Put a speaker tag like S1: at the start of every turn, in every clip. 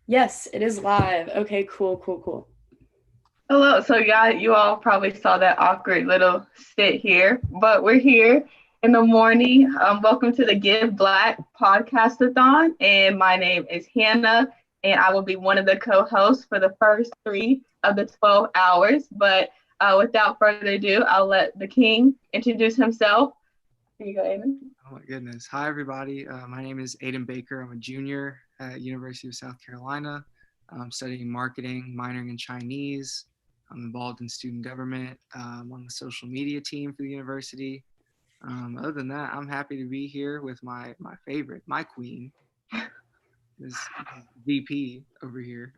S1: Yes, it is live. Okay, cool, cool, cool.
S2: Hello. So, yeah, you all probably saw that awkward little sit here, but we're here in the morning. Welcome to the Give Black Podcast-a-Thon, and my name is Hannah, and I will be one of the co-hosts for the first three of the 12 hours. But without further ado, I'll let the King introduce himself. Here you go, Aiden.
S3: Oh my goodness. Hi, everybody. My name is Aiden Baker. I'm a junior at University of South Carolina. I'm studying marketing, minoring in Chinese. I'm involved in student government. I'm on the social media team for the university. Other than that, I'm happy to be here with my favorite, my queen, this VP over here.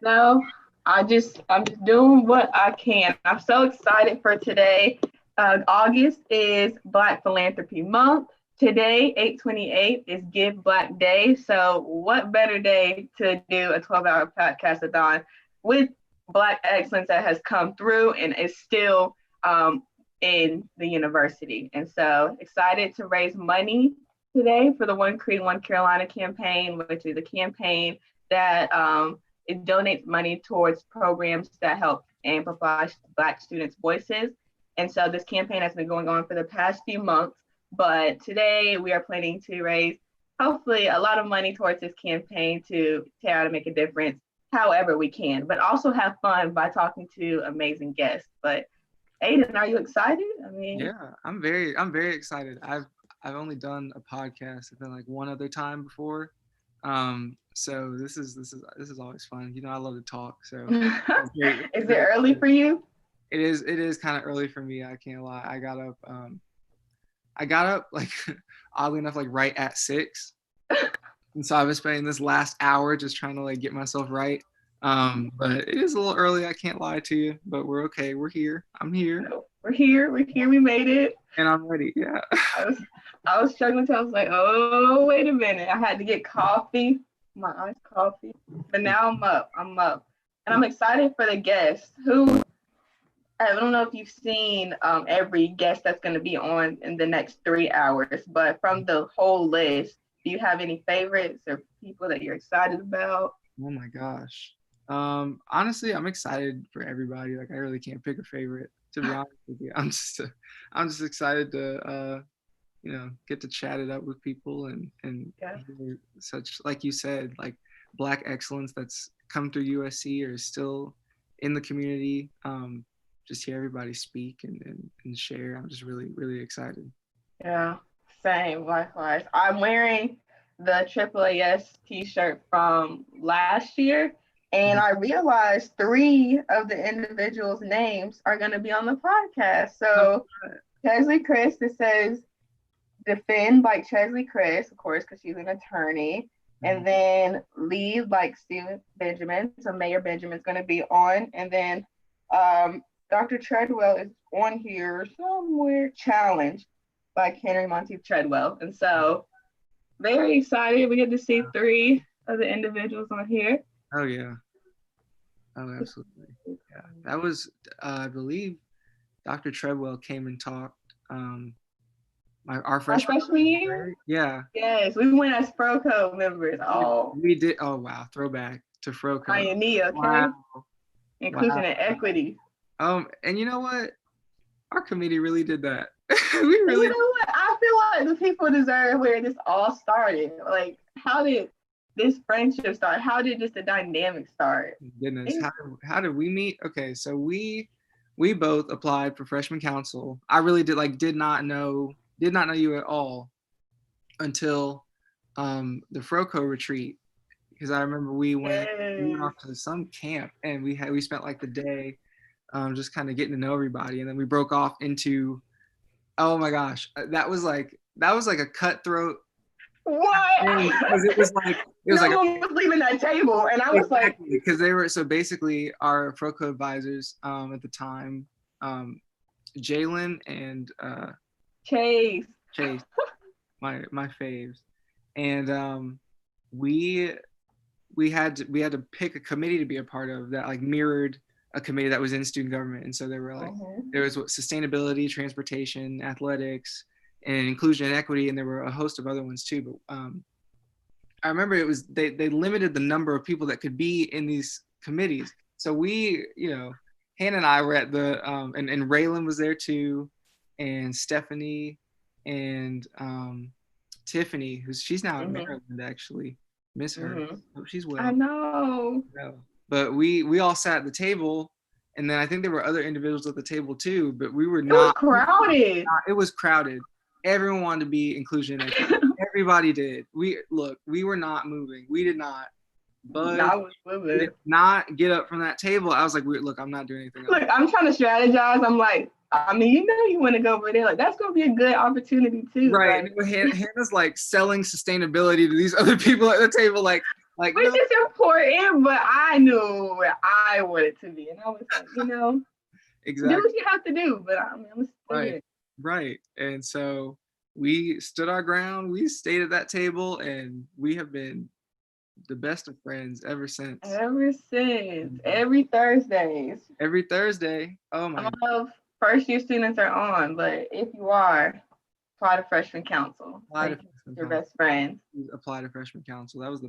S2: No, I'm just doing what I can. I'm so excited for today. August is Black Philanthropy Month. Today, 8/28, is Give Black Day. So what better day to do a 12-hour podcast-a-thon with Black excellence that has come through and is still in the university. And so excited to raise money today for the One Creed, One Carolina campaign, which is a campaign that it donates money towards programs that help amplify Black students' voices. And so this campaign has been going on for the past few months. But today we are planning to raise hopefully a lot of money towards this campaign to try to make a difference however we can, but also have fun by talking to amazing guests. But Aiden, are you excited? I mean,
S3: Yeah, I'm very excited. I've only done a podcast. I've been like one other time before. So this is always fun. I love to talk. So I'm very,
S2: is it
S3: very
S2: early for you?
S3: it is kind of early for me. I can't lie. I got up like oddly enough like right at 6, and so I've been spending this last hour just trying to like get myself right. But it is a little early. I can't lie to you, but we're okay. We're here. I'm here,
S2: No, we're here. We're here. We made it.
S3: and I'm ready. Yeah.
S2: I was I was struggling to. I was like, oh, wait a minute. I had to get coffee, my iced coffee. But now I'm up. I'm up, and I'm excited for the guests. Who I don't know if you've seen every guest that's going to be on in the next 3 hours, but from the whole list, do you have any favorites or people that you're excited about?
S3: Oh my gosh. Honestly, I'm excited for everybody. Like I really can't pick a favorite. To be honest with you, I'm just excited to get to chat it up with people and
S2: Yeah.
S3: hear such, like you said, like Black excellence that's come through USC or is still in the community. Just hear everybody speak and share. I'm just really excited.
S2: Yeah, same, likewise. I'm wearing the AAAS t-shirt from last year, and I realized three of the individuals' names are going to be on the podcast. So, Cheslie Kryst, it says defend like Cheslie Kryst, of course, because she's an attorney. And then lead like Stephen Benjamin. So Mayor Benjamin's going to be on. And then Dr. Treadwell is on here somewhere. Challenge by Henry Monteith Treadwell. And so very excited. We get to see three of the individuals on here.
S3: Oh yeah. Oh, absolutely. Yeah. That was, I believe, Dr. Treadwell came and talked. Our
S2: Freshman year?
S3: year. Yeah.
S2: Yes, we went as Froco members. Oh,
S3: We did. Oh wow, throwback to Froco.
S2: pioneer, okay?
S3: Wow.
S2: Inclusion
S3: Wow.
S2: and equity.
S3: And you know what? Our committee really did that. We
S2: You
S3: really.
S2: know what? I feel like the people deserve where this all started. Like, how did this friendship start? How did just the dynamic start?
S3: Goodness, how did we meet? Okay, so we both applied for freshman council. I really did not know you at all until the Froco retreat, because I remember we went off to some camp and we spent like the day just kind of getting to know everybody, and then we broke off into, oh my gosh, that was like a cutthroat thing,
S2: What?
S3: because it was
S2: No
S3: like
S2: one was leaving that table, and I was like,
S3: exactly, because they were, so basically our Froco advisors at the time, Jalen and
S2: Chase.
S3: Chase, my faves, and we we had to pick a committee to be a part of that like mirrored a committee that was in student government. And so there were like, there was sustainability, transportation, athletics, and inclusion and equity, and there were a host of other ones too. But I remember it was they limited the number of people that could be in these committees. So we, Hannah and I were at the and Raylan was there too, and Stephanie and Tiffany, she's now in Maryland actually. Miss her. Hope she's well.
S2: I know.
S3: But we all sat at the table, and then I think there were other individuals at the table too, but we were
S2: It was crowded.
S3: It was crowded. Everyone wanted to be inclusion. Everybody did. We were not moving. We did not. But
S2: I was moving.
S3: Did not get up from that table. I was like, look, I'm not doing anything.
S2: Look, I'm trying to strategize. I'm like, you want to go over there. Like, that's going to be a good opportunity too.
S3: Right. Like, Hannah's like selling sustainability to these other people at the table. Like,
S2: which is important, but I knew where I wanted to be. And I was like,
S3: exactly.
S2: Do what you have to do. But I'm still
S3: Right. And so we stood our ground. We stayed at that table, and we have been the best of friends ever since.
S2: Every Thursdays.
S3: Every Thursday. Oh my.
S2: I don't know if first-year students are on, but if you are, apply to freshman council. Your best friend.
S3: Apply to freshman council. That was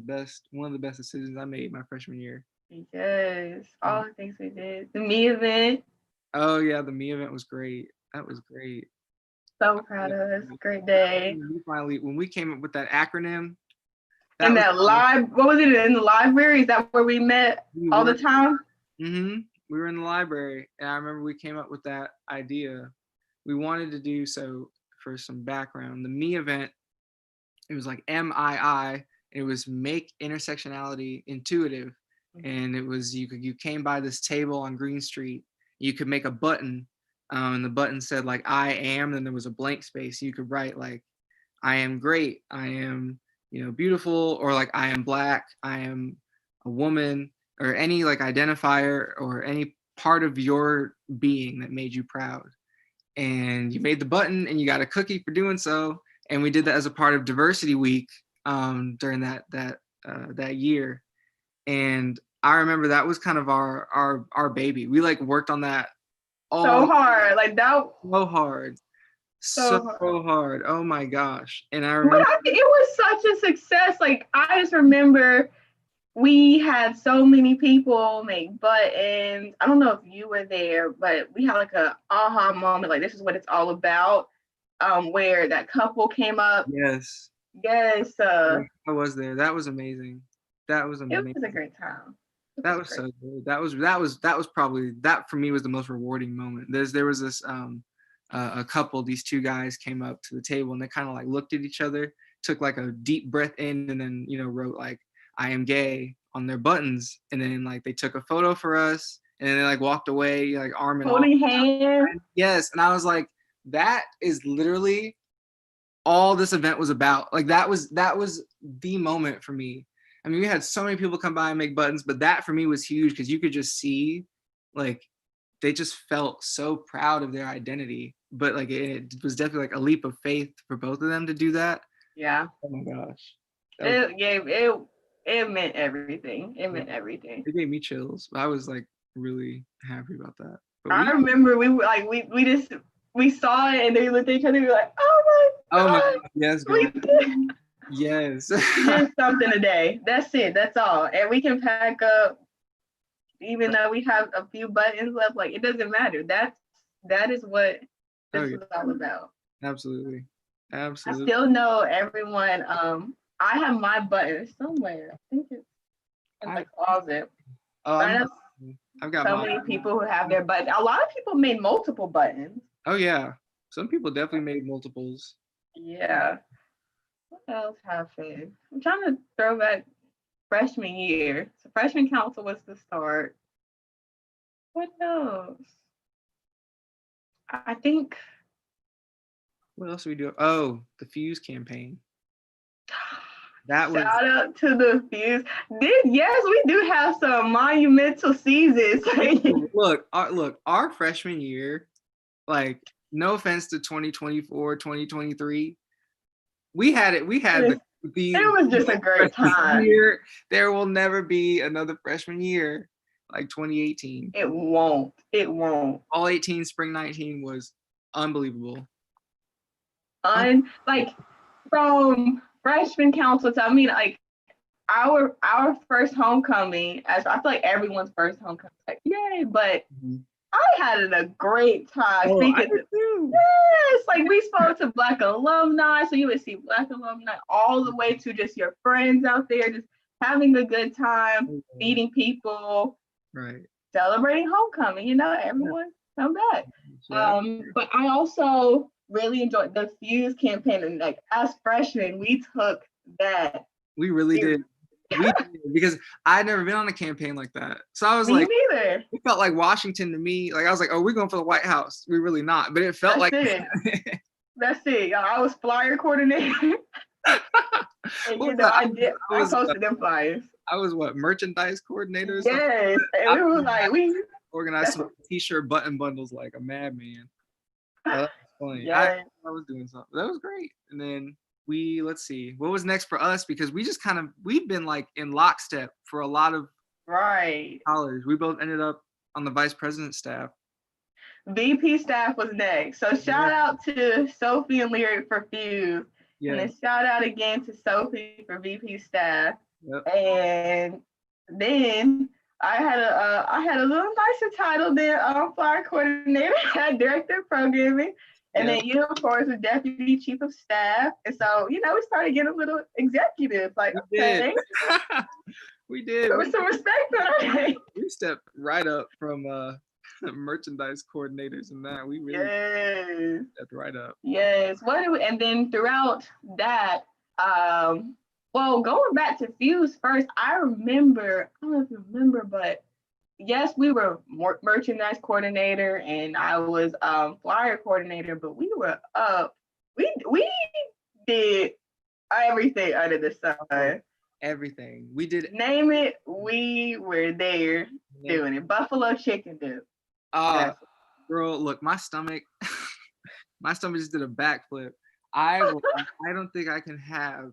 S3: one of the best decisions I made my freshman year.
S2: Yes, all the things we did. The me event.
S3: Oh yeah, the me event was great. That was great.
S2: So proud of us. Great day.
S3: When we came up with that acronym.
S2: And what was it, in the library? Is that where we met all the time?
S3: Mm-hmm. We were in the library, and I remember we came up with that idea. We wanted to do, so for some background, the me event, it was like MII. It was make intersectionality intuitive. And it was, you came by this table on Green Street, you could make a button, and the button said like, I am, then there was a blank space. You could write like, I am great, I am, beautiful, or like, I am Black, I am a woman, or any like identifier or any part of your being that made you proud. And you made the button, and you got a cookie for doing so. And we did that as a part of Diversity Week during that year. And I remember that was kind of our baby. We like worked on that
S2: so hard, like that.
S3: So hard. Oh my gosh. And I remember,
S2: but I think it was such a success. Like, I just remember we had so many people make buttons. I don't know if you were there, but we had like a aha moment, like, this is what it's all about. Where that couple came up.
S3: Yes.
S2: I
S3: was there. That was amazing. It was a
S2: great time.
S3: That was so good. That was probably, that for me was the most rewarding moment. There was this a couple, these two guys came up to the table, and they kind of like looked at each other, took like a deep breath in, and then wrote like, I am gay on their buttons, and then like they took a photo for us, and then they like walked away like arm in arm.
S2: Holding hands.
S3: Yes. And I was like, that is literally all this event was about. Like that was the moment for me. I mean, we had so many people come by and make buttons, but that for me was huge, because you could just see like they just felt so proud of their identity. But like it was definitely like a leap of faith for both of them to do that.
S2: Yeah.
S3: Oh my gosh.
S2: It meant everything. It meant everything.
S3: It gave me chills. I was like really happy about that.
S2: I remember we were like we saw it, and they looked at each other and we were like, oh my God.
S3: Yes, girl. Yes.
S2: Just something today. That's it. That's all. And we can pack up, even though we have a few buttons left. Like, it doesn't matter. That is what this is all about.
S3: Absolutely.
S2: I still know everyone. I have my button somewhere. I think it's in the closet.
S3: I've got
S2: so many people who have their buttons. A lot of people made multiple buttons.
S3: Oh yeah, some people definitely made multiples.
S2: Yeah. What else happened? I'm trying to throw back freshman year. So freshman council was the start. What else? I think.
S3: What else did we do? Oh, the Fuse campaign.
S2: Shout out to the Fuse. Yes, we do have some monumental seasons.
S3: Look, our freshman year, like, no offense to 2024, 2023, we had it was
S2: just a great time.
S3: There will never be another freshman year like 2018.
S2: It won't.
S3: All 18, spring 19 was unbelievable.
S2: Like, from freshman council to, our first homecoming, as I feel like everyone's first homecoming, like yay, but I had a great time speaking to. Yes, like we spoke to Black alumni, so you would see Black alumni all the way to just your friends out there, just having a good time, meeting people,
S3: right,
S2: celebrating homecoming. You know, everyone come back. But I also really enjoyed the Fuse campaign, and like as freshmen, we took that.
S3: We really did. We did, because I'd never been on a campaign like that. So I was
S2: Me
S3: like,
S2: neither.
S3: it felt like Washington to me. Like I was like, oh, we're going for the White House. We're really not, but it felt
S2: That's
S3: like
S2: it. That's it. Y'all, I was flyer coordinator. And you know, I posted them flyers.
S3: I was what, merchandise coordinator?
S2: Yes, and we were like, we
S3: organized some t-shirt button bundles like a madman. That was funny.
S2: Yes.
S3: I was doing something. That was great. And then let's see, what was next for us? Because we've been like in lockstep for a lot of college. We both ended up on the vice president staff.
S2: VP staff was next. So shout out to Sophie and Lyric for Fuse. And then shout out again to Sophie for VP staff. Yep. And then I had a little nicer title there, flyer coordinator, director of programming. And then you, of course, was deputy chief of staff. And so, you know, we started getting a little executive. Like, okay.
S3: We did.
S2: There was some respect on our name.
S3: We stepped right up from merchandise coordinators and that. We really stepped right up.
S2: Yes. And then throughout that, well, going back to Fuse first, I don't know if you remember, but yes, we were merchandise coordinator and I was flyer coordinator, but we were up. We did everything under the sun.
S3: Everything. We did.
S2: Name it, we were there doing it. Buffalo chicken dip.
S3: Girl, look, my stomach just did a backflip. I don't think I can have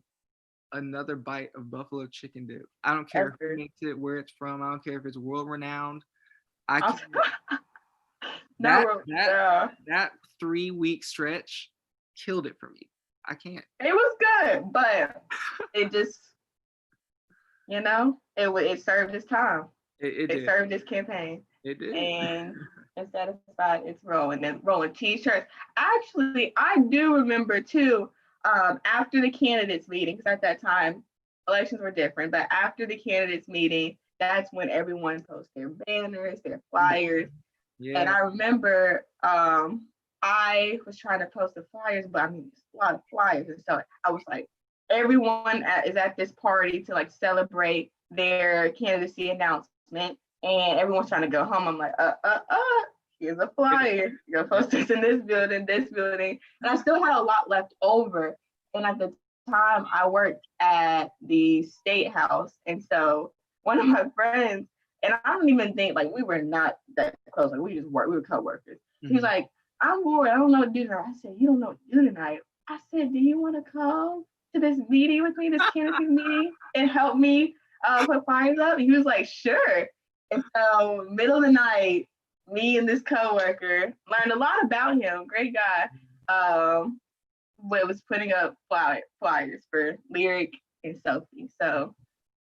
S3: another bite of buffalo chicken dip. I don't care who makes it, where it's from. I don't care if it's world renowned. I can't. That 3-week stretch killed it for me. I can't.
S2: It was good, but it just, you know, it served its time. It served its campaign.
S3: It did.
S2: And it satisfied its role. And then rolling t-shirts. Actually, I do remember too, after the candidates meeting, because at that time elections were different, but after the candidates meeting, that's when everyone posts their banners, their flyers. And I remember I was trying to post the flyers, but I mean, a lot of flyers. And so I was like, everyone is at this party to like celebrate their candidacy announcement, and everyone's trying to go home. I'm like, here's a flyer. You're gonna post this in this building. And I still had a lot left over. And at the time I worked at the State House. And so one of my friends, and I don't even think, like, we were not that close. Like, we were co-workers. Mm-hmm. He's like, I'm bored. I don't know what to do tonight. I said, you don't know what to do tonight. I said, do you want to come to this meeting with me, this candidacy meeting, and help me put flyers up? And he was like, sure. And so middle of the night, me and this coworker learned a lot about him. Great guy. Was putting up flyers for Lyric and Sophie. So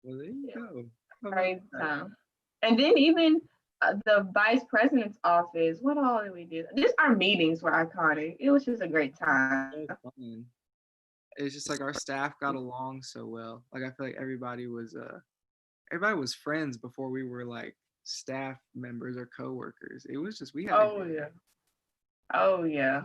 S3: well, there you go.
S2: Great time. And then even the vice president's office, what all did we do? Just our meetings were iconic. It was just a great time.
S3: It's just like our staff got along so well. Like I feel like everybody was friends before we were like staff members or co-workers. It was just, we had
S2: Oh yeah.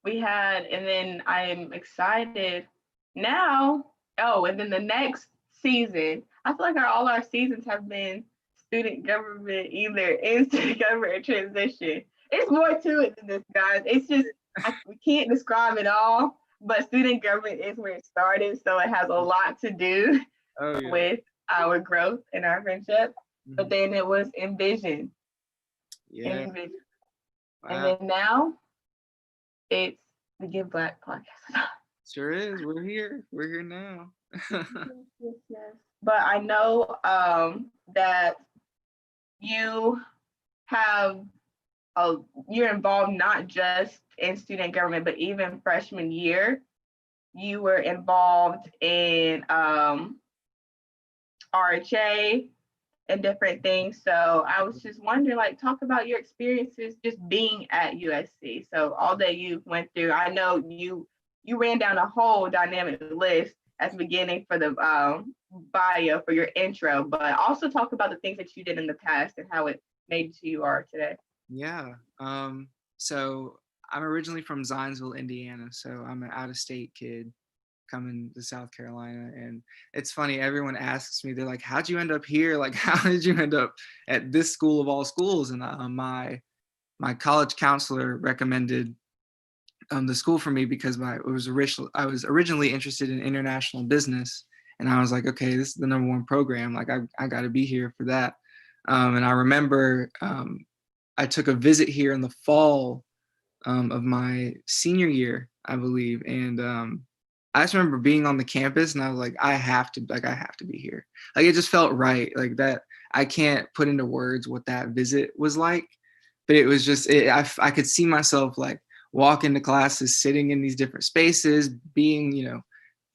S2: We had, and then I'm excited now. And then the next season, I feel like all our seasons have been student government, either in student government or transition. It's more to it than this, guys. It's just, we can't describe it all, but student government is where it started. So it has a lot to do with our growth and our friendship. Mm-hmm. But then it was Envision. Envision. Wow. And then now it's the Give Black Podcast.
S3: Sure is. We're here now.
S2: Yes. But I know that you have you're involved not just in student government, but even freshman year, you were involved in RHA and different things. So I was just wondering, like, talk about your experiences just being at USC. So all that you went through, I know you ran down a whole dynamic list at the beginning for the bio for your intro, but also talk about the things that you did in the past and how it made you who you are today.
S3: Yeah. So I'm originally from Zionsville, Indiana. So I'm an out-of-state kid coming to South Carolina. And it's funny, everyone asks me, they're like, how'd you end up here? Like, how did you end up at this school of all schools? And my college counselor recommended the school for me because I was originally interested in international business. And I was like, okay, this is the #1 program. Like, I got to be here for that. And I remember I took a visit here in the fall of my senior year, I believe. And I just remember being on the campus and I was like, I have to be here. Like, it just felt right. Like, that, I can't put into words what that visit was like, but it was just, I could see myself like walking to classes, sitting in these different spaces, being,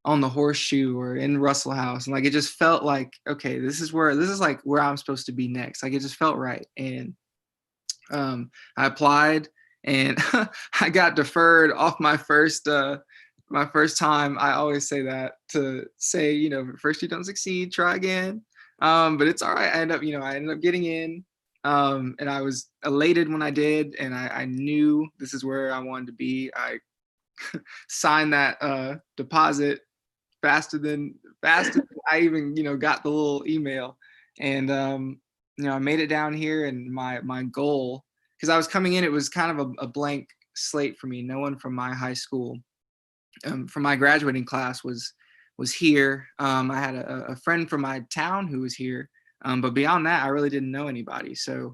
S3: on the Horseshoe or in Russell House. And like, it just felt like, okay, this is like where I'm supposed to be next. Like, it just felt right. And I applied and I got deferred off my first time. I always say that to say, first you don't succeed, try again. But it's all right. I ended up getting in. And I was elated when I did, and I knew this is where I wanted to be. I signed that deposit faster than I even got the little email. And I made it down here, and my goal, because I was coming in, it was kind of a blank slate for me. No one from my high school, from my graduating class was here. I had a friend from my town who was here. But beyond that, I really didn't know anybody. So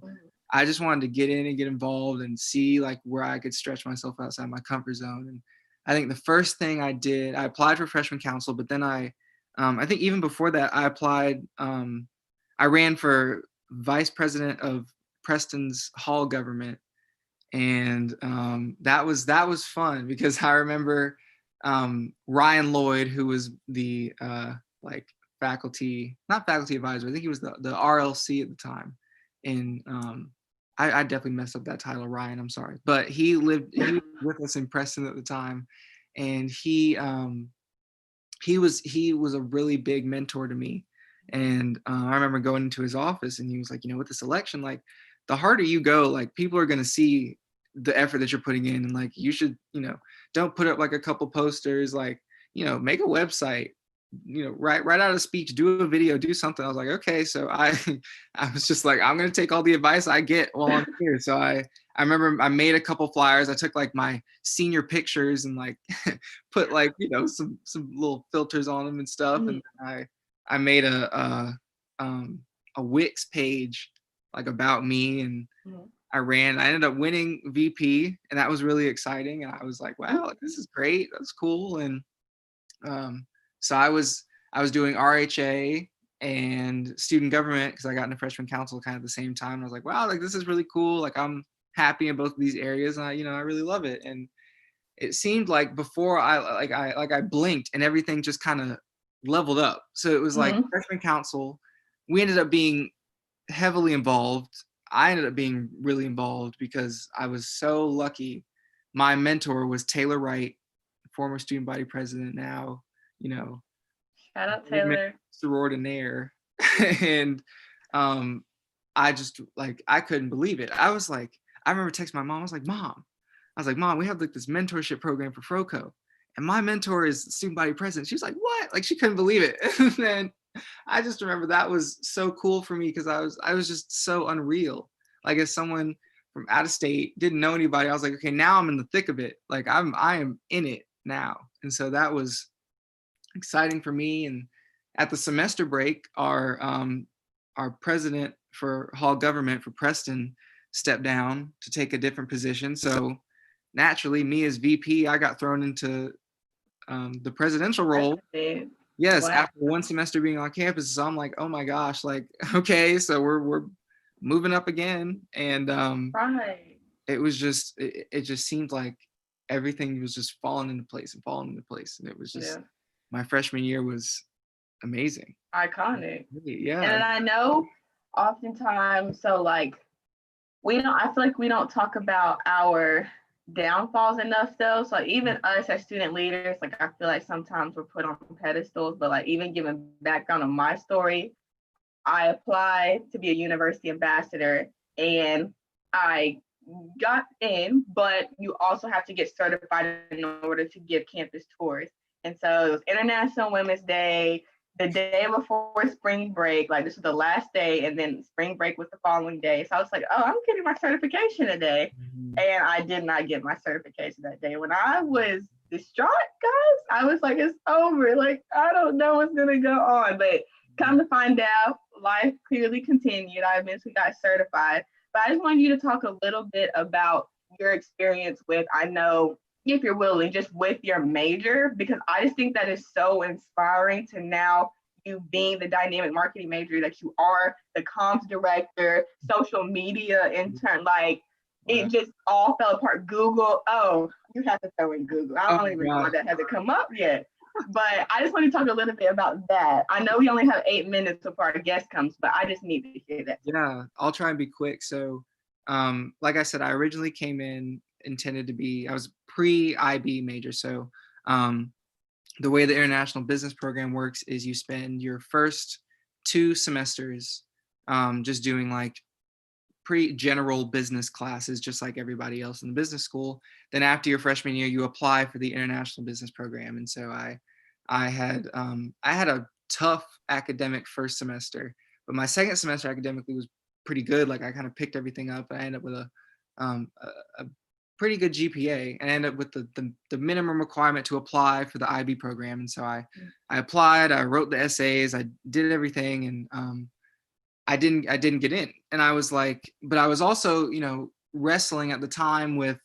S3: I just wanted to get in and get involved and see like where I could stretch myself outside my comfort zone. And I think the first thing I did, I applied for freshman council, but then I think even before that, I applied, I ran for vice president of Preston's hall government. And that was fun because I remember Ryan Lloyd, who was the not faculty advisor, I think he was the RLC at the time. And I definitely messed up that title, Ryan, I'm sorry. But he was with us in Preston at the time. And he was a really big mentor to me. And I remember going into his office and he was like, with this election, like, the harder you go, like, people are going to see the effort that you're putting in. And like, you should, don't put up like a couple posters, like, make a website, write out a speech, do a video, do something. I was like, okay. So I was just like, I'm going to take all the advice I get while I'm here. So I remember I made a couple flyers. I took like my senior pictures and like put like, some little filters on them and stuff. And I made a Wix page like about me, and I ended up winning VP, and that was really exciting. And I was like, wow, this is great. That's cool. And so I was doing RHA and student government because I got into freshman council kind of at the same time. And I was like, wow, like, this is really cool. Like, I'm happy in both of these areas, and I really love it. And it seemed like before I blinked and everything just kind of leveled up. So it was like freshman council, we ended up being heavily involved. I ended up being really involved because I was so lucky. My mentor was Taylor Wright, former student body president, now,
S2: shout out Taylor,
S3: sororitaire. And I just like, I couldn't believe it. I was like, I remember texting my mom. I was like, Mom, we have like this mentorship program for FROCO, and my mentor is student body president. She was like, what? Like, she couldn't believe it. And then I just remember that was so cool for me because I was just so unreal. Like, as someone from out of state, didn't know anybody, I was like, okay, now I'm in the thick of it. Like, I am in it now. And so that was exciting for me. And at the semester break, our president for hall government for Preston stepped down to take a different position. So naturally, me as VP, I got thrown into the presidential role. Yes, wow. After one semester being on campus. So I'm like, oh my gosh, like, okay, so we're moving up again. And
S2: right.
S3: It was just, it just seemed like everything was just falling into place. And it was just, my freshman year was amazing.
S2: Iconic.
S3: Yeah.
S2: And I know oftentimes, so like, I feel like we don't talk about our downfalls enough though. So even us as student leaders, like I feel like sometimes we're put on pedestals, but like even giving background on my story, I applied to be a university ambassador and I got in, but you also have to get certified in order to give campus tours. And so it was International Women's Day, the day before spring break, like this was the last day, and then spring break was the following day. So I was like, oh, I'm getting my certification today. And I did not get my certification that day. When I was distraught, guys, I was like, it's over. Like, I don't know what's gonna go on. But come to find out, life clearly continued. I eventually got certified. But I just wanted you to talk a little bit about your experience with, I know, if you're willing, just with your major, because I just think that is so inspiring to now you being the dynamic marketing major that you are, the comms director, social media intern, like it just all fell apart. Google, oh, you have to throw in Google. I don't even know why that hasn't come up yet. But I just want to talk a little bit about that. I know we only have 8 minutes before our guest comes, but I just need to hear that.
S3: Yeah, I'll try and be quick. So, like I said, I originally came in intended to be, I was pre-IB major. So, the way the international business program works is you spend your first 2 semesters just doing like pretty general business classes, just like everybody else in the business school. Then after your freshman year, you apply for the international business program. And so I had a tough academic first semester, but my second semester academically was pretty good. Like I kind of picked everything up. I ended up with a pretty good GPA, and I ended up with the minimum requirement to apply for the IB program. And so I applied, I wrote the essays, I did everything, and I didn't get in. And I was like, but I was also, wrestling at the time with,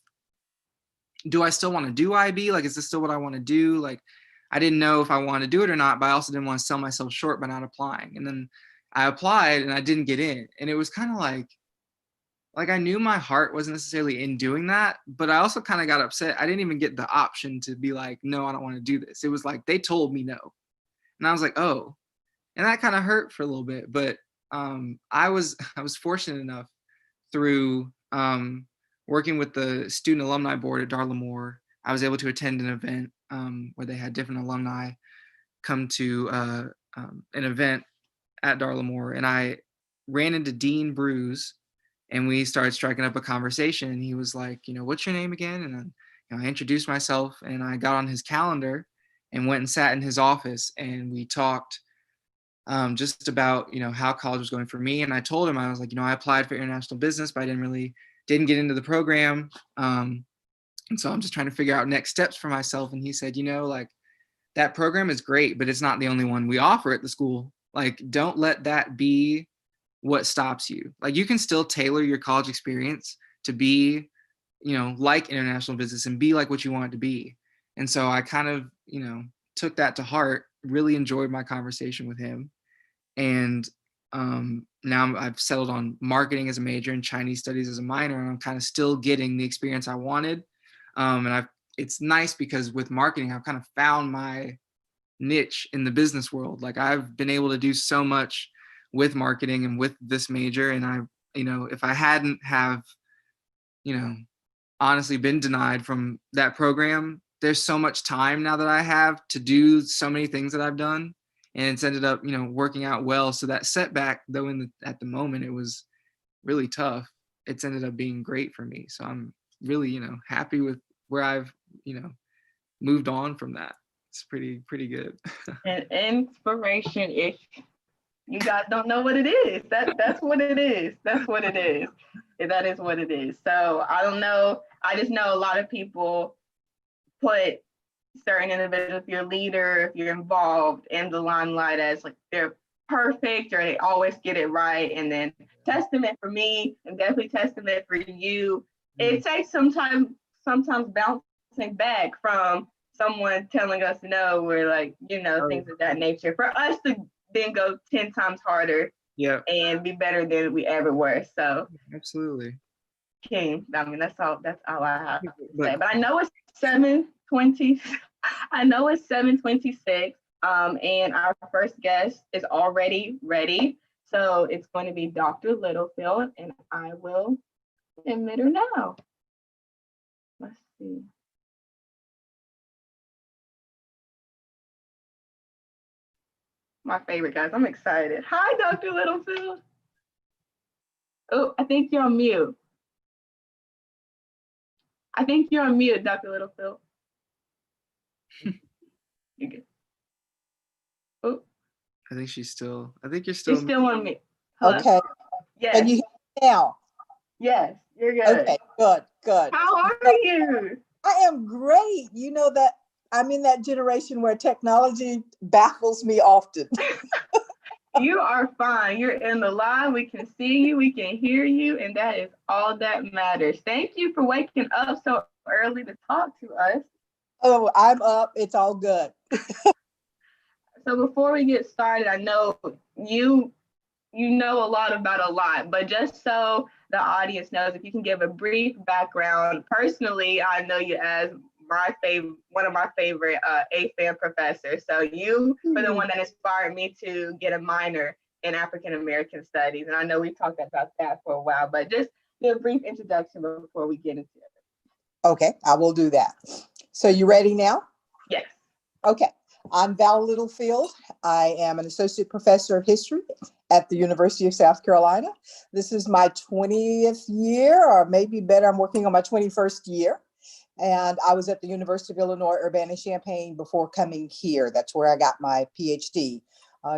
S3: do I still want to do IB? Like, is this still what I want to do? Like, I didn't know if I wanted to do it or not, but I also didn't want to sell myself short by not applying. And then I applied and I didn't get in. And it was kind of like I knew my heart wasn't necessarily in doing that, but I also kind of got upset. I didn't even get the option to be like, no, I don't want to do this. It was like, they told me no. And I was like, oh, and that kind of hurt for a little bit. But I was fortunate enough through working with the student alumni board at Darla Moore. I was able to attend an event where they had different alumni come to an event at Darla Moore, and I ran into Dean Bruce, and we started striking up a conversation. And he was like, what's your name again? And then, I introduced myself, and I got on his calendar and went and sat in his office, and we talked just about, how college was going for me. And I told him, I was like, I applied for international business, but I didn't get into the program. And so I'm just trying to figure out next steps for myself. And he said, like, that program is great, but it's not the only one we offer at the school. Like, don't let that be what stops you. Like, you can still tailor your college experience to be, like international business and be like what you want it to be. And so I kind of, took that to heart, really enjoyed my conversation with him. And now I've settled on marketing as a major and Chinese studies as a minor, and I'm kind of still getting the experience I wanted. And it's nice because with marketing, I've kind of found my niche in the business world. Like, I've been able to do so much with marketing and with this major. And if I hadn't have, honestly been denied from that program, there's so much time now that I have to do so many things that I've done. And it's ended up, working out well. So that setback, though, at the moment, it was really tough, it's ended up being great for me. So I'm really, happy with where I've, moved on from that. It's pretty good.
S2: And inspiration, if you guys don't know what it is, that's what it is. That's what it is. That is what it is. So I don't know. I just know a lot of people put certain individuals, if you're a leader, if you're involved in the limelight, as like they're perfect or they always get it right. And then testament for me, and definitely testament for you. It takes sometimes bouncing back from someone telling us no, or like, things of that nature, for us to then go 10 times harder and be better than we ever were. So
S3: absolutely.
S2: King, I mean, that's all I have to say. But I know it's 7:20. I know it's 7:26. And our first guest is already ready. So it's going to be Dr. Littlefield, and I will admit her now. Let's see. My favorite, guys. I'm excited. Hi, Dr. Littlefield. Oh, I think you're on mute. I think you're on mute, Dr. Littlefield. You're good. Oh,
S3: I think you're still.
S2: you're still on mute. Hello?
S4: Okay.
S2: Yes.
S4: Can you hear me now?
S2: Yes, you're good.
S4: Okay, good.
S2: How are you?
S4: I am great. You know that I'm in that generation where technology baffles me often.
S2: You are fine. You're in the live. We can see you. We can hear you. And that is all that matters. Thank you for waking up so early to talk to us.
S4: Oh, I'm up. It's all good.
S2: So before we get started, I know you know a lot about a lot, but just so the audience knows, if you can give a brief background. Personally, I know you as one of my favorite AFAM professors. So you were the one that inspired me to get a minor in African American Studies. And I know we talked about that for a while, but just do a brief introduction before we get into it.
S4: Okay, I will do that. So you ready now?
S2: Yes.
S4: Okay. I'm Val Littlefield. I am an associate professor of history at the University of South Carolina. This is my 20th year, or maybe better, I'm working on my 21st year. And I was at the University of Illinois, Urbana-Champaign before coming here. That's where I got my PhD.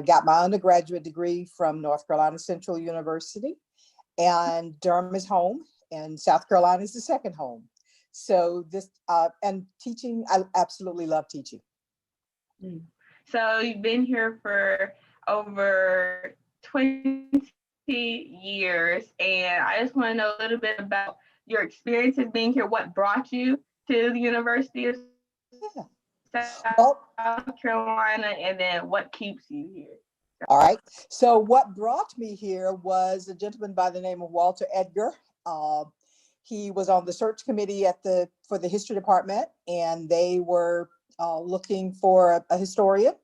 S4: Got my undergraduate degree from North Carolina Central University. And Durham is home, and South Carolina is the second home. So and teaching, I absolutely love teaching.
S2: So you've been here for over 20 years, and I just want to know a little bit about your experiences being here. What brought you to the University of South Carolina, and then what keeps you here?
S4: All right. So what brought me here was a gentleman by the name of Walter Edgar. He was on the search committee for the history department, and they were looking for a historian.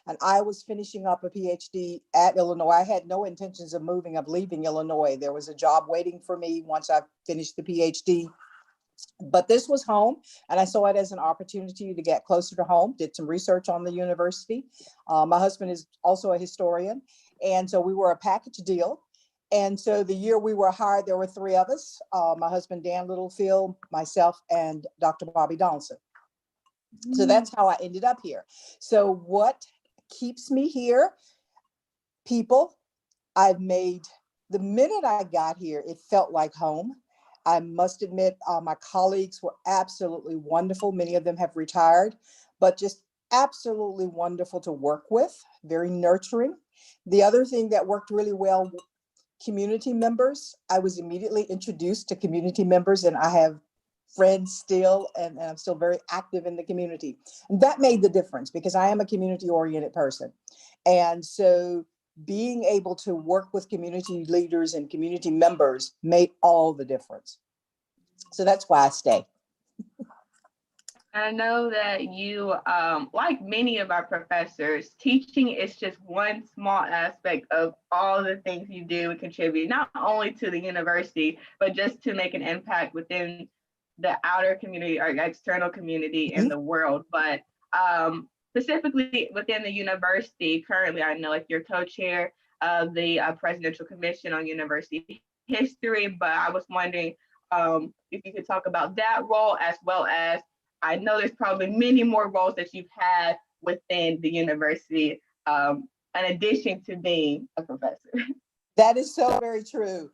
S4: And I was finishing up a PhD at Illinois. I had no intentions of leaving Illinois. There was a job waiting for me once I finished the PhD. But this was home, and I saw it as an opportunity to get closer to home, did some research on the university. My husband is also a historian, and so we were a package deal. And so the year we were hired, there were three of us, my husband, Dan Littlefield, myself, and Dr. Bobby Donaldson. So that's how I ended up here. So what keeps me here? People. The minute I got here, it felt like home. I must admit, my colleagues were absolutely wonderful. Many of them have retired, but just absolutely wonderful to work with, very nurturing. The other thing that worked really well, community members. I was immediately introduced to community members, and I have friends still, and I'm still very active in the community. And that made the difference because I am a community-oriented person. And so being able to work with community leaders and community members made all the difference. So that's why I stay.
S2: I know that you, like many of our professors, teaching is just one small aspect of all the things you do and contribute, not only to the university, but just to make an impact within the outer community or external community in the world. But specifically within the university, currently, I know like you're co-chair of the Presidential Commission on University History, but I was wondering if you could talk about that role, as well as I know there's probably many more roles that you've had within the university, in addition to being a professor.
S4: That is so very true.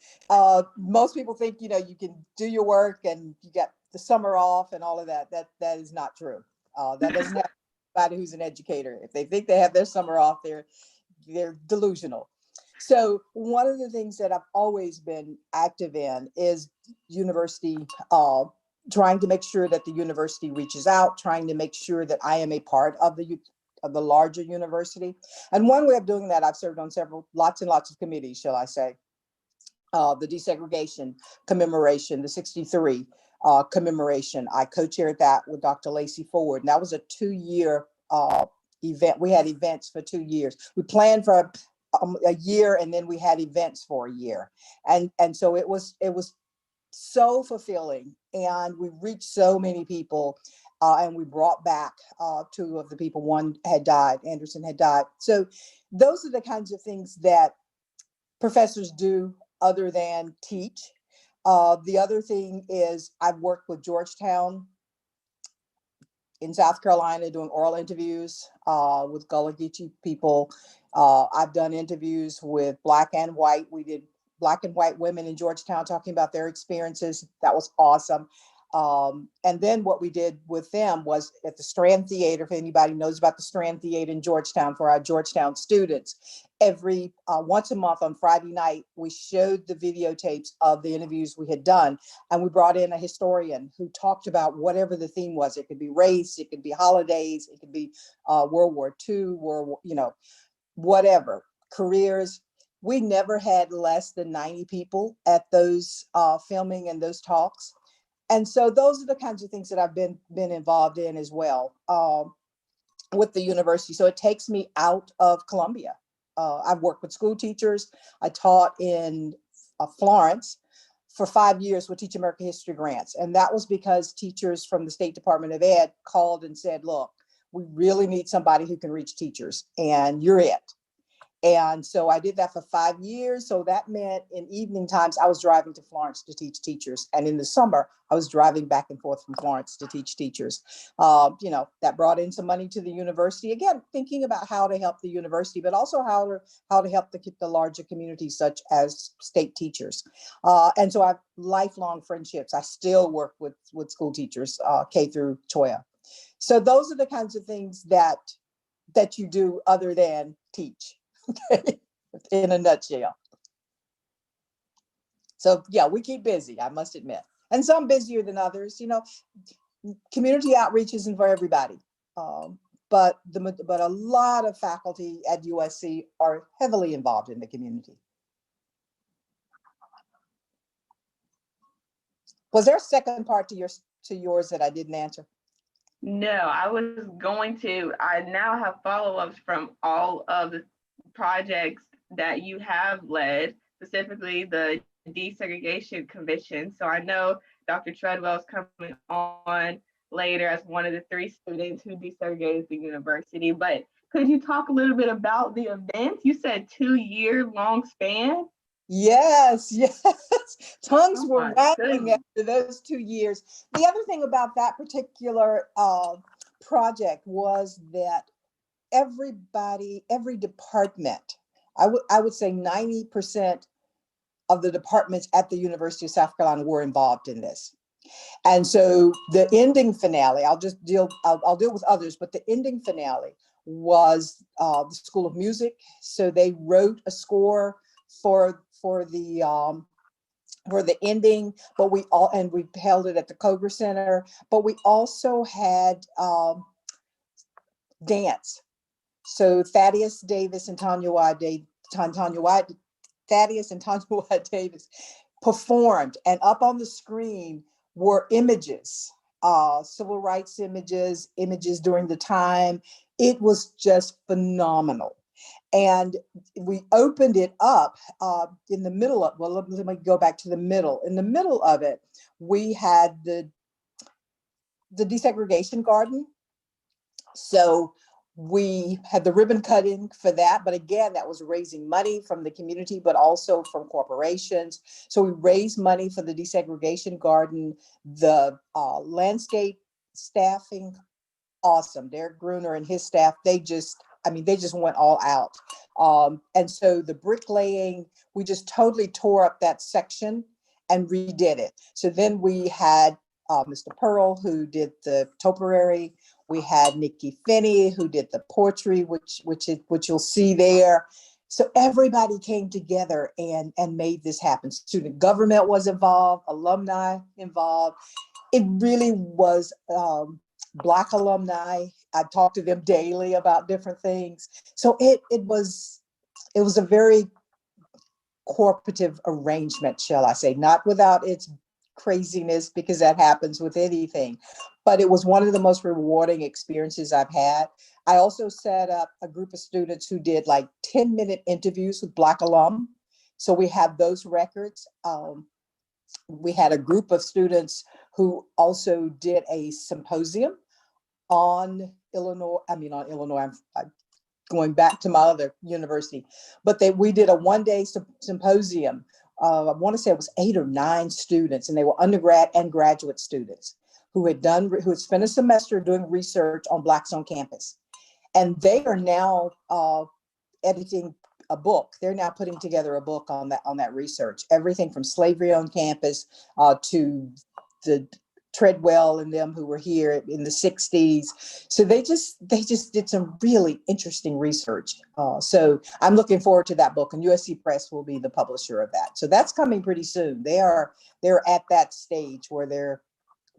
S4: Most people think, you can do your work and you got the summer off and all of that. That is not true. That doesn't happen to anybody who's an educator. If they think they have their summer off, they're delusional. So one of the things that I've always been active in is university, trying to make sure that the university reaches out, trying to make sure that I am a part of the larger university. And one way of doing that, I've served on lots and lots of committees, shall I say. The desegregation commemoration, the 63 commemoration, I co-chaired that with Dr. Lacey Ford. And that was a 2-year event. We had events for 2 years. We planned for a year, and then we had events for a year. And so it was so fulfilling, and we reached so many people, and we brought back 2 of the people. One had died, Anderson had died. So those are the kinds of things that professors do other than teach. The other thing is I've worked with Georgetown in South Carolina doing oral interviews with Gullah Geechee people. I've done interviews with Black and White. We did Black and White women in Georgetown talking about their experiences. That was awesome. And then what we did with them was at the Strand Theater, if anybody knows about the Strand Theater in Georgetown, for our Georgetown students, every once a month on Friday night, we showed the videotapes of the interviews we had done. And we brought in a historian who talked about whatever the theme was. It could be race, it could be holidays, it could be World War II, whatever, careers. We never had less than 90 people at those filming and those talks. And so those are the kinds of things that I've been involved in as well with the university. So it takes me out of Columbia. I've worked with school teachers. I taught in Florence for 5 years with Teach America History grants. And that was because teachers from the State Department of Ed called and said, look, we really need somebody who can reach teachers, and you're it. And so I did that for 5 years. So that meant in evening times, I was driving to Florence to teach teachers. And in the summer, I was driving back and forth from Florence to teach teachers. That brought in some money to the university. Again, thinking about how to help the university, but also how to help the larger community, such as state teachers. And so I have lifelong friendships. I still work with school teachers, K through Toya. So those are the kinds of things that you do other than teach. Okay, in a nutshell. So yeah, we keep busy, I must admit, and some busier than others. Community outreach isn't for everybody, but a lot of faculty at USC are heavily involved in the community. Was there a second part to yours that I didn't answer?
S2: No, I was going to. I now have follow-ups from all of the projects that you have led, specifically the desegregation commission. So I know Dr. Treadwell is coming on later as one of the 3 students who desegregated the university. But could you talk a little bit about the event? You said 2-year long span.
S4: Yes. Tongues were wagging after those 2 years. The other thing about that particular project was that every department, I would say 90% of the departments at the University of South Carolina were involved in this. And so the ending finale, I'll deal with others, but the ending finale was the School of Music. So they wrote a score for the ending, but we held it at the Koger Center, but we also had dance. So Thaddeus Davis and Toneia Wited Davis performed, and up on the screen were images, civil rights images during the time. It was just phenomenal. And we opened it up in the middle of, let me go back to the middle. In the middle of it, we had the desegregation garden. So we had the ribbon cutting for that. But again, that was raising money from the community, but also from corporations. So we raised money for the desegregation garden, the landscape staffing. Awesome. Derek Gruner and his staff, they just went all out. And so the bricklaying, we just totally tore up that section and redid it. So then we had Mr. Pearl, who did the topiary. We had Nikki Finney, who did the poetry, which you'll see there. So everybody came together and made this happen. Student government was involved, alumni involved. It really was Black alumni. I talked to them daily about different things. So it was a very cooperative arrangement, shall I say, not without its craziness, because that happens with anything. But it was one of the most rewarding experiences I've had. I also set up a group of students who did like 10-minute interviews with Black alum. So we have those records. We had a group of students who also did a symposium on Illinois. I'm going back to my other university, but we did a one-day symposium. I want to say it was 8 or 9 students, and they were undergrad and graduate students who had spent a semester doing research on Blacks on campus. And they are now editing a book. They're now putting together a book on that research. Everything from slavery on campus to the Treadwell and them who were here in the 60s. So they just did some really interesting research. So I'm looking forward to that book, and UofSC Press will be the publisher of that. So that's coming pretty soon. They're at that stage where they're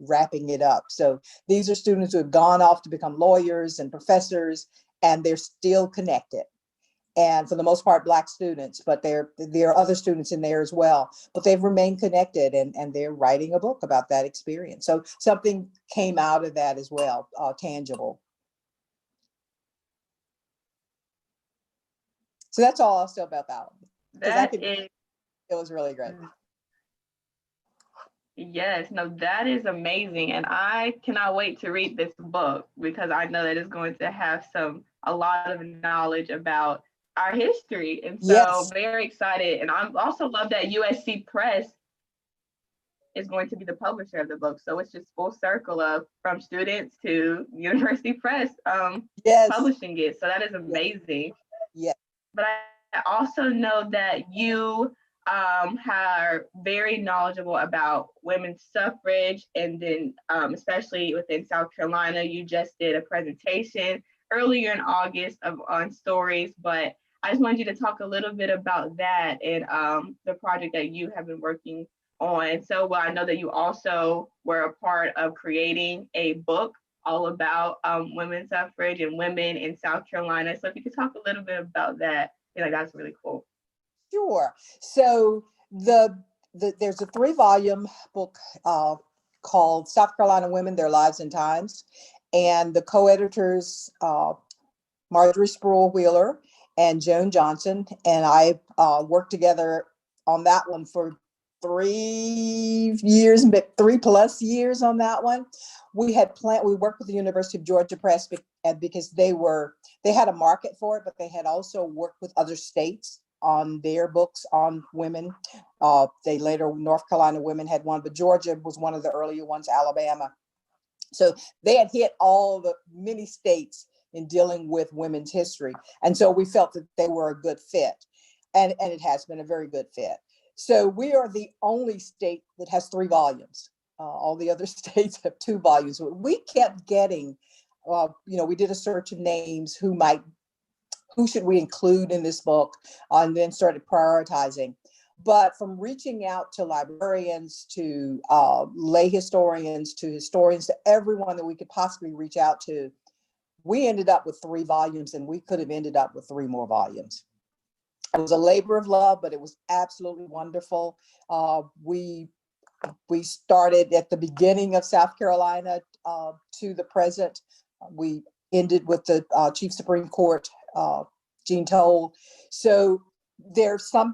S4: wrapping it up. So these are students who have gone off to become lawyers and professors, and they're still connected. And for the most part, Black students, but there are other students in there as well, but they've remained connected, and they're writing a book about that experience. So something came out of that as well, tangible. So that's all I'll say about that one. It was really great.
S2: Yes, no, that is amazing. And I cannot wait to read this book, because I know that it's going to have a lot of knowledge about our history. And so yes. Very excited. And I also love that UofSC Press is going to be the publisher of the book. So it's just full circle from students to University Press publishing it. So that is amazing.
S4: Yeah.
S2: But I also know that you are very knowledgeable about women's suffrage, and then especially within South Carolina, you just did a presentation earlier in August on stories, but I just wanted you to talk a little bit about that and the project that you have been working on. So I know that you also were a part of creating a book all about women's suffrage and women in South Carolina. So if you could talk a little bit about that, I feel like that's really cool.
S4: Sure. So there's a 3-volume book called South Carolina Women, Their Lives and Times. And the co-editors, Marjorie Sproul Wheeler and Joan Johnson, and I worked together on that one for 3 plus years on that one. We worked with the University of Georgia Press because they had a market for it, but they had also worked with other states on their books on women. North Carolina Women had one, but Georgia was one of the earlier ones, Alabama. So they had hit all the many states in dealing with women's history. And so we felt that they were a good fit. And it has been a very good fit. So we are the only state that has 3 volumes. All the other states have 2 volumes. We kept getting, we did a search of names, who should we include in this book, and then started prioritizing. But from reaching out to librarians, to lay historians, to everyone that we could possibly reach out to, we ended up with 3 volumes, and we could have ended up with 3 more volumes. It was a labor of love, but it was absolutely wonderful. We started at the beginning of South Carolina to the present. We ended with the Chief Supreme Court, Jean Toll. So there's some,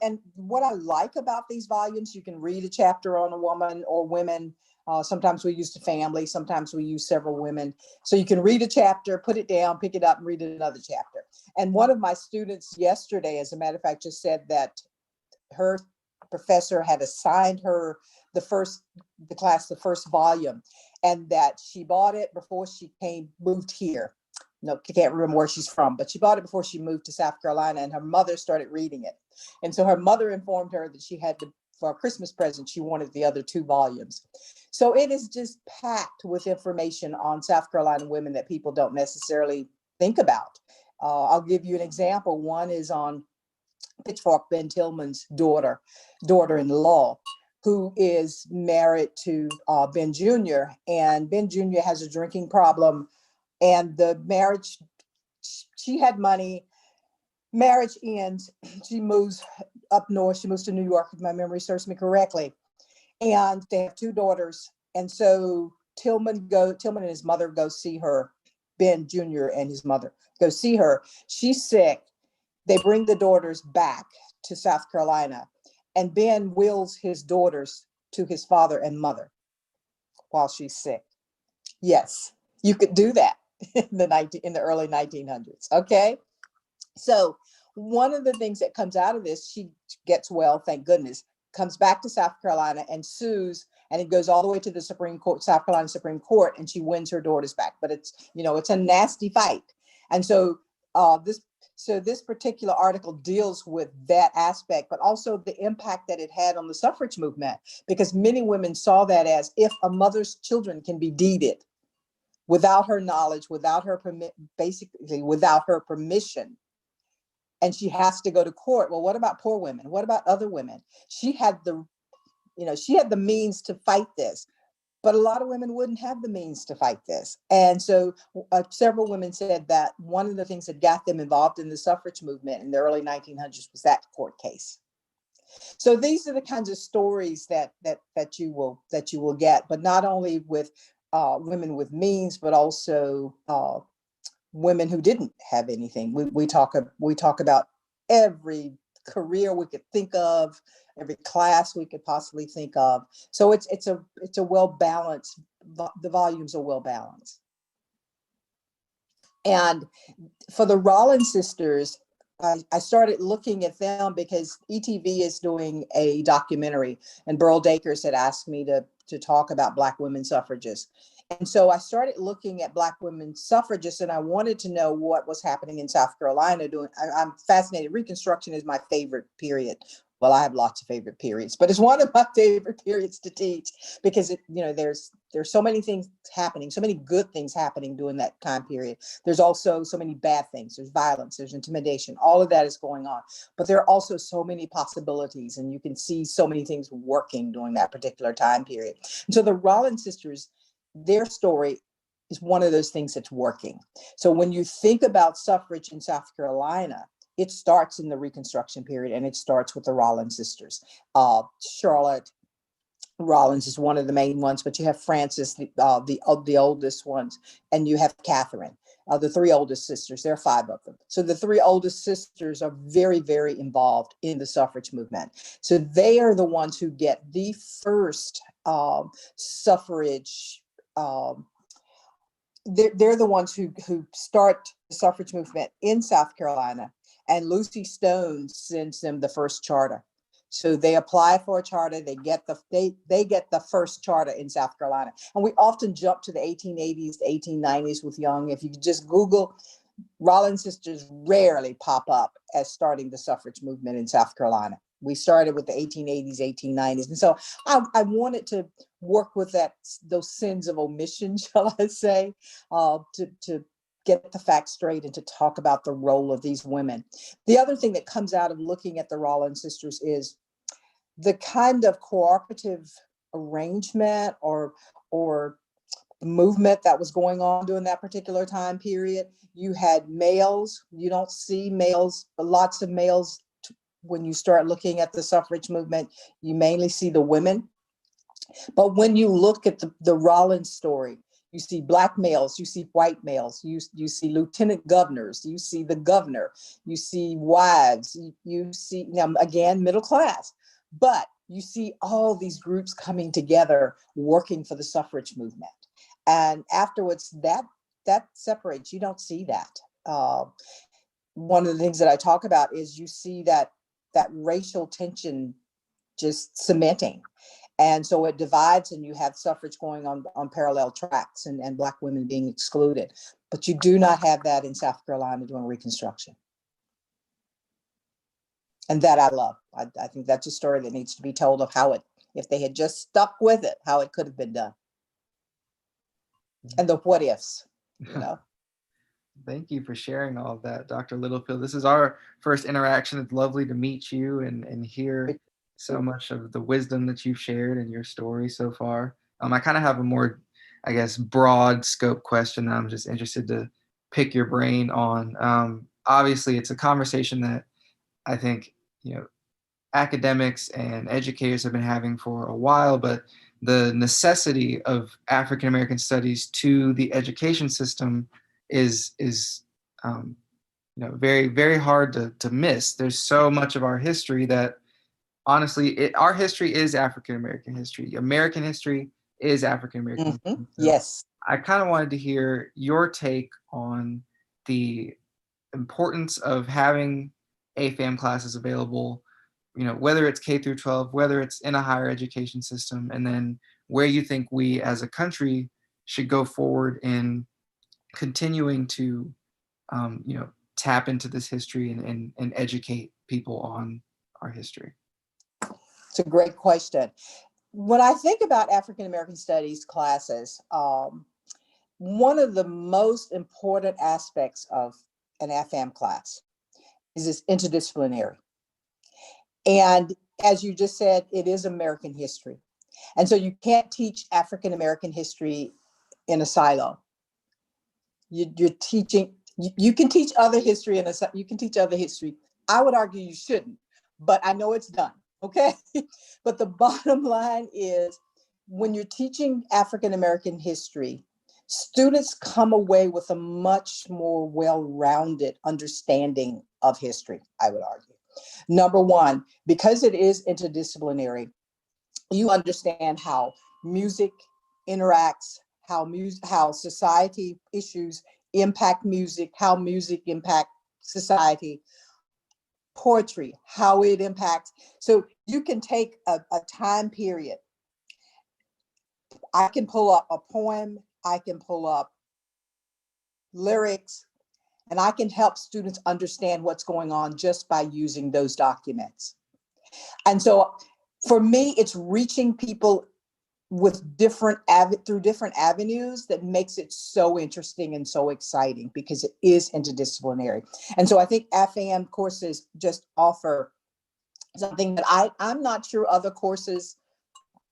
S4: and what I like about these volumes, you can read a chapter on a woman or women. Sometimes we use the family, sometimes we use several women. So you can read a chapter, put it down, pick it up, and read another chapter. And one of my students yesterday, as a matter of fact, just said that her professor had assigned her the first volume, and that she bought it before she moved here. No, I can't remember where she's from, but she bought it before she moved to South Carolina, and her mother started reading it. And so her mother informed her that she had to, for a Christmas present, she wanted the other 2 volumes. So it is just packed with information on South Carolina women that people don't necessarily think about. I'll give you an example. One is on Pitchfork Ben Tillman's daughter-in-law, who is married to Ben Jr., and Ben Jr. has a drinking problem, and the marriage, she had money, marriage ends, she moves up north, she moves to New York, if my memory serves me correctly, and they have 2 daughters. And so Tillman and his mother go see her Ben Jr. and his mother go see her. She's sick. They bring the daughters back to South Carolina, and Ben wills his daughters to his father and mother while she's sick. Yes, you could do that in the early 1900s. Okay, so one of the things that comes out of this, she gets well, thank goodness, comes back to South Carolina and sues, and it goes all the way to the Supreme Court, South Carolina Supreme Court, and she wins her daughters back. But it's, it's a nasty fight. And so this particular article deals with that aspect, but also the impact that it had on the suffrage movement, because many women saw that as, if a mother's children can be deeded without her knowledge, without her basically without her permission, and she has to go to court. Well, what about poor women? What about other women? She had the means to fight this, but a lot of women wouldn't have the means to fight this. And so several women said that one of the things that got them involved in the suffrage movement in the early 1900s was that court case. So these are the kinds of stories that you will get, but not only with women with means, but also women who didn't have anything. We talk about every career we could think of, every class we could possibly think of. So it's a well balanced. The volumes are well balanced. And for the Rollins sisters, I started looking at them because ETV is doing a documentary, and Burl Dakers had asked me to talk about Black women suffragists. And so I started looking at Black women suffragists, and I wanted to know what was happening in South Carolina. I'm fascinated. Reconstruction is my favorite period. Well, I have lots of favorite periods, but it's one of my favorite periods to teach because there's so many things happening, so many good things happening during that time period. There's also so many bad things. There's violence, there's intimidation, all of that is going on. But there are also so many possibilities, and you can see so many things working during that particular time period. And so the Rollins sisters, their story is one of those things that's working. So when you think about suffrage in South Carolina, it starts in the Reconstruction period, and it starts with the Rollins sisters. Charlotte Rollins is one of the main ones, but you have Frances, the oldest ones, and you have Catherine, the three oldest sisters. There are five of them. So the three oldest sisters are very, very involved in the suffrage movement. So they are the ones who get the first suffrage. They're the ones who start the suffrage movement in South Carolina. And Lucy Stone sends them the first charter. So they apply for a charter. They get the first charter in South Carolina. And we often jump to the 1880s, 1890s with Young. If you just Google, Rollins sisters rarely pop up as starting the suffrage movement in South Carolina. We started with the 1880s, 1890s. And so I wanted to work with those sins of omission, shall I say, to get the facts straight and to talk about the role of these women. The other thing that comes out of looking at the Rollins sisters is the kind of cooperative arrangement or movement that was going on during that particular time period. You had males. You don't see males, lots of males. When you start looking at the suffrage movement, you mainly see the women. But when you look at the Rollins story, you see Black males, you see white males, you see lieutenant governors, you see the governor, you see wives, you see, now again, middle class, but you see all these groups coming together working for the suffrage movement. And afterwards, that separates. You don't see that. One of the things that I talk about is you see that racial tension just cementing. And so it divides, and you have suffrage going on parallel tracks and Black women being excluded. But you do not have that in South Carolina during Reconstruction. And that I love. I think that's a story that needs to be told of how if they had just stuck with it, how it could have been done. And the what ifs,
S3: Thank you for sharing all of that, Dr. Littlefield. This is our first interaction. It's lovely to meet you and hear so much of the wisdom that you've shared in your story so far. I kind of have a more, I guess, broad scope question that I'm just interested to pick your brain on. Obviously, it's a conversation that I think, academics and educators have been having for a while, but the necessity of African American studies to the education system is very, very hard to miss. There's so much of our history that honestly, our history is African American history. American history is African American.
S4: Mm-hmm.
S3: So
S4: Yes.
S3: I kind of wanted to hear your take on the importance of having AFAM classes available, whether it's K through 12, whether it's in a higher education system, and then where you think we as a country should go forward in continuing to, tap into this history and educate people on our history.
S4: It's a great question. When I think about African American studies classes, one of the most important aspects of an AFAM class is it's interdisciplinary. And as you just said, it is American history. And so you can't teach African American history in a silo. You're teaching, you can teach other history you can teach other history. I would argue you shouldn't, but I know it's done. Okay. But the bottom line is when you're teaching African American history, students come away with a much more well-rounded understanding of history, I would argue. Number one, because it is interdisciplinary, you understand how music interacts, how society issues impact music, how music impacts society, poetry, how it impacts. So you can take a time period. I can pull up a poem, I can pull up lyrics, and I can help students understand what's going on just by using those documents. And so for me, it's reaching people with through different avenues that makes it so interesting and so exciting because it is interdisciplinary. And so I think AFAM courses just offer something that I'm not sure other courses,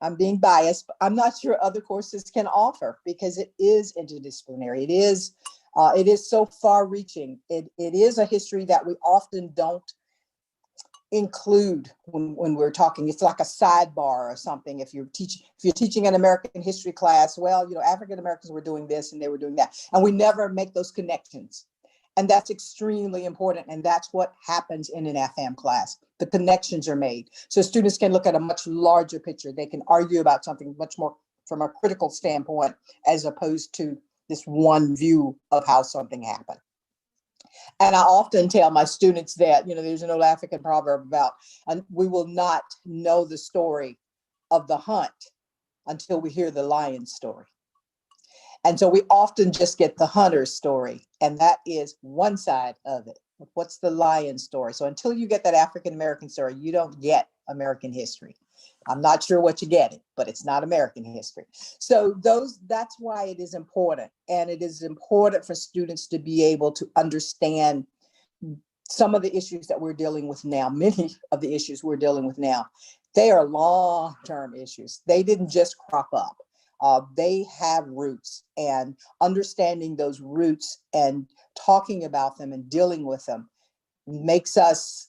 S4: I'm being biased, but I'm not sure other courses can offer because it is interdisciplinary. It is so far reaching. It is a history that we often don't include when we're talking. It's like a sidebar or something. If you're teaching an American history class, well, African Americans were doing this and they were doing that, and we never make those connections. And that's extremely important. And that's what happens in an AFAM class. The connections are made. So students can look at a much larger picture. They can argue about something much more from a critical standpoint, as opposed to this one view of how something happened. And I often tell my students that, there's an old African proverb about, we will not know the story of the hunt until we hear the lion's story. And so we often just get the hunter's story, and that is one side of it. What's the lion's story? So until you get that African American story, you don't get American history. I'm not sure what you get it, but it's not American history. So that's why it is important. And it is important for students to be able to understand some of the issues that we're dealing with now. Many of the issues we're dealing with now, they are long-term issues. They didn't just crop up. They have roots, and understanding those roots and talking about them and dealing with them makes us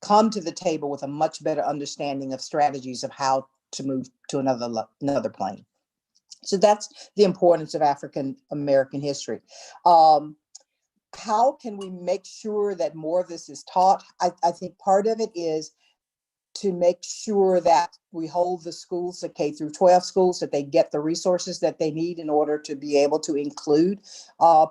S4: come to the table with a much better understanding of strategies of how to move to another plane. So that's the importance of African American history. How can we make sure that more of this is taught? I think part of it is to make sure that we hold the schools, the K through 12 schools, that they get the resources that they need in order to be able to include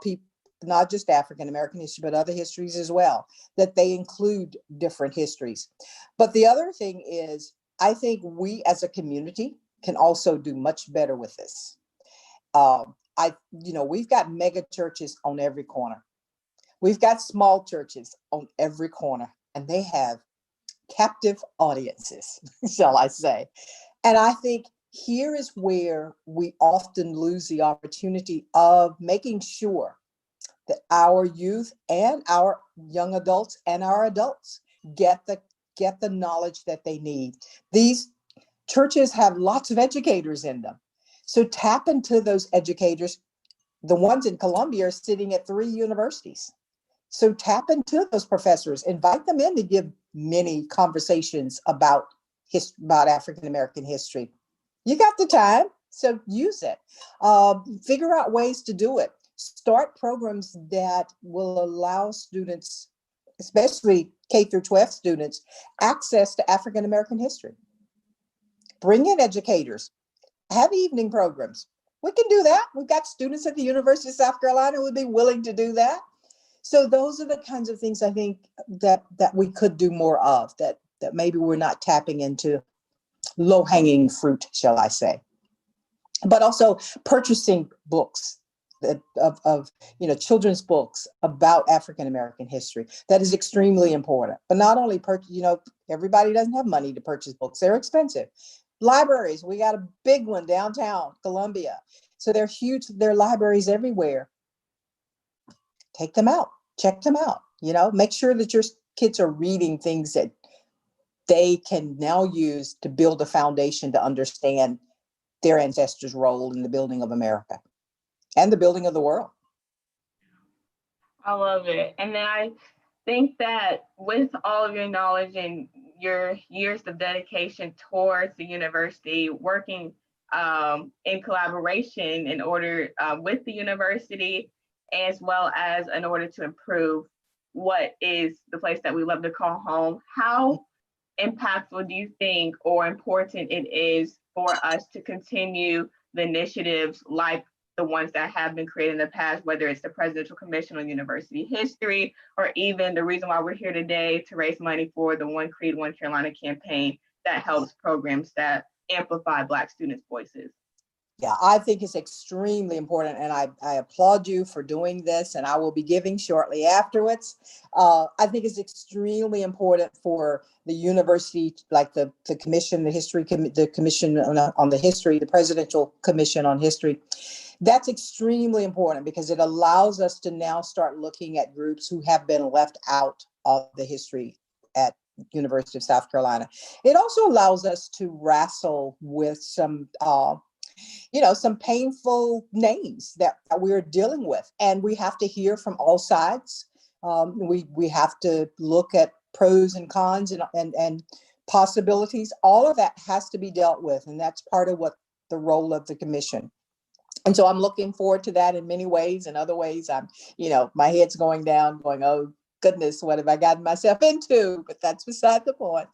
S4: people, not just African American history, but other histories as well, that they include different histories. But the other thing is, I think we as a community can also do much better with this. We've got mega churches on every corner. We've got small churches on every corner, and they have captive audiences, shall I say. And I think here is where we often lose the opportunity of making sure that our youth and our young adults and our adults get the knowledge that they need. These churches have lots of educators in them. So tap into those educators. The ones in Columbia are sitting at 3 universities. So tap into those professors, invite them in to give many conversations about African American history. You got the time, so use it. Figure out ways to do it. start programs that will allow students, especially K through 12 students, access to African American history. Bring in educators, have evening programs. We can do that. We've got students at the University of South Carolina who would be willing to do that. So those are the kinds of things I think that we could do more of, that maybe we're not tapping into low-hanging fruit, shall I say. But also purchasing books of children's books about African American history. That is extremely important. But not only everybody doesn't have money to purchase books. They're expensive. Libraries, we got a big one downtown Columbia. So they're huge. There are libraries everywhere. Take them out, check them out, make sure that your kids are reading things that they can now use to build a foundation to understand their ancestors' role in the building of America and the building of the world.
S2: I love it. And then I think that with all of your knowledge and your years of dedication towards the university, working in collaboration in order with the university, as well as in order to improve what is the place that we love to call home, how impactful do you think or important it is for us to continue the initiatives like the ones that have been created in the past, whether it's the Presidential Commission on University History, or even the reason why we're here today to raise money for the One Creed, One Carolina campaign that helps programs that amplify Black students' voices?
S4: Yeah, I think it's extremely important, and I applaud you for doing this, and I will be giving shortly afterwards. I think it's extremely important for the university, like the commission, the commission on the history, the Presidential Commission on History. That's extremely important because it allows us to now start looking at groups who have been left out of the history at University of South Carolina. It also allows us to wrestle with some painful names that we're dealing with, and we have to hear from all sides. We have to look at pros and cons and possibilities. All of that has to be dealt with, and that's part of what the role of the commission. And so I'm looking forward to that in many ways. In other ways, my head's going down, going, oh goodness, what have I gotten myself into? But that's beside the point.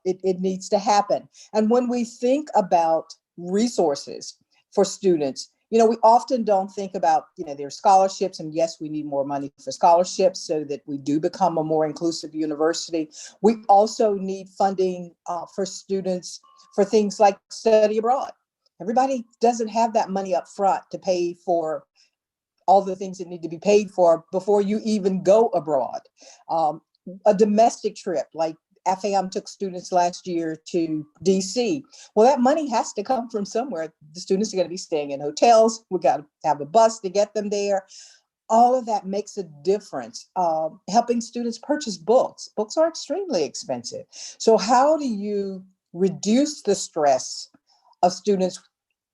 S4: It needs to happen. And when we think about resources for students, we often don't think about, their scholarships, and yes, we need more money for scholarships so that we do become a more inclusive university. We also need funding for students for things like study abroad. Everybody doesn't have that money up front to pay for all the things that need to be paid for before you even go abroad. A domestic trip, like FAM took students last year to DC. Well, that money has to come from somewhere. The students are going to be staying in hotels. We got to have a bus to get them there. All of that makes a difference. Helping students purchase books. Books are extremely expensive. So how do you reduce the stress of students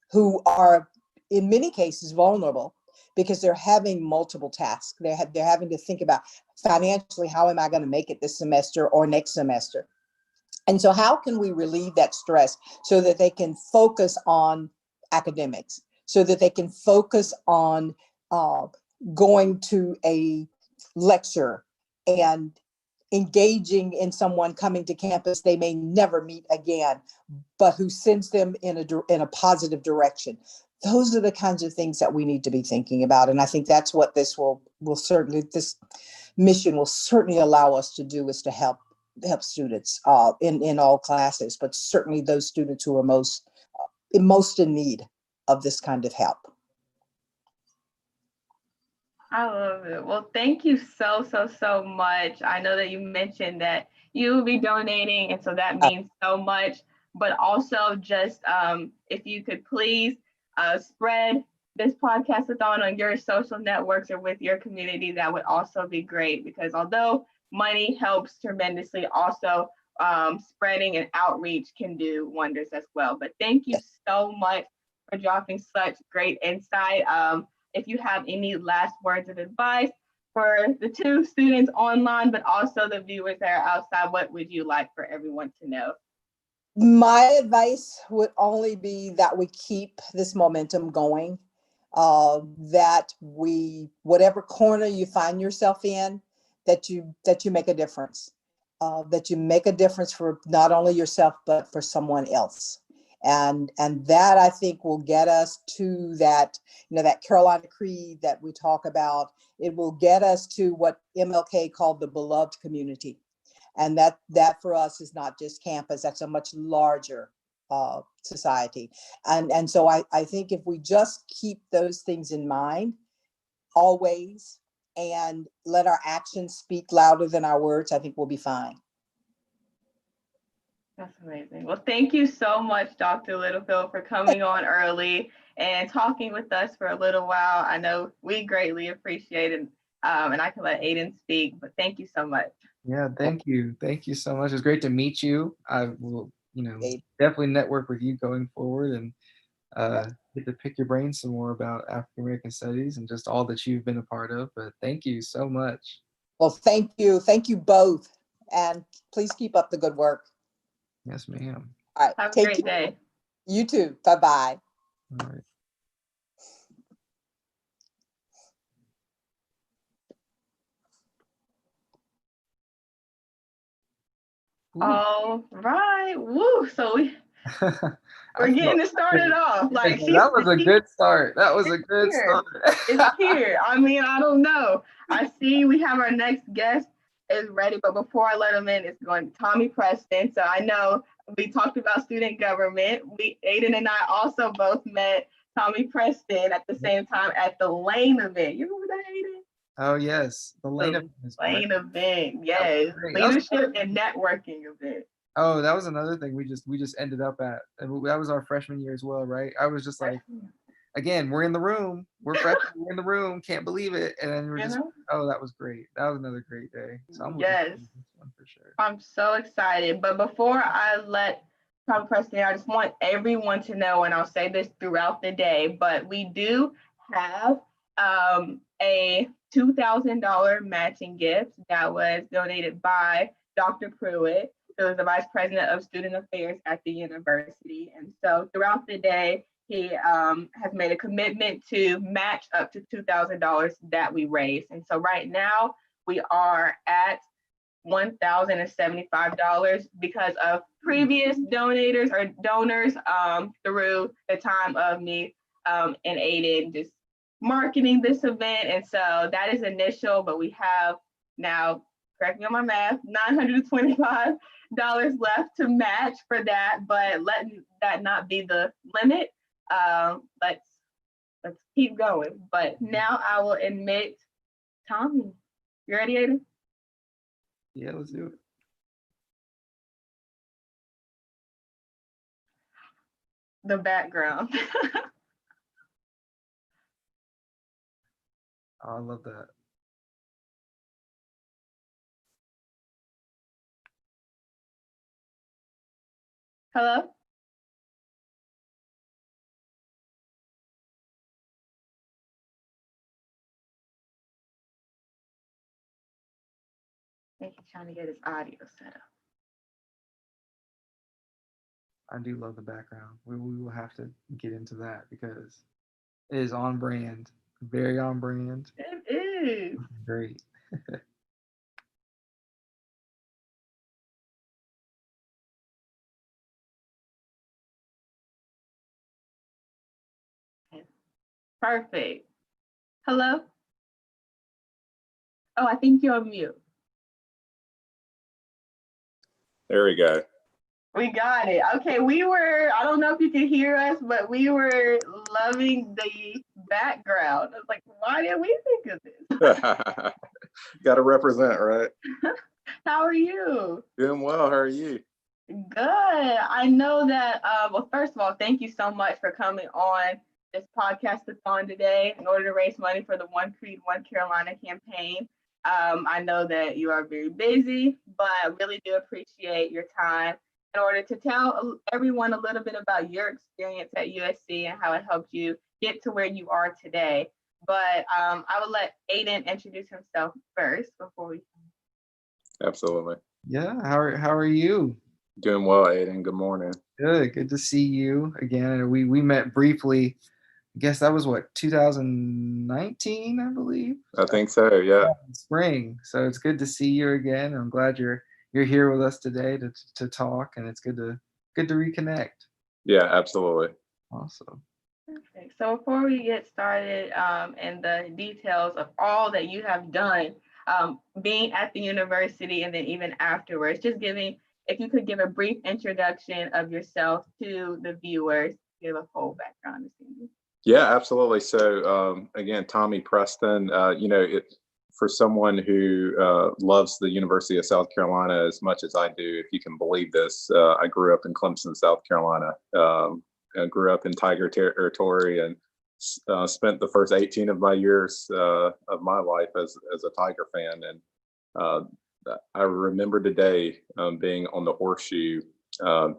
S4: who are, in many cases, vulnerable because they're having multiple tasks? They're having to think about financially, how am I going to make it this semester or next semester? And so how can we relieve that stress so that they can focus on academics, so that they can focus on going to a lecture and engaging in someone coming to campus they may never meet again, but who sends them in a positive direction? Those are the kinds of things that we need to be thinking about. And I think that's what this this mission will certainly allow us to do, is to help students in all classes, but certainly those students who are most in need of this kind of help.
S2: I love it. Well, thank you so much. I know that you mentioned that you will be donating, and so that means so much. But also just if you could please spread this podcast-a-thon on your social networks or with your community, that would also be great, because although money helps tremendously, also spreading and outreach can do wonders as well. But thank you so much for dropping such great insight. If you have any last words of advice for the two students online, but also the viewers that are outside, what would you like for everyone to know?
S4: My advice would only be that we keep this momentum going. that whatever corner you find yourself in, that you make a difference, that you make a difference for not only yourself, but for someone else. And that, I think, will get us to that, that Carolina Creed that we talk about. It will get us to what MLK called the beloved community. And that for us is not just campus, that's a much larger society. And so I think if we just keep those things in mind always and let our actions speak louder than our words, I think we'll be fine.
S2: That's amazing. Well, thank you so much, Dr. Littlefield, for coming on early and talking with us for a little while. I know we greatly appreciate it, and I can let Aiden speak, but thank you so much.
S3: Yeah, thank you. Thank you so much. It's great to meet you. I will, definitely network with you going forward and get to pick your brain some more about African American studies and just all that you've been a part of. But thank you so much.
S4: Well, thank you. Thank you both. And please keep up the good work.
S3: Yes, ma'am.
S2: All right. Have a great day.
S4: You too. Bye-bye.
S3: All right.
S2: All right. Woo. So we're getting it started off. Like
S3: that was a good start. That was a good start.
S2: It's here. I mean, I don't know. I see we have our next guest is ready, but before I let him in, it's going to Tommy Preston. So I know we talked about student government. Aiden and I also both met Tommy Preston at the same time at the Lane event. You remember that, Aiden?
S3: Oh yes, the Lane
S2: event. Yes, leadership and networking event.
S3: Oh, that was another thing we just ended up at. And that was our freshman year as well, right? I was just like, again, we're in the room. We're freshmen. We're in the room. Can't believe it. And then we're just, oh, that was great. That was another great day. So I'm
S2: yes,
S3: this one for sure. I'm
S2: so excited. But before I let Tommy Preston, I just want everyone to know, and I'll say this throughout the day, but we do have a $2,000 matching gift that was donated by Dr. Pruitt, who is the Vice President of Student Affairs at the university. And so throughout the day, he has made a commitment to match up to $2,000 that we raise. And so right now we are at $1,075 because of previous donors through the time of me and Aiden just marketing this event. And so that is initial, but we have now, correct me on my math, $925 left to match for that, but let that not be the limit. Let's keep going. But now I will admit Tommy. You ready, Aiden?
S3: Yeah, let's do it.
S2: The background.
S3: Oh, I love that.
S2: Hello? I think he's trying to get his audio set up.
S3: I do love the background. We will have to get into that because it is on brand. Very on brand.
S2: It is.
S3: Great.
S2: Perfect. Hello? Oh, I think you're on mute.
S5: There we go.
S2: We got it. Okay, I don't know if you can hear us, but we were loving the background. I was like, why didn't we think of this?
S5: Got to represent, right?
S2: How are you?
S5: Doing well. How are you?
S2: Good. I know that, well, first of all, thank you so much for coming on this Podcast-a-Thon today in order to raise money for the One Creed, One Carolina campaign. I know that you are very busy, but I really do appreciate your time in order to tell everyone a little bit about your experience at UofSC and how it helped you get to where you are today. But I will let Aiden introduce himself first before we.
S5: Absolutely.
S3: Yeah. How are you?
S5: Doing well, Aiden. Good morning.
S3: Good to see you again. We met briefly guess that was what, 2019, I believe.
S5: I think so. Yeah.
S3: Spring. So it's good to see you again. I'm glad you're here with us today to talk, and it's good to reconnect.
S5: Yeah, absolutely.
S3: Awesome.
S2: Perfect. So before we get started and the details of all that you have done, being at the university and then even afterwards, just if you could give a brief introduction of yourself to the viewers, give a full background.
S5: Yeah, absolutely. So again, Tommy Preston, for someone who loves the University of South Carolina as much as I do, if you can believe this, I grew up in Clemson, South Carolina. I grew up in Tiger territory and spent the first 18 of my years of my life as a Tiger fan. And I remember today being on the Horseshoe,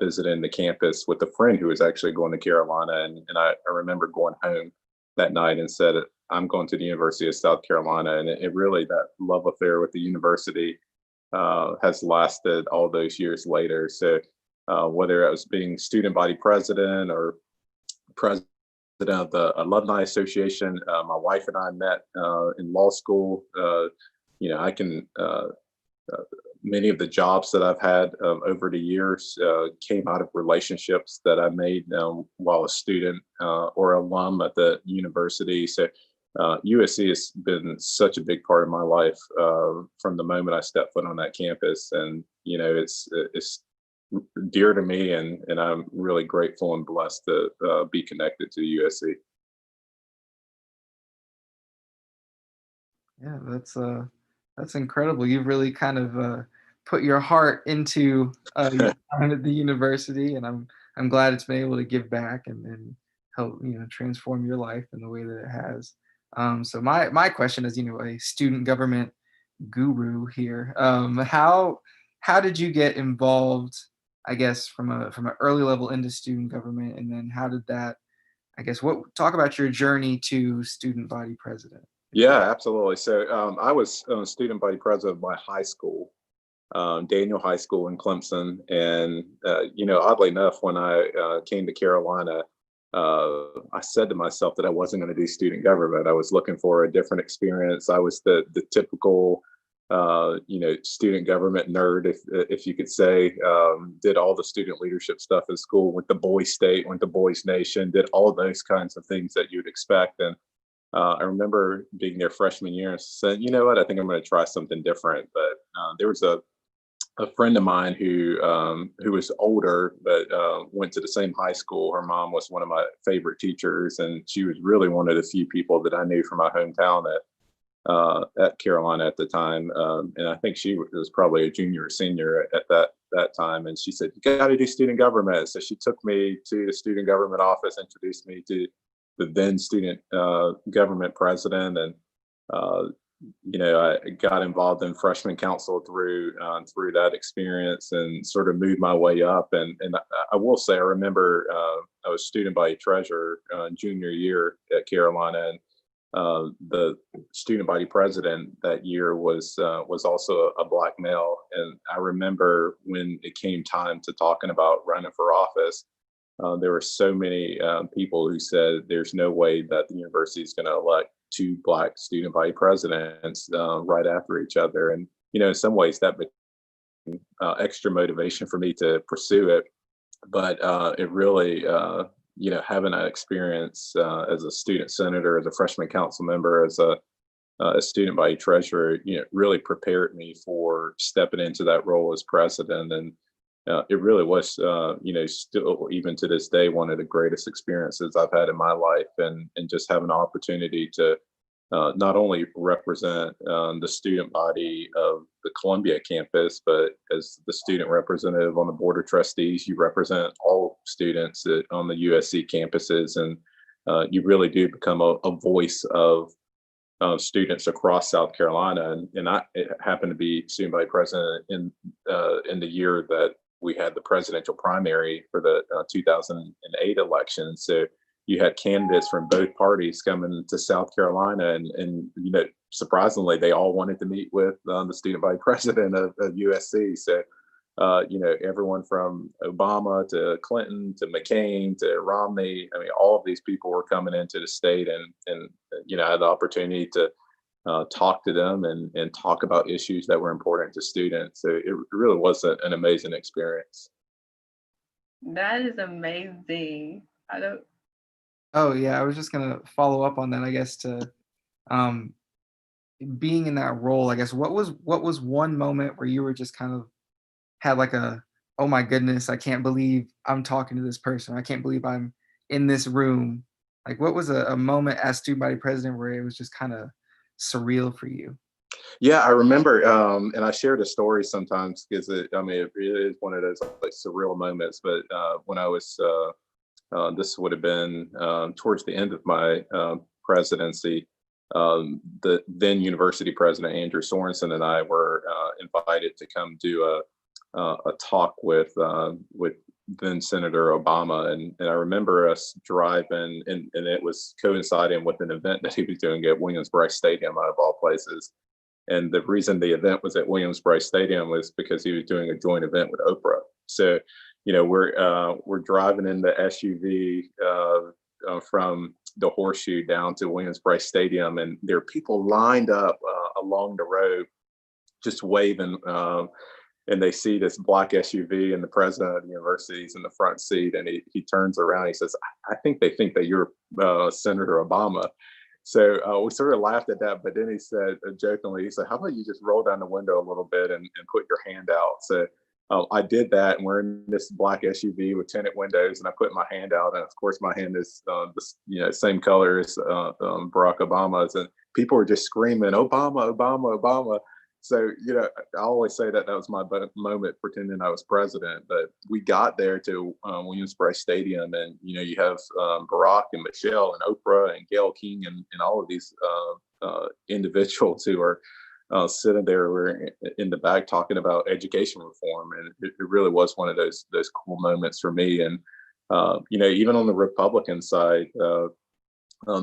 S5: visiting the campus with a friend who was actually going to Carolina. And I remember going home that night and said, I'm going to the University of South Carolina. And it really, that love affair with the university has lasted all those years later. So whether it was being student body president or president of the Alumni Association, my wife and I met in law school. I can, many of the jobs that I've had over the years came out of relationships that I made while a student or alum at the university. So USC has been such a big part of my life from the moment I stepped foot on that campus. And, it's dear to me, and I'm really grateful and blessed to be connected to USC.
S3: Yeah, that's incredible. You've really kind of put your heart into your time at the university, and I'm glad it's been able to give back and help transform your life in the way that it has. So my question is, a student government guru here. How did you get involved, I guess, from an early level into student government, and then how did that, I guess, talk about your journey to student body president?
S5: Yeah, absolutely. So I was student body president of my high school, Daniel High School in Clemson. And, oddly enough, when I came to Carolina, I said to myself that I wasn't going to do student government. I was looking for a different experience. I was the typical, student government nerd, if you could say. Did all the student leadership stuff in school, went to Boys State, went to Boys Nation, did all those kinds of things that you'd expect. And I remember being there freshman year and said, you know what, I think I'm going to try something different. But there was a friend of mine who was older, but went to the same high school. Her mom was one of my favorite teachers, and she was really one of the few people that I knew from my hometown at Carolina at the time. And I think she was probably a junior or senior at that time. And she said, you got to do student government. So she took me to the student government office, introduced me to the then student government president, and I got involved in freshman council through that experience and sort of moved my way up. And I will say, I remember I was student body treasurer junior year at Carolina, and the student body president that year was also a Black male. And I remember when it came time to talking about running for office, there were so many people who said there's no way that the university is going to elect two Black student body presidents right after each other. And, in some ways that became extra motivation for me to pursue it. But it really, having an experience as a student senator, as a freshman council member, as a student body treasurer, really prepared me for stepping into that role as president. And it really was, still even to this day, one of the greatest experiences I've had in my life, and just have an opportunity to not only represent the student body of the Columbia campus, but as the student representative on the board of trustees, you represent all students on the USC campuses, and you really do become a voice of students across South Carolina. And I happened to be student body president in the year that we had the presidential primary for the 2008 election. So you had candidates from both parties coming to South Carolina, and surprisingly, they all wanted to meet with the student body president of USC. So everyone from Obama to Clinton to McCain to Romney. I mean, all of these people were coming into the state, and I had the opportunity to talk to them and talk about issues that were important to students. So it really was an amazing experience.
S2: That is amazing.
S3: Oh yeah, I was just gonna follow up on that, I guess, to being in that role. I guess what was one moment where you were just kind of had like a, oh my goodness, I can't believe I'm talking to this person. I can't believe I'm in this room. Like, what was a moment as student body president where it was just kind of surreal for you?
S5: Yeah, I remember, and I share the story sometimes because it is one of those like surreal moments. But when I was, this would have been towards the end of my presidency, the then university president Andrew Sorensen and I were invited to come do a talk with then Senator Obama, and I remember us driving, and it was coinciding with an event that he was doing at Williams-Brice Stadium, out of all places. And the reason the event was at Williams-Brice Stadium was because he was doing a joint event with Oprah. So, we're driving in the SUV from the Horseshoe down to Williams-Brice Stadium, and there are people lined up along the road, just waving. And they see this black SUV, and the president of the university is in the front seat, and he turns around. He says, "I think they think that you're Senator Obama." So we sort of laughed at that, but then he said jokingly, he said, "How about you just roll down the window a little bit and put your hand out?" So I did that, and we're in this black SUV with tinted windows, and I put my hand out, and of course my hand is the same color as Barack Obama's, and people were just screaming, "Obama, Obama, Obama." So, I always say that was my moment pretending I was president. But we got there to Williams-Brice Stadium, and, you have Barack and Michelle and Oprah and Gayle King and all of these individuals who are sitting there in the back talking about education reform. And it really was one of those cool moments for me. And, even on the Republican side,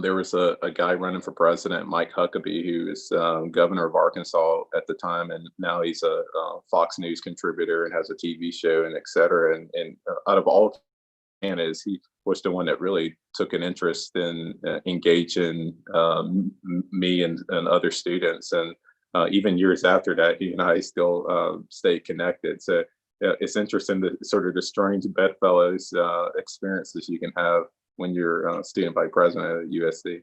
S5: there was a guy running for president, Mike Huckabee, who is governor of Arkansas at the time, and now he's a Fox News contributor and has a TV show and et cetera. And out of all candidates, he was the one that really took an interest in engaging me and other students. And even years after that, he and I still stayed connected. So it's interesting to sort of the strange bedfellows experiences you can have when you're student body president at USC.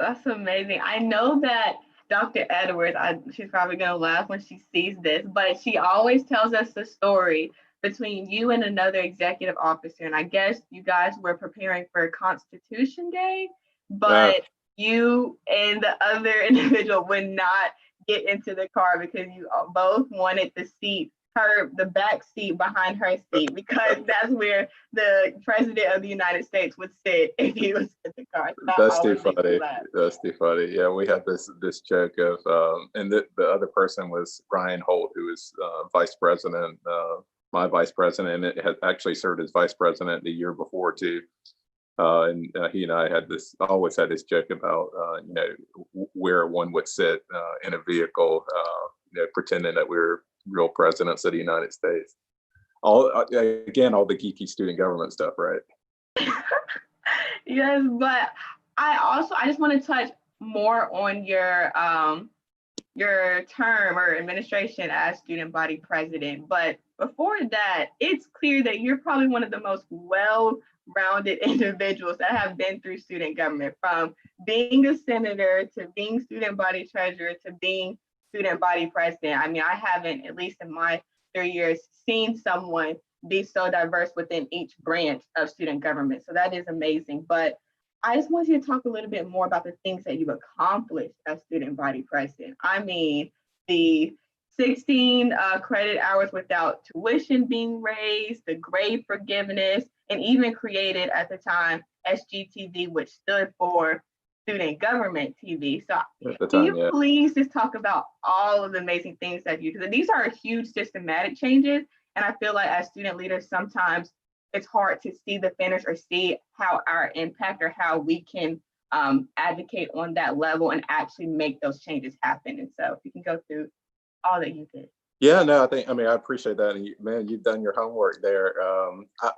S2: That's amazing. I know that Dr. Edwards, she's probably going to laugh when she sees this, but she always tells us the story between you and another executive officer. And I guess you guys were preparing for Constitution Day, but you and the other individual would not get into the car because you both wanted the back seat behind her seat, because that's where the president of the United States would sit if he was in the car. So
S5: that's too funny. That's too funny. Yeah, we had this joke of, and the other person was Bryan Holt, who was vice president, my vice president, and it had actually served as vice president the year before too. And he and I always had this joke about, where one would sit in a vehicle, pretending that we were real presidents of the United States. All the geeky student government stuff, right?
S2: Yes, but I just want to touch more on your term or administration as student body president. But before that, it's clear that you're probably one of the most well-rounded individuals that have been through student government, from being a senator to being student body treasurer to being student body president. I mean, I haven't, at least in my 3 years, seen someone be so diverse within each branch of student government. So that is amazing. But I just want you to talk a little bit more about the things that you've accomplished as student body president. I mean, the 16 credit hours without tuition being raised, the grade forgiveness, and even created at the time SGTV, which stood for Student Government TV. So can you please just talk about all of the amazing things that you do? Because these are huge systematic changes. And I feel like as student leaders, sometimes it's hard to see the finish or see how our impact or how we can advocate on that level and actually make those changes happen. And so if you can go through all that you did.
S5: Yeah, no, I mean, I appreciate that. And man, you've done your homework there.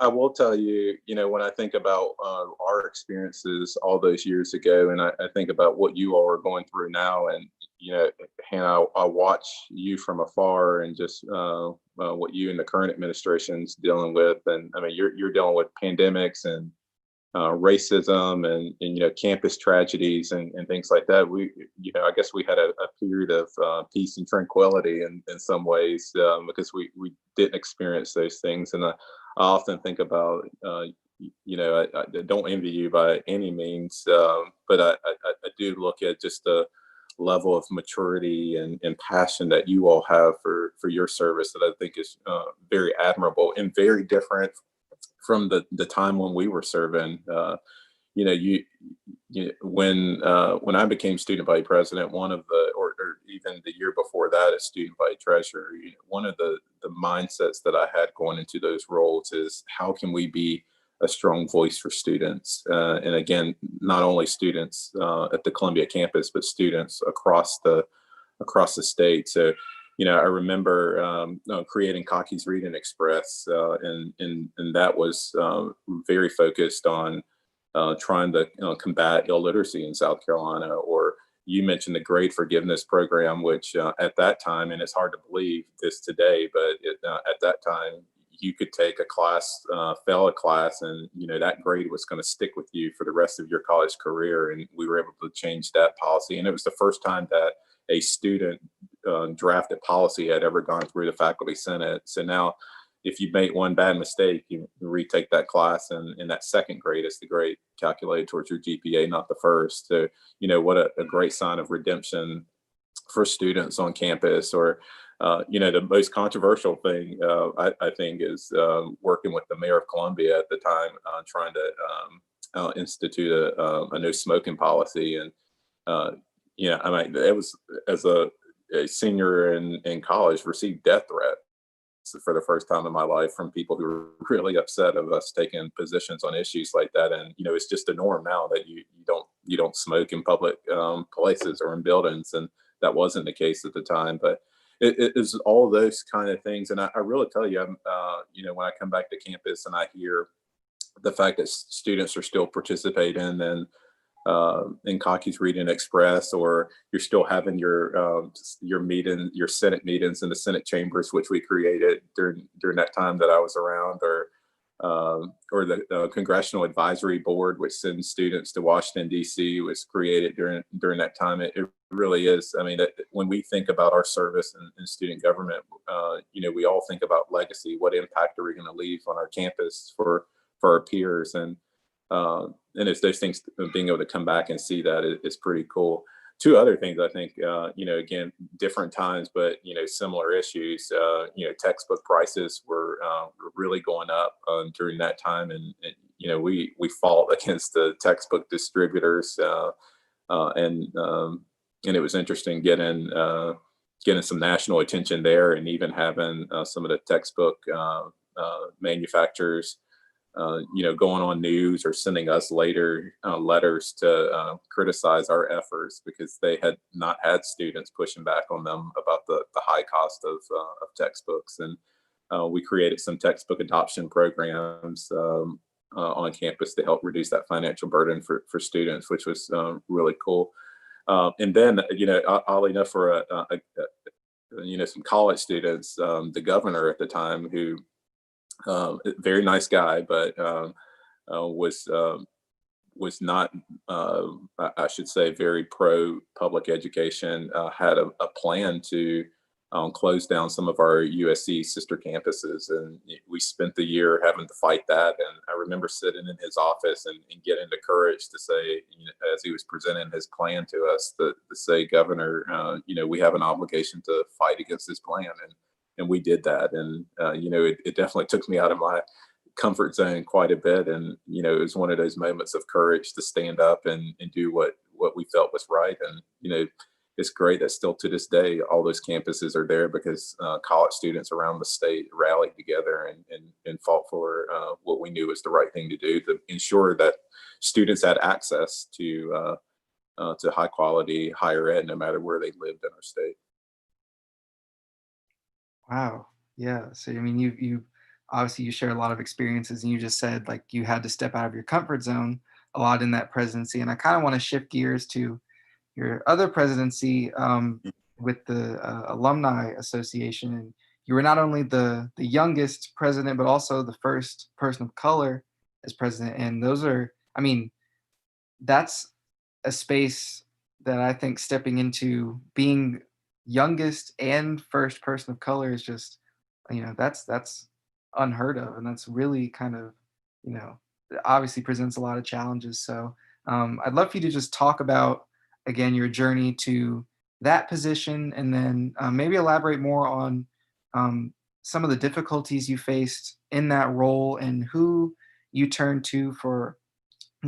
S5: I will tell you, when I think about our experiences all those years ago, and I think about what you all are going through now, and, Hannah, I watch you from afar and just what you and the current administration's dealing with. And I mean, you're dealing with pandemics and racism and campus tragedies and things like that. I guess we had a period of peace and tranquility in some ways, because we didn't experience those things. And I often think about I don't envy you by any means, but I do look at just the level of maturity and passion that you all have for your service, that I think is very admirable and very different from the time when we were serving. When I became student body president, one of the, or even the year before that as student body treasurer, one of the mindsets that I had going into those roles is, how can we be a strong voice for students? And again, not only students at the Columbia campus, but students across the state. So, I remember creating Cocky's Read and Express, and that was very focused on trying to combat illiteracy in South Carolina. Or you mentioned the grade forgiveness program, which at that time, and it's hard to believe this today, but at that time, you could take a class, fail a class, and that grade was going to stick with you for the rest of your college career. And we were able to change that policy, and it was the first time that a student drafted policy had ever gone through the faculty senate. So now, if you make one bad mistake, you retake that class, and that second grade is the grade calculated towards your GPA, not the first. So what a great sign of redemption for students on campus. Or the most controversial thing I think is working with the mayor of Columbia at the time, trying to institute a no smoking policy. And I mean, it was, as a senior in college, received death threats for the first time in my life from people who were really upset of us taking positions on issues like that. And it's just a norm now that you don't smoke in public places or in buildings, and that wasn't the case at the time. But it is all those kind of things. And I really tell you, when I come back to campus and I hear the fact that students are still participating in Cocky's Read and Express, or you're still having your Senate meetings in the Senate chambers, which we created during that time that I was around, or the Congressional Advisory Board, which sends students to Washington D.C., was created during that time. It really is. I mean, when we think about our service in student government, we all think about legacy. What impact are we going to leave on our campus for our peers? And it's those things, being able to come back and see that is pretty cool. Two other things I think, again, different times, but, similar issues. Textbook prices were really going up during that time. And we fought against the textbook distributors, and it was interesting getting some national attention there, and even having some of the textbook manufacturers going on news or sending us later letters to criticize our efforts, because they had not had students pushing back on them about the high cost of textbooks. And we created some textbook adoption programs on campus to help reduce that financial burden for students, which was really cool. And then, oddly enough, for some college students, the governor at the time, who very nice guy, but was not, I should say, very pro public education, had a plan to close down some of our USC sister campuses. And we spent the year having to fight that. And I remember sitting in his office and getting the courage to say, as he was presenting his plan to us, to say, Governor, we have an obligation to fight against this plan. And we did that. And, it definitely took me out of my comfort zone quite a bit. And, it was one of those moments of courage to stand up and do what we felt was right. And, it's great that still to this day, all those campuses are there because college students around the state rallied together and fought for what we knew was the right thing to do, to ensure that students had access to high quality higher ed, no matter where they lived in our state.
S3: Wow. Yeah. So, I mean, you obviously you share a lot of experiences, and you just said like you had to step out of your comfort zone a lot in that presidency. And I kind of want to shift gears to your other presidency with the Alumni Association. And you were not only the youngest president, but also the first person of color as president. And those are, I mean, that's a space that I think stepping into being youngest and first person of color is just, that's unheard of. And that's really kind of, it obviously presents a lot of challenges. So I'd love for you to just talk about, again, your journey to that position, and then maybe elaborate more on some of the difficulties you faced in that role and who you turned to for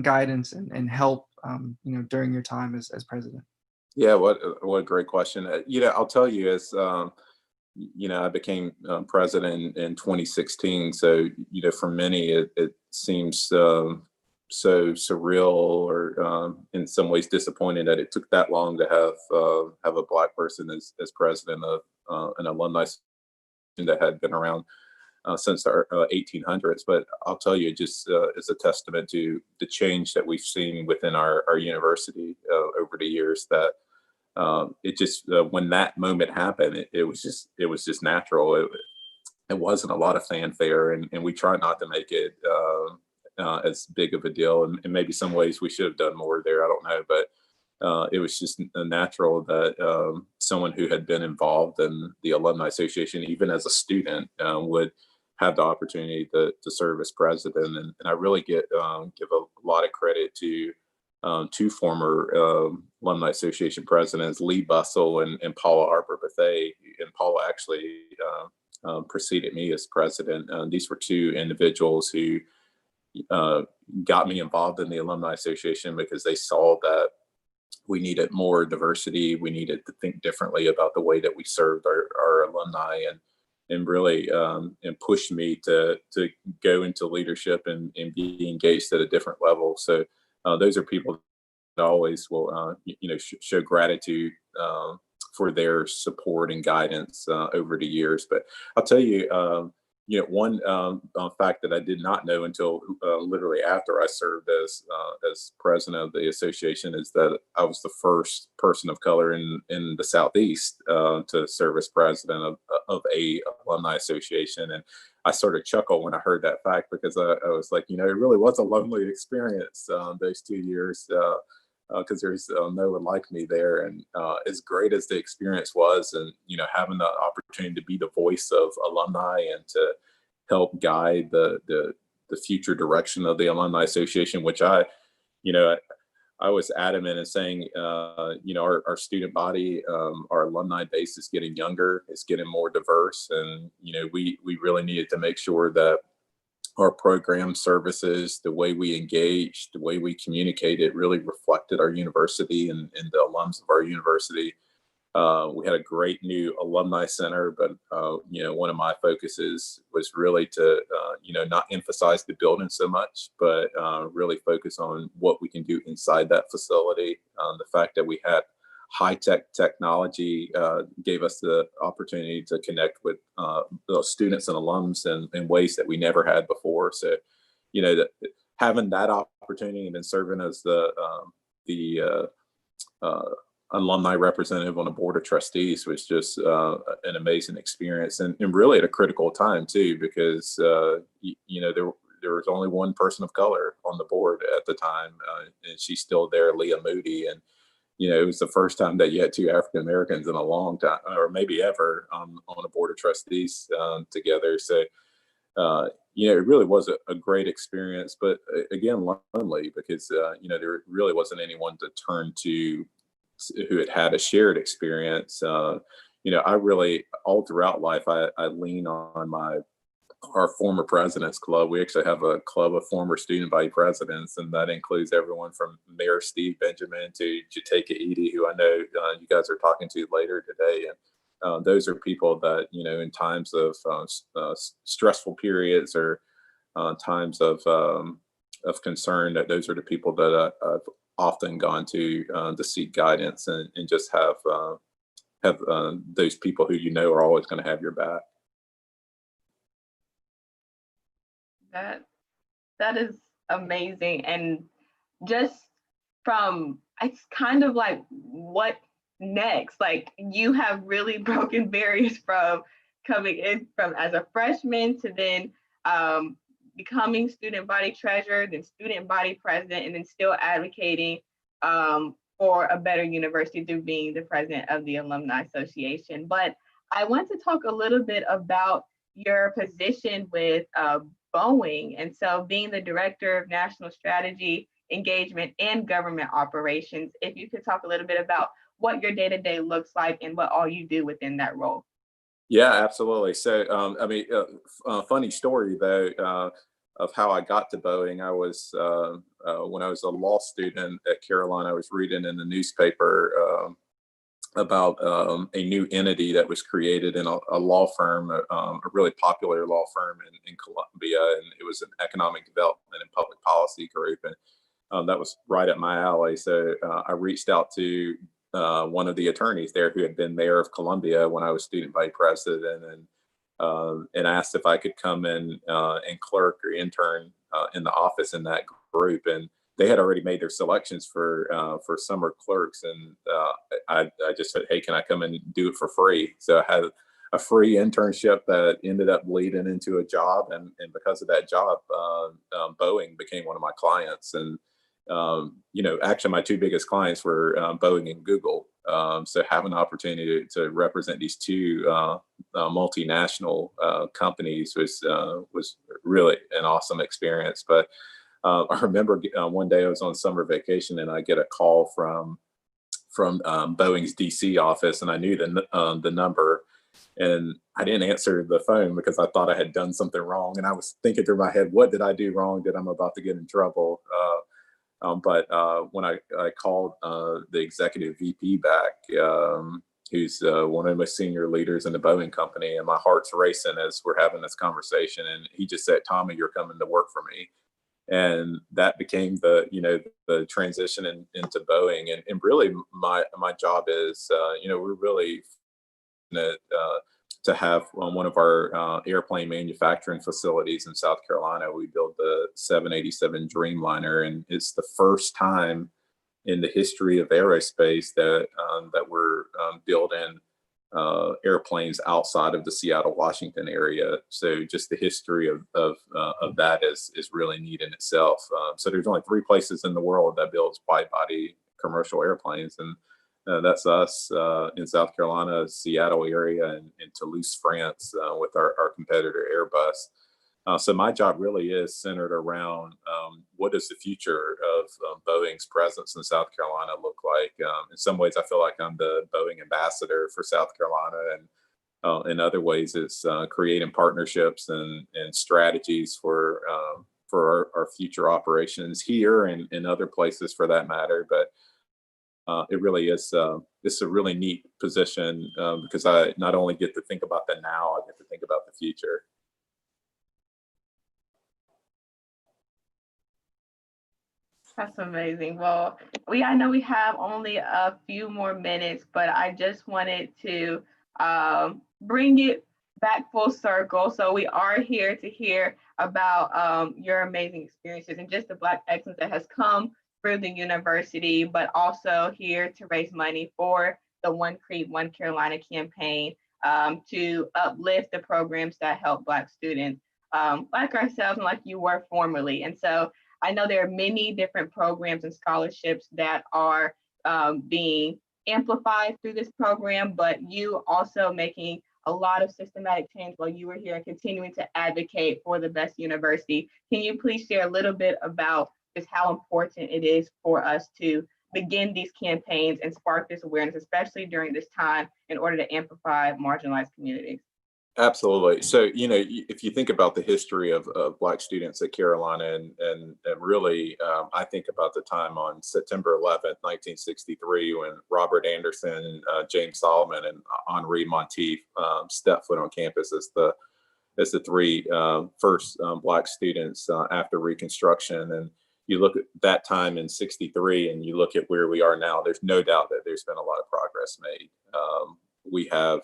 S3: guidance and help, during your time as president.
S5: Yeah, what a great question. I'll tell you, as I became president in 2016. So, for many, it seems so surreal, or in some ways disappointing that it took that long to have a Black person as president of an alumni that had been around since the 1800s. But I'll tell you, it just is a testament to the change that we've seen within our university over the years. That it just when that moment happened, it was just natural. It wasn't a lot of fanfare, and we try not to make it as big of a deal. And maybe some ways we should have done more there. I don't know, but it was just natural that someone who had been involved in the Alumni Association, even as a student, would have the opportunity to serve as president. And I really give a lot of credit to two former Alumni Association presidents, Lee Bussell and Paula Harper Bethay. And Paula actually preceded me as president. These were two individuals who got me involved in the Alumni Association because they saw that we needed more diversity. We needed to think differently about the way that we served our alumni, and really and pushed me to go into leadership and be engaged at a different level. So those are people that always will show gratitude for their support and guidance over the years. But I'll tell you, one fact that I did not know until literally after I served as president of the association is that I was the first person of color in the Southeast to serve as president of a alumni association. And I sort of chuckled when I heard that fact, because I was like, it really was a lonely experience those 2 years, because there's no one like me there. And as great as the experience was, and having the opportunity to be the voice of alumni and to help guide the future direction of the Alumni Association, which I was adamant in saying, our student body, our alumni base is getting younger, it's getting more diverse, and we really needed to make sure that our program services, the way we engaged, the way we communicated, really reflected our university and the alums of our university. We had a great new alumni center, but one of my focuses was really to not emphasize the building so much, but really focus on what we can do inside that facility. The fact that we had high-tech technology gave us the opportunity to connect with the students and alums in ways that we never had before. So, having that opportunity and then serving as the alumni representative on the board of trustees was just an amazing experience, and really at a critical time too, because there was only one person of color on the board at the time, and she's still there, Leah Moody. And it was the first time that you had two African Americans in a long time, or maybe ever, on a board of trustees together. So, it really was a great experience, but again, lonely, because, there really wasn't anyone to turn to who had a shared experience. I really, all throughout life, I lean on our former presidents club. We actually have a club of former student body presidents, and that includes everyone from Mayor Steve Benjamin to Joeanne Eady, who I know you guys are talking to later today. And those are people that, in times of stressful periods or times of concern, that those are the people that I've often gone to seek guidance and just have those people who are always going to have your back.
S2: That that is amazing. And just from, it's kind of like, what next? Like, you have really broken barriers from coming in from as a freshman to then becoming student body treasurer, then student body president, and then still advocating for a better university through being the president of the Alumni Association. But I want to talk a little bit about your position with Boeing. And so, being the director of national strategy, engagement, and government operations, if you could talk a little bit about what your day-to-day looks like and what all you do within that role.
S5: Yeah, absolutely. So, funny story though, of how I got to Boeing. I was when I was a law student at Carolina, I was reading in the newspaper about a new entity that was created in a law firm, a really popular law firm in Columbia, and it was an economic development and public policy group, and that was right up my alley. So I reached out to one of the attorneys there who had been mayor of Columbia when I was student body president, and asked if I could come in and clerk or intern in the office in that group. And they had already made their selections for summer clerks, and I just said, "Hey, can I come and do it for free?" So I had a free internship that ended up leading into a job, and because of that job, Boeing became one of my clients. And actually, my two biggest clients were Boeing and Google. So having an opportunity to represent these two multinational companies was really an awesome experience. But I remember one day I was on summer vacation and I get a call from Boeing's DC office, and I knew the number, and I didn't answer the phone because I thought I had done something wrong, and I was thinking through my head, what did I do wrong that I'm about to get in trouble? But when I called the executive VP back, who's one of my senior leaders in the Boeing company, and my heart's racing as we're having this conversation, and he just said, "Tommy, you're coming to work for me." And that became the transition into Boeing. And really my job is, we're really to have one of our airplane manufacturing facilities in South Carolina. We build the 787 Dreamliner, and it's the first time in the history of aerospace that we're building airplanes outside of the Seattle, Washington area. So just the history of that is really neat in itself. So there's only 3 places in the world that builds wide body commercial airplanes, and that's us in South Carolina, Seattle area, and in Toulouse, France, with our competitor Airbus. So my job really is centered around what does the future of Boeing's presence in South Carolina look like? In some ways, I feel like I'm the Boeing ambassador for South Carolina, and in other ways, it's creating partnerships and strategies for our future operations here and in other places for that matter. But it really is it's a really neat position because I not only get to think about the now, I get to think about the future.
S2: That's amazing. Well, I know we have only a few more minutes, but I just wanted to bring it back full circle. So we are here to hear about your amazing experiences and just the Black excellence that has come through the university, but also here to raise money for the One Creek, One Carolina campaign to uplift the programs that help Black students like ourselves and like you were formerly. And so I know there are many different programs and scholarships that are being amplified through this program, but you also making a lot of systematic change while you were here and continuing to advocate for the best university. Can you please share a little bit about just how important it is for us to begin these campaigns and spark this awareness, especially during this time, in order to amplify marginalized communities?
S5: Absolutely. So, if you think about the history of Black students at Carolina, and really, I think about the time on September 11th, 1963, when Robert Anderson, James Solomon, and Henri Monteith stepped foot on campus as the 3 first Black students after Reconstruction. And you look at that time in 63 and you look at where we are now, there's no doubt that there's been a lot of progress made. We have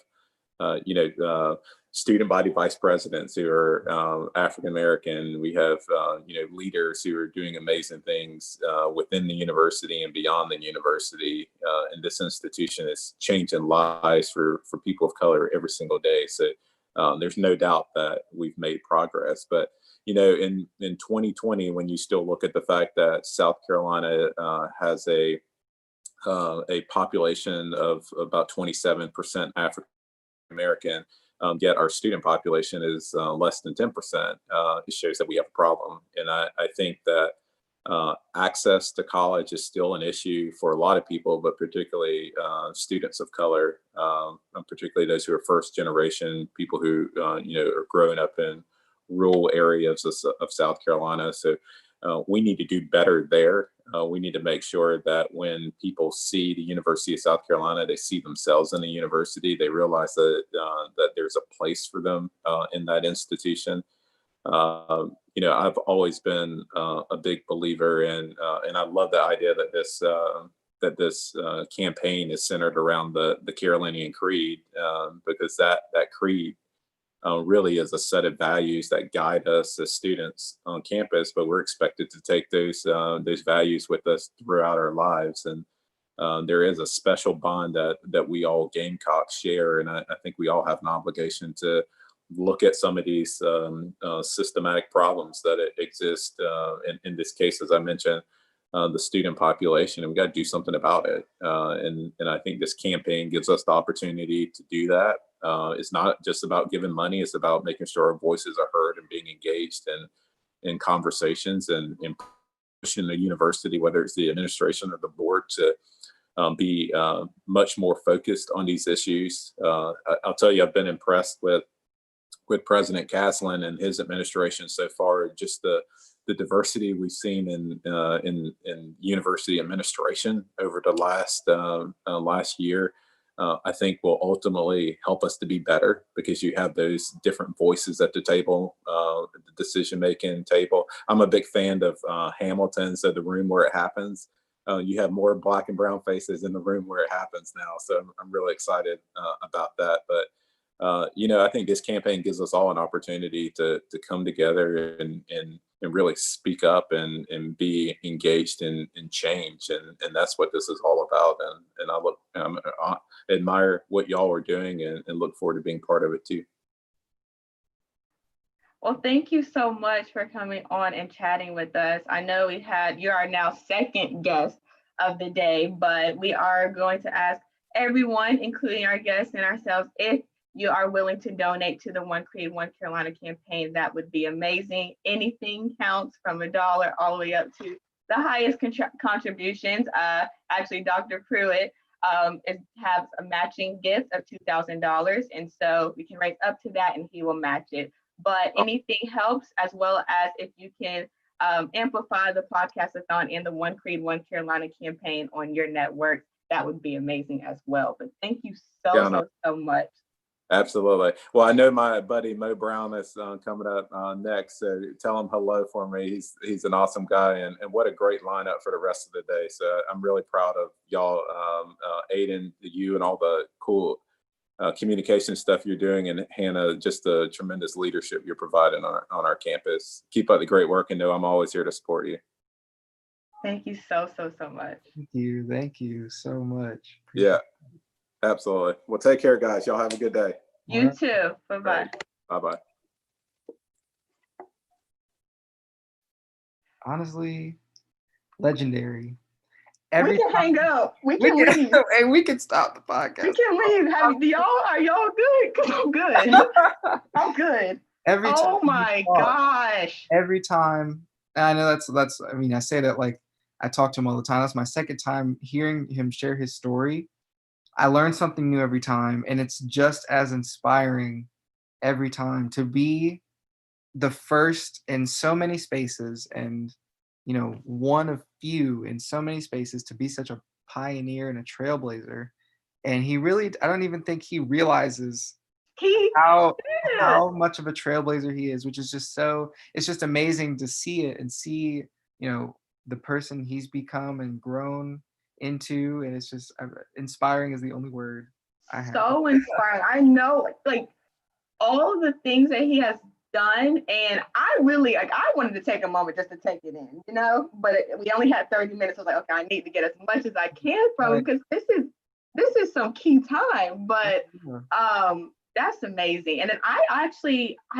S5: student body vice presidents who are African American. We have leaders who are doing amazing things within the university and beyond the university. And this institution is changing lives for people of color every single day. So there's no doubt that we've made progress. But in 2020, when you still look at the fact that South Carolina has a population of about 27% African American, yet our student population is less than 10%. It shows that we have a problem. And I think that access to college is still an issue for a lot of people, but particularly students of color, and particularly those who are first generation, people who are growing up in rural areas of South Carolina. So we need to do better there. We need to make sure that when people see the University of South Carolina, they see themselves in the university. They realize that there's a place for them in that institution. I've always been a big believer in, and I love the idea that this campaign is centered around the Carolinian Creed, because that creed really is a set of values that guide us as students on campus, but we're expected to take those values with us throughout our lives. And there is a special bond that we all Gamecocks share. And I think we all have an obligation to look at some of these systematic problems that exist. In this case, as I mentioned, the student population, and we got to do something about it. And I think this campaign gives us the opportunity to do that. It's not just about giving money. It's about making sure our voices are heard and being engaged in conversations and pushing the university, whether it's the administration or the board, to be much more focused on these issues. I'll tell you, I've been impressed with President Caslin and his administration so far. Just the diversity we've seen in university administration over the last year, I think will ultimately help us to be better, because you have those different voices at the table, the decision-making table. I'm a big fan of Hamilton, so the room where it happens. You have more Black and brown faces in the room where it happens now. So I'm really excited about that. But I think this campaign gives us all an opportunity to come together and really speak up and be engaged in change. And that's what this is all about. And I admire what y'all are doing and look forward to being part of it too.
S2: Well, thank you so much for coming on and chatting with us. I know you are now second guest of the day, but we are going to ask everyone, including our guests and ourselves, if you are willing to donate to the One Creed, One Carolina campaign. That would be amazing. Anything counts, from $1 all the way up to the highest contributions. Actually, Dr. Pruitt has a matching gift of $2,000. And so we can raise up to that and he will match it. But anything helps, as well as if you can amplify the Podcast-a-Thon and the One Creed, One Carolina campaign on your network, that would be amazing as well. But thank you so much.
S5: Absolutely. Well, I know my buddy Mo Brown is coming up next, so tell him hello for me. He's an awesome guy, and what a great lineup for the rest of the day. So I'm really proud of y'all, Aiden, you, and all the cool communication stuff you're doing, and Hannah, just the tremendous leadership you're providing on our campus. Keep up the great work, and know I'm always here to support you.
S2: Thank you so much.
S3: Thank you so much.
S5: Yeah. Absolutely. Well, take care, guys. Y'all have a good day.
S2: You too. Bye-bye.
S5: Bye-bye.
S3: Honestly, legendary.
S2: We can hang up. We can leave.
S3: And we can stop the podcast.
S2: We can leave. Are y'all good? I'm good. I'm good. Oh my gosh.
S3: Every time. And I know that's, I mean, I say that like I talk to him all the time. That's my second time hearing him share his story. I learn something new every time, and it's just as inspiring every time to be the first in so many spaces, and one of few in so many spaces to be such a pioneer and a trailblazer. And he really, I don't even think he realizes how much of a trailblazer he is, which is it's just amazing to see it and see the person he's become and grown into, and it's just inspiring is the only word.
S2: so inspiring. I know, like all the things that he has done, and I really like. I wanted to take a moment just to take it in, you know. But we only had 30 minutes. I was like, okay, I need to get as much as I can from him because this is some key time. But that's amazing. And then I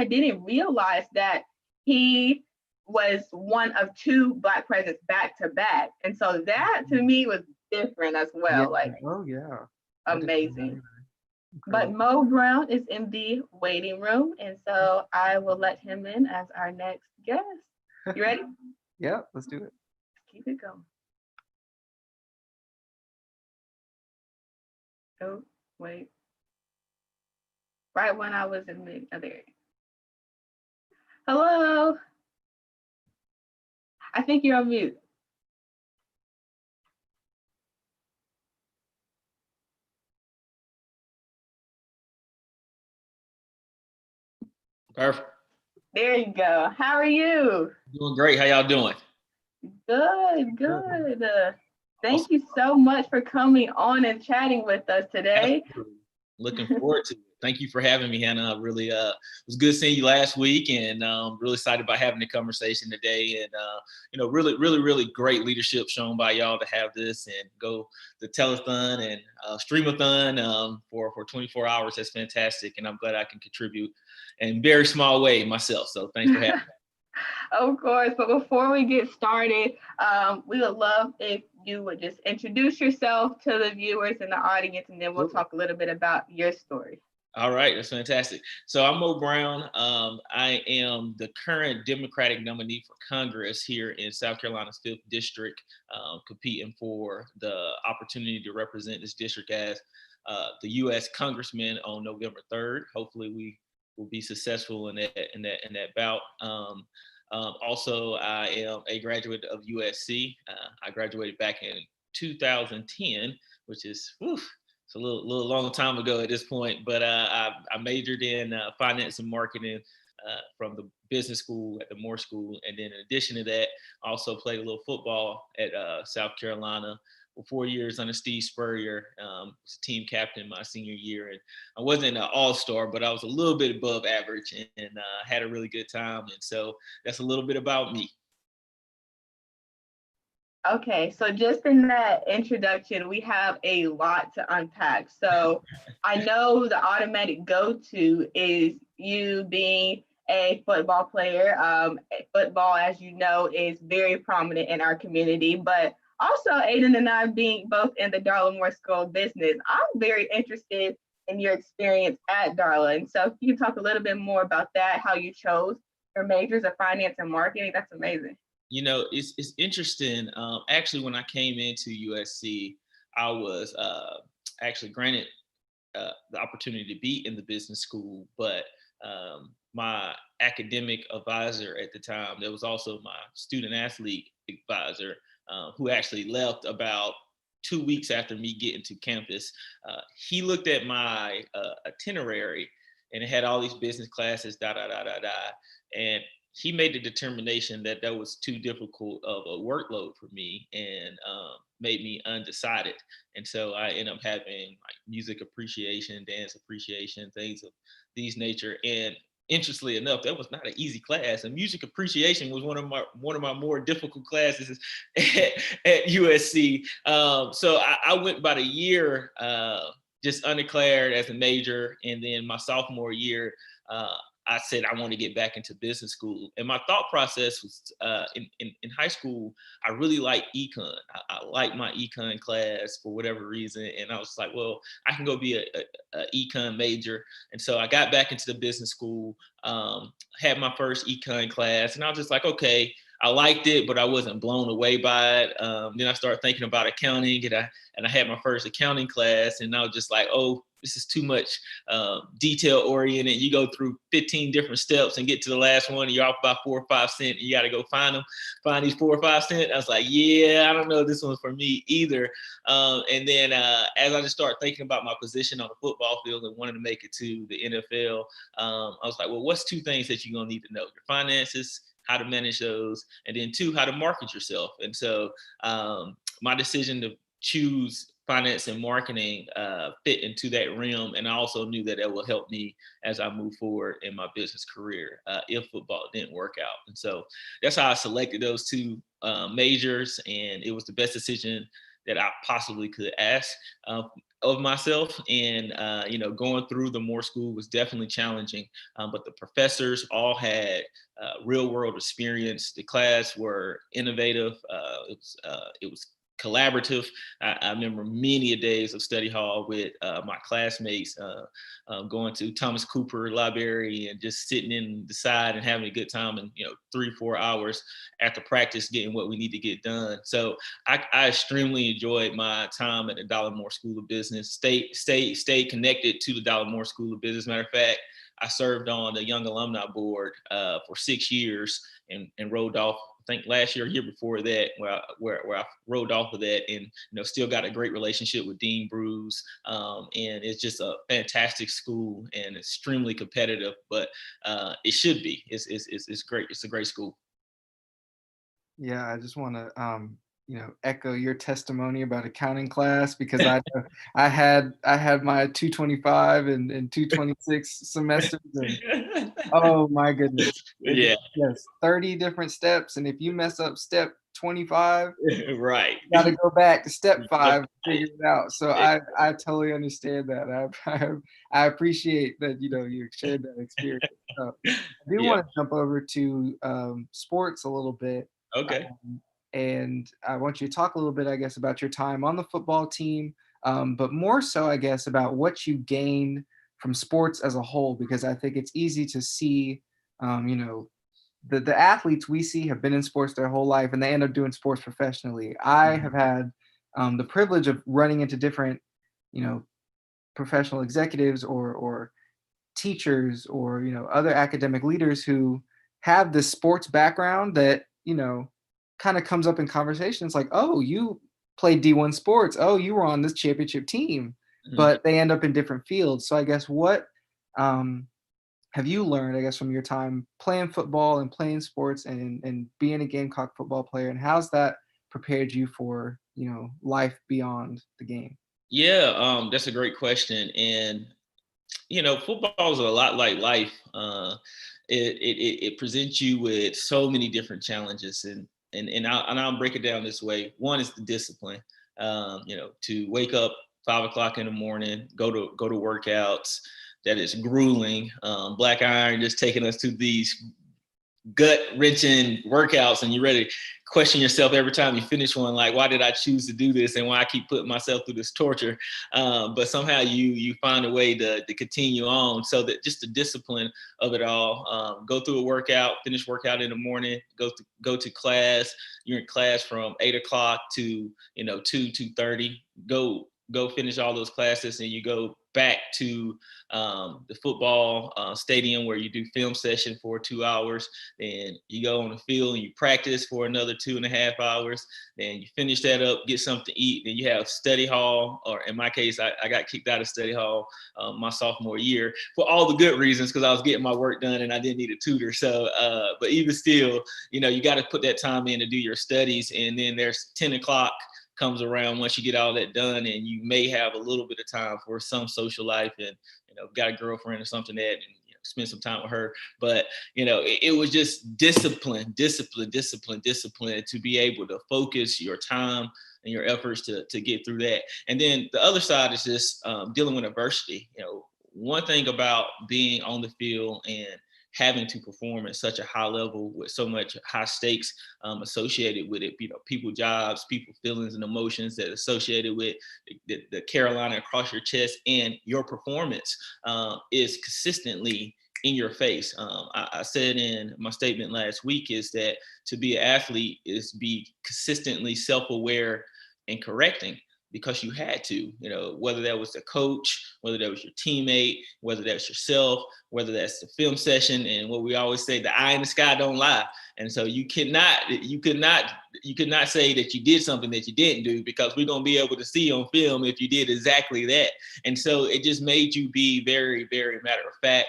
S2: didn't realize that he was one of 2 Black presidents back to back, and so that to me was different as well. Amazing. But Mo Brown is in the waiting room, and so I will let him in as our next guest. You ready?
S3: Yeah, let's do it.
S2: Keep it going. Oh, wait. Right when I was in the other area. Hello. I think you're on mute.
S6: Perfect.
S2: There you go. How are you?
S6: Doing great. How y'all doing?
S2: Good. Thank you so much for coming on and chatting with us today.
S6: Absolutely. Looking forward to it. Thank you for having me, Hannah. Really, it was good seeing you last week, and really excited about having the conversation today. And really great leadership shown by y'all to have this and go the telethon and streamathon for 24 hours. That's fantastic, and I'm glad I can contribute in a very small way myself. So thanks for having me.
S2: Of course, but before we get started, we would love if you would just introduce yourself to the viewers and the audience, and then we'll talk a little bit about your story.
S6: All right, that's fantastic. So I'm Mo Brown. I am the current Democratic nominee for Congress here in South Carolina's 5th District, competing for the opportunity to represent this district as the U.S. Congressman on November 3rd. Hopefully we will be successful in that bout. Also, I am a graduate of UofSC. I graduated back in 2010, which is, it's a little long time ago at this point, but I majored in finance and marketing from the business school at the Moore School. And then in addition to that, I also played a little football at South Carolina for 4 years under Steve Spurrier. Was team captain my senior year. And I wasn't an all-star, but I was a little bit above average and had a really good time. And so that's a little bit about me.
S2: Okay, so just in that introduction, we have a lot to unpack. So I know the automatic go-to is you being a football player. Football, as you know, is very prominent in our community, but also Aiden and I being both in the Darla Moore School of Business. I'm very interested in your experience at Darla. And so if you can talk a little bit more about that, how you chose your majors of finance and marketing, that's amazing.
S6: You know, it's interesting. Actually, when I came into USC, I was actually granted the opportunity to be in the business school, but my academic advisor at the time, there was also my student athlete advisor, who actually left about 2 weeks after me getting to campus. He looked at my itinerary and it had all these business classes, and he made the determination that that was too difficult of a workload for me and made me undecided. And so I ended up having like music appreciation, dance appreciation, things of these nature. And interestingly enough, that was not an easy class. And music appreciation was one of my more difficult classes at USC. So I went about a year just undeclared as a major. And then my sophomore year, I said I want to get back into business school. And my thought process was in high school, I really liked econ. I liked my econ class for whatever reason. And I was like, well, I can go be a econ major. And so I got back into the business school, had my first econ class. And I was just like, okay, I liked it, but I wasn't blown away by it. Then I started thinking about accounting and I had my first accounting class. And I was just like, oh, this is too much detail oriented. You go through 15 different steps and get to the last one and you're off by 4 or 5 cents. And you got to go find these 4 or 5 cents. I was like, yeah, I don't know if this one's for me either. And then as I just started thinking about my position on the football field and wanted to make it to the NFL, I was like, well, what's 2 things that you're going to need to know? Your finances, how to manage those, and then 2, how to market yourself. And so my decision to choose finance and marketing fit into that realm. And I also knew that it will help me as I move forward in my business career if football didn't work out. And so that's how I selected those two majors. And it was the best decision that I possibly could ask of myself. And, going through the Moore School was definitely challenging, but the professors all had real world experience. The class were innovative. It was collaborative. I remember many days of study hall with my classmates, going to Thomas Cooper Library and just sitting in the side and having a good time, and 3-4 hours after practice getting what we need to get done. So I extremely enjoyed my time at the Dollar-Moore School of Business. Stayed connected to the Dollar-Moore School of Business. Matter of fact, I served on the Young Alumni Board for 6 years and rolled off, I think last year, year before that, where I rolled off of that, and still got a great relationship with Dean Bruce. And it's just a fantastic school and extremely competitive, but it should be. It's great. It's a great school.
S3: Yeah, I just want to echo your testimony about accounting class, because I had my 225 and 226 semesters. And, oh my goodness.
S6: Yeah.
S3: Yes, 30 different steps, and if you mess up step 25,
S6: right,
S3: you got to go back to step 5 to figure it out. So I totally understand that. I appreciate that you shared that experience. So I do want to jump over to sports a little bit.
S6: Okay.
S3: And I want you to talk a little bit, I guess, about your time on the football team, but more so, I guess, about what you gained from sports as a whole, because I think it's easy to see, the athletes we see have been in sports their whole life and they end up doing sports professionally. I have had the privilege of running into different, professional executives or teachers or, other academic leaders who have this sports background that, kind of comes up in conversations like, oh, you played D1 sports. Oh, you were on this championship team, but they end up in different fields. So I guess what have you learned, I guess, from your time playing football and playing sports and being a Gamecock football player, and how's that prepared you for, life beyond the game?
S6: Yeah, that's a great question. And, football is a lot like life. It presents you with so many different challenges, and I'll break it down this way. One is the discipline, to wake up 5 o'clock in the morning, go to workouts. That is grueling. Black Iron just taking us to these gut-wrenching workouts, and you're ready to question yourself every time you finish one, like, why did I choose to do this, and why I keep putting myself through this torture? But somehow you find a way to continue on. So that just the discipline of it all. Go through a workout, finish workout in the morning, go to class. You're in class from 8 o'clock to 2:30. Go finish all those classes, and you go back to the football stadium where you do film session for 2 hours. Then you go on the field and you practice for another 2.5 hours. Then you finish that up, get something to eat. Then you have study hall, or in my case, I got kicked out of study hall my sophomore year for all the good reasons, because I was getting my work done and I didn't need a tutor. So, but even still, you got to put that time in to do your studies. And then there's 10 o'clock comes around once you get all that done, and you may have a little bit of time for some social life, and got a girlfriend or something that, and spend some time with her. But it was just discipline to be able to focus your time and your efforts to get through that. And then the other side is just dealing with adversity. One thing about being on the field and having to perform at such a high level with so much high stakes associated with it, people jobs, people feelings and emotions that associated with the Carolina across your chest, and your performance is consistently in your face. I said in my statement last week is that to be an athlete is be consistently self-aware and correcting, because you had to, whether that was the coach, whether that was your teammate, whether that's yourself, whether that's the film session. And what we always say, the eye in the sky don't lie. And so you could not say that you did something that you didn't do, because we're going to be able to see on film if you did exactly that. And so it just made you be very, very matter of fact,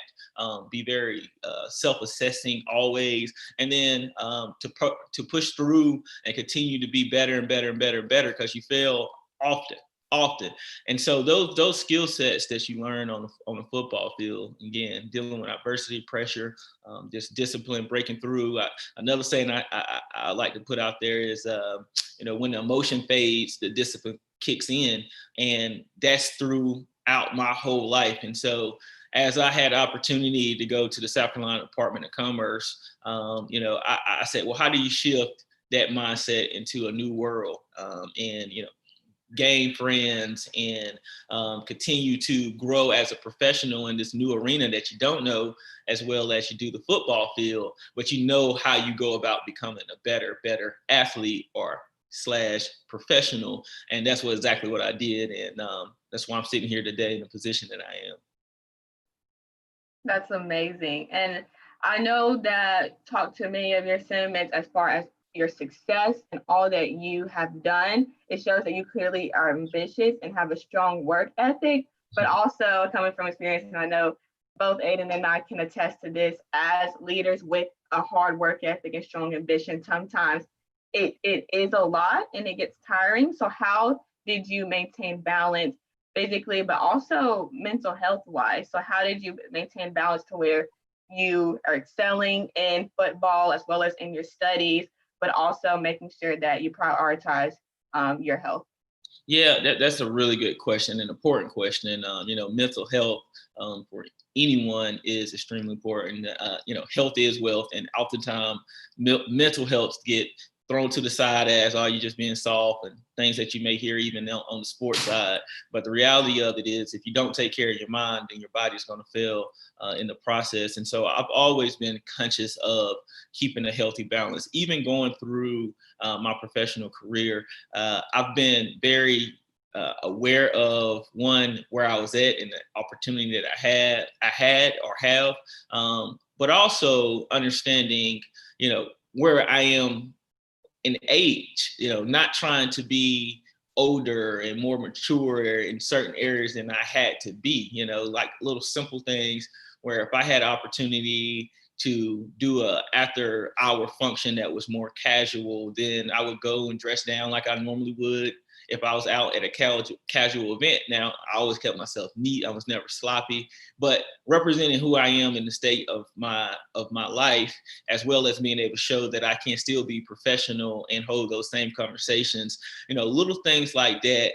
S6: be very self-assessing always. And then to push through and continue to be better and better and better and better, because you fail often. often. And so those skill sets that you learn on the football field, again, dealing with adversity, pressure, just discipline, breaking through. Another saying I like to put out there is, when the emotion fades, the discipline kicks in, and that's throughout my whole life. And so as I had opportunity to go to the South Carolina Department of Commerce, I said, well, how do you shift that mindset into a new world, and gain friends and continue to grow as a professional in this new arena that you don't know as well as you do the football field, but you know how you go about becoming a better athlete or / professional. And that's exactly what I did. And that's why I'm sitting here today in the position that I am.
S2: That's amazing. And I know that talk to many of your sentiments as far as your success and all that you have done. It shows that you clearly are ambitious and have a strong work ethic, but also coming from experience, and I know both Aiden and I can attest to this, as leaders with a hard work ethic and strong ambition, sometimes it is a lot and it gets tiring. So how did you maintain balance physically, but also mental health wise? So how did you maintain balance to where you are excelling in football as well as in your studies, but also making sure that you prioritize your health?
S6: Yeah, that's a really good question, an important question. Mental health for anyone is extremely important. Health is wealth, and oftentimes mental health get thrown to the side as, oh, you're just being soft, and things that you may hear even on the sports side. But the reality of it is, if you don't take care of your mind, then your body's going to fail in the process. And so I've always been conscious of keeping a healthy balance. Even going through my professional career, I've been very aware of, one, where I was at and the opportunity that I had or have, but also understanding, where I am in age, not trying to be older and more mature in certain areas than I had to be, like little simple things where if I had opportunity to do a after hour function that was more casual, then I would go and dress down like I normally would if I was out at a casual event. Now, I always kept myself neat. I was never sloppy, but representing who I am in the state of my life, as well as being able to show that I can still be professional and hold those same conversations, little things like that,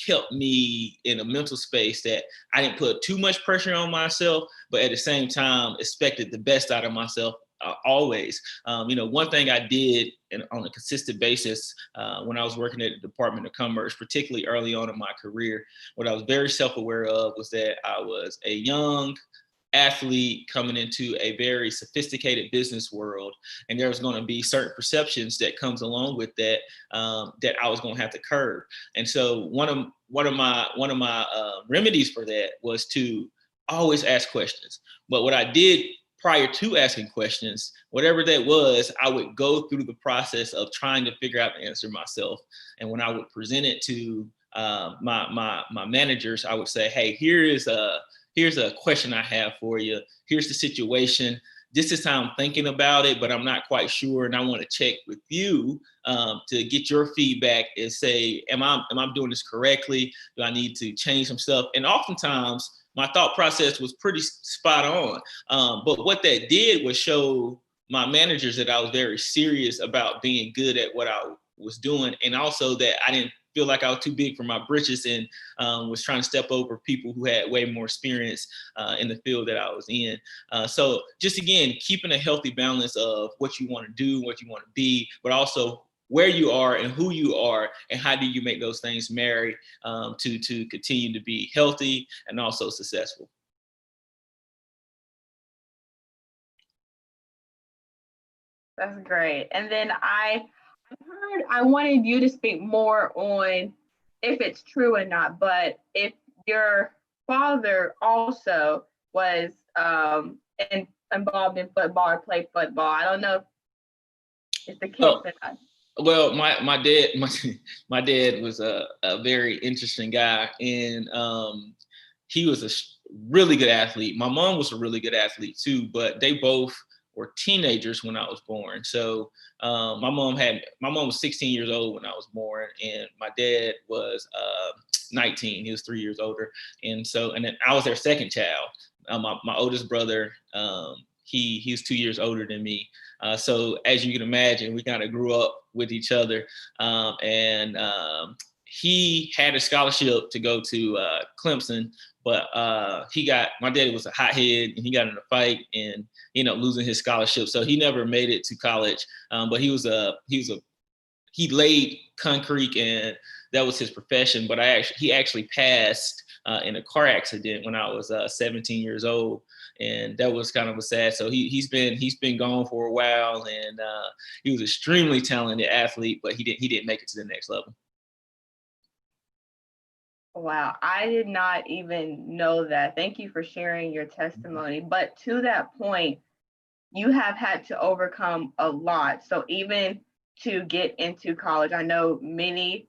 S6: kept me in a mental space that I didn't put too much pressure on myself, but at the same time, expected the best out of myself always. One thing I did on a consistent basis when I was working at the Department of Commerce, particularly early on in my career, what I was very self-aware of was that I was a young athlete coming into a very sophisticated business world, and there was going to be certain perceptions that comes along with that that I was going to have to curb. And so one of my remedies for that was to always ask questions. But what I did prior to asking questions, whatever that was, I would go through the process of trying to figure out the answer myself. And when I would present it to my managers, I would say, hey, here's a question I have for you. Here's the situation. This is how I'm thinking about it, but I'm not quite sure. And I want to check with you to get your feedback and say, am I doing this correctly? Do I need to change some stuff? And oftentimes, my thought process was pretty spot on. But what that did was show my managers that I was very serious about being good at what I was doing. And also that I didn't feel like I was too big for my britches and was trying to step over people who had way more experience in the field that I was in. So just, again, keeping a healthy balance of what you want to do, what you want to be, but also where you are and who you are, and how do you make those things marry to continue to be healthy and also successful.
S2: That's great. And then I wanted you to speak more on if it's true or not, but if your father also was involved in football or played football. I don't know if it's the case or not.
S6: Well, my dad was a very interesting guy, and he was a really good athlete. My mom was a really good athlete too, but they both were teenagers when I was born. So my mom was 16 years old when I was born, and my dad was was 19. He was 3 years older. And then I was their second child. My oldest brother, he was 2 years older than me. So as you can imagine, we kind of grew up with each other. He had a scholarship to go to Clemson, but my daddy was a hothead, and he got in a fight and ended up losing his scholarship. So he never made it to college. But he laid concrete, and that was his profession. But he actually passed in a car accident when I was 17 years old, and that was kind of a sad. So he's been gone for a while, and he was an extremely talented athlete, but he didn't make it to the next level.
S2: Wow, I did not even know that. Thank you for sharing your testimony. But to that point, you have had to overcome a lot. So even to get into college, I know many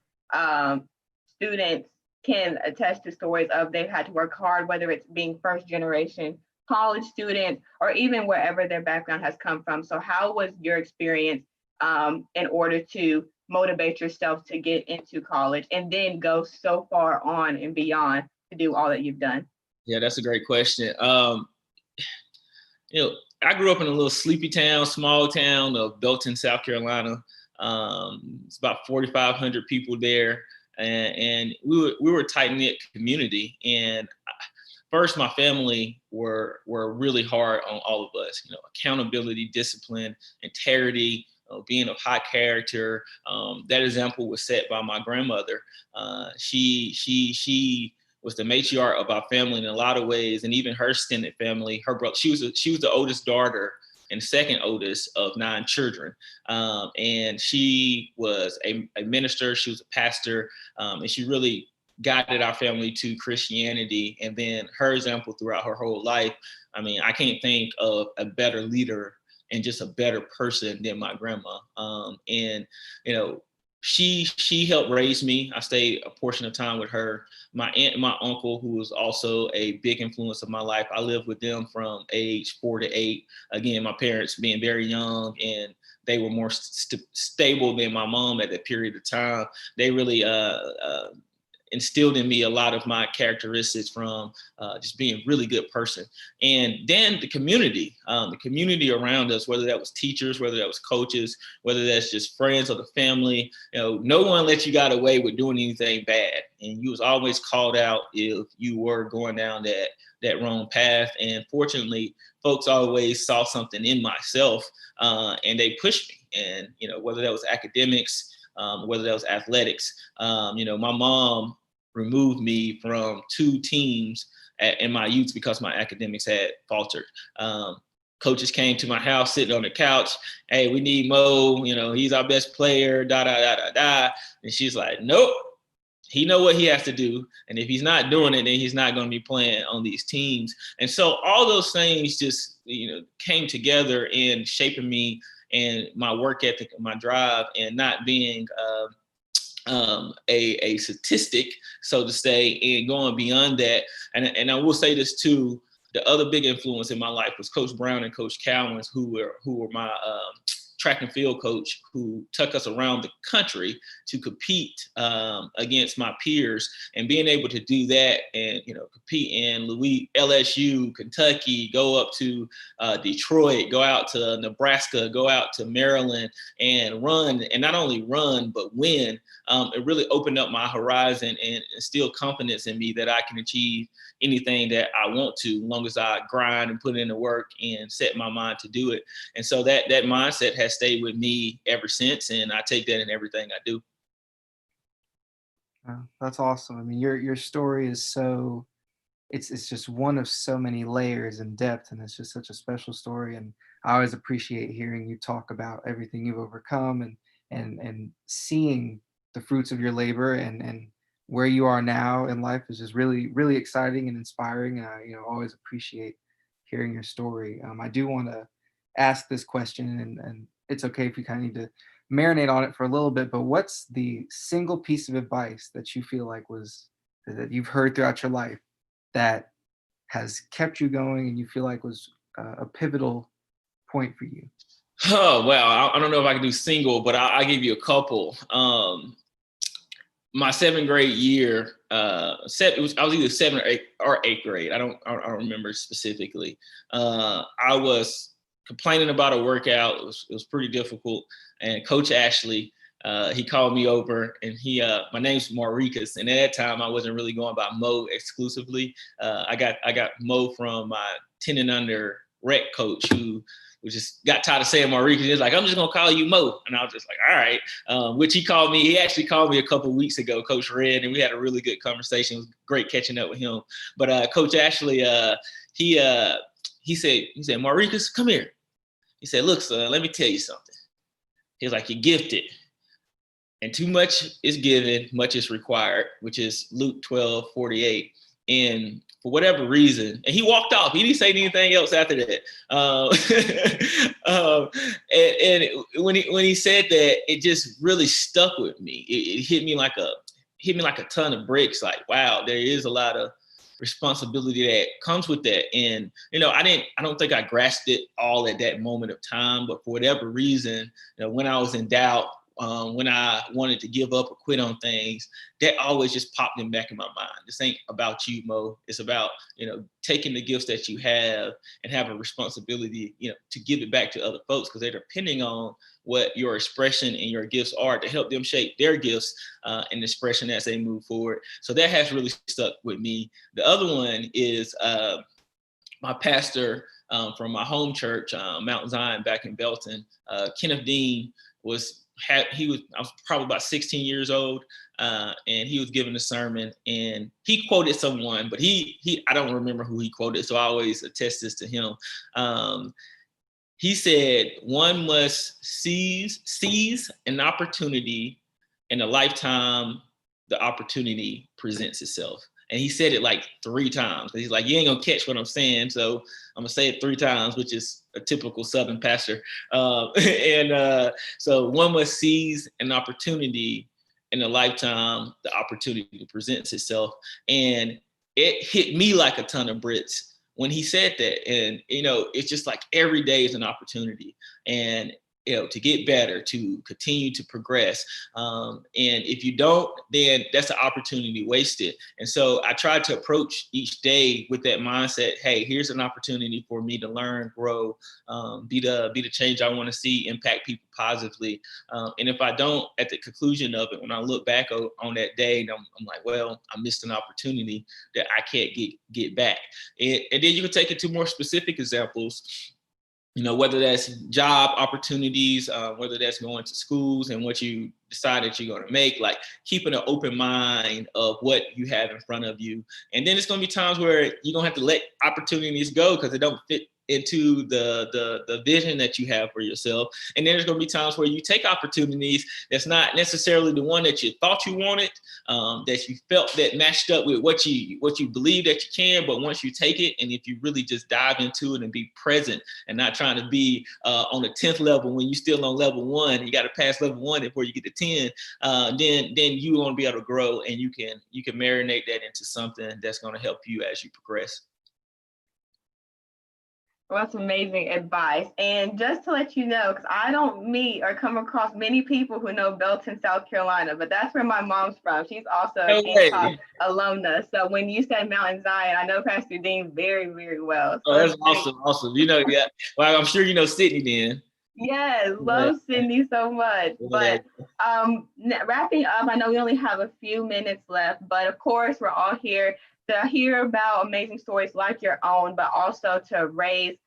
S2: students can attest to stories of they've had to work hard, whether it's being first generation college students or even wherever their background has come from. So how was your experience in order to motivate yourself to get into college and then go so far on and beyond to do all that you've done?
S6: Yeah, that's a great question. I grew up in a little sleepy town, small town of Belton, South Carolina. It's about 4,500 people there, and we were a tight-knit community. And first, my family were really hard on all of us. Accountability, discipline, integrity, being of high character. That example was set by my grandmother. She was the matriarch of our family in a lot of ways, and even her extended family. Her brother, she was the oldest daughter and second oldest of 9 children. And she was a minister. She was a pastor, and she really guided our family to Christianity. And then her example throughout her whole life. I mean, I can't think of a better leader and just a better person than my grandma. She helped raise me. I stayed a portion of time with her. My aunt and my uncle, who was also a big influence of my life, I lived with them from age 4 to 8. Again, my parents being very young, and they were more stable than my mom at that period of time. They really instilled in me a lot of my characteristics from just being a really good person. And then the community around us, whether that was teachers, whether that was coaches, whether that's just friends or the family, no one let you get away with doing anything bad. And you was always called out if you were going down that wrong path. And fortunately, folks always saw something in myself, and they pushed me. And, whether that was academics, whether that was athletics. My mom removed me from 2 teams in my youth because my academics had faltered. Coaches came to my house sitting on the couch. Hey, we need Mo, he's our best player, da, da, da, da, da. And she's like, nope, he know what he has to do. And if he's not doing it, then he's not going to be playing on these teams. And so all those things just, came together in shaping me and my work ethic and my drive, and not being a statistic, so to say, and going beyond that. And I will say this too, the other big influence in my life was Coach Brown and Coach Cowens, who were my track and field coach, who took us around the country to compete against my peers. And being able to do that and compete in LSU, Kentucky, go up to Detroit, go out to Nebraska, go out to Maryland, and run, and not only run but win. It really opened up my horizon and instilled confidence in me that I can achieve anything that I want to, as long as I grind and put in the work and set my mind to do it. And so that mindset has stayed with me ever since, and I take that in everything I do.
S3: That's awesome. I mean, your story is it's just one of so many layers and depth, and it's just such a special story. And I always appreciate hearing you talk about everything you've overcome and seeing the fruits of your labor and where you are now in life is just really, really exciting and inspiring. And I, always appreciate hearing your story. I do want to ask this question, and it's okay if you kind of need to marinate on it for a little bit, but what's the single piece of advice that you feel like that you've heard throughout your life that has kept you going and you feel like was a pivotal point for you?
S6: Oh, well, I don't know if I can do single, but I'll give you a couple. my 7th grade year, I was either 7th or 8th grade. I don't remember specifically. I was complaining about a workout. It was pretty difficult. And Coach Ashley, he called me over, and my name's Maricus. And at that time, I wasn't really going by Mo exclusively. I got Mo from my 10 and under rec coach, who just got tired of saying Maricus. He was like, I'm just gonna call you Mo. And I was just like, all right. Which he actually called me a couple of weeks ago, Coach Red, and we had a really good conversation. It was great catching up with him. But Coach Ashley, he said, Maricus, come here. He said, look, son, let me tell you something. He was like, you're gifted. And too much is given, much is required, which is Luke 12:48. And for whatever reason, and he walked off. He didn't say anything else after that. And when he said that, it just really stuck with me. It hit me like a ton of bricks. Like, wow, there is a lot of responsibility that comes with that. And I don't think I grasped it all at that moment of time. But for whatever reason, when I was in doubt, when I wanted to give up or quit on things, that always just popped in back in my mind. This ain't about you, Mo. It's about, taking the gifts that you have and have a responsibility, to give it back to other folks, because they're depending on what your expression and your gifts are to help them shape their gifts and expression as they move forward. So that has really stuck with me. The other one is my pastor from my home church, Mount Zion back in Belton, Kenneth Dean, I was probably about 16 years old, and he was giving a sermon, and he quoted someone, but I don't remember who he quoted, so I always attest this to him. He said, one must seize an opportunity in a lifetime the opportunity presents itself. And he said it like 3 times. He's like, you ain't gonna catch what I'm saying, so I'm gonna say it 3 times, which is a typical Southern pastor. So one must seize an opportunity in a lifetime, the opportunity presents itself. And it hit me like a ton of bricks when he said that. And, it's just like every day is an opportunity. And to get better, to continue to progress. And if you don't, then that's an opportunity wasted. And so I tried to approach each day with that mindset. Hey, here's an opportunity for me to learn, grow, be the change I want to see, impact people positively. And if I don't, at the conclusion of it, when I look back on that day, I'm like, well, I missed an opportunity that I can't get back. And then you can take it to more specific examples. Whether that's job opportunities, whether that's going to schools and what you decide that you're going to make, like keeping an open mind of what you have in front of you. And then it's going to be times where you're going to have to let opportunities go because they don't fit into the vision that you have for yourself. And then there's going to be times where you take opportunities that's not necessarily the one that you thought you wanted, that you felt that matched up with what you believe that you can. But once you take it, and if you really just dive into it and be present and not trying to be on the 10th level when you're still on level 1, you got to pass level 1 before you get to 10, then you're going to be able to grow, and you can marinate that into something that's going to help you as you progress.
S2: Well, that's amazing advice. And just to let you know, because I don't meet or come across many people who know Belton, South Carolina, but that's where my mom's from. She's also a Hancock alumna. So when you said Mount Zion, I know Pastor Dean very, very well. So
S6: that's awesome. Yeah. Well, I'm sure you know Sydney then.
S2: Yes, love Sydney so much. But wrapping up, I know we only have a few minutes left, but of course, we're all here to hear about amazing stories like your own, but also to raise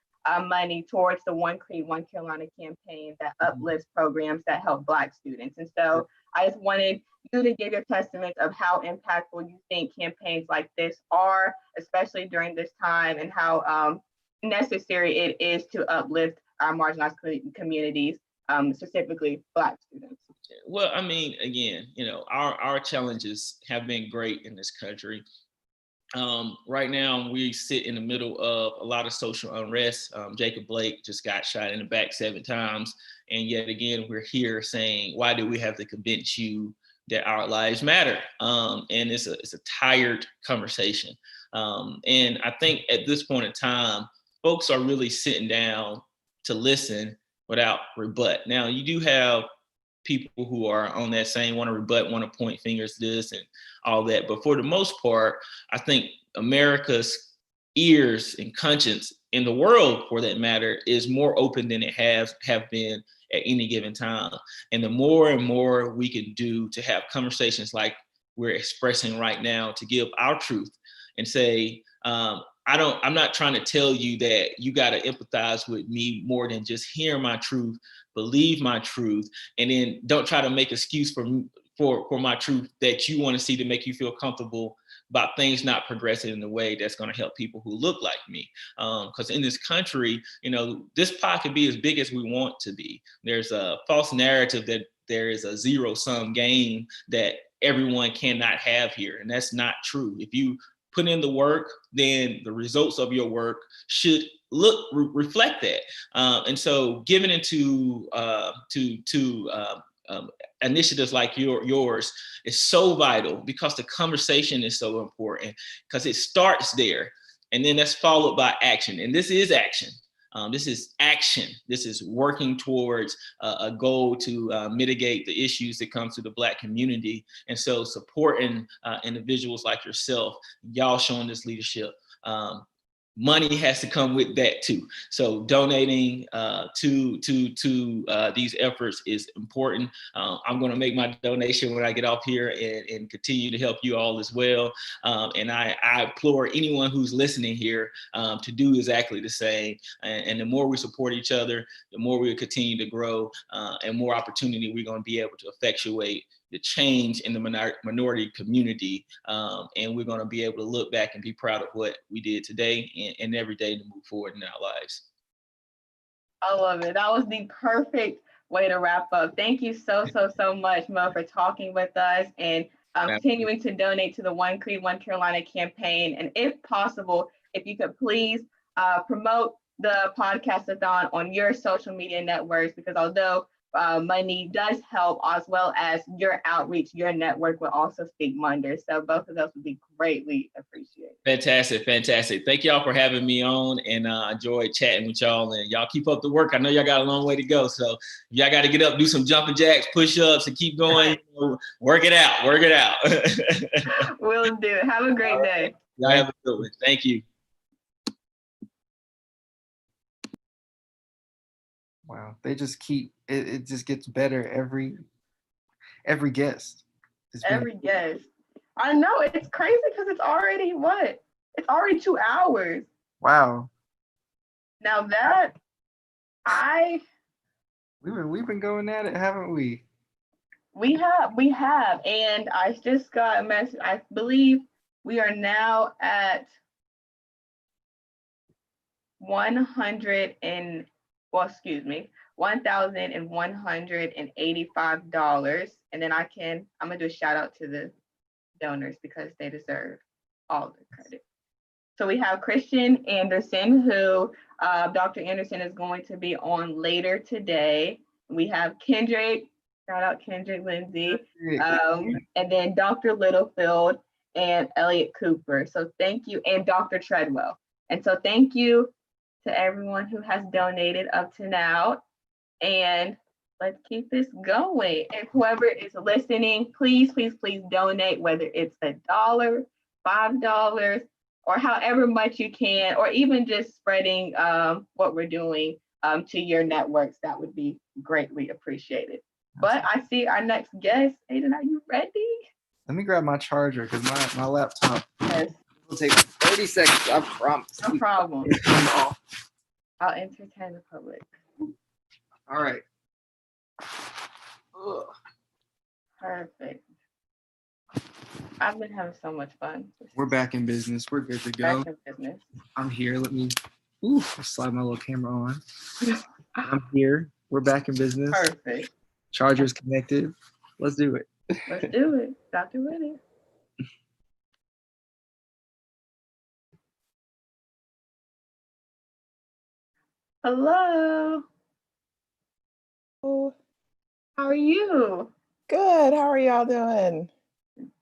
S2: money towards the One Creed, One Carolina campaign that uplifts programs that help Black students. And so I just wanted you to give your testament of how impactful you think campaigns like this are, especially during this time, and how necessary it is to uplift our marginalized communities, specifically Black students.
S6: Well, I mean, again, our challenges have been great in this country. Right now, we sit in the middle of a lot of social unrest. Jacob Blake just got shot in the back 7 times. And yet again, we're here saying, why do we have to convince you that our lives matter? And it's a tired conversation. And I think at this point in time, folks are really sitting down to listen without rebut. Now, you do have people who are on that same, want to rebut, want to point fingers this and all that. But for the most part, I think America's ears and conscience in the world, for that matter, is more open than it have been at any given time. And the more and more we can do to have conversations like we're expressing right now, to give our truth and say, I'm not trying to tell you that you got to empathize with me more than just hear my truth, believe my truth, and then don't try to make excuse for my truth that you want to see to make you feel comfortable about things not progressing in the way that's going to help people who look like me. Because in this country, this pot could be as big as we want to be. There's a false narrative that there is a zero-sum game that everyone cannot have here, and that's not true. If you put in the work, then the results of your work should reflect that. And so giving into initiatives like yours is so vital, because the conversation is so important, because it starts there and then that's followed by action. And this is action. This is action. This is working towards a goal to mitigate the issues that come to the Black community. And so supporting individuals like yourself, y'all showing this leadership. Money has to come with that too. So donating to these efforts is important. I'm going to make my donation when I get off here and continue to help you all as well. And I implore anyone who's listening here to do exactly the same. And the more we support each other, the more we'll continue to grow, and more opportunity we're going to be able to effectuate the change in the minority community. And we're going to be able to look back and be proud of what we did today and every day to move forward in our lives.
S2: I love it. That was the perfect way to wrap up. Thank you so much, Mo, for talking with us and continuing to donate to the One Creed, One Carolina campaign. And if possible, if you could please promote the Podcast-a-Thon on your social media networks, because although money does help, as well as your outreach, your network will also speak wonders. So both of those would be greatly appreciated.
S6: Fantastic. Thank y'all for having me on, and I enjoyed chatting with y'all, and y'all keep up the work. I know y'all got a long way to go. So y'all got to get up, do some jumping jacks, push-ups, and keep going. Work it out.
S2: Will do. Have a great day.
S6: Y'all have a good one. Thank you.
S3: Wow, they just keep it just gets better every guest.
S2: Every guest. I know, it's crazy because it's already what? It's already 2 hours.
S3: Wow.
S2: Now that
S3: we've been going at it, haven't we?
S2: We have, and I just got a message. I believe we are now at $1,185. And then I'm gonna do a shout out to the donors because they deserve all the credit. So we have Christian Anderson, who Dr. Anderson is going to be on later today. We have Kendrick, shout out Kendrick Lindsay, and then Dr. Littlefield and Elliot Cooper. So thank you, and Dr. Treadwell. And so thank you to everyone who has donated up to now. And let's keep this going. And whoever is listening, please donate, whether it's $1, $5, or however much you can, or even just spreading what we're doing to your networks. That would be greatly appreciated. But I see our next guest. Aiden, are you ready?
S3: Let me grab my charger because my laptop.
S2: Yes.
S3: It'll take 30 seconds, I promise.
S2: No problem. I'll entertain the public.
S3: All right.
S2: Ugh. Perfect. I've been having so much fun.
S3: We're back in business. We're good to go.
S2: Back in business.
S3: I'm here. Let me slide my little camera on. I'm here. We're back in business.
S2: Perfect.
S3: Charger's connected. Let's do it.
S2: Let's do it. Dr. Wited. Hello.
S7: Oh,
S2: How are you?
S7: good. How are y'all doing?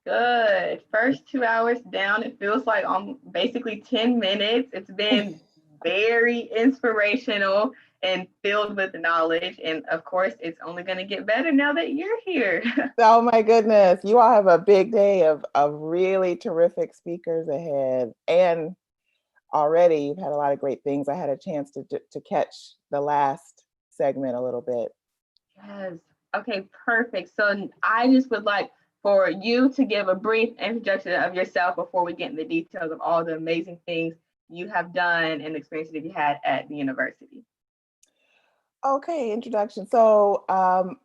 S2: Good. First 2 hours down. It feels like basically 10 minutes. It's been very inspirational and filled with knowledge. And of course, it's only going to get better now that you're here.
S7: Oh my goodness, you all have a big day of really terrific speakers ahead. And already you've had a lot of great things. I had a chance to catch the last segment a little bit.
S2: Yes. Okay, perfect. So I just would like for you to give a brief introduction of yourself before we get in the details of all the amazing things you have done and the experiences that you had at the university.
S7: Okay, introduction. So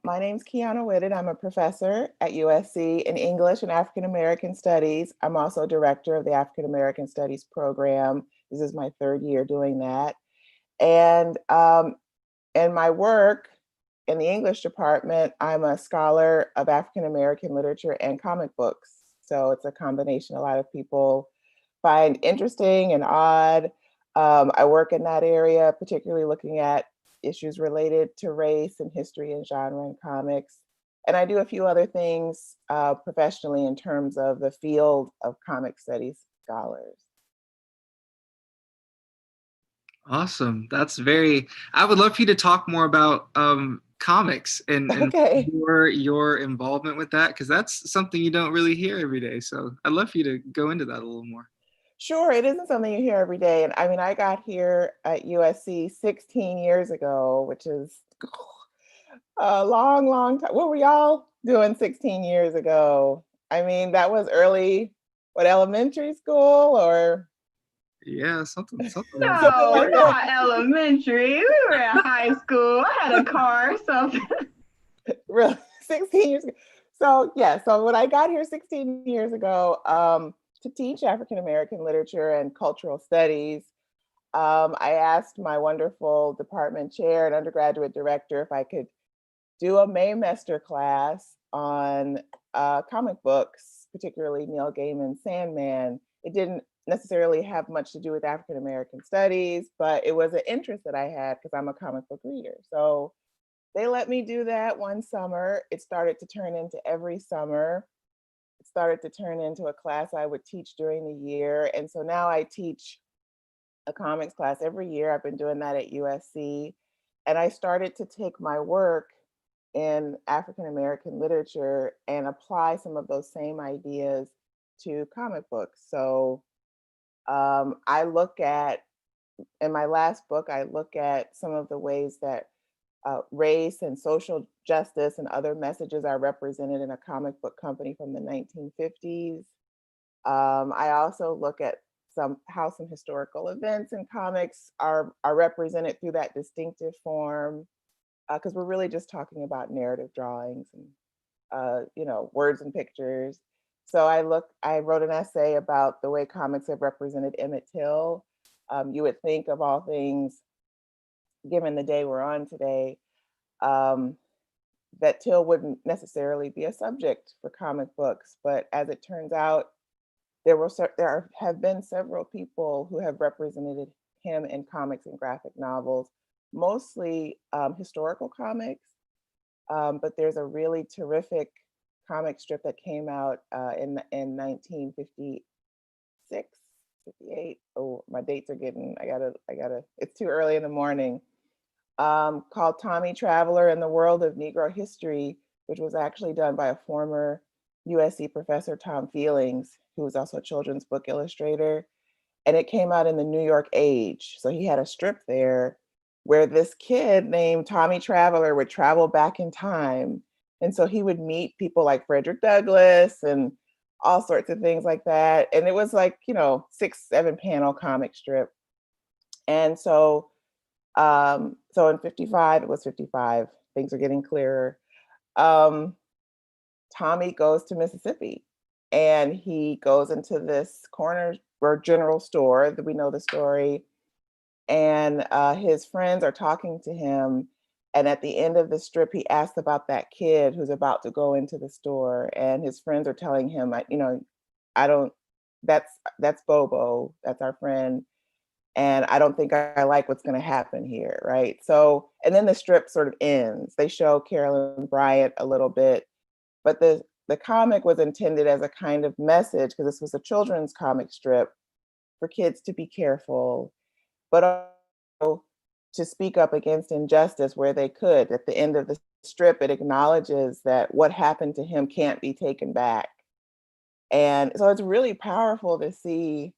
S7: my name's Kiana Wited. I'm a professor at USC in English and African American Studies. I'm also director of the African American Studies program. This is my third year doing that. And in my work in the English department, I'm a scholar of African American literature and comic books. So it's a combination a lot of people find interesting and odd. I work in that area, particularly looking at issues related to race and history and genre in comics. And I do a few other things professionally in terms of the field of comic studies scholars.
S3: Awesome. I would love for you to talk more about comics and
S7: Okay.
S3: your involvement with that, because that's something you don't really hear every day. So I'd love for you to go into that a little more.
S7: Sure, it isn't something you hear every day. And I mean, I got here at USC 16 years ago, which is a long, long time. What were y'all doing 16 years ago? I mean, that was early, elementary school or?
S3: Yeah, something like
S2: No,
S3: that.
S2: not elementary. We were in high school. I had a car, something.
S7: Really, 16 years ago. So yeah, so when I got here 16 years ago, to teach African American literature and cultural studies, I asked my wonderful department chair and undergraduate director if I could do a Maymester class on comic books, particularly Neil Gaiman's Sandman. It didn't necessarily have much to do with African American studies, but it was an interest that I had because I'm a comic book reader. So they let me do that one summer. It started to turn into every summer. It started to turn into a class I would teach during the year. And so now I teach a comics class every year. I've been doing that at USC. And I started to take my work in African American literature and apply some of those same ideas to comic books. So I look at, in my last book, I look at some of the ways that race and social justice and other messages are represented in a comic book company from the 1950s. I also look at how some historical events in comics are represented through that distinctive form, because we're really just talking about narrative drawings and words and pictures. So I wrote an essay about the way comics have represented Emmett Till. You would think, of all things, given the day we're on today, that Till wouldn't necessarily be a subject for comic books. But as it turns out, there have been several people who have represented him in comics and graphic novels, mostly historical comics. But there's a really terrific comic strip that came out in 1956, 58. Oh, my dates are getting, I gotta, it's too early in the morning. Called Tommy Traveler in the World of Negro History, which was actually done by a former USC professor, Tom Feelings, who was also a children's book illustrator. And it came out in the New York Age. So he had a strip there where this kid named Tommy Traveler would travel back in time. And so he would meet people like Frederick Douglass and all sorts of things like that. And it was like, 6-7 panel comic strip. And so in 55, it was 55, things are getting clearer. Tommy goes to Mississippi and he goes into this corner or general store that we know the story. And his friends are talking to him. And at the end of the strip, he asks about that kid who's about to go into the store. And his friends are telling him, that's Bobo, that's our friend. And I don't think I like what's going to happen here, right? So, and then the strip sort of ends. They show Carolyn Bryant a little bit, but the comic was intended as a kind of message, because this was a children's comic strip, for kids to be careful, but also to speak up against injustice where they could. At the end of the strip, it acknowledges that what happened to him can't be taken back. And so it's really powerful to see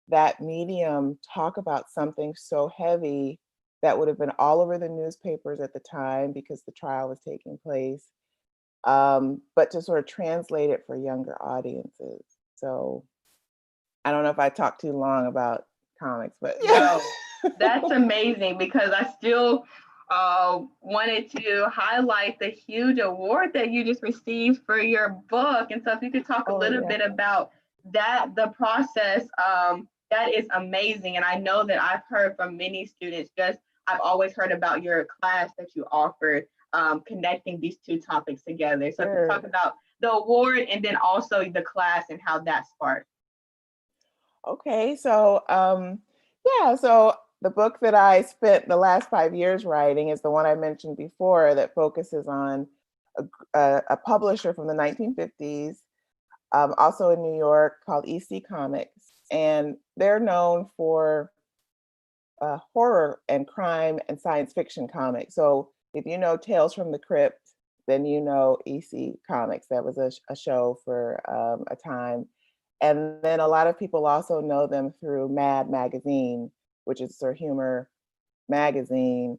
S7: that medium talk about something so heavy that would have been all over the newspapers at the time because the trial was taking place, but to sort of translate it for younger audiences. So I don't know if I talked too long about comics, but
S2: No, that's amazing, because I still wanted to highlight the huge award that you just received for your book. And so if you could talk a little bit about that, the process, that is amazing. And I know that I've heard from many students, I've always heard about your class that you offered, connecting these two topics together. So if you talk about the award and then also the class and how that sparked.
S7: Okay, so so the book that I spent the last 5 years writing is the one I mentioned before that focuses on a publisher from the 1950s, also in New York, called EC Comics. And they're known for horror and crime and science fiction comics. So if you know Tales from the Crypt, then you know EC Comics. That was a show for a time. And then a lot of people also know them through Mad Magazine, which is their humor magazine.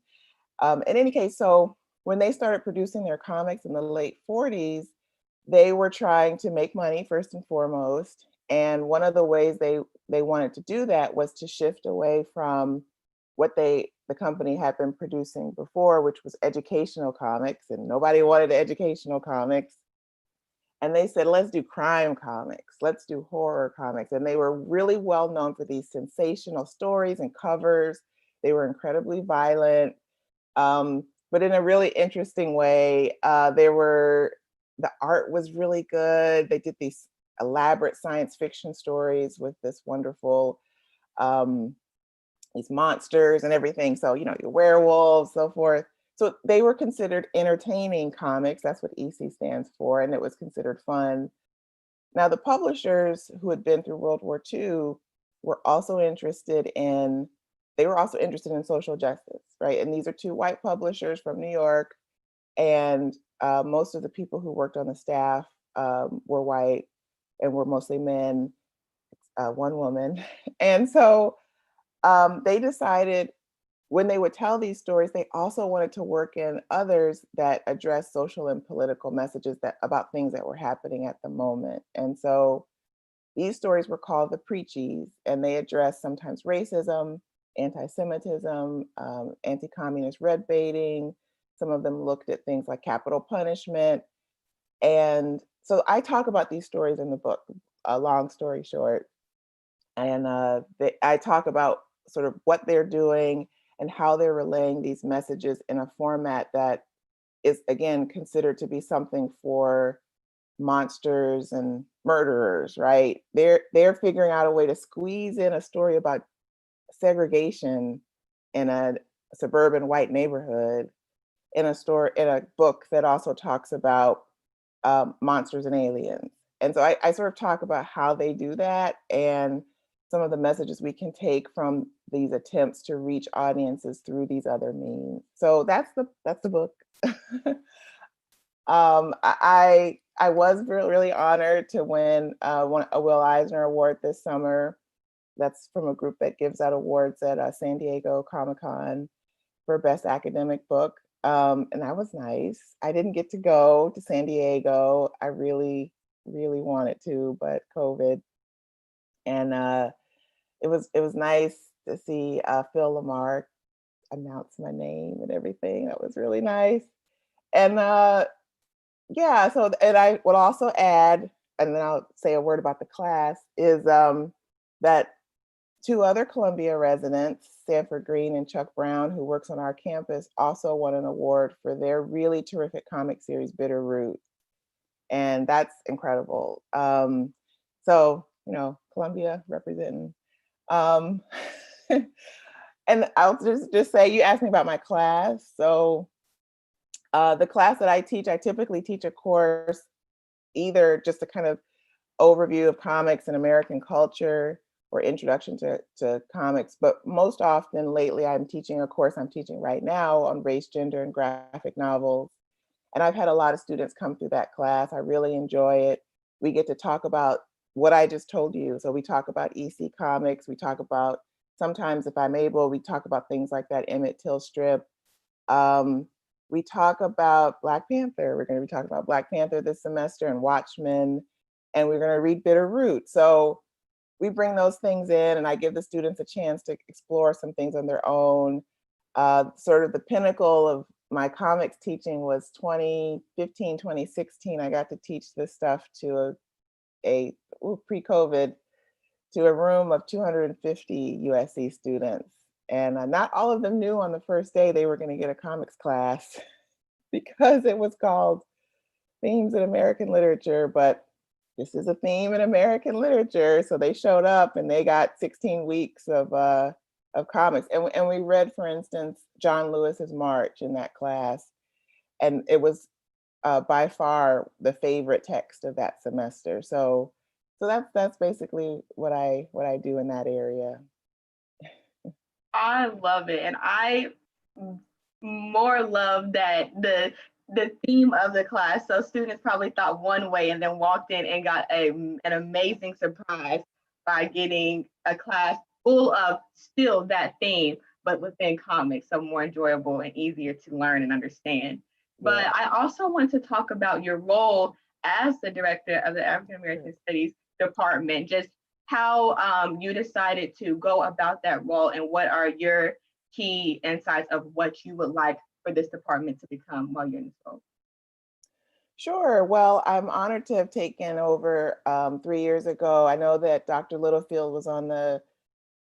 S7: In any case, so when they started producing their comics in the late 40s, they were trying to make money first and foremost. And one of the ways they wanted to do that was to shift away from what the company had been producing before, which was educational comics, and nobody wanted educational comics. And they said, let's do crime comics, let's do horror comics. And they were really well known for these sensational stories and covers. They were incredibly violent, but in a really interesting way. The art was really good. They did these elaborate science fiction stories with this wonderful, these monsters and everything. So, your werewolves, so forth. So they were considered entertaining comics. That's what EC stands for. And it was considered fun. Now, the publishers who had been through World War II were also interested in social justice, right? And these are two white publishers from New York. And most of the people who worked on the staff were white and were mostly men, one woman. And so they decided, when they would tell these stories, they also wanted to work in others that address social and political messages about things that were happening at the moment. And so these stories were called the Preachies, and they addressed sometimes racism, anti-Semitism, anti-communist red baiting. Some of them looked at things like capital punishment. And so I talk about these stories in the book, a long story short. And I talk about sort of what they're doing and how they're relaying these messages in a format that is, again, considered to be something for monsters and murderers, right? They're figuring out a way to squeeze in a story about segregation in a suburban white neighborhood in a book that also talks about monsters and aliens. And so I sort of talk about how they do that and some of the messages we can take from these attempts to reach audiences through these other means. So that's the book. I was really honored to win a Will Eisner Award this summer. That's from a group that gives out awards at San Diego Comic-Con for Best Academic Book. And that was nice. I didn't get to go to San Diego. I really, really wanted to, but COVID. And it was nice to see Phil Lamar announce my name and everything. That was really nice. And and I would also add, and then I'll say a word about the class, is that two other Columbia residents, Sanford Green and Chuck Brown, who works on our campus, also won an award for their really terrific comic series, Bitter Root. And that's incredible. So, Columbia representing. And I'll just say, you asked me about my class. So the class that I typically teach a course, either just a kind of overview of comics and American culture, or introduction to comics. But most often lately, I'm teaching a course I'm teaching right now on race, gender, and graphic novels. And I've had a lot of students come through that class. I really enjoy it. We get to talk about what I just told you. So we talk about EC comics. We talk about, sometimes if I'm able, we talk about things like that Emmett Till strip. We talk about Black Panther. We're going to be talking about Black Panther this semester and Watchmen, and we're going to read Bitterroot. So we bring those things in, and I give the students a chance to explore some things on their own. Sort of the pinnacle of my comics teaching was 2015, 2016. I got to teach this stuff to pre-COVID, to a room of 250 USC students. And not all of them knew on the first day they were going to get a comics class because it was called Themes in American Literature, but this is a theme in American literature. So they showed up and they got 16 weeks of comics. And we read, for instance, John Lewis's March in that class. And it was by far the favorite text of that semester. So that's basically what I do in that area.
S2: I love it. And I more love that the theme of the class. So students probably thought one way and then walked in and got an amazing surprise by getting a class full of still that theme, but within comics, so more enjoyable and easier to learn and understand. But I also want to talk about your role as the director of the African American Studies Department, just how you decided to go about that role and what are your key insights of what you would like for this department to become while you're in this role.
S7: Sure. Well, I'm honored to have taken over 3 years ago. I know that Dr. Littlefield was on the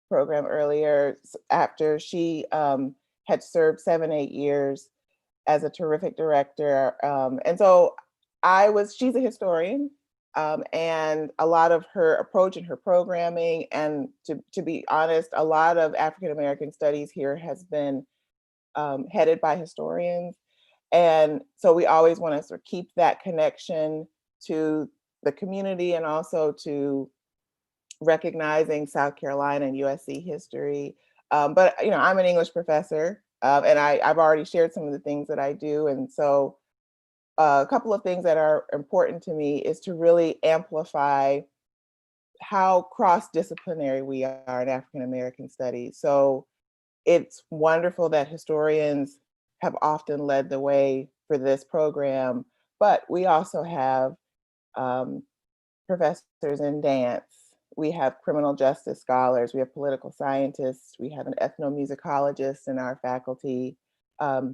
S7: program earlier after she had served 7-8 years as a terrific director. And so she's a historian. And a lot of her approach and her programming, and to be honest, a lot of African American studies here has been headed by historians. And so we always want to sort of keep that connection to the community and also to recognizing South Carolina and USC history. But I'm an English professor, and I've already shared some of the things that I do. And so a couple of things that are important to me is to really amplify how cross-disciplinary we are in African American studies. So it's wonderful that historians have often led the way for this program, but we also have professors in dance, we have criminal justice scholars, we have political scientists, we have an ethnomusicologist in our faculty,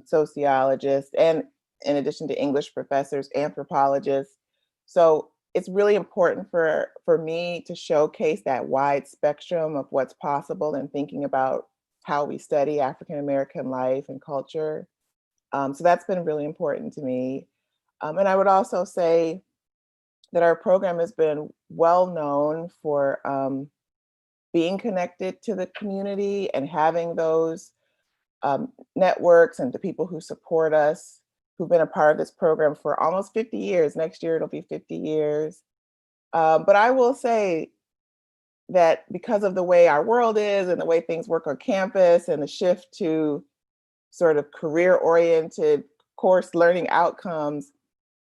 S7: sociologists, and in addition to English professors, anthropologists. So it's really important for me to showcase that wide spectrum of what's possible in thinking about how we study African American life and culture. So that's been really important to me. And I would also say that our program has been well known for being connected to the community and having those networks and the people who support us, who've been a part of this program for almost 50 years. Next year, it'll be 50 years. But I will say that because of the way our world is and the way things work on campus and the shift to sort of career-oriented course learning outcomes,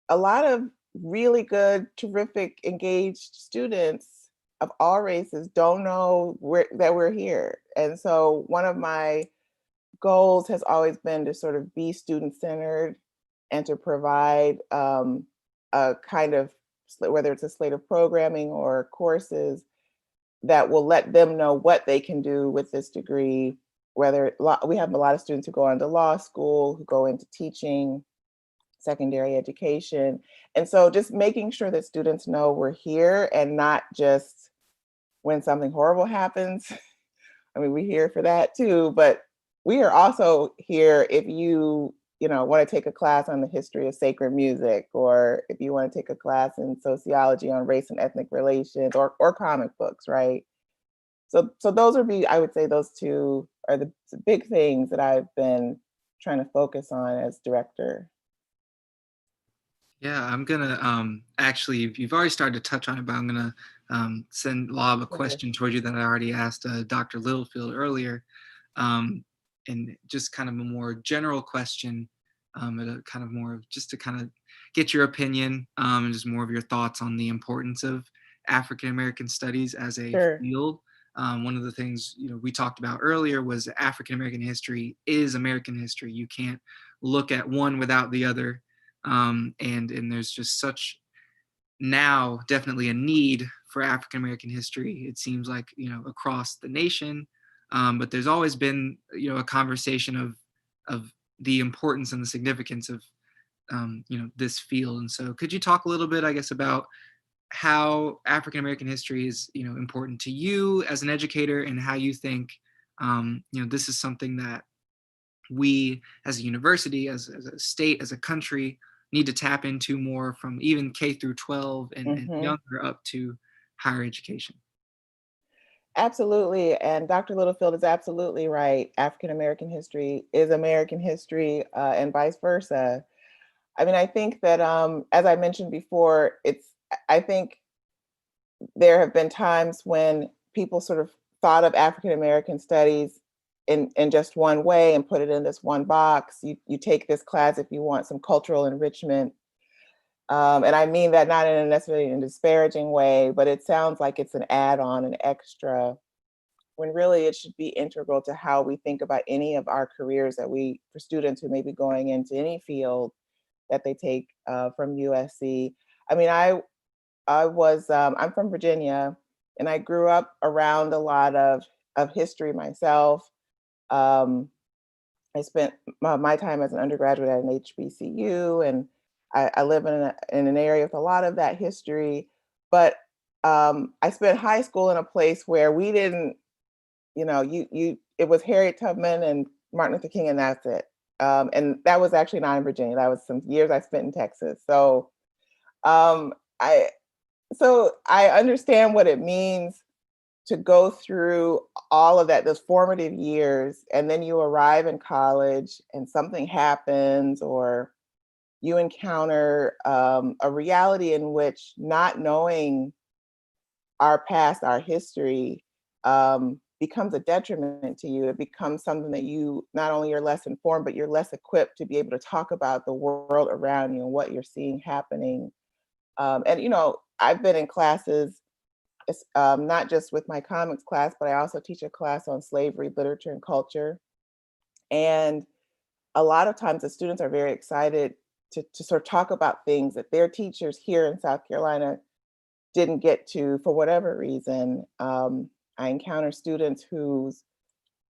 S7: a lot of really good, terrific, engaged students of all races don't know that we're here. And so one of my goals has always been to sort of be student-centered and to provide a kind of, whether it's a slate of programming or courses that will let them know what they can do with this degree. Whether we have a lot of students who go on to law school, who go into teaching, secondary education. And so just making sure that students know we're here and not just when something horrible happens. I mean, we're here for that too, but we are also here if you want to take a class on the history of sacred music, or if you want to take a class in sociology on race and ethnic relations, or comic books, right? So those would be, I would say those two are the big things that I've been trying to focus on as director.
S3: Yeah, I'm gonna actually, you've already started to touch on it, but I'm gonna lob a question towards you that I already asked Dr. Littlefield earlier, and just kind of a more general question, kind of more of just to kind of get your opinion and just more of your thoughts on the importance of African American studies as a field. One of the things we talked about earlier was African American history is American history. You can't look at one without the other, and there's just such now definitely a need for African American history. It seems like across the nation, but there's always been a conversation of the importance and the significance of this field. And so, could you talk a little bit, I guess, about how African American history is important to you as an educator, and how you think this is something that we as a university, as a state, as a country, need to tap into more from even K through 12 and younger up to higher education.
S7: Absolutely. And Dr. Littlefield is absolutely right. African American history is American history, and vice versa. I mean, I think that, as I mentioned before, I think there have been times when people sort of thought of African American studies in just one way and put it in this one box. You take this class if you want some cultural enrichment. And I mean that not in a necessarily in a disparaging way, but it sounds like it's an add-on, an extra, when really it should be integral to how we think about any of our careers for students who may be going into any field that they take from USC. I mean, I'm from Virginia, and I grew up around a lot of history myself. I spent my time as an undergraduate at an HBCU, and I live in an area with a lot of that history. But I spent high school in a place where we didn't, it was Harriet Tubman and Martin Luther King, and that's it. And that was actually not in Virginia. That was some years I spent in Texas. So I understand what it means to go through all of that, those formative years, and then you arrive in college and something happens, or you encounter a reality in which not knowing our past, our history, becomes a detriment to you. It becomes something that you not only are less informed, but you're less equipped to be able to talk about the world around you and what you're seeing happening. And I've been in classes, not just with my comics class, but I also teach a class on slavery, literature, and culture. And a lot of times the students are very excited to sort of talk about things that their teachers here in South Carolina didn't get to for whatever reason. I encounter students whose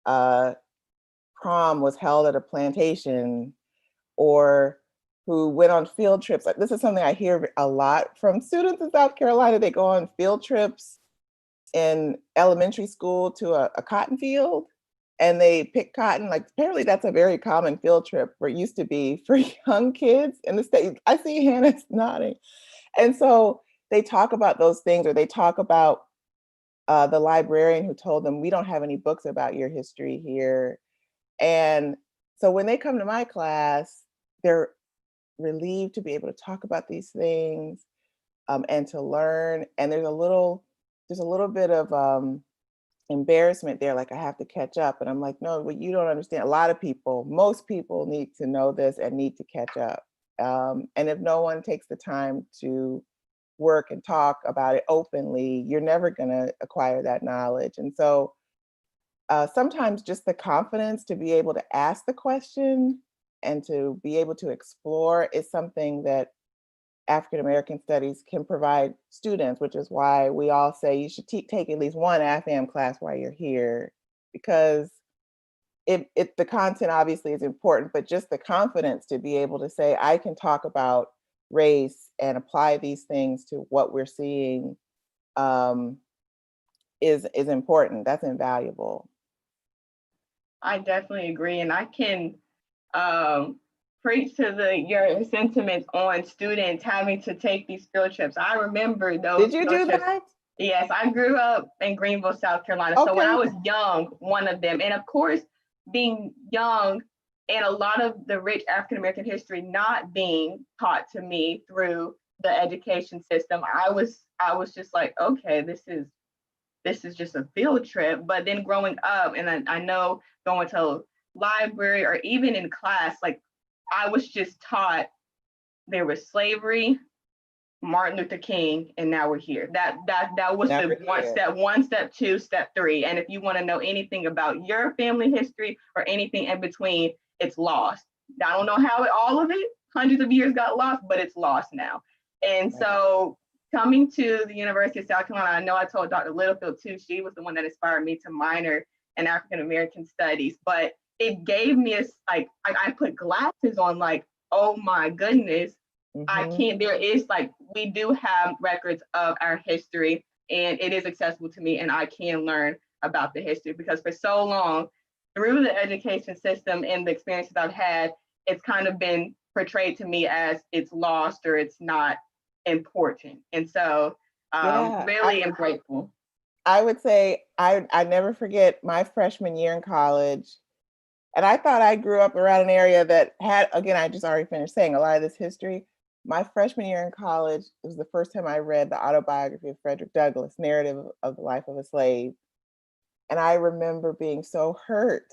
S7: prom was held at a plantation, or who went on field trips. Like, this is something I hear a lot from students in South Carolina. They go on field trips in elementary school to a cotton field, and they pick cotton. Like, apparently that's a very common field trip, or it used to be, for young kids in the state. I see Hannah's nodding. And so they talk about those things, or they talk about the librarian who told them, we don't have any books about your history here. And so when they come to my class, they're relieved to be able to talk about these things, and to learn. And there's a little bit of embarrassment there, like, I have to catch up. And I'm like, no, what you don't understand, most people need to know this and need to catch up. And if no one takes the time to work and talk about it openly, you're never going to acquire that knowledge. And so sometimes just the confidence to be able to ask the question and to be able to explore is something that African American studies can provide students, which is why we all say you should take at least one AFAM class while you're here, because the content obviously is important, but just the confidence to be able to say, I can talk about race and apply these things to what we're seeing is important. That's invaluable.
S2: I definitely agree, and I can preach to your sentiments on students having to take these field trips. I remember those.
S7: Did you do that?
S2: Yes, I grew up in Greenville, South Carolina.
S7: Okay.
S2: So when I was young, one of them, and of course, being young and a lot of the rich African American history not being taught to me through the education system, I was just like, okay, this is just a field trip. But then growing up, and I know going to a library or even in class, like I was just taught there was slavery, Martin Luther King, and now we're here. That was
S7: Now
S2: the
S7: we're here.
S2: step one, step two, step three. And if you want to know anything about your family history or anything in between, it's lost. I don't know how all of it, hundreds of years got lost, but it's lost now. And so coming to the University of South Carolina, I know I told Dr. Littlefield too, she was the one that inspired me to minor in African American studies, but it gave me I put glasses on, like, oh my goodness, I can't, there is we do have records of our history and it is accessible to me and I can learn about the history, because for so long through the education system and the experiences I've had, it's kind of been portrayed to me as it's lost or it's not important. And so really am grateful.
S7: I would say I never forget my freshman year in college. And I thought I grew up around an area that had, again, I just already finished saying a lot of this history. My freshman year in college, it was the first time I read the autobiography of Frederick Douglass, Narrative of the Life of a Slave. And I remember being so hurt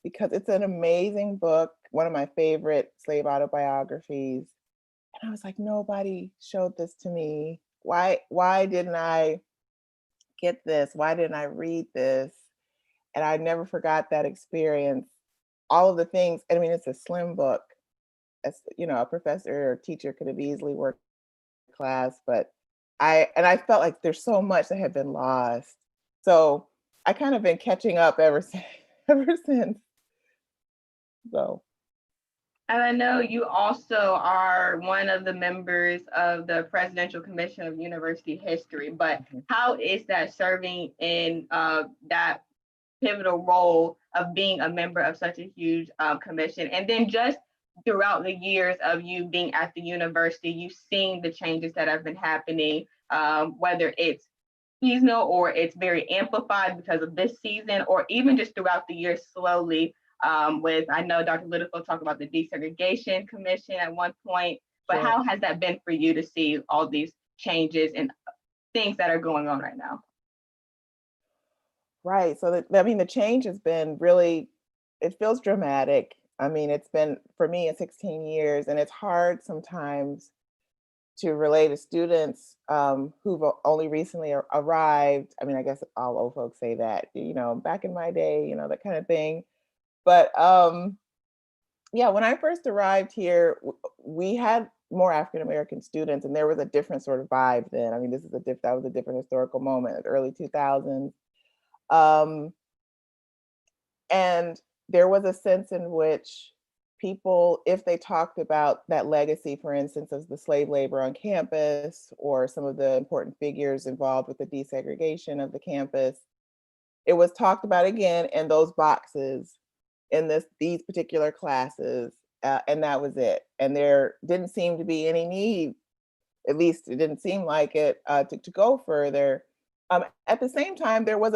S7: because it's an amazing book, one of my favorite slave autobiographies. And I was like, nobody showed this to me. Why didn't I get this? Why didn't I read this? And I never forgot that experience. All of the things, I mean, it's a slim book. As you know, a professor or teacher could have easily worked class, but I felt like there's so much that had been lost. So I kind of been catching up ever since. So.
S2: And I know you also are one of the members of the Presidential Commission of University History, but how is that serving in that pivotal role of being a member of such a huge commission? And then just throughout the years of you being at the university, you've seen the changes that have been happening, whether it's seasonal or it's very amplified because of this season, or even just throughout the years slowly. I know Dr. Littlefield talked about the desegregation commission at one point, but how has that been for you to see all these changes and things that are going on right now?
S7: Right. So the change has been really, it feels dramatic. I mean, it's been, for me, it's 16 years, and it's hard sometimes to relate to students who've only recently arrived. I mean, I guess all old folks say that, back in my day, that kind of thing. But yeah, when I first arrived here, we had more African American students, and there was a different sort of vibe then. I mean, that was a different historical moment, the early 2000s. And there was a sense in which people, if they talked about that legacy, for instance, of the slave labor on campus, or some of the important figures involved with the desegregation of the campus, it was talked about again in those boxes in these particular classes, and that was it. And there didn't seem to be any need, at least it didn't seem like it, to go further. At the same time, there was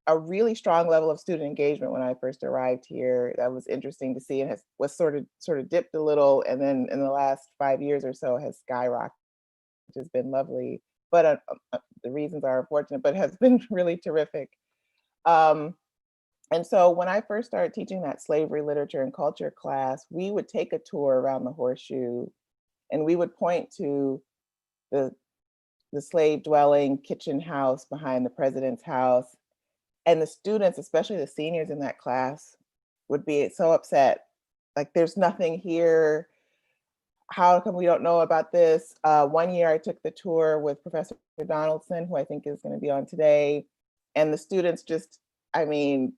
S7: a really strong level of student engagement when I first arrived here. That was interesting to see, and was sort of dipped a little, and then in the last 5 years or so has skyrocketed, which has been lovely. But the reasons are unfortunate, but has been really terrific. And so when I first started teaching that slavery literature and culture class, we would take a tour around the horseshoe, and we would point to the slave dwelling kitchen house behind the president's house. And the students, especially the seniors in that class, would be so upset. Like, there's nothing here. How come we don't know about this? One year I took the tour with Professor Donaldson, who I think is going to be on today. And the students just, I mean,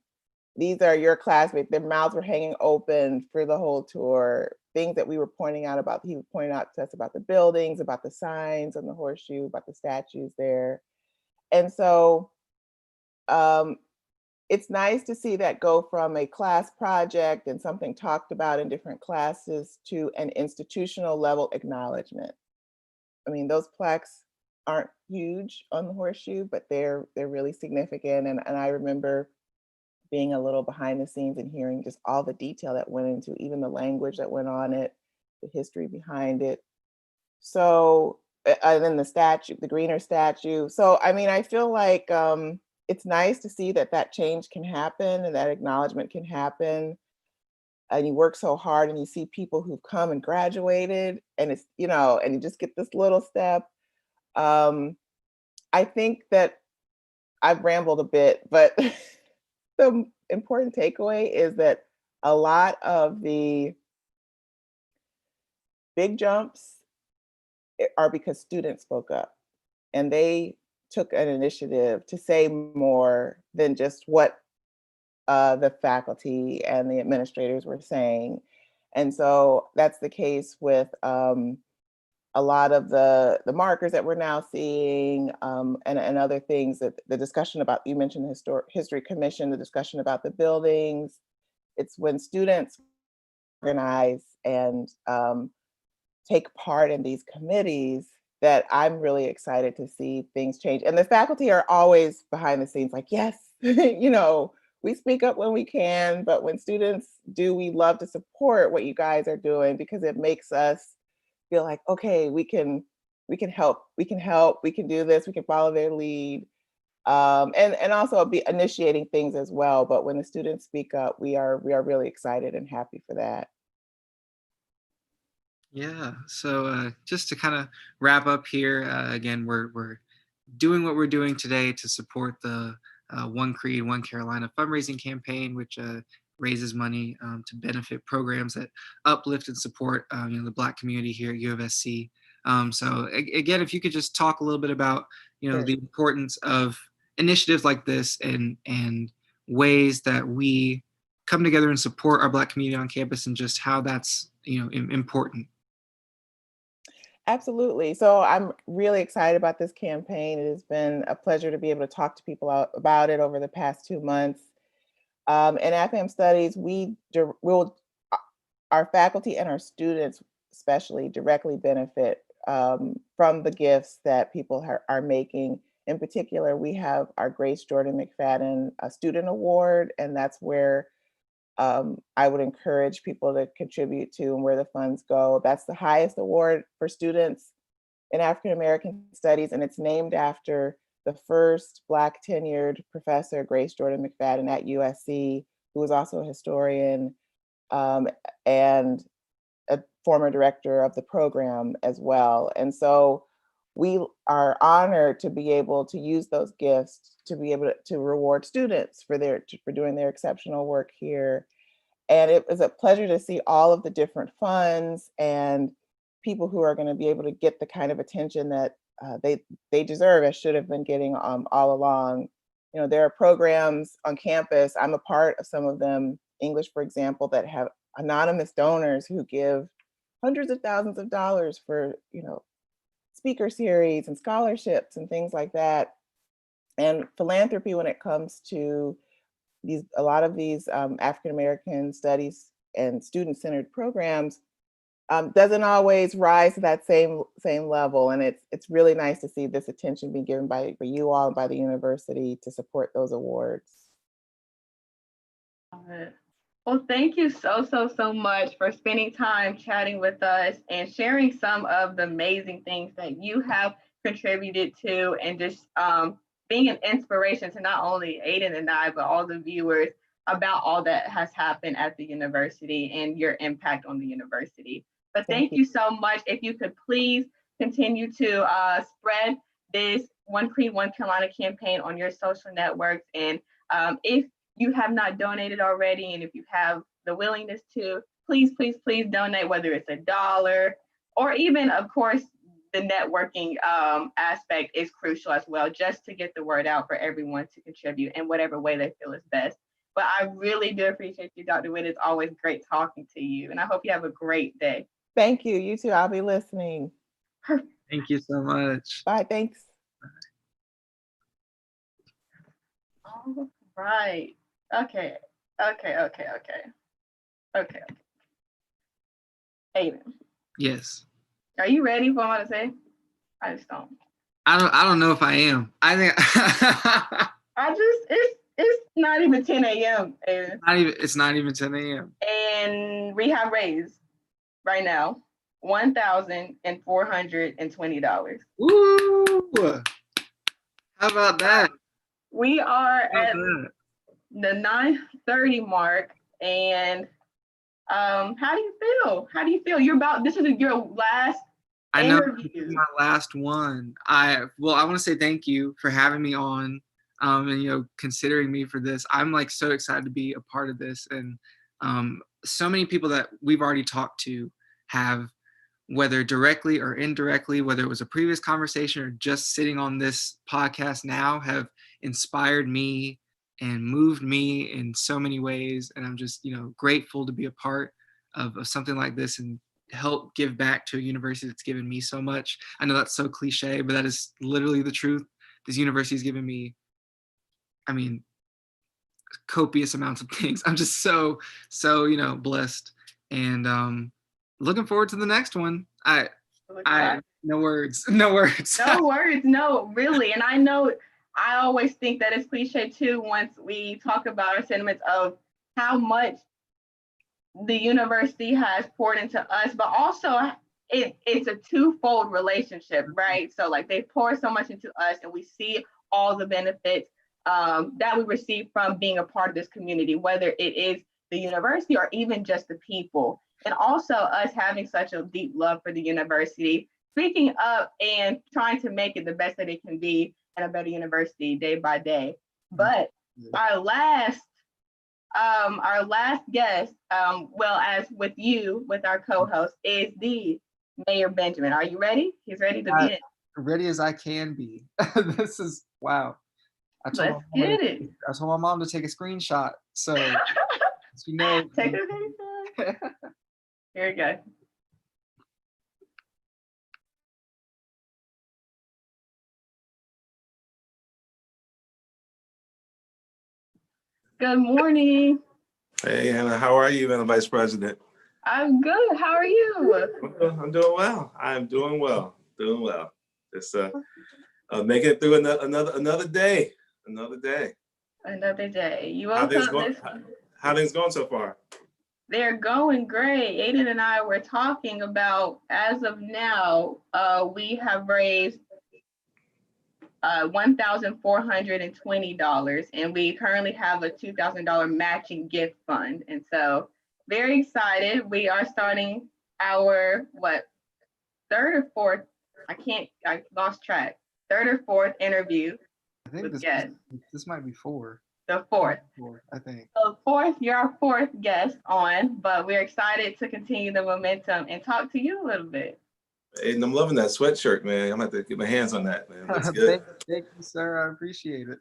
S7: these are your classmates. Their mouths were hanging open for the whole tour. Things that we were pointing out about, he would point out to us about the buildings, about the signs on the horseshoe, about the statues there. And so it's nice to see that go from a class project and something talked about in different classes to an institutional level acknowledgement. I mean, those plaques aren't huge on the horseshoe, but they're really significant. And I remember being a little behind the scenes and hearing just all the detail that went into even the language that went on it, the history behind it. So and then the statue, the greener statue. So, I mean, I feel like it's nice to see that change can happen and that acknowledgement can happen. And you work so hard and you see people who've come and graduated and it's, and you just get this little step. I think that I've rambled a bit, but the important takeaway is that a lot of the big jumps are because students spoke up and they took an initiative to say more than just what the faculty and the administrators were saying. And so that's the case with a lot of the markers that we're now seeing and other things, that the discussion about, you mentioned the History Commission, the discussion about the buildings. It's when students organize and take part in these committees that I'm really excited to see things change. And the faculty are always behind the scenes like, yes, we speak up when we can, but when students do, we love to support what you guys are doing because it makes us feel like, okay, we can help, we can do this, we can follow their lead. And also be initiating things as well. But when the students speak up, we are really excited and happy for that.
S3: Yeah, so just to kind of wrap up here, again, we're doing what we're doing today to support the One Creed, One Carolina fundraising campaign, which raises money to benefit programs that uplift and support the Black community here at UofSC. So again, if you could just talk a little bit about
S7: Sure.
S3: the importance of initiatives like this and ways that we come together and support our Black community on campus and just how that's important.
S7: Absolutely. So I'm really excited about this campaign. It has been a pleasure to be able to talk to people about it over the past 2 months. In AFAM Studies, our faculty and our students especially directly benefit from the gifts that people are making. In particular, we have our Grace Jordan McFadden Student Award, and that's where I would encourage people to contribute to and where the funds go. That's the highest award for students in African American studies, and it's named after the first Black tenured professor, Grace Jordan McFadden at USC, who was also a historian and a former director of the program as well. And so we are honored to be able to use those gifts to be able to reward students for doing their exceptional work here. And it was a pleasure to see all of the different funds and people who are going to be able to get the kind of attention that they deserve and should have been getting all along. There are programs on campus, I'm a part of some of them, English, for example, that have anonymous donors who give hundreds of thousands of dollars for, speaker series and scholarships and things like that. And philanthropy, when it comes to a lot of these African American studies and student-centered programs, doesn't always rise to that same level. And it's really nice to see this attention being given by you all and by the university to support those awards.
S2: Well, thank you so much for spending time chatting with us and sharing some of the amazing things that you have contributed to, and just being an inspiration to not only Aiden and I, but all the viewers about all that has happened at the university and your impact on the university. But thank you so much. If you could please continue to spread this One Creed, One Carolina campaign on your social networks. And if you have not donated already, and if you have the willingness to, please donate, whether it's $1 or even, of course, the networking aspect is crucial as well, just to get the word out for everyone to contribute in whatever way they feel is best. But I really do appreciate you, Dr. Witt. It's always great talking to you, and I hope you have a great day.
S7: Thank you. You too. I'll be listening.
S3: Thank you so much.
S7: Bye. Thanks.
S2: All right. Okay. Aiden.
S3: Yes.
S2: Are you ready for what I say? I just don't.
S3: I don't know if I am. I think
S2: it's not even 10 a.m.
S3: It's not even 10 a.m.
S2: And we have raised right now $1,420.
S3: Woo! How about that?
S2: We are
S3: How
S2: at
S3: about
S2: the 9:30 mark, and how do you feel? How do you feel? This is your last
S3: I know
S2: interview.
S3: this is my last one. I want to say thank you for having me on, and considering me for this. I'm like so excited to be a part of this, and so many people that we've already talked to have, whether directly or indirectly, whether it was a previous conversation or just sitting on this podcast now, have inspired me and moved me in so many ways. And I'm just, grateful to be a part of something like this and help give back to a university that's given me so much. I know that's so cliche, but that is literally the truth. This university has given me, copious amounts of things. I'm just so blessed, and looking forward to the next one. No words.
S2: No words, no, really. And I know I always think that it's cliche too once we talk about our sentiments of how much the university has poured into us, but also it's a twofold relationship, right? So like they pour so much into us, and we see all the benefits that we receive from being a part of this community, whether it is the university or even just the people. And also us having such a deep love for the university, speaking up and trying to make it the best that it can be and a better university day by day. But our last guest, as with our co-host, is the Mayor Benjamin. Are you ready? He's ready to be in.
S3: Ready as I can be. This is wow. I told my mom to take a screenshot. So
S2: Take a screenshot. Here we go. Good morning.
S8: Hey, Hannah, how are you, Madam Vice President?
S2: I'm good. How are you?
S8: I'm doing well. I'm doing well. Just making it through another day. Another day.
S2: You woke up
S8: how things going so far?
S2: They're going great. Aiden and I were talking about, as of now, we have raised $1,420, and we currently have a $2,000 matching gift fund. And so very excited. We are starting our third or fourth, I lost track, third or fourth interview.
S3: I think this might be four.
S2: The fourth.
S3: I think.
S2: So you're our fourth guest on, but we're excited to continue the momentum and talk to you a little bit.
S8: And I'm loving that sweatshirt, man. I'm gonna have to get my hands on that, man. That's good.
S3: Thank you, sir. I appreciate it.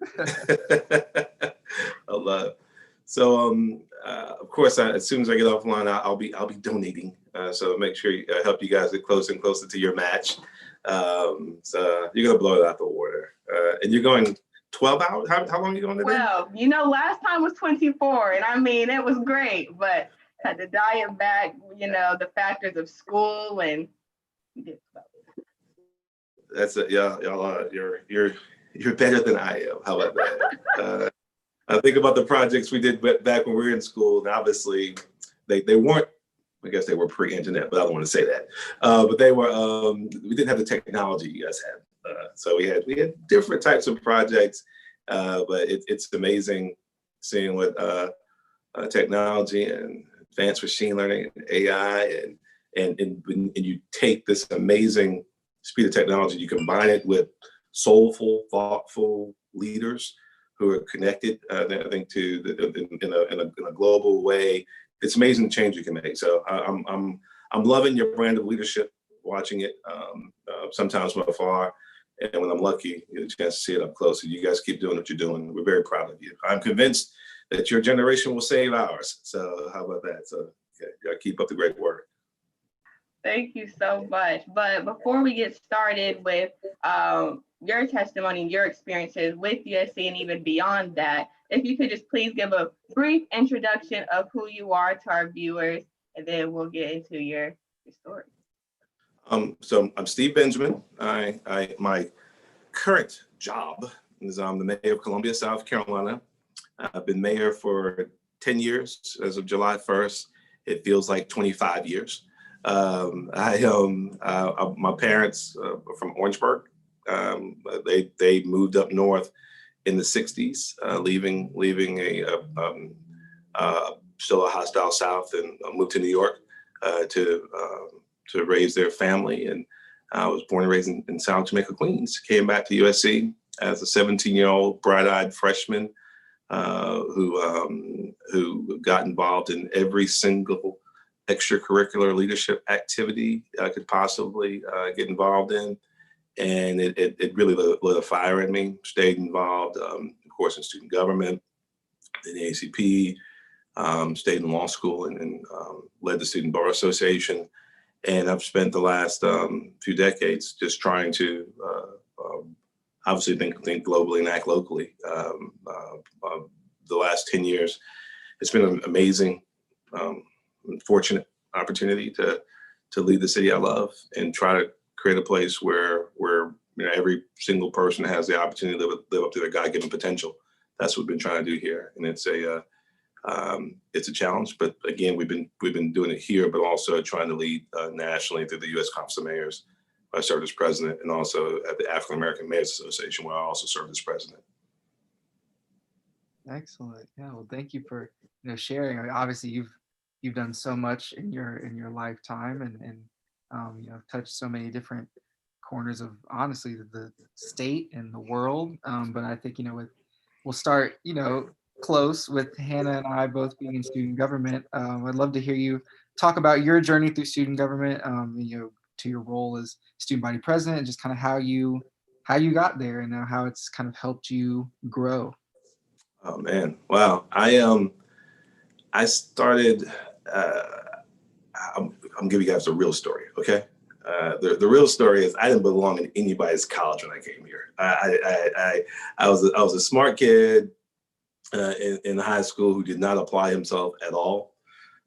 S8: I love it. So, of course, as soon as I get offline, I'll be donating. So make sure I help you guys get closer and closer to your match. So you're gonna blow it out the water, and you're going 12 hours. How long are you going today?
S2: Well, last time was 24, and it was great, but had to dial back. The factors of school and.
S8: That's it. Yeah, y'all. You're better than I am. How about that? I think about the projects we did back when we were in school, and obviously they weren't. I guess they were pre-internet, but I don't want to say that. But they were. We didn't have the technology you guys had, so we had different types of projects. But it's amazing seeing what technology and advanced machine learning, and AI, and you take this amazing speed of technology, you combine it with soulful, thoughtful leaders who are connected, I think, to in a global way. It's amazing the change you can make. So I'm loving your brand of leadership, watching it sometimes from afar, and when I'm lucky, you get a chance to see it up close. And you guys keep doing what you're doing. We're very proud of you. I'm convinced that your generation will save ours. So how about that? So keep up the great work.
S2: Thank you so much. But before we get started with your testimony and your experiences with USC and even beyond that, if you could just please give a brief introduction of who you are to our viewers, and then we'll get into your story.
S8: So I'm Steve Benjamin. My current job is I'm the mayor of Columbia, South Carolina. I've been mayor for 10 years. As of July 1st, it feels like 25 years. My parents are from Orangeburg. They moved up north in the 60s, leaving still a hostile South, and moved to New York to raise their family. And I was born and raised in South Jamaica, Queens. Came back to USC as a 17-year-old bright-eyed freshman who got involved in every single extracurricular leadership activity I could possibly get involved in. And it really lit a fire in me. Stayed involved, of course, in student government, in the ACP, stayed in law school, and led the Student Bar Association. And I've spent the last few decades just trying to obviously think globally and act locally. The last 10 years, it's been an amazing, fortunate opportunity to lead the city I love and try to create a place where every single person has the opportunity to live up to their God-given potential. That's what we've been trying to do here, and it's a challenge. But again, we've been doing it here, but also trying to lead nationally through the U.S. Conference of Mayors. I served as president, and also at the African American Mayors Association, where I also served as president.
S3: Excellent. Yeah. Well, thank you for sharing. I mean, obviously, you've done so much in your lifetime, and touched so many different corners of, honestly, the state and the world. But I think we'll start close with Hannah and I both being in student government. I'd love to hear you talk about your journey through student government. To your role as student body president, and just kind of how you got there, and now how it's kind of helped you grow.
S8: Oh man, wow! I started. I'm giving you guys a real story, okay? The real story is I didn't belong in anybody's college when I came here. I was a smart kid in high school who did not apply himself at all.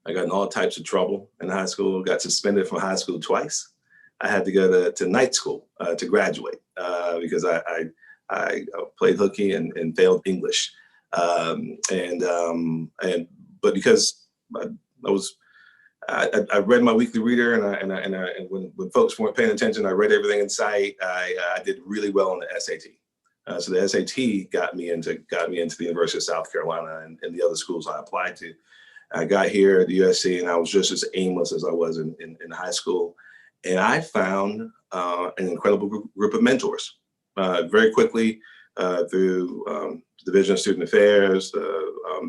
S8: I got in all types of trouble in high school. Got suspended from high school twice. I had to go to night school to graduate because I played hooky and failed English. But because I read my weekly reader, and when folks weren't paying attention, I read everything in sight. I did really well on the SAT. So the SAT got me into the University of South Carolina and the other schools I applied to. I got here at the USC, and I was just as aimless as I was in high school. And I found an incredible group of mentors very quickly through the Division of Student Affairs.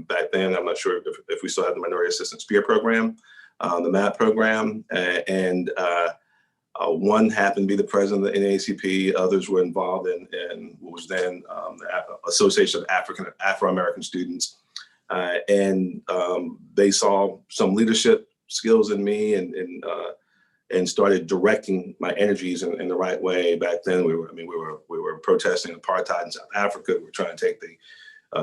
S8: Back then, I'm not sure if we still had the Minority Assistance Peer Program, the MAP program. And one happened to be the president of the NAACP. Others were involved in what was then the Association of Afro-American Students. And they saw some leadership skills in me, and started directing my energies in the right way. Back then, we were protesting apartheid in South Africa. We were trying to take the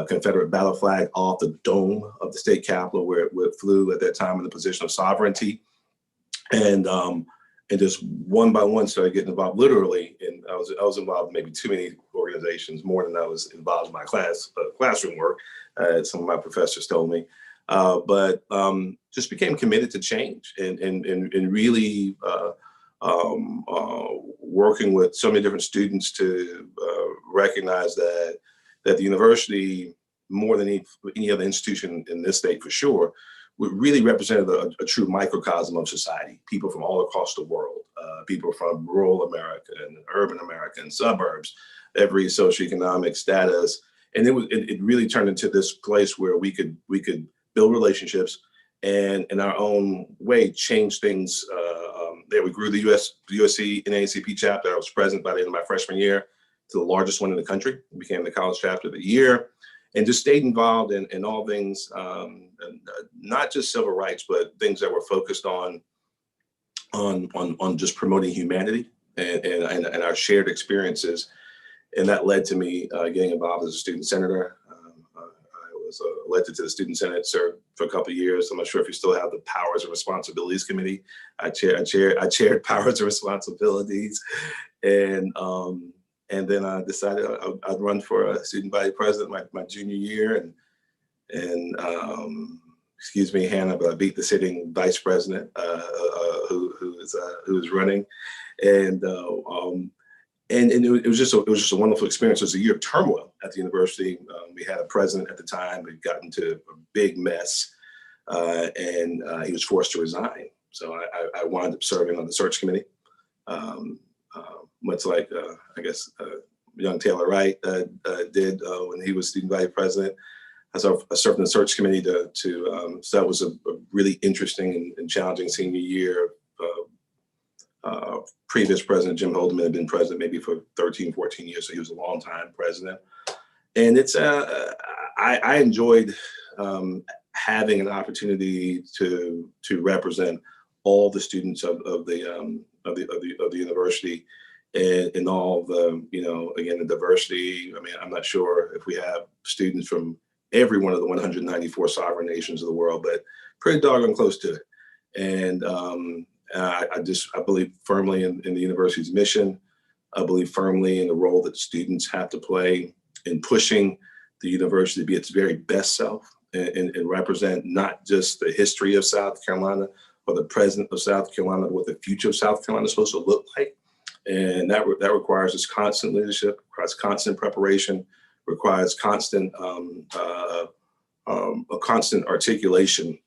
S8: Confederate battle flag off the dome of the state capitol, where it flew at that time in the position of sovereignty. And just one by one started getting involved literally. And I was involved in maybe too many organizations, more than I was involved in my classroom work. Some of my professors told me. But just became committed to change and really working with so many different students to recognize that the university, more than any other institution in this state for sure, really represented a true microcosm of society. People from all across the world, people from rural America and urban America and suburbs, every socioeconomic status. And it really turned into this place where we could build relationships and in our own way change things. There we grew the USC NAACP chapter. I was president by the end of my freshman year to the largest one in the country. It became the college chapter of the year, and just stayed involved in all things, not just civil rights, but things that were focused on just promoting humanity and our shared experiences. And that led to me getting involved as a student senator. I was elected to the Student Senate, served for a couple of years. I'm not sure if you still have the Powers and Responsibilities Committee. I chaired Powers and Responsibilities, and then I decided I'd run for a student body president my junior year, and excuse me, Hannah, but I beat the sitting vice president who is running, and it was just a wonderful experience. It was a year of turmoil at the university. We had a president at the time who got into a big mess, and he was forced to resign. So I wound up serving on the search committee, much like I guess young Taylor Wright did when he was student vice president. I served in the search committee so that was a really interesting and challenging senior year. Previous president, Jim Holdeman, had been president maybe for 13, 14 years, so he was a long time president. And it's I enjoyed having an opportunity to represent all the students of the university and all the, again, the diversity. I mean, I'm not sure if we have students from every one of the 194 sovereign nations of the world, but pretty doggone close to it. And I believe firmly in the university's mission. I believe firmly in the role that students have to play in pushing the university to be its very best self and represent not just the history of South Carolina or the present of South Carolina, but what the future of South Carolina is supposed to look like. And that requires this constant leadership, requires constant preparation, requires constant a constant articulation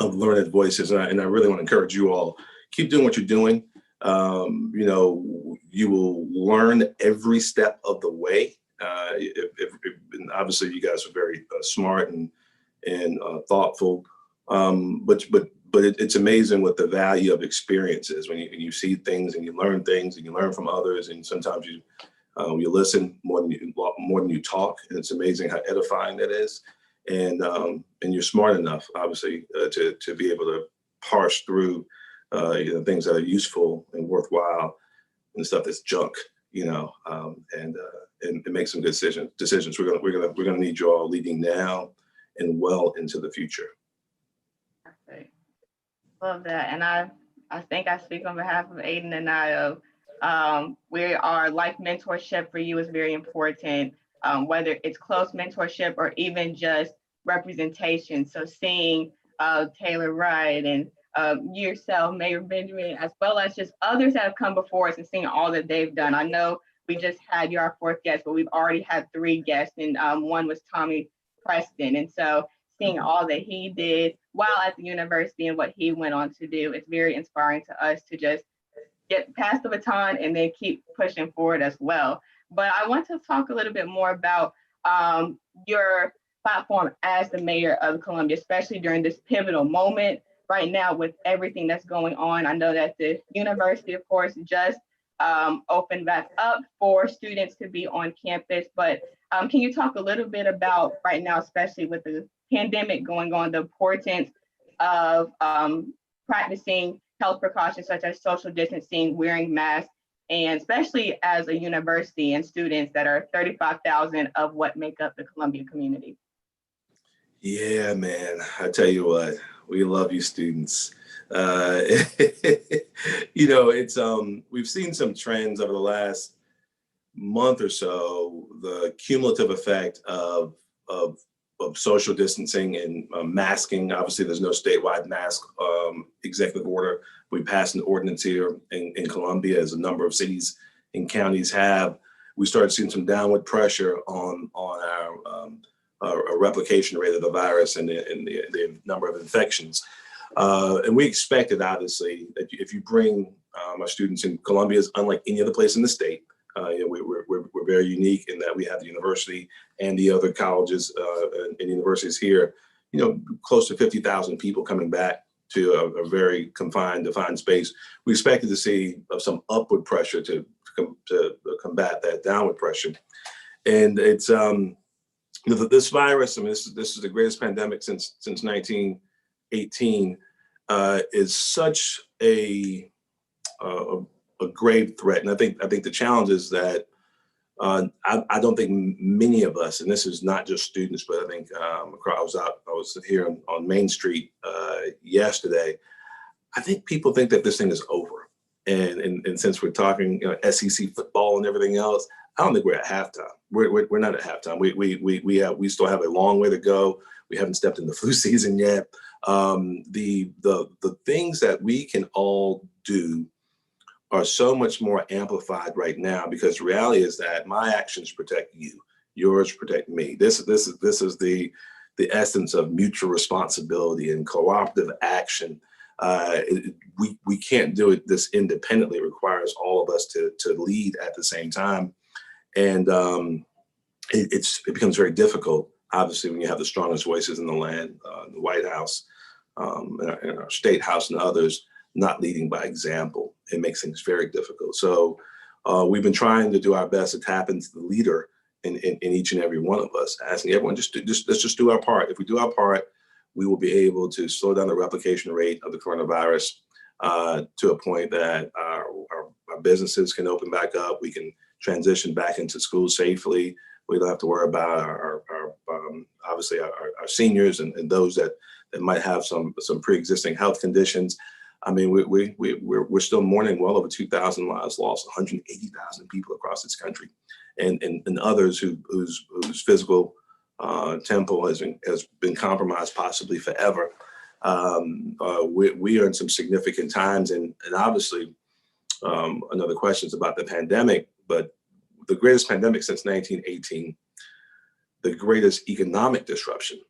S8: of learned voices. And I really want to encourage you all, keep doing what you're doing. You will learn every step of the way. And obviously you guys are very smart and thoughtful, but it's amazing what the value of experience is when you see things and you learn things and you learn from others, and sometimes you listen more than you talk, and it's amazing how edifying that is. And you're smart enough, obviously, to be able to parse through things that are useful and worthwhile and stuff that's junk, and make some good decisions. We're gonna need you all leading now and well into the future.
S2: Perfect. Love that. And I think I speak on behalf of Aiden and I of we are like mentorship for you is very important, whether it's close mentorship or even just representation. So seeing Taylor Wright and yourself, Mayor Benjamin, as well as just others that have come before us and seeing all that they've done. I know we just had your fourth guest, but we've already had 3 guests, and one was Tommy Preston. And so seeing all that he did while at the university and what he went on to do, it's very inspiring to us to just get past the baton and then keep pushing forward as well. But I want to talk a little bit more about your platform as the mayor of Columbia, especially during this pivotal moment right now with everything that's going on. I know that the university, of course, just opened back up for students to be on campus, but can you talk a little bit about right now, especially with the pandemic going on, the importance of practicing health precautions such as social distancing, wearing masks, and especially as a university and students that are 35,000 of what make up the Columbia community?
S8: Yeah, man, I tell you what, we love you students. It's we've seen some trends over the last month or so, the cumulative effect of social distancing and masking. Obviously, there's no statewide mask executive order. We passed an ordinance here in Columbia, as a number of cities and counties have. We started seeing some downward pressure on our replication rate of the virus and the number of infections. And we expected, obviously, that if you bring our students in, Columbia is unlike any other place in the state. We're very unique in that we have the university and the other colleges and universities here, close to 50,000 people coming back to a very defined space. We expected to see some upward pressure to combat that downward pressure. And it's this virus, I mean, this is the greatest pandemic since 1918, is such a grave threat. And I think the challenge is that I don't think many of us, and this is not just students, but I think I was here on Main Street yesterday. I think people think that this thing is over. And since we're talking, SEC football and everything else, I don't think we're at halftime. We're not at halftime. We still have a long way to go. We haven't stepped into flu season yet. The things that we can all do are so much more amplified right now, because the reality is that my actions protect you, yours protect me. This is the essence of mutual responsibility and cooperative action. We can't do this independently. It requires all of us to lead at the same time. And it becomes very difficult, obviously, when you have the strongest voices in the land, the White House, and our State House and others, not leading by example. It makes things very difficult. So we've been trying to do our best to tap into the leader in each and every one of us, asking everyone, let's just do our part. If we do our part, we will be able to slow down the replication rate of the coronavirus to a point that our businesses can open back up. We can transition back into school safely. We don't have to worry about our obviously our seniors and those that might have some pre-existing health conditions. I mean, we're still mourning well over 2,000 lives lost, 180,000 people across this country, and others whose physical tempo has been compromised possibly forever. We are in some significant times, and obviously another question is about the pandemic, but the greatest pandemic since 1918, the greatest economic disruption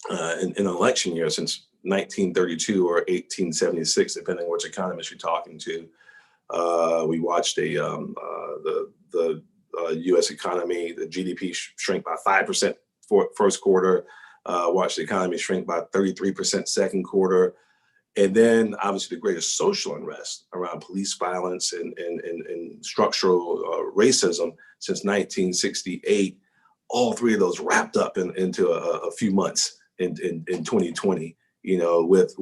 S8: in an election year since 1932 or 1876, depending on which economist you're talking to. We watched the U.S. economy, the GDP shrink by 5% first quarter, watched the economy shrink by 33% second quarter. And then obviously the greatest social unrest around police violence and structural racism since 1968. All three of those wrapped up into a few months in 2020, with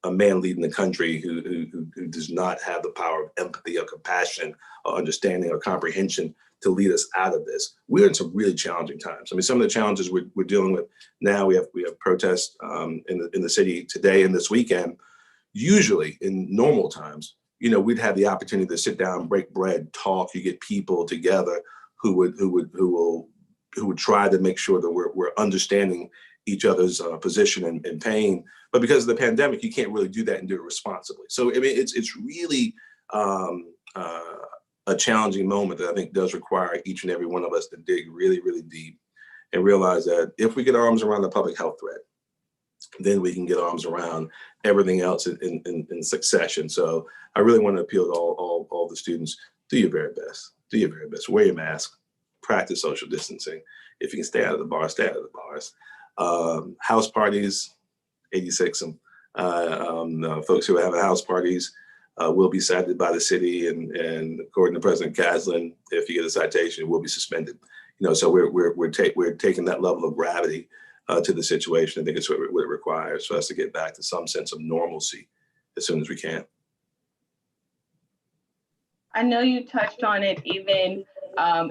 S8: a man leading the country who does not have the power of empathy or compassion or understanding or comprehension to lead us out of this. We're in some really challenging times. I mean, some of the challenges we're dealing with now, we have protests in the city today and this weekend. Usually in normal times, we'd have the opportunity to sit down, break bread, talk. You get people together who would try to make sure that we're understanding each other's position and pain. But because of the pandemic, you can't really do that and do it responsibly. So I mean, it's really a challenging moment that I think does require each and every one of us to dig really, really deep and realize that if we get our arms around the public health threat, then we can get arms around everything else in succession. So I really want to appeal to all the students. Do your very best. Do your very best. Wear your mask. Practice social distancing. If you can stay out of the bars, stay out of the bars. House parties, 86 folks who are having house parties will be cited by the city, and according to President Kaslan, if you get a citation, will be suspended. So we're taking that level of gravity to the situation. I think it's what it requires for us to get back to some sense of normalcy as soon as we can.
S2: I know you touched on it even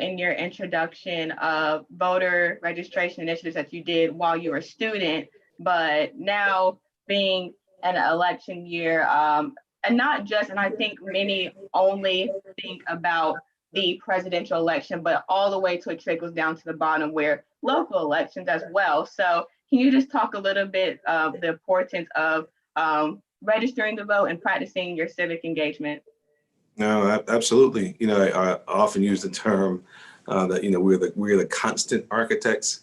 S2: in your introduction of voter registration initiatives that you did while you were a student, but now being an election year, and not just, and I think many only think about the presidential election, but all the way to it trickles down to the bottom where local elections as well. So can you just talk a little bit of the importance of registering to vote and practicing your civic engagement?
S8: No, absolutely. I often use the term that we're the constant architects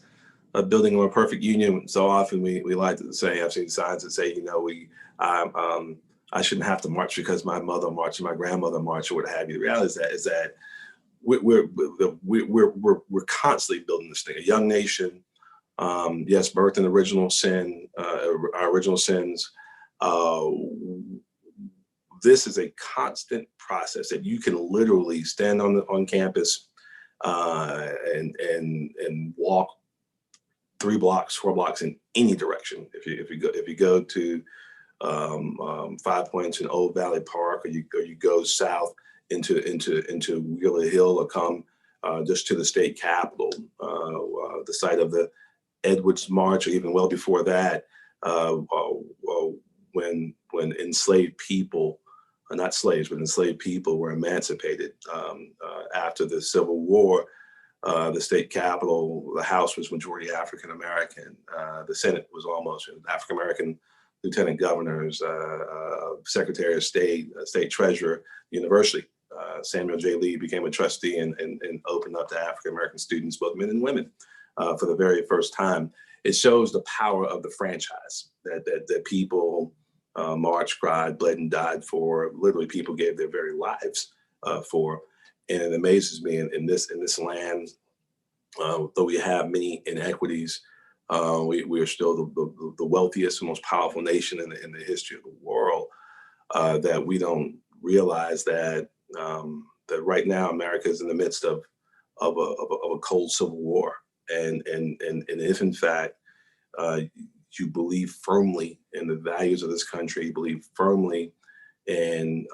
S8: of building a more perfect union. So often we like to say, I've seen signs that say, I shouldn't have to march because my mother marched, my grandmother marched, or what have you. The reality is that we're constantly building this thing. A young nation, yes, birthed in original sin, our original sins. This is a constant process that you can literally stand on campus and walk 3 blocks, 4 blocks in any direction. If you go to 5 Points in Old Valley Park, or you go south into Wheeler Hill, or come just to the state capitol, the site of the Edwards March, or even well before that, when when enslaved people, not slaves, but enslaved people were emancipated after the Civil War. The state capitol, the House was majority African American. The Senate was almost African American. Lieutenant governors, Secretary of State, State Treasurer, University. Samuel J. Lee became a trustee and opened up to African American students, both men and women, for the very first time. It shows the power of the franchise that people marched, cried, bled, and died for. Literally, people gave their very lives for. And it amazes me in this land, though we have many inequities, we are still the wealthiest and most powerful nation in the history of the world. That we don't realize that that right now America is in the midst of a cold civil war, and if in fact you believe firmly in the values of this country, you believe firmly in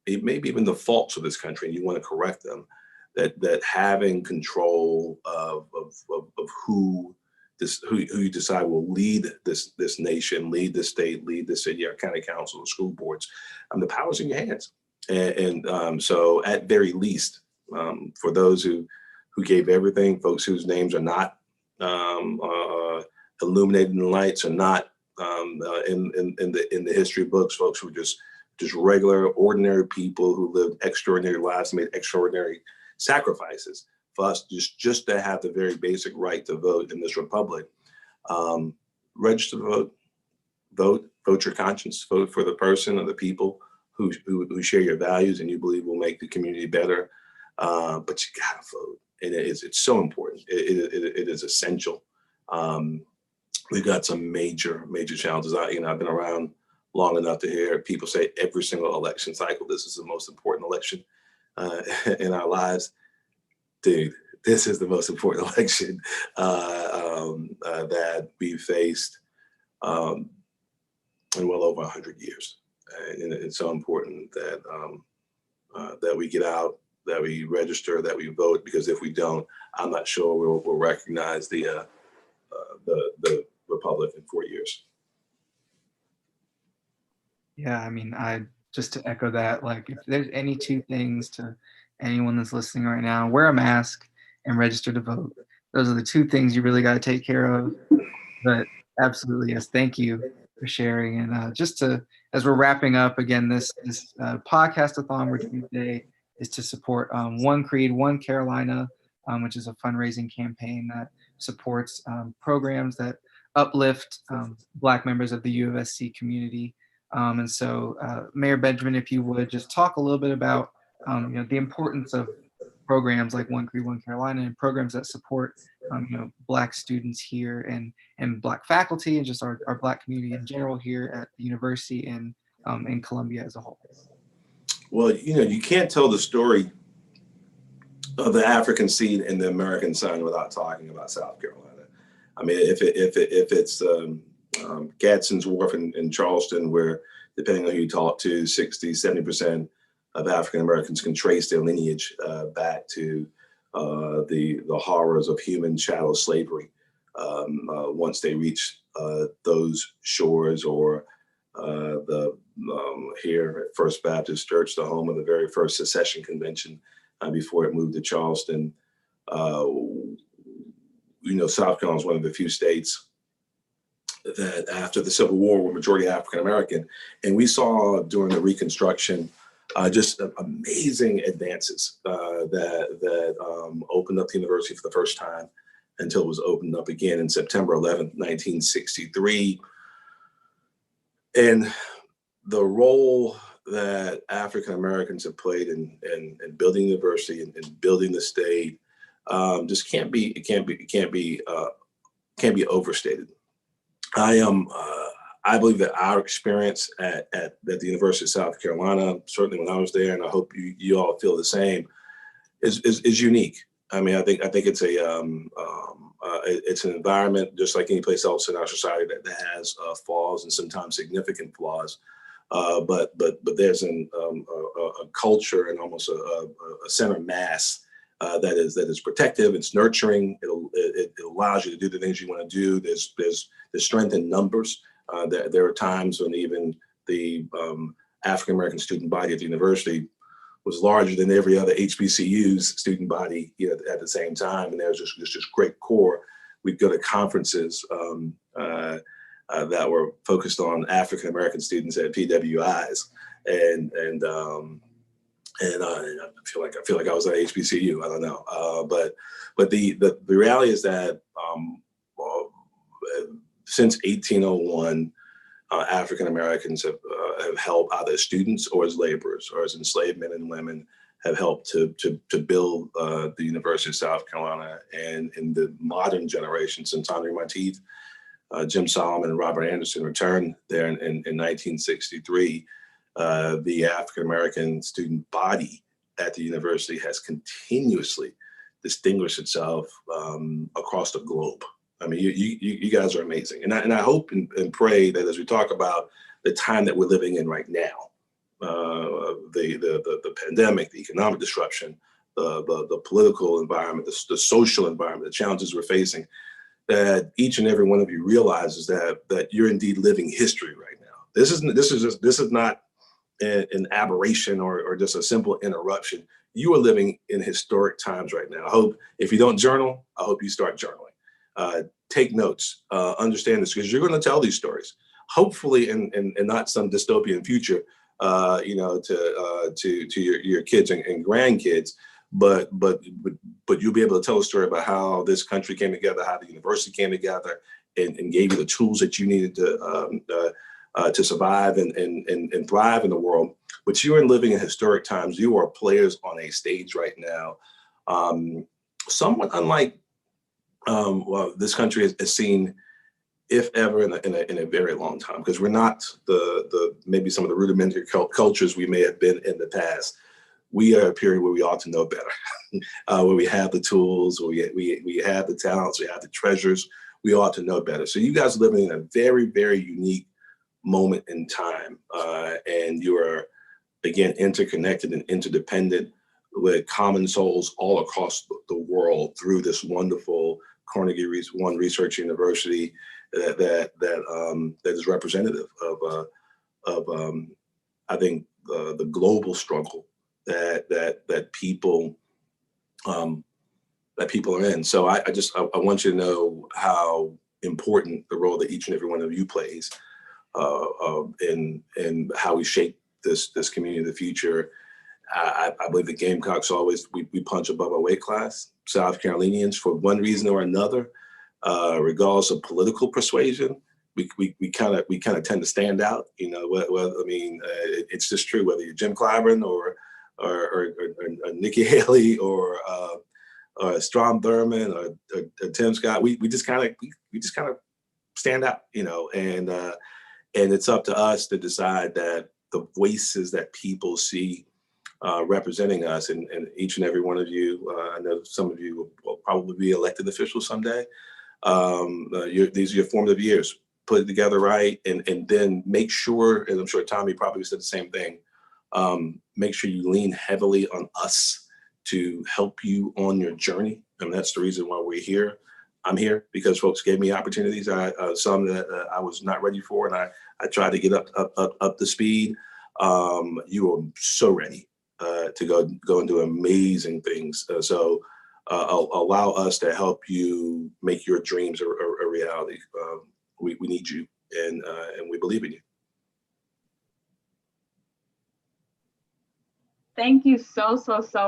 S8: maybe even the faults of this country, and you want to correct them, that having control of who you decide will lead this nation, lead the state, lead the city or county council, or school boards, the power's in your hands. And so at very least, for those who gave everything, folks whose names are not illuminated in the lights, are not in the history books, folks who are just regular, ordinary people who lived extraordinary lives, made extraordinary sacrifices for us just to have the very basic right to vote in this republic. Register to vote your conscience, vote for the person or the people who share your values and you believe will make the community better. But you gotta vote, and it's so important. It is essential. We've got some major challenges. I've been around long enough to hear people say every single election cycle, this is the most important election in our lives. Dude, this is the most important election that we faced in well over 100 years. And it's so important that that we get out, that we register, that we vote, because if we don't, I'm not sure we'll recognize the republic in 4 years.
S3: Yeah, I mean, just to echo that, like, if there's any two things to anyone that's listening right now, wear a mask and register to vote. Those are the two things you really got to take care of. But absolutely, yes, thank you for sharing. And as we're wrapping up, again, this podcast-a-thon we're doing today is to support One Creed, One Carolina, which is a fundraising campaign that supports programs that uplift Black members of the UofSC community. And so, Mayor Benjamin, if you would just talk a little bit about the importance of programs like One Creed, One Carolina, and programs that support Black students here and Black faculty and just our Black community in general here at the university and in Columbia as a whole. Well,
S8: you can't tell the story of the African seed and the American son without talking about South Carolina. I mean, if it's Gadsden's Wharf in Charleston, where, depending on who you talk to, 60-70% of African Americans can trace their lineage back to the horrors of human chattel slavery once they reach those shores, or here at First Baptist Church, the home of the very first secession convention before it moved to Charleston. South Carolina is one of the few states that after the Civil War were majority African American, and we saw during the Reconstruction just amazing advances that opened up the university for the first time until it was opened up again in September 11th, 1963. And the role that African Americans have played in building the university and building the state just can't be overstated. I believe that our experience at the University of South Carolina, certainly when I was there, and I hope you all feel the same, is unique. I mean, I think it's it's an environment just like any place else in our society that has flaws and sometimes significant flaws. But there's a culture and almost a center mass that is protective. It's nurturing. It allows you to do the things you want to do. There's strength in numbers. There are times when even the African American student body at the university was larger than every other HBCU's student body, you know, at the same time. And there was just this great core. We'd go to conferences that were focused on African American students at PWIs, and I feel like I was at HBCU. I don't know, but the reality is that since 1801, African Americans have helped either as students or as laborers or as enslaved men and women have helped to build the University of South Carolina. And in the modern generation, since honoring my teeth, Jim Solomon and Robert Anderson returned there in 1963. The African American student body at the university has continuously distinguished itself across the globe. I mean, you guys are amazing, and I hope and pray that as we talk about the time that we're living in right now, the pandemic, the economic disruption, the political environment, the social environment, the challenges we're facing, that each and every one of you realizes that you're indeed living history right now. This is not an aberration or just a simple interruption. You are living in historic times right now. I hope if you don't journal, I hope you start journaling. Take notes, understand this, because you're going to tell these stories, hopefully in not some dystopian future, you know, to your kids and grandkids, but you'll be able to tell a story about how this country came together, how the university came together, and gave you the tools that you needed to survive and thrive in the world. But you are living in historic times. You are players on a stage right now, somewhat unlike well, this country has seen, if ever, in a very long time, because we're not the maybe some of the rudimentary cultures we may have been in the past. We are a period where we ought to know better, where we have the tools, where we have the talents, we have the treasures. We ought to know better. So you guys are living in a very, very unique moment in time, and you are, again, interconnected and interdependent with common souls all across the world through this wonderful Carnegie One Research University that is representative of I think the global struggle that people are in. So I want you to know how important the role that each and every one of you plays in how we shape this community of the future. I believe the Gamecocks always, we punch above our weight class. South Carolinians, for one reason or another, regardless of political persuasion, we kind of tend to stand out. You know, I mean, it's just true. Whether you're Jim Clyburn or Nikki Haley or Strom Thurmond or Tim Scott, we just kind of stand out. You know, and it's up to us to decide that the voices that people see representing us, and each and every one of you, I know some of you will probably be elected officials someday. These are your formative years. Put it together right, and then make sure, and I'm sure Tommy probably said the same thing, make sure you lean heavily on us to help you on your journey. And that's the reason why we're here. I'm here because folks gave me opportunities, some that I was not ready for, and I tried to get up to speed. You are so ready to go and do amazing things. So allow us to help you make your dreams a reality. We need you, and we believe in you.
S2: Thank you so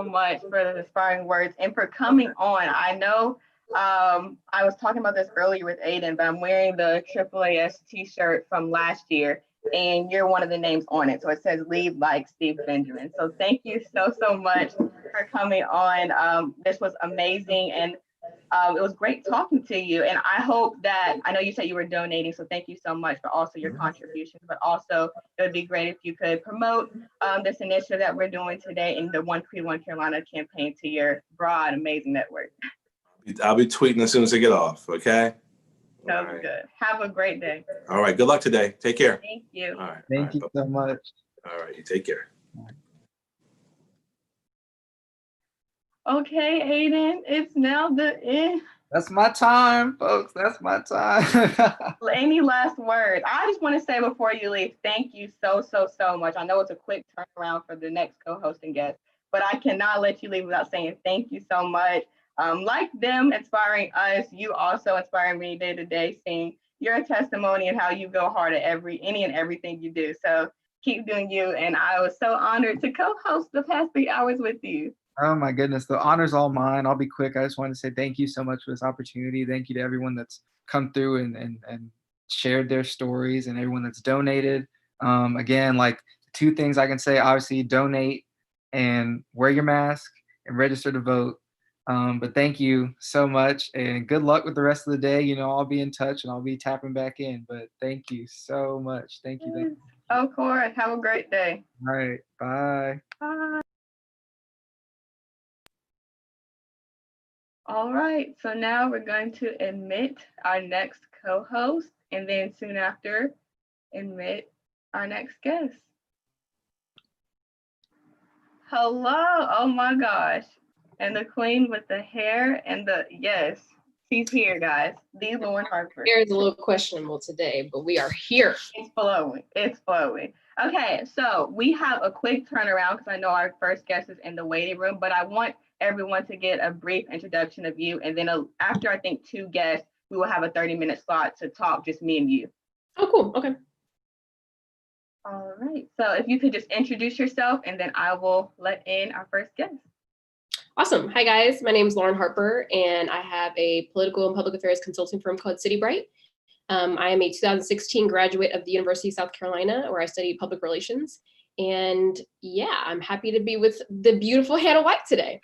S2: much for the inspiring words and for coming on. I know I was talking about this earlier with Aiden, but I'm wearing the AAAS t-shirt from last year, and you're one of the names on it. So it says "Lead Like Steve Benjamin." So thank you so much for coming on. This was amazing, and it was great talking to you. And I hope that, I know you said you were donating, so thank you so much for also your contributions, but also it would be great if you could promote this initiative that we're doing today in the One Creed, One Carolina campaign to your broad, amazing network.
S8: I'll be tweeting as soon as I get off, okay?
S2: Sounds right. Good. Have a great day.
S8: All right, good luck today. Take care.
S2: Thank you.
S8: All right.
S3: Thank you so much.
S8: All right, you take care.
S2: Okay, Aiden, it's now the end.
S3: That's my time, folks. That's my time.
S2: Any last words? I just want to say before you leave, thank you so much. I know it's a quick turnaround for the next co-hosting guest, but I cannot let you leave without saying thank you so much. Like them inspiring us, you also inspire me day to day, seeing your testimony and how you go hard at any and everything you do. So keep doing you. And I was so honored to co-host the past 3 hours with you.
S3: Oh my goodness, the honor's all mine. I'll be quick. I just wanted to say thank you so much for this opportunity. Thank you to everyone that's come through and shared their stories, and everyone that's donated. Again, like, 2 things I can say, obviously donate and wear your mask and register to vote. But thank you so much, and good luck with the rest of the day. You know, I'll be in touch and I'll be tapping back in, but thank you so much. Thank you. Thank you.
S2: Of course. Have a great day.
S3: All right. Bye.
S2: Bye. All right. So now we're going to admit our next co-host, and then soon after, admit our next guest. Hello. Oh my gosh. And the queen with the hair and yes, she's here, guys. The Lauren Harper.
S9: Hair is a little questionable today, but we are here.
S2: It's flowing. It's flowing. Okay, so we have a quick turnaround because I know our first guest is in the waiting room, but I want everyone to get a brief introduction of you. And then after, I think, 2 guests, we will have a 30-minute slot to talk, just me and you.
S9: Oh, cool. Okay.
S2: All right. So if you could just introduce yourself, and then I will let in our first guest.
S9: Awesome. Hi, guys. My name is Lauren Harper, and I have a political and public affairs consulting firm called City Bright. I am a 2016 graduate of the University of South Carolina, where I studied public relations. And yeah, I'm happy to be with the beautiful Hannah White today.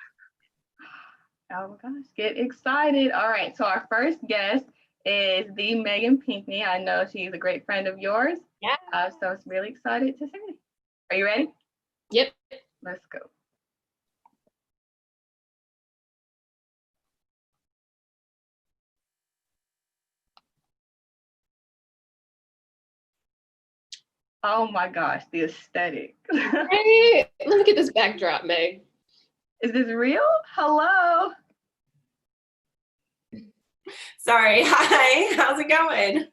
S2: Oh my gosh, get excited. All right, so our first guest is the Megan Pinckney. I know she's a great friend of yours.
S9: Yeah.
S2: So it's really excited to say. Are you ready?
S9: Yep.
S2: Let's go. Oh my gosh, the aesthetic.
S9: Hey, let me get this backdrop, Meg.
S2: Is this real? Hello.
S10: Sorry. Hi. How's it going?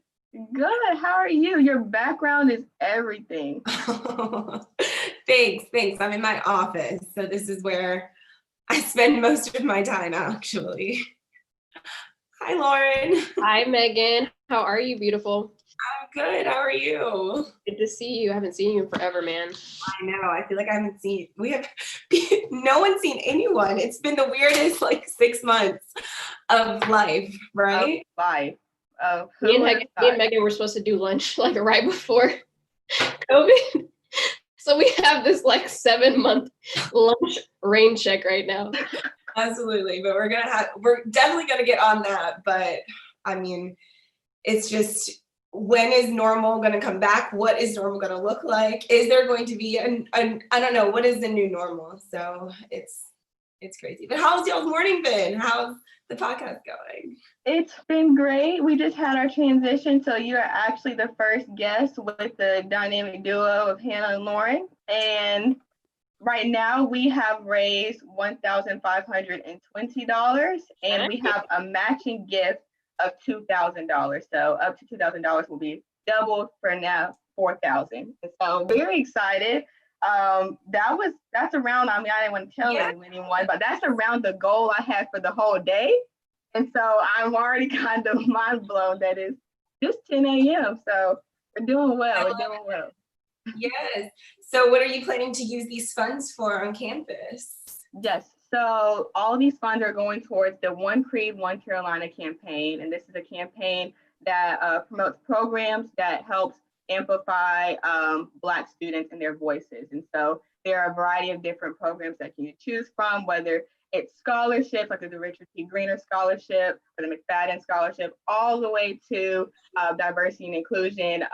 S2: Good. How are you? Your background is everything.
S10: Thanks. I'm in my office. So this is where I spend most of my time, actually. Hi, Lauren.
S9: Hi, Megan. How are you, beautiful?
S10: I'm good. How are you?
S9: Good to see you. I haven't seen you in forever, man.
S10: I know. I feel like I haven't seen, no one's seen anyone. It's been the weirdest 6 months of life, right?
S2: Of life.
S9: Me and Megan were supposed to do lunch right before COVID. So we have this 7-month lunch rain check right now.
S10: Absolutely. But we're definitely gonna get on that. But I mean, it's just, when is normal going to come back? What is normal going to look like? Is there going to be I don't know, what is the new normal? So it's crazy. But how's y'all's morning been? How's the podcast going?
S2: It's been great. We just had our transition. So you are actually the first guest with the dynamic duo of Hannah and Lauren. And right now we have raised $1,520, and we have a matching gift of $2,000. So up to $2,000 will be doubled for now, $4,000. So very excited. That's around, I didn't want to tell anyone, but that's around the goal I had for the whole day. And so I'm already kind of mind blown that it's just 10 a.m. So we're doing well.
S10: Yes. So what are you planning to use these funds for on campus?
S2: Yes. So all these funds are going towards the One Creed, One Carolina campaign. And this is a campaign that promotes programs that helps amplify Black students and their voices. And so there are a variety of different programs that you can choose from, whether it's scholarships, like the Richard T. Greener Scholarship or the McFadden Scholarship, all the way to diversity and inclusion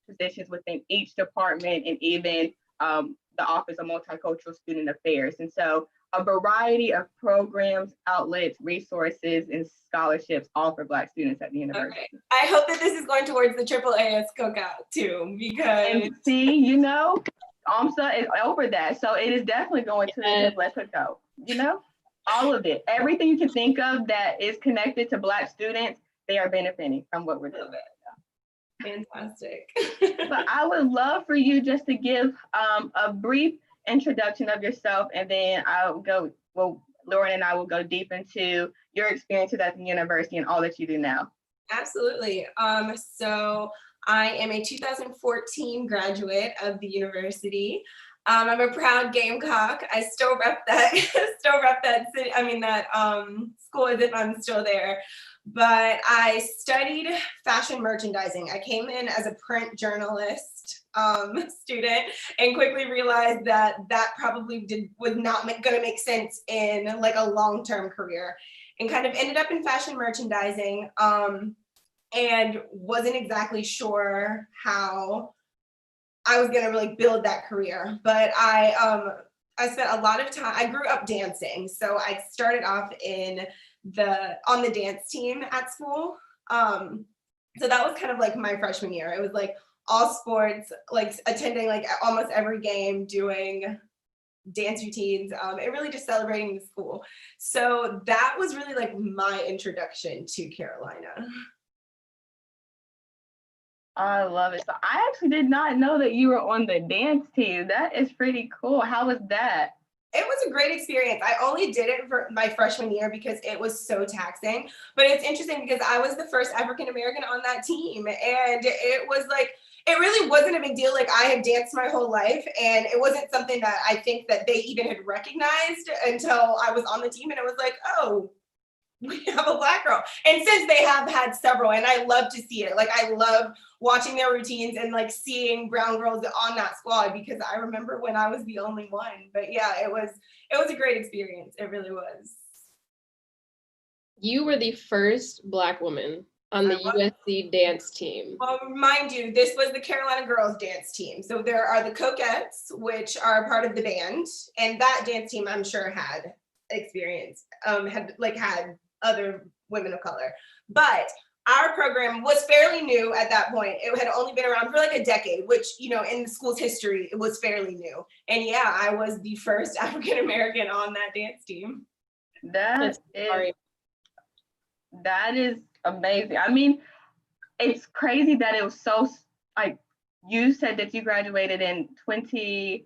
S2: positions within each department, and even the Office of Multicultural Student Affairs. And so a variety of programs, outlets, resources, and scholarships, all for Black students at the university.
S10: Okay. I hope that this is going towards the AAAS cookout too, because
S2: and see, OMSA is over that, so it is definitely going to the AAAS cookout. All of it. Everything you can think of that is connected to Black students, they are benefiting from what we're doing.
S10: Fantastic.
S2: But I would love for you just to give a brief introduction of yourself, and then Lauren and I will go deep into your experiences at the university and all that you do now.
S10: Absolutely. So I am a 2014 graduate of the university. I'm a proud Gamecock. I still rep that, city. I mean that school as if I'm still there. But I studied fashion merchandising. I came in as a print journalist student and quickly realized that probably was not going to make sense in like a long-term career, and kind of ended up in fashion merchandising and wasn't exactly sure how I was going to really build that career. But I spent a lot of time, I grew up dancing. So I started off on the dance team at school. So that was kind of like my freshman year. It was like all sports, like attending like almost every game, doing dance routines, and really just celebrating the school. So that was really like my introduction to Carolina.
S2: I love it. So I actually did not know that you were on the dance team. That is pretty cool. How was that?
S10: It was a great experience. I only did it for my freshman year because it was so taxing. But it's interesting because I was the first African American on that team. And it was like, it really wasn't a big deal. Like I had danced my whole life, and it wasn't something that I think that they even had recognized until I was on the team. And it was like, oh, we have a Black girl. And since they have had several, and I love to see it. Like I love watching their routines and like seeing brown girls on that squad, because I remember when I was the only one. But yeah, it was a great experience. It really was.
S9: You were the first Black woman on the USC dance team.
S10: Well, mind you, this was the Carolina girls dance team. So there are the Coquettes, which are part of the band, and that dance team I'm sure had experience, had other women of color. But our program was fairly new at that point. It had only been around for like a decade, which, you know, in the school's history, it was fairly new. And yeah, I was the first African American on that dance team.
S2: That is amazing. I mean, it's crazy that it was so, like, you said that you graduated in 20.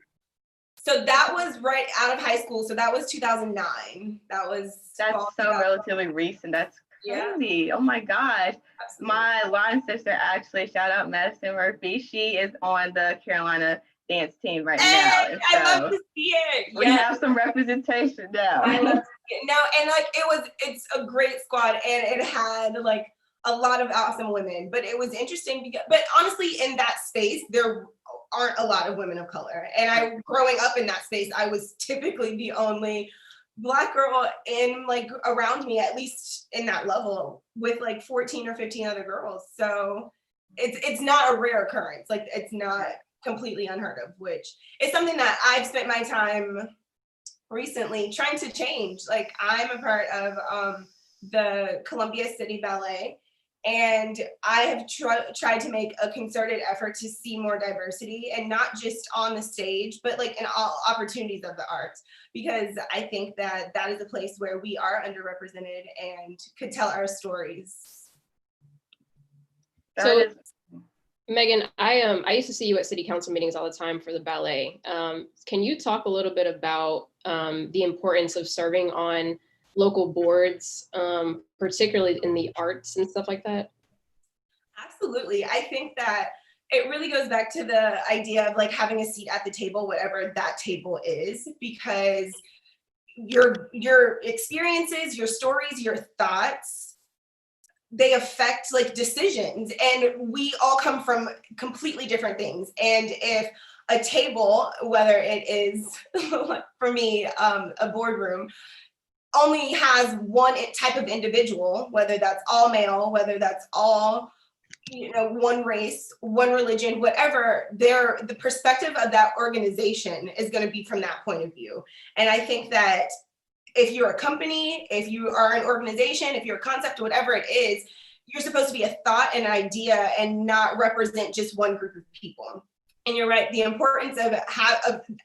S10: So that was right out of high school. So that was 2009. That's so
S2: relatively recent. That's crazy. Yeah. Oh my gosh. Absolutely. My line sister, actually, shout out Madison Murphy. She is on the Carolina dance team right now. And
S10: I love to see it.
S2: We have some representation now.
S10: I love to see it now. And like it's a great squad, and it had like a lot of awesome women. But it was interesting because, but honestly, in that space, there aren't a lot of women of color. And growing up in that space, I was typically the only Black girl in like around me, at least in that level, with like 14 or 15 other girls. So it's not a rare occurrence. Like it's not completely unheard of, which is something that I've spent my time recently trying to change. Like I'm a part of the Columbia City Ballet, and I have tried to make a concerted effort to see more diversity, and not just on the stage, but like in all opportunities of the arts, because I think that is a place where we are underrepresented and could tell our stories.
S9: So, Megan, I used to see you at city council meetings all the time for the ballet. Can you talk a little bit about the importance of serving on local boards, particularly in the arts and stuff like that?
S10: Absolutely. I think that it really goes back to the idea of like having a seat at the table, whatever that table is, because your experiences, your stories, your thoughts, they affect like decisions, and we all come from completely different things. And if a table, whether it is for me, a boardroom, only has one type of individual, whether that's all male, whether that's all, one race, one religion, whatever, the perspective of that organization is going to be from that point of view. And I think that if you're a company, if you are an organization, if you're a concept, whatever it is, you're supposed to be a thought and an idea and not represent just one group of people. And you're right, the importance of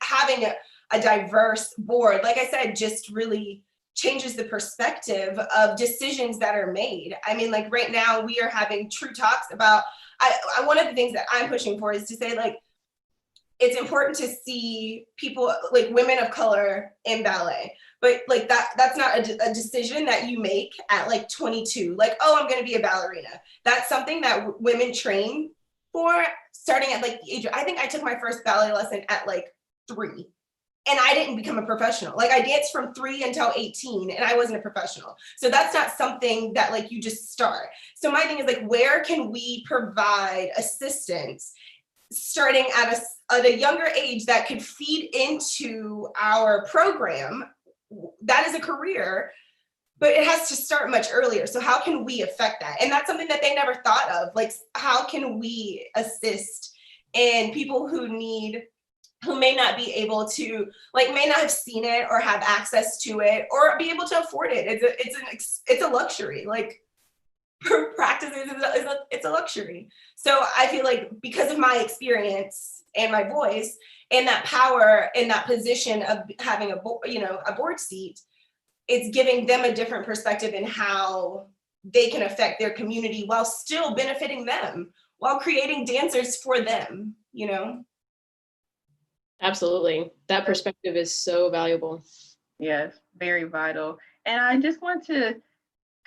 S10: having a diverse board, like I said, just really changes the perspective of decisions that are made. I mean, like right now we are having true talks about, one of the things that I'm pushing for is to say, like, it's important to see people, like women of color in ballet, but like that's not a decision that you make at like 22, like, oh, I'm going to be a ballerina. That's something that women train for starting at like the age of, I think I took my first ballet lesson at like 3. And I didn't become a professional. Like I danced from 3 until 18 and I wasn't a professional. So that's not something that like you just start. So my thing is like, where can we provide assistance starting at a younger age that could feed into our program? That is a career, but it has to start much earlier. So how can we affect that? And that's something that they never thought of. Like, how can we assist in people who may not be able to, like, may not have seen it or have access to it or be able to afford it. It's a luxury. Like, practice it's a luxury. So I feel like because of my experience and my voice and that power in that position of having a board seat, it's giving them a different perspective in how they can affect their community while still benefiting them, while creating dancers for them, you know?
S9: Absolutely. That perspective is so valuable.
S2: Yes, very vital. And I just want to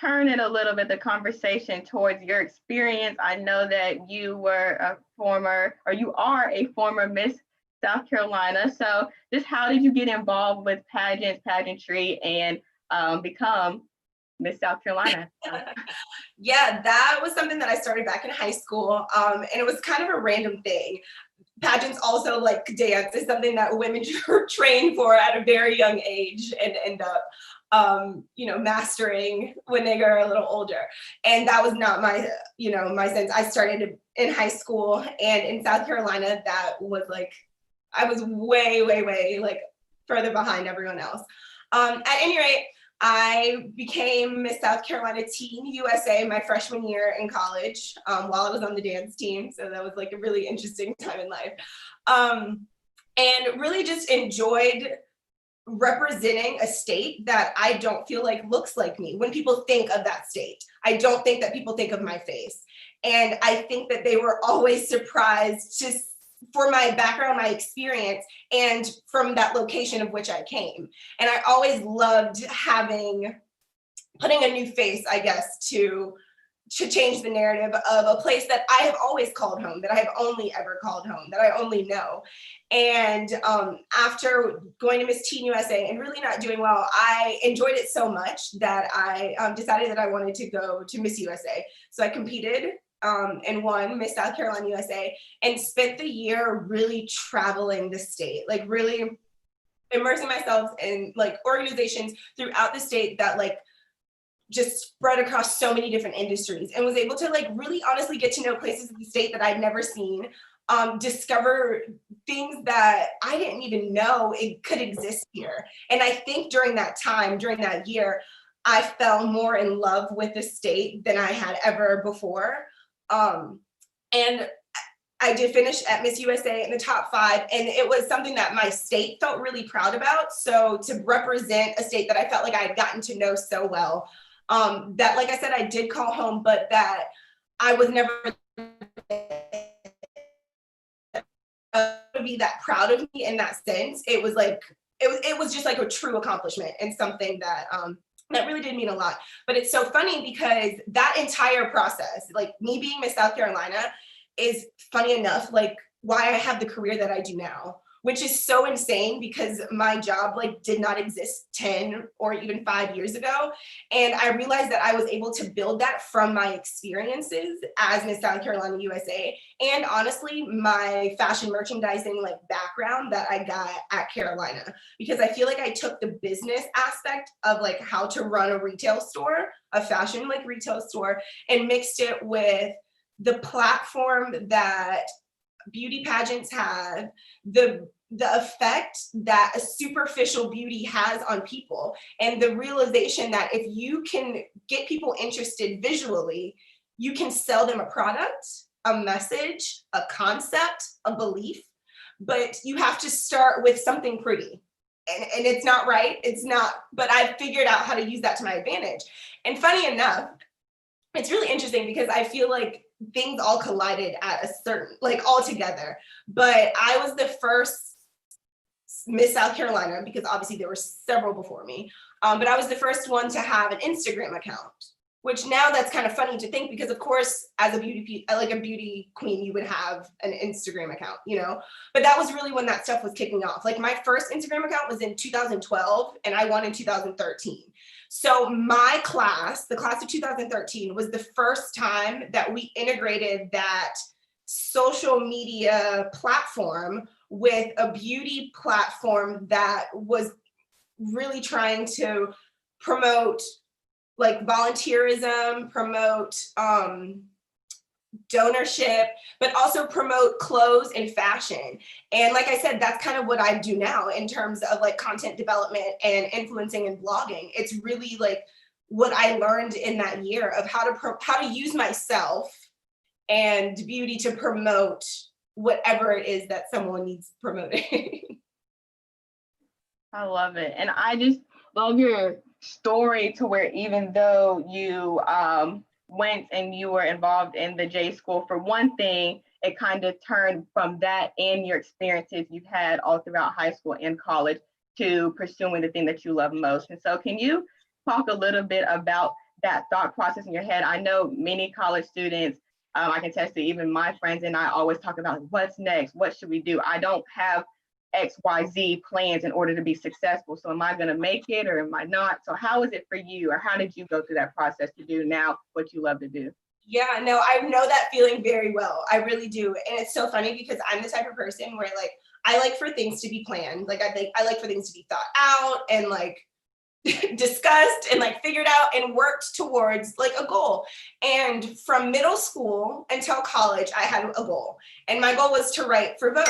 S2: turn it a little bit, the conversation towards your experience. I know that you are a former Miss South Carolina. So just how did you get involved with pageantry, and become Miss South Carolina?
S10: Yeah, that was something that I started back in high school. And it was kind of a random thing. Pageants, also like dance, is something that women train for at a very young age and end up mastering when they grow a little older. And that was not my sense. I started in high school, and in South Carolina, that was like, I was way, way, way like further behind everyone else. At any rate, I became Miss South Carolina Teen USA my freshman year in college, while I was on the dance team. So that was like a really interesting time in life. And really just enjoyed representing a state that I don't feel like looks like me. When people think of that state, I don't think that people think of my face. And I think that they were always surprised just for my background, my experience, and from that location of which I came. And I always loved putting a new face, I guess, to change the narrative of a place that I have always called home, that I have only ever called home, that I only know. And after going to Miss Teen USA and really not doing well, I enjoyed it so much that I decided that I wanted to go to Miss USA. So I competed and won Miss South Carolina USA, and spent the year really traveling the state, like really immersing myself in like organizations throughout the state that like just spread across so many different industries, and was able to like really honestly get to know places in the state that I'd never seen, discover things that I didn't even know it could exist here. And I think during that year, I fell more in love with the state than I had ever before. And I did finish at Miss USA in the top 5, and it was something that my state felt really proud about. So to represent a state that I felt like I had gotten to know so well, that, like I said, I did call home, but that I was never be that proud of me in that sense. It was like, it was just like a true accomplishment, and something that, that really did mean a lot. But it's so funny because that entire process, like me being Miss South Carolina, is funny enough, like why I have the career that I do now, which is so insane because my job like did not exist 10 or even 5 years ago. And I realized that I was able to build that from my experiences as Miss South Carolina USA, and honestly, my fashion merchandising like background that I got at Carolina, because I feel like I took the business aspect of like how to run a retail store, a fashion like retail store, and mixed it with the platform that beauty pageants have, the effect that a superficial beauty has on people, and the realization that if you can get people interested visually, you can sell them a product, a message, a concept, a belief, but you have to start with something pretty. and it's not right. It's not, but I figured out how to use that to my advantage. And funny enough, it's really interesting because I feel like things all collided at a certain, like all together. But I was the first Miss South Carolina, because obviously there were several before me. But I was the first one to have an Instagram account, which now that's kind of funny to think, because of course, as a beauty queen, you would have an Instagram account, you know, but that was really when that stuff was kicking off. Like my first Instagram account was in 2012 and I won in 2013. So my class, the class of 2013, was the first time that we integrated that social media platform with a beauty platform that was really trying to promote like volunteerism, promote donorship, but also promote clothes and fashion. And like I said, that's kind of what I do now in terms of like content development and influencing and blogging. It's really like what I learned in that year of how to use myself and beauty to promote whatever it is that someone needs promoting.
S2: I love it. And I just love your story to where even though you went and you were involved in the J School, for one thing, it kind of turned from that and your experiences you've had all throughout high school and college to pursuing the thing that you love most. And so can you talk a little bit about that thought process in your head? I know many college students, I can attest to, even my friends and I always talk about what's next, what should we do? I don't have XYZ plans in order to be successful. So am I going to make it or am I not? So how is it for you, or how did you go through that process to do now what you love to do?
S10: Yeah, no, I know that feeling very well. I really do. And it's so funny because I'm the type of person where like, I like for things to be planned. Like I like for things to be thought out and like discussed and like figured out and worked towards like a goal. And from middle school until college, I had a goal. And my goal was to write for Vogue.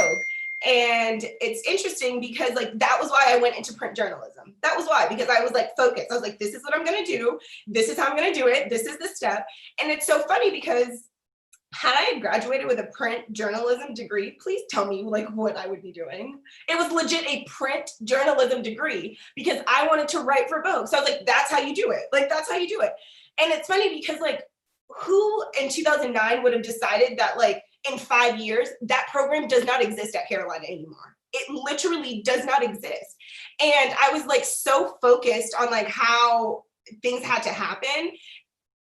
S10: And it's interesting because like, that was why I went into print journalism. That was why, because I was like focused. I was like, this is what I'm going to do. This is how I'm going to do it. This is the step. And it's so funny because had I graduated with a print journalism degree, please tell me like what I would be doing. It was legit a print journalism degree because I wanted to write for Vogue. So I was like, that's how you do it. Like, that's how you do it. And it's funny because like, who in 2009 would have decided that like in 5 years, that program does not exist at Carolina anymore. It literally does not exist. And I was like so focused on like how things had to happen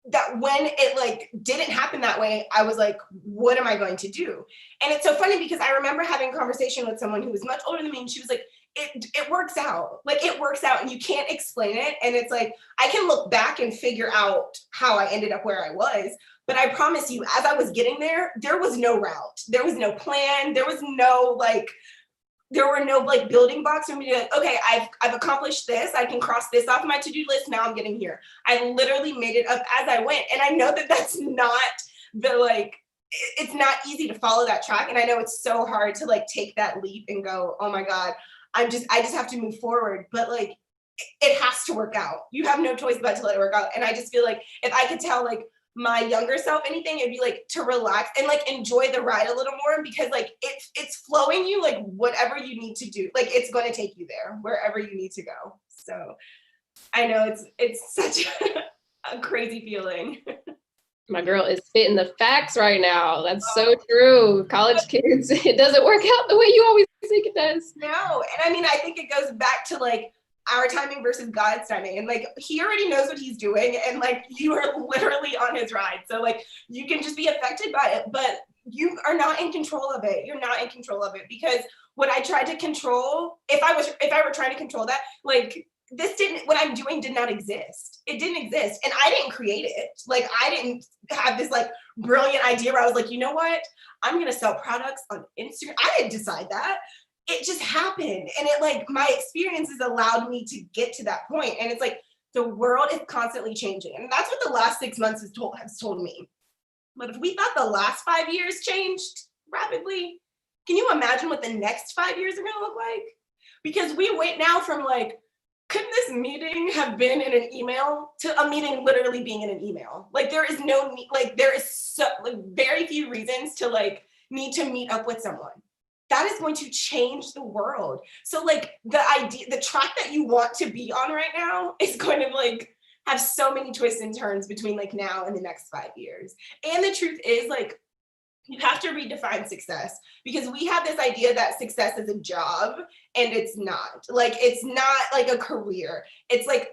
S10: that when it like didn't happen that way, I was like, what am I going to do? And it's so funny because I remember having a conversation with someone who was much older than me, and she was like, it works out. Like it works out and you can't explain it. And it's like, I can look back and figure out how I ended up where I was. But I promise you, as I was getting there, there was no route. There was no plan. There was no like, there were no like building blocks for me to be like, okay, I've accomplished this. I can cross this off my to-do list. Now I'm getting here. I literally made it up as I went. And I know that that's not the like, it's not easy to follow that track. And I know it's so hard to like take that leap and go, oh my God, I just have to move forward. But like, it has to work out. You have no choice but to let it work out. And I just feel like if I could tell like my younger self anything, it'd be like to relax and like enjoy the ride a little more, because like it's flowing you like whatever you need to do. Like it's going to take you there wherever you need to go. So I know it's such a crazy feeling.
S9: My girl is spitting the facts right now. That's so true. College kids, it doesn't work out the way you always think it does.
S10: No, and I mean, I think it goes back to like our timing versus God's timing. And like, he already knows what he's doing. And like, you are literally on his ride. So like, you can just be affected by it, but you are not in control of it. You're not in control of it, because what I tried to control, if I were trying to control that, like what I'm doing did not exist. It didn't exist. And I didn't create it. Like I didn't have this like brilliant idea where I was like, you know what? I'm going to sell products on Instagram. I didn't decide that. It just happened. And it like, my experiences allowed me to get to that point. And it's like, the world is constantly changing. And that's what the last 6 months has told me. But if we thought the last 5 years changed rapidly, can you imagine what the next 5 years are going to look like? Because we wait now from like, couldn't this meeting have been in an email to a meeting literally being in an email? Like there is there is so like very few reasons to like need to meet up with someone. that is going to change the world. So like the track that you want to be on right now is going to like have so many twists and turns between like now and the next 5 years. And the truth is like, you have to redefine success, because we have this idea that success is a job, and it's not. Like, it's not like a career. It's like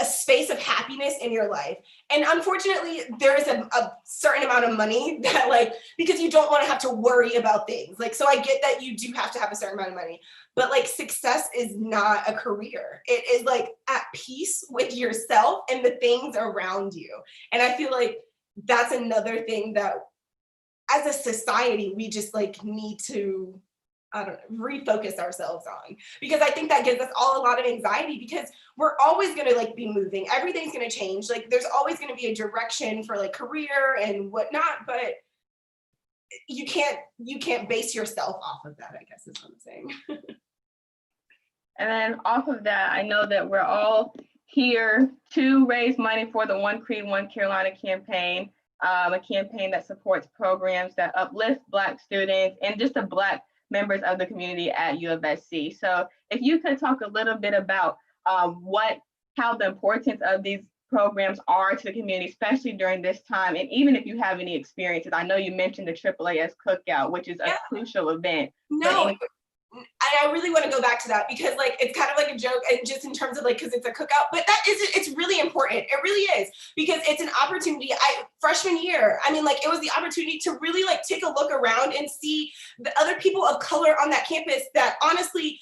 S10: a space of happiness in your life. And unfortunately, there is a certain amount of money that like, because you don't want to have to worry about things. Like, so I get that you do have to have a certain amount of money, but like success is not a career. It is like at peace with yourself and the things around you. And I feel like that's another thing that as a society, we just like need to, I don't know, refocus ourselves on, because I think that gives us all a lot of anxiety, because we're always going to like be moving. Everything's going to change. Like there's always going to be a direction for like career and whatnot, but you can't base yourself off of that, I guess is what I'm saying.
S2: And then off of that, I know that we're all here to raise money for the One Creed, One Carolina campaign, a campaign that supports programs that uplift Black students and just the Black members of the community at UofSC. So if you could talk a little bit about how the importance of these programs are to the community, especially during this time, and even if you have any experiences. I know you mentioned the AAAS cookout, which is a crucial event.
S10: No, and I really want to go back to that, because like it's kind of like a joke, and just in terms of like, because it's a cookout, but it's really important. It really is, because it's an opportunity. Freshman year, I mean, like it was the opportunity to really like take a look around and see the other people of color on that campus that honestly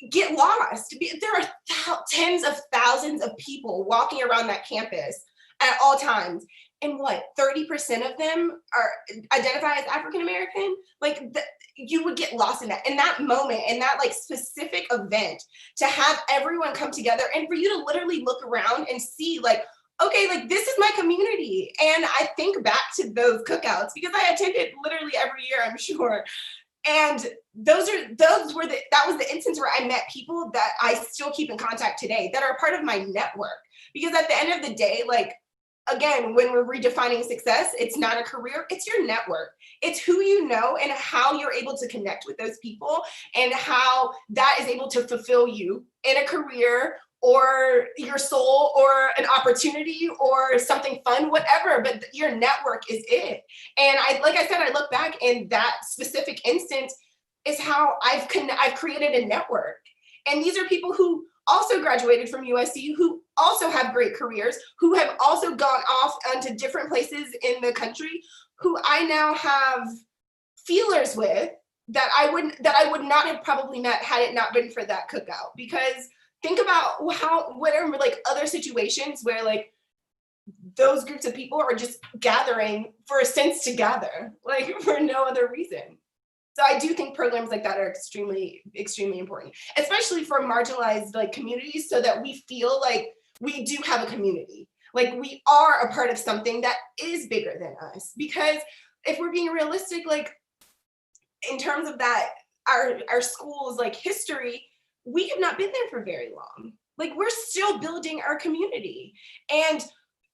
S10: get lost. There are tens of thousands of people walking around that campus at all times. And what, 30% of them are identified as African American? Like you would get lost in that moment, in that like specific event, to have everyone come together and for you to literally look around and see like, okay, like this is my community. And I think back to those cookouts, because I attended literally every year, I'm sure. And that was the instance where I met people that I still keep in contact today, that are part of my network. Because at the end of the day, like, again, when we're redefining success, it's not a career, it's your network. It's who you know and how you're able to connect with those people, and how that is able to fulfill you in a career or your soul or an opportunity or something fun, whatever, but your network is it. And like I said, I look back, and that specific instance is how I've created a network. And these are people who also graduated from USC, who also have great careers, who have also gone off onto different places in the country, who I now have feelers with, that I would not have probably met had it not been for that cookout. Because think about what are like other situations where like those groups of people are just gathering for a sense to gather, like for no other reason. So I do think programs like that are extremely, extremely important, especially for marginalized like communities, so that we feel like we do have a community, like we are a part of something that is bigger than us. Because if we're being realistic, like in terms of that, our school's like history, we have not been there for very long. Like we're still building our community. And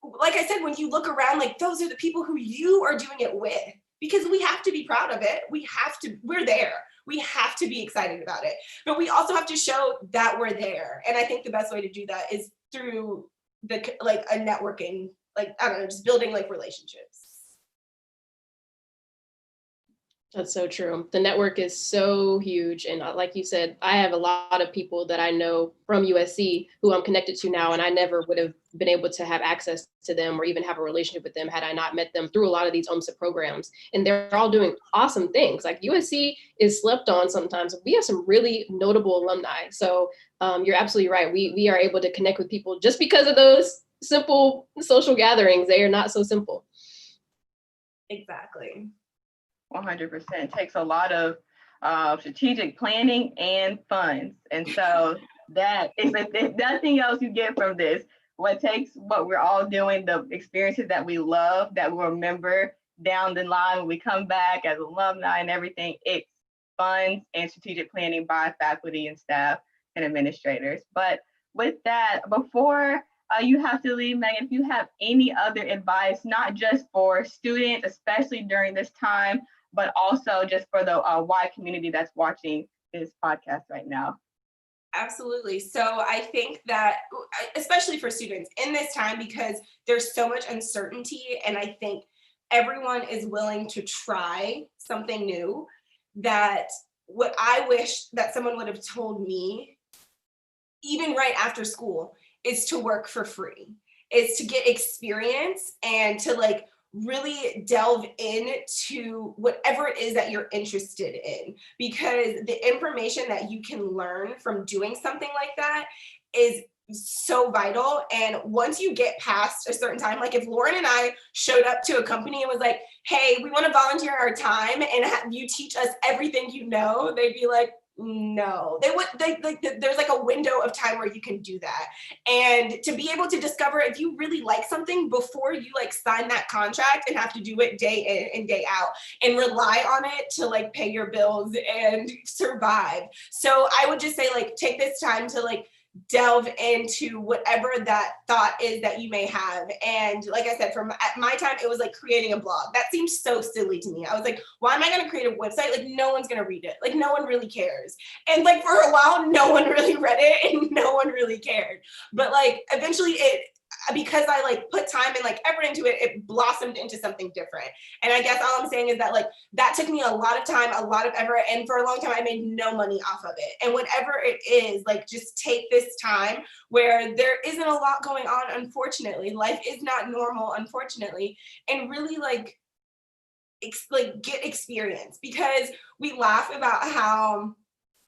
S10: like I said, when you look around, like those are the people who you are doing it with. Because we have to be proud of it. We're there. We have to be excited about it. But we also have to show that we're there. And I think the best way to do that is through a networking, like, I don't know, just building like relationships.
S9: That's so true. The network is so huge. And like you said, I have a lot of people that I know from USC who I'm connected to now, and I never would have been able to have access to them or even have a relationship with them had I not met them through a lot of these UMSA programs. And they're all doing awesome things. Like USC is slept on sometimes. We have some really notable alumni. So you're absolutely right. We are able to connect with people just because of those simple social gatherings. They are not so simple.
S10: Exactly.
S2: 100%. It takes a lot of strategic planning and funds. And so that is, if nothing else you get from this, what we're all doing, the experiences that we love, that we'll remember down the line when we come back as alumni and everything, it's funds and strategic planning by faculty and staff and administrators. But with that, before you have to leave, Megan, if you have any other advice, not just for students, especially during this time, but also just for the wide community that's watching this podcast right now.
S10: Absolutely. So I think that, especially for students in this time, because there's so much uncertainty, and I think everyone is willing to try something new, that what I wish that someone would have told me, even right after school, is to work for free, is to get experience and to like really delve into whatever it is that you're interested in, because the information that you can learn from doing something like that is so vital. And once you get past a certain time, like if Lauren and I showed up to a company and was like, hey, we want to volunteer our time and have you teach us everything you know, they'd be like, no. There's like a window of time where you can do that. And to be able to discover if you really like something before you like sign that contract and have to do it day in and day out and rely on it to like pay your bills and survive. So I would just say like take this time to like delve into whatever that thought is that you may have. And like I said, from at my time, it was like creating a blog. That seems so silly to me. I was like, why am I going to create a website? Like no one's going to read it. Like no one really cares. And like for a while, no one really read it and no one really cared. But like eventually because I like put time and like effort into it, it blossomed into something different. And I guess all I'm saying is that like that took me a lot of time, a lot of effort, and for a long time I made no money off of it. And whatever it is, like just take this time where there isn't a lot going on, unfortunately. Life is not normal, unfortunately, and really like get experience. Because we laugh about how,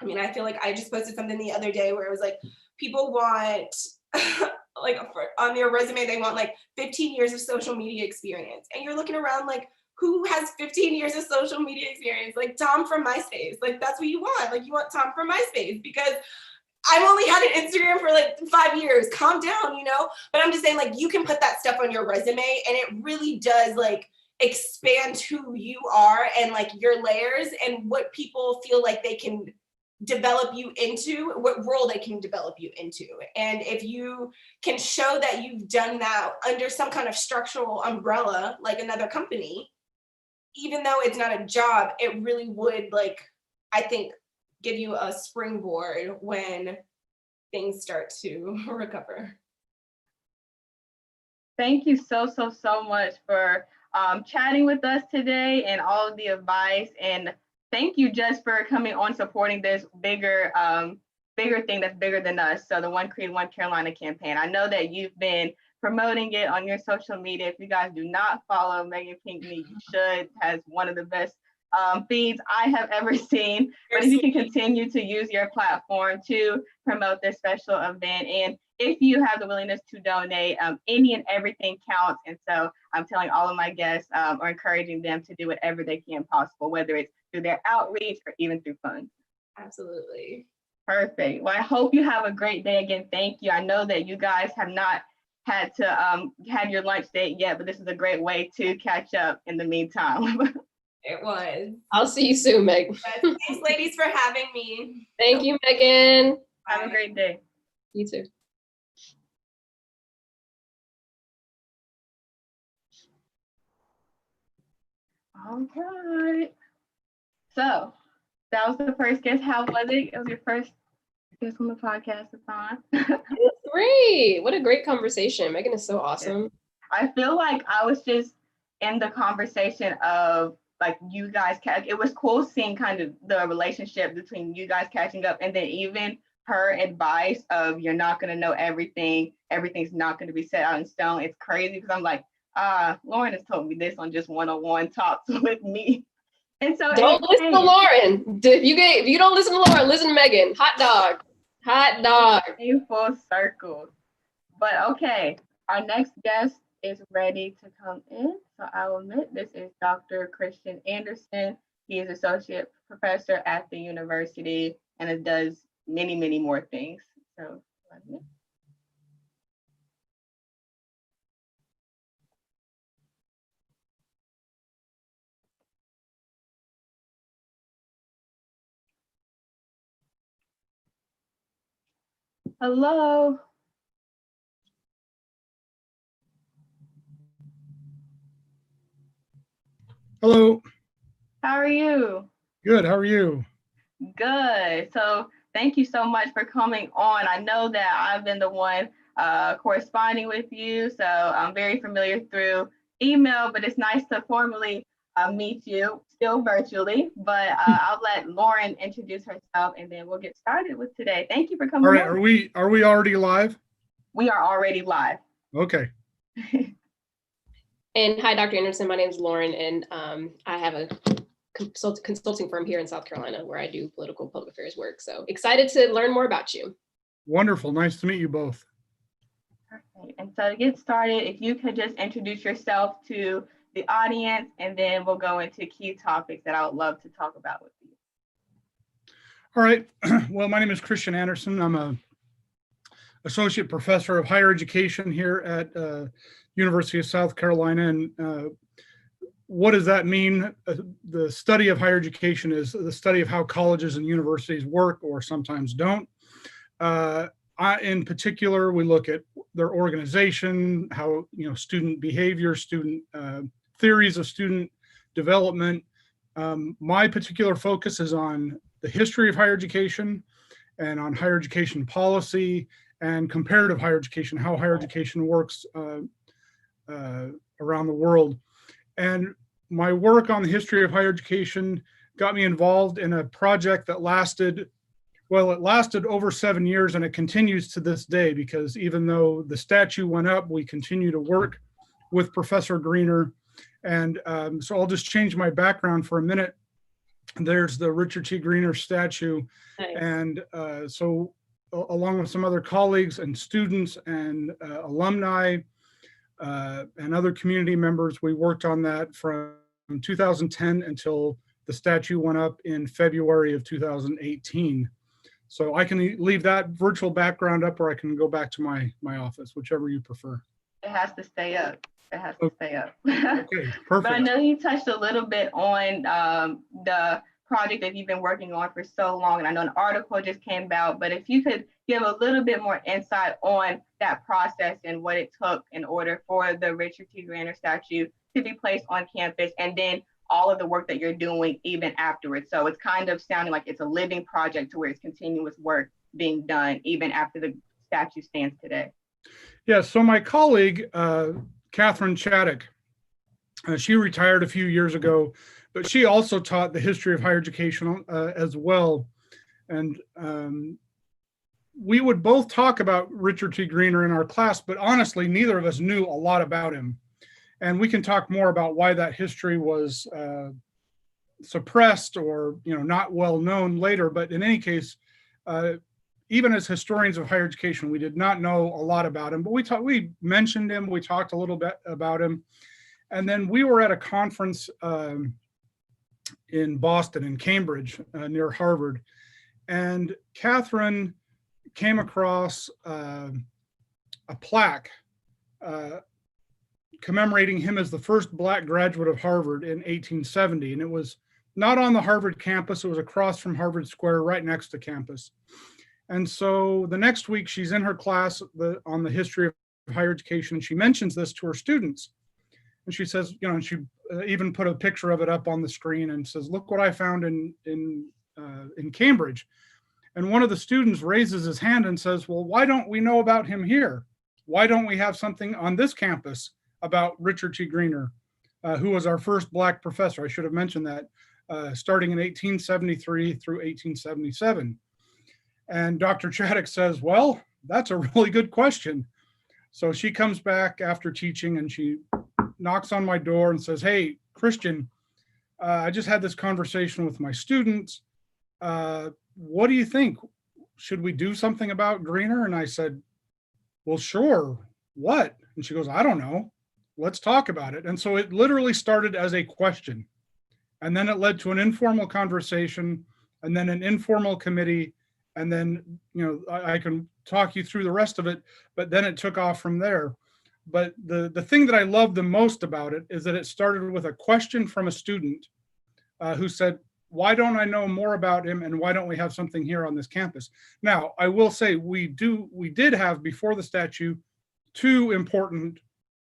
S10: I mean, I feel like I just posted something the other day where it was like people want like on their resume, they want like 15 years of social media experience. And you're looking around like, who has 15 years of social media experience? Like Tom from MySpace. Like that's what you want. Like you want Tom from MySpace, because I've only had an Instagram for like 5 years. Calm down, you know? But I'm just saying like you can put that stuff on your resume and it really does like expand who you are and like your layers and what people feel like they can develop you into, what role they can develop you into. And if you can show that you've done that under some kind of structural umbrella, like another company, even though it's not a job, it really would like, I think, give you a springboard when things start to recover.
S2: Thank you so much for chatting with us today and all of the advice. And thank you, Jess, for coming on, supporting this bigger thing that's bigger than us. So the One Creed, One Carolina campaign. I know that you've been promoting it on your social media. If you guys do not follow Megan Pinckney, you should. Has one of the best feeds I have ever seen. But if you can continue to use your platform to promote this special event, and if you have the willingness to donate, any and everything counts. And so I'm telling all of my guests or encouraging them to do whatever they can possible, whether it's through their outreach or even through funds.
S10: Absolutely.
S2: Perfect. Well, I hope you have a great day. Again, thank you. I know that you guys have not had to have your lunch date yet, but this is a great way to catch up in the meantime.
S10: It was.
S9: I'll see you soon, Meg.
S10: Thanks, ladies, for having me.
S9: Thank you, Megan.
S2: Have a great day.
S9: You too.
S2: All right. So that was the first guest. How was it? It was your first guest on the Podcast-a-Thon.
S9: Great. What a great conversation. Megan is so awesome.
S2: I feel like I was just in the conversation of like you guys. It was cool seeing kind of the relationship between you guys catching up, and then even her advice of you're not going to know everything. Everything's not going to be set out in stone. It's crazy because I'm like, Lauren has told me this on just one-on-one talks with me. And so
S9: don't listen to Lauren. If you don't listen to Lauren, listen to Megan. Hot dog. Hot dog.
S2: In full circle. But okay, our next guest is ready to come in. So I will admit this is Dr. Christian Anderson. He is associate professor at the university and it does many, many more things. So hello.
S11: Hello.
S2: How are you?
S11: Good. How are you?
S2: Good. So thank you so much for coming on. I know that I've been the one corresponding with you, so I'm very familiar through email, but it's nice to formally meet you, still virtually. But I'll let Lauren introduce herself, and then we'll get started with today. Thank you for coming
S11: All right.
S2: on.
S11: Are we already live?
S2: We are already live.
S11: Okay.
S9: And hi, Dr. Anderson. My name is Lauren, and I have a consulting firm here in South Carolina where I do political public affairs work. So excited to learn more about you.
S11: Wonderful. Nice to meet you both.
S2: Perfect. And so to get started, if you could just introduce yourself to the audience, and then we'll go into key topics that I would love to talk about with you.
S11: All right. Well, my name is Christian Anderson. I'm a associate professor of higher education here at University of South Carolina. And what does that mean? The study of higher education is the study of how colleges and universities work or sometimes don't. In particular, we look at their organization, how student behavior, student theories of student development. My particular focus is on the history of higher education and on higher education policy and comparative higher education, how higher education works around the world. And my work on the history of higher education got me involved in a project that lasted over 7 years, and it continues to this day, because even though the statue went up, we continue to work with Professor Greener. And so I'll just change my background for a minute. There's the Richard T. Greener statue.
S9: Nice.
S11: And so along with some other colleagues and students and alumni and other community members, we worked on that from 2010 until the statue went up in February of 2018. So I can leave that virtual background up, or I can go back to my office, whichever you prefer.
S2: It has to stay up. It has to stay up.
S11: Okay, perfect.
S2: But I know you touched a little bit on the project that you've been working on for so long, and I know an article just came out, but if you could give a little bit more insight on that process and what it took in order for the Richard T. Greener statue to be placed on campus, and then all of the work that you're doing even afterwards. So it's kind of sounding like it's a living project to where it's continuous work being done even after the statue stands today.
S11: Yeah, so my colleague, Catherine Chaddock, she retired a few years ago, but she also taught the history of higher education as well. And we would both talk about Richard T. Greener in our class, but honestly, neither of us knew a lot about him. And we can talk more about why that history was suppressed or not well known later. But in any case, even as historians of higher education, we did not know a lot about him. But we mentioned him. We talked a little bit about him. And then we were at a conference in Boston, in Cambridge, near Harvard. And Catherine came across a plaque commemorating him as the first Black graduate of Harvard in 1870. And it was not on the Harvard campus. It was across from Harvard Square, right next to campus. And so the next week, she's in her class on the history of higher education, and she mentions this to her students. And she says, and she even put a picture of it up on the screen and says, "Look what I found in Cambridge." And one of the students raises his hand and says, "Well, why don't we know about him here? Why don't we have something on this campus about Richard T. Greener, who was our first Black professor?" I should have mentioned that, starting in 1873 through 1877. And Dr. Chaddock says, "Well, that's a really good question." So she comes back after teaching and she knocks on my door and says, "Hey, Christian, I just had this conversation with my students. What do you think? Should we do something about Greener?" And I said, "Well, sure. What?" And she goes, "I don't know. Let's talk about it." And so it literally started as a question. And then it led to an informal conversation, and then an informal committee. And then, I can talk you through the rest of it, but then it took off from there. But the thing that I love the most about it is that it started with a question from a student who said, "Why don't I know more about him, and why don't we have something here on this campus?" Now, I will say we did have, before the statue, two important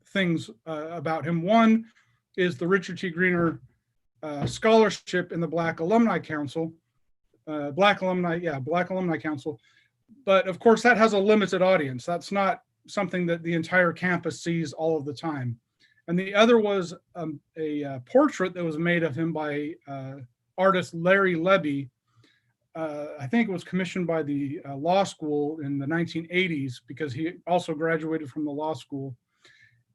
S11: things about him. One is the Richard T. Greener scholarship in the Black Alumni Council, Black Alumni Council. But of course, that has a limited audience. That's not something that the entire campus sees all of the time. And the other was a portrait that was made of him by artist Larry Lebby. I think it was commissioned by the law school in the 1980s, because he also graduated from the law school.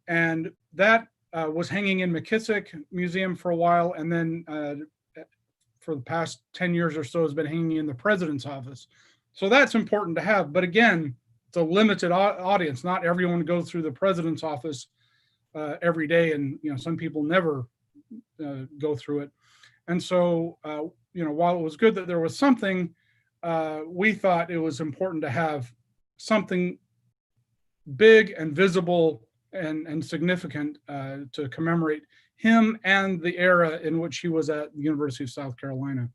S11: And that was hanging in McKissick Museum for a while, and then for the past 10 years or so has been hanging in the president's office. So that's important to have. But again, it's a limited audience. Not everyone goes through the president's office every day, and some people never go through it. And so while it was good that there was something, we thought it was important to have something big and visible and significant to commemorate him and the era in which he was at the University of South Carolina.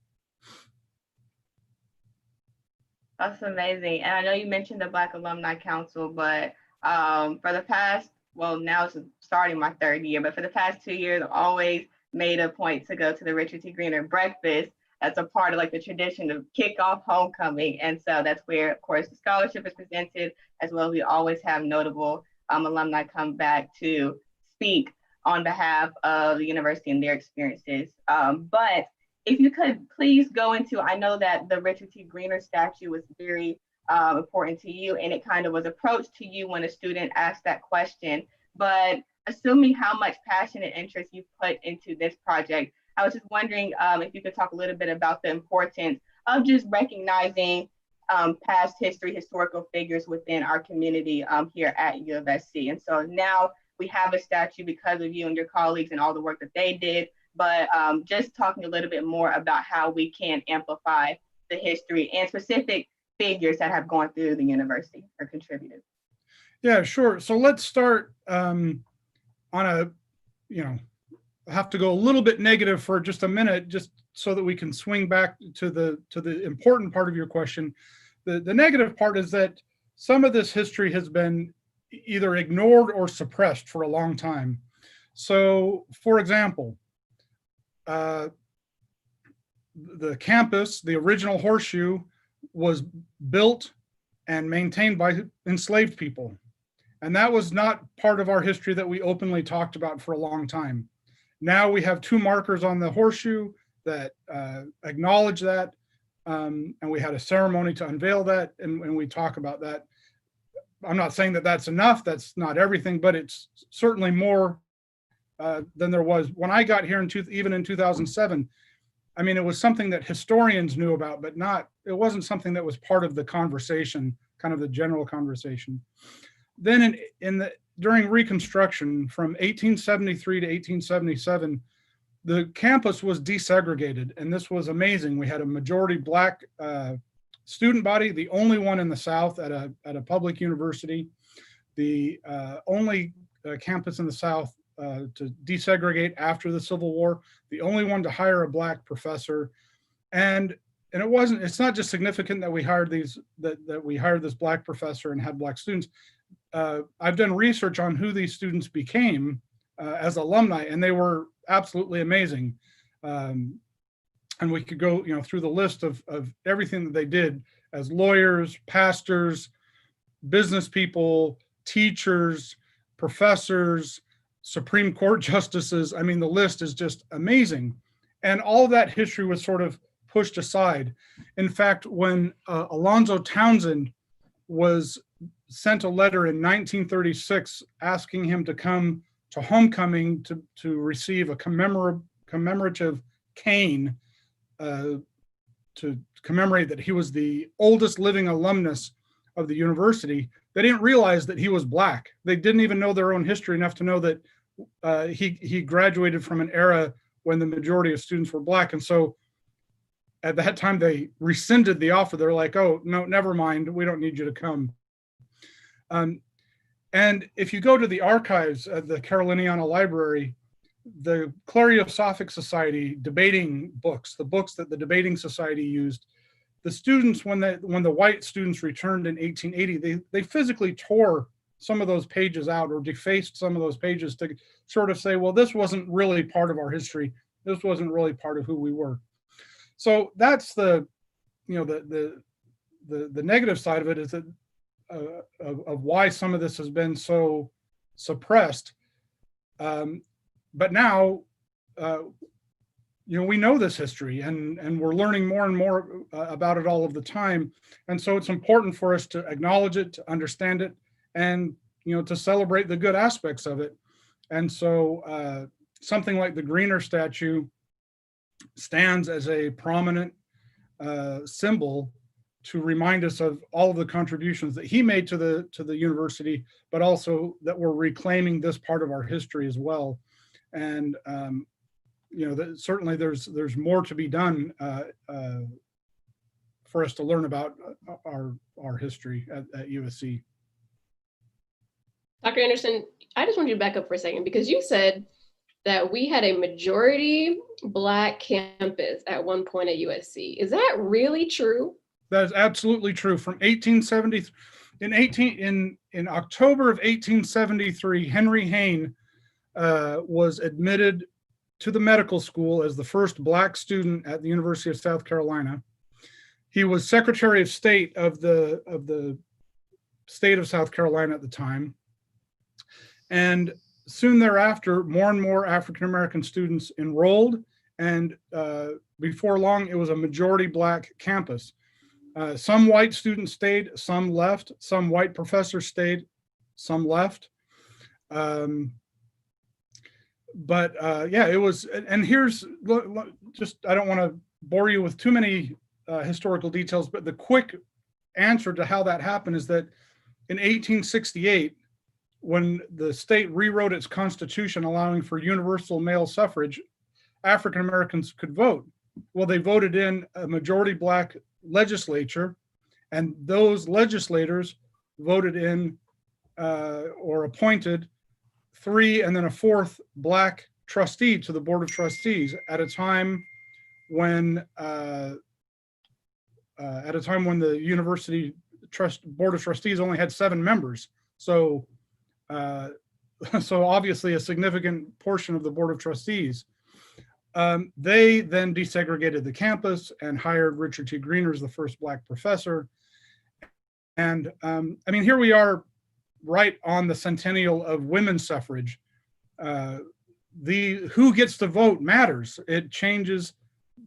S2: That's amazing. And I know you mentioned the Black Alumni Council, but for the past, well, now it's starting my third year, but for the past 2 years, I've always made a point to go to the Richard T. Greener breakfast. That's a part of like the tradition of kickoff homecoming. And so that's where, of course, the scholarship is presented, as well as we always have notable alumni come back to speak on behalf of the university and their experiences. But if you could please go into, I know that the Richard T. Greener statue was very important to you, and it kind of was approached to you when a student asked that question. But assuming how much passion and interest you put into this project, I was just wondering if you could talk a little bit about the importance of just recognizing past history, historical figures within our community here at UofSC. And so now we have a statue because of you and your colleagues and all the work that they did, but just talking a little bit more about how we can amplify the history and specific figures that have gone through the university or contributed.
S11: Yeah, sure. So let's start on a, I have to go a little bit negative for just a minute, just so that we can swing back to the important part of your question. The negative part is that some of this history has been either ignored or suppressed for a long time. So, for example, the campus, the original Horseshoe, was built and maintained by enslaved people. And that was not part of our history that we openly talked about for a long time. Now we have 2 markers on the Horseshoe that acknowledge that, and we had a ceremony to unveil that, and we talk about that. I'm not saying that that's enough, that's not everything, but it's certainly more than there was when I got here even in 2007. I mean, it was something that historians knew about, but it wasn't something that was part of the conversation, kind of the general conversation. Then during Reconstruction, from 1873 to 1877, the campus was desegregated, and this was amazing. We had a majority Black student body, the only one in the South at a public university, the only campus in the South to desegregate after the Civil War, the only one to hire a Black professor, and it's not just significant that we hired this Black professor and had Black students. I've done research on who these students became as alumni, and they were absolutely amazing. And we could go, through the list of everything that they did as lawyers, pastors, business people, teachers, professors, Supreme Court justices. I mean, the list is just amazing. And all that history was sort of pushed aside. In fact, when Alonzo Townsend was sent a letter in 1936 asking him to come to homecoming to receive a commemorative cane to commemorate that he was the oldest living alumnus of the university, they didn't realize that he was Black. They didn't even know their own history enough to know that he graduated from an era when the majority of students were Black. And so at that time, they rescinded the offer. They're like, oh, no, never mind. We don't need you to come. And if you go to the archives at the Caroliniana Library, the Clariosophic Society debating books, the books that the debating society used, the students, when the white students returned in 1880, they physically tore some of those pages out or defaced some of those pages to sort of say, well, this wasn't really part of our history. This wasn't really part of who we were. So that's the, you know, the negative side of it is that of why some of this has been so suppressed. But now, you know, we know this history, and we're learning more and more about it all of the time. And so it's important for us to acknowledge it, to understand it, and, you know, to celebrate the good aspects of it. And so something like the Greener statue stands as a prominent symbol to remind us of all of the contributions that he made to the university, but also that we're reclaiming this part of our history as well. And you know, that certainly there's more to be done for us to learn about our history at USC.
S9: Dr. Anderson, I just want you to back up for a second, because you said that we had a majority Black campus at one point at USC. Is that really true?
S11: That is absolutely true. From 1870, in October of 1873, Henry Hayne was admitted to the medical school as the first Black student at the University of South Carolina. He was Secretary of State of the state of South Carolina at the time. And soon thereafter, more and more African-American students enrolled, and before long, it was a majority Black campus. Some white students stayed, some left, some white professors stayed, some left. But yeah, it was, and here's just, I don't want to bore you with too many historical details, but the quick answer to how that happened is that in 1868, when the state rewrote its constitution allowing for universal male suffrage, African Americans could vote. Well, they voted in a majority Black legislature, and those legislators voted in or appointed 3 and then a 4th Black trustee to the Board of Trustees at a time when the University Board of Trustees only had 7 members. So so obviously a significant portion of the Board of Trustees. They then desegregated the campus and hired Richard T. Greener as the first Black professor. And I mean, here we are right on the centennial of women's suffrage. Who gets to vote matters. It changes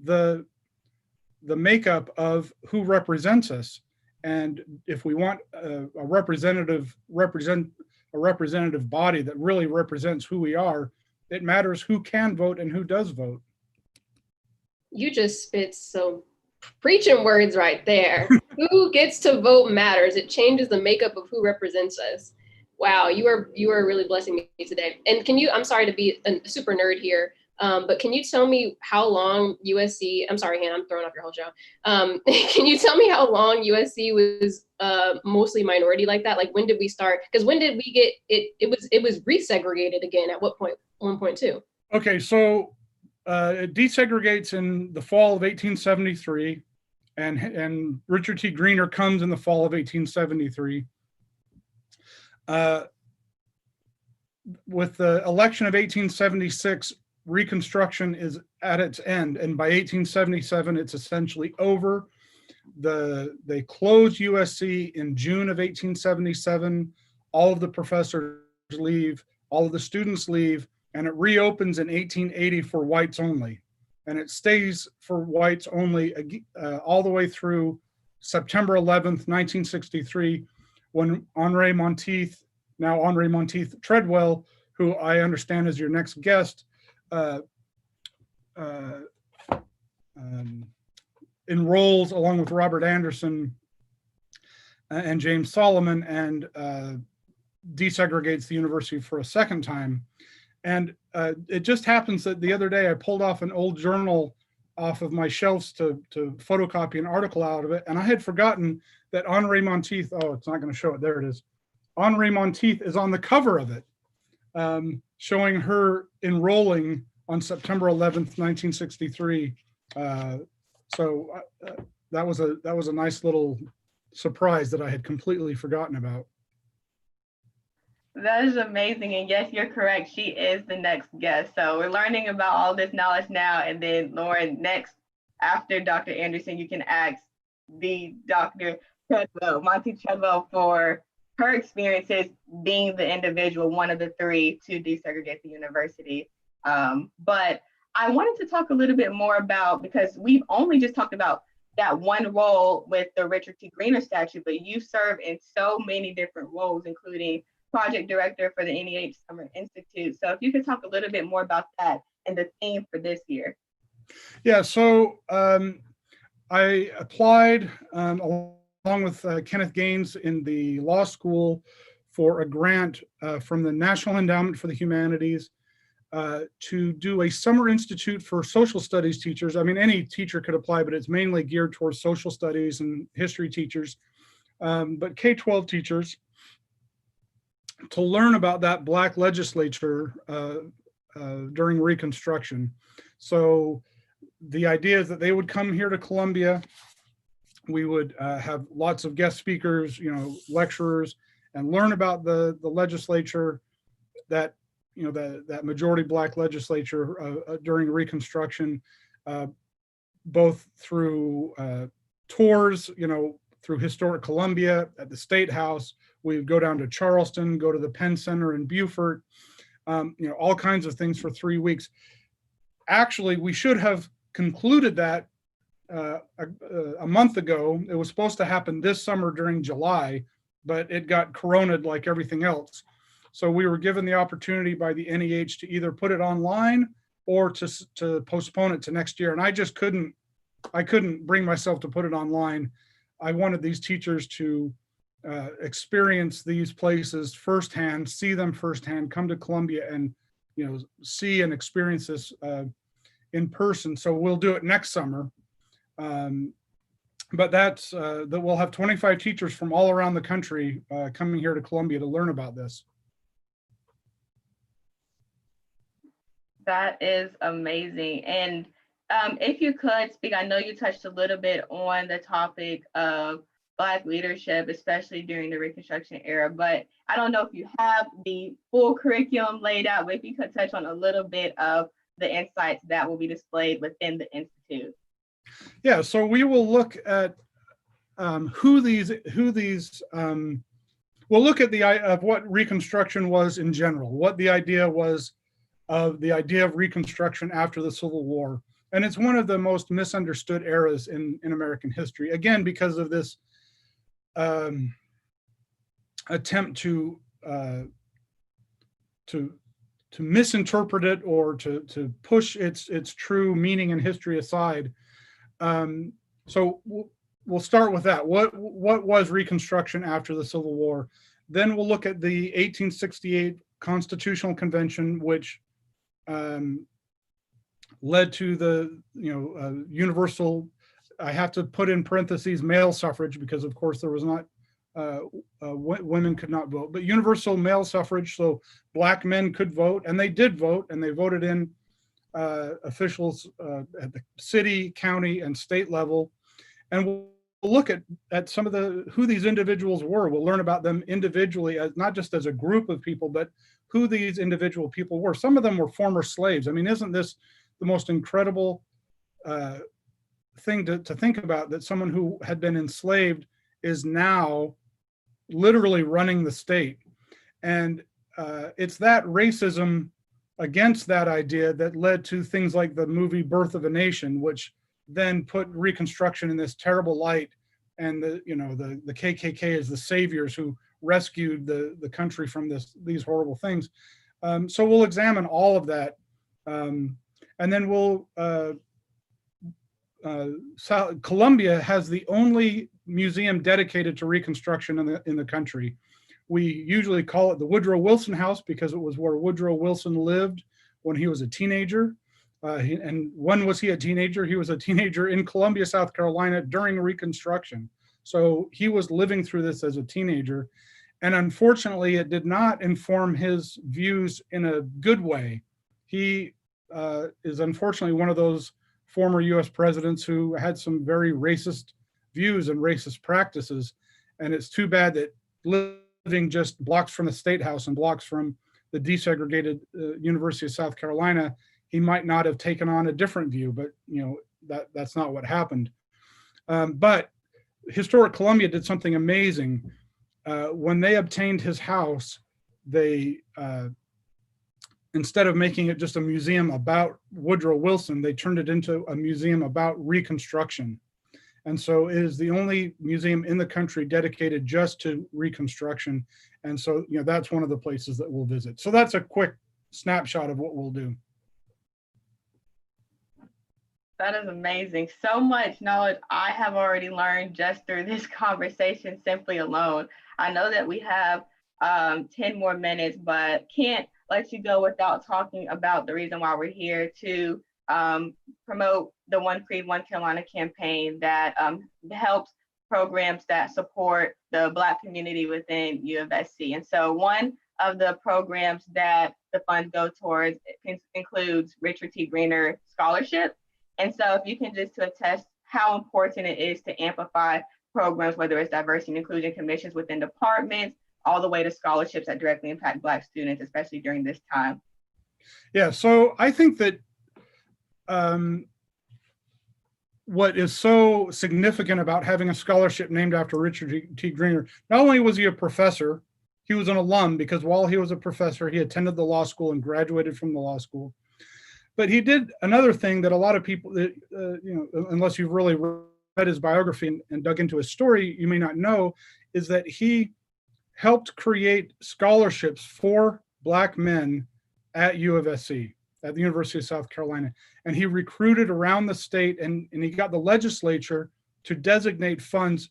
S11: the makeup of who represents us. And if we want a representative body that really represents who we are, it matters who can vote and who does vote.
S9: You just spit some preaching words right there. Who gets to vote matters. It changes the makeup of who represents us. Wow, you are really blessing me today. And can you, I'm sorry to be a super nerd here, but can you tell me how long USC, I'm sorry, Hannah, I'm throwing off your whole show. Can you tell me how long USC was mostly minority like that? Like, when did we start? Because when did we get it? It was resegregated again at what point? 1.2.
S11: Okay, so it desegregates in the fall of 1873, and Richard T. Greener comes in the fall of 1873. With the election of 1876, Reconstruction is at its end, and by 1877, it's essentially over. They closed USC in June of 1877. All of the professors leave, all of the students leave, and it reopens in 1880 for whites only. And it stays for whites only all the way through September 11th, 1963, when Henri Monteith, now Henri Monteith Treadwell, who I understand is your next guest, enrolls along with Robert Anderson and James Solomon, and desegregates the university for a second time. And it just happens that the other day I pulled off an old journal off of my shelves to photocopy an article out of it, and I had forgotten that Henri Monteith, oh, it's not going to show it, there it is. Henri Monteith is on the cover of it, showing her enrolling on September 11th, 1963. So that was a nice little surprise that I had completely forgotten about.
S2: That is amazing. And yes, you're correct. She is the next guest. So we're learning about all this knowledge now. And then Lauren, next, after Dr. Anderson, you can ask the Dr. Treadwell, Monty Treadwell, for her experiences being the individual, one of the three to desegregate the university. But I wanted to talk a little bit more about, because we've only just talked about that one role with the Richard T. Greener statue, but you serve in so many different roles, including project director for the NEH Summer Institute. So if you could talk a little bit more about that and the theme for this year.
S11: Yeah, so I applied along with Kenneth Gaines in the law school for a grant from the National Endowment for the Humanities to do a summer institute for social studies teachers. I mean, any teacher could apply, but it's mainly geared towards social studies and history teachers, but K-12 teachers, to learn about that Black legislature during Reconstruction. So the idea is that they would come here to Columbia. We would have lots of guest speakers, lecturers, and learn about the legislature, that that majority Black legislature during Reconstruction, both through tours, through historic Columbia at the State House. We would go down to Charleston, go to the Penn Center in Beaufort, all kinds of things for 3 weeks. Actually, we should have concluded that a month ago. It was supposed to happen this summer during July, but it got coronaed like everything else. So we were given the opportunity by the NEH to either put it online or to postpone it to next year. And I just couldn't bring myself to put it online. I wanted these teachers to experience these places firsthand, see them firsthand, come to Columbia and see and experience this in person. So we'll do it next summer. But that we'll have 25 teachers from all around the country coming here to Columbia to learn about this.
S2: That is amazing. And if you could speak, I know you touched a little bit on the topic of Black leadership, especially during the Reconstruction era, but I don't know if you have the full curriculum laid out, but if you could touch on a little bit of the insights that will be displayed within the Institute.
S11: Yeah, so we will look at we'll look at of what Reconstruction was in general, what the idea was of Reconstruction after the Civil War. And it's one of the most misunderstood eras in American history, again, because of this attempt to misinterpret it or to push its true meaning and history aside. So we'll start with that. What was Reconstruction after the Civil War? Then we'll look at the 1868 Constitutional Convention, which led to the universal, I have to put in parentheses, male suffrage, because of course there was not, women could not vote, but universal male suffrage. So Black men could vote, and they did vote, and they voted in officials at the city, county, and state level. And we'll look at some of who these individuals were. We'll learn about them individually, as not just as a group of people, but who these individual people were. Some of them were former slaves. I mean, isn't this the most incredible thing to think about, that someone who had been enslaved is now literally running the state? And it's that racism against that idea that led to things like the movie Birth of a Nation, which then put Reconstruction in this terrible light, and the KKK as the saviors who rescued the country from these horrible things. So we'll examine all of that, and then Columbia has the only museum dedicated to Reconstruction in the country. We usually call it the Woodrow Wilson House because it was where Woodrow Wilson lived when he was a teenager. And when was he a teenager? He was a teenager in Columbia, South Carolina during Reconstruction. So he was living through this as a teenager. And unfortunately, it did not inform his views in a good way. He is unfortunately one of those former US presidents who had some very racist views and racist practices. And it's too bad that living just blocks from the State House and blocks from the desegregated University of South Carolina, he might not have taken on a different view, but that's not what happened. But Historic Columbia did something amazing. When they obtained his house, they, instead of making it just a museum about Woodrow Wilson, they turned it into a museum about Reconstruction. And so it is the only museum in the country dedicated just to Reconstruction. And so, that's one of the places that we'll visit. So that's a quick snapshot of what we'll do.
S2: That is amazing. So much knowledge I have already learned just through this conversation simply alone. I know that we have 10 more minutes, but can't let you go without talking about the reason why we're here to promote the One Creed, One Carolina campaign that helps programs that support the Black community within UofSC. And so one of the programs that the funds go towards includes Richard T. Greener Scholarship. And so if you can just to attest how important it is to amplify programs, whether it's diversity and inclusion commissions within departments, all the way to scholarships that directly impact Black students, especially during this time.
S11: Yeah, so I think that what is so significant about having a scholarship named after Richard T. Greener, not only was he a professor, he was an alum, because while he was a professor, he attended the law school and graduated from the law school. But he did another thing that a lot of people, unless you've really read his biography and dug into his story, you may not know, is that he helped create scholarships for Black men at UofSC, at the University of South Carolina. And he recruited around the state, and he got the legislature to designate funds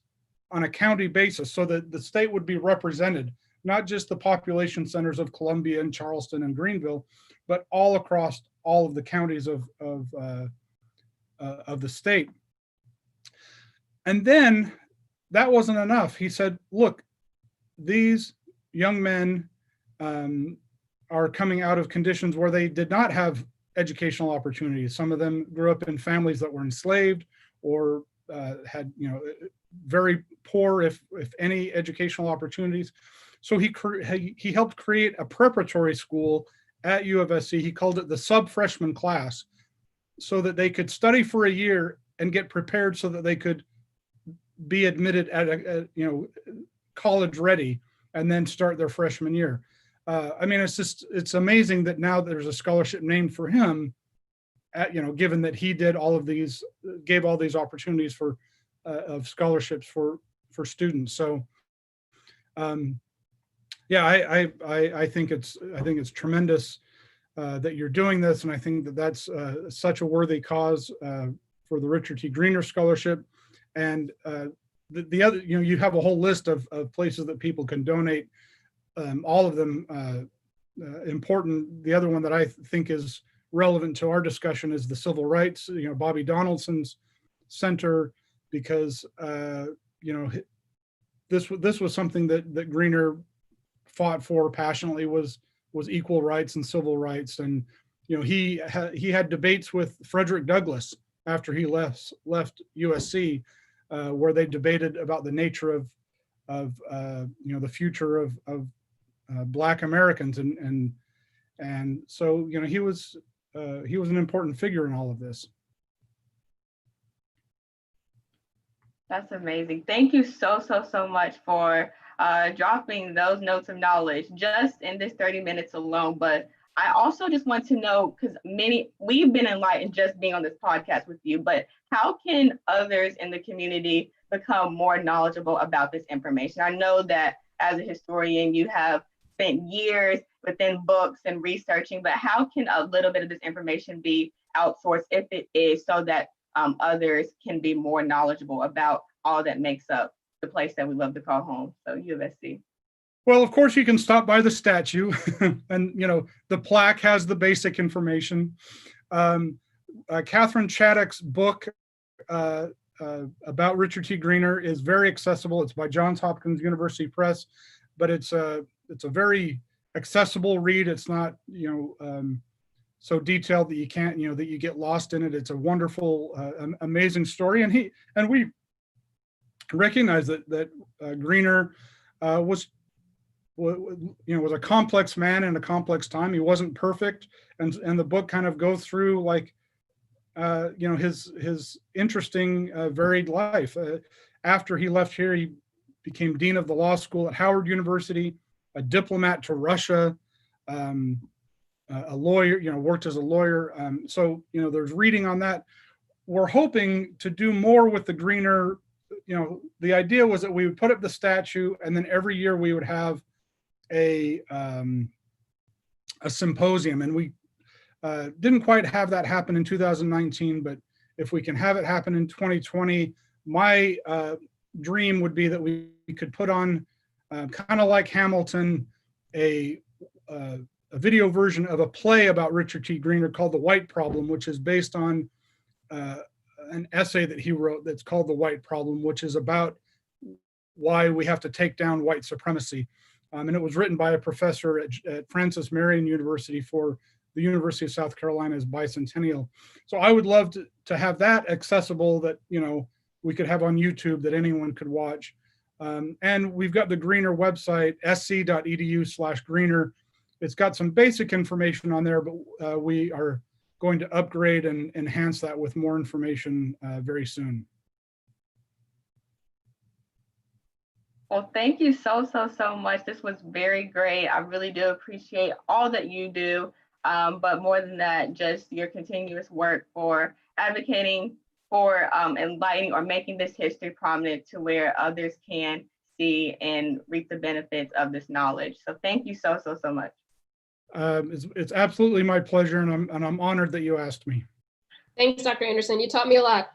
S11: on a county basis so that the state would be represented, not just the population centers of Columbia and Charleston and Greenville, but all across all of the counties of the state. And then that wasn't enough. He said, look, these young men are coming out of conditions where they did not have educational opportunities. Some of them grew up in families that were enslaved or had, very poor, if any, educational opportunities. So he helped create a preparatory school at UofSC. He called it the sub-freshman class, so that they could study for a year and get prepared so that they could be admitted at college ready and then start their freshman year. It's amazing that now there's a scholarship named for him, given that he did gave all these opportunities for of scholarships for students. So I think it's tremendous that you're doing this, and I think that that's such a worthy cause for the Richard T. Greener Scholarship. And the other, you have a whole list of places that people can donate. All of them important. The other one that I think is relevant to our discussion is the Civil Rights, Bobby Donaldson's Center, because this was something that Greener fought for passionately, was equal rights and civil rights. And he had debates with Frederick Douglass after he left USC, where they debated about the nature of the future of Black Americans, and so he was an important figure in all of this.
S2: That's amazing. Thank you so much for dropping those notes of knowledge just in this 30 minutes alone. But I also just want to know, because we've been enlightened just being on this podcast with you, but how can others in the community become more knowledgeable about this information? I know that as a historian, you have spent years within books and researching, but how can a little bit of this information be outsourced, if it is, so that others can be more knowledgeable about all that makes up the place that we love to call home, so UofSC?
S11: Well, of course, you can stop by the statue, and the plaque has the basic information. Catherine Chaddock's book about Richard T. Greener is very accessible. It's by Johns Hopkins University Press, but it's a very accessible read. It's not so detailed that you can't that you get lost in it. It's a wonderful, amazing story, and we recognize that Greener was was a complex man in a complex time. He wasn't perfect, and the book kind of goes through like his interesting varied life. After he left here, he became dean of the law school at Howard University, a diplomat to Russia, a lawyer, worked as a lawyer. So there's reading on that. We're hoping to do more with the Greener. The idea was that we would put up the statue, and then every year we would have a symposium, and we didn't quite have that happen in 2019, but if we can have it happen in 2020, my dream would be that we could put on, kind of like Hamilton, a video version of a play about Richard T. Greener called The White Problem, which is based on an essay that he wrote that's called The White Problem, which is about why we have to take down white supremacy. And it was written by a professor at Francis Marion University for the University of South Carolina's bicentennial. So I would love to have that accessible, that we could have on YouTube, that anyone could watch. And we've got the Greener website, sc.edu/Greener. It's got some basic information on there, but we are going to upgrade and enhance that with more information very soon.
S2: Well, thank you so much. This was very great. I really do appreciate all that you do. But more than that, just your continuous work for advocating for enlightening or making this history prominent to where others can see and reap the benefits of this knowledge. So thank you so much.
S11: It's absolutely my pleasure, and I'm honored that you asked me.
S9: Thanks, Dr. Anderson. You taught me a lot.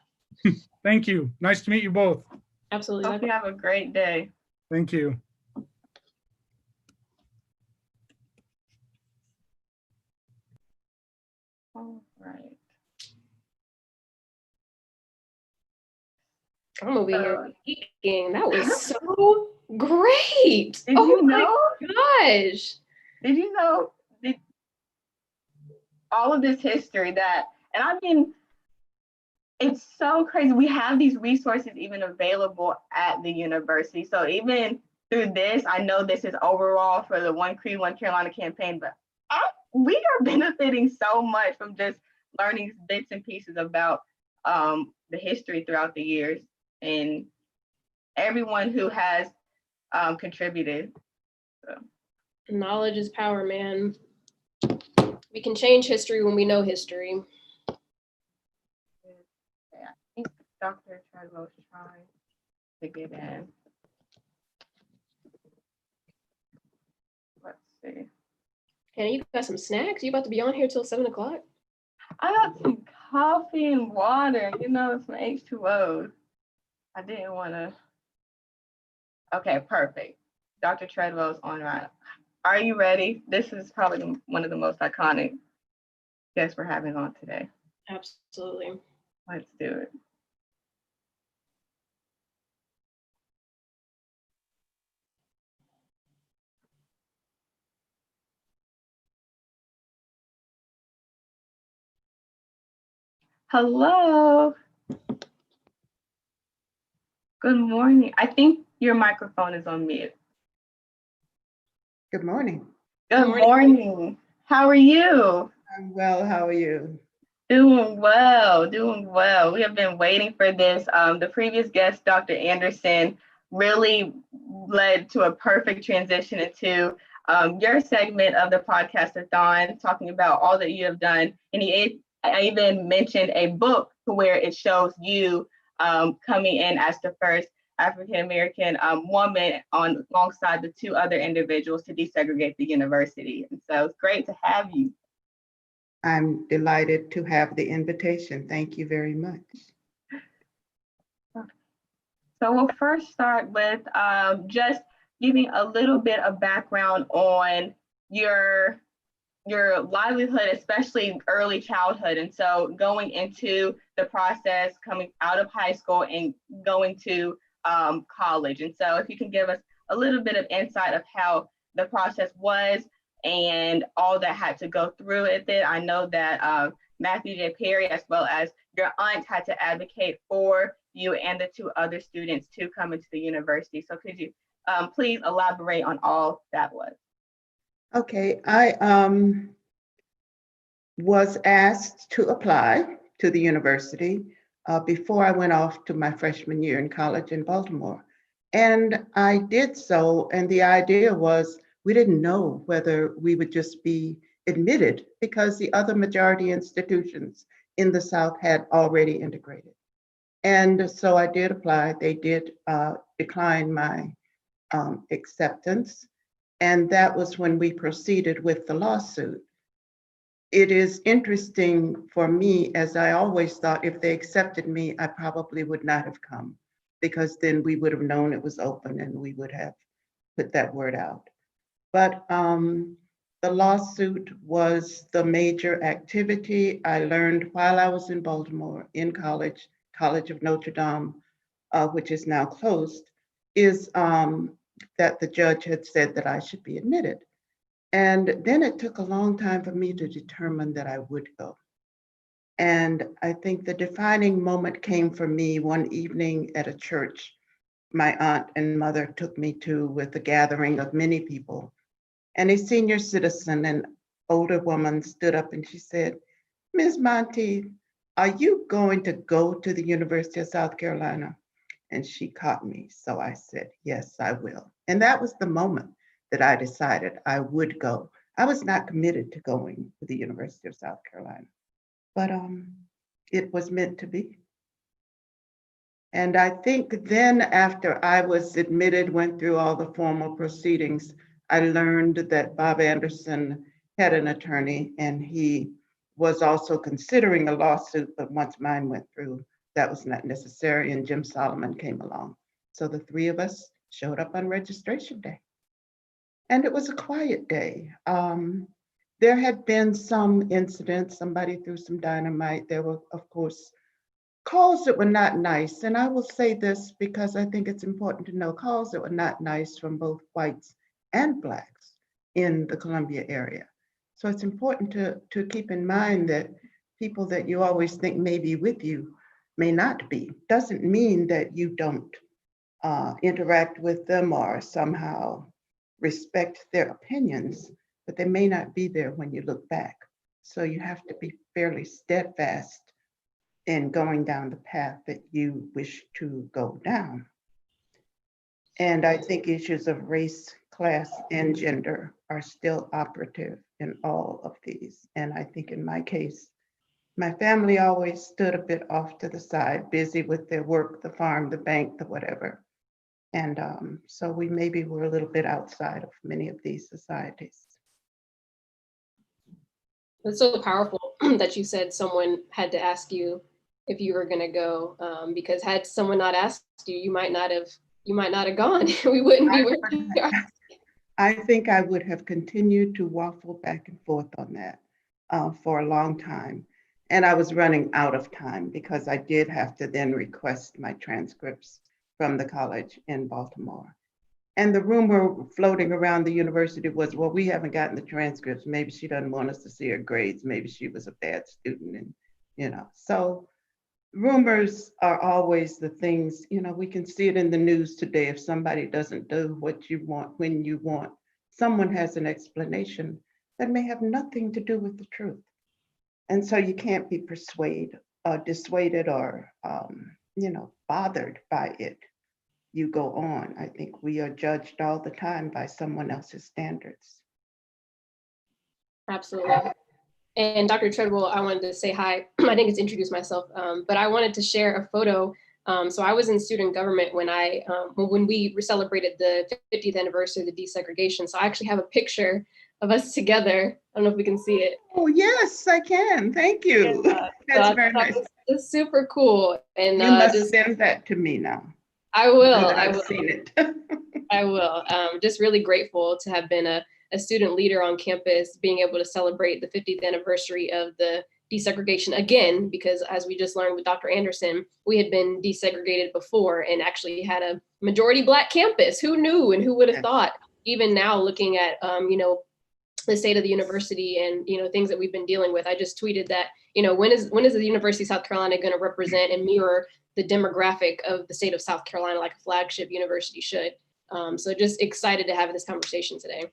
S11: Thank you. Nice to meet you both.
S9: Absolutely.
S2: Hope you have a great day.
S11: Thank you.
S2: All right.
S9: I'm over here speaking. That was so great.
S2: Did you know?
S9: My gosh.
S2: Did you know all of this history that, and I mean, it's so crazy. We have these resources even available at the university. So even through this, I know this is overall for the One Creed, One Carolina campaign, but we are benefiting so much from just learning bits and pieces about the history throughout the years, and everyone who has contributed. So.
S9: Knowledge is power, man. We can change history when we know history.
S2: Yeah, I think Dr. Treadwell is trying to get in. Let's see.
S9: Hannah, you got some snacks? You about to be on here till 7 o'clock?
S2: I got some coffee and water, some H2O. I didn't want to. Okay, perfect. Dr. Treadwell's on right. Are you ready? This is probably one of the most iconic guests we're having on today.
S9: Absolutely.
S2: Let's do it. Hello. Good morning. I think your microphone is on mute.
S12: Good morning.
S2: Good morning. How are you?
S12: I'm well. How are you?
S2: Doing well. We have been waiting for this. The previous guest, Dr. Anderson, really led to a perfect transition into your segment of the Podcast-a-Thon, talking about all that you have done. And I even mentioned a book to where it shows you coming in as the first African-American woman alongside the two other individuals to desegregate the university. And so it's great to have you.
S12: I'm delighted to have the invitation. Thank you very much.
S2: So we'll first start with just giving a little bit of background on your livelihood, especially early childhood. And so going into the process, coming out of high school and going to college. And so if you can give us a little bit of insight of how the process was and all that had to go through it. I know that Matthew J. Perry, as well as your aunt, had to advocate for you and the two other students to come into the university. So could you Please elaborate on all that was.
S12: Okay, I was asked to apply to the university before I went off to my freshman year in college in Baltimore. And I did so, and the idea was we didn't know whether we would just be admitted because the other majority institutions in the South had already integrated. And so I did apply. They did decline my acceptance. And that was when we proceeded with the lawsuit. It is interesting for me, as I always thought, if they accepted me, I probably would not have come, because then we would have known it was open and we would have put that word out. But the lawsuit was the major activity. I learned while I was in Baltimore in college, College of Notre Dame, which is now closed, is that the judge had said that I should be admitted. And then it took a long time for me to determine that I would go. And I think the defining moment came for me one evening at a church my aunt and mother took me to, with a gathering of many people. And a senior citizen, an older woman, stood up and she said, "Ms. Monteith, are you going to go to the University of South Carolina?" And she caught me. So I said, "Yes, I will." And that was the moment that I decided I would go. I was not committed to going to the University of South Carolina, but it was meant to be. And I think then, after I was admitted, went through all the formal proceedings, I learned that Bob Anderson had an attorney and he was also considering a lawsuit, but once mine went through, that was not necessary, and Jim Solomon came along. So the three of us showed up on registration day. And it was a quiet day. There had been some incidents, somebody threw some dynamite. There were, of course, calls that were not nice. And I will say this because I think it's important to know, calls that were not nice from both whites and Blacks in the Columbia area. So it's important to keep in mind that people that you always think may be with you may not be. Doesn't mean that you don't interact with them or somehow respect their opinions, but they may not be there when you look back. So you have to be fairly steadfast in going down the path that you wish to go down. And I think issues of race, class, and gender are still operative in all of these. And I think in my case, my family always stood a bit off to the side, busy with their work, the farm, the bank, the whatever. And so we maybe were a little bit outside of many of these societies.
S9: It's so powerful that you said someone had to ask you if you were going to go, because had someone not asked you, you might not have gone. We wouldn't be where we are.
S12: I think I would have continued to waffle back and forth on that for a long time. And I was running out of time because I did have to then request my transcripts from the college in Baltimore. And the rumor floating around the university was, well, we haven't gotten the transcripts. Maybe she doesn't want us to see her grades. Maybe she was a bad student. And, so rumors are always the things, we can see it in the news today. If somebody doesn't do what you want, when you want, someone has an explanation that may have nothing to do with the truth. And so you can't be dissuaded or, bothered by it. You go on. I think we are judged all the time by someone else's standards.
S9: Absolutely. And Dr. Treadwell, I wanted to say hi. I didn't get to introduce myself, but I wanted to share a photo. So I was in student government when we celebrated the 50th anniversary of the desegregation. So I actually have a picture of us together. I don't know if we can see it.
S12: Oh, yes, I can. Thank you. That's very nice.
S9: It's super cool. And
S12: you must send that to me now.
S9: I will.
S12: I've seen it.
S9: I will. Just really grateful to have been a student leader on campus, being able to celebrate the 50th anniversary of the desegregation again, because as we just learned with Dr. Anderson, we had been desegregated before and actually had a majority Black campus. Who knew and who would have thought? Even now, looking at the state of the university and things that we've been dealing with, I just tweeted that when is the University of South Carolina going to represent and mirror the demographic of the state of South Carolina like a flagship university should? So just excited to have this conversation today.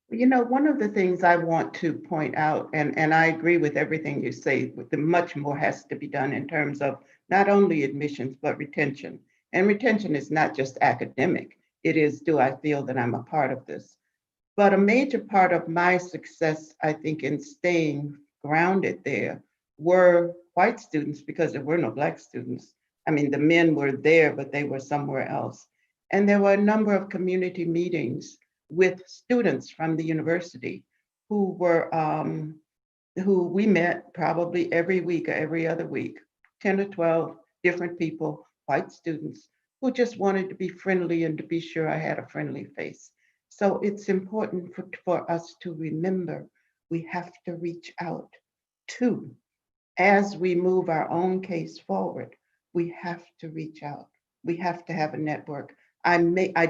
S12: You know, one of the things I want to point out, and I agree with everything you say, the much more has to be done in terms of not only admissions, but retention. And retention is not just academic. It is, do I feel that I'm a part of this? But a major part of my success, I think, in staying grounded there were white students, because there were no Black students. I mean, the men were there, but they were somewhere else. And there were a number of community meetings with students from the university who were, who we met probably every week or every other week, 10 or 12 different people, white students, who just wanted to be friendly and to be sure I had a friendly face. So it's important for us to remember we have to reach out to, as we move our own case forward, we have to reach out. We have to have a network. I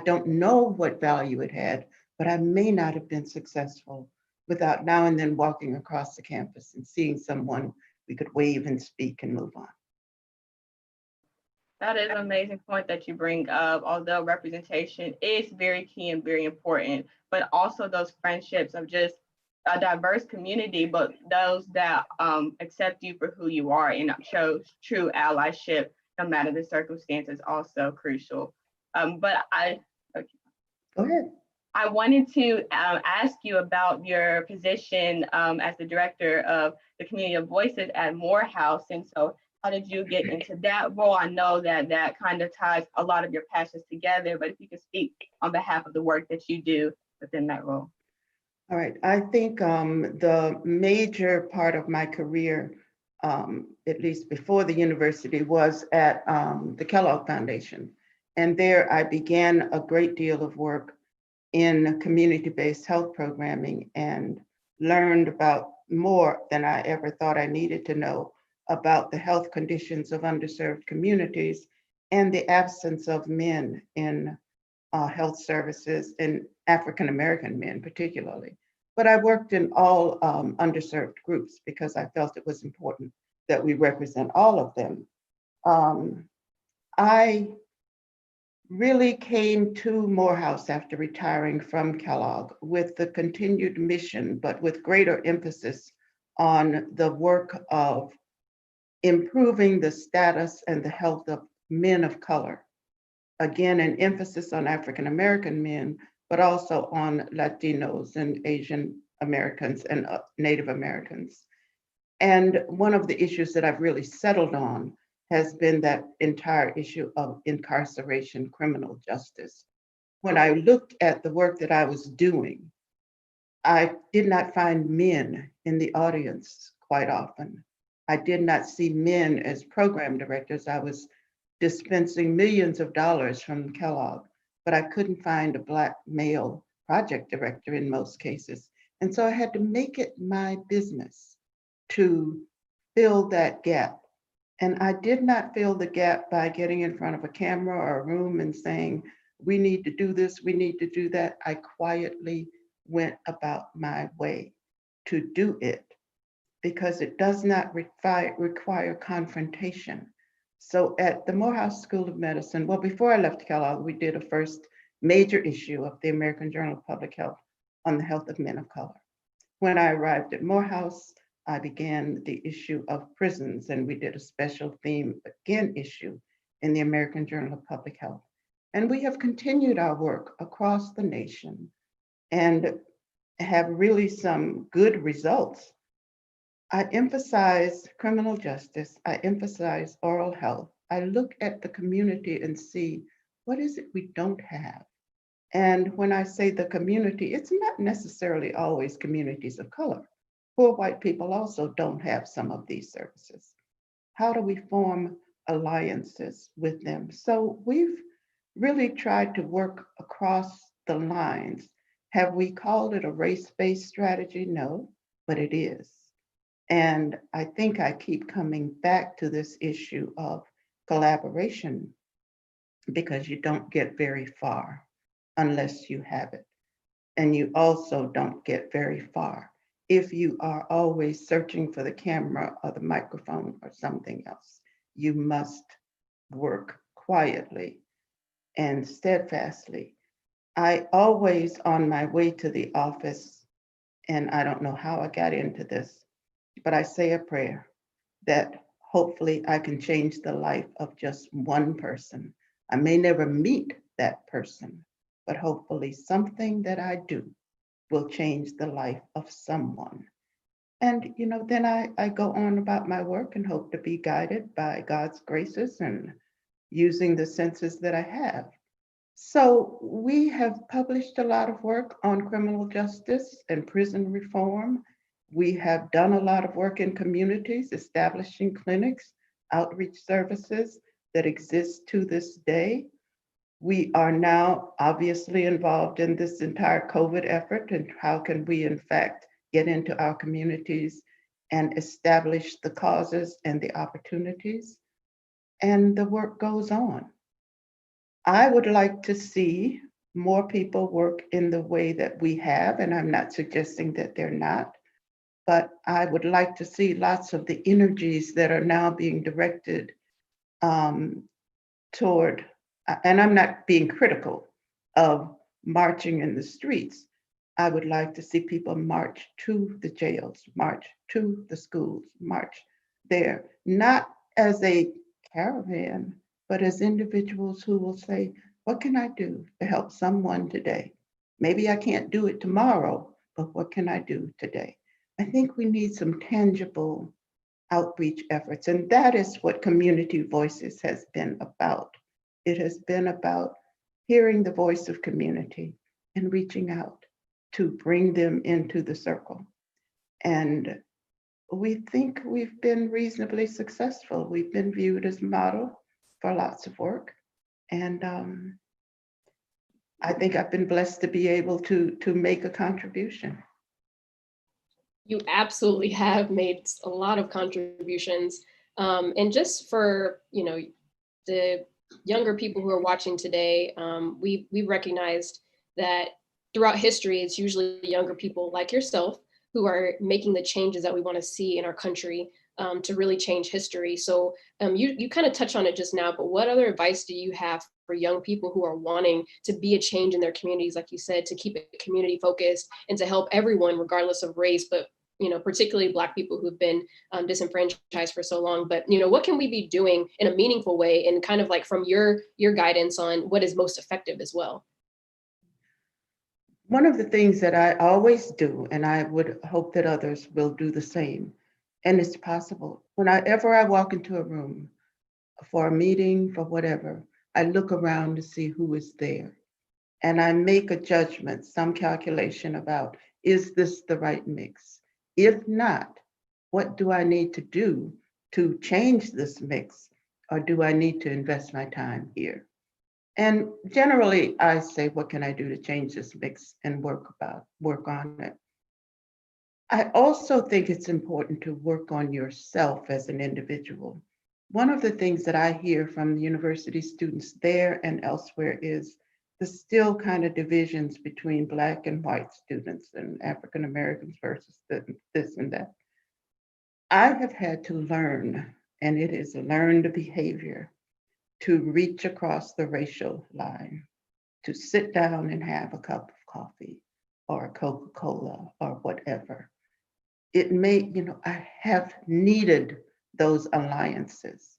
S12: don't know what value it had, but I may not have been successful without now and then walking across the campus and seeing someone we could wave and speak and move on.
S2: That is an amazing point that you bring up. Although representation is very key and very important, but also those friendships of just a diverse community, but those that accept you for who you are and show true allyship, no matter the circumstances, also crucial. But
S12: Go ahead.
S2: I wanted to ask you about your position as the director of the Community of Voices at Morehouse. And so how did you get into that role? I know that that kind of ties a lot of your passions together, but if you could speak on behalf of the work that you do within that role.
S12: All right, I think the major part of my career, at least before the university, was at the Kellogg Foundation. And there I began a great deal of work in community-based health programming and learned about more than I ever thought I needed to know about the health conditions of underserved communities and the absence of men in health services, and African-American men particularly. But I worked in all underserved groups because I felt it was important that we represent all of them. I really came to Morehouse after retiring from Kellogg with the continued mission, but with greater emphasis on the work of improving the status and the health of men of color. Again, an emphasis on African-American men, but also on Latinos and Asian Americans and Native Americans. And one of the issues that I've really settled on has been that entire issue of incarceration, criminal justice. When I looked at the work that I was doing, I did not find men in the audience quite often. I did not see men as program directors. I was dispensing millions of dollars from Kellogg, but I couldn't find a Black male project director in most cases. And so I had to make it my business to fill that gap. And I did not fill the gap by getting in front of a camera or a room and saying, we need to do this, we need to do that. I quietly went about my way to do it because it does not require confrontation. So at the Morehouse School of Medicine, well, before I left Kellogg, we did a first major issue of the American Journal of Public Health on the health of men of color. When I arrived at Morehouse, I began the issue of prisons, and we did a special theme again issue in the American Journal of Public Health. And we have continued our work across the nation and have really some good results. I emphasize criminal justice. I emphasize oral health. I look at the community and see, what is it we don't have? And when I say the community, it's not necessarily always communities of color. Poor white people also don't have some of these services. How do we form alliances with them? So we've really tried to work across the lines. Have we called it a race-based strategy? No, but it is. And I think I keep coming back to this issue of collaboration because you don't get very far unless you have it. And you also don't get very far if you are always searching for the camera or the microphone or something else. You must work quietly and steadfastly I always, on my way to the office, and I don't know how I got into this, but I say a prayer that hopefully I can change the life of just one person. I may never meet that person, but hopefully something that I do will change the life of someone. And, then I go on about my work and hope to be guided by God's graces and using the senses that I have. So we have published a lot of work on criminal justice and prison reform. We have done a lot of work in communities, establishing clinics, outreach services that exist to this day. We are now obviously involved in this entire COVID effort, and how can we in fact get into our communities and establish the causes and the opportunities. And the work goes on. I would like to see more people work in the way that we have, and I'm not suggesting that they're not, but I would like to see lots of the energies that are now being directed toward, and I'm not being critical of marching in the streets. I would like to see people march to the jails, march to the schools, march there, not as a caravan, but as individuals who will say, what can I do to help someone today? Maybe I can't do it tomorrow, but what can I do today? I think we need some tangible outreach efforts, and that is what Community Voices has been about. It has been about hearing the voice of community and reaching out to bring them into the circle. And we think we've been reasonably successful. We've been viewed as model for lots of work. And I think I've been blessed to be able to make a contribution.
S9: You absolutely have made a lot of contributions. And just for, the younger people who are watching today, we recognized that throughout history, it's usually younger people like yourself who are making the changes that we want to see in our country to really change history. So you kind of touched on it just now, but what other advice do you have for young people who are wanting to be a change in their communities, like you said, to keep it community focused and to help everyone regardless of race, but particularly Black people who've been disenfranchised for so long? But what can we be doing in a meaningful way, and kind of like from your guidance on what is most effective as well?
S12: One of the things that I always do, and I would hope that others will do the same, and it's possible, whenever I walk into a room for a meeting, for whatever, I look around to see who is there. And I make a judgment, some calculation about, is this the right mix? If not, what do I need to do to change this mix? Or do I need to invest my time here? And generally, I say, what can I do to change this mix and work on it? I also think it's important to work on yourself as an individual. One of the things that I hear from the university students there and elsewhere is the still kind of divisions between Black and white students and African Americans versus this and that. I have had to learn, and it is learned behavior, to reach across the racial line, to sit down and have a cup of coffee or a Coca-Cola or whatever. It may, I have needed those alliances.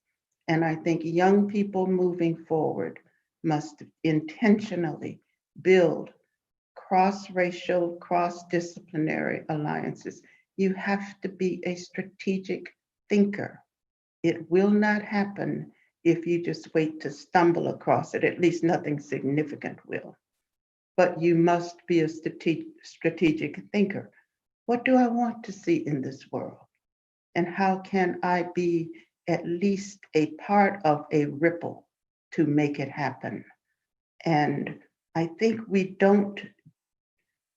S12: And I think young people moving forward must intentionally build cross-racial, cross-disciplinary alliances. You have to be a strategic thinker. It will not happen if you just wait to stumble across it. At least nothing significant will. But you must be a strategic thinker. What do I want to see in this world? And how can I be at least a part of a ripple to make it happen? And I think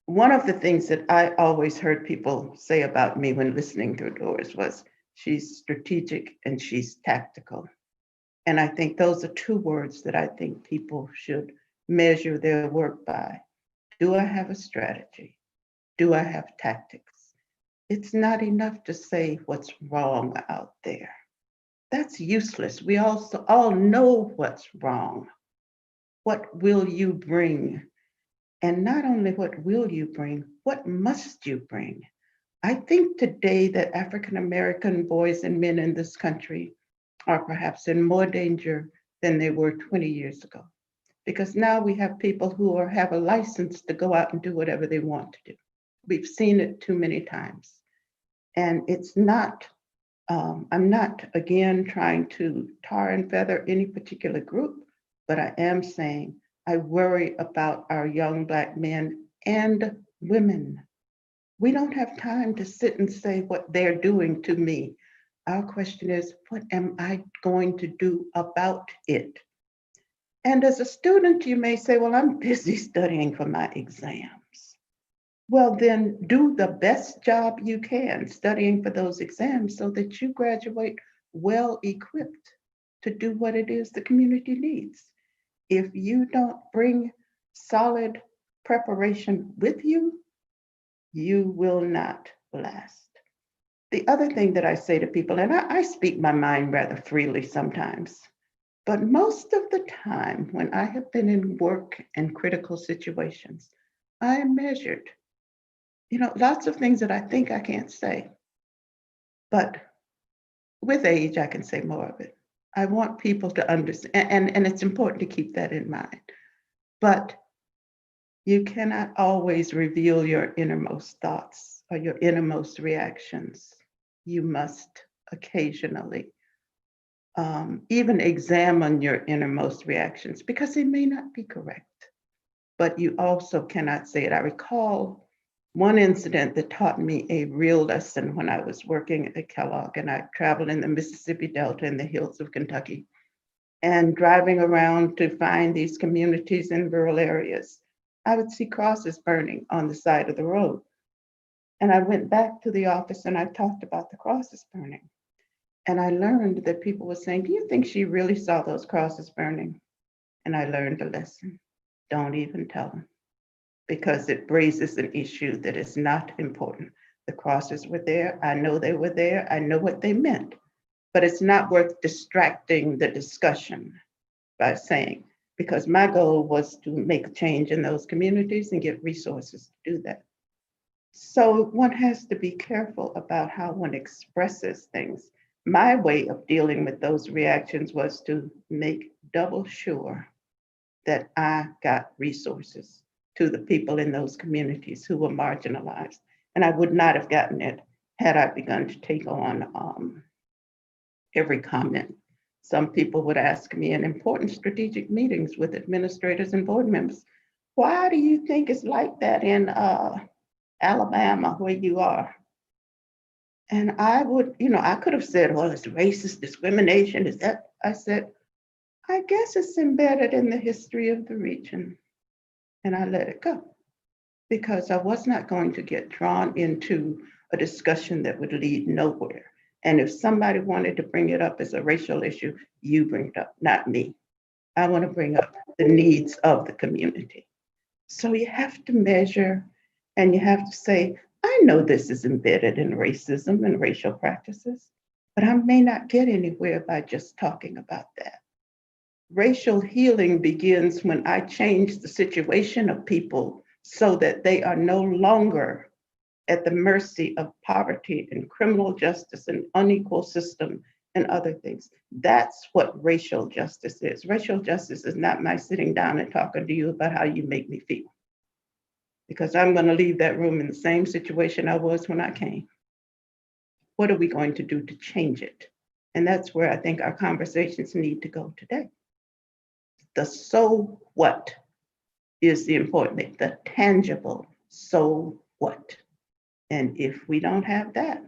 S12: one of the things that I always heard people say about me when listening to Doris was, she's strategic and she's tactical. And I think those are two words that I think people should measure their work by. Do I have a strategy? Do I have tactics? It's not enough to say what's wrong out there. That's useless. We also all know what's wrong. What will you bring And not only what will you bring, what must you bring? I think today that African American boys and men in this country are perhaps in more danger than they were 20 years ago. Because now we have people who have a license to go out and do whatever they want to do. We've seen it too many times. And it's not, I'm not, again, trying to tar and feather any particular group, but I am saying I worry about our young Black men and women. We don't have time to sit and say what they're doing to me. Our question is, what am I going to do about it? And as a student, you may say, well, I'm busy studying for my exams. Well, then do the best job you can studying for those exams so that you graduate well equipped to do what it is the community needs. If you don't bring solid preparation with you, you will not last. The other thing that I say to people, and I speak my mind rather freely sometimes, but most of the time when I have been in work and critical situations, I am measured. You know, lots of things that I think I can't say, but with age, I can say more of it. I want people to understand, and it's important to keep that in mind. But you cannot always reveal your innermost thoughts or your innermost reactions. You must occasionally even examine your innermost reactions because they may not be correct, but you also cannot say it. I recall one incident that taught me a real lesson when I was working at Kellogg, and I traveled in the Mississippi Delta in the hills of Kentucky and driving around to find these communities in rural areas. I would see crosses burning on the side of the road. And I went back to the office and I talked about the crosses burning. And I learned that people were saying, do you think she really saw those crosses burning? And I learned a lesson. Don't even tell them, because it raises an issue that is not important. The crosses were there. I know they were there. I know what they meant, but it's not worth distracting the discussion by saying, because my goal was to make a change in those communities and get resources to do that. So one has to be careful about how one expresses things. My way of dealing with those reactions was to make double sure that I got resources to the people in those communities who were marginalized. And I would not have gotten it had I begun to take on every comment. Some people would ask me in important strategic meetings with administrators and board members, why do you think it's like that in Alabama where you are? And I would, I could have said, well, it's racist discrimination. Is that? I said, I guess it's embedded in the history of the region. And I let it go because I was not going to get drawn into a discussion that would lead nowhere. And if somebody wanted to bring it up as a racial issue, you bring it up, not me. I want to bring up the needs of the community. So you have to measure and you have to say, I know this is embedded in racism and racial practices, but I may not get anywhere by just talking about that. Racial healing begins when I change the situation of people so that they are no longer at the mercy of poverty and criminal justice and unequal system and other things. That's what racial justice is. Racial justice is not my sitting down and talking to you about how you make me feel, because I'm going to leave that room in the same situation I was when I came. What are we going to do to change it? And that's where I think our conversations need to go today. The so what is the important thing, the tangible so what. And if we don't have that,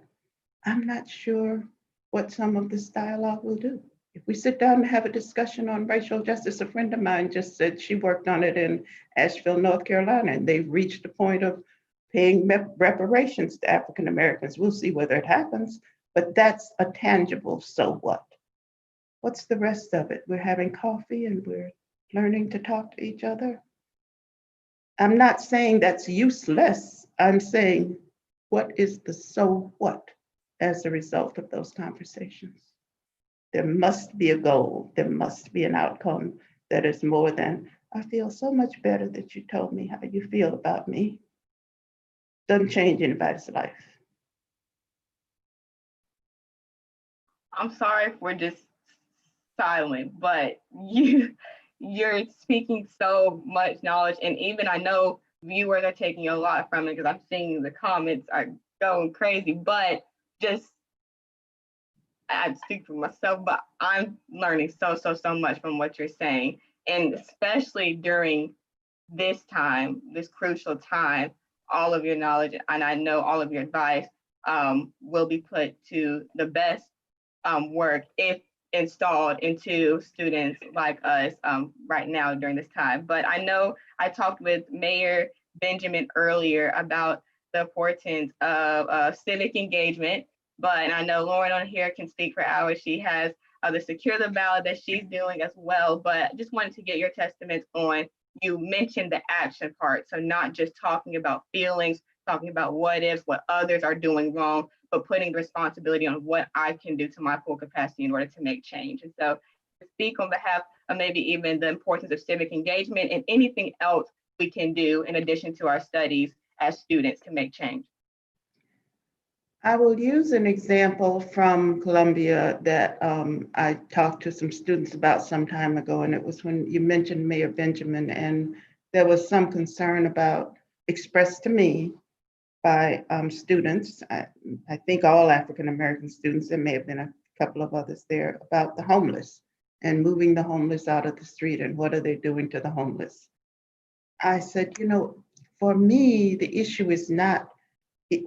S12: I'm not sure what some of this dialogue will do. If we sit down and have a discussion on racial justice, a friend of mine just said she worked on it in Asheville, North Carolina, and they've reached the point of paying reparations to African Americans. We'll see whether it happens, but that's a tangible so what. What's the rest of it? We're having coffee and we're learning to talk to each other. I'm not saying that's useless. I'm saying, what is the so what as a result of those conversations? There must be a goal. There must be an outcome that is more than I feel so much better that you told me how you feel about me. Doesn't change anybody's life.
S2: I'm sorry if we're just silent, but you're speaking so much knowledge, and even I know viewers are taking a lot from it because I'm seeing the comments are going crazy. But just I speak for myself, but I'm learning so much from what you're saying, and especially during this time, this crucial time, all of your knowledge and I know all of your advice will be put to the best work if installed into students like us right now during this time. But I know I talked with Mayor Benjamin earlier about the importance of civic engagement, but I know Lauren on here can speak for hours. She has the Secure the Ballot that she's doing as well, but I just wanted to get your testaments on, you mentioned the action part. So not just talking about feelings, talking about what ifs, what others are doing wrong, but putting the responsibility on what I can do to my full capacity in order to make change. And so to speak on behalf of maybe even the importance of civic engagement and anything else we can do in addition to our studies as students to make change.
S12: I will use an example from Columbia that I talked to some students about some time ago, and it was when you mentioned Mayor Benjamin, and there was some concern about, expressed to me by students, I think all African-American students, there may have been a couple of others there, about the homeless and moving the homeless out of the street and what are they doing to the homeless. I said, for me, the issue is not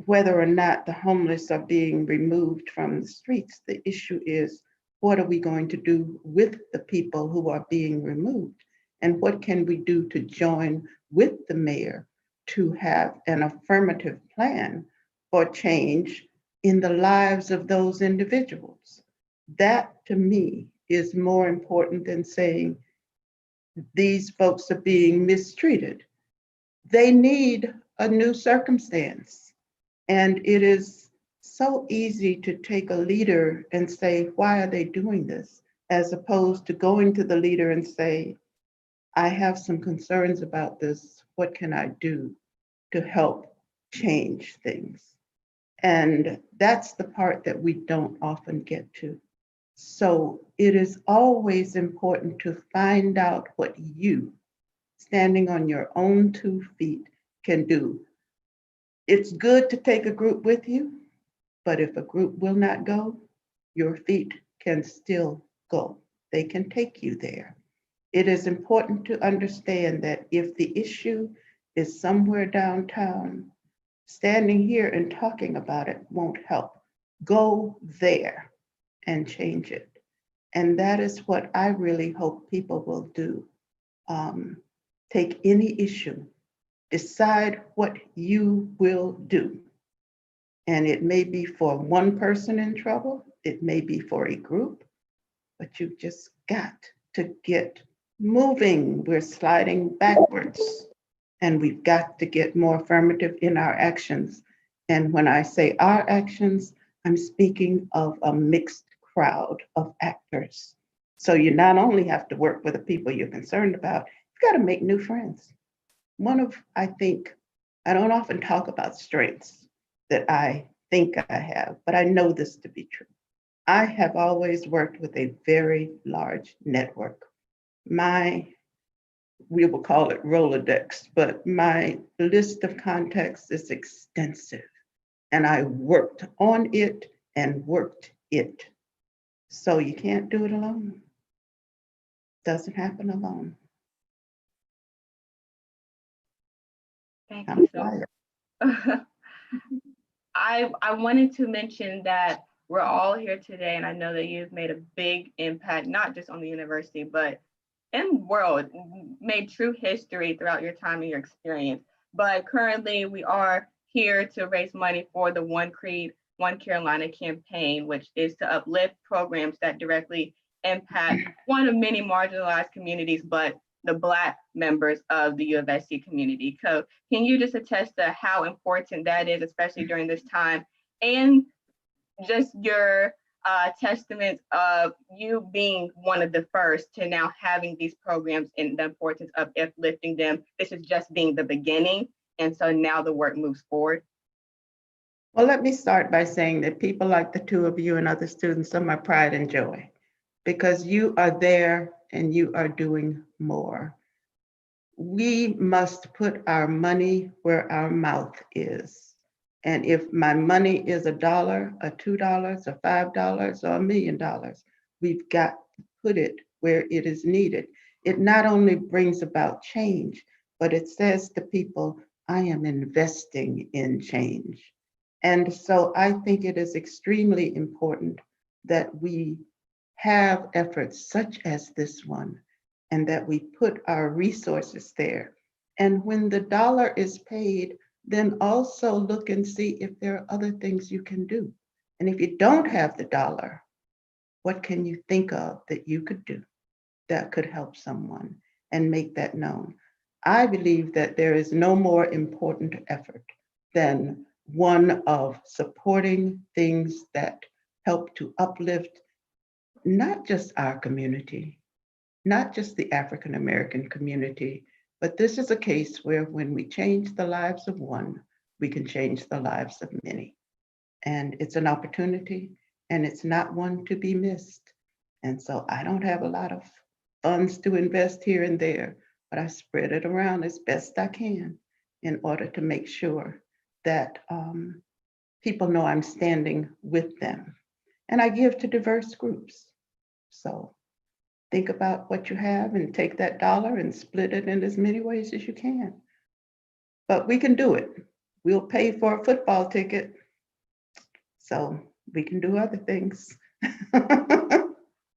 S12: whether or not the homeless are being removed from the streets. The issue is, what are we going to do with the people who are being removed? And what can we do to join with the mayor to have an affirmative plan for change in the lives of those individuals? That, to me, is more important than saying these folks are being mistreated. They need a new circumstance. And it is so easy to take a leader and say, why are they doing this? As opposed to going to the leader and say, I have some concerns about this. What can I do to help change things? And that's the part that we don't often get to. So it is always important to find out what you, standing on your own 2 feet, can do. It's good to take a group with you, but if a group will not go, your feet can still go. They can take you there. It is important to understand that if the issue is somewhere downtown, standing here and talking about it won't help. Go there and change it. And that is what I really hope people will do. Take any issue, decide what you will do. And it may be for one person in trouble, it may be for a group, but you've just got to get moving. We're sliding backwards, and we've got to get more affirmative in our actions. And when I say our actions, I'm speaking of a mixed crowd of actors. So you not only have to work with the people you're concerned about, you've got to make new friends. I don't often talk about strengths that I think I have, but I know this to be true. I have always worked with a very large network. We will call it Rolodex, but my list of contacts is extensive, and I worked on it and worked it. So you can't do it alone. Doesn't happen alone.
S2: Thank you so I wanted to mention that we're all here today, and I know that you've made a big impact, not just on the university, but in the world, made true history throughout your time and your experience. But currently, we are here to raise money for the One Creed, One Carolina campaign, which is to uplift programs that directly impact one of many marginalized communities, but the Black members of the UofSC community. So can you just attest to how important that is, especially during this time, and just your testament of you being one of the first to now having these programs and the importance of uplifting them. This is just being the beginning. And so now the work moves forward.
S12: Well, let me start by saying that people like the two of you and other students are my pride and joy, because you are there and you are doing more. We must put our money where our mouth is. And if my money is $1, or $2, or $5, or $1 million, we've got to put it where it is needed. It not only brings about change, but it says to people, I am investing in change. And so I think it is extremely important that we have efforts such as this one, and that we put our resources there. And when the dollar is paid, then also look and see if there are other things you can do. And if you don't have the dollar, what can you think of that you could do that could help someone and make that known? I believe that there is no more important effort than one of supporting things that help to uplift not just our community, not just the African American community, but this is a case where when we change the lives of one, we can change the lives of many. And it's an opportunity, and it's not one to be missed. And so I don't have a lot of funds to invest here and there, but I spread it around as best I can in order to make sure that people know I'm standing with them. And I give to diverse groups. So think about what you have and take that dollar and split it in as many ways as you can. But we can do it. We'll pay for a football ticket, so we can do other things.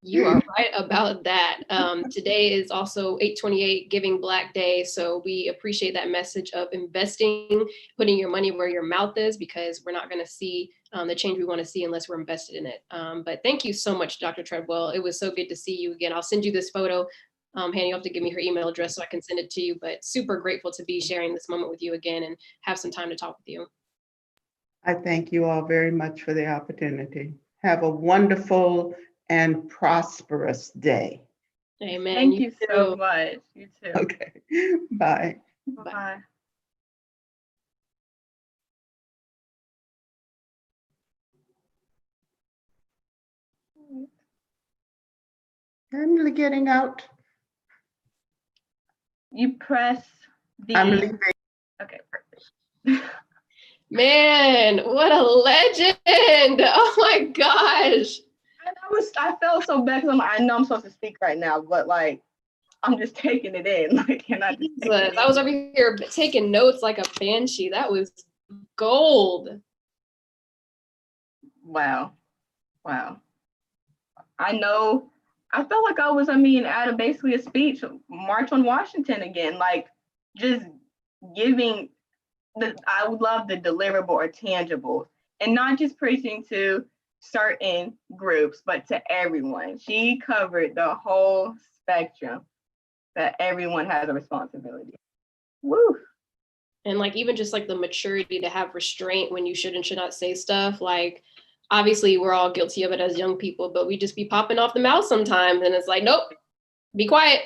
S9: You are right about that. Today is also 8/28 Giving Black Day. So we appreciate that message of investing, putting your money where your mouth is, because we're not going to see the change we want to see unless we're invested in it. But thank you so much, Dr. Treadwell. It was so good to see you again. I'll send you this photo. Hanny, you'll have to give me her email address so I can send it to you, but super grateful to be sharing this moment with you again and have some time to talk with you.
S12: I thank you all very much for the opportunity. Have a wonderful and prosperous day.
S9: Amen.
S2: Thank you so much. You too.
S12: Okay, bye.
S2: Bye.
S12: I'm getting out.
S2: You press the.
S12: I'm leaving.
S2: Okay, perfect.
S9: Man, what a legend. Oh my gosh.
S2: And I felt so bad because I know I'm supposed to speak right now, but like, I'm just taking it in. Like, can I just
S9: I was over here taking notes like a banshee. That was gold.
S2: Wow. I know, I felt like I was, at basically a speech, March on Washington again, like just giving I would love the deliverable or tangible, and not just preaching to certain groups, but to everyone. She covered the whole spectrum, that everyone has a responsibility. Woo.
S9: And like, even just like the maturity to have restraint when you should and should not say stuff. Like, obviously we're all guilty of it as young people, but we just be popping off the mouth sometimes. And it's like, nope, be quiet.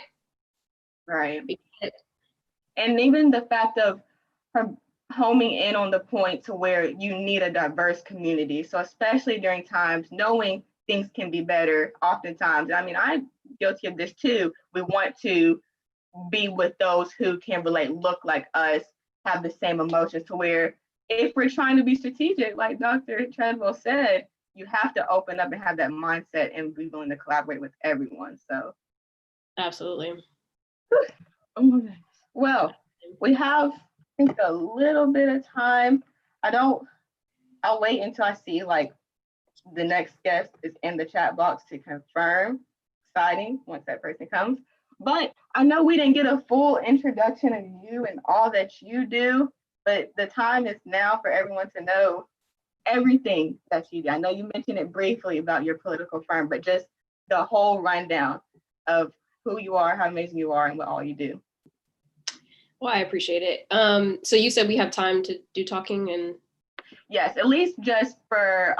S2: Right. Be quiet. And even the fact of her homing in on the point to where you need a diverse community. So especially during times, knowing things can be better, oftentimes, I'm guilty of this too. We want to be with those who can relate, look like us, have the same emotions, to where if we're trying to be strategic, like Dr. Treadwell said, you have to open up and have that mindset and be willing to collaborate with everyone. So
S9: absolutely.
S2: Oh my goodness. Well, we have, I think, a little bit of time. I'll wait until I see like the next guest is in the chat box to confirm. Exciting once that person comes. But I know we didn't get a full introduction of you and all that you do, but the time is now for everyone to know everything that you do. I know you mentioned it briefly about your political firm, but just the whole rundown of who you are, how amazing you are, and what all you do.
S9: Well, I appreciate it. So you said we have time to do talking, and
S2: Yes, at least just for,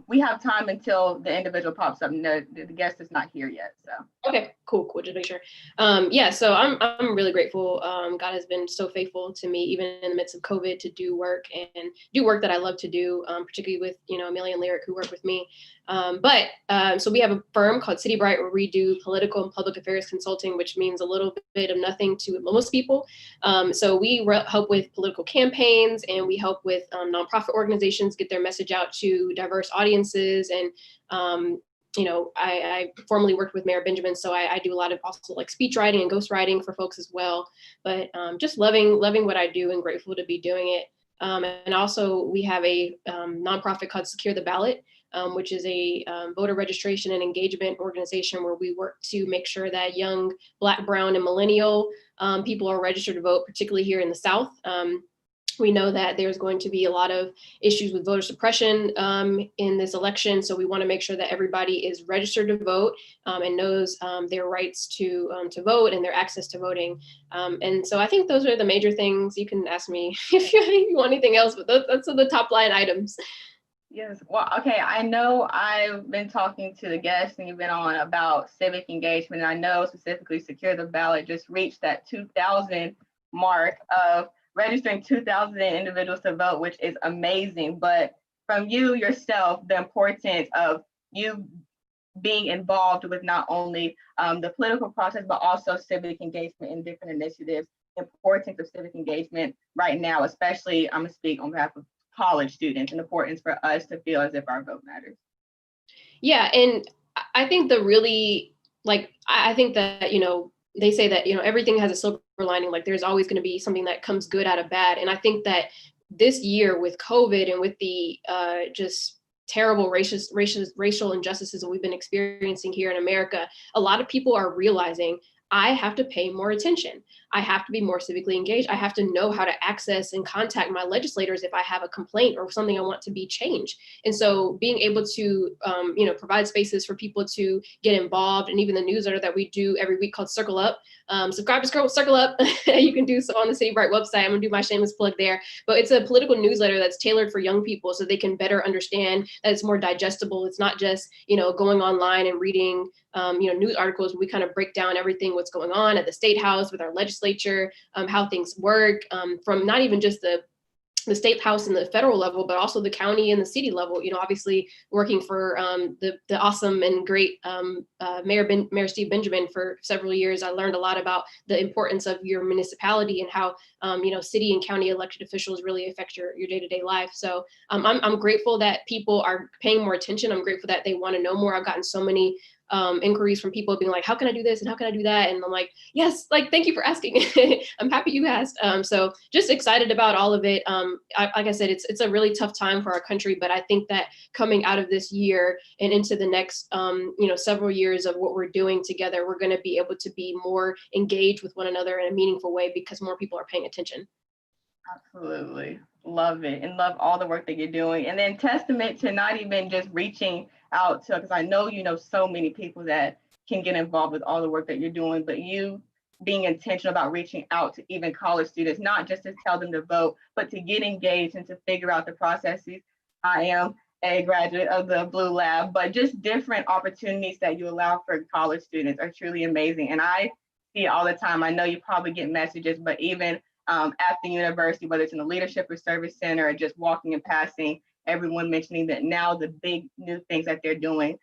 S2: we have time until the individual pops up. No, the guest is not here yet, so.
S9: Okay, cool, just make sure. Yeah, so I'm really grateful. God has been so faithful to me, even in the midst of COVID, to do work that I love to do, particularly with, Amelia and Lyric, who work with me. So we have a firm called City Bright where we do political and public affairs consulting, which means a little bit of nothing to most people. So we help with political campaigns, and we help with nonprofit organizations get their message out to diverse audiences. And I formerly worked with Mayor Benjamin, so I do a lot of also like speech writing and ghost writing for folks as well. But just loving what I do and grateful to be doing it. And also we have a nonprofit called Secure the Ballot, which is a voter registration and engagement organization where we work to make sure that young Black, Brown, and millennial people are registered to vote, particularly here in the South. We know that there's going to be a lot of issues with voter suppression in this election. So we want to make sure that everybody is registered to vote and knows their rights to vote and their access to voting. And so I think those are the major things. You can ask me if you want anything else, but those are the top line items.
S2: Yes, well, okay, I know I've been talking to the guests and you've been on about civic engagement. And I know specifically Secure the Ballot just reached that 2,000 mark of registering 2,000 individuals to vote, which is amazing. But from you yourself, the importance of you being involved with not only the political process, but also civic engagement in different initiatives, importance of civic engagement right now, especially I'm gonna speak on behalf of college students, and importance for us to feel as if our vote matters.
S9: Yeah, and I think I think that, they say that, everything has a silver lining, like there's always going to be something that comes good out of bad. And I think that this year with COVID and with the just terrible racial injustices that we've been experiencing here in America, a lot of people are realizing I have to pay more attention. I have to be more civically engaged. I have to know how to access and contact my legislators if I have a complaint or something I want to be changed. And so being able to, provide spaces for people to get involved, and even the newsletter that we do every week called Circle Up. Subscribe to Circle Up. You can do so on the City Bright website. I'm gonna do my shameless plug there. But it's a political newsletter that's tailored for young people so they can better understand that it's more digestible. It's not just, going online and reading news articles. We kind of break down everything, what's going on at the State House with our legislature, how things work, from not even just the State House and the federal level, but also the county and the city level. Obviously working for the awesome and great Mayor Steve Benjamin for several years, I learned a lot about the importance of your municipality and how city and county elected officials really affect your day-to-day life. So I'm grateful that people are paying more attention. I'm grateful that they want to know more. I've gotten so many inquiries from people being like, how can I do this and how can I do that? And I'm like, yes, thank you for asking. I'm happy you asked. So just excited about all of it. Like I said, it's a really tough time for our country, but I think that coming out of this year and into the next several years of what we're doing together, we're going to be able to be more engaged with one another in a meaningful way because more people are paying attention.
S2: Absolutely. Love it, and love all the work that you're doing. And then testament to not even just reaching out to, because I know so many people that can get involved with all the work that you're doing, but you being intentional about reaching out to even college students, not just to tell them to vote, but to get engaged and to figure out the processes. I am a graduate of the Blue Lab, but just different opportunities that you allow for college students are truly amazing. And I see it all the time. I know you probably get messages, but even at the university, whether it's in the Leadership or Service Center or just walking and passing, everyone mentioning that now the big new things that they're doing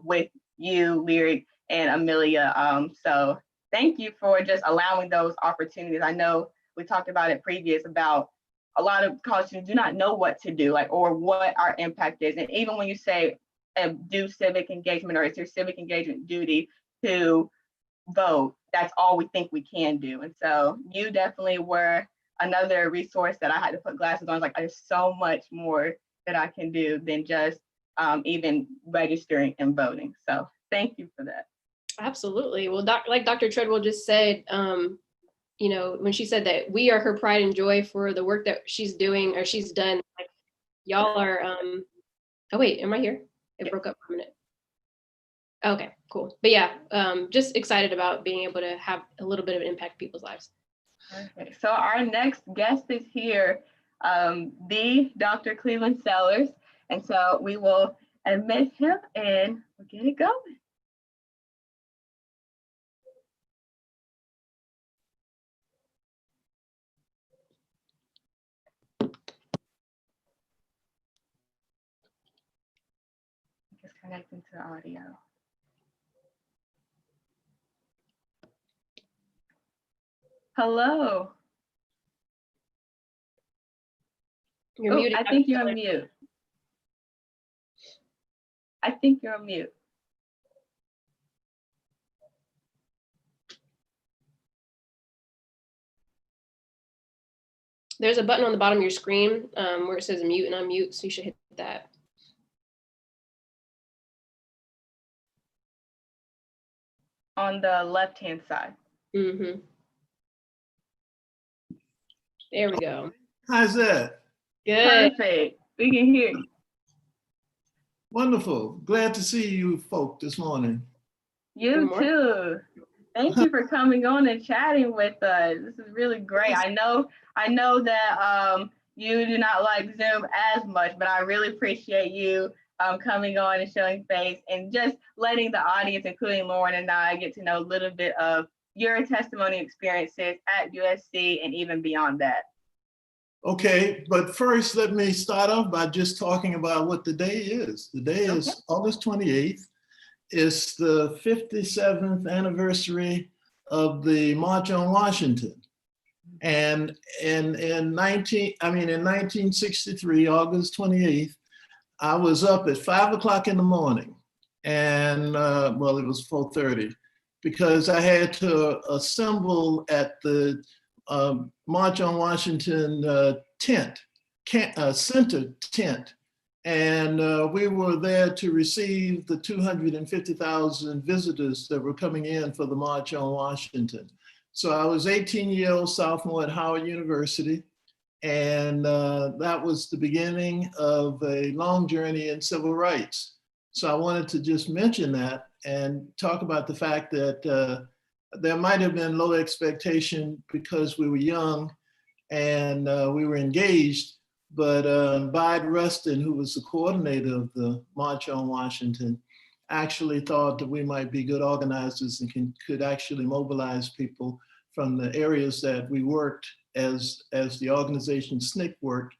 S2: with you, Lyric, and Amelia. So thank you for just allowing those opportunities. I know we talked about it previous about a lot of college students do not know what to do, or what our impact is. And even when you say do civic engagement, or it's your civic engagement duty to vote, that's all we think we can do. And so you definitely were another resource that I had to put glasses on. There's so much more that I can do than just even registering and voting. So thank you for that.
S9: Absolutely. Well, like Dr. Treadwell just said, when she said that we are her pride and joy for the work that she's doing or she's done, y'all are, oh wait, am I here? It broke up for a minute. Okay, cool. But yeah, just excited about being able to have a little bit of an impact in people's lives.
S2: Perfect. So our next guest is here. the Dr. Cleveland Sellers. And so we will admit him and we'll get it going. Just connecting to audio. Hello.
S9: You're
S2: Oh,
S9: muted.
S2: I think you're on mute. I think you're on mute.
S9: There's a button on the bottom of your screen where it says mute and unmute, so you should hit that.
S2: On the left-hand side.
S9: Mm-hmm. There we go.
S13: How's that?
S9: Good.
S2: Perfect. We can hear you.
S13: Wonderful. Glad to see you folk this morning.
S2: You too. Thank you for coming on and chatting with us. This is really great. I know that you do not like Zoom as much, but I really appreciate you coming on and showing face and just letting the audience, including Lauren and I, get to know a little bit of your testimony experiences at USC and even beyond that.
S13: Okay, but first let me start off by just talking about what the day is. The day is August 28th. It's the 57th anniversary of the March on Washington. And in 1963, August 28th, I was up at 5 o'clock in the morning, and well, it was 4:30, because I had to assemble at the March on Washington center tent. And we were there to receive the 250,000 visitors that were coming in for the March on Washington. So I was 18-year-old sophomore at Howard University. And that was the beginning of a long journey in civil rights. So I wanted to just mention that and talk about the fact that there might have been low expectation because we were young and we were engaged, but Bide Rustin, who was the coordinator of the March on Washington, actually thought that we might be good organizers and could actually mobilize people from the areas that we worked as the organization SNCC worked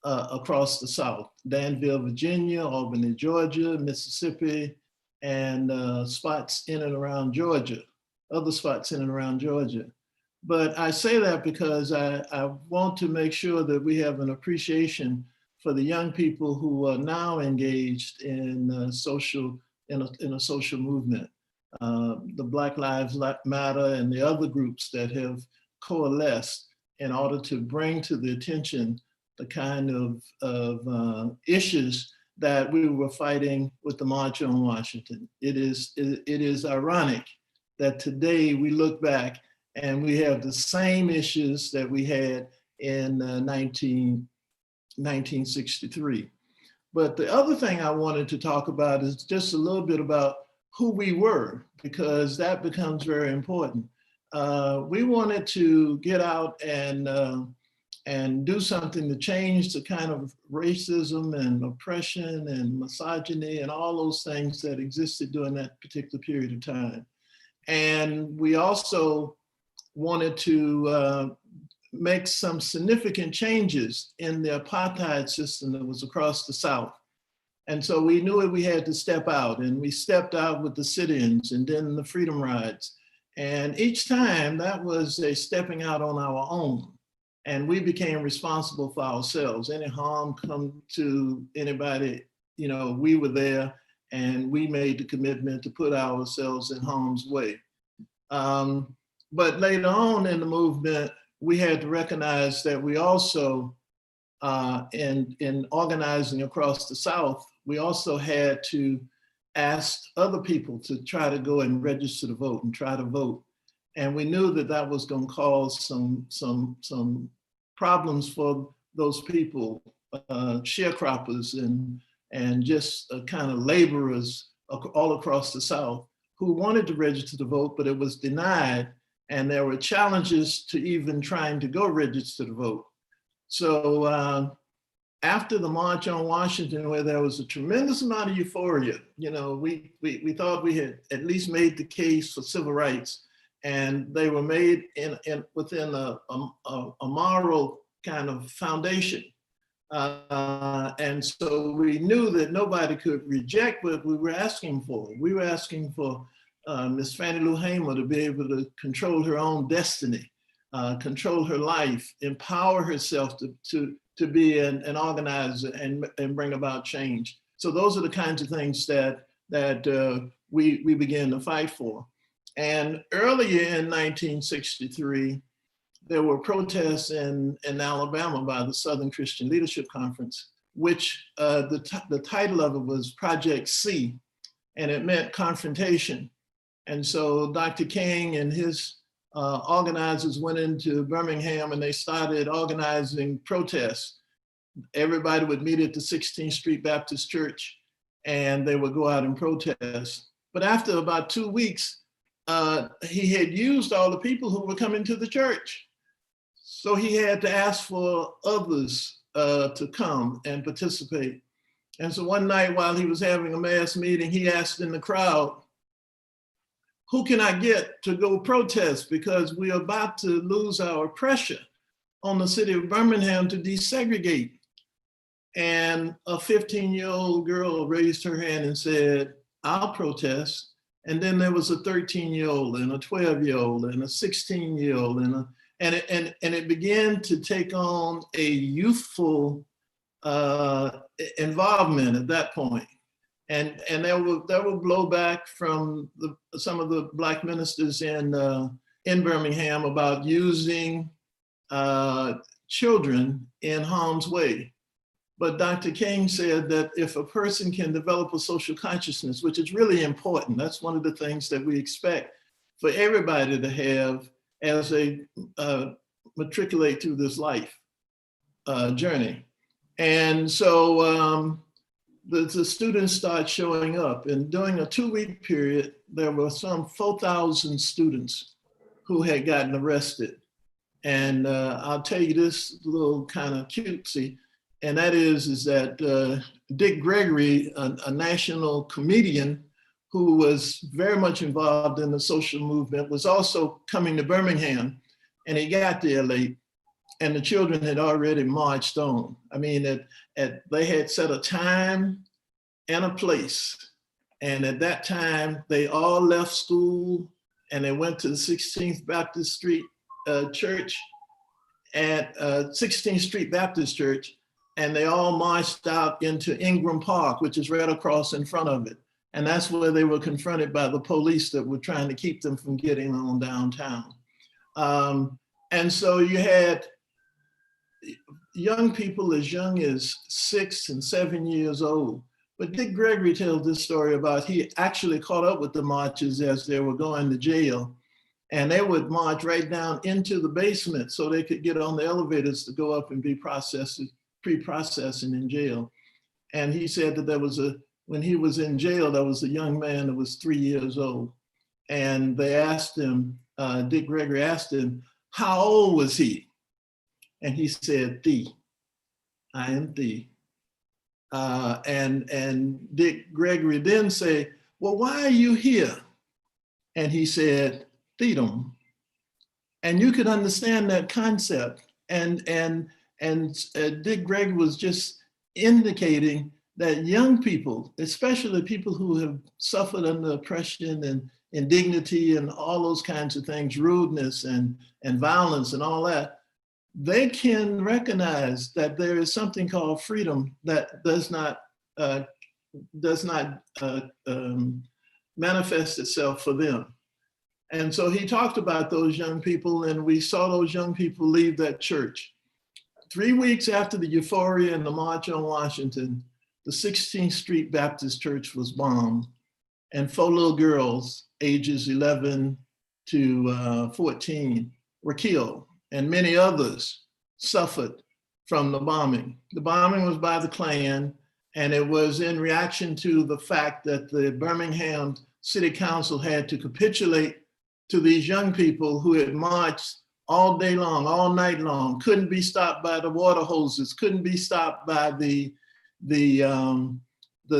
S13: across the South, Danville, Virginia, Albany, Georgia, Mississippi, and spots in and around Georgia, other spots in and around Georgia. But I say that because I want to make sure that we have an appreciation for the young people who are now engaged in a social movement. The Black Lives Matter and the other groups that have coalesced in order to bring to the attention the kind of issues that we were fighting with the March on Washington. It is ironic that today we look back and we have the same issues that we had in 1963. But the other thing I wanted to talk about is just a little bit about who we were, because that becomes very important. We wanted to get out and do something to change the kind of racism and oppression and misogyny and all those things that existed during that particular period of time. And we also wanted to make some significant changes in the apartheid system that was across the South. And so we knew that we had to step out, and we stepped out with the sit-ins and then the freedom rides. And each time that was a stepping out on our own. And we became responsible for ourselves. Any harm come to anybody, you know, we were there and we made the commitment to put ourselves in harm's way. But later on in the movement, we had to recognize that we also, in organizing across the South, we also had to ask other people to try to go and register to vote and try to vote. And we knew that that was going to cause some problems for those people, sharecroppers and just kind of laborers all across the South who wanted to register to vote, but it was denied. And there were challenges to even trying to go register to vote. So after the March on Washington, where there was a tremendous amount of euphoria, we thought we had at least made the case for civil rights, and they were made within a moral kind of foundation. And so we knew that nobody could reject what we were asking for. We were asking for Miss Fannie Lou Hamer to be able to control her own destiny, control her life, empower herself to be an organizer and bring about change. So those are the kinds of things that we began to fight for. And earlier in 1963, there were protests in Alabama by the Southern Christian Leadership Conference, which the title of it was Project C, and it meant confrontation. And so Dr. King and his organizers went into Birmingham and they started organizing protests. Everybody would meet at the 16th Street Baptist Church and they would go out and protest. But after about 2 weeks, he had used all the people who were coming to the church. So he had to ask for others to come and participate. And so one night while he was having a mass meeting, he asked in the crowd, who can I get to go protest? Because we're about to lose our pressure on the city of Birmingham to desegregate. And a 15-year-old girl raised her hand and said, I'll protest. And then there was a 13-year-old and a 12-year-old and a 16-year-old and it began to take on a youthful involvement at that point. And there were blowback from some of the Black ministers in Birmingham about using children in harm's way. But Dr. King said that if a person can develop a social consciousness, which is really important, that's one of the things that we expect for everybody to have as they matriculate through this life journey. And so the students start showing up, and during a 2-week period, there were some 4,000 students who had gotten arrested. And I'll tell you this little kind of cutesy, and that is that Dick Gregory, a national comedian who was very much involved in the social movement, was also coming to Birmingham, and he got there late, and the children had already marched on. I mean, they had set a time and a place, and at that time, they all left school, and they went to the 16th Baptist Street Church, at 16th Street Baptist Church, and they all marched out into Ingram Park, which is right across in front of it. And that's where they were confronted by the police that were trying to keep them from getting on downtown. And so you had young people as young as 6 and 7 years old. But Dick Gregory tells this story about he actually caught up with the marchers as they were going to jail. And they would march right down into the basement so they could get on the elevators to go up and be pre-processing in jail. And he said that when he was in jail, there was a young man that was 3 years old. And they asked him, Dick Gregory asked him, how old was he? And he said, "Thee, I am thee." And Dick Gregory then said, well, why are you here? And he said, "Theedom." And you could understand that concept. And Dick Gregory was just indicating that young people, especially people who have suffered under oppression and indignity and all those kinds of things, rudeness and violence and all that, they can recognize that there is something called freedom that does not manifest itself for them. And so he talked about those young people, and we saw those young people leave that church. 3 weeks after the euphoria and the March on Washington, the 16th Street Baptist Church was bombed, and 4 little girls, ages 11 to 14, were killed, and many others suffered from the bombing. The bombing was by the Klan, and it was in reaction to the fact that the Birmingham City Council had to capitulate to these young people who had marched all day long, all night long, couldn't be stopped by the water hoses, couldn't be stopped by the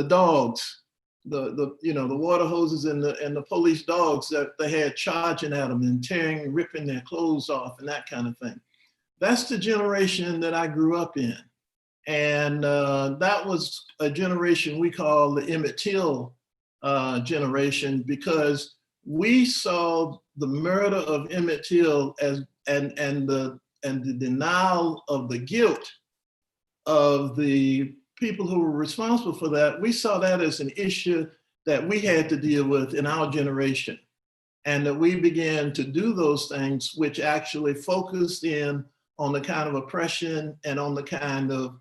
S13: dogs, the water hoses and the police dogs that they had charging at them and tearing, ripping their clothes off and that kind of thing. That's the generation that I grew up in. And that was a generation we call the Emmett Till generation, because we saw the murder of Emmett Till as and the denial of the guilt of the people who were responsible for that. We saw that as an issue that we had to deal with in our generation, and that we began to do those things which actually focused in on the kind of oppression and on the kind of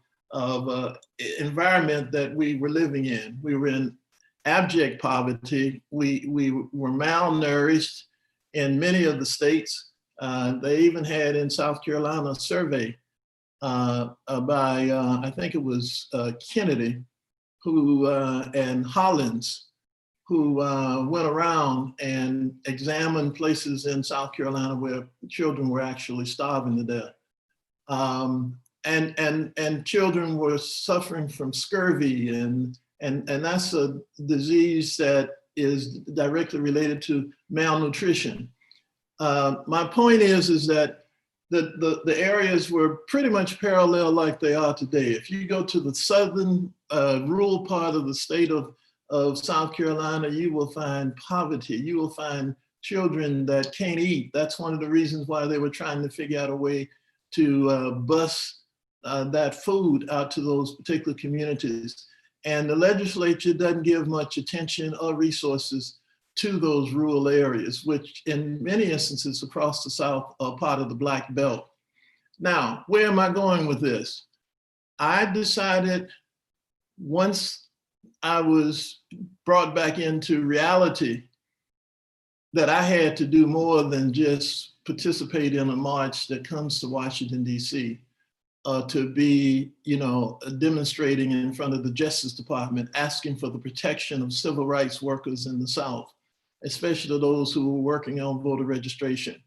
S13: environment that we were living in. We were in abject poverty. We were malnourished in many of the states. They even had in South Carolina a survey by, I think it was Kennedy, who and Hollins, who went around and examined places in South Carolina where children were actually starving to death. And children were suffering from scurvy, and that's a disease that is directly related to malnutrition. My point is that the areas were pretty much parallel like they are today. If you go to the southern rural part of the state of South Carolina, you will find poverty. You will find children that can't eat. That's one of the reasons why they were trying to figure out a way to bus that food out to those particular communities. And the legislature doesn't give much attention or resources to those rural areas, which in many instances across the South are part of the Black Belt. Now, where am I going with this? I decided once I was brought back into reality that I had to do more than just participate in a march that comes to Washington, D.C. To be, demonstrating in front of the Justice Department, asking for the protection of civil rights workers in the South, especially those who were working on voter registration.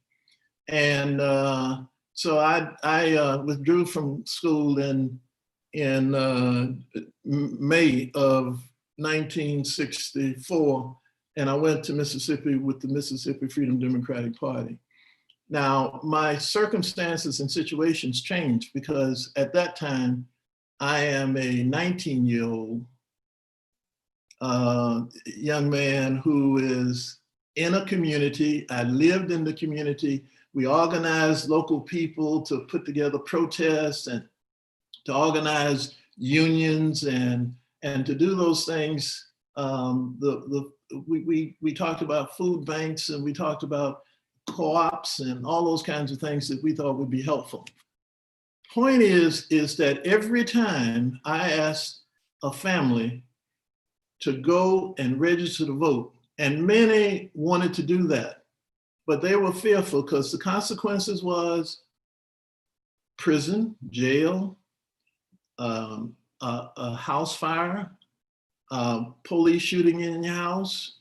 S13: And so I withdrew from school in May of 1964, and I went to Mississippi with the Mississippi Freedom Democratic Party. Now, my circumstances and situations changed because at that time, I am a 19-year-old young man who is in a community. I lived in the community. We organized local people to put together protests and to organize unions and to do those things. We talked about food banks, and we talked about co-ops and all those kinds of things that we thought would be helpful. Point is that every time I asked a family to go and register to vote, and many wanted to do that, but they were fearful because the consequences was prison, jail, a house fire, police shooting in your house,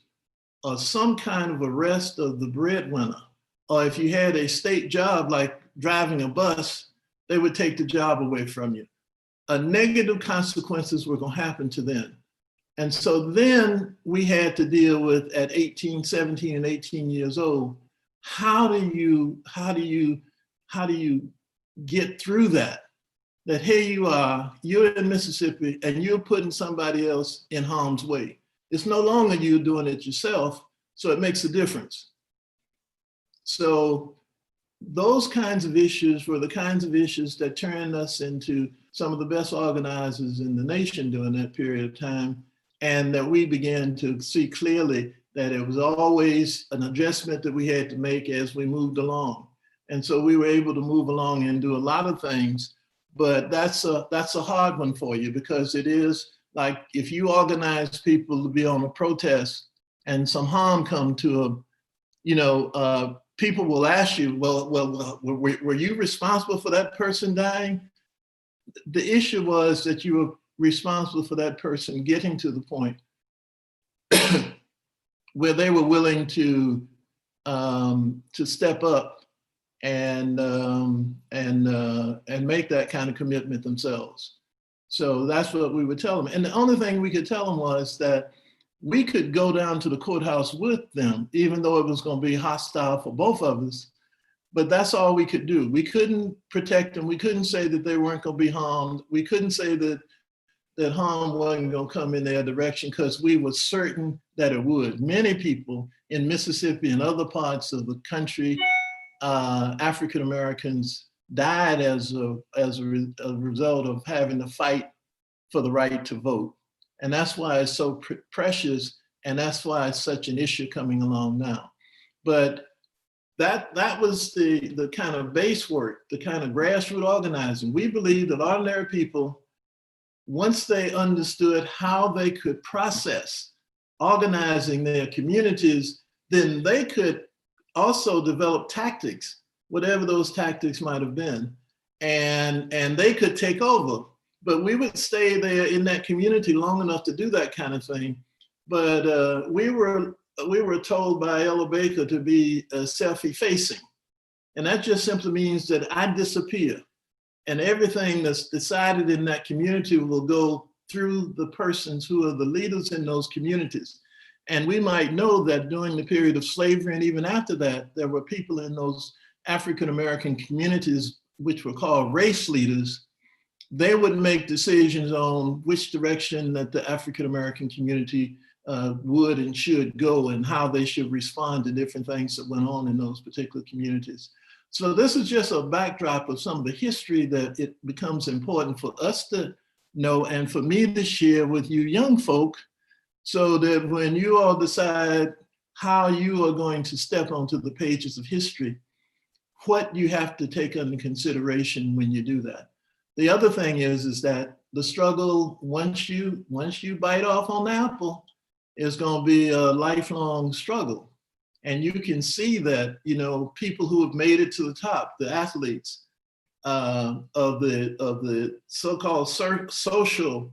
S13: or some kind of arrest of the breadwinner. Or if you had a state job like driving a bus, they would take the job away from you. Negative consequences were going to happen to them. And so then we had to deal with, at 18, 17, and 18 years old, how do you get through that? That here you are, you're in Mississippi, and you're putting somebody else in harm's way. It's no longer you doing it yourself, so it makes a difference. So those kinds of issues were the kinds of issues that turned us into some of the best organizers in the nation during that period of time, and that we began to see clearly that it was always an adjustment that we had to make as we moved along. And so we were able to move along and do a lot of things, but that's a hard one for you, because it is like if you organize people to be on a protest and some harm come to them, people will ask you, well, were you responsible for that person dying? The issue was that you were responsible for that person getting to the point where they were willing to step up and make that kind of commitment themselves. So that's what we would tell them. And the only thing we could tell them was that we could go down to the courthouse with them, even though it was going to be hostile for both of us. But that's all we could do. We couldn't protect them. We couldn't say that they weren't going to be harmed. We couldn't say that harm wasn't going to come in their direction, because we were certain that it would. Many people in Mississippi and other parts of the country, African Americans, died as a result of having to fight for the right to vote. And that's why it's so precious, and that's why it's such an issue coming along now. But that was the kind of base work, the kind of grassroots organizing. We believe that ordinary people, once they understood how they could process organizing their communities, then they could also develop tactics, whatever those tactics might have been, and they could take over. But we would stay there in that community long enough to do that kind of thing. But we were told by Ella Baker to be self-effacing. And that just simply means that I disappear. And everything that's decided in that community will go through the persons who are the leaders in those communities. And we might know that during the period of slavery, and even after that, there were people in those African-American communities, which were called race leaders. They would make decisions on which direction that the African-American community would and should go, and how they should respond to different things that went on in those particular communities. So this is just a backdrop of some of the history that it becomes important for us to know, and for me to share with you young folk, so that when you all decide how you are going to step onto the pages of history, what you have to take under consideration when you do that. The other thing is that the struggle, once you bite off on the apple, is going to be a lifelong struggle. And you can see that, people who have made it to the top, the athletes of the so-called social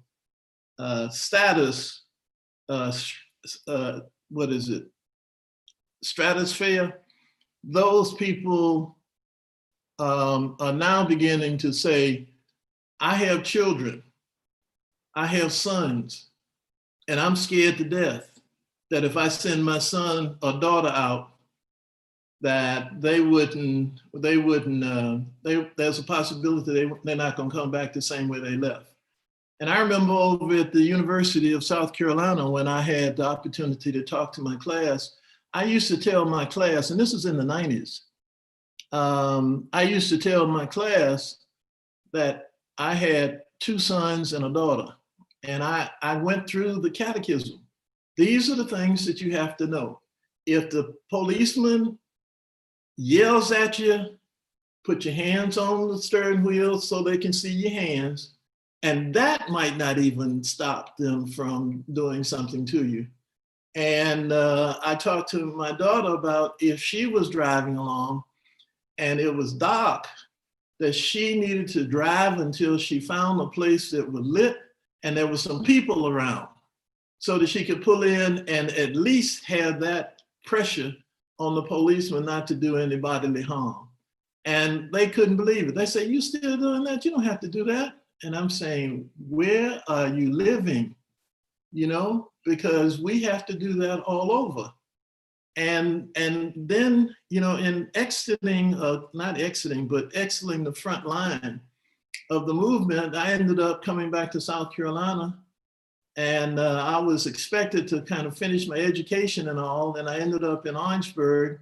S13: status, stratosphere, those people are now beginning to say, I have children, I have sons, and I'm scared to death that if I send my son or daughter out, that there's a possibility they're not going to come back the same way they left. And I remember over at the University of South Carolina, when I had the opportunity to talk to my class, I used to tell my class, and this is in the 90s, I used to tell my class that I had 2 sons and a daughter. And I went through the catechism. These are the things that you have to know. If the policeman yells at you, put your hands on the steering wheel so they can see your hands. And that might not even stop them from doing something to you. And I talked to my daughter about if she was driving along and it was dark, that she needed to drive until she found a place that was lit and there were some people around, so that she could pull in and at least have that pressure on the policeman not to do any bodily harm. And they couldn't believe it. They say, you still doing that? You don't have to do that. And I'm saying, where are you living? Because we have to do that all over. And then, in exiting the front line of the movement, I ended up coming back to South Carolina, and I was expected to kind of finish my education and all, and I ended up in Orangeburg,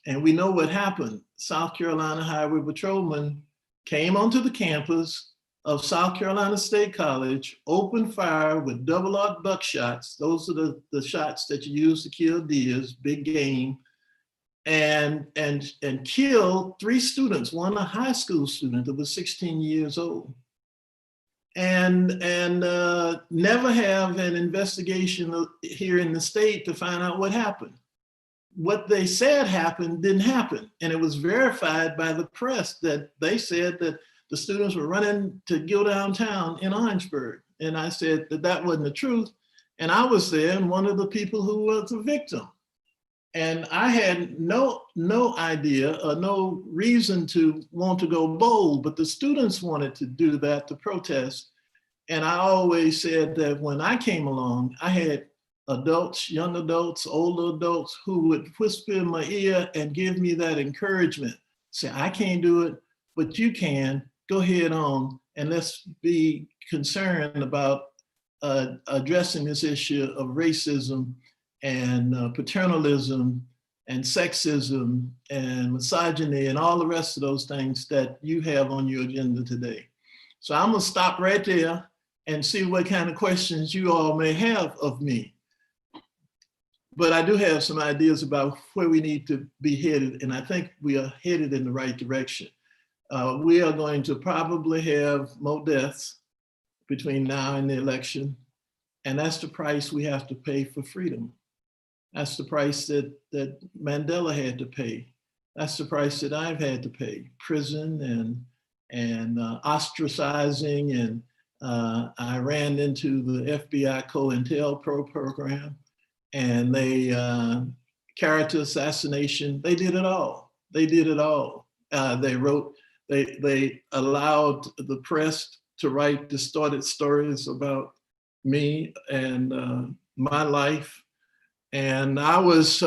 S13: and we know what happened. South Carolina Highway Patrolman came onto the campus of South Carolina State College, opened fire with double-aught buckshots. Those are the shots that you use to kill deers, big game, and killed 3 students, one a high school student that was 16 years old. And never have an investigation here in the state to find out what happened. What they said happened didn't happen. And it was verified by the press that they said that the students were running to go downtown in Orangeburg. And I said that wasn't the truth. And I was there, and one of the people who was a victim. And I had no idea or no reason to want to go bold, but the students wanted to do that, to protest. And I always said that when I came along, I had adults, young adults, older adults who would whisper in my ear and give me that encouragement. Say, I can't do it, but you can. Go ahead on, and let's be concerned about addressing this issue of racism and paternalism and sexism and misogyny and all the rest of those things that you have on your agenda today. So I'm gonna stop right there and see what kind of questions you all may have of me. But I do have some ideas about where we need to be headed, and I think we are headed in the right direction. We are going to probably have more deaths between now and the election, and that's the price we have to pay for freedom. That's the price that Mandela had to pay. That's the price that I've had to pay. Prison and ostracizing, and I ran into the FBI COINTELPRO program, and they character assassination. They did it all. They did it all. They allowed the press to write distorted stories about me and my life. And I was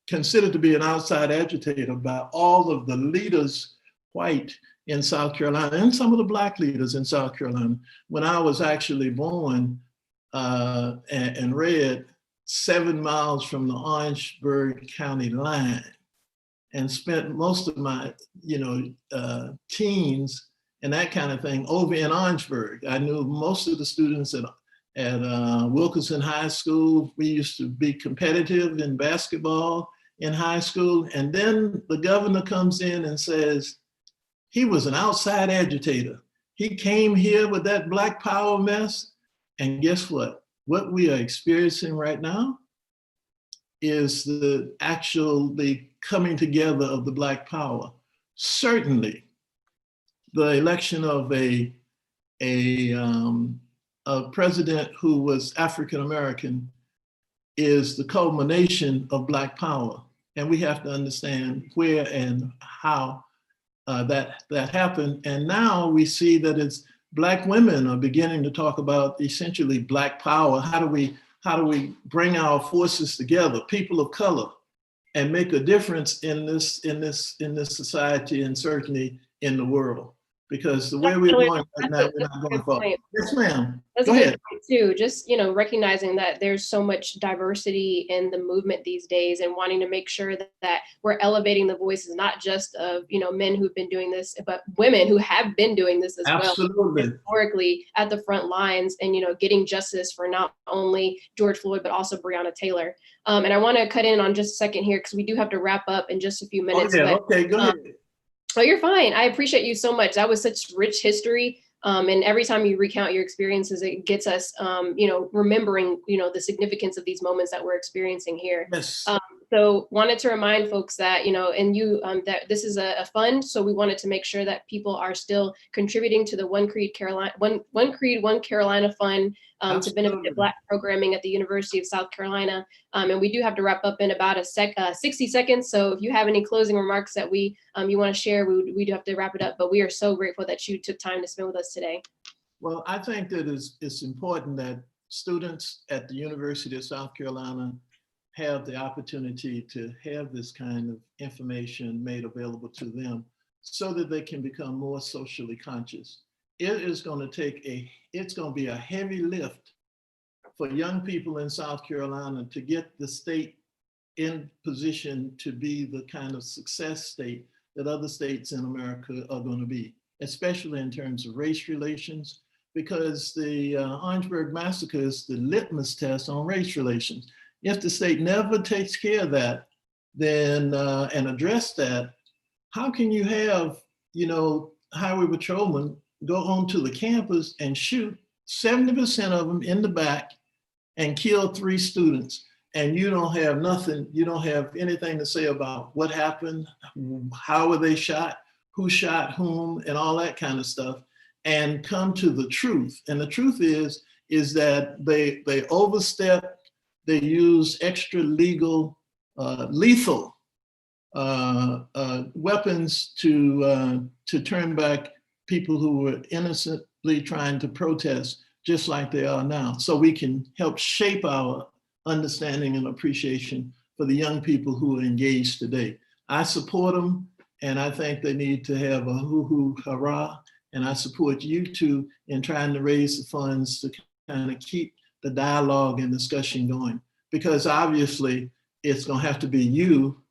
S13: considered to be an outside agitator by all of the leaders, white, in South Carolina, and some of the Black leaders in South Carolina, when I was actually born and reared 7 miles from the Orangeburg County line, and spent most of my teens and that kind of thing over in Orangeburg. I knew most of the students at Wilkinson High School. We used to be competitive in basketball in high school. And then the governor comes in and says, he was an outside agitator. He came here with that Black Power mess. And guess what? What we are experiencing right now is the coming together of the Black Power. Certainly, the election of a president who was African-American is the culmination of Black Power. And we have to understand where and how that happened. And now we see that it's Black women are beginning to talk about essentially Black Power. How do we bring our forces together, people of color, and make a difference in this society and certainly in the world? Because the way we're going right now, we're not going far. Yes, ma'am.
S9: That's
S13: Go
S9: a good
S13: ahead.
S9: point too. Just recognizing that there's so much diversity in the movement these days, and wanting to make sure that we're elevating the voices, not just of men who've been doing this, but women who have been doing this as
S13: Absolutely.
S9: well, historically at the front lines, and getting justice for not only George Floyd but also Breonna Taylor. And I want to cut in on just a second here because we do have to wrap up in just a few minutes.
S13: Oh, yeah.
S9: But,
S13: okay, go ahead.
S9: Oh, you're fine. I appreciate you so much. That was such rich history. And every time you recount your experiences, it gets us, remembering, the significance of these moments that we're experiencing here.
S13: Yes.
S9: So wanted to remind folks that, that this is a fund. So we wanted to make sure that people are still contributing to the One Creed, One Carolina Fund to benefit Black programming at the University of South Carolina. And we do have to wrap up in about 60 seconds. So if you have any closing remarks that you want to share, we do have to wrap it up. But we are so grateful that you took time to spend with us today.
S13: Well, I think that it's important that students at the University of South Carolina have the opportunity to have this kind of information made available to them so that they can become more socially conscious. It's going to be a heavy lift for young people in South Carolina to get the state in position to be the kind of success state that other states in America are going to be, especially in terms of race relations, because the Orangeburg Massacre is the litmus test on race relations. If the state never takes care of that, then and address that, how can you have, highway patrolmen go onto the campus and shoot 70% of them in the back and kill 3 students, and you don't have nothing, you don't have anything to say about what happened, how were they shot, who shot whom, and all that kind of stuff, and come to the truth. And the truth is that they overstepped. They used extra legal lethal weapons to turn back people who were innocently trying to protest, just like they are now, so we can help shape our understanding and appreciation for the young people who are engaged today. I support them, and I think they need to have a hoo-hoo hurrah, and I support you too in trying to raise the funds to kind of keep the dialogue and discussion going, because obviously it's gonna have to be you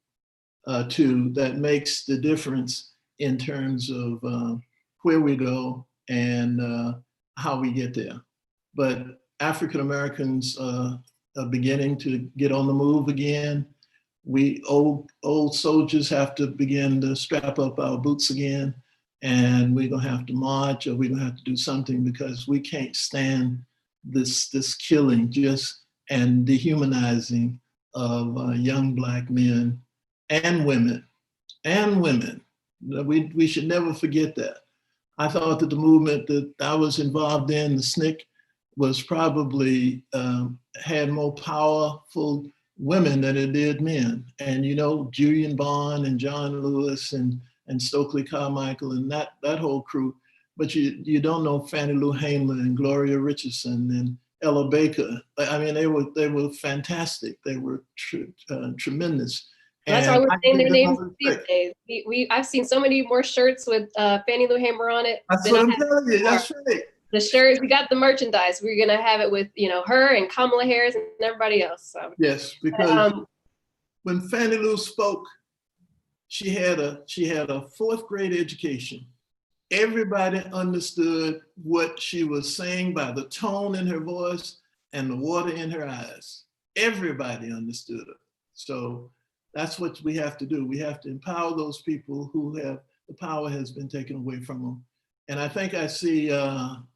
S13: two that makes the difference in terms of where we go and how we get there. But African Americans are beginning to get on the move again. We old soldiers have to begin to strap up our boots again, and we're gonna have to march, or we're gonna have to do something, because we can't stand this killing just and dehumanizing of young Black men and women. We should never forget that. I thought that the movement that I was involved in, the SNCC, was probably had more powerful women than it did men. And you know, Julian Bond and John Lewis and Stokely Carmichael and that whole crew. But you don't know Fannie Lou Hamer and Gloria Richardson and Ella Baker. I mean, they were fantastic. They were tremendous.
S9: That's why we're saying their names these days. I've seen so many more shirts with Fannie Lou Hamer on it.
S13: That's what I'm telling you. That's right.
S9: The shirts, we got the merchandise. We're gonna have it with, you know, her and Kamala Harris and everybody else. So.
S13: Yes, because when Fannie Lou spoke, she had a fourth grade education. Everybody understood what she was saying by the tone in her voice and the water in her eyes. Everybody understood her. So that's what we have to do. We have to empower those people who have, the power has been taken away from them. And I think I see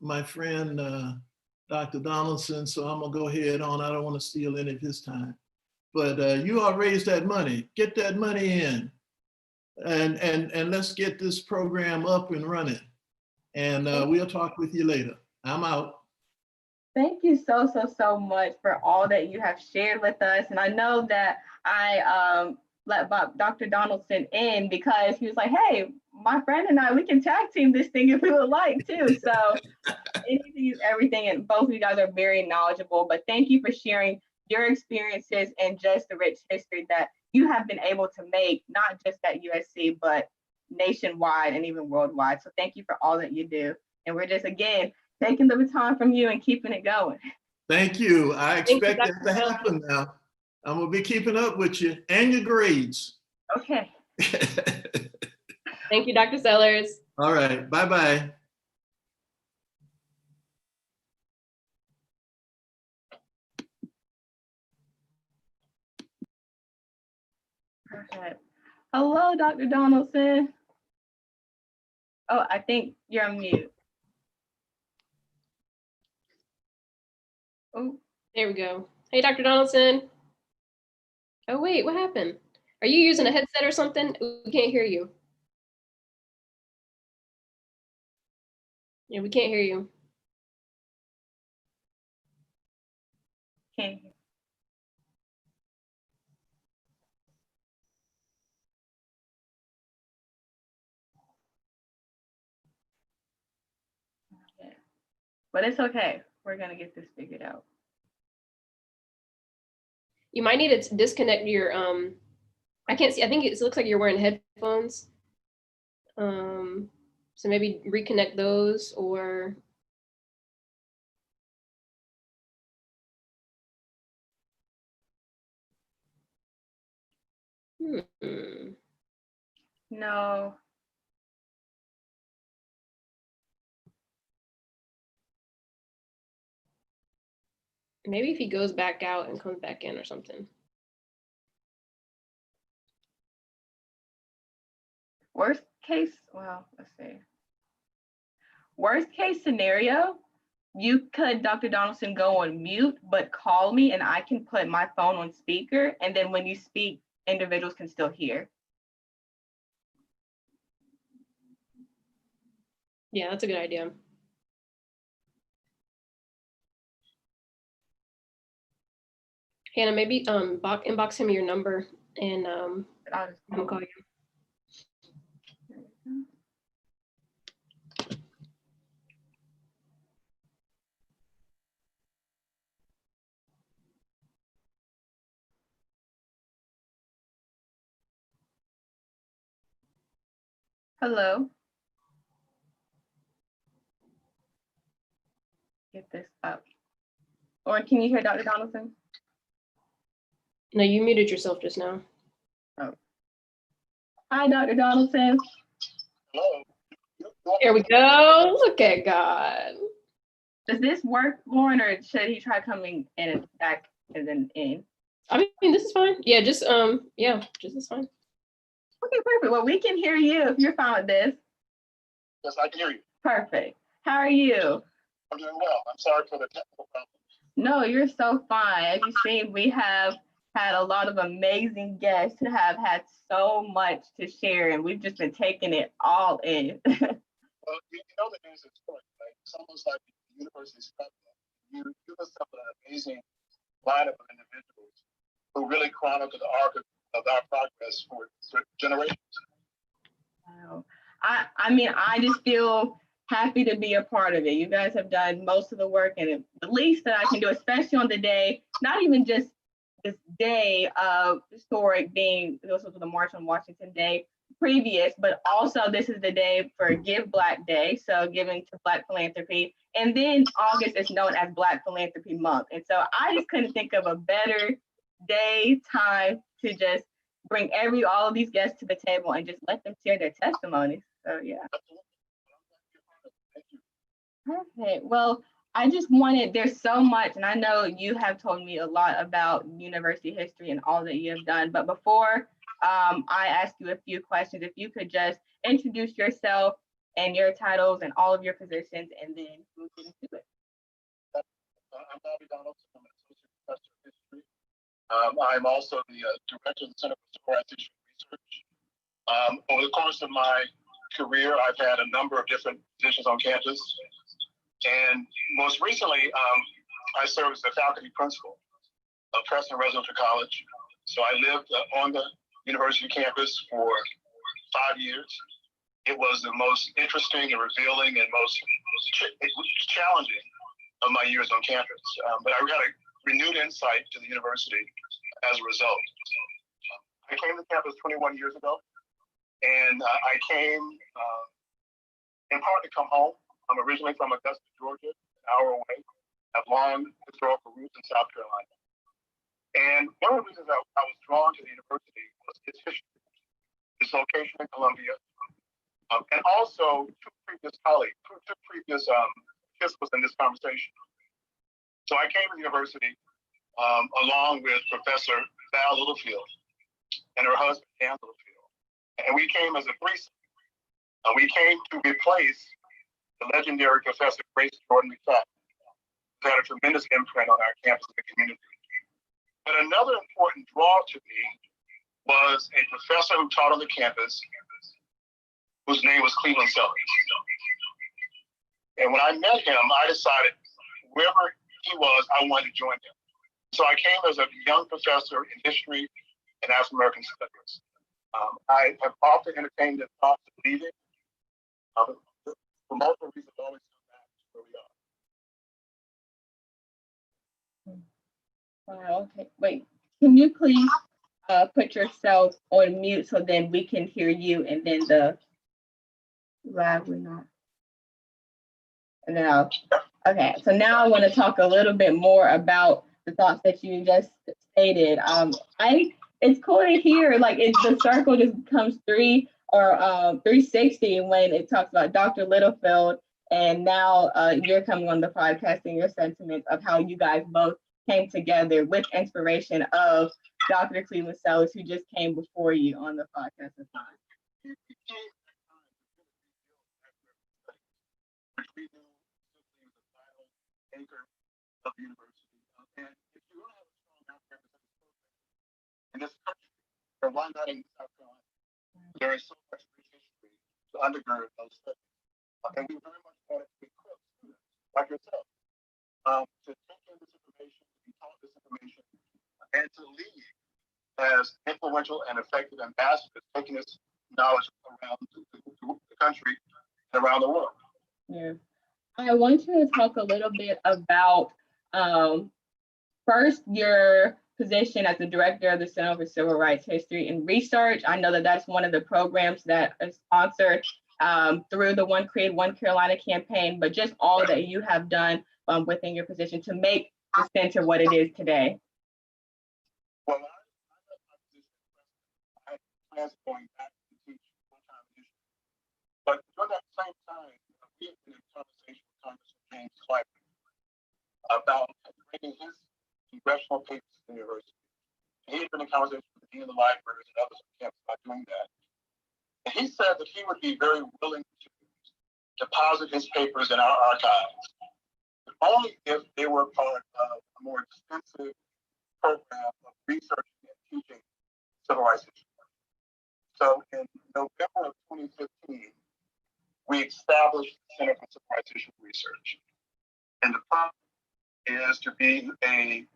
S13: my friend, Dr. Donaldson, so I'm gonna go ahead on. I don't wanna steal any of his time. But you all raised that money. Get that money in. And let's get this program up and running. And we'll talk with you later. I'm out.
S2: Thank you so much for all that you have shared with us. And I know that I let Dr. Donaldson in because he was like, hey, my friend and I, we can tag team this thing if we would like to. So anything is everything. And both of you guys are very knowledgeable, but thank you for sharing your experiences and just the rich history that you have been able to make, not just at USC, but nationwide and even worldwide. So thank you for all that you do. And we're just, again, taking the baton from you and keeping it going.
S13: Thank you. I expect that to happen now. I'm gonna be keeping up with you and your grades.
S2: Okay.
S9: Thank you, Dr. Sellers.
S13: All right, bye-bye.
S2: Perfect. Hello, Dr. Donaldson. Oh, I think you're on mute.
S9: Oh, there we go. Hey, Dr. Donaldson. Oh, wait, what happened? Are you using a headset or something? We can't hear you. Yeah, we can't hear you.
S2: Can't hear. Okay. But it's okay. We're gonna get this figured out.
S9: You might need to disconnect your, I can't see, I think it looks like you're wearing headphones. So maybe reconnect those or.
S2: No.
S9: Maybe if he goes back out and comes back in or something.
S2: Worst case, well, let's see. Worst case scenario, you could, Dr. Donaldson, go on mute, but call me and I can put my phone on speaker. And then when you speak, individuals can still hear.
S9: Yeah, that's a good idea. Hannah, maybe inbox him your number and I'll call you.
S2: Hello. Get this up. Or can you hear Dr. Donaldson?
S9: No, you muted yourself just now.
S2: Oh. Hi, Dr. Donaldson.
S14: Hello.
S9: Here we go. Look at God.
S2: Does this work, Lauren, or should he try coming in and back and then in?
S9: I mean, this is fine. Yeah, just is fine.
S2: Okay, perfect. Well, we can hear you if you're fine with this.
S14: Yes, I can hear you.
S2: Perfect. How are you?
S14: I'm doing well. I'm sorry for the technical problem.
S2: No, you're so fine. As you see, we have had a lot of amazing guests who have had so much to share, and we've just been taking it all in.
S14: Well, you know the news is important, right? It's almost like the university's president. You give us an amazing lineup of individuals who really chronicle the arc of our progress for generations.
S2: Wow. I mean, I just feel happy to be a part of it. You guys have done most of the work, and the least that I can do, especially on the day, not even just this day of historic being, this was the March on Washington Day previous, but also this is the day for Give Black Day, so giving to Black philanthropy. And then August is known as Black Philanthropy Month. And so I just couldn't think of a better day, time to just bring all of these guests to the table and just let them share their testimonies. So yeah. Perfect. Well, I just wanted, there's so much, and I know you have told me a lot about university history and all that you have done, but before I ask you a few questions, if you could just introduce yourself and your titles and all of your positions, and then we'll get into it.
S14: I'm Bobby Donaldson. I'm an associate professor of history. I'm also the director of the Center for Civil Rights Issue Research. Over the course of my career, I've had a number of different positions on campus. And most recently, I served as the faculty principal of Preston Residential College. So I lived on the university campus for 5 years. It was the most interesting and revealing and most challenging of my years on campus. But I got a renewed insight to the university as a result. I came to campus 21 years ago, and I came in part to come home. I'm originally from Augusta, Georgia, an hour away. I have long historical roots in South Carolina. And one of the reasons I was drawn to the university was its history, its location in Columbia, and also two previous participants in this conversation. So I came to the university along with Professor Val Littlefield and her husband, Dan Littlefield. And we came as a threesome. We came to replace the legendary Professor Grace Jordan McFadden, who had a tremendous imprint on our campus and the community. But another important draw to me was a professor who taught on the campus, whose name was Cleveland Sellers. And when I met him, I decided wherever he was, I wanted to join him. So I came as a young professor in history and African American studies. I have often entertained the thoughts of leaving. For multiple reasons, always come back to where we are.
S2: Wow, okay, wait, can you please put yourself on mute so then we can hear you, and then the live we're not. And then okay, so now I want to talk a little bit more about the thoughts that you just stated. It's cool to hear, like, the circle just becomes 360 when it talks about Dr. Littlefield, and now you're coming on the podcast and your sentiments of how you guys both came together with inspiration of Dr. Cleveland Sellers, who just came before you on the Podcast-a-Thon.
S14: Which we knew simply was a vital anchor of the university. And if you don't have a strong on-campus program in this country, or why not in South Carolina? There is so much rich history to undergird those studies. And we very much wanted to equip students like yourself to take in this information, to be taught this information, and to lead as influential and effective ambassadors, taking this knowledge around the country and around the world.
S2: Yeah. I want you to talk a little bit about first your position as the director of the Center for Civil Rights History and Research. I know that that's one of the programs that is sponsored through the One Create One Carolina campaign, but just all that you have done within your position to make the center what it is today.
S14: Well, I had plans going back to teach full-time history, but during that same time, we had been in conversation with Congressman James Clyburn about bringing his congressional papers to the university. He had been in conversation with the dean of the libraries and others on campus about doing that. And he said that he would be very willing to deposit his papers in our archives, but only if they were part of a more extensive program of researching and teaching civil rights history. So in November of 2015, we established the Center for Civil Rights History Research. And the purpose is to be a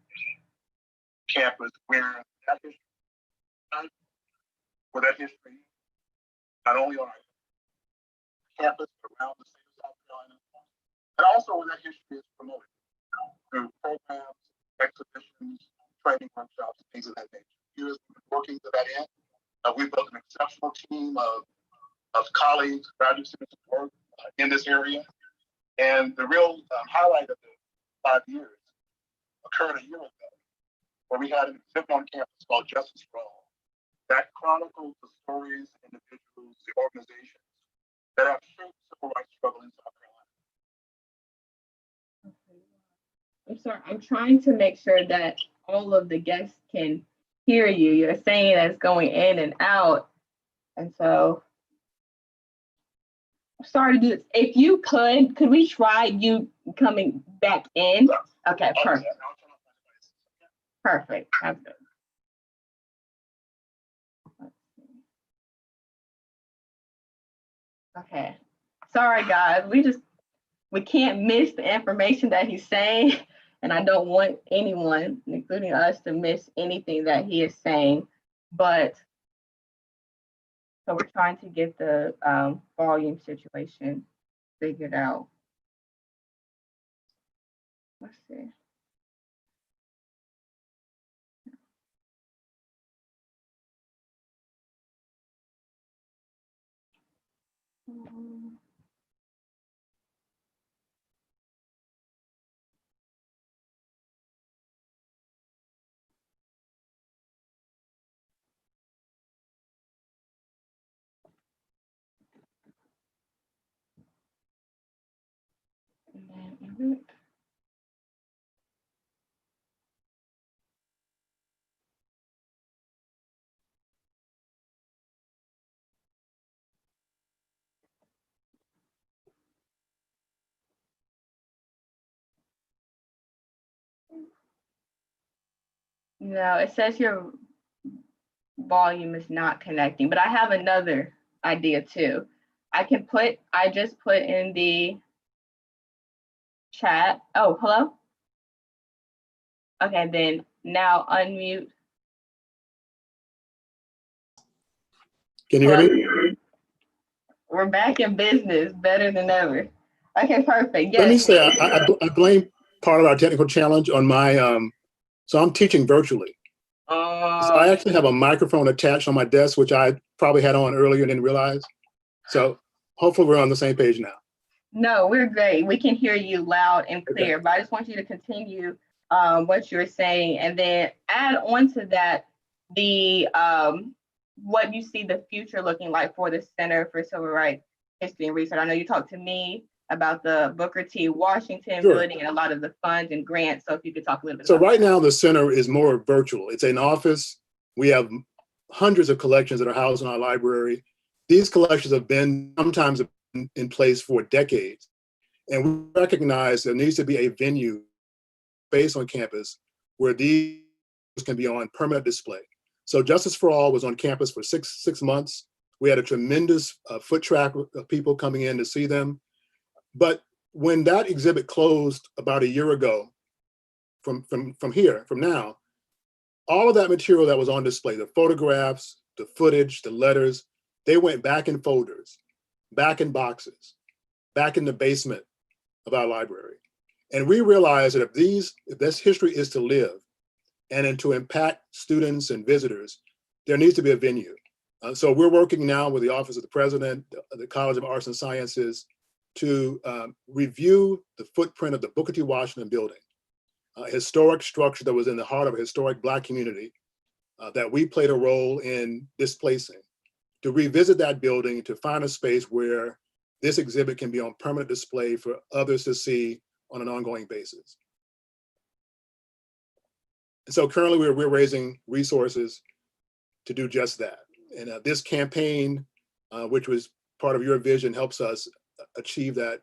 S14: campus where that history, not only on our campus, but around the state of South Carolina, and also where that history is promoted through programs, exhibitions, training workshops, and things of that nature. Years we've been working to that end. We've built an exceptional team of colleagues, graduate students who work in this area. And the real highlight of the 5 years occurred a year ago, where we had an exhibit on campus called Justice for All that chronicles the stories, individuals, the organizations that have shaped civil rights struggle in South Carolina.
S2: I'm sorry, I'm trying to make sure that all of the guests can hear you. You're saying that it's going in and out. And so I'm sorry to do this. If you could we try you coming back in? Okay, perfect. Perfect. That's good. Okay. Sorry, guys. We can't miss the information that he's saying. And I don't want anyone, including us, to miss anything that he is saying. But so we're trying to get the volume situation figured out. Let's see. No, it says your volume is not connecting, but I have another idea too. I just put in the chat. Oh, hello? Okay, then now unmute.
S15: Can you hear me?
S2: We're back in business, better than ever. Okay, perfect. Yes.
S15: Let me say, I blame part of our technical challenge on my, so I'm teaching virtually. So I actually have a microphone attached on my desk, which I probably had on earlier and didn't realize. So hopefully we're on the same page now.
S2: No, we're great. We can hear you loud and clear, okay. But I just want you to continue what you're saying and then add on to that the what you see the future looking like for the Center for Civil Rights History and Research. I know you talked to me about the Booker T. Washington building and a lot of the funds and grants. So if you could talk a little bit about
S15: right now the center is more virtual. It's an office. We have hundreds of collections that are housed in our library. These collections have been sometimes in place for decades. And we recognize there needs to be a venue based on campus where these can be on permanent display. So Justice for All was on campus for six months. We had a tremendous foot traffic of people coming in to see them. But when that exhibit closed about a year ago from now, all of that material that was on display, the photographs, the footage, the letters, they went back in folders, back in boxes, back in the basement of our library. And we realized that if this history is to live and to impact students and visitors, there needs to be a venue. So we're working now with the Office of the President, the College of Arts and Sciences, to review the footprint of the Booker T. Washington building, a historic structure that was in the heart of a historic Black community that we played a role in displacing, to revisit that building, to find a space where this exhibit can be on permanent display for others to see on an ongoing basis. And so currently we're raising resources to do just that. And this campaign, which was part of your vision, helps us achieve that,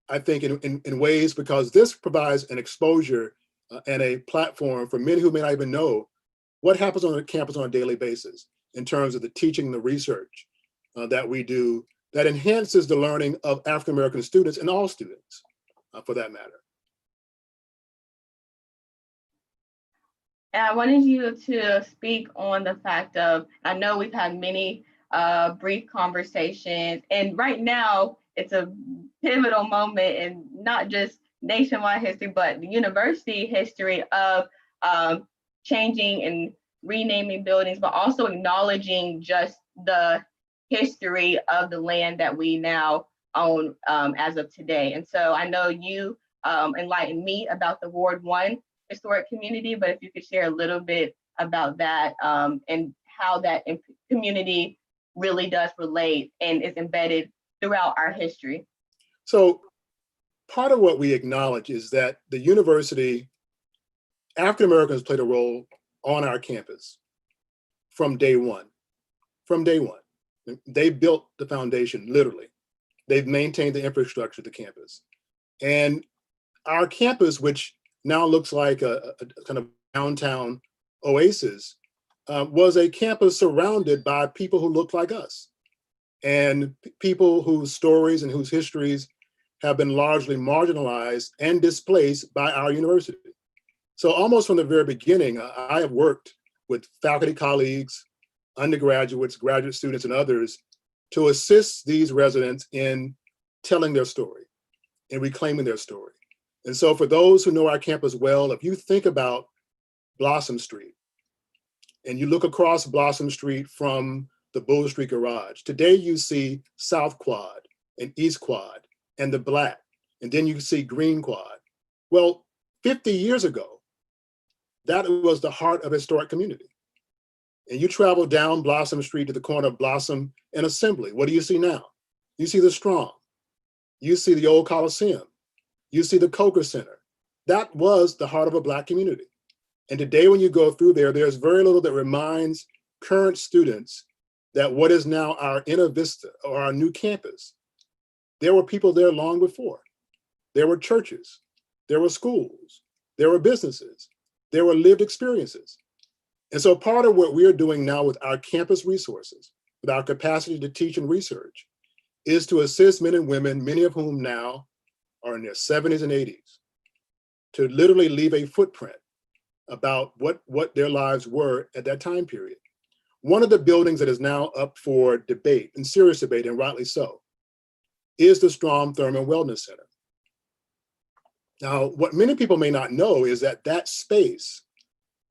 S15: I think in ways, because this provides an exposure and a platform for many who may not even know what happens on the campus on a daily basis in terms of the teaching and the research that we do that enhances the learning of African-American students and all students for that matter.
S2: And I wanted you to speak on the fact of, I know we've had many brief conversations, and right now it's a pivotal moment in not just nationwide history, but the university history of changing and renaming buildings, but also acknowledging just the history of the land that we now own as of today. And so I know you enlightened me about the Ward 1 historic community, but if you could share a little bit about that and how that community really does relate and is embedded throughout our history.
S15: So part of what we acknowledge is that the university, African Americans played a role on our campus from day one. From day one. They built the foundation, literally. They've maintained the infrastructure of the campus. And our campus, which now looks like a kind of downtown oasis, was a campus surrounded by people who looked like us and people whose stories and whose histories have been largely marginalized and displaced by our university. So almost from the very beginning, I have worked with faculty colleagues, undergraduates, graduate students, and others to assist these residents in telling their story and reclaiming their story. And so for those who know our campus well, if you think about Blossom Street and you look across Blossom Street from the Bull Street Garage, today you see South Quad and East Quad and the Black, and then you see Green Quad. Well, 50 years ago, that was the heart of a historic community. And you travel down Blossom Street to the corner of Blossom and Assembly. What do you see now? You see the Strong. You see the old Coliseum. You see the Coker Center. That was the heart of a Black community. And today when you go through there, there's very little that reminds current students that what is now our Inner Vista or our new campus, there were people there long before. There were churches, there were schools, there were businesses, there were lived experiences. And so part of what we're doing now with our campus resources, with our capacity to teach and research, is to assist men and women, many of whom now are in their 70s and 80s, to literally leave a footprint about what their lives were at that time period. One of the buildings that is now up for debate, and serious debate, and rightly so, is the Strom Thurmond Wellness Center. Now, what many people may not know is that that space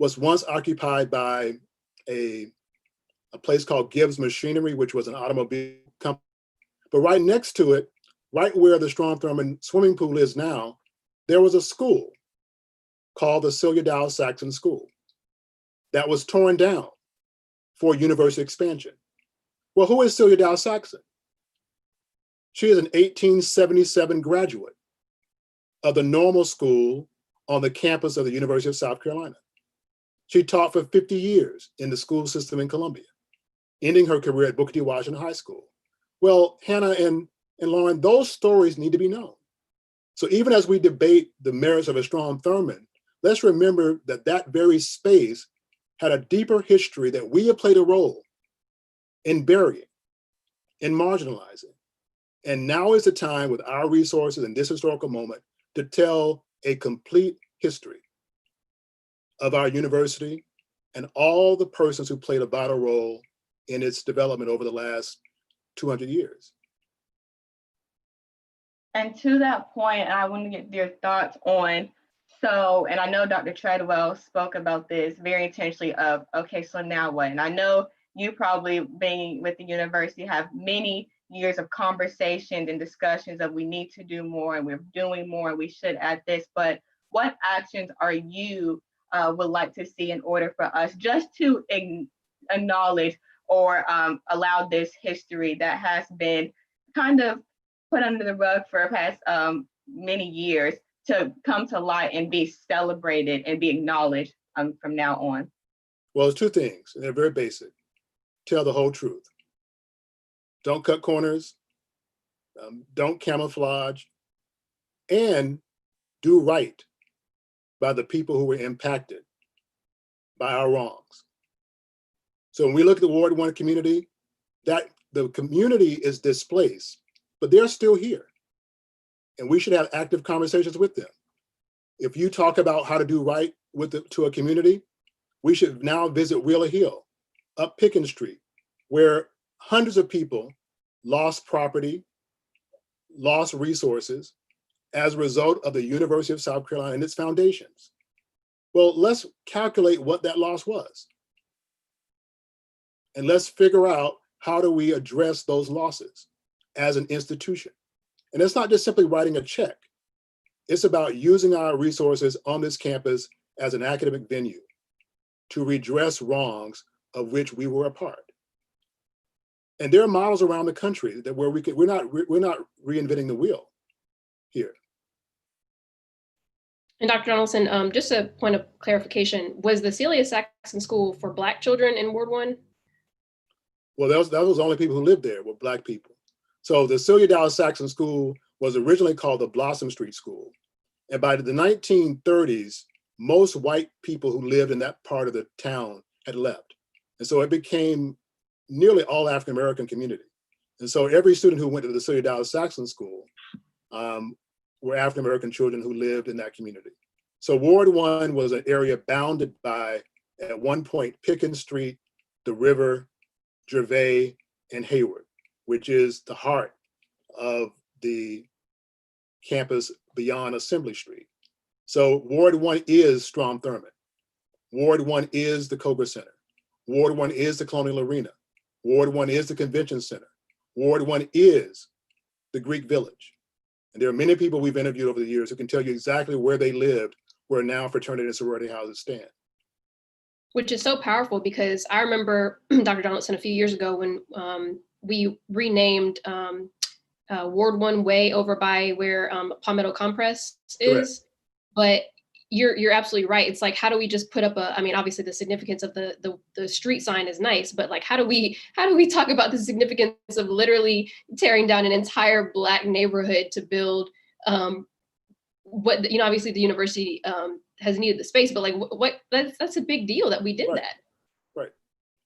S15: was once occupied by a place called Gibbs Machinery, which was an automobile company. But right next to it, right where the Strom Thurmond swimming pool is now, there was a school called the Celia Dow Saxon School that was torn down for university expansion. Well, who is Celia Dow Saxon? She is an 1877 graduate of the Normal School on the campus of the University of South Carolina. She taught for 50 years in the school system in Columbia, ending her career at Booker T. Washington High School. Well, Hannah and Lauren, those stories need to be known. So even as we debate the merits of a Strom Thurmond, let's remember that that very space had a deeper history that we have played a role in burying, in marginalizing. And now is the time with our resources in this historical moment to tell a complete history of our university and all the persons who played a vital role in its development over the last 200 years.
S2: And to that point, I want to get your thoughts on, so, and I know Dr. Treadwell spoke about this very intentionally of, okay, so now what? And I know you probably being with the university have many years of conversations and discussions of we need to do more and we're doing more and we should add this, but what actions are you would like to see in order for us just to acknowledge or allow this history that has been kind of put under the rug for the past many years to come to light and be celebrated and be acknowledged from now on?
S15: Well, it's two things, and they're very basic. Tell the whole truth. Don't cut corners, don't camouflage, and do right by the people who were impacted by our wrongs. So when we look at the Ward 1 community, that the community is displaced, but they're still here. And we should have active conversations with them. If you talk about how to do right to a community, we should now visit Wheeler Hill, up Pickens Street, where hundreds of people lost property, lost resources as a result of the University of South Carolina and its foundations. Well, let's calculate what that loss was. And let's figure out how do we address those losses as an institution. And it's not just simply writing a check. It's about using our resources on this campus as an academic venue to redress wrongs of which we were a part. And there are models around the country that where we're not reinventing the wheel here.
S9: And Dr. Donaldson, just a point of clarification, was the Celia Saxon School for Black children in Ward 1?
S15: Well, that was the only people who lived there were Black people. So the Celia Dallas Saxon School was originally called the Blossom Street School. And by the 1930s, most white people who lived in that part of the town had left. And so it became nearly all African-American community. And so every student who went to the Celia Dallas Saxon School were African-American children who lived in that community. So Ward 1 was an area bounded by, at one point, Pickens Street, the river, Gervais, and Hayward, which is the heart of the campus beyond Assembly Street. So Ward 1 is Strom Thurmond. Ward 1 is the Koger Center. Ward 1 is the Colonial Arena. Ward 1 is the Convention Center. Ward 1 is the Greek Village. And there are many people we've interviewed over the years who can tell you exactly where they lived, where now fraternity and sorority houses stand.
S9: Which is so powerful because I remember Dr. Donaldson a few years ago when we renamed Ward 1 way over by where Palmetto Compress is. Correct. But you're absolutely right. It's like, how do we just put up I mean, obviously the significance of the street sign is nice, but like, how do we talk about the significance of literally tearing down an entire Black neighborhood to build what, you know, obviously the university has needed the space, but like what that's a big deal that we did that. Right.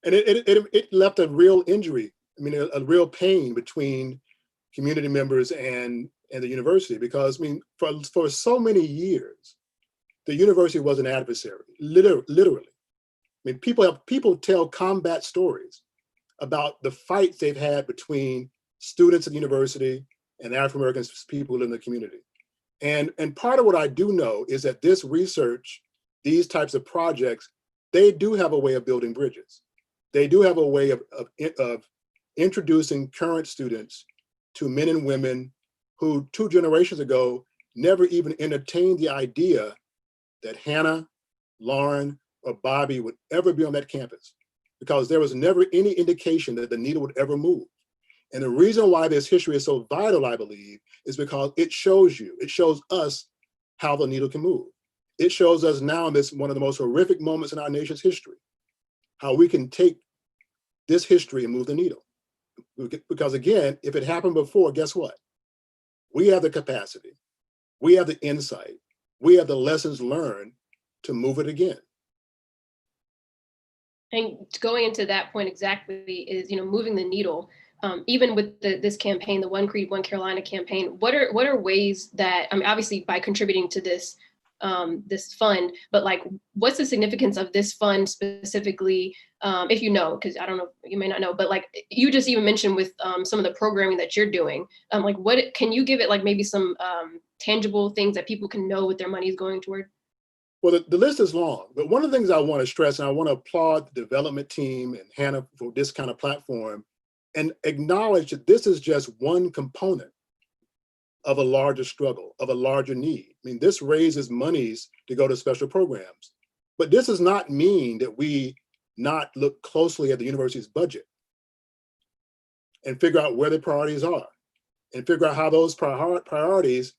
S15: And it left a real injury. I mean, a real pain between community members and the university, because I mean, for so many years, the university was an adversary, literally. I mean, people tell combat stories about the fights they've had between students at the university and African-American people who live in the community. And part of what I do know is that this research, these types of projects, they do have a way of building bridges. They do have a way of introducing current students to men and women who 2 generations ago never even entertained the idea that Hannah, Lauren, or Bobby would ever be on that campus, because there was never any indication that the needle would ever move. And the reason why this history is so vital, I believe, is because it shows us how the needle can move. It shows us now in this one of the most horrific moments in our nation's history, how we can take this history and move the needle. Because again, if it happened before, guess what? We have the capacity, we have the insight, we have the lessons learned to move it again.
S9: And going into that point exactly is, you know, moving the needle. Even with this campaign, the One Creed, One Carolina campaign, what are ways that, I mean, obviously by contributing to this this fund, but like, what's the significance of this fund specifically? If you know, because I don't know, you may not know, but like you just even mentioned with some of the programming that you're doing, like what can you give it like maybe some tangible things that people can know what their money is going toward?
S15: Well, the list is long, but one of the things I want to stress, and I want to applaud the development team and Hannah for this kind of platform, and acknowledge that this is just one component of a larger struggle, of a larger need. I mean, this raises monies to go to special programs, but this does not mean that we not look closely at the university's budget and figure out where the priorities are and figure out how those priorities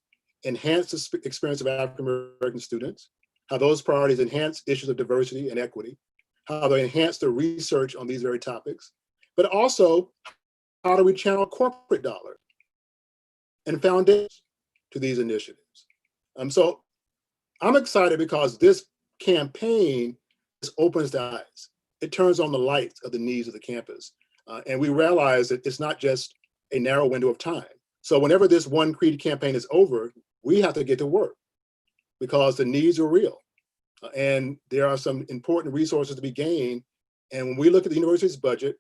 S15: enhance the experience of African-American students, how those priorities enhance issues of diversity and equity, how they enhance the research on these very topics, but also how do we channel corporate dollars and foundations to these initiatives. So I'm excited because this campaign opens the eyes. It turns on the lights of the needs of the campus. And we realize that it's not just a narrow window of time. So whenever this One Creed campaign is over, we have to get to work because the needs are real. And there are some important resources to be gained. And when we look at the university's budget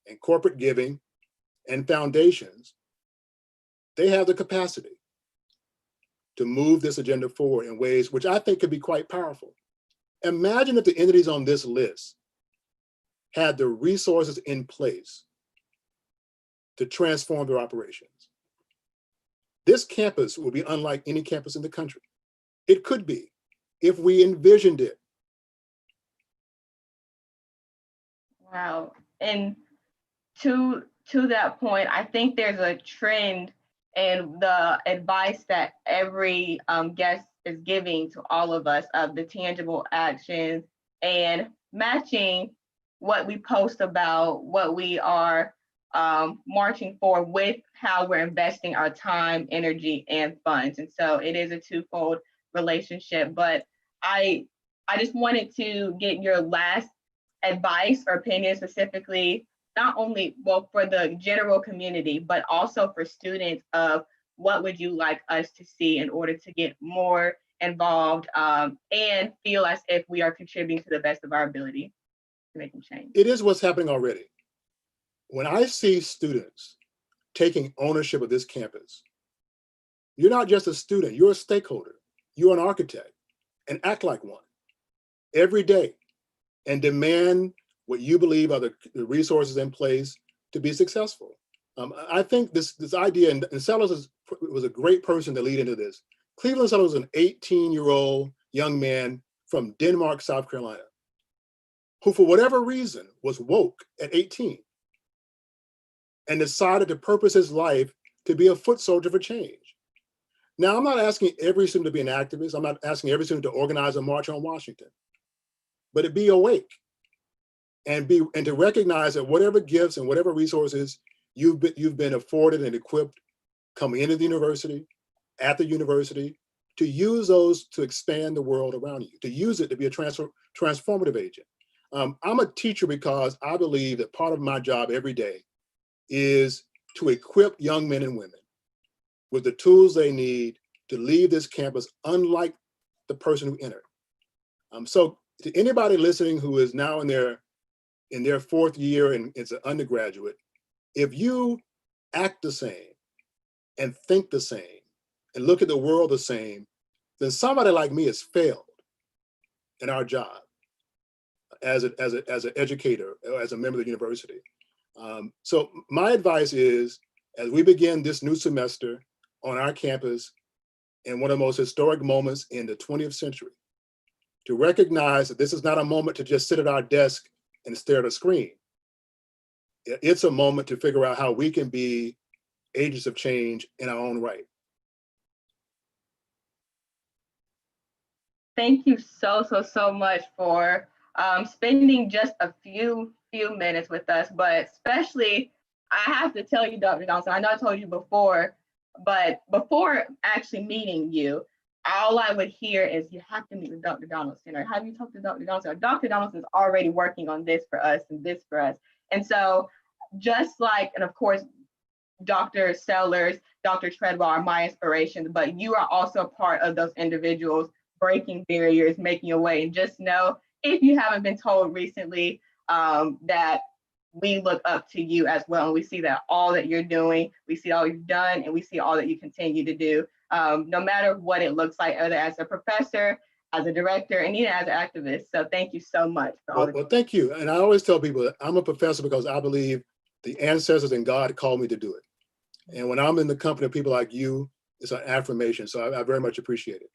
S15: and corporate giving and foundations, they have the capacity to move this agenda forward in ways which I think could be quite powerful. Imagine if the entities on this list had the resources in place to transform their operations. This campus will be unlike any campus in the country. It could be if we envisioned it.
S2: Wow. And to that point, I think there's a trend in the advice that every guest is giving to all of us of the tangible actions and matching what we post about, what we are marching for with how we're investing our time, energy, and funds. And so it is a twofold relationship, but I just wanted to get your last advice or opinion specifically, not only, well, for the general community, but also for students of what would you like us to see in order to get more involved and feel as if we are contributing to the best of our ability to make them change.
S15: It is what's happening already. When I see students taking ownership of this campus, you're not just a student, you're a stakeholder, you're an architect, and act like one every day and demand what you believe are the resources in place to be successful. I think this idea, and Sellers was a great person to lead into this. Cleveland Sellers was an 18-year-old young man from Denmark, South Carolina, who for whatever reason was woke at 18 and decided to purpose his life to be a foot soldier for change. Now, I'm not asking every student to be an activist. I'm not asking every student to organize a march on Washington, but to be awake and to recognize that whatever gifts and whatever resources you've been afforded and equipped coming into the university, at the university, to use those to expand the world around you, to use it to be a transformative agent. I'm a teacher because I believe that part of my job every day is to equip young men and women with the tools they need to leave this campus unlike the person who entered. So to anybody listening who is now in their fourth year and is an undergraduate, if you act the same and think the same and look at the world the same, then somebody like me has failed in our job as an educator, or as a member of the university. So my advice is, as we begin this new semester on our campus in one of the most historic moments in the 20th century, to recognize that this is not a moment to just sit at our desk and stare at a screen. It's a moment to figure out how we can be agents of change in our own right.
S2: Thank you so much for spending just a few minutes with us, but especially, I have to tell you, Dr. Donaldson, I know I told you before, but before actually meeting you, all I would hear is you have to meet with Dr. Donaldson, or have you talked to Dr. Donaldson? Or Dr. Donaldson's already working on this for us and this for us. And so just like, and of course, Dr. Sellers, Dr. Treadwell are my inspirations, but you are also part of those individuals breaking barriers, making your way. And just know, if you haven't been told recently, that we look up to you as well. And we see that all that you're doing, we see all you've done, and we see all that you continue to do, no matter what it looks like, either as a professor, as a director, and even as an activist. So thank you so much for all
S15: Well, thank you. And I always tell people that I'm a professor because I believe the ancestors and God called me to do it. And when I'm in the company of people like you, it's an affirmation. So I very much appreciate it.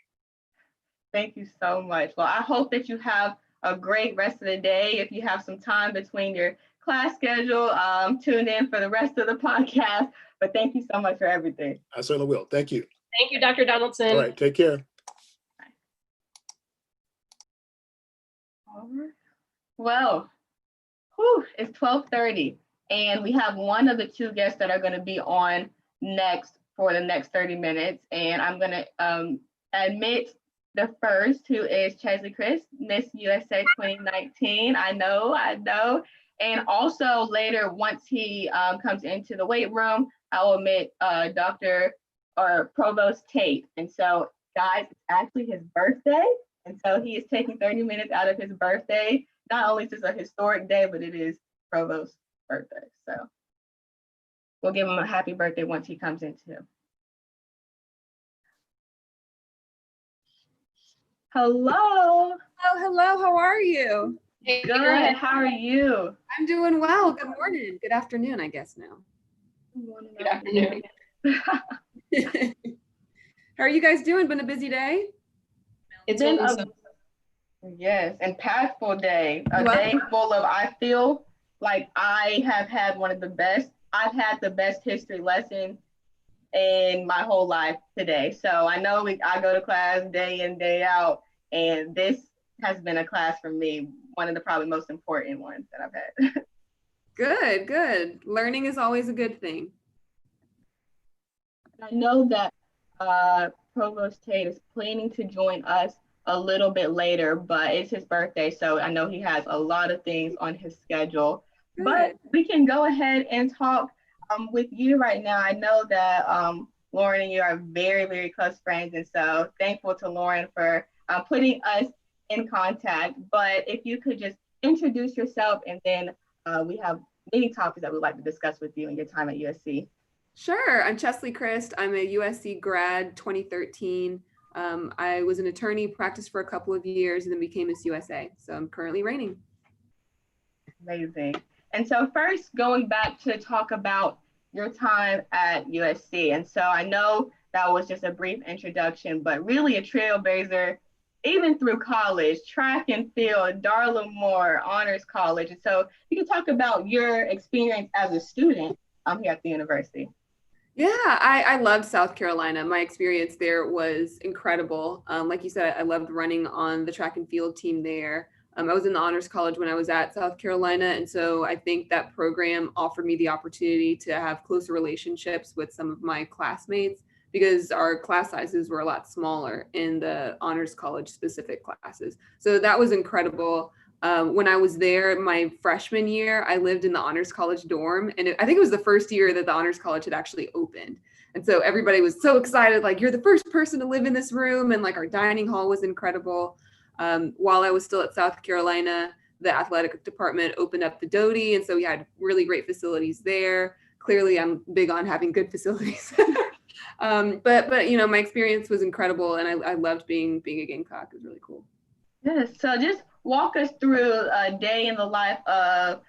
S2: Thank you so much. Well, I hope that you have a great rest of the day. If you have some time between your class schedule, tune in for the rest of the podcast. But thank you so much for everything.
S15: I certainly will. Thank you.
S9: Thank you, Dr. Donaldson.
S15: All right, take care.
S2: Well, it's 12:30, and we have one of the two guests that are going to be on next for the next 30 minutes. And I'm going to admit the first, who is Cheslie Kryst, Miss USA 2019. I know. And also later, once he comes into the weight room, I will admit Dr. or Provost Tate. And so, guys, it's actually his birthday. And so he is taking 30 minutes out of his birthday. Not only is this a historic day, but it is Provost's birthday. So we'll give him a happy birthday once he comes into. Hello.
S16: Hello. How are you?
S2: Hey, good. How are you?
S16: I'm doing well. Good morning. Good afternoon, I guess now.
S9: Good afternoon.
S16: How are you guys doing? Been a busy day?
S2: It's been a impactful day. A day full of, I feel like I have had I've had the best history lesson in my whole life today. So I know I go to class day in, day out, and this has been a class for me, one of the probably most important ones that I've had.
S16: Good. Learning is always a good thing.
S2: I know that Provost Tate is planning to join us a little bit later, but it's his birthday, so I know he has a lot of things on his schedule. Good. But we can go ahead and talk with you right now. I know that Lauren and you are very, very close friends, and so thankful to Lauren for putting us in contact. But if you could just introduce yourself, and then we have many topics that we'd like to discuss with you in your time at USC.
S16: Sure. I'm Cheslie Kryst. I'm a USC grad, 2013. I was an attorney, practiced for a couple of years, and then became Miss USA. So I'm currently reigning.
S2: Amazing. And so first, going back to talk about your time at USC. And so I know that was just a brief introduction, but really a trailblazer, even through college, track and field, Darla Moore, Honors College. And so you can talk about your experience as a student here at the university.
S16: Yeah, I loved South Carolina. My experience there was incredible. Like you said, I loved running on the track and field team there. I was in the Honors College when I was at South Carolina. And so I think that program offered me the opportunity to have closer relationships with some of my classmates, because our class sizes were a lot smaller in the Honors College specific classes. So that was incredible. When I was there, my freshman year, I lived in the Honors College dorm. And I think it was the first year that the Honors College had actually opened. And so everybody was so excited, like, you're the first person to live in this room. And like, our dining hall was incredible. While I was still at South Carolina, the athletic department opened up the Doty. And so we had really great facilities there. Clearly, I'm big on having good facilities. But you know, my experience was incredible. And I loved being a Gamecock. It was really cool.
S2: Yes. So just walk us through a day in the life of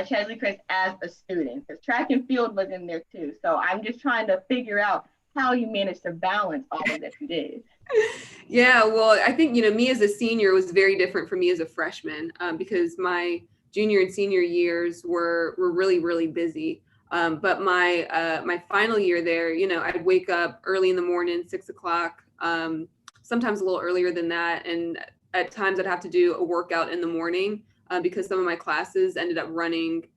S2: Cheslie Kryst as a student, because track and field was in there too. So I'm just trying to figure out how you managed to balance all of that you did.
S16: Yeah, well, I think, you know, me as a senior was very different from me as a freshman, because my junior and senior years were really, really busy. But my final year there, you know, I'd wake up early in the morning, 6 o'clock, sometimes a little earlier than that. And at times I'd have to do a workout in the morning because some of my classes ended up running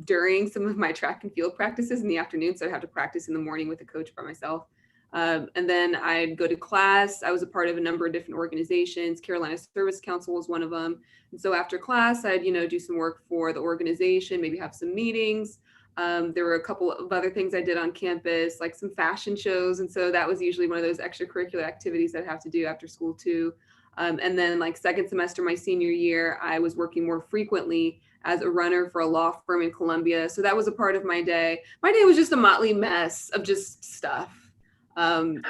S16: during some of my track and field practices in the afternoon. So I'd have to practice in the morning with a coach by myself. And then I'd go to class. I was a part of a number of different organizations. Carolina Service Council was one of them. And so after class, I'd, you know, do some work for the organization, maybe have some meetings. There were a couple of other things I did on campus, like some fashion shows. And so that was usually one of those extracurricular activities I'd have to do after school too. And then like second semester, my senior year, I was working more frequently as a runner for a law firm in Columbia. So that was a part of my day. My day was just a motley mess of just stuff. And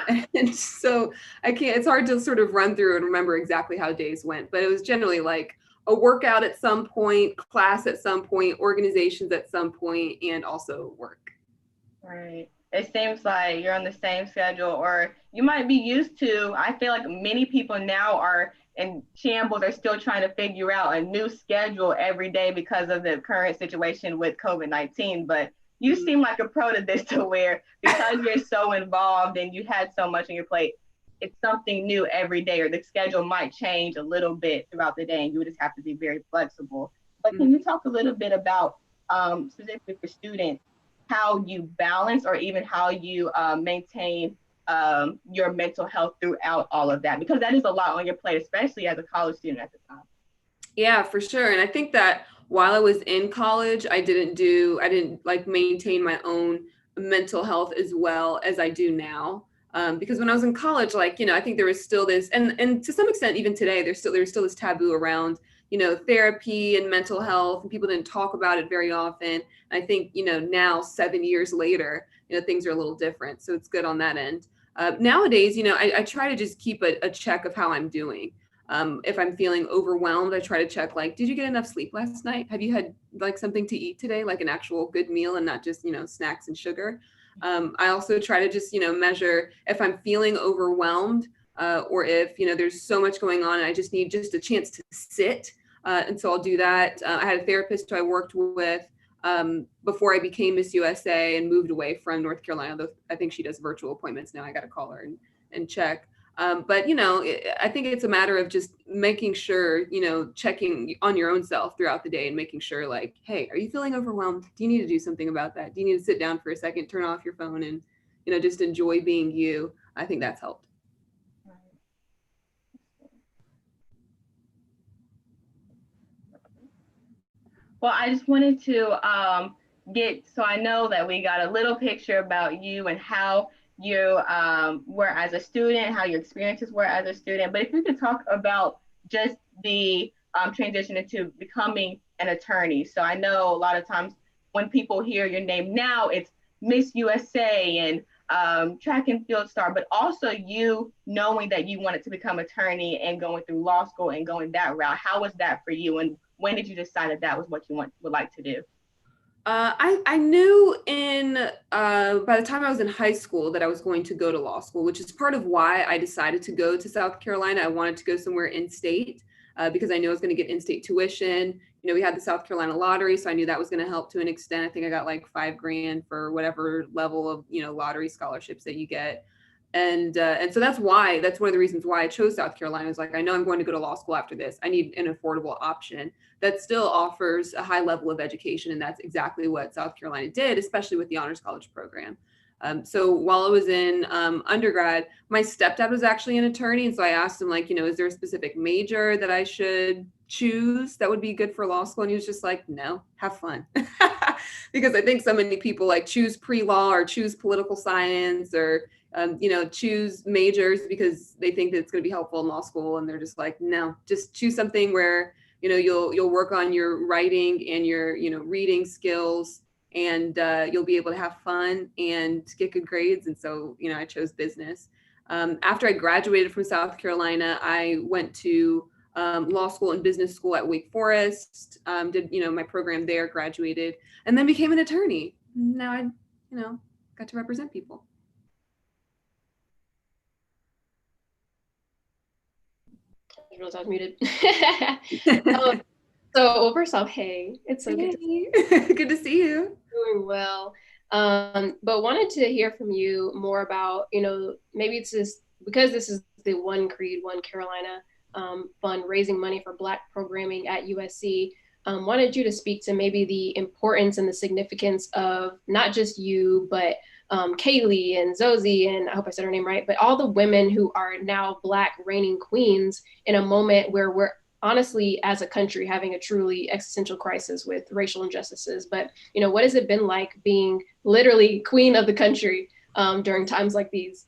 S16: so it's hard to sort of run through and remember exactly how days went, but it was generally like a workout at some point, class at some point, organizations at some point, and also work.
S2: Right. It seems like you're on the same schedule, or you might be used to, I feel like many people now are in shambles, are still trying to figure out a new schedule every day because of the current situation with COVID-19. But you seem like a pro to this, to where because you're so involved and you had so much on your plate, it's something new every day, or the schedule might change a little bit throughout the day and you would just have to be very flexible. But can you talk a little bit about, specifically for students, how you balance or even how you maintain your mental health throughout all of that? Because that is a lot on your plate, especially as a college student at the time.
S16: Yeah, for sure. And I think that while I was in college, I didn't like maintain my own mental health as well as I do now. Because when I was in college, like, I think there was still this, and to some extent, even today, there's still this taboo around, therapy and mental health, and people didn't talk about it very often. I think, now 7 years later, things are a little different. So it's good on that end. Nowadays, I try to just keep a check of how I'm doing. If I'm feeling overwhelmed, I try to check, like, did you get enough sleep last night? Have you had like something to eat today, like an actual good meal and not just, snacks and sugar? I also try to just, measure if I'm feeling overwhelmed or if, there's so much going on and I just need just a chance to sit. And so I'll do that. I had a therapist who I worked with before I became Miss USA and moved away from North Carolina, though I think she does virtual appointments now. I got to call her and check. But, I think it's a matter of just making sure, checking on your own self throughout the day and making sure, like, hey, are you feeling overwhelmed? Do you need to do something about that? Do you need to sit down for a second, turn off your phone and, just enjoy being you? I think that's helped.
S2: Well, I just wanted to so I know that we got a little picture about you and how you were as a student, how your experiences were as a student. But if you could talk about just the transition into becoming an attorney. So I know a lot of times when people hear your name now, it's Miss USA and track and field star, but also you knowing that you wanted to become attorney and going through law school and going that route. How was that for you? And when did you decide that was what you would like to do?
S16: I knew by the time I was in high school that I was going to go to law school, which is part of why I decided to go to South Carolina. I wanted to go somewhere in state because I knew I was going to get in-state tuition. We had the South Carolina lottery, so I knew that was going to help to an extent. I think I got like $5,000 for whatever level of, lottery scholarships that you get. And so that's one of the reasons why I chose South Carolina. Is like, I know I'm going to go to law school after this. I need an affordable option that still offers a high level of education. And that's exactly what South Carolina did, especially with the Honors College program. So while I was in undergrad, my stepdad was actually an attorney. And so I asked him, like, is there a specific major that I should choose that would be good for law school? And he was just like, no, have fun. Because I think so many people like choose pre-law or choose political science or choose majors because they think that it's going to be helpful in law school. And they're just like, no, just choose something where, you'll work on your writing and your, reading skills and you'll be able to have fun and get good grades. And so, I chose business. After I graduated from South Carolina, I went to law school and business school at Wake Forest, did, my program there, graduated, and then became an attorney. Now I, got to represent people.
S9: I realized I was muted. So first off, hey, it's so good.
S16: Good to see you.
S9: Doing well. But wanted to hear from you more about, maybe it's just because this is the One Creed, One Carolina fund raising money for Black programming at USC. Wanted you to speak to maybe the importance and the significance of not just you, but Kayla and Zosie, and I hope I said her name right, but all the women who are now Black reigning queens in a moment where we're honestly, as a country, having a truly existential crisis with racial injustices. But, what has it been like being literally queen of the country during times like these?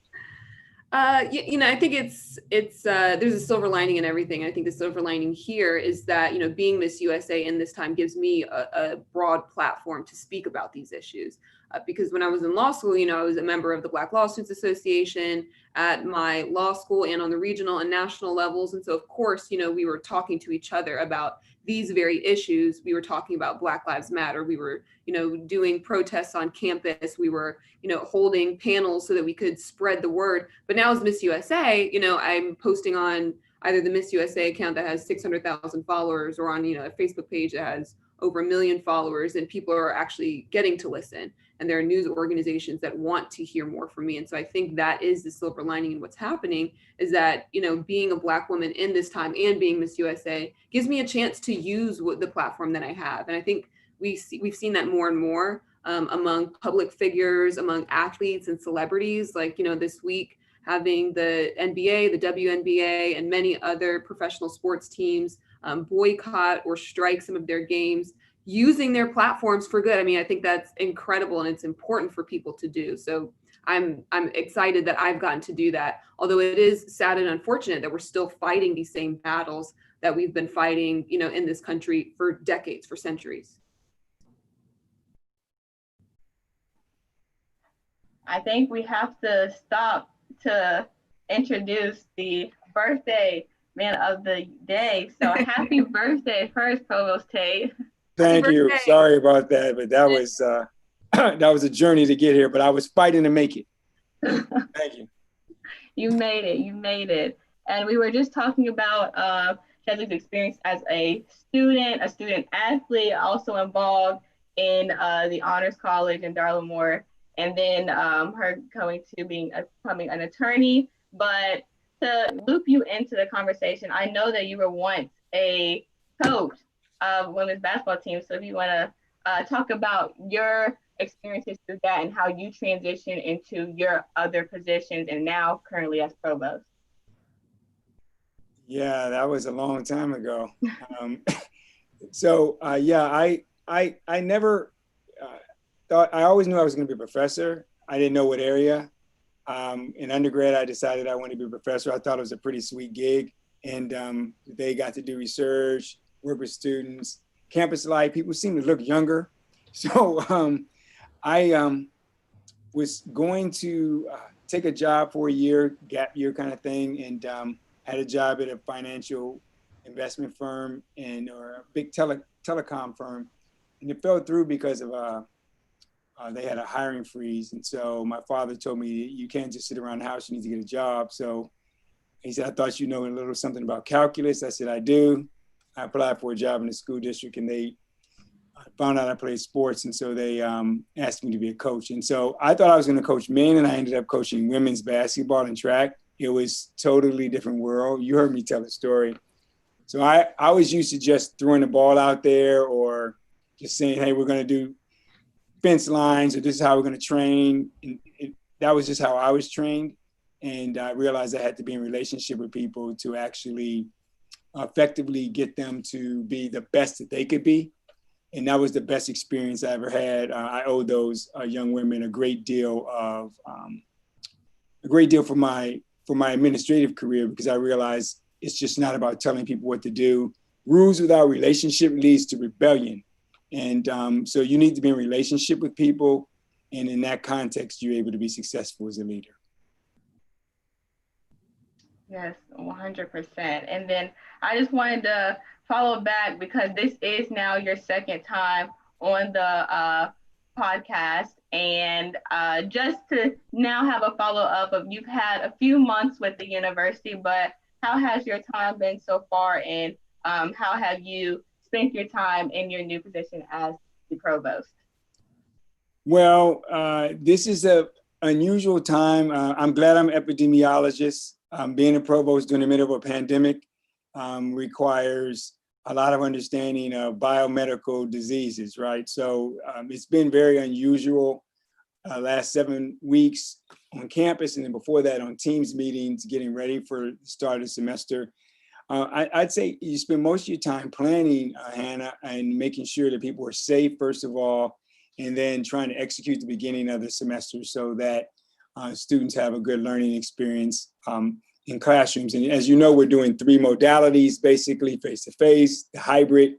S16: I think it's there's a silver lining in everything. I think the silver lining here is that, being Miss USA in this time gives me a broad platform to speak about these issues. Because when I was in law school, I was a member of the Black Law Students Association at my law school and on the regional and national levels. And so, of course, we were talking to each other about these very issues. We were talking about Black Lives Matter. We were, doing protests on campus. We were, holding panels so that we could spread the word. But now as Miss USA, I'm posting on either the Miss USA account that has 600,000 followers or on, a Facebook page that has over 1 million followers, and people are actually getting to listen. And there are news organizations that want to hear more from me. And so I think that is the silver lining in what's happening, is that, being a Black woman in this time and being Miss USA gives me a chance to use the platform that I have. And I think we've seen that more and more among public figures, among athletes and celebrities. Like, this week, having the NBA, the WNBA, and many other professional sports teams boycott or strike some of their games, using their platforms for good. I mean, I think that's incredible, and it's important for people to do. So I'm excited that I've gotten to do that. Although it is sad and unfortunate that we're still fighting these same battles that we've been fighting, in this country for decades, for centuries.
S2: I think we have to stop to introduce the birthday man of the day. So happy birthday first, Provost Tate.
S17: Thank you. Sorry about that, but that was that was a journey to get here, but I was fighting to make it. Thank you.
S2: You made it. You made it. And we were just talking about Cheslie's experience as a student athlete, also involved in the Honors College in Darla, and then her going to becoming an attorney. But to loop you into the conversation, I know that you were once a coach of women's basketball team. So if you want to talk about your experiences through that and how you transition into your other positions and now currently as provost.
S17: Yeah, that was a long time ago. I never thought, I always knew I was going to be a professor. I didn't know what area. In undergrad, I decided I wanted to be a professor. I thought it was a pretty sweet gig. And they got to do research, work with students, campus life. People seem to look younger. So I was going to take a job for a year, gap year kind of thing, and had a job at a financial investment firm or a big telecom firm. And it fell through because of they had a hiring freeze. And so my father told me, you can't just sit around the house, you need to get a job. So he said, I thought you know a little something about calculus. I said, I do. I applied for a job in the school district, and they found out I played sports. And so they asked me to be a coach. And so I thought I was going to coach men, and I ended up coaching women's basketball and track. It was totally different world. You heard me tell the story. So I was used to just throwing the ball out there or just saying, hey, we're going to do fence lines, or this is how we're going to train. And that was just how I was trained. And I realized I had to be in relationship with people to actually effectively get them to be the best that they could be. And that was the best experience I ever had. I owe those young women a great deal for my administrative career, because I realized it's just not about telling people what to do. Rules without relationship leads to rebellion. And so you need to be in relationship with people. And in that context, you're able to be successful as a leader.
S2: Yes, 100%. And then I just wanted to follow back, because this is now your second time on the podcast. And just to now have a follow-up of, you've had a few months with the university, but how has your time been so far? And how have you spent your time in your new position as the provost?
S17: Well, this is an unusual time. I'm glad I'm an epidemiologist. Being a provost during the middle of a pandemic requires a lot of understanding of biomedical diseases, right? So it's been very unusual last 7 weeks on campus, and then before that on Teams meetings, getting ready for the start of the semester. I'd say you spend most of your time planning, Hannah, and making sure that people are safe, first of all, and then trying to execute the beginning of the semester so that students have a good learning experience in classrooms. And as you know, we're doing 3 modalities, basically face-to-face, the hybrid,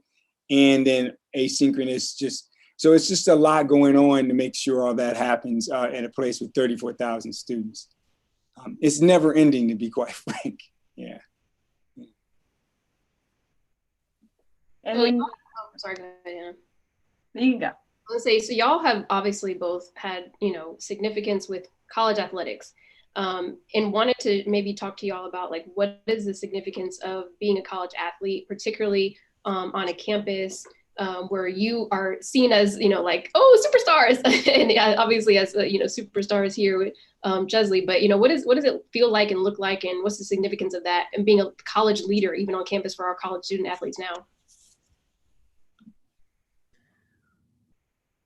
S17: and then asynchronous. So it's just a lot going on to make sure all that happens at a place with 34,000 students. It's never ending, to be quite frank. Yeah.
S2: And
S9: Oh, sorry, go ahead, Anna.
S2: You can go.
S9: I was gonna say, so y'all have obviously both had, significance with college athletics, and wanted to maybe talk to y'all about like, what is the significance of being a college athlete, particularly on a campus where you are seen as, like, oh, superstars, and obviously as, superstars here with Cheslie, but, what does it feel like and look like, and what's the significance of that, and being a college leader, even on campus for our college student athletes now?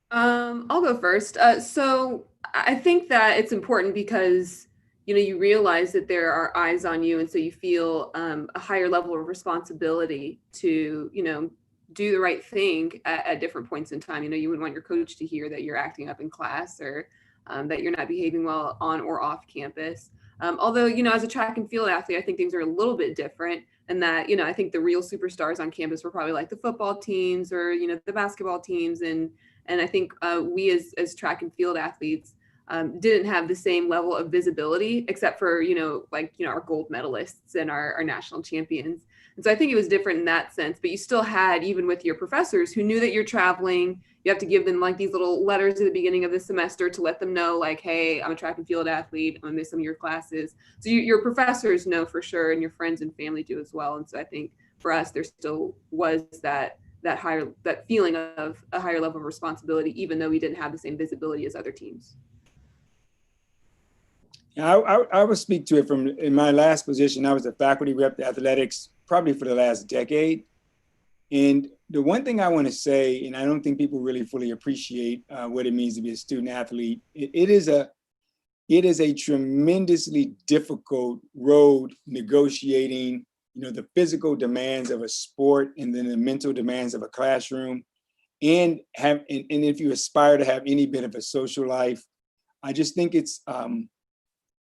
S16: I'll go first. So I think that it's important because, you realize that there are eyes on you. And so you feel a higher level of responsibility to, do the right thing at different points in time. You wouldn't want your coach to hear that you're acting up in class or that you're not behaving well on or off campus. Although, as a track and field athlete, I think things are a little bit different. And that, I think the real superstars on campus were probably like the football teams or, the basketball teams. And I think we as track and field athletes didn't have the same level of visibility, except for, our gold medalists and our national champions. And so I think it was different in that sense, but you still had, even with your professors who knew that you're traveling, you have to give them like these little letters at the beginning of the semester to let them know like, hey, I'm a track and field athlete, I'm gonna miss some of your classes. So your professors know for sure, and your friends and family do as well. And so I think for us, there still was that feeling of a higher level of responsibility, even though we didn't have the same visibility as other teams.
S17: I would speak to it from in my last position. I was a faculty rep to athletics probably for the last decade. And the one thing I want to say, and I don't think people really fully appreciate what it means to be a student athlete, it is a tremendously difficult road negotiating, the physical demands of a sport and then the mental demands of a classroom, and if you aspire to have any bit of a social life. I just think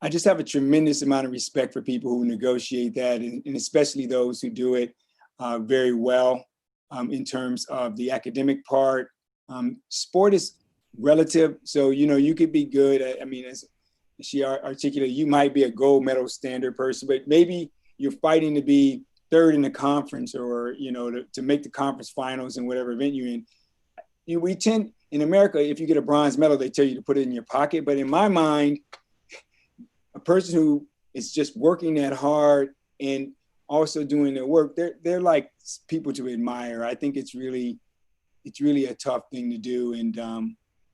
S17: I just have a tremendous amount of respect for people who negotiate that, and especially those who do it very well in terms of the academic part. Sport is relative, so you could be good. As she articulated, you might be a gold medal standard person, but maybe you're fighting to be third in the conference, or to make the conference finals in whatever event you're in. We tend in America, if you get a bronze medal, they tell you to put it in your pocket. But in my mind, a person who is just working that hard and also doing their work, they're like people to admire. I think it's really a tough thing to do, and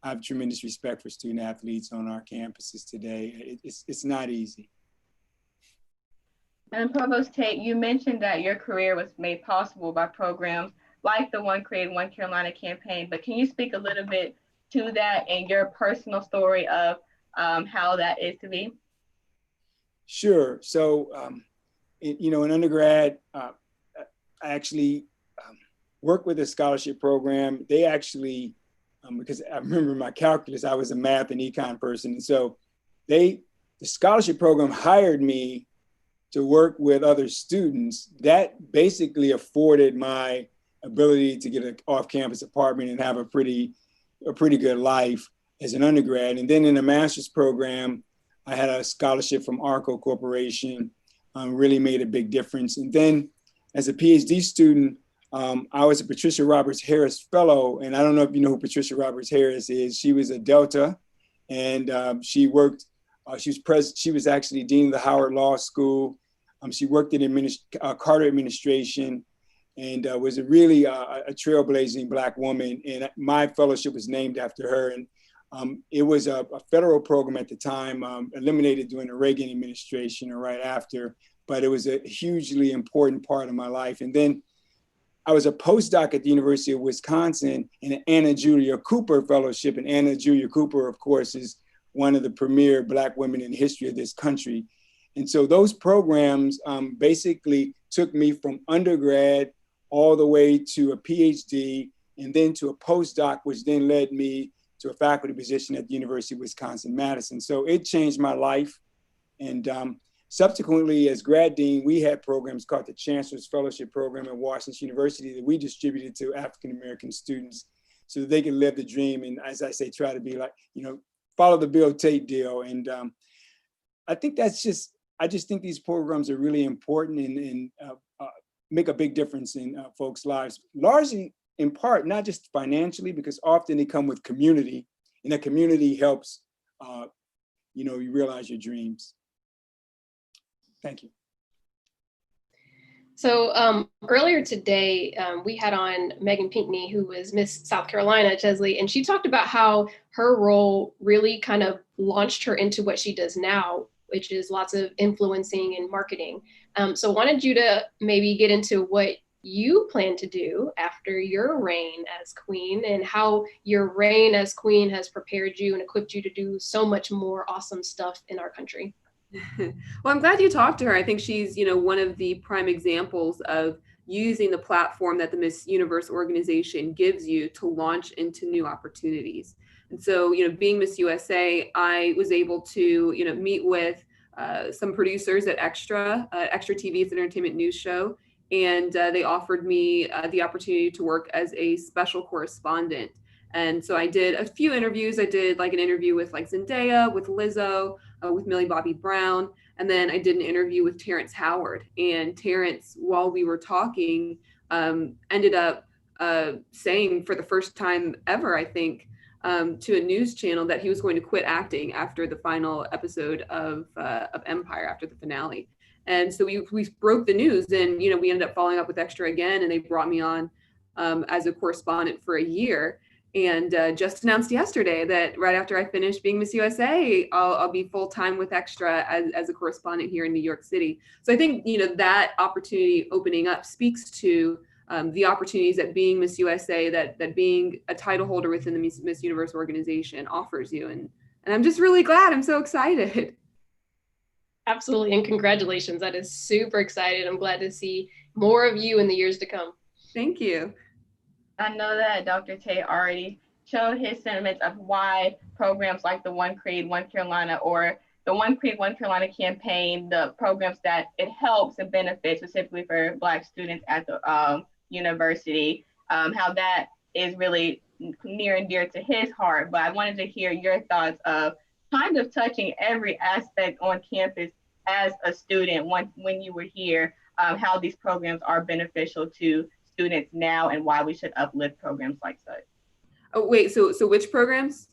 S17: I have tremendous respect for student athletes on our campuses today. It's not easy.
S2: And Provost Tate, you mentioned that your career was made possible by programs like the One Create One Carolina campaign, but can you speak a little bit to that and your personal story of how that is to be?
S17: Sure. So, in undergrad, I actually worked with a scholarship program. They actually, because I remember my calculus, I was a math and econ person. And so the scholarship program hired me to work with other students. That basically afforded my ability to get an off-campus apartment and have a pretty good life as an undergrad. And then in a master's program, I had a scholarship from Arco Corporation, really made a big difference. And then as a PhD student, I was a Patricia Roberts Harris Fellow. And I don't know if you know who Patricia Roberts Harris is. She was a Delta, and she worked, she was actually Dean of the Howard Law School. She worked in Carter administration, and was a really a trailblazing Black woman. And my fellowship was named after her. And it was a federal program at the time, eliminated during the Reagan administration or right after, but it was a hugely important part of my life. And then I was a postdoc at the University of Wisconsin in an Anna Julia Cooper Fellowship. And Anna Julia Cooper, of course, is one of the premier Black women in the history of this country. And so those programs basically took me from undergrad all the way to a PhD and then to a postdoc, which then led me to a faculty position at the University of Wisconsin-Madison. So it changed my life. And subsequently, as grad dean, we had programs called the Chancellor's Fellowship Program at Washington University that we distributed to African-American students so that they can live the dream. And as I say, try to be like, follow the Bill Tate deal. And I think I just think these programs are really important and make a big difference in folks' lives, largely in part, not just financially, because often they come with community, and that community helps, you realize your dreams. Thank you.
S9: So earlier today, we had on Megan Pinckney, who was Miss South Carolina, Cheslie, and she talked about how her role really kind of launched her into what she does now, which is lots of influencing and marketing. So wanted you to maybe get into what you plan to do after your reign as queen, and how your reign as queen has prepared you and equipped you to do so much more awesome stuff in our country.
S16: Well, I'm glad you talked to her. I think she's, one of the prime examples of using the platform that the Miss Universe organization gives you to launch into new opportunities. And so, being Miss USA, I was able to, meet with some producers at Extra TV, it's an entertainment news show. And they offered me the opportunity to work as a special correspondent. And so I did a few interviews. I did like an interview with like Zendaya, with Lizzo, with Millie Bobby Brown. And then I did an interview with Terrence Howard. And Terrence, while we were talking, ended up saying for the first time ever, I think, to a news channel that he was going to quit acting after the final episode of Empire, after the finale. And so we broke the news, and we ended up following up with Extra again, and they brought me on as a correspondent for a year. And just announced yesterday that right after I finish being Miss USA, I'll be full time with Extra as a correspondent here in New York City. So I think that opportunity opening up speaks to the opportunities that being Miss USA, that being a title holder within the Miss Universe organization offers you. And I'm just really glad. I'm so excited.
S9: Absolutely. And congratulations. That is super exciting. I'm glad to see more of you in the years to come.
S16: Thank you.
S2: I know that Dr. Tate already showed his sentiments of why programs like the One Creed, One Carolina, or the One Creed, One Carolina campaign, the programs that it helps and benefits specifically for Black students at the university, how that is really near and dear to his heart. But I wanted to hear your thoughts of kind of touching every aspect on campus as a student when you were here, how these programs are beneficial to students now and why we should uplift programs like such.
S16: Oh, wait, so which programs?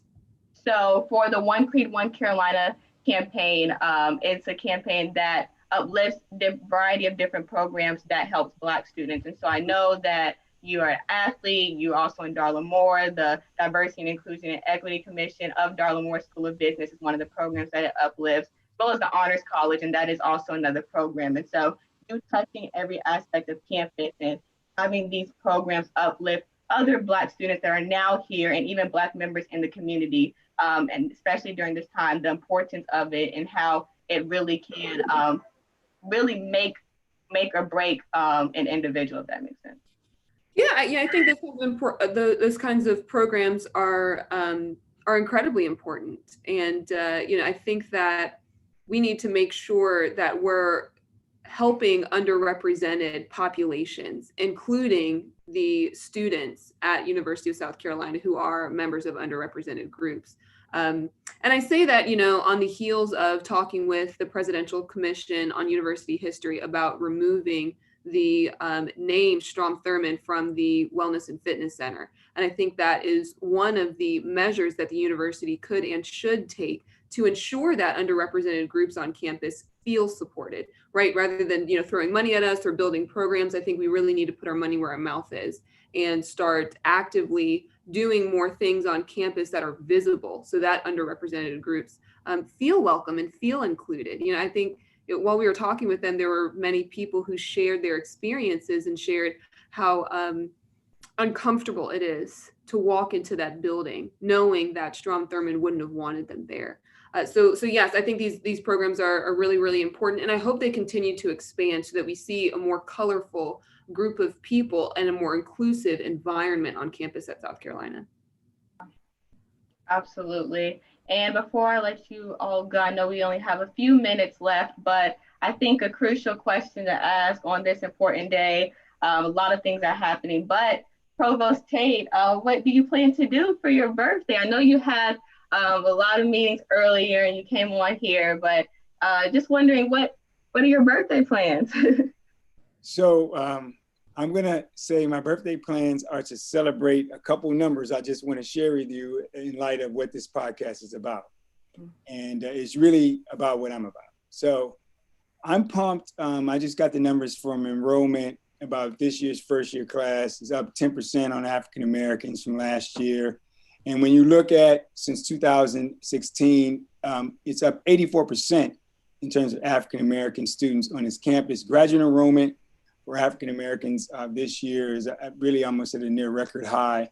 S2: So for the One Creed, One Carolina campaign, it's a campaign that uplifts the variety of different programs that helps Black students. And so I know that you are an athlete, you're also in Darla Moore, the Diversity and Inclusion and Equity Commission of Darla Moore School of Business is one of the programs that it uplifts, as well as the Honors College, and that is also another program. And so you touching every aspect of campus and having these programs uplift other Black students that are now here and even Black members in the community, and especially during this time, the importance of it and how it really can really make or break an individual, if that makes sense.
S16: Yeah, I think those kinds of programs are incredibly important, and I think that we need to make sure that we're helping underrepresented populations, including the students at University of South Carolina who are members of underrepresented groups. And I say that, on the heels of talking with the Presidential Commission on University History about removing the name Strom Thurmond from the Wellness and Fitness Center. And I think that is one of the measures that the university could and should take to ensure that underrepresented groups on campus feel supported, right? Rather than, throwing money at us or building programs, I think we really need to put our money where our mouth is and start actively doing more things on campus that are visible so that underrepresented groups feel welcome and feel included. I think while we were talking with them, there were many people who shared their experiences and shared how uncomfortable it is to walk into that building knowing that Strom Thurmond wouldn't have wanted them there. So yes, I think these programs are really, really important, and I hope they continue to expand so that we see a more colorful group of people and a more inclusive environment on campus at South Carolina.
S2: Absolutely. And before I let you all go, I know we only have a few minutes left, but I think a crucial question to ask on this important day, a lot of things are happening, but Provost Tate, what do you plan to do for your birthday? I know you had a lot of meetings earlier and you came on here, but just wondering what are your birthday plans?
S17: So I'm gonna say my birthday plans are to celebrate a couple numbers I just want to share with you in light of what this podcast is about. And it's really about what I'm about. So I'm pumped. I just got the numbers from enrollment about this year's first year class. It's up 10% on African Americans from last year. And when you look at since 2016, it's up 84% in terms of African American students on this campus. Graduate enrollment for African Americans this year is really almost at a near record high.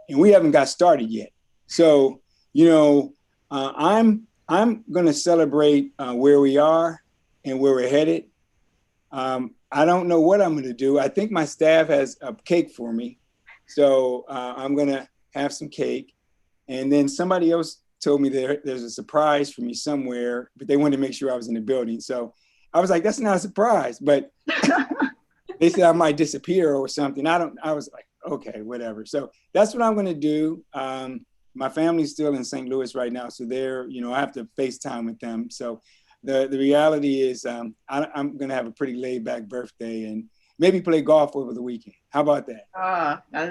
S17: And we haven't got started yet. So, you know, I'm going to celebrate where we are and where we're headed. I don't know what I'm going to do. I think my staff has a cake for me. So I'm going to have some cake. And then somebody else told me there's a surprise for me somewhere, but they wanted to make sure I was in the building. So I was like, that's not a surprise, but they said I might disappear or something. I was like, okay, whatever. So that's what I'm going to do. My family's still in St. Louis right now. So they're, you know, I have to FaceTime with them. So the reality is I'm going to have a pretty laid back birthday and maybe play golf over the weekend. How about that?
S2: Now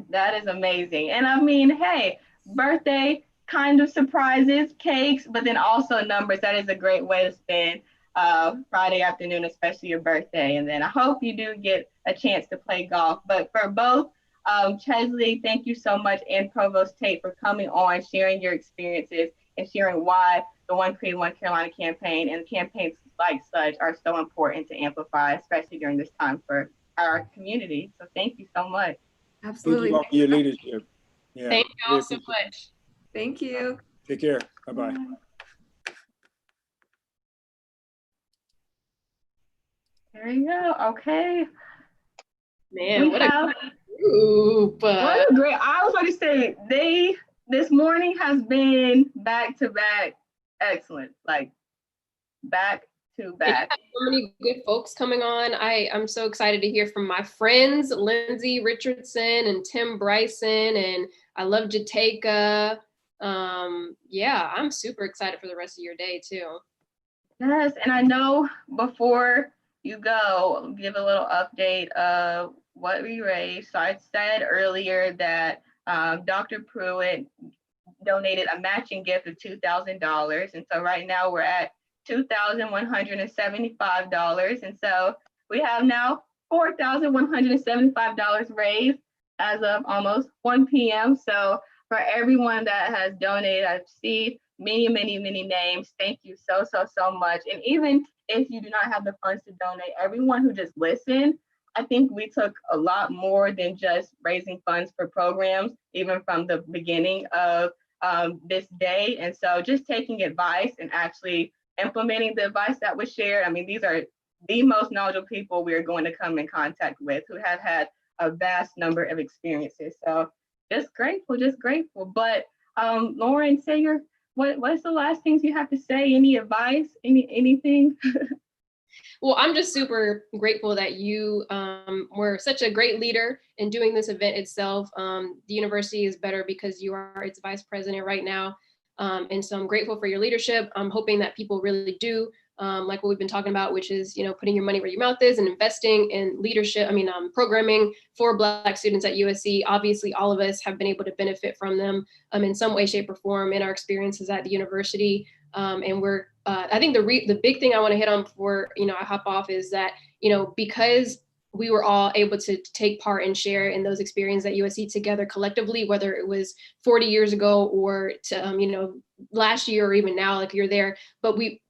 S2: that is amazing. And I mean, hey, birthday kind of surprises, cakes, but then also numbers. That is a great way to spend Friday afternoon, especially your birthday. And then I hope you do get a chance to play golf. But for both, Cheslie, thank you so much, and Provost Tate for coming on, sharing your experiences and sharing why the One Creed, One Carolina campaign and campaigns like such are so important to amplify, especially during this time for our community. So thank you so much.
S16: Absolutely.
S17: Thank you for your leadership. Yeah,
S9: Thank you all so much.
S16: Thank you.
S17: Take care. Bye-bye.
S2: There you go. Okay.
S9: Man, what a group.
S2: What a great, I was going to say, this morning has been back to back excellent, like back to back.
S9: So many good folks coming on. I'm so excited to hear from my friends, Lindsay Richardson and Tim Bryson, and I love Jateka. Yeah, I'm super excited for the rest of your day too.
S2: Yes, and I know before you go, give a little update of what we raised. So I said earlier that Dr. Pruitt donated a matching gift of $2,000. And so right now we're at $2,175. And so we have now $4,175 raised as of almost 1 p.m. So for everyone that has donated, I see many names. Thank you so much. And even if you do not have the funds to donate, everyone who just listened, I think we took a lot more than just raising funds for programs, even from the beginning of this day. And so just taking advice and actually implementing the advice that was shared. I mean, these are the most knowledgeable people we are going to come in contact with who have had a vast number of experiences. So just grateful. But Lauren, say what's the last things you have to say? Any advice? Anything?
S9: Well, I'm just super grateful that you were such a great leader in doing this event itself. The university is better because you are its vice president right now. And so I'm grateful for your leadership. I'm hoping that people really do like what we've been talking about, which is, putting your money where your mouth is and investing in leadership. Programming for Black students at USC. Obviously, all of us have been able to benefit from them in some way, shape, or form in our experiences at the university. And we're, I think the big thing I want to hit on before, I hop off is that, because we were all able to take part and share in those experiences at USC together collectively, whether it was 40 years ago or to, last year or even now, like you're there, but we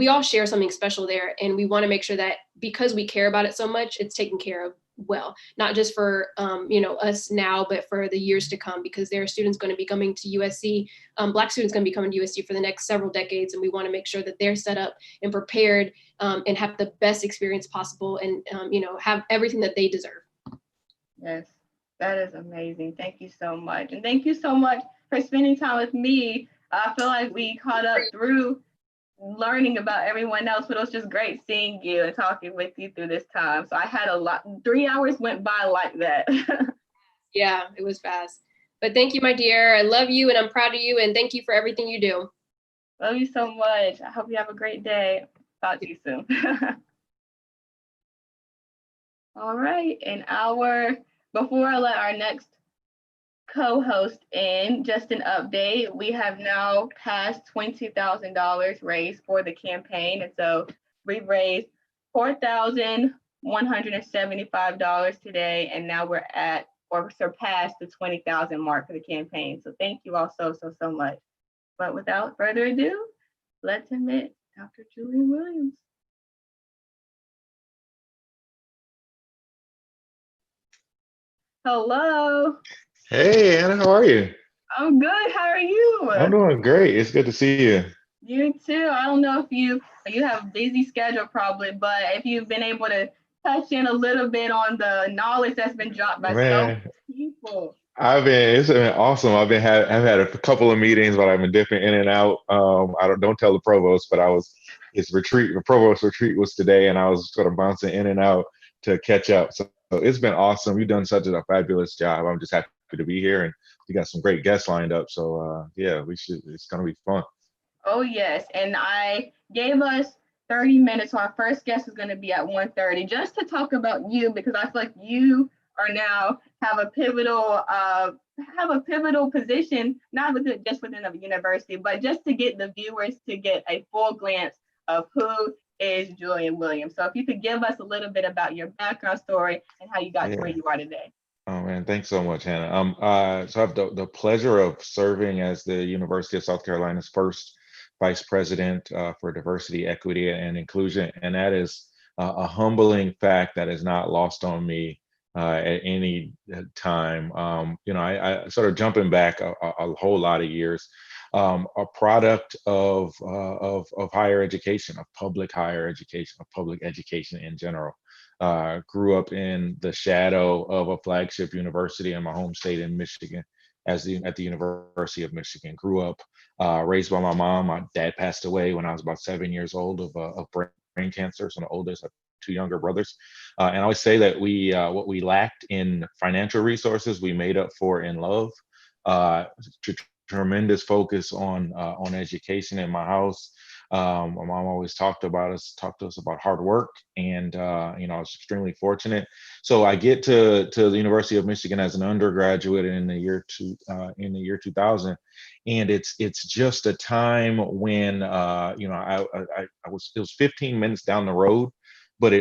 S9: all share something special there. And we want to make sure that because we care about it so much, it's taken care of well, not just for, us now, but for the years to come, because there are students going to be coming to USC, Black students going to be coming to USC for the next several decades. And we want to make sure that they're set up and prepared and have the best experience possible and, have everything that they deserve.
S2: Yes, that is amazing. Thank you so much. And thank you so much for spending time with me. I feel like we caught up through learning about everyone else, but it was just great seeing you and talking with you through this time. So I had a lot, 3 hours went by like that.
S9: Yeah, it was fast. But thank you, my dear. I love you and I'm proud of you. And thank you for everything you do.
S2: Love you so much. I hope you have a great day. Talk to you soon. All right. And before I let our next co-host in, just an update, we have now passed $22,000 raised for the campaign. And so we've raised $4,175 today. And now we're at or surpassed the 20,000 mark for the campaign. So thank you all so much. But without further ado, let's admit Dr. Julian Williams. Hello.
S18: Hey, Anna, how are you?
S2: I'm good. How are you?
S18: I'm doing great. It's good to see you.
S2: You too. I don't know if you have a busy schedule probably, but if you've been able to touch in a little bit on the knowledge that's been dropped by so many people.
S18: It's been awesome. I've had a couple of meetings, but I've been dipping in and out. Don't tell the provost, but the provost retreat was today, and I was sort of bouncing in and out to catch up. So it's been awesome. You've done such a fabulous job. I'm just happy to be here, and you got some great guests lined up. So it's gonna be fun.
S2: Oh yes, and I gave us 30 minutes. So our first guest is going to be at 1:30, just to talk about you, because I feel like you are now have a pivotal position, not just within a university, but just to get the viewers to get a full glance of who is Julian Williams. So if you could give us a little bit about your background story and how you got to where you are today.
S18: Oh man, thanks so much, Hannah. So I have the pleasure of serving as the University of South Carolina's first Vice President for Diversity, Equity, and Inclusion, and that is a humbling fact that is not lost on me at any time. I sort of jumping back a whole lot of years, a product of higher education, of public higher education, of public education in general. Grew up in the shadow of a flagship university in my home state in Michigan, at the University of Michigan. Grew up raised by my mom. My dad passed away when I was about 7 years old of brain cancer. So I'm the oldest. I have 2 younger brothers. And I always say that what we lacked in financial resources, we made up for in love. Tremendous focus on education in my house. My mom always talked to us about hard work, and I was extremely fortunate. So I get to the University of Michigan as an undergraduate in the year 2000, and it's just a time when it was 15 minutes down the road, but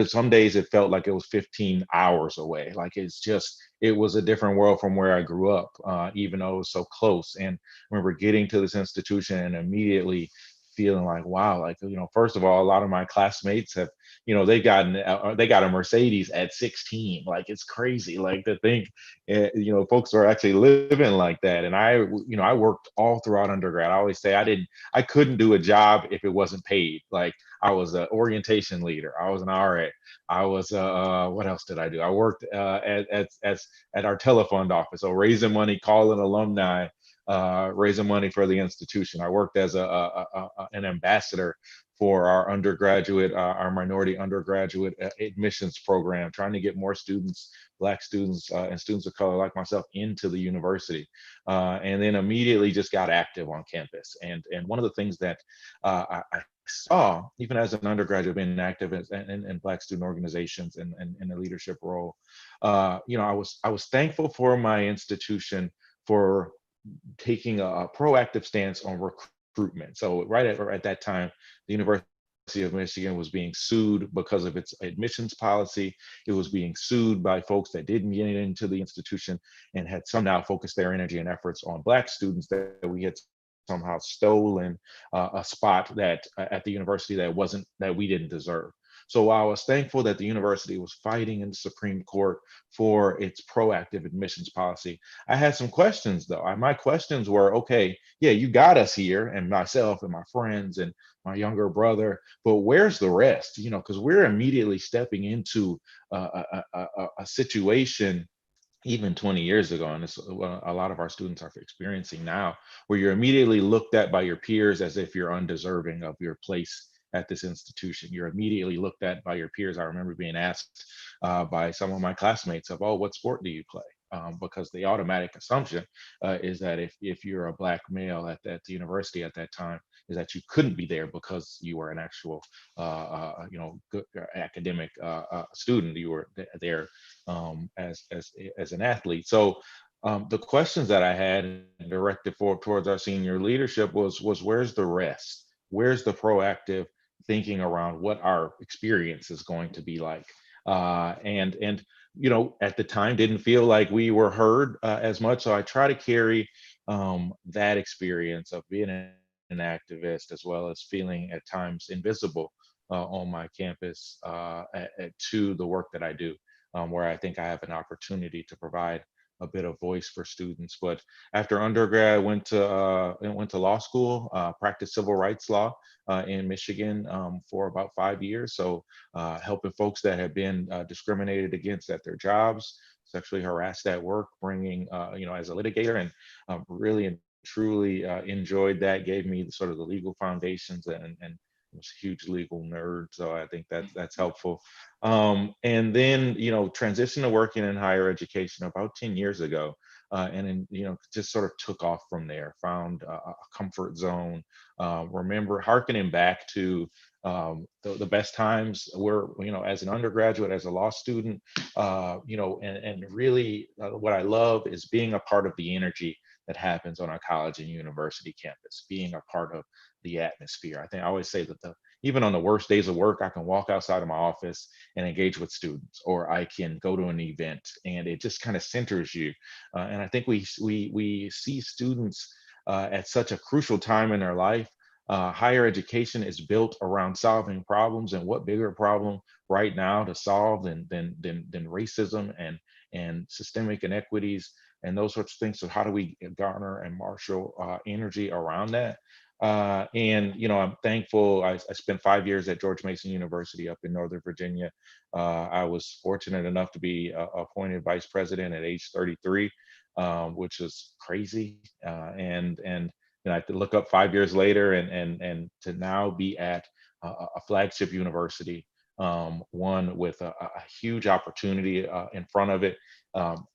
S18: some days it felt like it was 15 hours away. Like it was a different world from where I grew up, even though it was so close. And I remember getting to this institution and immediately feeling like, wow, first of all, a lot of my classmates have, they got a Mercedes at 16. Like, it's crazy, like, to think, folks are actually living like that. And I worked all throughout undergrad. I always say I couldn't do a job if it wasn't paid. Like, I was an orientation leader. I was an RA. I was, what else did I do? I worked at our telefund office. So raising money, calling alumni, raising money for the institution. I worked as an ambassador for our undergraduate, our minority undergraduate admissions program, trying to get more students, Black students and students of color like myself, into the university. And then immediately just got active on campus. And one of the things that I saw, even as an undergraduate, being active in Black student organizations and in a leadership role, I was thankful for my institution for taking a proactive stance on recruitment. So right at that time, the University of Michigan was being sued because of its admissions policy. It was being sued by folks that didn't get into the institution and had somehow focused their energy and efforts on Black students that we had somehow stolen a spot that at the university that we didn't deserve. So I was thankful that the university was fighting in the Supreme Court for its proactive admissions policy. I had some questions though. My questions were, okay, yeah, you got us here, and myself and my friends and my younger brother, but where's the rest? Because we're immediately stepping into a situation even 20 years ago, and it's what a lot of our students are experiencing now, where you're immediately looked at by your peers as if you're undeserving of your place at this institution. You're immediately looked at by your peers. I remember being asked by some of my classmates of, oh, what sport do you play? Because the automatic assumption is that if you're a Black male at the university at that time, is that you couldn't be there because you were an actual, good academic student. You were there as an athlete. So the questions that I had directed towards our senior leadership was where's the rest? Where's the proactive thinking around what our experience is going to be like? And at the time didn't feel like we were heard as much. So I try to carry that experience of being an activist, as well as feeling at times invisible on my campus to the work that I do, where I think I have an opportunity to provide a bit of voice for students. But after undergrad, I went to law school, practiced civil rights law in Michigan for about 5 years. So helping folks that have been discriminated against at their jobs, sexually harassed at work, bringing, as a litigator, and really and truly enjoyed that, gave me sort of the legal foundations, and was a huge legal nerd, so I think that's helpful. And then, transitioned to working in higher education about 10 years ago, and then, just sort of took off from there, found a comfort zone. Remember hearkening back to the best times were, as an undergraduate, as a law student, and really what I love is being a part of the energy that happens on our college and university campus, being a part of the atmosphere. I think I always say that even on the worst days of work, I can walk outside of my office and engage with students, or I can go to an event, and it just kind of centers you. And I think we see students at such a crucial time in their life. Higher education is built around solving problems, and what bigger problem right now to solve than racism and systemic inequities and those sorts of things. So how do we garner and marshal energy around that? And I'm thankful. I spent 5 years at George Mason University up in Northern Virginia. I was fortunate enough to be appointed vice president at age 33, which is crazy. And I could look up 5 years later and to now be at a flagship university, one with a huge opportunity in front of it,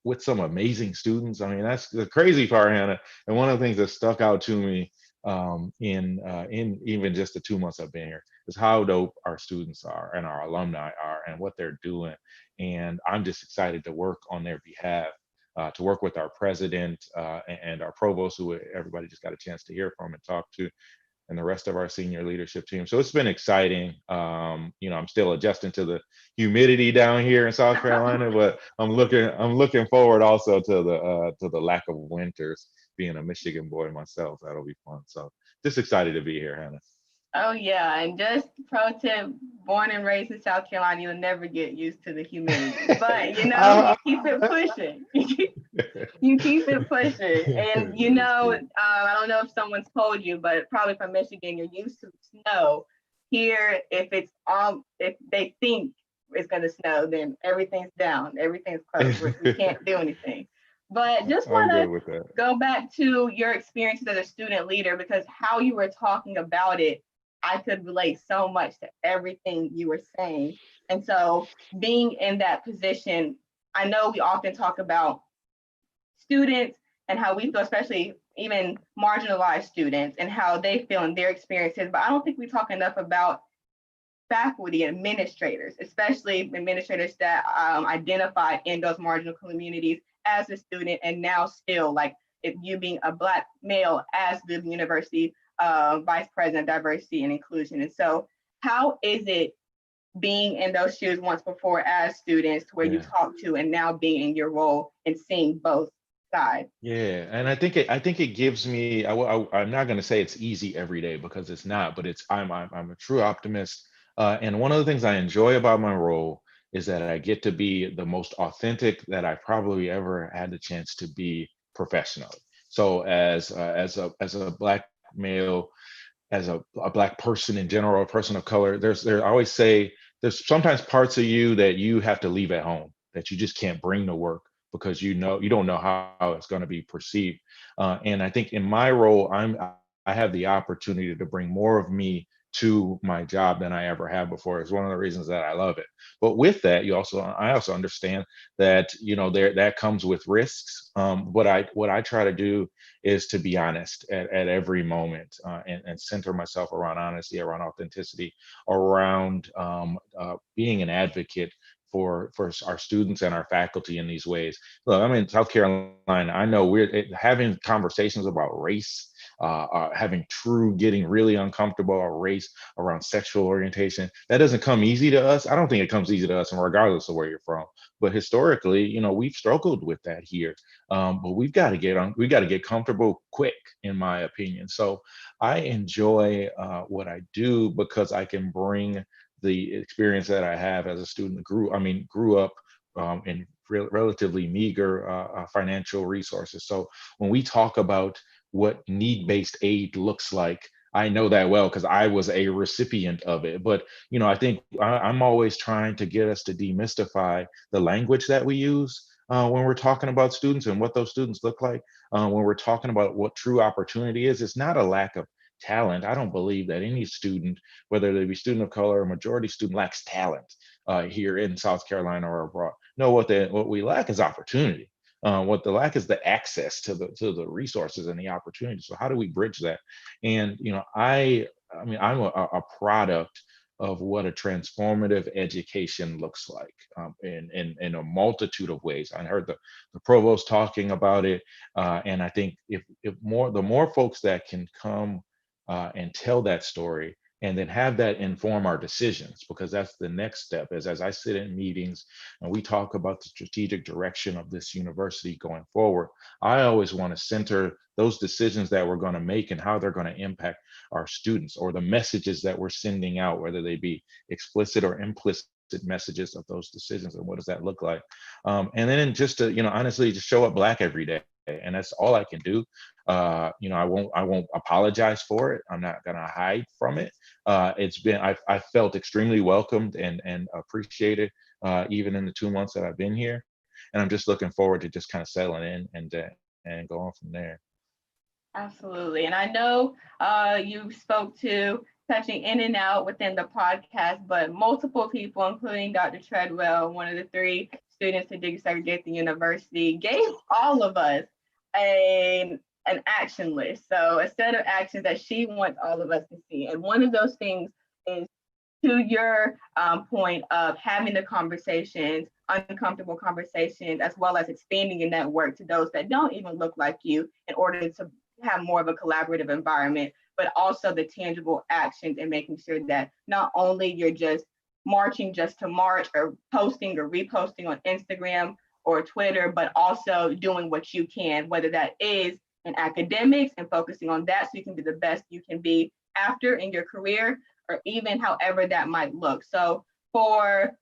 S18: with some amazing students. I mean, that's the crazy part, Hannah. And one of the things that stuck out to me in even just the 2 months I've been here is how dope our students are and our alumni are and what they're doing. And I'm just excited to work on their behalf, to work with our president and our provost, who everybody just got a chance to hear from and talk to, and the rest of our senior leadership team. So it's been exciting. I'm still adjusting to the humidity down here in South Carolina, but I'm looking forward also to the lack of winters. Being a Michigan boy myself, that'll be fun. So just excited to be here, Hannah.
S2: Oh yeah, and just pro tip, born and raised in South Carolina, you'll never get used to the humidity. But you keep it pushing. You keep it pushing. And I don't know if someone's told you, but probably from Michigan, you're used to snow. Here, if they think it's gonna snow, then everything's down, everything's closed. We can't do anything. But just want to go back to your experiences as a student leader, because how you were talking about it, I could relate so much to everything you were saying. And so being in that position, I know we often talk about students and how we feel, especially even marginalized students and how they feel in their experiences, but I don't think we talk enough about faculty and administrators, especially administrators that identify in those marginal communities as a student, and now still, like, if you being a Black male as the university vice president of diversity and inclusion. And so how is it being in those shoes once before as students, where you talk to, and now being in your role and seeing both sides?
S18: Yeah, and I think it gives me. I'm not going to say it's easy every day, because it's not, but I'm a true optimist. And one of the things I enjoy about my role is that I get to be the most authentic that I probably ever had the chance to be professionally. So as a Black male, as a Black person in general, a person of color, I always say there's sometimes parts of you that you have to leave at home, that you just can't bring to work, because you don't know how it's going to be perceived. And I think in my role, I have the opportunity to bring more of me to my job than I ever have before. It's one of the reasons that I love it. But with that, I also understand that that comes with risks. What I try to do is to be honest at every moment, and center myself around honesty, around authenticity, around being an advocate for our students and our faculty in these ways. Look, I'm in South Carolina. I know we're having conversations about race, getting really uncomfortable about race, around sexual orientation. That doesn't come easy to us. I don't think it comes easy to us, and regardless of where you're from. But historically, we've struggled with that here. But we've got to get comfortable quick, in my opinion. So I enjoy what I do because I can bring the experience that I have as a student. Grew up in relatively meager financial resources. So when we talk about what need-based aid looks like, I know that well because I was a recipient of it. But I think I'm always trying to get us to demystify the language that we use when we're talking about students and what those students look like. When we're talking about what true opportunity is, it's not a lack of talent. I don't believe that any student, whether they be student of color or majority student, lacks talent here in South Carolina or abroad. No, what we lack is opportunity. What the lack is the access to the resources and the opportunities. So how do we bridge that? And I'm a product of what a transformative education looks like in a multitude of ways. I heard the provost talking about it, and I think the more folks that can come and tell that story, and then have that inform our decisions, because that's the next step. As I sit in meetings and we talk about the strategic direction of this university going forward, I always want to center those decisions that we're going to make and how they're going to impact our students, or the messages that we're sending out, whether they be explicit or implicit messages of those decisions, and what does that look like? And then just to honestly just show up Black every day. And that's all I can do. I won't apologize for it. I'm not gonna hide from it. I felt extremely welcomed and appreciated, even in the 2 months that I've been here. And I'm just looking forward to just kind of settling in and going from there.
S2: Absolutely. And I know you spoke to touching in and out within the podcast, but multiple people, including Dr. Treadwell, one of the 3 students to desegregate the university, gave all of us an action list. So a set of actions that she wants all of us to see. And one of those things is, to your point of having the conversations, uncomfortable conversations, as well as expanding your network to those that don't even look like you, in order to have more of a collaborative environment, but also the tangible actions, and making sure that not only you're just marching just to march, or posting or reposting on Instagram or Twitter, but also doing what you can, whether that is in academics and focusing on that so you can be the best you can be after in your career, or even however that might look. So for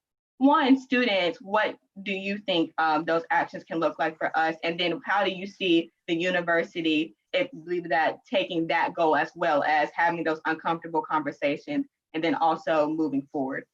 S2: students, what do you think those actions can look like for us? And then how do you see the university, taking that goal, as well as having those uncomfortable conversations, and then also moving forward?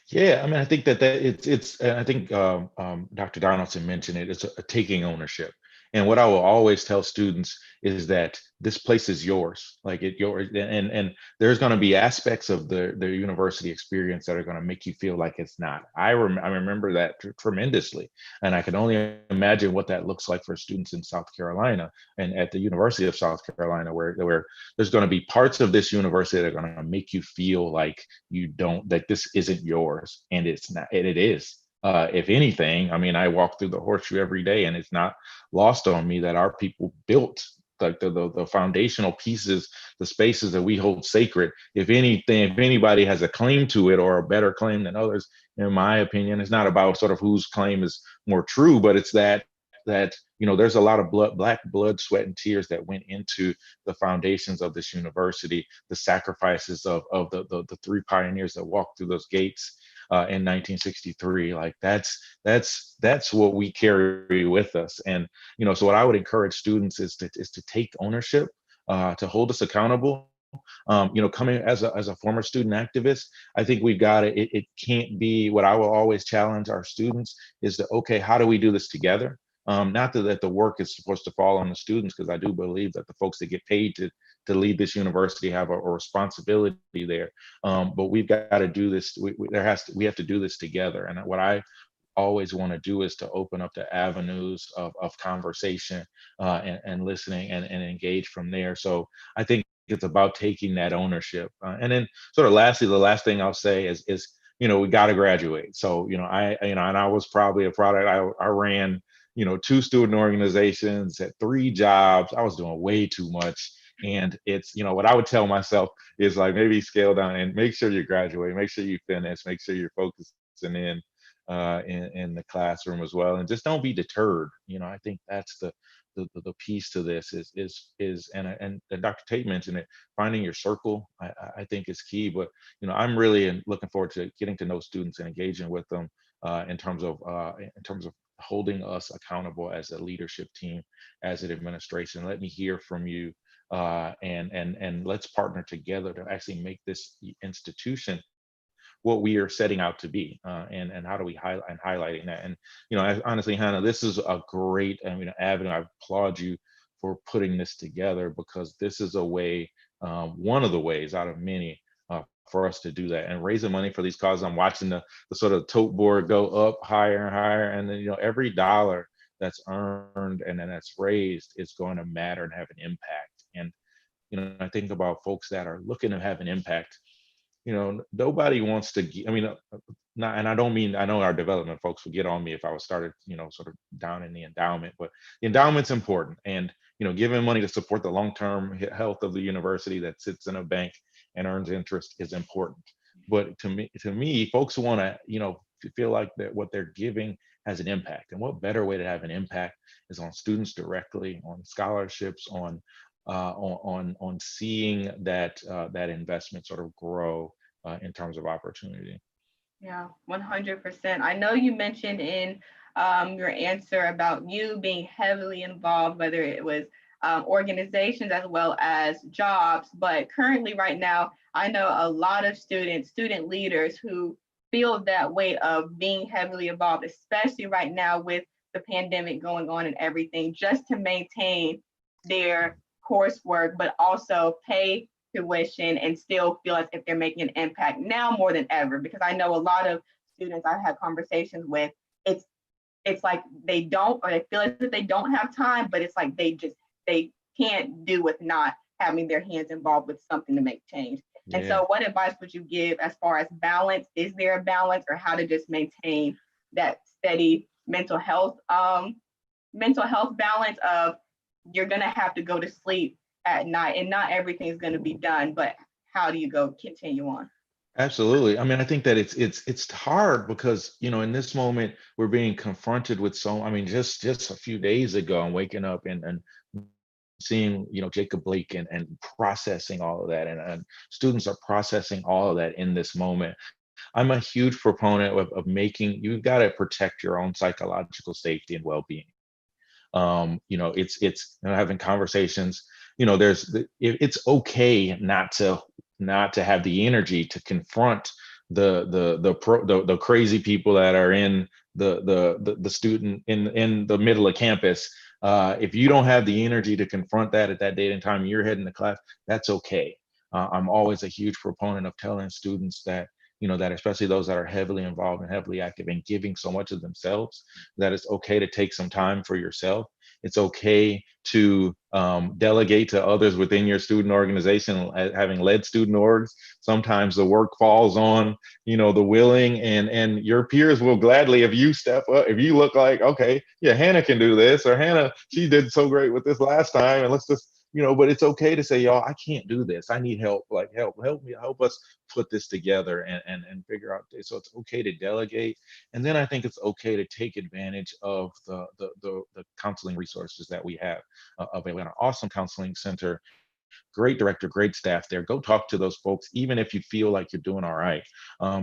S18: Yeah, I think that it's. I think Dr. Donaldson mentioned it. It's a taking ownership. And what I will always tell students is that this place is yours, and there's going to be aspects of the university experience that are going to make you feel like it's not. I remember that tremendously, and I can only imagine what that looks like for students in South Carolina and at the University of South Carolina, where there's going to be parts of this university that are going to make you feel like that this isn't yours, and it's not, and it is. If anything, I walk through the horseshoe every day, and it's not lost on me that our people built like the foundational pieces, the spaces that we hold sacred. If anybody has a claim to it, or a better claim than others, in my opinion, it's not about sort of whose claim is more true, but it's that there's a lot of Black blood, sweat, and tears that went into the foundations of this university, the sacrifices of the 3 pioneers that walked through those gates in 1963. Like that's what we carry with us. And so what I would encourage students is to take ownership, to hold us accountable. Coming as a former student activist, I think we've got it can't be, what I will always challenge our students is okay, how do we do this together? Not that the work is supposed to fall on the students, because I do believe that the folks that get paid to lead this university have a responsibility there. But we've got to do this. We have to do this together. And what I always want to do is to open up the avenues of conversation and listening and engage from there. So I think it's about taking that ownership. And then sort of lastly, the last thing I'll say is we got to graduate. So, and I was probably a product. I ran, 2 student organizations, had 3 jobs. I was doing way too much. And it's, what I would tell myself is like, maybe scale down and make sure you graduate, make sure you finish, make sure you're focusing in the classroom as well. And just don't be deterred. I think that's the piece to this is and Dr. Tate mentioned it, finding your circle, I think is key. But I'm really looking forward to getting to know students and engaging with them in terms of holding us accountable as a leadership team, as an administration. Let me hear from you, and let's partner together to actually make this institution what we are setting out to be, and how do we highlighting that. And honestly, Hannah, this is a great avenue. I applaud you for putting this together, because this is a way, one of the ways out of many, for us to do that and raising money for these causes. I'm watching the sort of tote board go up higher and higher, and then every dollar that's earned and then that's raised is going to matter and have an impact. And I think about folks that are looking to have an impact. Nobody wants to, not, and I don't mean, I know our development folks would get on me if I was started, sort of down in the endowment, but the endowment's important. And, giving money to support the long-term health of the university that sits in a bank and earns interest is important. But to me, folks want to, feel like that what they're giving has an impact. And what better way to have an impact is on students directly, on scholarships, on seeing that investment sort of grow in terms of opportunity.
S2: Yeah, 100%. I know you mentioned in your answer about you being heavily involved, whether it was organizations as well as jobs, but currently right now, I know a lot of student leaders who feel that weight of being heavily involved, especially right now with the pandemic going on and everything, just to maintain their coursework, but also pay tuition and still feel as if they're making an impact now more than ever. Because I know a lot of students I've had conversations with, it's like they don't, or they feel as if they don't have time, but it's like they can't do with not having their hands involved with something to make change. Yeah. And so what advice would you give as far as balance? Is there a balance, or how to just maintain that steady mental health balance of, you're going to have to go to sleep at night and not everything is going to be done, but how do you continue on?
S18: Absolutely. I think that it's hard because, in this moment we're being confronted with just a few days ago, I'm waking up and seeing, Jacob Blake and processing all of that. And students are processing all of that in this moment. I'm a huge proponent of you've got to protect your own psychological safety and well-being. It's having conversations, it's okay not to have the energy to confront the crazy people that are in the student in the middle of campus. If you don't have the energy to confront that at that date and time, you're heading to class, that's okay. I'm always a huge proponent of telling students that, that especially those that are heavily involved and heavily active and giving so much of themselves, that it's okay to take some time for yourself. It's okay to delegate to others within your student organization. Having led student orgs, sometimes the work falls on, the willing, and your peers will gladly, if you step up, if you look like, okay, yeah, Hannah can do this, or Hannah, she did so great with this last time, and let's just, but it's okay to say, y'all, I can't do this. I need help. Like, help me, help us put this together and figure out. So it's okay to delegate. And then I think it's okay to take advantage of the counseling resources that we have available. An awesome counseling center, great director, great staff there. Go talk to those folks, even if you feel like you're doing all right.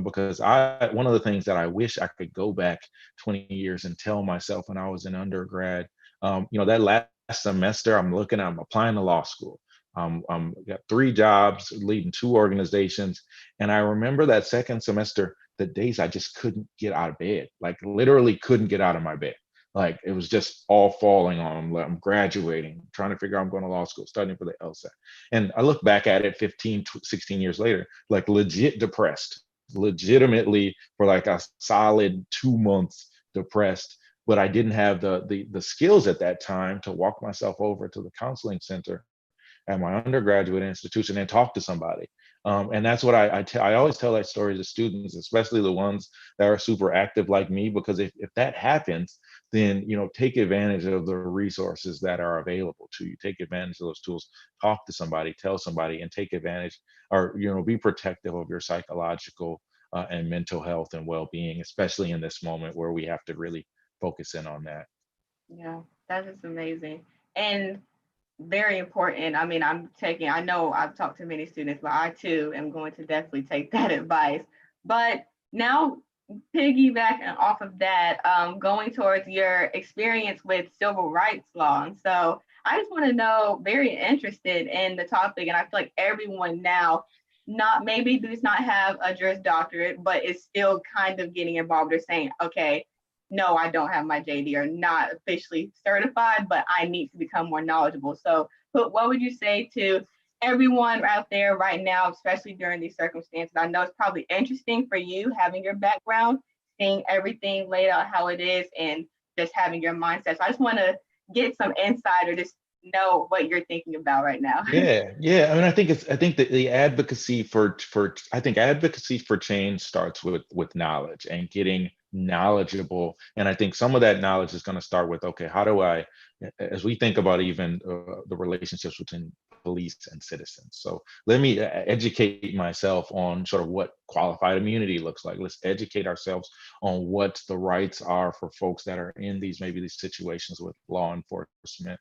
S18: Because one of the things that I wish I could go back 20 years and tell myself when I was in undergrad, that last semester, I'm applying to law school. Got 3 jobs, leading 2 organizations. And I remember that second semester, the days I just couldn't get out of bed, like literally couldn't get out of my bed. Like it was just all falling on. I'm graduating, trying to figure out I'm going to law school, studying for the LSAT. And I look back at it 15, 16 years later, like legit depressed, legitimately for like a solid 2 months depressed. But I didn't have the skills at that time to walk myself over to the counseling center at my undergraduate institution and talk to somebody. And that's what I always tell that story to students, especially the ones that are super active like me, because if that happens, then, you know, take advantage of the resources that are available to you. Take advantage of those tools, talk to somebody, tell somebody, and take advantage, or, you know, be protective of your psychological and mental health and well-being, especially in this moment where we have to really focus in on that.
S2: Yeah, that is amazing. And very important. I mean, I know I've talked to many students, but I too am going to definitely take that advice. But now, piggybacking off of that, going towards your experience with civil rights law. And so I just want to know, very interested in the topic, and I feel like everyone now does not have a Juris Doctorate, but is still kind of getting involved. They're saying, okay, no, I don't have my JD or not officially certified, but I need to become more knowledgeable. So what would you say to everyone out there right now, especially during these circumstances? I know it's probably interesting for you having your background, seeing everything laid out how it is, and just having your mindset. So I just want to get some insight or just know what you're thinking about right now.
S18: Yeah. I mean, I think that the advocacy for advocacy for change starts with knowledge and getting knowledgeable. And I think some of that knowledge is going to start with, okay, how do I, as we think about even the relationships between police and citizens. So let me educate myself on sort of what qualified immunity looks like. Let's educate ourselves on what the rights are for folks that are in these situations with law enforcement.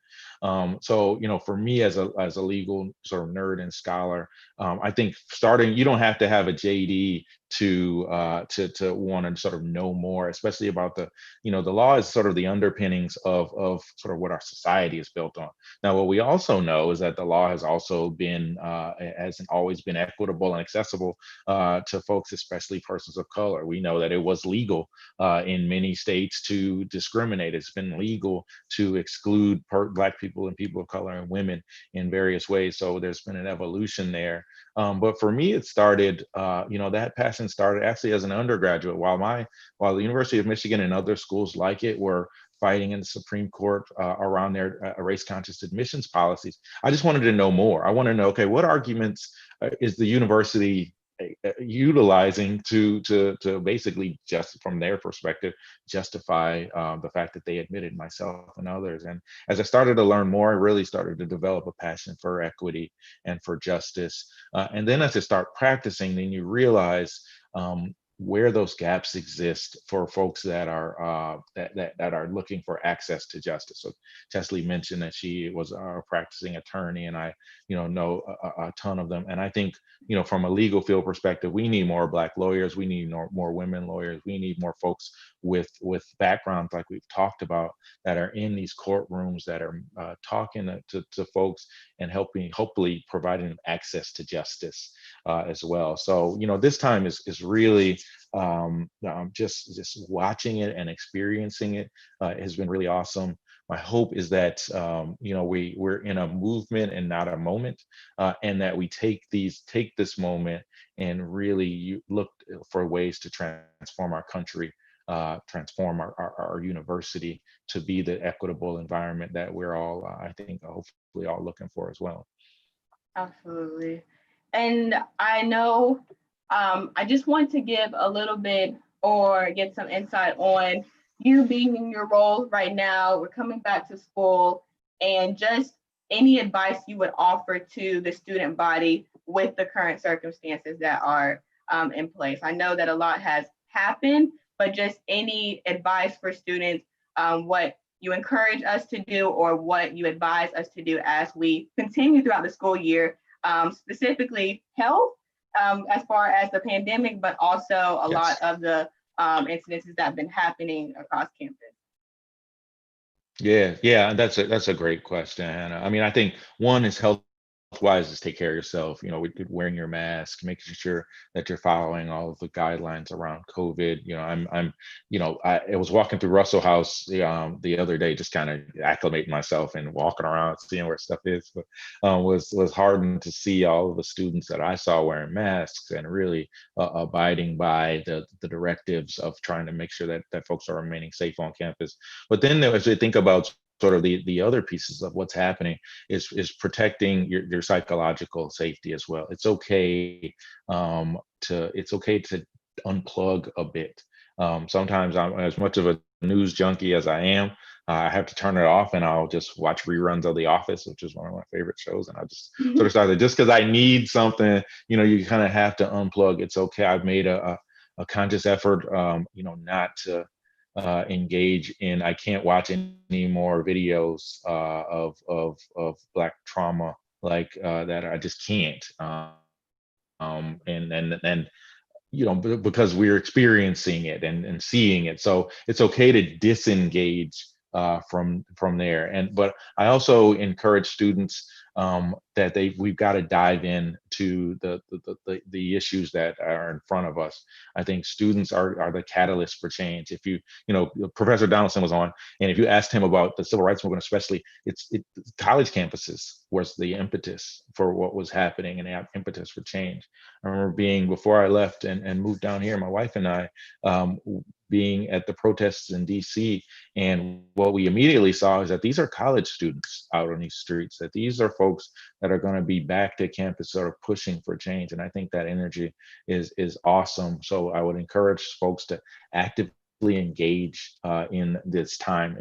S18: So, you know, for me as a legal sort of nerd and scholar, I think you don't have to have a JD to want to sort of know more, especially about the law is sort of the underpinnings of sort of what our society is built on. Now, what we also know is that the law has also been hasn't always been equitable and accessible to folks, especially persons of color. We know that it was legal in many states to discriminate. It's been legal to exclude Black people and people of color and women in various ways. So there's been an evolution there. But for me, it started, that passion started actually as an undergraduate while the University of Michigan and other schools like it were fighting in the Supreme Court around their race-conscious admissions policies. I just wanted to know more. I want to know, okay, what arguments is the university utilizing to basically, just from their perspective, justify the fact that they admitted myself and others. And as I started to learn more, I really started to develop a passion for equity and for justice. And then as I start practicing, then you realize where those gaps exist for folks that are that are looking for access to justice. So Cheslie mentioned that she was a practicing attorney, and I know a ton of them. And I think from a legal field perspective, we need more Black lawyers, we need more women lawyers, we need more folks with backgrounds like we've talked about that are in these courtrooms, that are talking to folks and hopefully providing them access to justice as well. So this time is really just watching it and experiencing it has been really awesome. My hope is that we're in a movement and not a moment, and that we take this moment and really look for ways to transform our country, transform our university to be the equitable environment that we're all, I think, hopefully all looking for as well.
S2: Absolutely. And I know I just want to give a little bit or get some insight on you being in your role right now. We're coming back to school, and just any advice you would offer to the student body with the current circumstances that are in place. I know that a lot has happened, but just any advice for students, what you encourage us to do or what you advise us to do as we continue throughout the school year, specifically health, as far as the pandemic, but also a lot of the incidences that have been happening across campus.
S18: Yeah, that's a great question, Hannah. I mean, I think one is health wise, just take care of yourself. You know, wearing your mask, making sure that you're following all of the guidelines around COVID. You know, I was walking through Russell House the other day, just kind of acclimating myself and walking around, seeing where stuff is. But was hardened to see all of the students that I saw wearing masks and really abiding by the directives of trying to make sure that folks are remaining safe on campus. But then as we think about sort of the other pieces of what's happening is protecting your psychological safety as well. It's okay to unplug a bit. Sometimes I'm, as much of a news junkie as I am, I have to turn it off and I'll just watch reruns of The Office, which is one of my favorite shows. And I just sort of started, just because I need something, you know, you kind of have to unplug. It's okay. I've made a conscious effort, you know, not to engage in, I can't watch any more videos of Black trauma like that. I just can't. And you know, because we're experiencing it and seeing it. So it's okay to disengage from there. But I also encourage students that we've got to dive in to the issues that are in front of us. I think students are the catalyst for change. If you know, Professor Donaldson was on, and if you asked him about the civil rights movement, especially, it's college campuses was the impetus for what was happening and the impetus for change. I remember before I left and moved down here, my wife and I, being at the protests in DC, and what we immediately saw is that these are college students out on these streets, that these are folks that are going to be back to campus sort of pushing for change. And I think that energy is awesome. So I would encourage folks to actively engage in this time,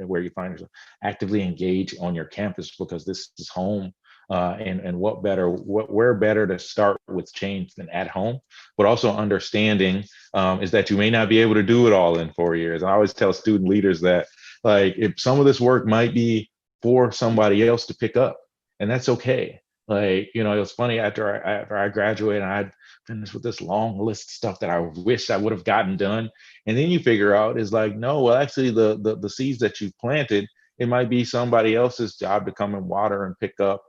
S18: where you find yourself, actively engage on your campus, because this is home. And where better to start with change than at home, but also understanding is that you may not be able to do it all in 4 years. I always tell student leaders that, like, if some of this work might be for somebody else to pick up, and that's okay. Like, you know, it was funny, after I graduated, and I'd finished with this long list of stuff that I wish I would have gotten done. And then you figure out is like, no, well, actually the seeds that you planted, it might be somebody else's job to come and water and pick up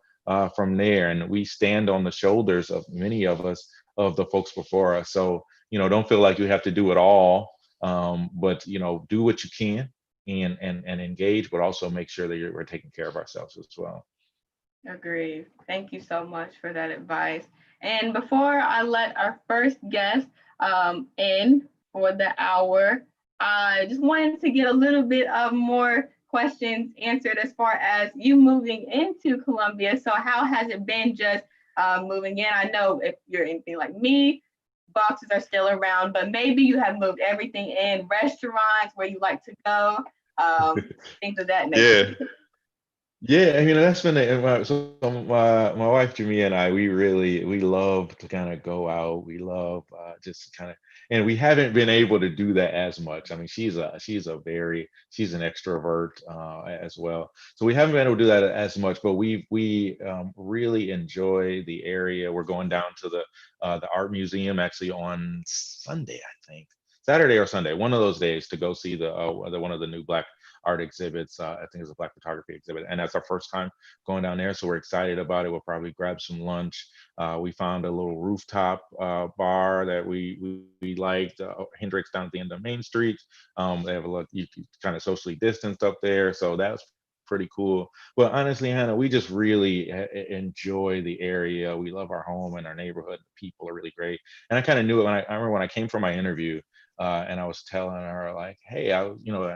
S18: from there. And we stand on the shoulders of many of us, of the folks before us. So, you know, don't feel like you have to do it all, but, you know, do what you can and engage, but also make sure that we're taking care of ourselves as well.
S2: Agreed. Thank you so much for that advice. And before I let our first guest in for the hour, I just wanted to get a little bit of more questions answered as far as you moving into Columbia. So how has it been just moving in? I know if you're anything like me, boxes are still around, but maybe you have moved everything in, restaurants where you like to go, things of that nature.
S18: Yeah, I mean, that's been my wife Jamia and I, we love to kind of go out. We love just kind of, and we haven't been able to do that as much. I mean, she's an extrovert as well, so we haven't been able to do that as much. But we really enjoy the area. We're going down to the art museum actually on Sunday, I think, Saturday or Sunday, one of those days, to go see the one of the new Black art exhibits. I think it's a Black photography exhibit, and that's our first time going down there, so we're excited about it. We'll probably grab some lunch. We found a little rooftop bar that we liked, Hendrix, down at the end of Main Street. They have a lot, you kind of socially distanced up there, so that was pretty cool. But honestly, Hannah, we just really enjoy the area. We love our home and our neighborhood. People are really great, and I kind of knew it I remember when I came for my interview. And I was telling her, like, hey, I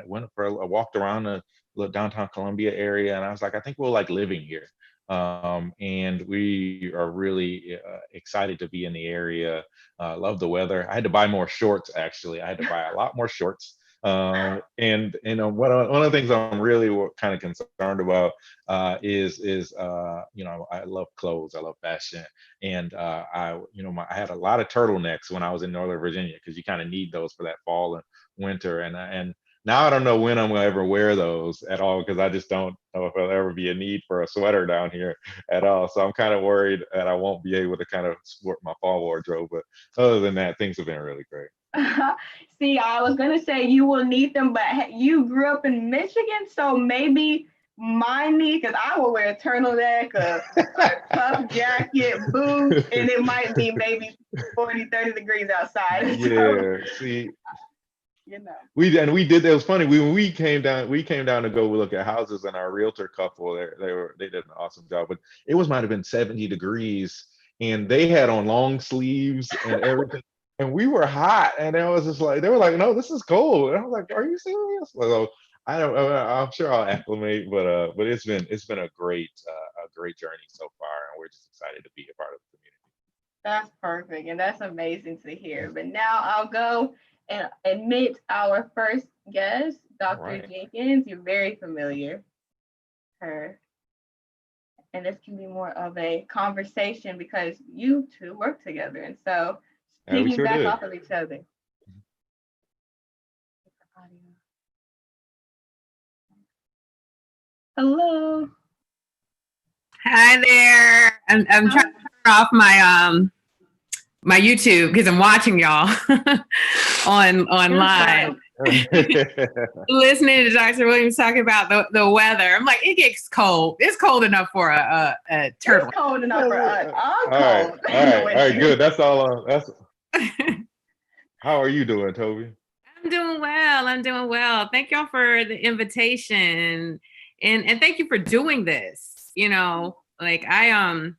S18: walked around the downtown Columbia area, and I was like, I think we'll like living here. And we are really excited to be in the area. Love the weather. I had to buy more shorts, actually. I had to buy a lot more shorts. And you know, one of the things I'm really kind of concerned about is you know, I love clothes, I love fashion, and I had a lot of turtlenecks when I was in Northern Virginia, because you kind of need those for that fall and winter, and now I don't know when I'm gonna ever wear those at all, because I just don't know if there'll ever be a need for a sweater down here at all. So I'm kind of worried that I won't be able to kind of sport my fall wardrobe. But other than that, things have been really great.
S2: See, I was gonna say you will need them, but you grew up in Michigan, so maybe my knee, because I will wear a turtleneck, a tough jacket, boots, and it might be maybe 40, 30 degrees outside.
S18: Yeah, see,
S2: You know.
S18: we did. It was funny. We came down to go look at houses, and our realtor couple, they did an awesome job. But it might have been 70 degrees, and they had on long sleeves and everything, and we were hot, and it was just like they were like, "No, this is cold." And I was like, "Are you serious?" So I'm sure I'll acclimate, but it's been a great journey so far, and we're just excited to be a part of the community.
S2: That's perfect, and that's amazing to hear. But now I'll go and admit our first guest, Dr. Jenkins. You're very familiar with her. And this can be more of a conversation because you two work together. And so speaking back off of each other. Hello.
S19: Hi there. I'm trying to turn off my my YouTube because I'm watching y'all online. Listening to Dr. Williams talking about the weather. I'm like, it gets cold. It's cold enough for a turtle.
S2: It's cold enough for us. I'm
S18: cold. All right, good. That's all.
S19: That's.
S18: How are you doing, Toby?
S19: I'm doing well. Thank y'all for the invitation, and thank you for doing this. You know, like I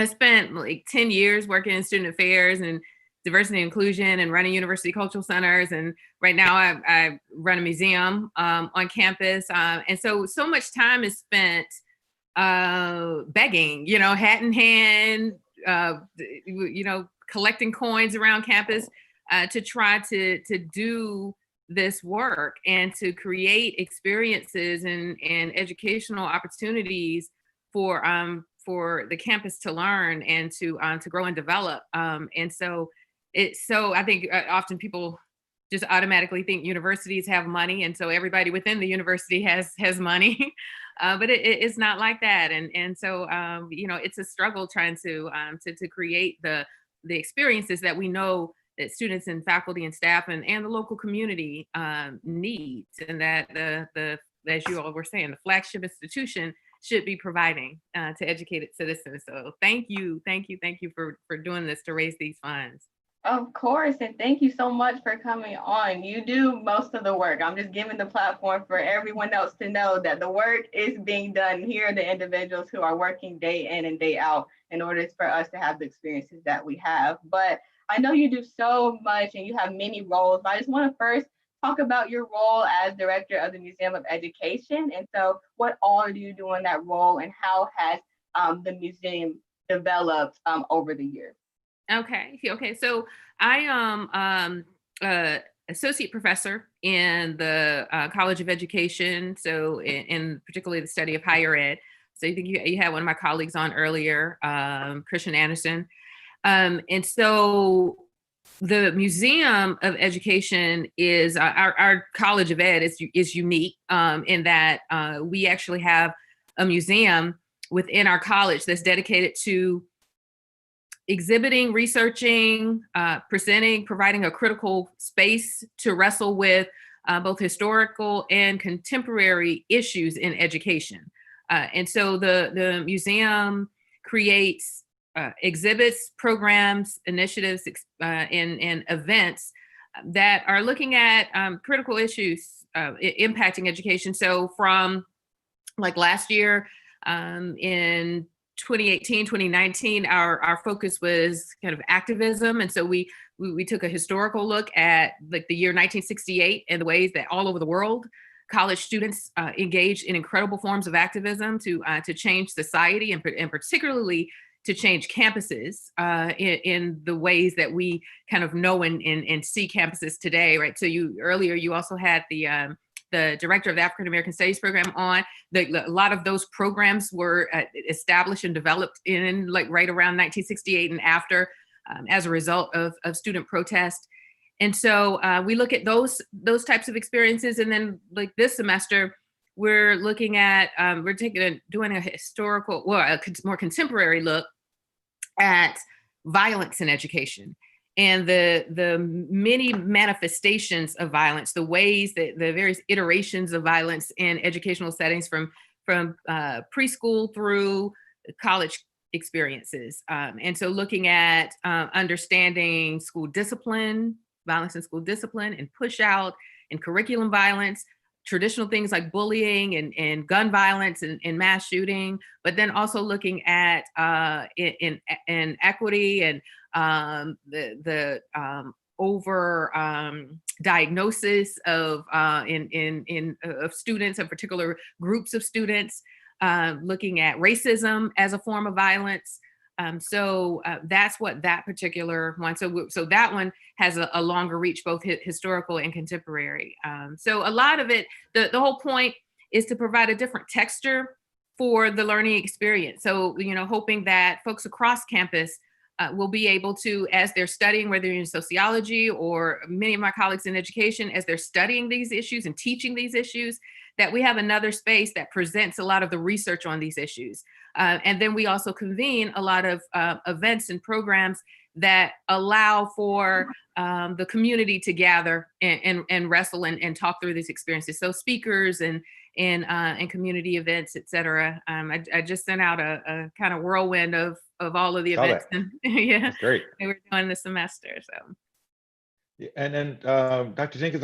S19: spent like 10 years working in student affairs and diversity and inclusion and running university cultural centers. And right now I run a museum on campus. And so much time is spent begging, you know, hat in hand, you know, collecting coins around campus to try to do this work and to create experiences and educational opportunities for the campus to learn and to grow and develop. And so I think often people just automatically think universities have money, and so everybody within the university has money, but it's not like that. And so you know, it's a struggle trying to create the experiences that we know that students and faculty and staff and the local community needs, and that the as you all were saying, the flagship institution should be providing to educated citizens. So thank you for doing this to raise these funds.
S2: Of course, and thank you so much for coming on. You do most of the work. I'm just giving the platform for everyone else to know that the work is being done. Here are the individuals who are working day in and day out in order for us to have the experiences that we have. But I know you do so much and you have many roles, but I just want to first talk about your role as director of the Museum of Education. And so what all do you do in that role, and how has the museum developed over the years?
S19: Okay. So I am associate professor in the College of Education. So in particularly the study of higher ed. So I think you had one of my colleagues on earlier, Christian Anderson. And so the Museum of Education is our College of Ed is unique in that we actually have a museum within our college that's dedicated to exhibiting, researching, presenting, providing a critical space to wrestle with both historical and contemporary issues in education. And so the museum creates exhibits, programs, initiatives, and events that are looking at critical issues impacting education. So from like last year in 2018, 2019, our focus was kind of activism. And so we took a historical look at like the year 1968 and the ways that all over the world, college students engaged in incredible forms of activism to change society and particularly to change campuses in the ways that we kind of know and see campuses today, right? So you also had the director of the African American Studies program on. A lot of those programs were established and developed in like right around 1968 and after as a result of student protest. And so we look at those types of experiences. And then like this semester, we're looking at, doing a historical, well, a more contemporary look at violence in education. and the many manifestations of violence, the ways that the various iterations of violence in educational settings from preschool through college experiences. And so looking at understanding school discipline, violence in school discipline and push out and curriculum violence, traditional things like bullying and gun violence and mass shooting, but then also looking at in equity and the over diagnosis of of students and particular groups of students, looking at racism as a form of violence. So that's what that particular one. So that one has a longer reach, both historical and contemporary. So a lot of it, the whole point is to provide a different texture for the learning experience. So, hoping that folks across campus will be able to, as they're studying, whether in sociology or many of my colleagues in education, as they're studying these issues and teaching these issues, that we have another space that presents a lot of the research on these issues. And then we also convene a lot of events and programs that allow for the community to gather and wrestle and talk through these experiences. So speakers and community events, et cetera. I just sent out a kind of whirlwind of all of the events. Yeah,
S18: that's great.
S19: They were doing this semester. So.
S18: Yeah, and then Dr. Jenkins,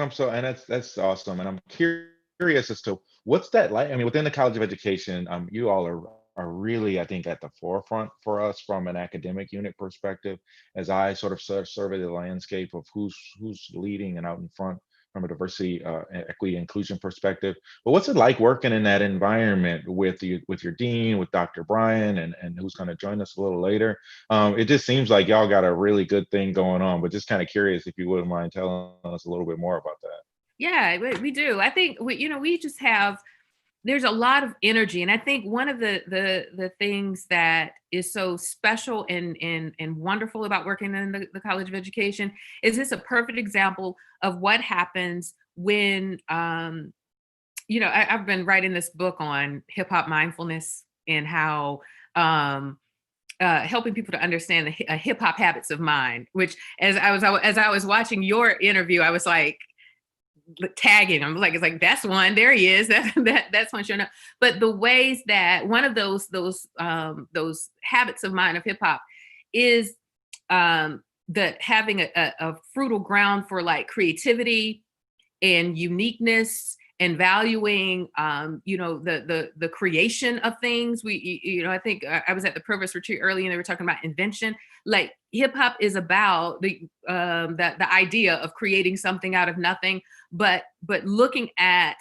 S18: that's awesome. And I'm curious as to what's that like? I mean, within the College of Education, you all are really, I think, at the forefront for us from an academic unit perspective, as I sort of survey the landscape of who's leading and out in front from a diversity, equity, inclusion perspective. But what's it like working in that environment with your dean, with Dr. Bryan, and who's going to join us a little later? It just seems like y'all got a really good thing going on, but just kind of curious if you wouldn't mind telling us a little bit more about that.
S19: Yeah, we do. I think we just have, there's a lot of energy. And I think one of the things that is so special and wonderful about working in the College of Education is it's a perfect example of what happens when, I've been writing this book on hip hop mindfulness and how helping people to understand the hip hop habits of mind, which as I was watching your interview, I was like, tagging him, it's like that's one, there he is, that's one showing up. But the ways that one of those habits of mind of hip hop is that having a fertile ground for like creativity and uniqueness and valuing the creation of things. I think I was at the Provost Retreat early and they were talking about invention. Like hip hop is about the idea of creating something out of nothing, but looking at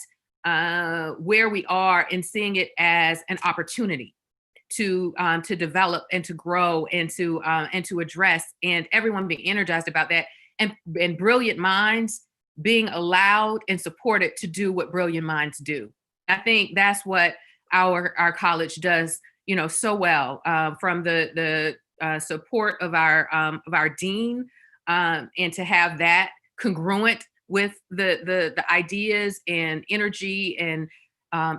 S19: where we are and seeing it as an opportunity to develop and to grow and to address, and everyone being energized about that, and brilliant minds being allowed and supported to do what brilliant minds do. I think that's what our college does, so well, from the support of our dean, and to have that congruent with the ideas and energy and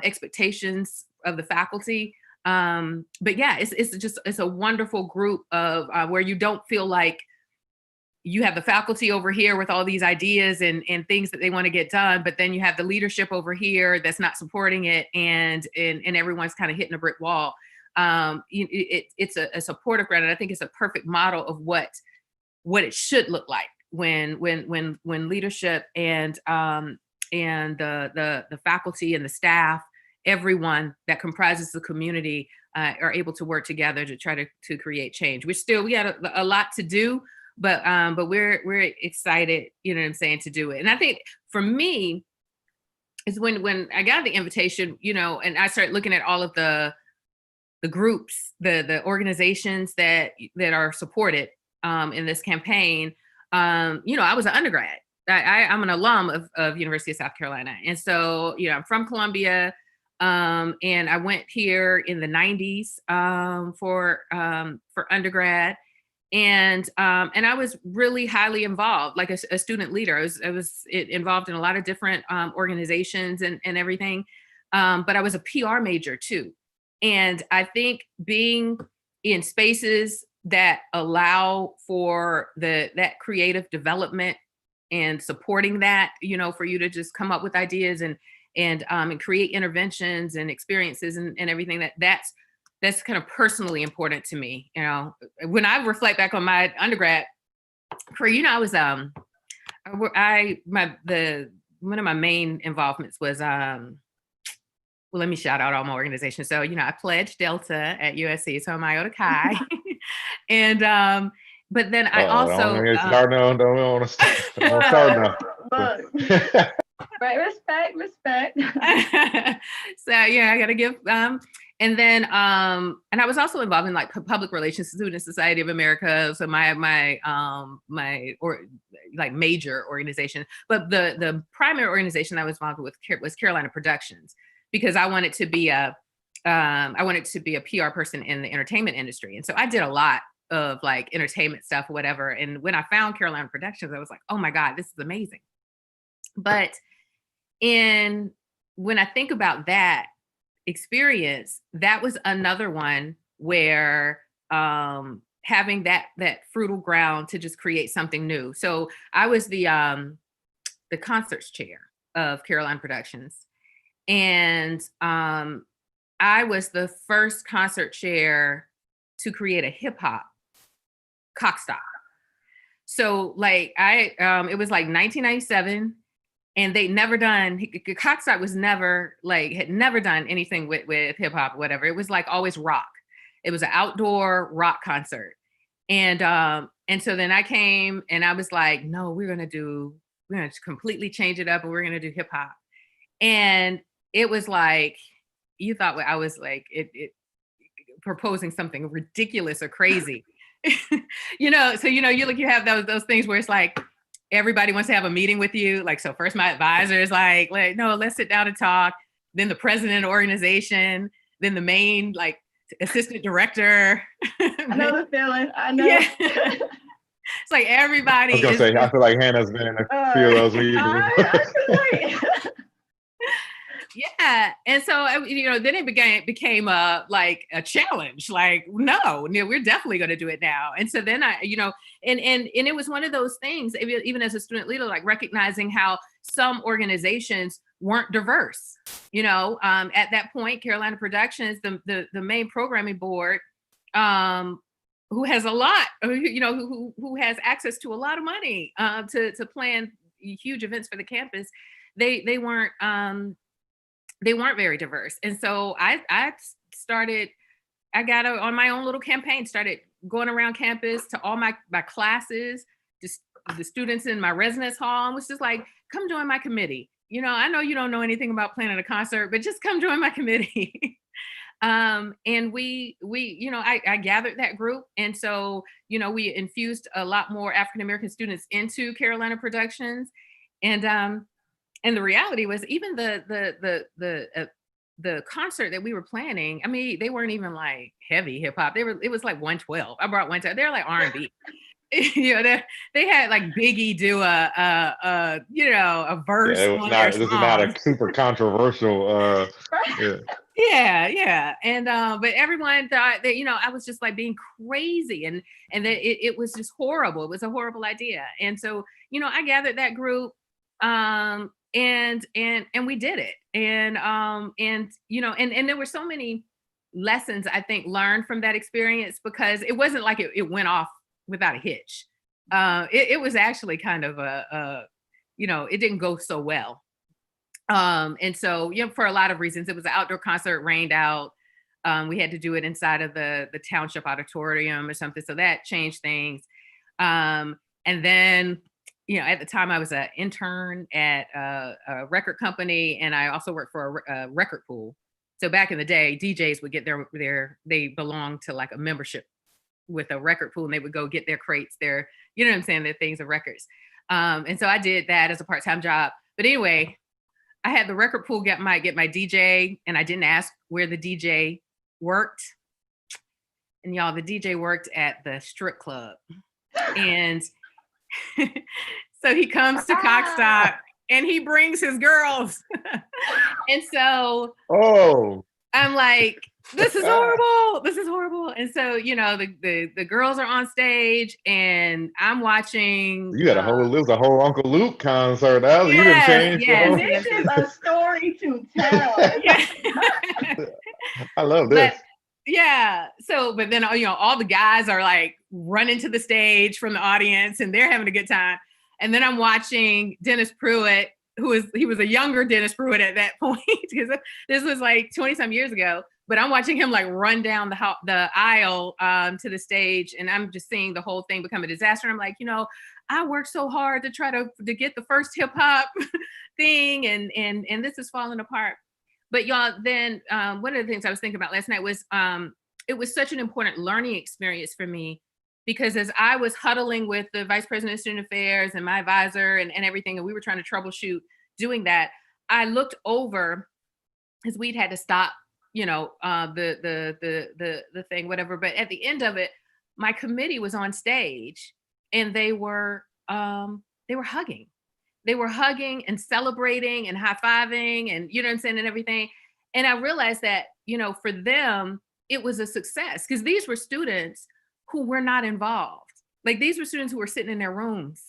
S19: expectations of the faculty. But yeah, it's a wonderful group of where you don't feel like you have the faculty over here with all these ideas and things that they want to get done, but then you have the leadership over here that's not supporting it, and everyone's kind of hitting a brick wall. It's a supportive ground, and I think it's a perfect model of what it should look like when leadership and the faculty and the staff, everyone that comprises the community, are able to work together to try to create change. We got a lot to do, but we're excited, to do it. And I think for me, is when I got the invitation, and I started looking at all of the groups, the organizations that are supported in this campaign. I was an undergrad. I'm an alum of University of South Carolina, and so I'm from Columbia, and I went here in the 90s for undergrad. And I was really highly involved, like a student leader. I was involved in a lot of different organizations and everything. But I was a PR major too. And I think being in spaces that allow for that creative development and supporting that, for you to just come up with ideas and create interventions and experiences and everything that's kind of personally important to me. When I reflect back on my undergrad career, I was one of my main involvements was well, let me shout out all my organizations. So, I pledged Delta at USC, so I'm Iota Chi. And but then I also
S18: don't start now.
S2: Look. Right, respect.
S19: So yeah, I gotta give and then and I was also involved in like public relations, Student Society of America. So my major organization, but the primary organization I was involved with was Carolina Productions, because I wanted to be a PR person in the entertainment industry. And so I did a lot of like entertainment stuff, whatever. And when I found Carolina Productions, I was like, oh my God, this is amazing. But when I think about that experience, that was another one where having that fertile ground to just create something new. So I was the concerts chair of Carolina Productions. And I was the first concert chair to create a hip hop cockstock. So like it was like 1997, and they'd never done, cockstock was had never done anything with hip hop or whatever. It was like always rock. It was an outdoor rock concert. And so then I came and I was like, no, we're gonna completely change it up, and we're gonna do hip hop. And it was like, you thought I was like it proposing something ridiculous or crazy. So you have those things where it's like everybody wants to have a meeting with you. Like, so first my advisor is like, no, let's sit down and talk. Then the president of the organization, then the main like assistant director.
S2: I know the feeling. I know.
S19: Yeah. It's like everybody.
S18: I was gonna say, I feel like Hannah's been in a few of those meetings.
S19: Yeah. And so, then it became like a challenge, like, no, we're definitely going to do it now. And so then and it was one of those things, even as a student leader, like recognizing how some organizations weren't diverse, at that point, Carolina Productions, the main programming board, who has a lot, who has access to a lot of money, to plan huge events for the campus. They weren't very diverse. And so I got on my own little campaign, started going around campus to all my classes, just the students in my residence hall, and was just like, come join my committee. I know you don't know anything about planning a concert, but just come join my committee. And I gathered that group. And so, we infused a lot more African-American students into Carolina Productions. And the reality was, even the concert that we were planning, I mean, they weren't even like heavy hip hop. It was like 112. I brought 112. They were like R&B. They had like Biggie do a verse.
S18: Yeah, this is not a super controversial.
S19: Yeah. And but everyone thought that I was just like being crazy, and that it was just horrible. It was a horrible idea. And so I gathered that group. And we did it. And there were so many lessons, I think, learned from that experience, because it wasn't like it went off without a hitch. It was actually kind of it didn't go so well. And so, for a lot of reasons, it was an outdoor concert, rained out. We had to do it inside of the township auditorium or something. So that changed things. And then, at the time I was an intern at a record company, and I also worked for a record pool. So back in the day, DJs would get they belonged to like a membership with a record pool, and they would go get their crates, their things of records. And so I did that as a part-time job. But anyway, I had the record pool get my DJ, and I didn't ask where the DJ worked. And y'all, the DJ worked at the strip club. And so he comes to Cockstock and he brings his girls. And so I'm like, this is horrible. This is horrible. And so, you know, the girls are on stage and I'm watching.
S18: You got it was a whole Uncle Luke concert. You didn't change.
S2: This is a story to tell.
S18: I love this.
S19: Yeah. So, but then, you know, all the guys are like running to the stage from the audience and they're having a good time. And then I'm watching Dennis Pruitt, he was a younger Dennis Pruitt at that point, because this was like 20 some years ago. But I'm watching him like run down the aisle to the stage, and I'm just seeing the whole thing become a disaster. And I'm like, you know, I worked so hard to try to get the first hip hop thing, and this is falling apart. But y'all, then one of the things I was thinking about last night was it was such an important learning experience for me, because as I was huddling with the vice president of student affairs and my advisor and everything, and we were trying to troubleshoot doing that, I looked over, because we'd had to stop, you know, the thing, whatever. But at the end of it, my committee was on stage and they were hugging. They were hugging and celebrating and high-fiving and, you know what I'm saying, and everything. And I realized that, you know, for them, it was a success, because these were students who were not involved. Like, these were students who were sitting in their rooms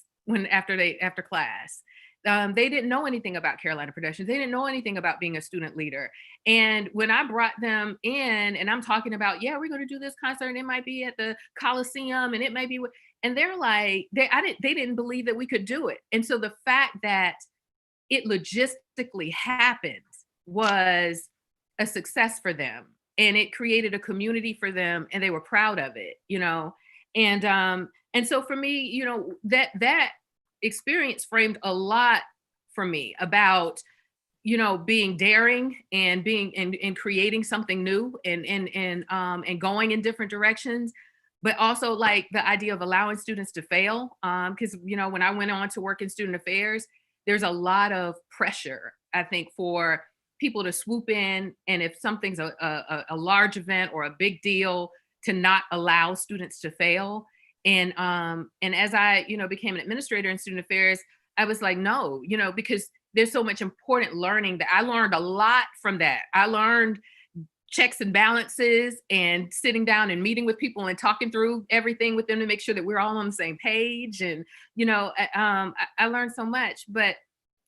S19: after class. They didn't know anything about Carolina Productions. They didn't know anything about being a student leader. And when I brought them in and I'm talking about, yeah, we're going to do this concert and it might be at the Coliseum and it might be, and they're like, they didn't believe that we could do it. And so the fact that it logistically happened was a success for them. And it created a community for them and they were proud of it, you know? And so for me, you know, that experience framed a lot for me about, you know, being daring and being and creating something new and going in different directions, but also like the idea of allowing students to fail. Because, you know, when I went on to work in student affairs, there's a lot of pressure, I think, for people to swoop in, and if something's a large event or a big deal, to not allow students to fail. And as I, you know, became an administrator in student affairs, I was like, no, you know, because there's so much important learning that I learned a lot from that. I learned checks and balances and sitting down and meeting with people and talking through everything with them to make sure that we're all on the same page. And, you know, I learned so much, but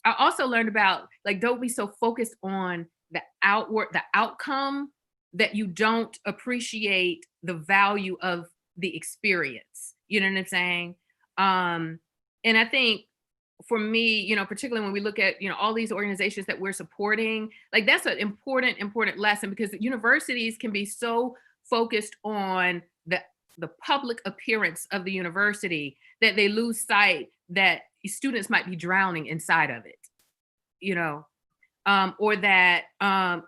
S19: I also learned about, like, don't be so focused on the outcome that you don't appreciate the value of the experience. You know what I'm saying? And I think for me, you know, particularly when we look at, you know, all these organizations that we're supporting, like, that's an important lesson, because the universities can be so focused on the public appearance of the university that they lose sight that students might be drowning inside of it, you know, or that,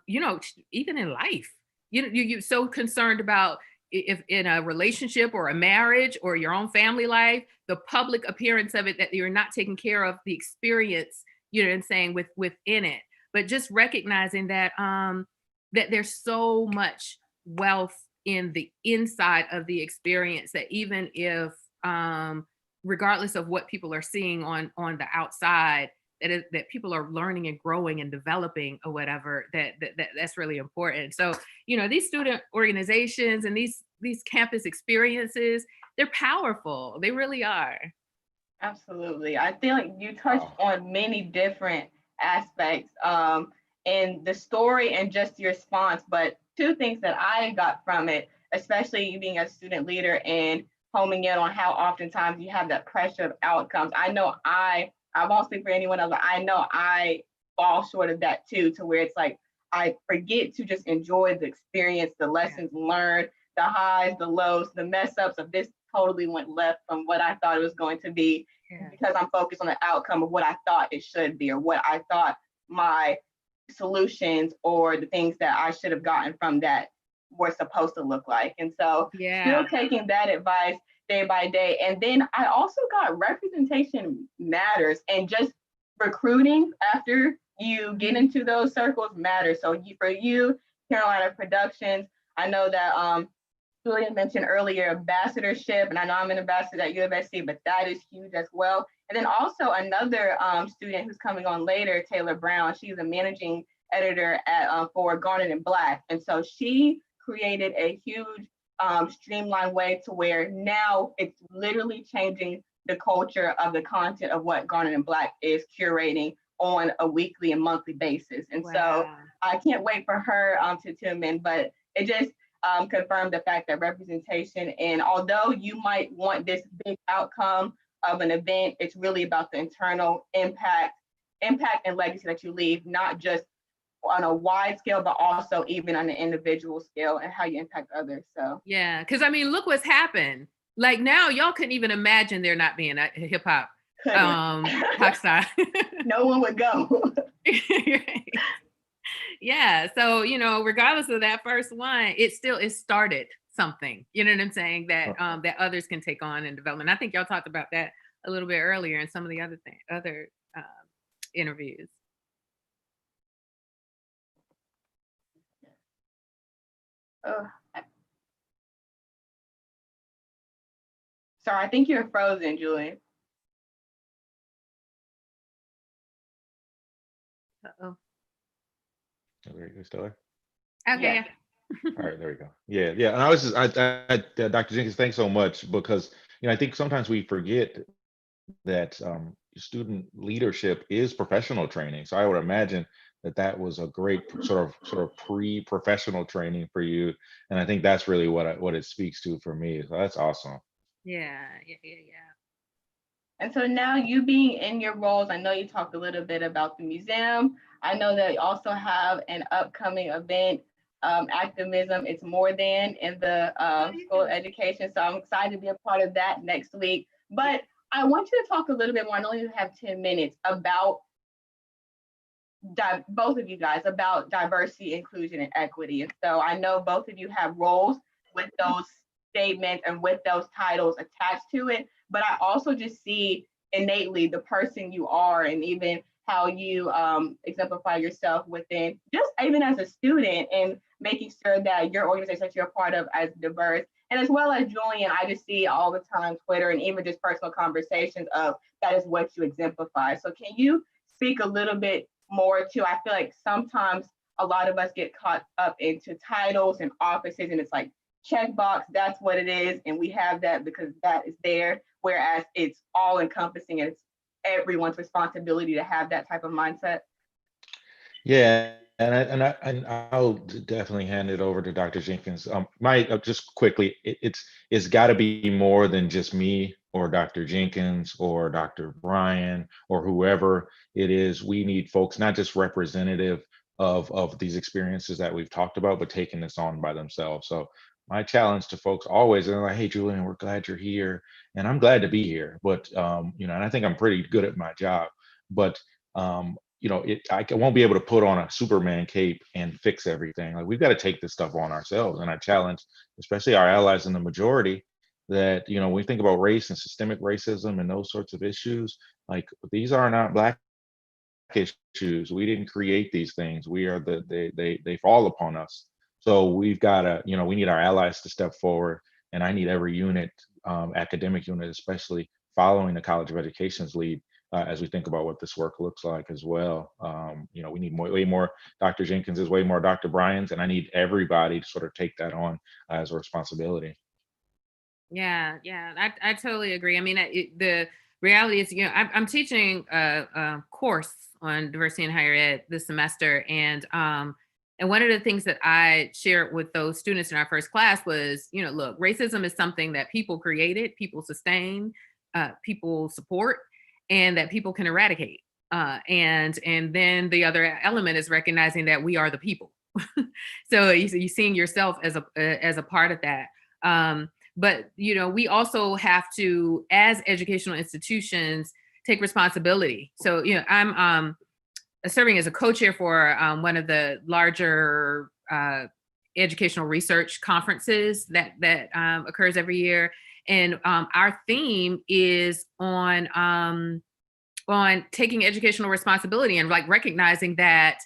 S19: you know, even in life, you're so concerned about if in a relationship or a marriage or your own family life, the public appearance of it, that you're not taking care of the experience, you know what I'm saying, within it. But just recognizing that that there's so much wealth in the inside of the experience, that even if regardless of what people are seeing on the outside, that people are learning and growing and developing or whatever, that's really important. So, you know, these student organizations and these campus experiences, they're powerful. They really are.
S2: Absolutely. I feel like you touched on many different aspects in the story and just your response, but two things that I got from it, especially you being a student leader and homing in on how oftentimes you have that pressure of outcomes. I know I won't speak for anyone else, but I know I fall short of that too, to where it's like, I forget to just enjoy the experience, the lessons learned, the highs, the lows, the mess ups of this totally went left from what I thought it was going to be, because I'm focused on the outcome of what I thought it should be, or what I thought my solutions or the things that I should have gotten from that were supposed to look like. And so still taking that advice day by day. And then I also got representation matters, and just recruiting after you get into those circles matters. So for you, Carolina Productions, I know that Julian mentioned earlier ambassadorship, and I know I'm an ambassador at UofSC, but that is huge as well. And then also another student who's coming on later, Taylor Brown, she's a managing editor for Garnet and Black. And so she created a huge streamlined way to where now it's literally changing the culture of the content of what Garnet and Black is curating on a weekly and monthly basis. And so I can't wait for her to tune in, but it just confirmed the fact that representation, and although you might want this big outcome of an event, it's really about the internal impact and legacy that you leave, not just on a wide scale, but also even on an individual scale and how you impact others. So
S19: yeah, because I mean, look what's happened. Like now, y'all couldn't even imagine there not being a hip hop pop star.
S2: No one would go.
S19: Yeah, so regardless of that first one, it started something. You know what I'm saying? That that others can take on in development. I think y'all talked about that a little bit earlier in some of the other interviews.
S2: Sorry, I think you're frozen, Julian.
S18: Oh, you're still there?
S19: Okay. Yeah.
S18: All right, there we go. Yeah. And I was just, Dr. Jenkins, thanks so much, because I think sometimes we forget that student leadership is professional training. So I would imagine that was a great sort of pre-professional training for you, and I think that's really what it speaks to for me. So that's awesome.
S19: Yeah.
S2: And so now you being in your roles, I know you talked a little bit about the museum. I know that you also have an upcoming event, Activism It's More Than, in the School of Education. So I'm excited to be a part of that next week. But I want you to talk a little bit more, I know you have 10 minutes, about both of you guys, about diversity, inclusion, and equity. And so I know both of you have roles with those statements and with those titles attached to it, but I also just see innately the person you are, and even how you exemplify yourself within, just even as a student, and making sure that your organization that you're a part of as diverse. And as well as Julian, I just see all the time Twitter and even just personal conversations of that is what you exemplify. So can you speak a little bit more to, I feel like sometimes a lot of us get caught up into titles and offices, and it's like checkbox, that's what it is, and we have that because that is there, whereas it's all encompassing and it's everyone's responsibility to have that type of mindset.
S18: Yeah, and I'll definitely hand it over to Dr. Jenkins. Just quickly, it's got to be more than just me or Dr. Jenkins or Dr. Bryan or whoever it is. We need folks not just representative of these experiences that we've talked about, but taking this on by themselves. So my challenge to folks always, they're like, hey, Julian, we're glad you're here. And I'm glad to be here. But, and I think I'm pretty good at my job. But, I won't be able to put on a Superman cape and fix everything. Like, we've got to take this stuff on ourselves. And I challenge, especially our allies in the majority, that, when we think about race and systemic racism and those sorts of issues, like, these are not Black issues. We didn't create these things. We are they fall upon us. So we've got to, we need our allies to step forward, and I need every unit, academic unit, especially following the College of Education's lead as we think about what this work looks like as well. We need way more Dr. Jenkins's, way more Dr. Bryan's, and I need everybody to sort of take that on as a responsibility.
S19: Yeah, I totally agree. I mean, the reality is, I'm teaching a course on diversity in higher ed this semester, and one of the things that I shared with those students in our first class was, look, racism is something that people created, people sustain, people support, and that people can eradicate. And then the other element is recognizing that we are the people. So you seeing yourself as a part of that. But we also have to, as educational institutions, take responsibility. So I'm serving as a co-chair for one of the larger educational research conferences that occurs every year, and our theme is on taking educational responsibility and like recognizing that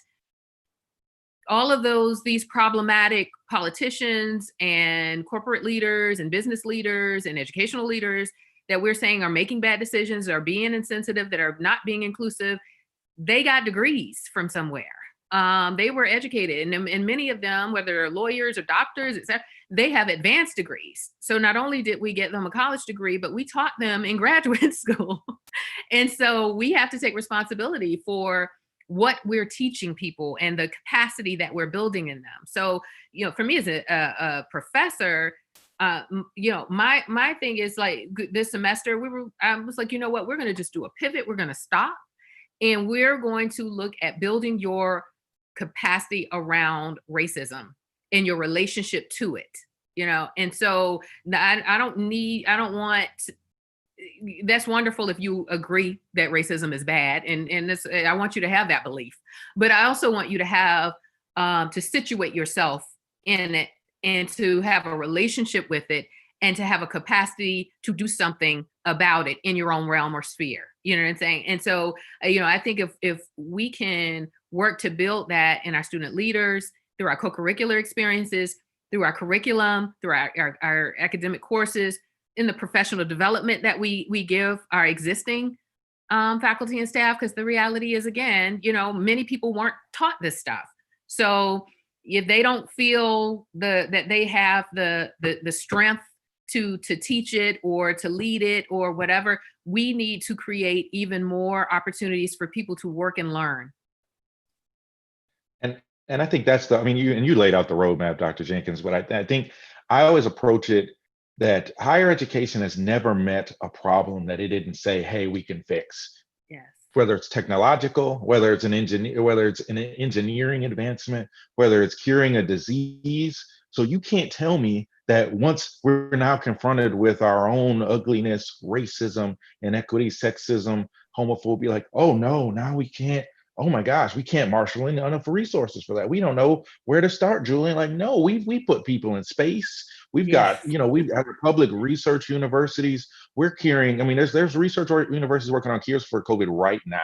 S19: all of these problematic politicians and corporate leaders and business leaders and educational leaders that we're saying are making bad decisions, are being insensitive, that are not being inclusive, they got degrees from somewhere. They were educated, and many of them, whether they're lawyers or doctors, etc., they have advanced degrees. So not only did we get them a college degree, but we taught them in graduate school. And so we have to take responsibility for what we're teaching people and the capacity that we're building in them. So, for me as a professor, my thing is like this semester, I was like, you know what, we're going to just do a pivot. We're going to stop, and we're going to look at building your capacity around racism and your relationship to it, And so I don't want, that's wonderful if you agree that racism is bad. And this, I want you to have that belief, but I also want you to have, to situate yourself in it and to have a relationship with it and to have a capacity to do something about it in your own realm or sphere. You know what I'm saying? And so, I think if we can work to build that in our student leaders, through our co-curricular experiences, through our curriculum, through our academic courses, in the professional development that we give our existing faculty and staff, because the reality is, again, many people weren't taught this stuff. So if they don't feel that they have the strength to teach it or to lead it or whatever, we need to create even more opportunities for people to work and learn.
S18: And I think that's you laid out the roadmap, Dr. Jenkins, but I think I always approach it that higher education has never met a problem that it didn't say, hey, we can fix.
S19: Yes.
S18: Whether it's technological, whether it's an engineering advancement, whether it's curing a disease. So you can't tell me that once we're now confronted with our own ugliness, racism, inequity, sexism, homophobia, like, oh no, now we can't. Oh my gosh, we can't marshal in enough resources for that. We don't know where to start, Julian. Like, no, we put people in space. We've got, we've got public research universities. We're curing. There's research universities working on cures for COVID right now.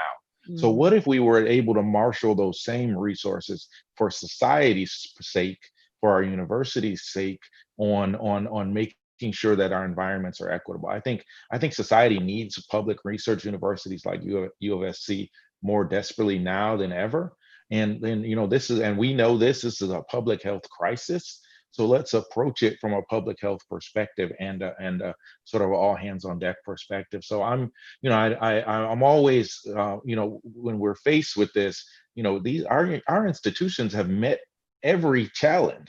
S18: Mm-hmm. So what if we were able to marshal those same resources for society's sake, for our university's sake, on making sure that our environments are equitable? I think society needs public research universities like UofSC more desperately now than ever. And then, we know this is a public health crisis. So let's approach it from a public health perspective and a sort of all hands on deck perspective. So I'm always, when we're faced with this, our institutions have met every challenge.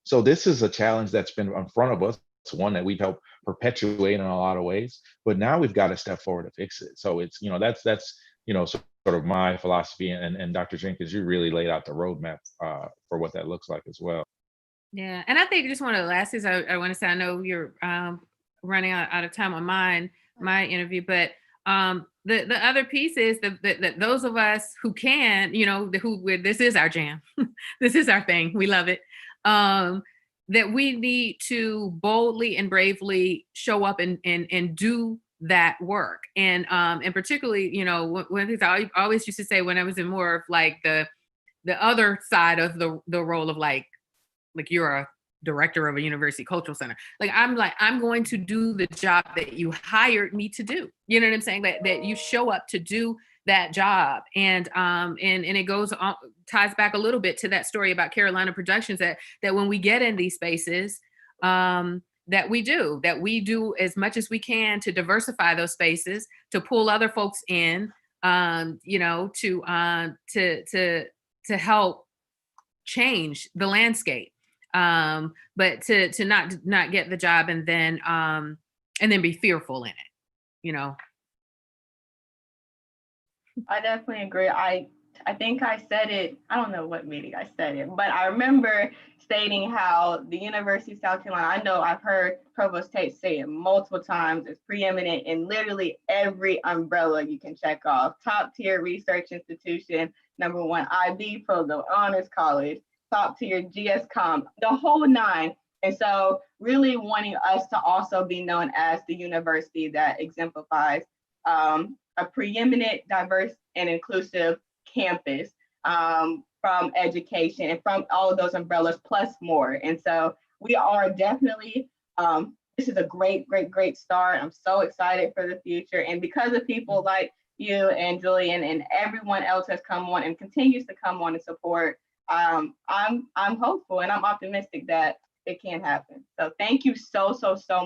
S18: So this is a challenge that's been in front of us. It's one that we've helped perpetuate in a lot of ways, but now we've got to step forward to fix it. So it's, that's sort of my philosophy, and Dr. Jenkins, you really laid out the roadmap for what that looks like as well.
S19: Yeah, and I think just one of the last things I want to say, I know you're running out of time on my interview, but the other piece is that those of us who can, this is our jam, this is our thing, we love it, that we need to boldly and bravely show up and do that work. And particularly, one of the things I always used to say when I was in more of like the other side of the role of like you're a director of a university cultural center. I'm going to do the job that you hired me to do. You know what I'm saying? That you show up to do that job. And it goes on, ties back a little bit to that story about Carolina Productions, that when we get in these spaces, that we do as much as we can to diversify those spaces, to pull other folks in, to help change the landscape, but to not get the job and then be fearful in it,
S2: I definitely agree. I think I said it, I don't know what meeting I said it, but I remember stating how the University of South Carolina, I know I've heard Provost Tate say it multiple times, is preeminent in literally every umbrella you can check off. Top tier research institution, #1 IB program, honors college, top tier GS-Com, the whole nine. And so really wanting us to also be known as the university that exemplifies a preeminent, diverse, and inclusive campus from education and from all of those umbrellas plus more. And so we are definitely, this is a great start. I'm so excited for the future. And because of people like you and Julian and everyone else has come on and continues to come on and support. I'm hopeful and I'm optimistic that it can happen. So thank you so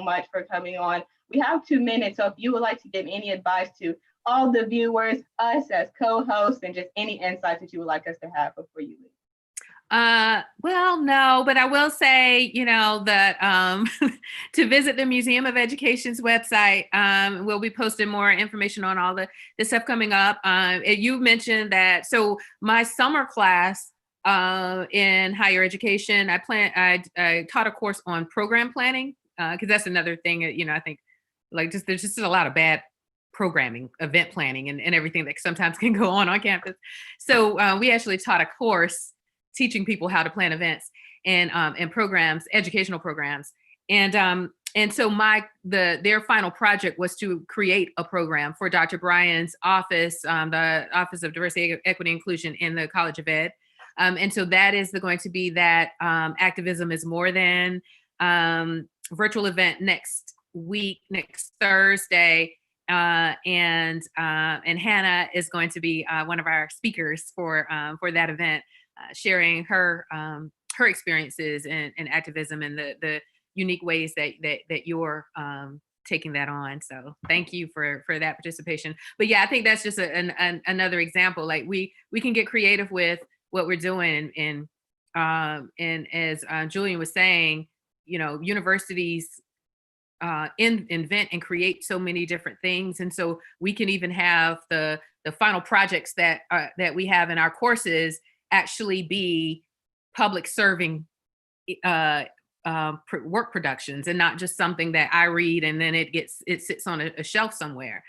S2: much for coming on. We have 2 minutes, so if you would like to give any advice to all the viewers, us as co-hosts, and just any insights that you would like us to have before you leave.
S19: Well, no, but I will say, that to visit the Museum of Education's website, we'll be posting more information on all the stuff coming up. You mentioned that, so my summer class in higher education, I taught a course on program planning, because that's another thing, I think there's just a lot of bad programming, event planning, and everything that sometimes can go on campus. So we actually taught a course teaching people how to plan events and programs, educational programs. And so their final project was to create a program for Dr. Bryan's office, the Office of Diversity, Equity, Inclusion in the College of Ed. And so that is going to be that Activism is More Than virtual event next Thursday. And Hannah is going to be one of our speakers for that event, sharing her experiences in activism and the unique ways that you're taking that on. So thank you for that participation. But yeah, I think that's just another example. Like we can get creative with what we're doing, and as Julian was saying, universities invent and create so many different things, and so we can even have the final projects that we have in our courses actually be public serving work productions, and not just something that I read and then it sits on a shelf somewhere.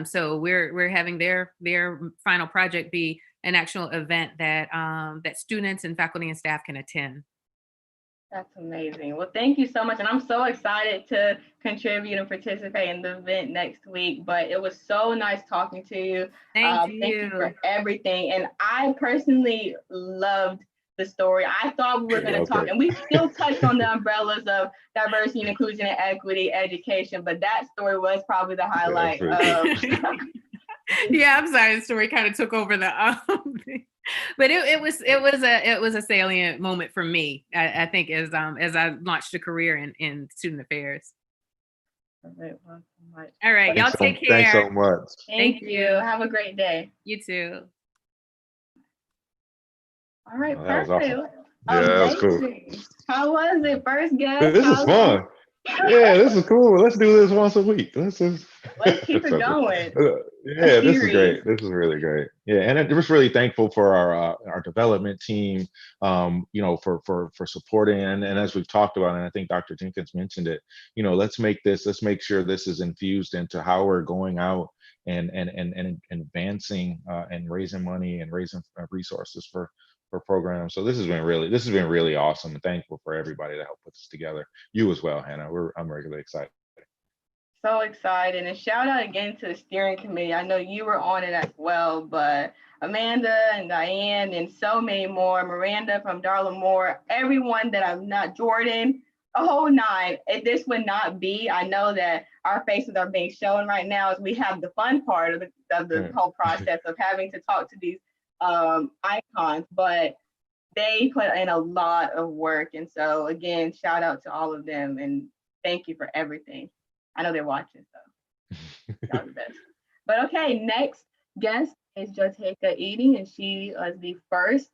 S19: So we're having their final project be an actual event that students and faculty and staff can attend.
S2: That's amazing. Well, thank you so much. And I'm so excited to contribute and participate in the event next week. But it was so nice talking to you. Thank you for everything. And I personally loved the story. I thought we were going to talk, and we still touched on the umbrellas of diversity and inclusion and equity education, but that story was probably the highlight.
S19: Yeah, I'm sorry. The story kind of took over the but it was a salient moment for me. I think as I launched a career in student affairs. All right, y'all take care.
S18: Thanks so much.
S2: Thank you. Have a great day.
S19: You too.
S2: All right,
S18: That was
S2: perfect.
S18: awesome. Yeah, that was cool.
S2: How was it? First guest.
S18: This is fun. Yeah, this is cool. Let's do this once a week. Let's
S2: keep it going.
S18: Yeah, this is great. This is really great. Yeah, and I'm just really thankful for our development team, for supporting, and as we've talked about, and I think Dr. Jenkins mentioned it, let's make sure this is infused into how we're going out and advancing and raising money and raising resources for programs. So this has been really awesome, and thankful for everybody to help put this together. You as well, Hannah. I'm regularly excited.
S2: So excited, and shout out again to the steering committee. I know you were on it as well, but Amanda and Diane and so many more, Miranda from Darla Moore, everyone that I'm not, Jordan, a whole nine. This would not be, I know that our faces are being shown right now as we have the fun part of the whole process of having to talk to these icons, but they put in a lot of work. And so again, shout out to all of them and thank you for everything. I know they're watching, so that was the best. But okay, next guest is Joeanne Eady, and she was the first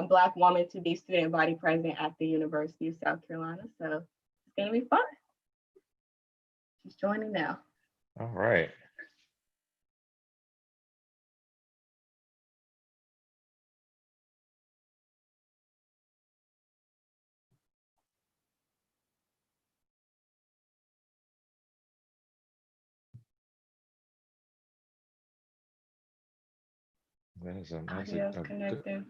S2: Black woman to be student body president at the University of South Carolina. So it's gonna be fun. She's joining now.
S18: All right. That is a nice.
S2: Connecting.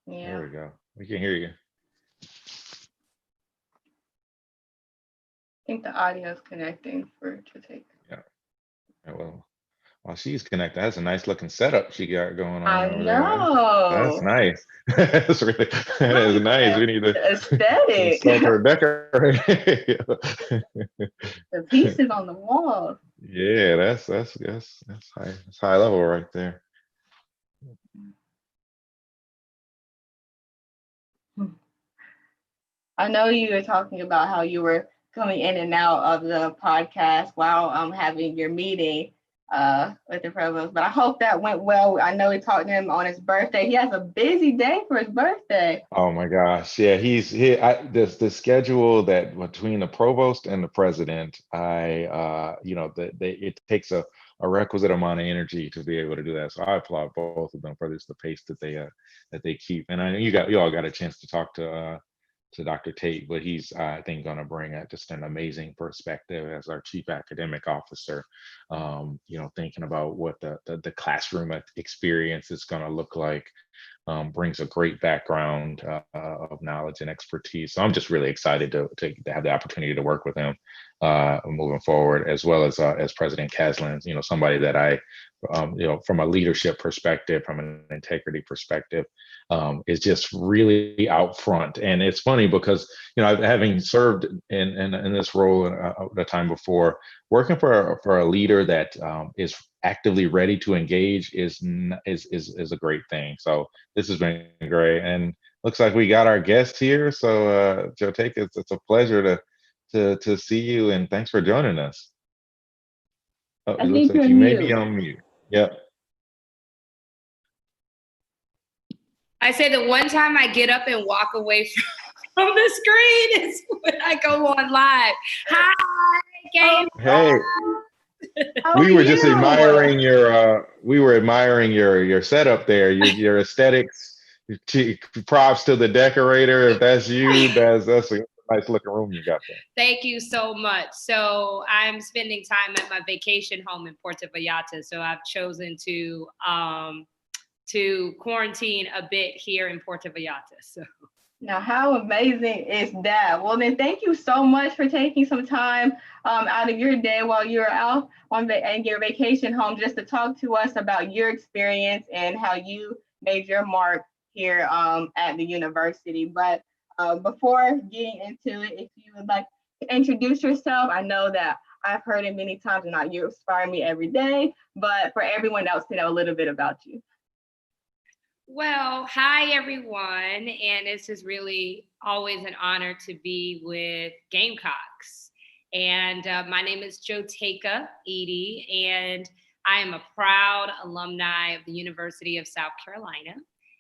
S2: Yeah.
S18: There we go. We can hear you.
S2: I think the audio is connecting for Joeanne.
S18: Yeah. Well, while she's connected, that's a nice looking setup she got going on.
S2: I
S18: over
S2: know.
S18: There. That's nice. That is nice. We need to
S2: aesthetic.
S18: Start her decorating.
S2: The pieces on the wall.
S18: Yeah, that's high. That's high level right there.
S2: I know you were talking about how you were coming in and out of the podcast while having your meeting with the provost, but I hope that went well. I know we talked to him on his birthday. He has a busy day for his birthday.
S18: Oh my gosh, yeah, the schedule that between the provost and the president, it takes a requisite amount of energy to be able to do that. So I applaud both of them for this, the pace that they keep. And I know you all got a chance to talk to Dr. Tate, but he's, I think, going to bring just an amazing perspective as our chief academic officer, thinking about what the classroom experience is going to look like. Brings a great background of knowledge and expertise. So I'm just really excited to have the opportunity to work with him moving forward, as well as President Caslin, somebody that I, from a leadership perspective, from an integrity perspective, is just really out front. And it's funny because, having served in this role the time before, working for a leader that is actively ready to engage is a great thing. So this has been great, and looks like we got our guest here. So Joe Take, it's a pleasure to see you, and thanks for joining us. Oh, it looks like you may be on mute. Yep.
S20: I say the one time I get up and walk away from the screen is when I go on live. Hi, Game.
S18: Hey. We were just admiring your setup there, your aesthetics. Props to the decorator. If that's you, that's a nice looking room you got there.
S20: Thank you so much. So I'm spending time at my vacation home in Puerto Vallarta. So I've chosen to quarantine a bit here in Puerto Vallarta. So.
S2: Now, how amazing is that? Well, then thank you so much for taking some time out of your day while you're out on your vacation home just to talk to us about your experience and how you made your mark here at the university. But before getting into it, if you would like to introduce yourself, I know that I've heard it many times and you inspire me every day, but for everyone else to know a little bit about you.
S20: Well, hi everyone, and this is really always an honor to be with Gamecocks. And my name is Joeanne Eady, and I am a proud alumni of the University of South Carolina.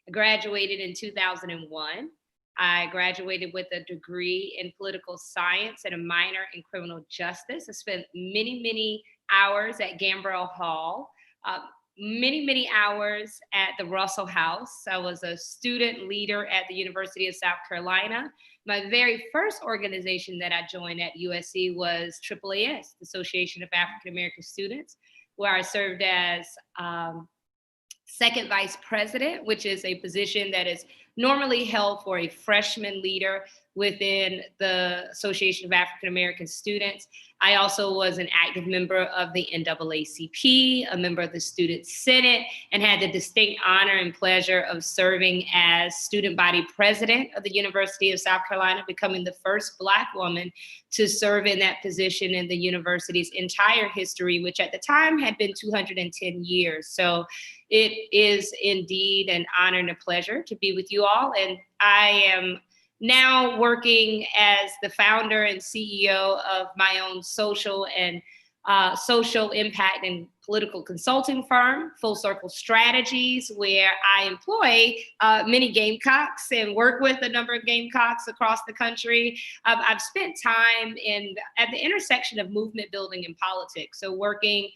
S20: I graduated in 2001. I graduated with a degree in political science and a minor in criminal justice. I spent many hours at Gambrell Hall. Many hours at the Russell House. I was a student leader at the University of South Carolina. My very first organization that I joined at USC was AAAS, the Association of African American Students, where I served as second vice president, which is a position that is normally held for a freshman leader within the Association of African American Students. I also was an active member of the NAACP, a member of the Student Senate, and had the distinct honor and pleasure of serving as student body president of the University of South Carolina, becoming the first Black woman to serve in that position in the university's entire history, which at the time had been 210 years. So it is indeed an honor and a pleasure to be with you all. And I am now working as the founder and CEO of my own social impact and political consulting firm, Full Circle Strategies, where I employ many Gamecocks and work with a number of Gamecocks across the country. I've spent time at the intersection of movement building and politics, so working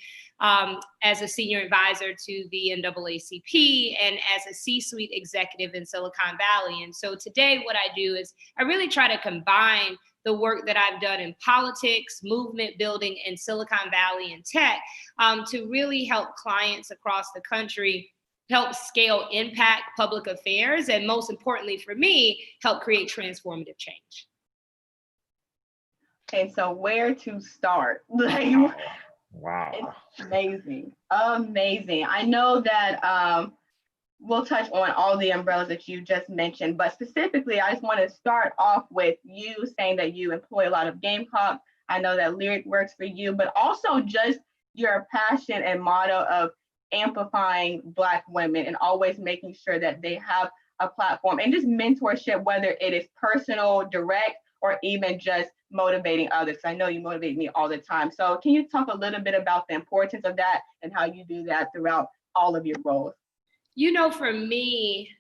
S20: as a senior advisor to the NAACP and as a C-suite executive in Silicon Valley. And so today what I do is I really try to combine the work that I've done in politics, movement building, and Silicon Valley and tech to really help clients across the country help scale impact public affairs, and most importantly for me, help create transformative change.
S2: Okay, so where to start?
S18: Wow.
S2: It's amazing. I know that we'll touch on all the umbrellas that you just mentioned, but specifically, I just want to start off with you saying that you employ a lot of Gamecock. I know that Lyric works for you, but also just your passion and motto of amplifying Black women and always making sure that they have a platform and just mentorship, whether it is personal, direct, or even just motivating others. I know you motivate me all the time. So can you talk a little bit about the importance of that and how you do that throughout all of your roles?
S20: You know, for me,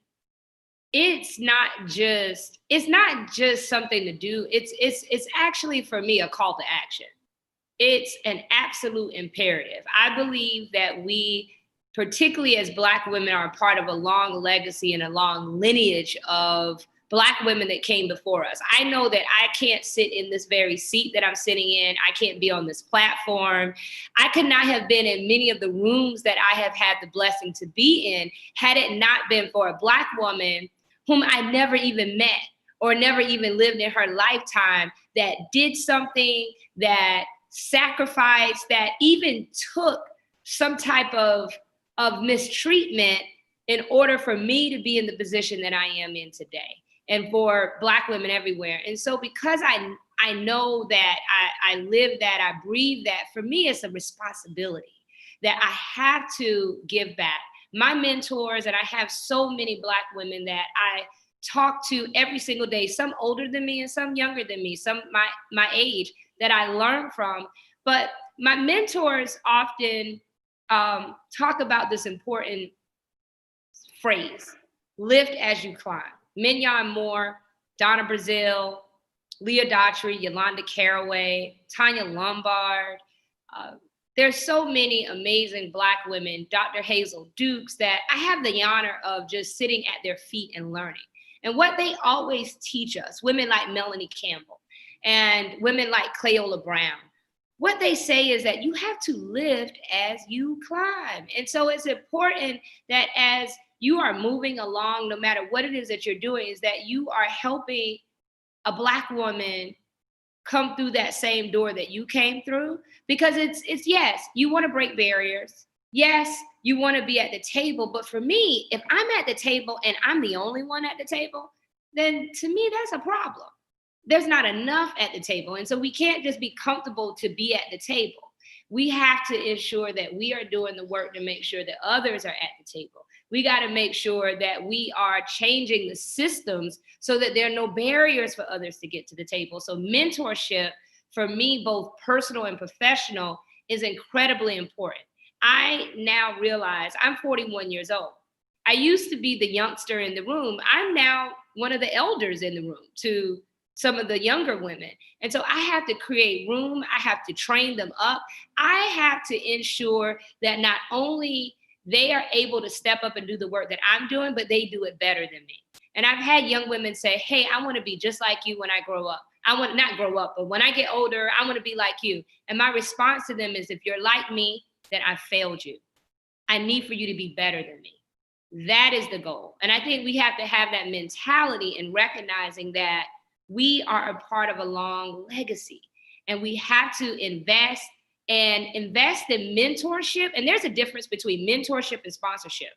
S20: it's not just something to do. It's actually, for me, a call to action. It's an absolute imperative. I believe that we, particularly as Black women, are part of a long legacy and a long lineage of Black women that came before us. I know that I can't sit in this very seat that I'm sitting in. I can't be on this platform. I could not have been in many of the rooms that I have had the blessing to be in had it not been for a Black woman whom I never even met or never even lived in her lifetime, that did something, that sacrificed, that even took some type of mistreatment in order for me to be in the position that I am in today, and for Black women everywhere. And so because I know that I live that, I breathe that, for me, it's a responsibility that I have to give back. My mentors, and I have so many Black women that I talk to every single day, some older than me and some younger than me, some my age, that I learn from. But my mentors often talk about this important phrase, lift as you climb. Mignon Moore, Donna Brazile, Leah Daughtry, Yolanda Caraway, Tanya Lombard. There's so many amazing Black women, Dr. Hazel Dukes, that I have the honor of just sitting at their feet and learning. And what they always teach us, women like Melanie Campbell and women like Cleola Brown, what they say is that you have to lift as you climb. And so it's important that as you are moving along, no matter what it is that you're doing, is that you are helping a Black woman come through that same door that you came through. Because it's yes, you want to break barriers. Yes, you want to be at the table. But for me, if I'm at the table and I'm the only one at the table, then to me, that's a problem. There's not enough at the table. And so we can't just be comfortable to be at the table. We have to ensure that we are doing the work to make sure that others are at the table. We got to make sure that we are changing the systems so that there are no barriers for others to get to the table. So mentorship, for me, both personal and professional, is incredibly important. I now realize I'm 41 years old. I used to be the youngster in the room. I'm now one of the elders in the room to some of the younger women. And so I have to create room. I have to train them up. I have to ensure that not only they are able to step up and do the work that I'm doing, but they do it better than me. And I've had young women say, hey, I want to be just like you when I grow up. I want to not grow up, but when I get older, I want to be like you. And my response to them is, if you're like me, then I failed you. I need for you to be better than me. That is the goal. And I think we have to have that mentality in recognizing that we are a part of a long legacy, and we have to invest in mentorship. And there's a difference between mentorship and sponsorship.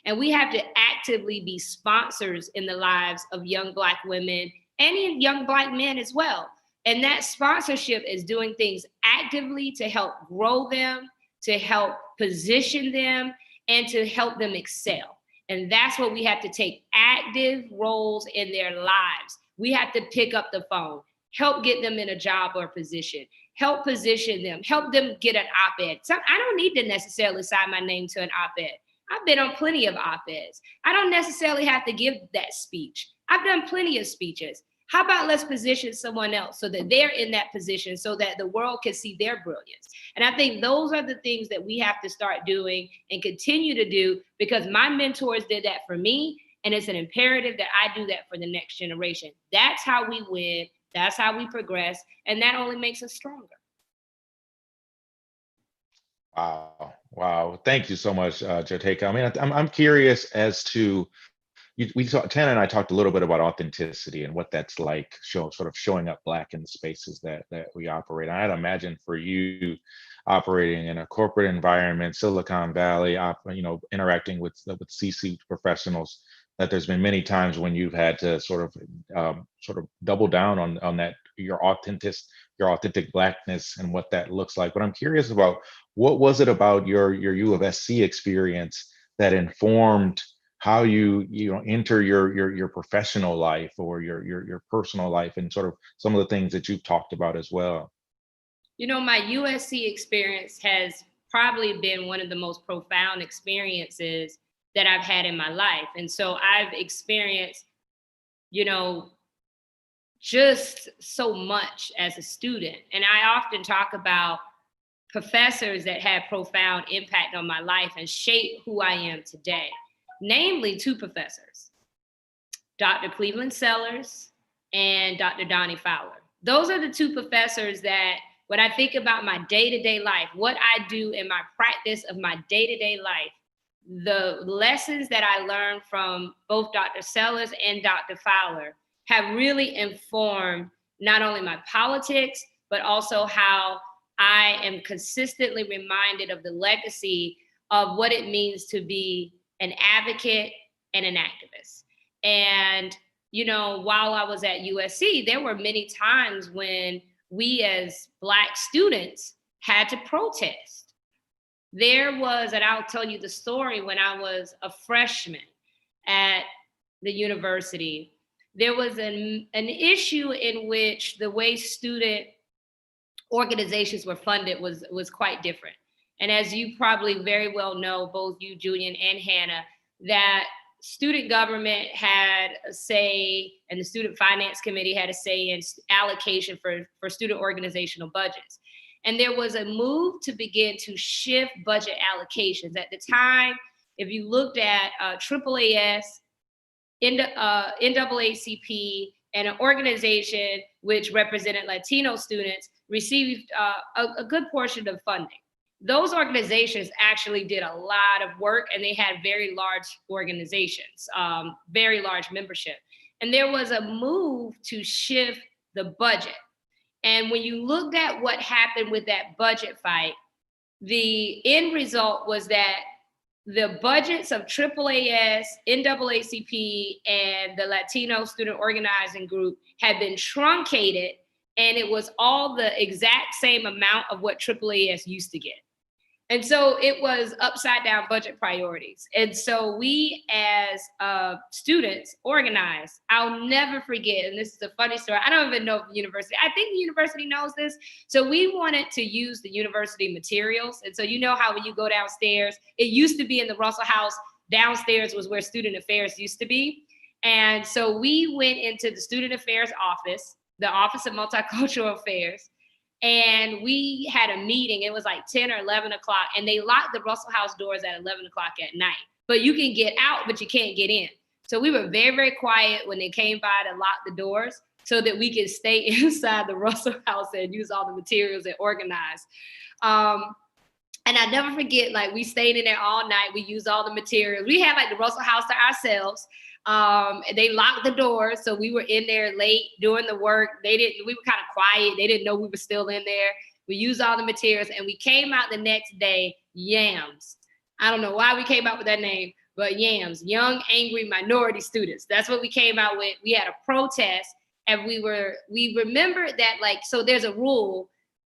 S20: And we have to actively be sponsors in the lives of young Black women and young Black men as well. And that sponsorship is doing things actively to help grow them, to help position them, and to help them excel. And that's what we have to take active roles in their lives. We have to pick up the phone, help get them in a job or position, help position them, help them get an op-ed. So I don't need to necessarily sign my name to an op-ed. I've been on plenty of op-eds. I don't necessarily have to give that speech. I've done plenty of speeches. How about let's position someone else so that they're in that position so that the world can see their brilliance? And I think those are the things that we have to start doing and continue to do, because my mentors did that for me. And it's an imperative that I do that for the next generation. That's how we win. That's how we progress. And that only makes us stronger.
S18: Wow. Thank you so much, Joeanne. I mean, I'm curious as to, Tana and I talked a little bit about authenticity and what that's like, sort of showing up Black in the spaces that we operate. I'd imagine for you, operating in a corporate environment, Silicon Valley, interacting with C-suite professionals, that there's been many times when you've had to sort of double down on that your authentic Blackness and what that looks like. But I'm curious about, what was it about your UofSC experience that informed how you enter your professional life or your personal life, and sort of some of the things that you've talked about as well?
S20: My USC experience has probably been one of the most profound experiences that I've had in my life. And so I've experienced, just so much as a student. And I often talk about professors that had profound impact on my life and shaped who I am today. Namely, two professors, Dr. Cleveland Sellers and Dr. Donnie Fowler. Those are the two professors that, when I think about my day-to-day life, what I do in my practice of my day-to-day life, the lessons that I learned from both Dr. Sellers and Dr. Fowler have really informed not only my politics, but also how I am consistently reminded of the legacy of what it means to be an advocate and an activist. And, while I was at USC, there were many times when we as Black students had to protest. There was, and I'll tell you the story, when I was a freshman at the university, there was an issue in which the way student organizations were funded was quite different. And as you probably very well know, both you, Julian, and Hannah, that student government had a say, and the student finance committee had a say in allocation for student organizational budgets. And there was a move to begin to shift budget allocations. At the time, if you looked at AAAS, NAACP, and an organization which represented Latino students, received a good portion of funding. Those organizations actually did a lot of work, and they had very large organizations, very large membership. And there was a move to shift the budget. And when you looked at what happened with that budget fight, the end result was that the budgets of AAAS, NAACP, and the Latino Student Organizing Group had been truncated, and it was all the exact same amount of what AAAS used to get. And so it was upside down budget priorities. And so we as students organized. I'll never forget, and this is a funny story. I don't even know if the university, I think the university knows this. So we wanted to use the university materials. And so how when you go downstairs, it used to be in the Russell House, downstairs was where student affairs used to be. And so we went into the student affairs office, the Office of Multicultural Affairs, and we had a meeting. It was like 10 or 11 o'clock, and they locked the Russell House doors at 11 o'clock at night. But you can get out, but you can't get in. So we were very, very quiet when they came by to lock the doors so that we could stay inside the Russell House and use all the materials and organize. And I never forget, we stayed in there all night. We used all the materials. We had the Russell House to ourselves. They locked the doors, so we were in there late doing the work. We were kind of quiet. They didn't know we were still in there. We used all the materials, and we came out the next day, YAMS. I don't know why we came out with that name, but YAMS, Young Angry Minority Students. That's what we came out with. We had a protest, and we remembered that, so there's a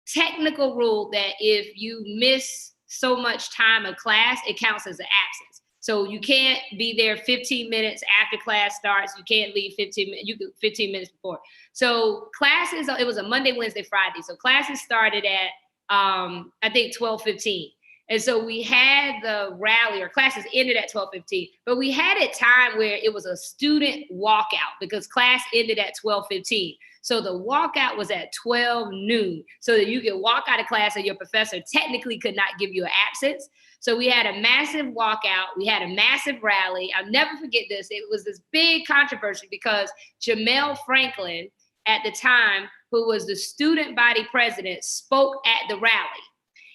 S20: technical rule that if you miss so much time of class, it counts as an absence. So you can't be there 15 minutes after class starts. You can't leave 15 minutes before. So classes, it was a Monday, Wednesday, Friday. So classes started at, I think 12:15. And so we had the rally, or classes ended at 12:15, but we had a time where it was a student walkout because class ended at 12:15. So the walkout was at 12 noon so that you could walk out of class and your professor technically could not give you an absence. So we had a massive walkout. We had a massive rally. I'll never forget this. It was this big controversy because Jamel Franklin at the time, who was the student body president, spoke at the rally.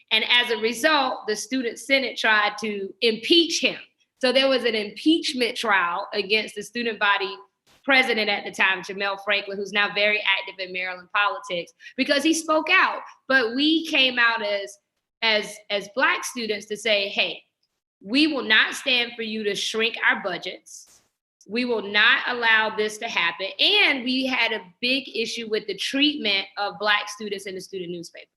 S20: And as a result, the student senate tried to impeach him. So there was an impeachment trial against the student body president at the time, Jamel Franklin, who's now very active in Maryland politics, because he spoke out. But we came out as Black students to say, hey, we will not stand for you to shrink our budgets. We will not allow this to happen. And we had a big issue with the treatment of Black students in the student newspaper.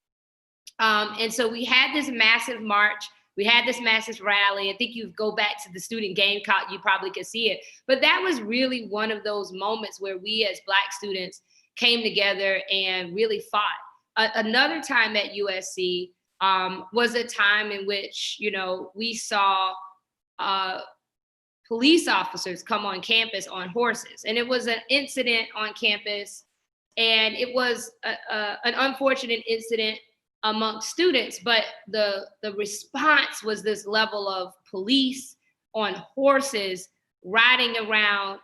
S20: And so we had this massive march. We had this massive rally. I think you go back to the student Gamecock, you probably could see it. But that was really one of those moments where we as Black students came together and really fought. Another time at USC was a time in which, you know, we saw police officers come on campus on horses. And it was an incident on campus. And it was an unfortunate incident amongst students, but the response was this level of police on horses walking around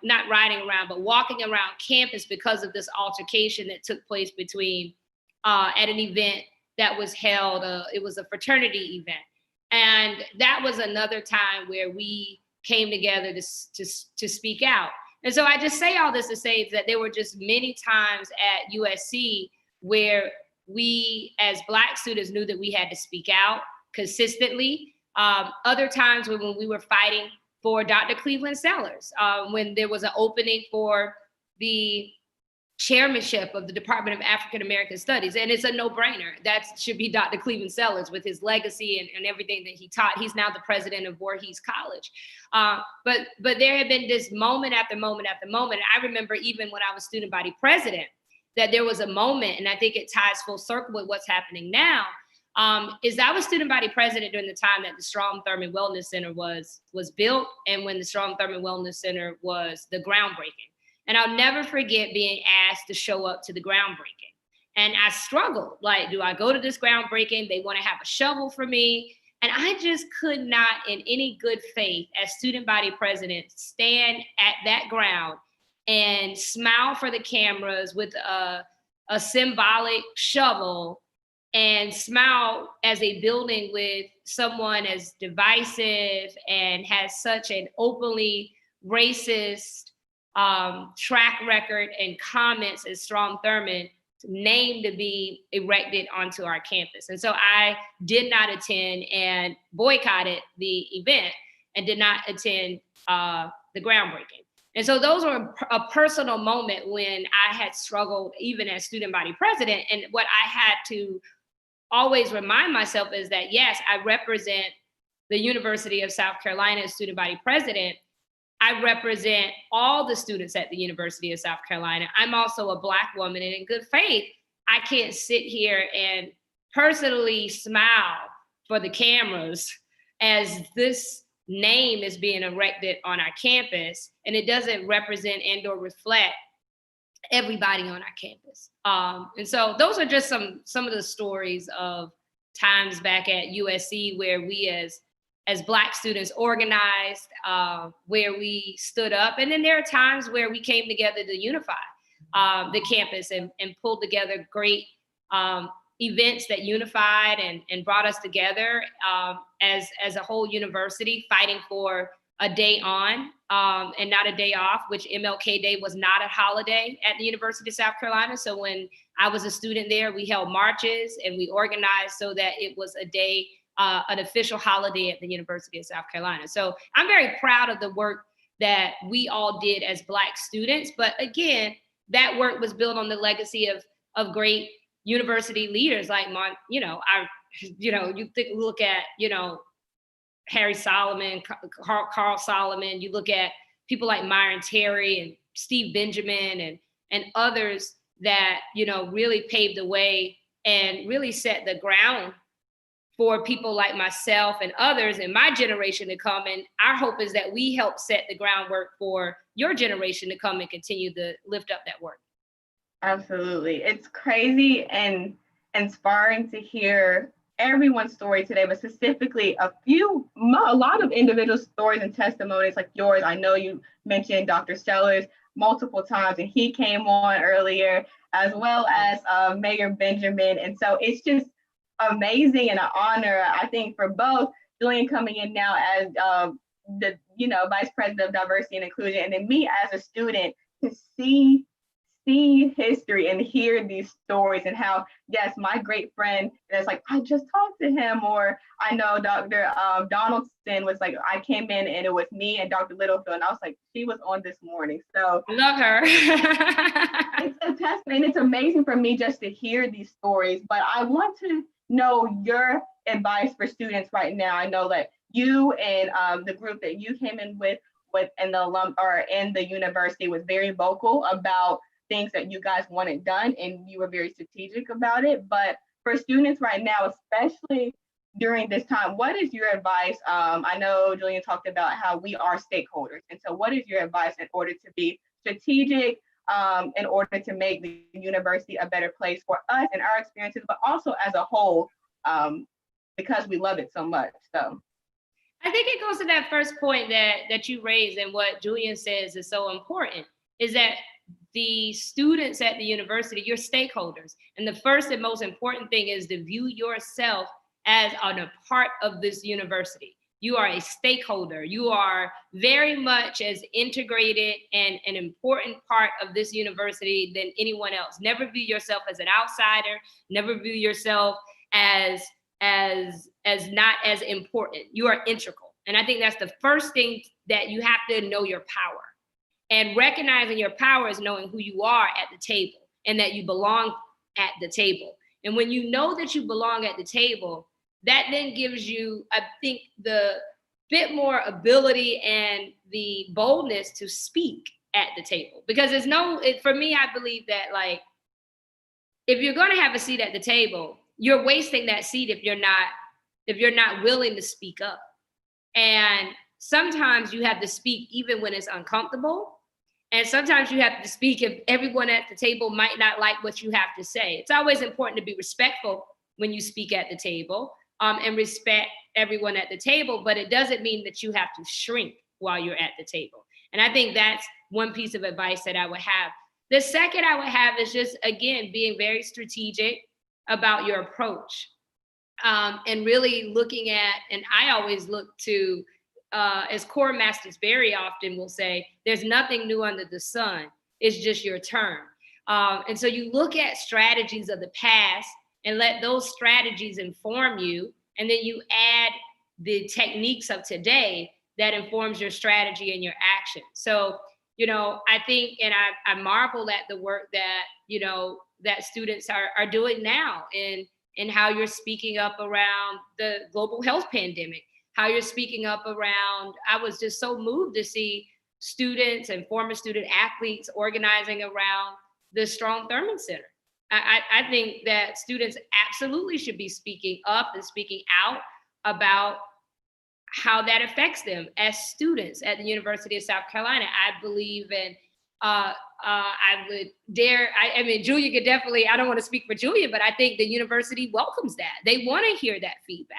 S20: campus because of this altercation that took place between at an event that was held. It was a fraternity event. And that was another time where we came together to speak out. And so I just say all this to say that there were just many times at USC where we as Black students knew that we had to speak out consistently. Other times when we were fighting for Dr. Cleveland Sellers, when there was an opening for the chairmanship of the Department of African American Studies. And it's a no-brainer. That should be Dr. Cleveland Sellers with his legacy and everything that he taught. He's now the president of Voorhees College. But there had been this moment after moment after moment. I remember even when I was student body president, that there was a moment, and I think it ties full circle with what's happening now, is I was student body president during the time that the Strom Thurmond Wellness Center was built, and when the Strom Thurmond Wellness Center was the groundbreaking. And I'll never forget being asked to show up to the groundbreaking. And I struggled, like, do I go to this groundbreaking? They want to have a shovel for me. And I just could not, in any good faith, as student body president, stand at that ground and smile for the cameras with a symbolic shovel and smile as a building with someone as divisive and has such an openly racist track record and comments as Strom Thurmond name to be erected onto our campus. And so I did not attend and boycotted the event and did not attend the groundbreaking. And so those were a personal moment when I had struggled even as student body president. And what I had to always remind myself is that, yes, I represent the University of South Carolina as student body president. I represent all the students at the University of South Carolina. I'm also a Black woman, and in good faith, I can't sit here and personally smile for the cameras as this name is being erected on our campus, and it doesn't represent and or reflect everybody on our campus. And so those are just some of the stories of times back at USC where we as Black students organized, where we stood up. And then there are times where we came together to unify the campus and pulled together great events that unified and brought us together as a whole university, fighting for a day on and not a day off, which MLK Day was not a holiday at the University of South Carolina. So when I was a student there, we held marches and we organized so that it was a day, an official holiday at the University of South Carolina. So I'm very proud of the work that we all did as Black students. But again, that work was built on the legacy of great university leaders like look at, Harry Solomon, Carl Solomon, you look at people like Myron Terry and Steve Benjamin and others that, really paved the way and really set the ground for people like myself and others in my generation to come. And our hope is that we help set the groundwork for your generation to come and continue to lift up that work.
S2: Absolutely. It's crazy and inspiring to hear everyone's story today, but specifically a lot of individual stories and testimonies like yours. I know you mentioned Dr. Sellers multiple times, and he came on earlier, as well as Mayor Benjamin. And so it's just amazing and an honor, I think, for both Julian coming in now as the Vice President of Diversity and Inclusion, and then me as a student to see see history and hear these stories and how, yes, my great friend is like, I just talked to him, or I know Dr. Donaldson was like, I came in and it was me and Dr. Littlefield, and I was like, she was on this morning. So
S20: love her.
S2: It's a testament. It's amazing for me just to hear these stories, but I want to know your advice for students right now. I know that you and the group that you came in with in the university was very vocal about things that you guys wanted done, and you were very strategic about it. But for students right now, especially during this time, what is your advice? I know Julian talked about how we are stakeholders. And so what is your advice in order to be strategic, in order to make the university a better place for us and our experiences, but also as a whole, because we love it so much? So
S20: I think it goes to that first point that you raised, and what Julian says is so important, is that the students at the university, you're stakeholders. And the first and most important thing is to view yourself as a part of this university. You are a stakeholder. You are very much as integrated and an important part of this university than anyone else. Never view yourself as an outsider. Never view yourself as not as important. You are integral. And I think that's the first thing, that you have to know your power. And recognizing your power is knowing who you are at the table and that you belong at the table. And when you know that you belong at the table, that then gives you, I think, the bit more ability and the boldness to speak at the table. Because for me, I believe that, like, if you're going to have a seat at the table, you're wasting that seat if you're not willing to speak up. And sometimes you have to speak even when it's uncomfortable. And sometimes you have to speak if everyone at the table might not like what you have to say. It's always important to be respectful when you speak at the table, and respect everyone at the table, but it doesn't mean that you have to shrink while you're at the table. And I think that's one piece of advice that I would have. The second I would have is just, again, being very strategic about your approach, and really looking at, and I always look to, as core masters very often will say, there's nothing new under the sun. It's just your turn. And so you look at strategies of the past and let those strategies inform you. And then you add the techniques of today that informs your strategy and your action. So, I think, and I marvel at the work that, that students are doing now in how you're speaking up around the global health pandemic, how you're speaking up around, I was just so moved to see students and former student athletes organizing around the Strom Thurmond Center. I think that students absolutely should be speaking up and speaking out about how that affects them as students at the University of South Carolina. I believe in, I mean, Julia could definitely, I don't want to speak for Julia, but I think the university welcomes that. They want to hear that feedback.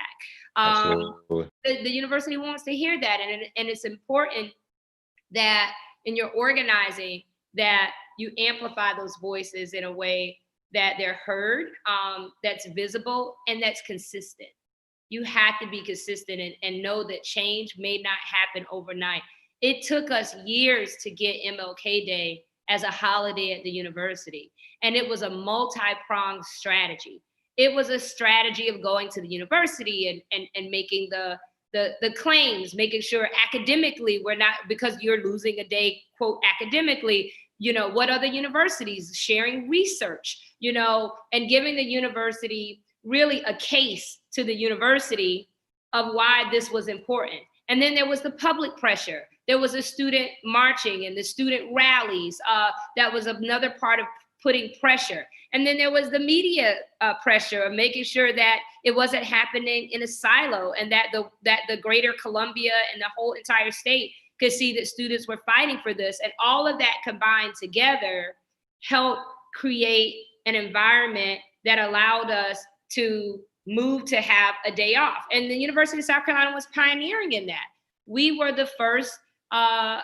S18: Absolutely.
S20: The university wants to hear that. And it's important that in your organizing, that you amplify those voices in a way that they're heard, that's visible, and that's consistent. You have to be consistent and know that change may not happen overnight. It took us years to get MLK Day as a holiday at the university. And it was a multi-pronged strategy. It was a strategy of going to the university and making the claims, making sure academically we're not, because you're losing a day, quote, academically, what other universities sharing research, and giving the university really a case to the university of why this was important. And then there was the public pressure. There was a student marching and the student rallies. That was another part of putting pressure. And then there was the media pressure of making sure that it wasn't happening in a silo, and that the greater Columbia and the whole entire state could see that students were fighting for this. And all of that combined together helped create an environment that allowed us to move to have a day off. And the University of South Carolina was pioneering in that. We were the first, and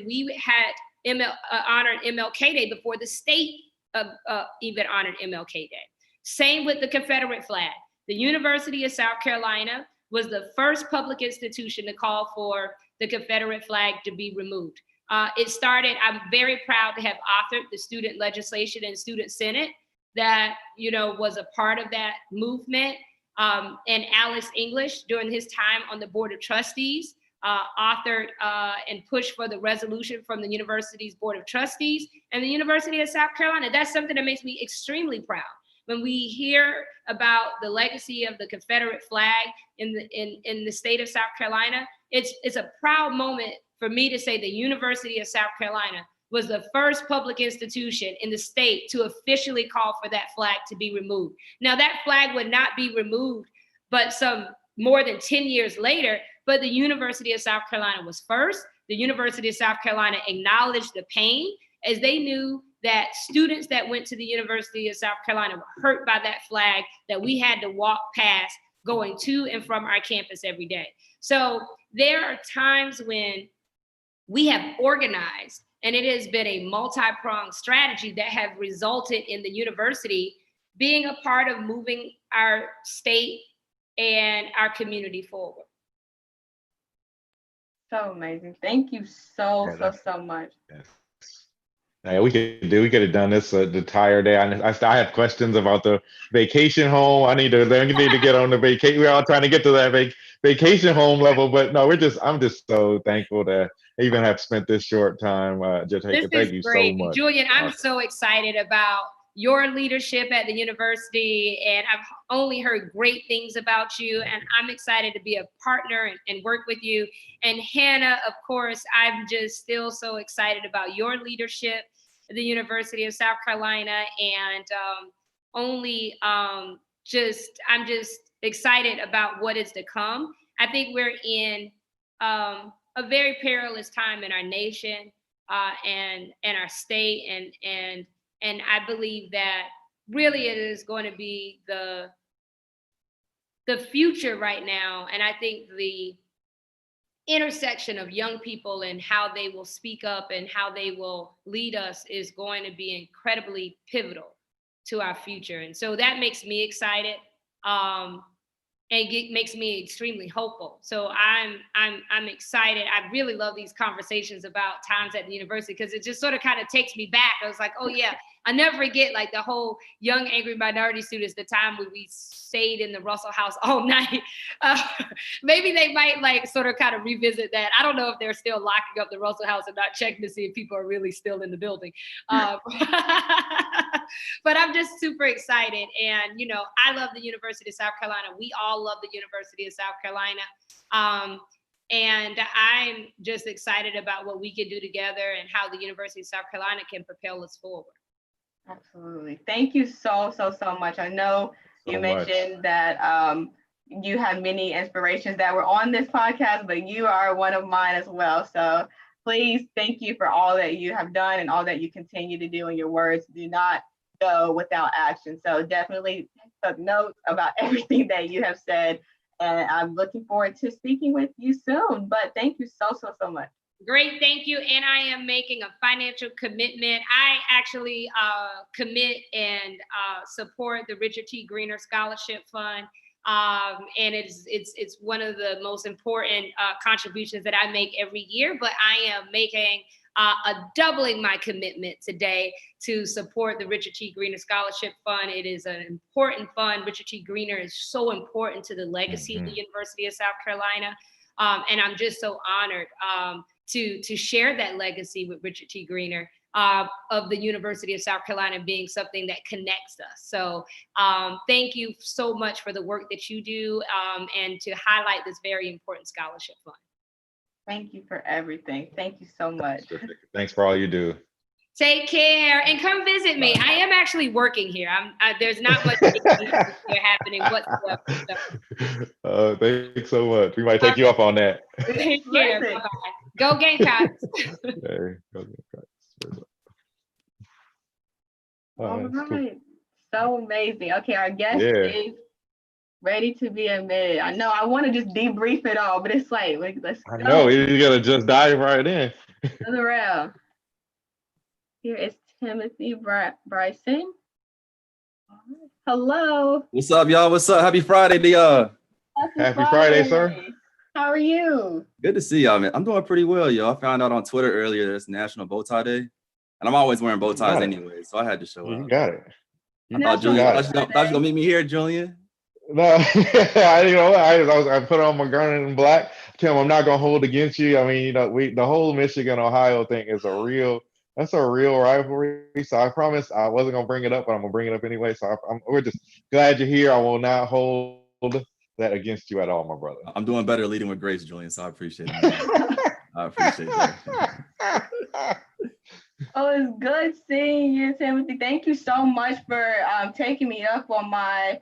S20: we had honored MLK Day before the state even honored MLK Day. Same with the Confederate flag. The University of South Carolina was the first public institution to call for the Confederate flag to be removed. It started, I'm very proud to have authored the student legislation and student senate that, was a part of that movement. And Alice English, during his time on the board of trustees, authored and pushed for the resolution from the university's board of trustees and the University of South Carolina. That's something that makes me extremely proud. When we hear about the legacy of the Confederate flag in the state of South Carolina, it's a proud moment for me to say the University of South Carolina was the first public institution in the state to officially call for that flag to be removed. Now that flag would not be removed, but some more than 10 years later, but the University of South Carolina was first. The University of South Carolina acknowledged the pain as they knew that students that went to the University of South Carolina were hurt by that flag that we had to walk past going to and from our campus every day. So there are times when we have organized, and it has been a multi-pronged strategy that have resulted in the university being a part of moving our state and our community forward.
S2: So amazing. Thank you so much.
S18: Yeah, we could have done this the entire day. I have questions about the vacation home. I need to get on the vacation. We're all trying to get to that vacation home level, but no, I'm just so thankful to even have spent this short time. Thank you so much.
S20: Julian, I'm so excited about your leadership at the university, and I've only heard great things about you, and I'm excited to be a partner and work with you. And Hannah, of course, I'm just still so excited about your leadership at the University of South Carolina, and I'm just excited about what is to come. I think we're in a very perilous time in our nation and our state, and I believe that really it is going to be the future right now. And I think the intersection of young people and how they will speak up and how they will lead us is going to be incredibly pivotal to our future. And so that makes me excited. And it makes me extremely hopeful. So I'm excited. I really love these conversations about times at the university because it just sort of kind of takes me back. I was like, oh yeah, I never forget like the whole young angry minority students, the time when we stayed in the Russell House all night. Maybe they might like sort of kind of revisit that. I don't know if they're still locking up the Russell House and not checking to see if people are really still in the building. But I'm just super excited. And, I love the University of South Carolina. We all love the University of South Carolina. And I'm just excited about what we can do together and how the University of South Carolina can propel us forward.
S2: Absolutely. Thank you so much. I know you mentioned that you have many inspirations that were on this podcast, but you are one of mine as well. So please, thank you for all that you have done and all that you continue to do, and your words do not go without action. So definitely took notes about everything that you have said, and I'm looking forward to speaking with you soon. But thank you so much.
S20: Great, thank you. And I am making a financial commitment. I actually commit and support the Richard T. Greener Scholarship Fund. And it's one of the most important contributions that I make every year, but I am making doubling my commitment today to support the Richard T. Greener Scholarship Fund. It is an important fund. Richard T. Greener is so important to the legacy of the University of South Carolina. And I'm just so honored to share that legacy with Richard T. Greener of the University of South Carolina being something that connects us. So thank you so much for the work that you do and to highlight this very important scholarship fund.
S2: Thank you for everything. Thank you so much.
S18: Thanks for all you do.
S20: Take care and come visit me. I am actually working here. There's not much happening whatsoever. So.
S18: Thanks so much. We might take you up on that.
S20: Take care. Bye-bye. Go Gamecocks.
S18: Hey, go Gamecocks.
S2: All right. So amazing. Okay, our guest is ready to be admitted. I know I want to just debrief it all, but it's like let's go.
S18: I know, you gotta just dive right in.
S2: Another round. Here is Timothy Bryson. Hello.
S21: What's up, y'all? What's up? Happy Friday to y'all.
S18: Happy Friday, sir.
S2: How are you?
S19: Good to see y'all, man. I'm doing pretty well, yo. I found out on Twitter earlier that it's National Bow Tie Day, and I'm always wearing bow ties anyway, so I had to show up.
S18: You got it.
S19: I thought you were gonna meet me here, Julian.
S18: No, I put on my garnet in black. Tim, I'm not gonna hold against you. I mean, the whole Michigan Ohio thing is a real rivalry. So I promised I wasn't gonna bring it up, but I'm gonna bring it up anyway. So we're just glad you're here. I will not hold that against you at all, my brother.
S19: I'm doing better leading with grace, Julian, so I appreciate it. I appreciate that.
S2: Oh, it's good seeing you, Timothy. Thank you so much for taking me up on my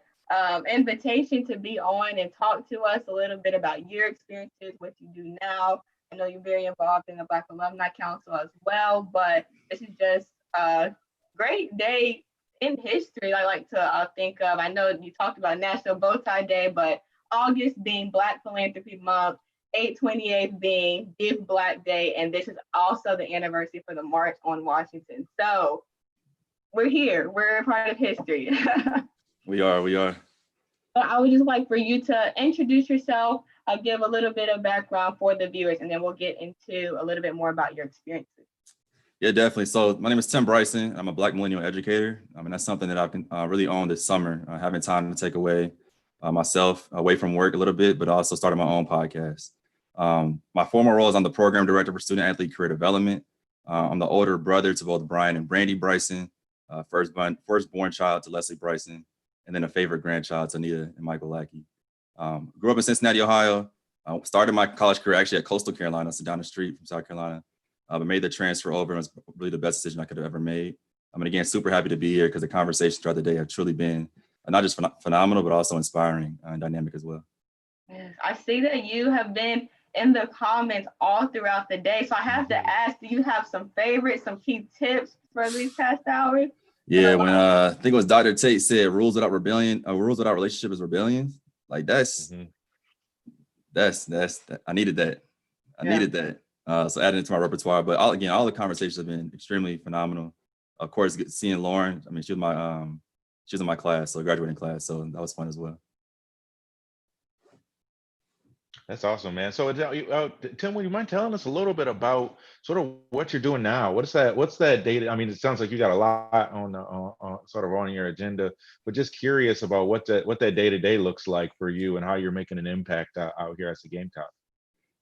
S2: invitation to be on and talk to us a little bit about your experiences, what you do now. I know you're very involved in the Black Alumni Council as well, but this is just a great day in history I like to think of. I know you talked about National Bow Tie Day, but August being Black Philanthropy Month, 8/28 being Give Black Day, and this is also the anniversary for the March on Washington. So we're here. We're a part of history.
S19: We are.
S2: But I would just like for you to introduce yourself, give a little bit of background for the viewers, and then we'll get into a little bit more about your experiences.
S19: Yeah, definitely. So my name is Tim Bryson. I'm a Black millennial educator. I mean, that's something that I've been really on this summer, having time to take myself away from work a little bit, but also started my own podcast. My former role is I'm the program director for student athlete career development. I'm the older brother to both Bryan and Brandy Bryson, firstborn child to Leslie Bryson, and then a favorite grandchild to Anita and Michael Lackey. Grew up in Cincinnati, Ohio. Started my college career actually at Coastal Carolina, so down the street from South Carolina. But made the transfer over, and it was really the best decision I could have ever made. I mean, again, super happy to be here because the conversations throughout the day have truly been not just phenomenal, but also inspiring and dynamic as well.
S2: Yes, I see that you have been in the comments all throughout the day. So I have to ask, do you have some favorites, some key tips for these past hours?
S19: Yeah, when I think it was Dr. Tate said, rules without relationship is rebellion. Like that's I needed that. I needed that. So adding it to my repertoire. But all the conversations have been extremely phenomenal. Of course, seeing Lauren, I mean, she was in my class, so graduating class. So that was fun as well.
S18: That's awesome, man. So Tim, would you mind telling us a little bit about sort of what you're doing now? What's that data? I mean, it sounds like you got a lot on your agenda, but just curious about what that day-to-day looks like for you and how you're making an impact out here as a Gamecock.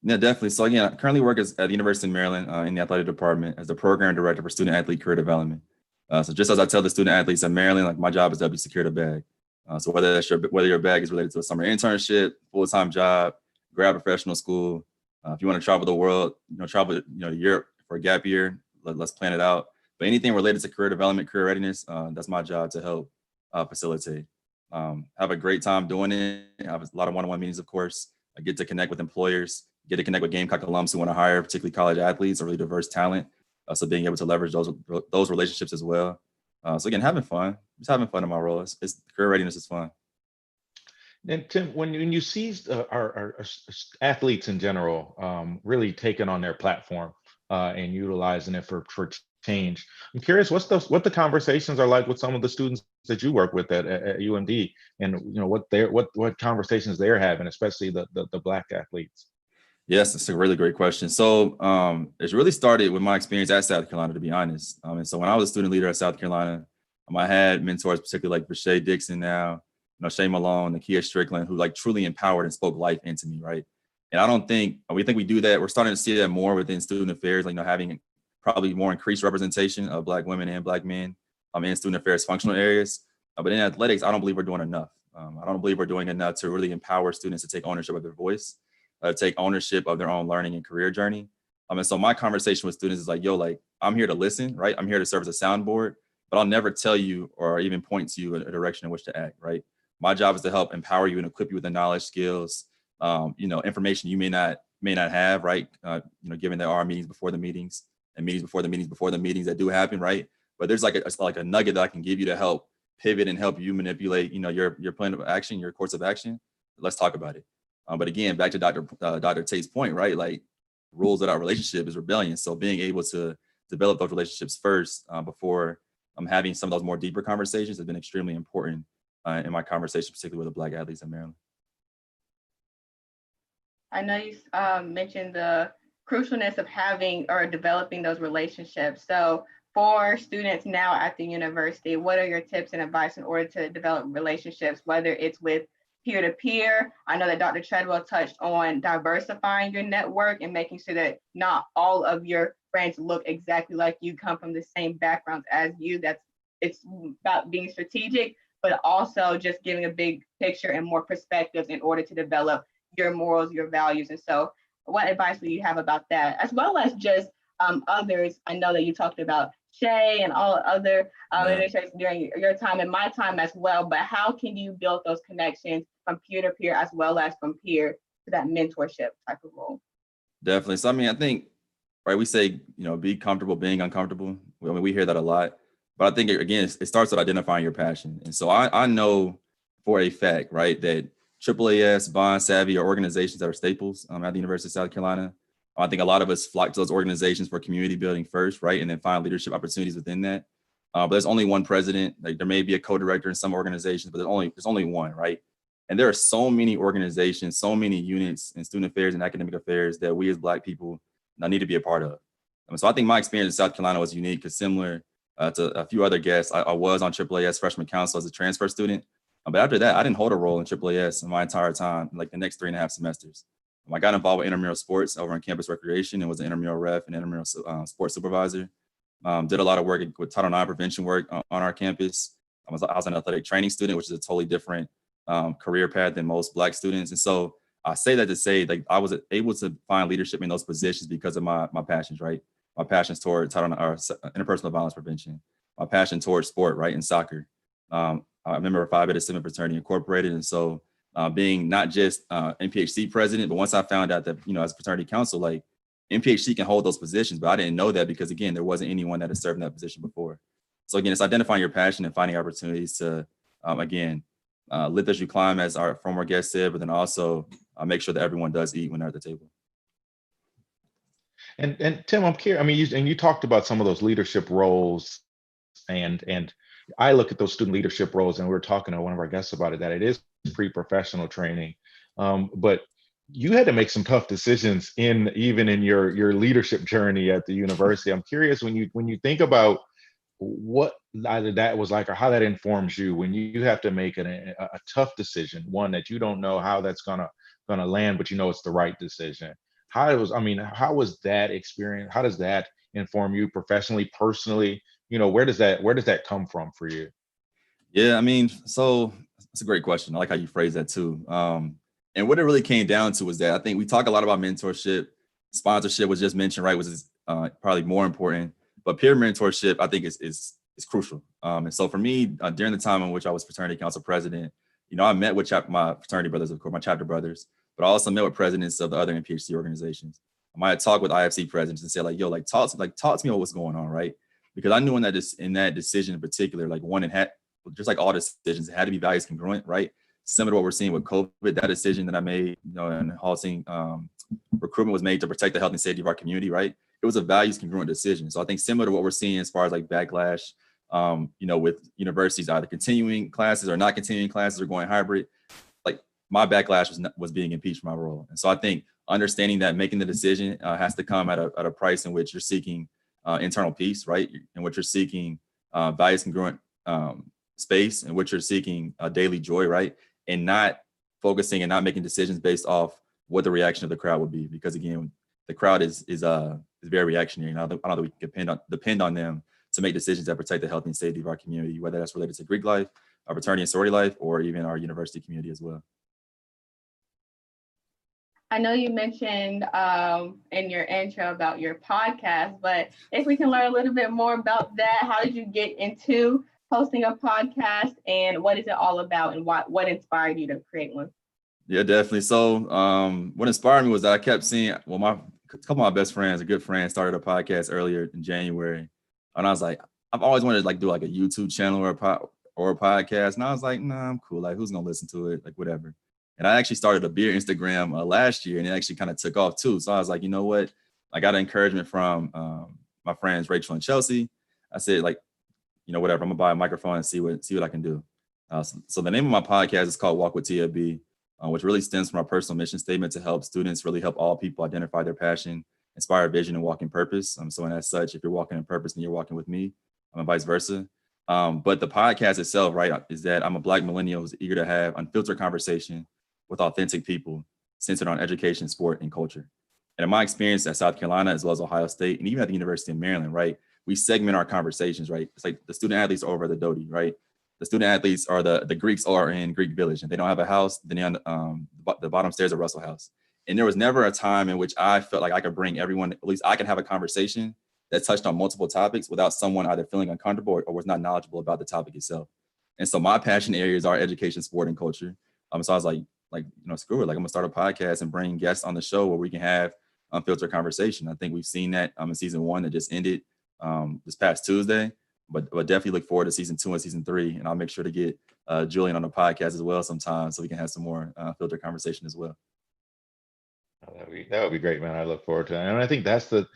S19: Yeah, definitely. So again, I currently work at the University of Maryland in the athletic department as the program director for student athlete career development. So just as I tell the student athletes in Maryland, like my job is to help you secure the bag. So whether your bag is related to a summer internship, full-time job, grad professional school, if you want to travel the world, travel to Europe for a gap year, let's plan it out. But anything related to career development, career readiness, that's my job to help facilitate. Have a great time doing it. I have a lot of one-on-one meetings, of course. I get to connect with employers, get to connect with Gamecock alums who want to hire particularly college athletes or really diverse talent. So being able to leverage those relationships as well. So again, having fun, just having fun in my role. It's career readiness is fun.
S18: And Tim, when you see our athletes in general really taking on their platform and utilizing it for change, I'm curious what the conversations are like with some of the students that you work with at UMD, and what conversations they're having, especially the Black athletes.
S19: Yes, it's a really great question. So it's really started with my experience at South Carolina, to be honest. And so when I was a student leader at South Carolina, I had mentors, particularly like Brashay Dixon now, Shay Malone, Nakia Strickland, who like truly empowered and spoke life into me, right? And I don't think we do that. We're starting to see that more within student affairs, like having probably more increased representation of Black women and Black men in student affairs functional areas. But in athletics, I don't believe we're doing enough. I don't believe we're doing enough to really empower students to take ownership of their voice, take ownership of their own learning and career journey. And so my conversation with students is like, I'm here to listen, right? I'm here to serve as a soundboard, but I'll never tell you or even point to you a direction in which to act, right? My job is to help empower you and equip you with the knowledge, skills, information you may not have, right? Given there are meetings before the meetings and meetings before the meetings before the meetings that do happen, right? But there's like a nugget that I can give you to help pivot and help you manipulate, your plan of action, your course of action. Let's talk about it. But again, back to Dr. Tate's point, right? Like rules without relationship is rebellion. So being able to develop those relationships first before having some of those more deeper conversations has been extremely important in my conversation, particularly with the Black athletes in Maryland.
S2: I know you mentioned the crucialness of having or developing those relationships. So for students now at the university, what are your tips and advice in order to develop relationships, whether it's with peer-to-peer? I know that Dr. Treadwell touched on diversifying your network and making sure that not all of your friends look exactly like you, come from the same backgrounds as you. It's about being strategic, but also just giving a big picture and more perspectives in order to develop your morals, your values. And so what advice would you have about that? As well as just others, I know that you talked about Shay and all other administrators during your time and my time as well, but how can you build those connections from peer to peer as well as from peer to that mentorship type of role?
S21: Definitely. So, I mean, I think, right, we say, be comfortable being uncomfortable. I mean, we hear that a lot, but I think, again, it starts with identifying your passion. And so I know for a fact, right, that AAAS, Bond, Savvy are organizations that are staples at the University of South Carolina. I think a lot of us flock to those organizations for community building first, right? And then find leadership opportunities within that. But there's only one president. Like, there may be a co-director in some organizations, but there's only one, right? And there are so many organizations, so many units in student affairs and academic affairs that we as Black people need to be a part of. So I think my experience in South Carolina was unique because similar to a few other guests, I was on AAAS freshman council as a transfer student. But after that, I didn't hold a role in AAAS in my entire time, like the next 3.5 semesters. I got involved with intramural sports over on campus recreation and was an intramural ref and intramural sports supervisor. Did a lot of work with Title IX prevention work on our campus. I was an athletic training student, which is a totally different career path than most Black students. And so I say that to say, like, I was able to find leadership in those positions because of my passions, right? My passions toward interpersonal violence prevention, my passion towards sport, right, and soccer. I'm a member of Phi Beta Sigma Fraternity Incorporated. And so being not just NPHC president, but once I found out that, as a fraternity council, like, NPHC can hold those positions, but I didn't know that because, again, there wasn't anyone that had served in that position before. So again, it's identifying your passion and finding opportunities to, live as you climb, as our former guest said, but then also make sure that everyone does eat when they're at the table.
S18: And Tim, I'm curious. I mean, you talked about some of those leadership roles, and I look at those student leadership roles, and we were talking to one of our guests about it, that it is pre-professional training, but you had to make some tough decisions even in your leadership journey at the university. I'm curious, when you think about what either that was like or how that informs you when you have to make a tough decision, one that you don't know how that's gonna land, but it's the right decision. How was that experience? How does that inform you professionally, personally? Where does that come from for you?
S21: Yeah, so that's a great question. I like how you phrase that too. And what it really came down to was that I think we talk a lot about mentorship. Sponsorship was just mentioned, right, which is probably more important. But peer mentorship, I think, is crucial. And so for me, during the time in which I was fraternity council president, I met with my fraternity brothers, of course, my chapter brothers, but I also met with presidents of the other NPHC organizations. I might talk with IFC presidents and say, like, yo, talk to me about what's going on, right? Because I knew in that decision in particular, like, one, it had, just like all decisions, it had to be values congruent, right? Similar to what we're seeing with COVID, that decision that I made, and halting recruitment was made to protect the health and safety of our community, right? It was a values congruent decision. So I think similar to what we're seeing as far as like backlash, with universities either continuing classes or not continuing classes or going hybrid, like, my backlash was being impeached from my role. And so I think understanding that making the decision has to come at a price in which you're seeking internal peace, right? In which you're seeking values congruent space, in which you're seeking daily joy, right? And not focusing and not making decisions based off what the reaction of the crowd would be. Because again, the crowd is very reactionary. And I don't think we can depend on them to make decisions that protect the health and safety of our community, whether that's related to Greek life, our fraternity and sorority life, or even our university community as well.
S2: I know you mentioned in your intro about your podcast, but if we can learn a little bit more about that, how did you get into hosting a podcast, and what is it all about, and what inspired you to create one?
S21: Yeah, definitely. So what inspired me was that I kept seeing, a couple of my best friends, a good friend, started a podcast earlier in January. And I was like, I've always wanted to like do like a YouTube channel or a podcast. And I was like, nah, I'm cool. Like, who's going to listen to it? Like, whatever. And I actually started a beer Instagram last year, and it actually kind of took off too. So I was like, you know what? I got encouragement from my friends, Rachel and Chelsea. I said, like, whatever, I'm gonna buy a microphone and see what I can do. So the name of my podcast is called Walk with TLB. which really stems from our personal mission statement to help students really help all people identify their passion, inspire vision, and walk in purpose. So and as such, if you're walking in purpose, then you're walking with me, and vice versa. But the podcast itself, right, is that I'm a Black millennial who's eager to have unfiltered conversation with authentic people centered on education, sport, and culture. And in my experience at South Carolina, as well as Ohio State, and even at the University of Maryland, right, we segment our conversations, right? It's like the student athletes are over the Doty, right? The student athletes are the Greeks are in Greek Village, and they don't have a house, then they're on the bottom stairs of Russell House. And there was never a time in which I felt like I could bring everyone, at least I can have a conversation that touched on multiple topics without someone either feeling uncomfortable or was not knowledgeable about the topic itself. And so my passion areas are education, sport, and culture. So I was like, screw it, like I'm gonna start a podcast and bring guests on the show where we can have unfiltered conversation. I think we've seen that in season 1 that just ended this past Tuesday, but definitely look forward to season 2 and season 3. And I'll make sure to get Julian on the podcast as well sometime so we can have some more filtered conversation as well.
S18: That would be great, man. I look forward to it. And I think that's the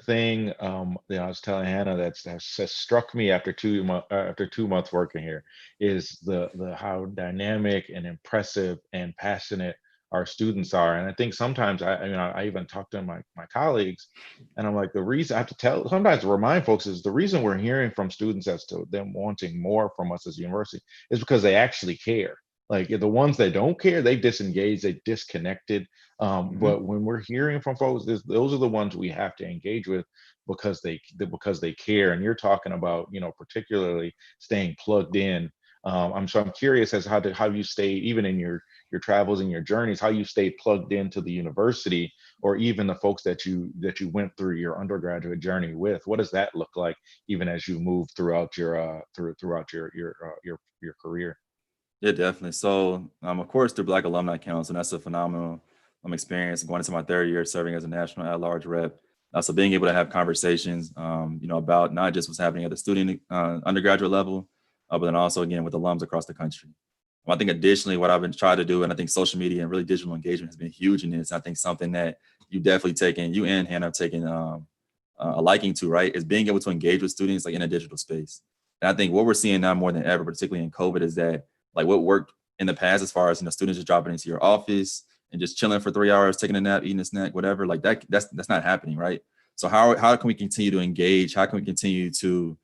S18: thing. I was telling Hannah that's struck me after 2 months working here is the how dynamic and impressive and passionate our students are. And I think sometimes I even talk to my colleagues, and I'm like, the reason I have to sometimes remind folks is the reason we're hearing from students as to them wanting more from us as a university is because they actually care. Like the ones that don't care, they disengaged, they disconnected. But when we're hearing from folks, those are the ones we have to engage with because they care. And you're talking about, particularly staying plugged in. I'm curious as how you stay, even in your travels and your journeys, how you stayed plugged into the university, or even the folks that you went through your undergraduate journey with. What does that look like, even as you move throughout your career?
S21: Yeah, definitely. So, of course, through Black Alumni Council, and that's a phenomenal experience. Going into my 3rd year serving as a national at-large rep. So being able to have conversations, about not just what's happening at the student undergraduate level, but then also, again, with alums across the country. I think additionally, what I've been trying to do, and I think social media and really digital engagement has been huge in this. I think something that you and Hannah have taken a liking to, right, is being able to engage with students like in a digital space. And I think what we're seeing now more than ever, particularly in COVID, is that like what worked in the past as far as, students just dropping into your office and just chilling for 3 hours, taking a nap, eating a snack, whatever, like that's not happening, right? So how can we continue to engage? How can we continue to,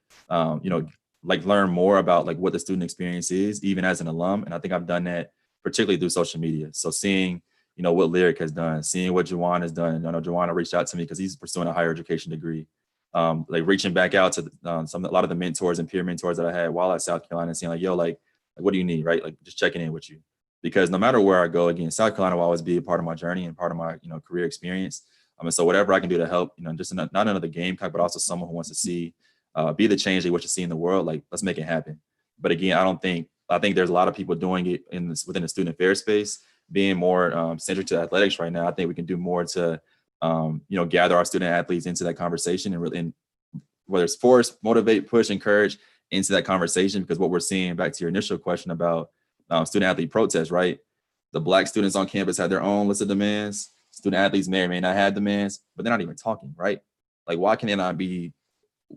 S21: learn more about like what the student experience is, even as an alum? And I think I've done that particularly through social media. So seeing, what Lyric has done, seeing what Juwan has done. I know Juwan reached out to me because he's pursuing a higher education degree. Reaching back out to a lot of the mentors and peer mentors that I had while at South Carolina, and saying like, yo, like what do you need, right? Like just checking in with you. Because no matter where I go, again, South Carolina will always be a part of my journey and part of my, career experience. So whatever I can do to help, just not another Gamecock, but also someone who wants to see, be the change they want to see in the world. Like, let's make it happen. But again, I think there's a lot of people doing it within the student affairs space, being more centered to athletics right now. I think we can do more to, gather our student athletes into that conversation and whether it's force, motivate, push, encourage into that conversation. Because what we're seeing, back to your initial question about student athlete protests, right? The Black students on campus have their own list of demands. Student athletes may or may not have demands, but they're not even talking, right? Like, why can it not be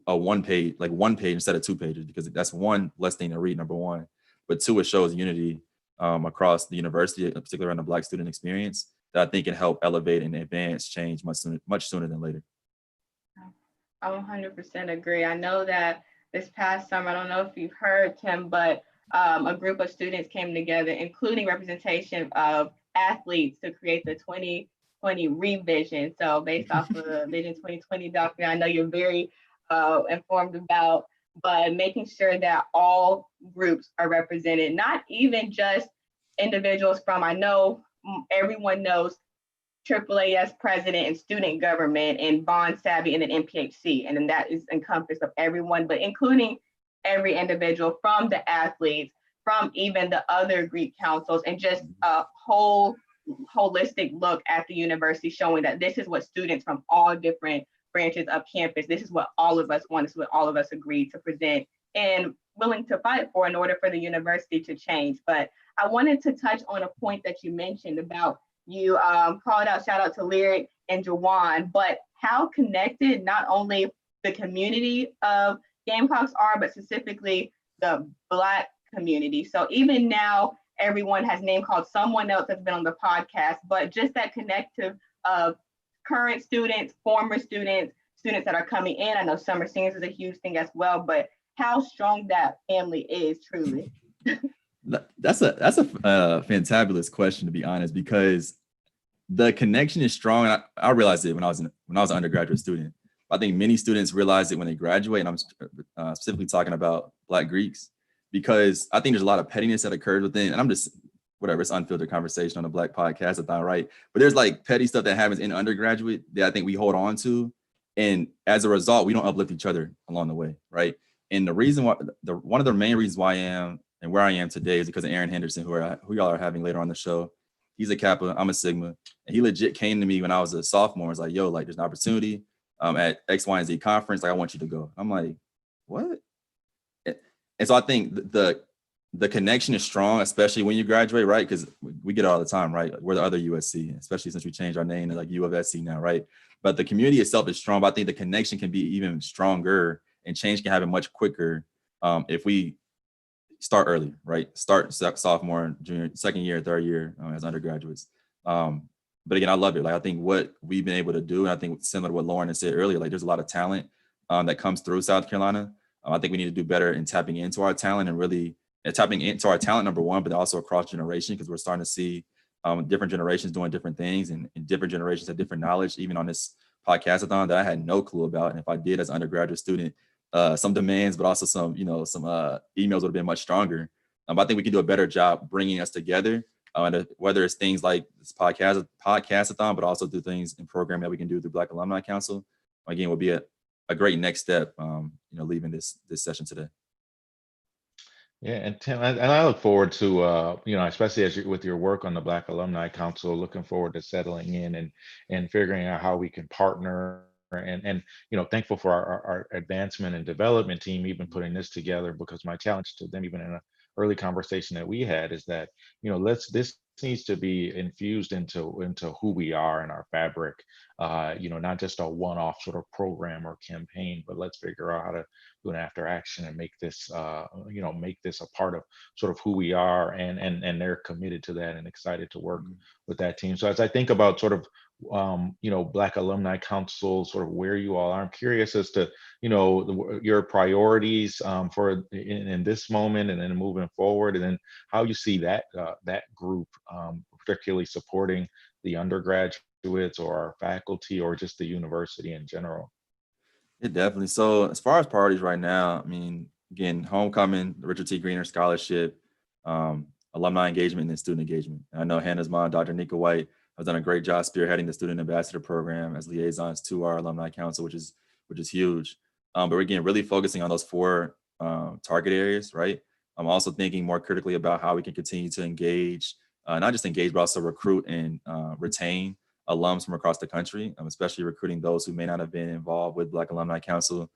S21: a one page instead of 2 pages? Because that's one less thing to read, number one. But 2, it shows unity across the university, particularly on the Black student experience, that I think can help elevate and advance change much sooner than later.
S2: I 100% agree. I know that this past summer, I don't know if you've heard, Tim, but a group of students came together, including representation of athletes, to create the 2020 revision. So based off of the Vision 2020 document, I know you're very informed about, but making sure that all groups are represented, not even just individuals from, I know everyone knows AAAS president and student government and Bond Savvy and then MPHC. And then that is encompassed of everyone, but including every individual, from the athletes, from even the other Greek councils, and just a holistic look at the university, showing that this is what students from all different branches of campus, this is what all of us want, this is what all of us agree to present and willing to fight for in order for the university to change. But I wanted to touch on a point that you mentioned about, you called out, shout out to Lyric and Juwan, but how connected not only the community of Gamecocks are, but specifically the Black community. So even now, everyone has name called someone else that's been on the podcast, but just that connective of current students, former students, students that are coming in. I know summer seniors is a huge thing as well, but how strong that family is truly.
S21: That's a fantabulous question, to be honest, because the connection is strong. And I realized it when I was an undergraduate student. I think many students realize it when they graduate, and I'm specifically talking about Black Greeks, because I think there's a lot of pettiness that occurs within, and I'm just, whatever, it's unfiltered conversation on the Black Podcast-a-Thon, right? But there's like petty stuff that happens in undergraduate that I think we hold on to. And as a result, we don't uplift each other along the way, right? And the reason why, one of the main reasons why I am and where I am today is because of Aaron Henderson, who y'all are having later on the show. He's a Kappa, I'm a Sigma. And he legit came to me when I was a sophomore. It's like, yo, like there's an opportunity at X, Y, and Z conference. Like, I want you to go. I'm like, what? And so I think the connection is strong, especially when you graduate, right? Because we get it all the time, right? We're the other USC, especially since we changed our name to like UofSC now, right? But the community itself is strong, but I think the connection can be even stronger and change can happen much quicker if we start early, right? Start sophomore, junior, second year, third year as undergraduates. But again, I love it. Like, I think what we've been able to do, and I think similar to what Lauren had said earlier, like there's a lot of talent that comes through South Carolina. I think we need to do better in tapping into our talent and really tapping into our talent, number one, but also across generation, because we're starting to see different generations doing different things and different generations have different knowledge, even on this podcast-a-thon that I had no clue about. And if I did as an undergraduate student, some demands, but also some emails would have been much stronger. But I think we can do a better job bringing us together, whether it's things like this podcast-a-thon, but also through things in program that we can do through Black Alumni Council. Again, will be a great next step, leaving this session today.
S18: Yeah, and Tim, and I look forward to, especially with your work on the Black Alumni Council, looking forward to settling in and figuring out how we can partner and thankful for our advancement and development team, even putting this together, because my challenge to them, even in an early conversation that we had, is that, this needs to be infused into who we are and our fabric, not just a one-off sort of program or campaign, but let's figure out how to do an after action and make this a part of sort of who we are, and they're committed to that and excited to work with that team. So as I think about sort of Black Alumni Council, sort of where you all are, I'm curious as to your priorities for in this moment and then moving forward, and then how you see that group particularly supporting the undergraduates or our faculty or just the university in general.
S21: Yeah, definitely. So as far as priorities right now, I mean, again, homecoming, the Richard T. Greener Scholarship, alumni engagement, and then student engagement. And I know Hannah's mom, Dr. Nika White, has done a great job spearheading the student ambassador program as liaisons to our alumni council, which is huge. But we're again really focusing on those 4 target areas, right? I'm also thinking more critically about how we can continue to engage, not just engage, but also recruit and retain alums from across the country, especially recruiting those who may not have been involved with Black Alumni Council,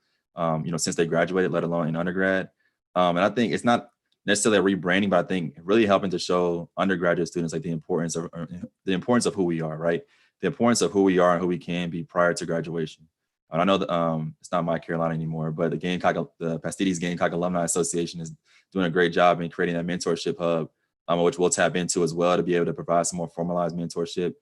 S21: since they graduated, let alone in undergrad. And I think it's not necessarily a rebranding, but I think really helping to show undergraduate students like the importance of who we are, right? The importance of who we are and who we can be prior to graduation. And I know that it's not my Carolina anymore, but the Pastides Gamecock Alumni Association is doing a great job in creating that mentorship hub, which we'll tap into as well to be able to provide some more formalized mentorship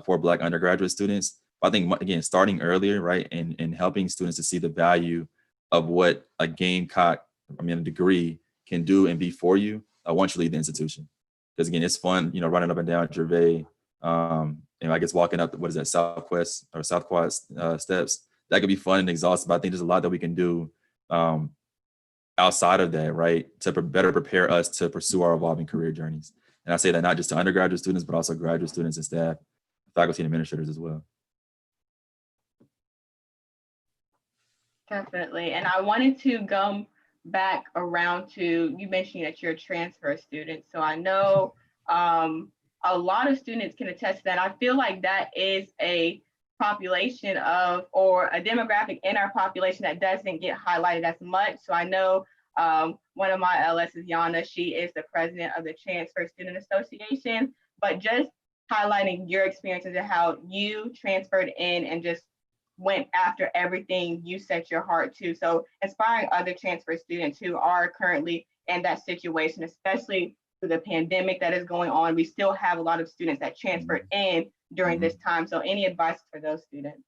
S21: for Black undergraduate students. But I think, again, starting earlier, right, and helping students to see the value of what a a degree can do and be for you once you leave the institution. Because again, it's fun, running up and down Gervais, I guess walking up, South Quad steps. That could be fun and exhausting, but I think there's a lot that we can do outside of that, right, to better prepare us to pursue our evolving career journeys. And I say that not just to undergraduate students, but also graduate students and staff, faculty and administrators as well.
S2: Definitely. And I wanted to go back around to, you mentioned that you're a transfer student. So I know a lot of students can attest to that. I feel like that is a population or a demographic in our population that doesn't get highlighted as much. So I know one of my LS is Yana. She is the president of the Transfer Student Association, but just highlighting your experiences and how you transferred in and just went after everything you set your heart to. So inspiring other transfer students who are currently in that situation, especially for the pandemic that is going on, we still have a lot of students that transferred in during this time. So any advice for those students?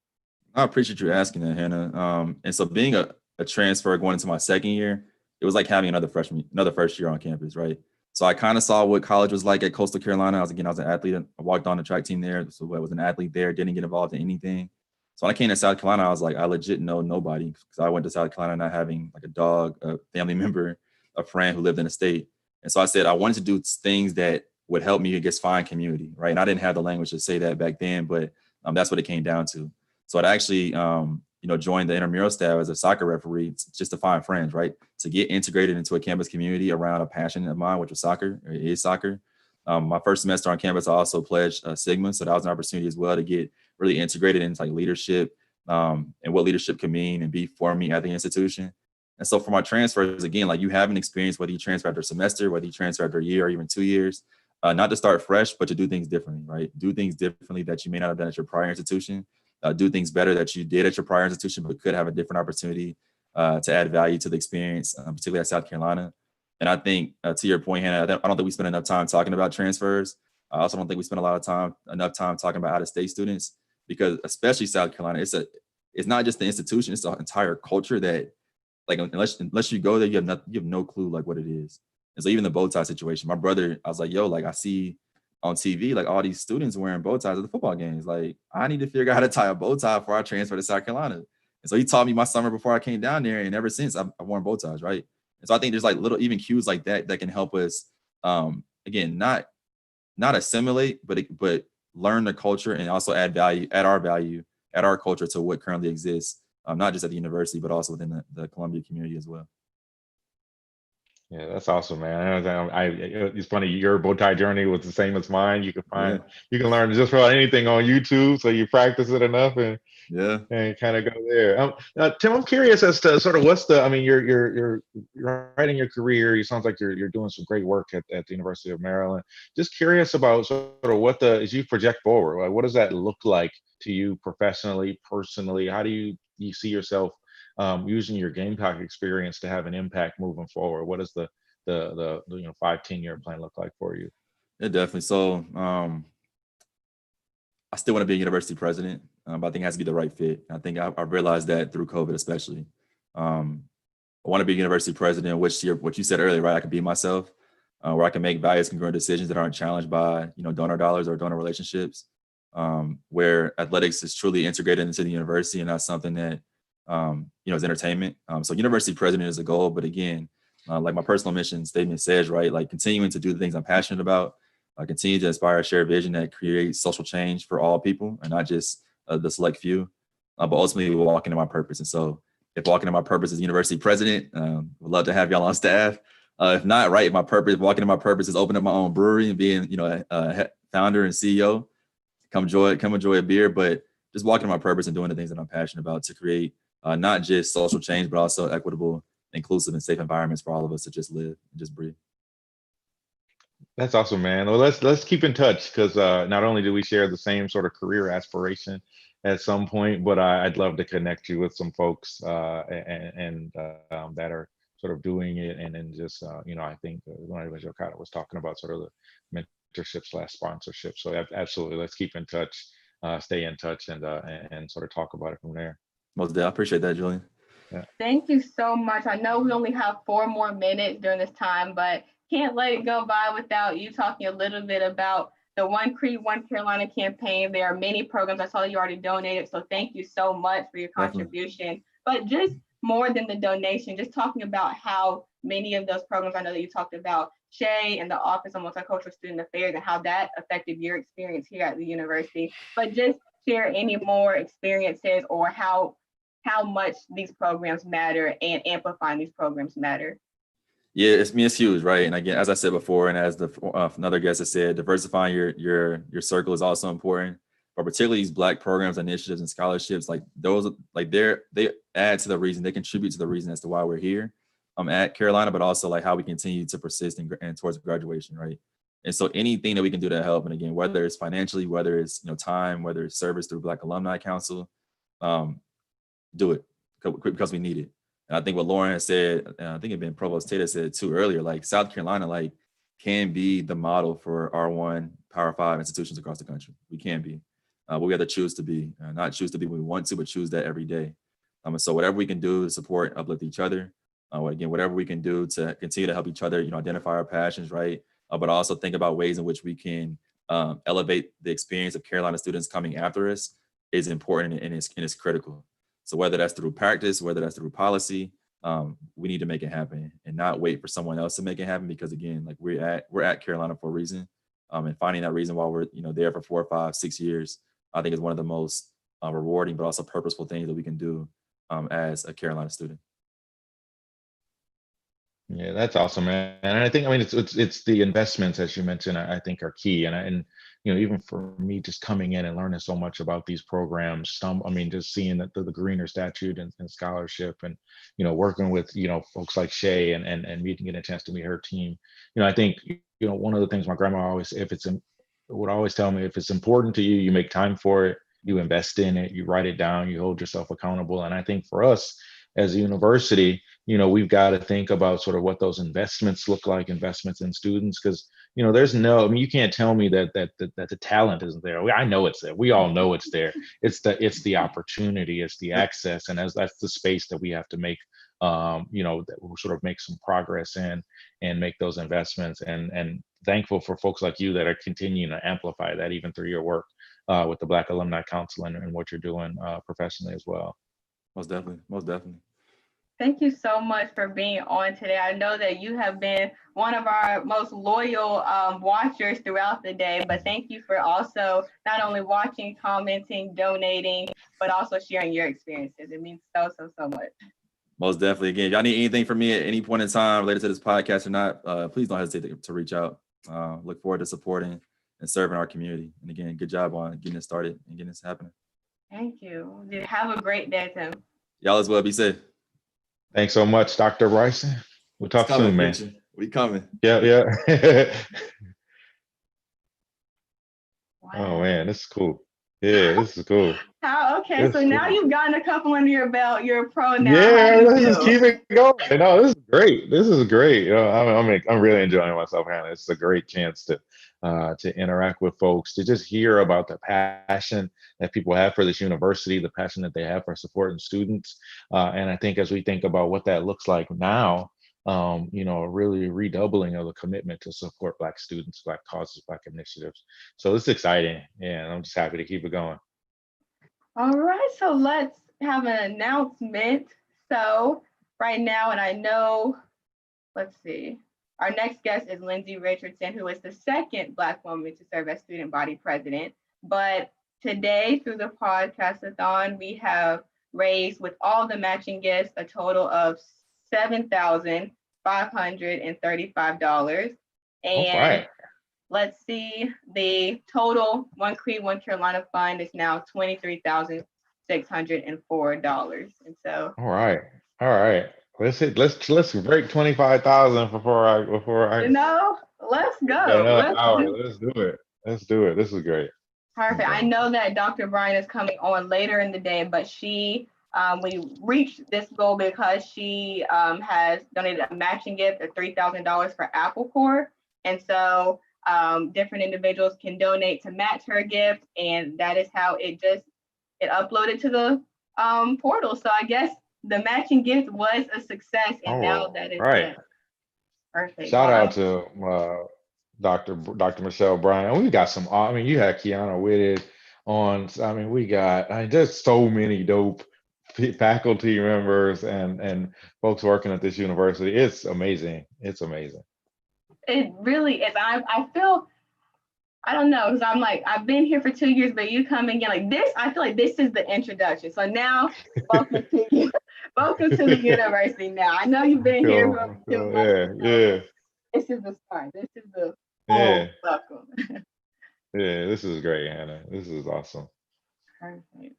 S21: I appreciate you asking that, Hannah. And so being a transfer going into my second year, it was like having another first year on campus, right? So I kind of saw what college was like at Coastal Carolina. I was an athlete. I walked on the track team there. So I was an athlete there, didn't get involved in anything. So when I came to South Carolina, I was like, I legit know nobody, because I went to South Carolina not having like a dog, a family member, a friend who lived in the state. And so I said, I wanted to do things that would help me, I guess, find community, right? And I didn't have the language to say that back then, but that's what it came down to. So I'd actually, joined the intramural staff as a soccer referee just to find friends, right? To get integrated into a campus community around a passion of mine, which was soccer, or is soccer. My first semester on campus, I also pledged Sigma. So that was an opportunity as well to get really integrated into like leadership and what leadership can mean and be for me at the institution. And so for my transfers, again, like you have an experience, whether you transfer after a semester, whether you transfer after a year or even 2 years, not to start fresh, but to do things differently, right? Do things differently that you may not have done at your prior institution. Do things better that you did at your prior institution, but could have a different opportunity to add value to the experience, particularly at South Carolina. And I think to your point, Hannah, I don't think we spend enough time talking about transfers. I also don't think we spend enough time talking about out-of-state students, because especially South Carolina, it's not just the institution, it's the entire culture that, like, unless you go there, you have no clue like what it is. And so even the bow tie situation, my brother, I was like, yo, like I see on TV, like all these students wearing bow ties at the football games. Like I need to figure out how to tie a bow tie before I transfer to South Carolina. And so he taught me my summer before I came down there. And ever since I've worn bow ties, right? And so I think there's like little even cues like that can help us, again, not assimilate, but learn the culture and also add our culture to what currently exists, not just at the university, but also within the Columbia community as well.
S18: Yeah, that's awesome, man. It's funny, your bow tie journey was the same as mine. You can learn just about anything on YouTube, so you practice it enough and kind of go there. Tim, I'm curious as to sort of you're right in your career. It sounds like you're doing some great work at the University of Maryland. Just curious about sort of as you project forward, like, what does that look like to you professionally, personally? How do you see yourself using your Gamecock experience to have an impact moving forward? What does the 5-10 year plan look like for you?
S21: Yeah, definitely. So I still want to be a university president, but I think it has to be the right fit. I think I've realized that through COVID, especially. I want to be a university president, what you said earlier, right? I can be myself, where I can make values congruent decisions that aren't challenged by donor dollars or donor relationships, where athletics is truly integrated into the university and not something that is entertainment. So university president is a goal, but again, like my personal mission statement says, right, like continuing to do the things I'm passionate about, continue to inspire a shared vision that creates social change for all people and not just the select few, but ultimately walking in my purpose. And so if walking in my purpose is university president, would love to have y'all on staff. If not, right, walking in my purpose is opening up my own brewery and being, a founder and CEO, come enjoy a beer, but just walking in my purpose and doing the things that I'm passionate about to create not just social change, but also equitable, inclusive, and safe environments for all of us to just live and just breathe.
S18: That's awesome, man. Well, let's keep in touch, because not only do we share the same sort of career aspiration at some point, but I'd love to connect you with some folks and that are sort of doing it. And then just, I think one of Joe kind of was talking about sort of the mentorship/sponsorship. So absolutely, let's keep in touch, stay in touch, and sort of talk about it from there.
S21: Most definitely. I appreciate that, Julian.
S18: Yeah.
S2: Thank you so much. I know we only have 4 more minutes during this time, but can't let it go by without you talking a little bit about the One Creed, One Carolina campaign. There are many programs. I saw you already donated, so thank you so much for your contribution. But just more than the donation, just talking about how many of those programs, I know that you talked about Shay and the Office of Multicultural Student Affairs and how that affected your experience here at the university, but just share any more experiences or how much these programs matter and amplifying these programs matter.
S21: Yeah, it's huge, right? And again, as I said before, and as another guest has said, diversifying your circle is also important. But particularly these Black programs, initiatives, and scholarships, like those, like they add to the reason, they contribute to the reason as to why we're here at Carolina, but also like how we continue to persist and towards graduation, right? And so anything that we can do to help, and again, whether it's financially, whether it's time, whether it's service through Black Alumni Council, do it because we need it. And I think what Lauren has said, I think it been Provost Taylor said too earlier, like South Carolina, like can be the model for R1 Power 5 institutions across the country. We can be, but we have to choose to be, not choose to be when we want to, but choose that every day. And so whatever we can do to support, uplift each other, again, whatever we can do to continue to help each other, identify our passions, right? But also think about ways in which we can elevate the experience of Carolina students coming after us is important and it's critical. So whether that's through practice, whether that's through policy, we need to make it happen and not wait for someone else to make it happen. Because again, like we're at Carolina for a reason, and finding that reason while we're there for 4, 5, 6 years, I think is one of the most rewarding but also purposeful things that we can do as a Carolina student.
S18: Yeah, that's awesome, man. And I think, it's the investments, as you mentioned, I think are key. And even for me, just coming in and learning so much about these programs, just seeing the Greener Statute and scholarship, and working with folks like Shay and getting a chance to meet her team. I think one of the things my grandma would always tell me, if it's important to you, you make time for it, you invest in it, you write it down, you hold yourself accountable. And I think for us as a university, we've got to think about sort of what those investments look like, investments in students, because there's you can't tell me that the talent isn't there. I know it's there. We all know it's there. It's the opportunity, it's the access, and that's the space that we have to make, that we'll sort of make some progress in and make those investments. And thankful for folks like you that are continuing to amplify that even through your work with the Black Alumni Council and what you're doing professionally as well.
S21: Most definitely.
S2: Thank you so much for being on today. I know that you have been one of our most loyal watchers throughout the day, but thank you for also not only watching, commenting, donating, but also sharing your experiences. It means so much.
S21: Most definitely. Again, if y'all need anything from me at any point in time related to this podcast or not, please don't hesitate to reach out. Look forward to supporting and serving our community. And again, good job on getting it started and getting this happening.
S2: Thank you. Have a great day, Tim.
S21: Y'all as well. Be safe.
S18: Thanks so much, Dr. Bryson. We'll talk soon, man.
S21: We coming.
S18: Yeah.
S2: Wow.
S18: Oh man, this is cool. Yeah, this is cool.
S2: Okay, so now you've gotten a couple under your belt. You're a pro now.
S18: Yeah, let's just keep it going. No, this is great. I'm really enjoying myself, Hannah. It's a great chance to interact with folks, to just hear about the passion that people have for this university, the passion that they have for supporting students. And I think as we think about what that looks like now, really redoubling of the commitment to support Black students, Black causes, Black initiatives. So it's exciting. Yeah, and I'm just happy to keep it going.
S2: All right, so let's have an announcement. So right now, and I know, let's see, our next guest is Lindsay Richardson, who is the second Black woman to serve as student body president. But today, through the Podcast-a-Thon, we have raised, with all the matching gifts, a total of $7,535. And let's see, the total One Creed, One Carolina fund is now $23,604. And so.
S18: All right. Let's break 25,000 before I.
S2: Let's go.
S18: Let's do it. This is great.
S2: Perfect. I know that Dr. Bryan is coming on later in the day, but we reached this goal because she has donated a matching gift of $3,000 for Apple Corps. And so different individuals can donate to match her gift. And that is how it uploaded to the portal. So I guess the matching gift was a success. And now that it's
S18: right.
S2: Perfect.
S18: Shout out to Dr. Michelle Bryan. We got some, you had Kiana Wited on. We got, there's so many dope faculty members and folks working at this university. It's amazing. It
S2: really is. I feel, I don't know, because I'm like, I've been here for 2 years, but you come again like this, I feel like this is the introduction. So now, welcome to you. Welcome to the university now. I know you've been here for
S18: yeah.
S2: This is the start. This is the welcome.
S18: Yeah, this is great, Hannah. This is awesome.
S2: Perfect.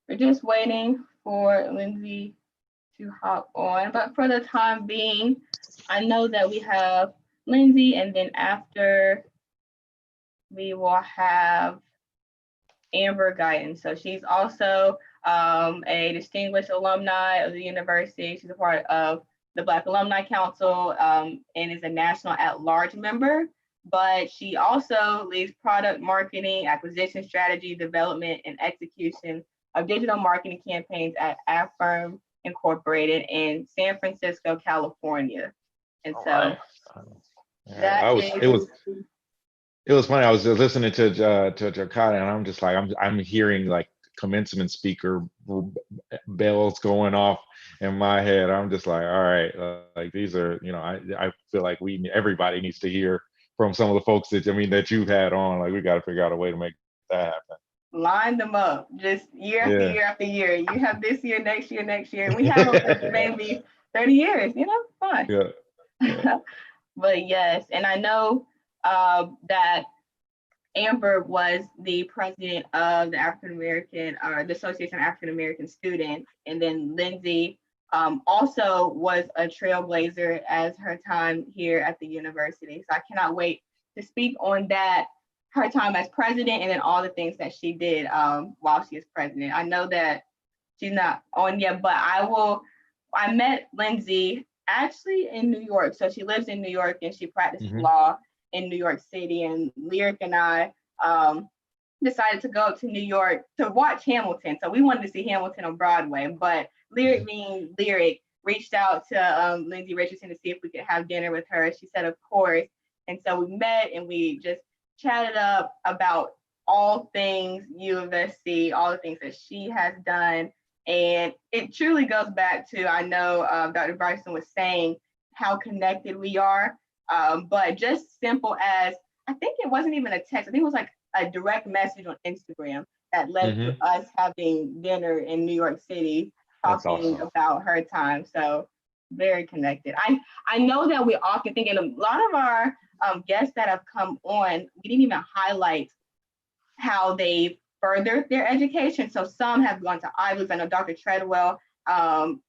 S2: We're just waiting for Lindsay to hop on, but for the time being, I know that we have Lindsay, and then after we will have Amber Guyton. So she's also a distinguished alumni of the university. She's a part of the Black Alumni Council and is a national at-large member. But she also leads product marketing, acquisition strategy, development, and execution of digital marketing campaigns at Affirm Incorporated in San Francisco, California. And so
S18: it was funny. I was listening to Jakarta, and I'm just like, I'm hearing like commencement speaker bells going off in my head. I'm just like, all right, like these are, I feel like everybody needs to hear from some of the folks that you've had on. Like, we got to figure out a way to make that happen.
S2: Line them up, just year after year after year. You have this year, next year. We have maybe 30 years. Fine.
S18: Yeah.
S2: But yes, and I know that Amber was the president of the African American, or the Association of African American Students, and then Lindsay also was a trailblazer as her time here at the university. So I cannot wait to speak on that, her time as president, and then all the things that she did while she is president. I know that she's not on yet, but I met Lindsay actually in New York. So she lives in New York and she practices law in New York City. And Lyric and I decided to go up to New York to watch Hamilton. So we wanted to see Hamilton on Broadway, but Lyric being Lyric reached out to Lindsay Richardson to see if we could have dinner with her. She said, of course. And so we met and we just chatted up about all things UofSC, all the things that she has done. And it truly goes back to, I know Dr. Bryson was saying how connected we are, but just simple as, I think it wasn't even a text, I think it was like a direct message on Instagram that led to us having dinner in New York City, talking about her time. So very connected. I know that we often think, and a lot of our guests that have come on, we didn't even highlight how they've furthered their education. So some have gone to Ivy League. I know Dr. Treadwell,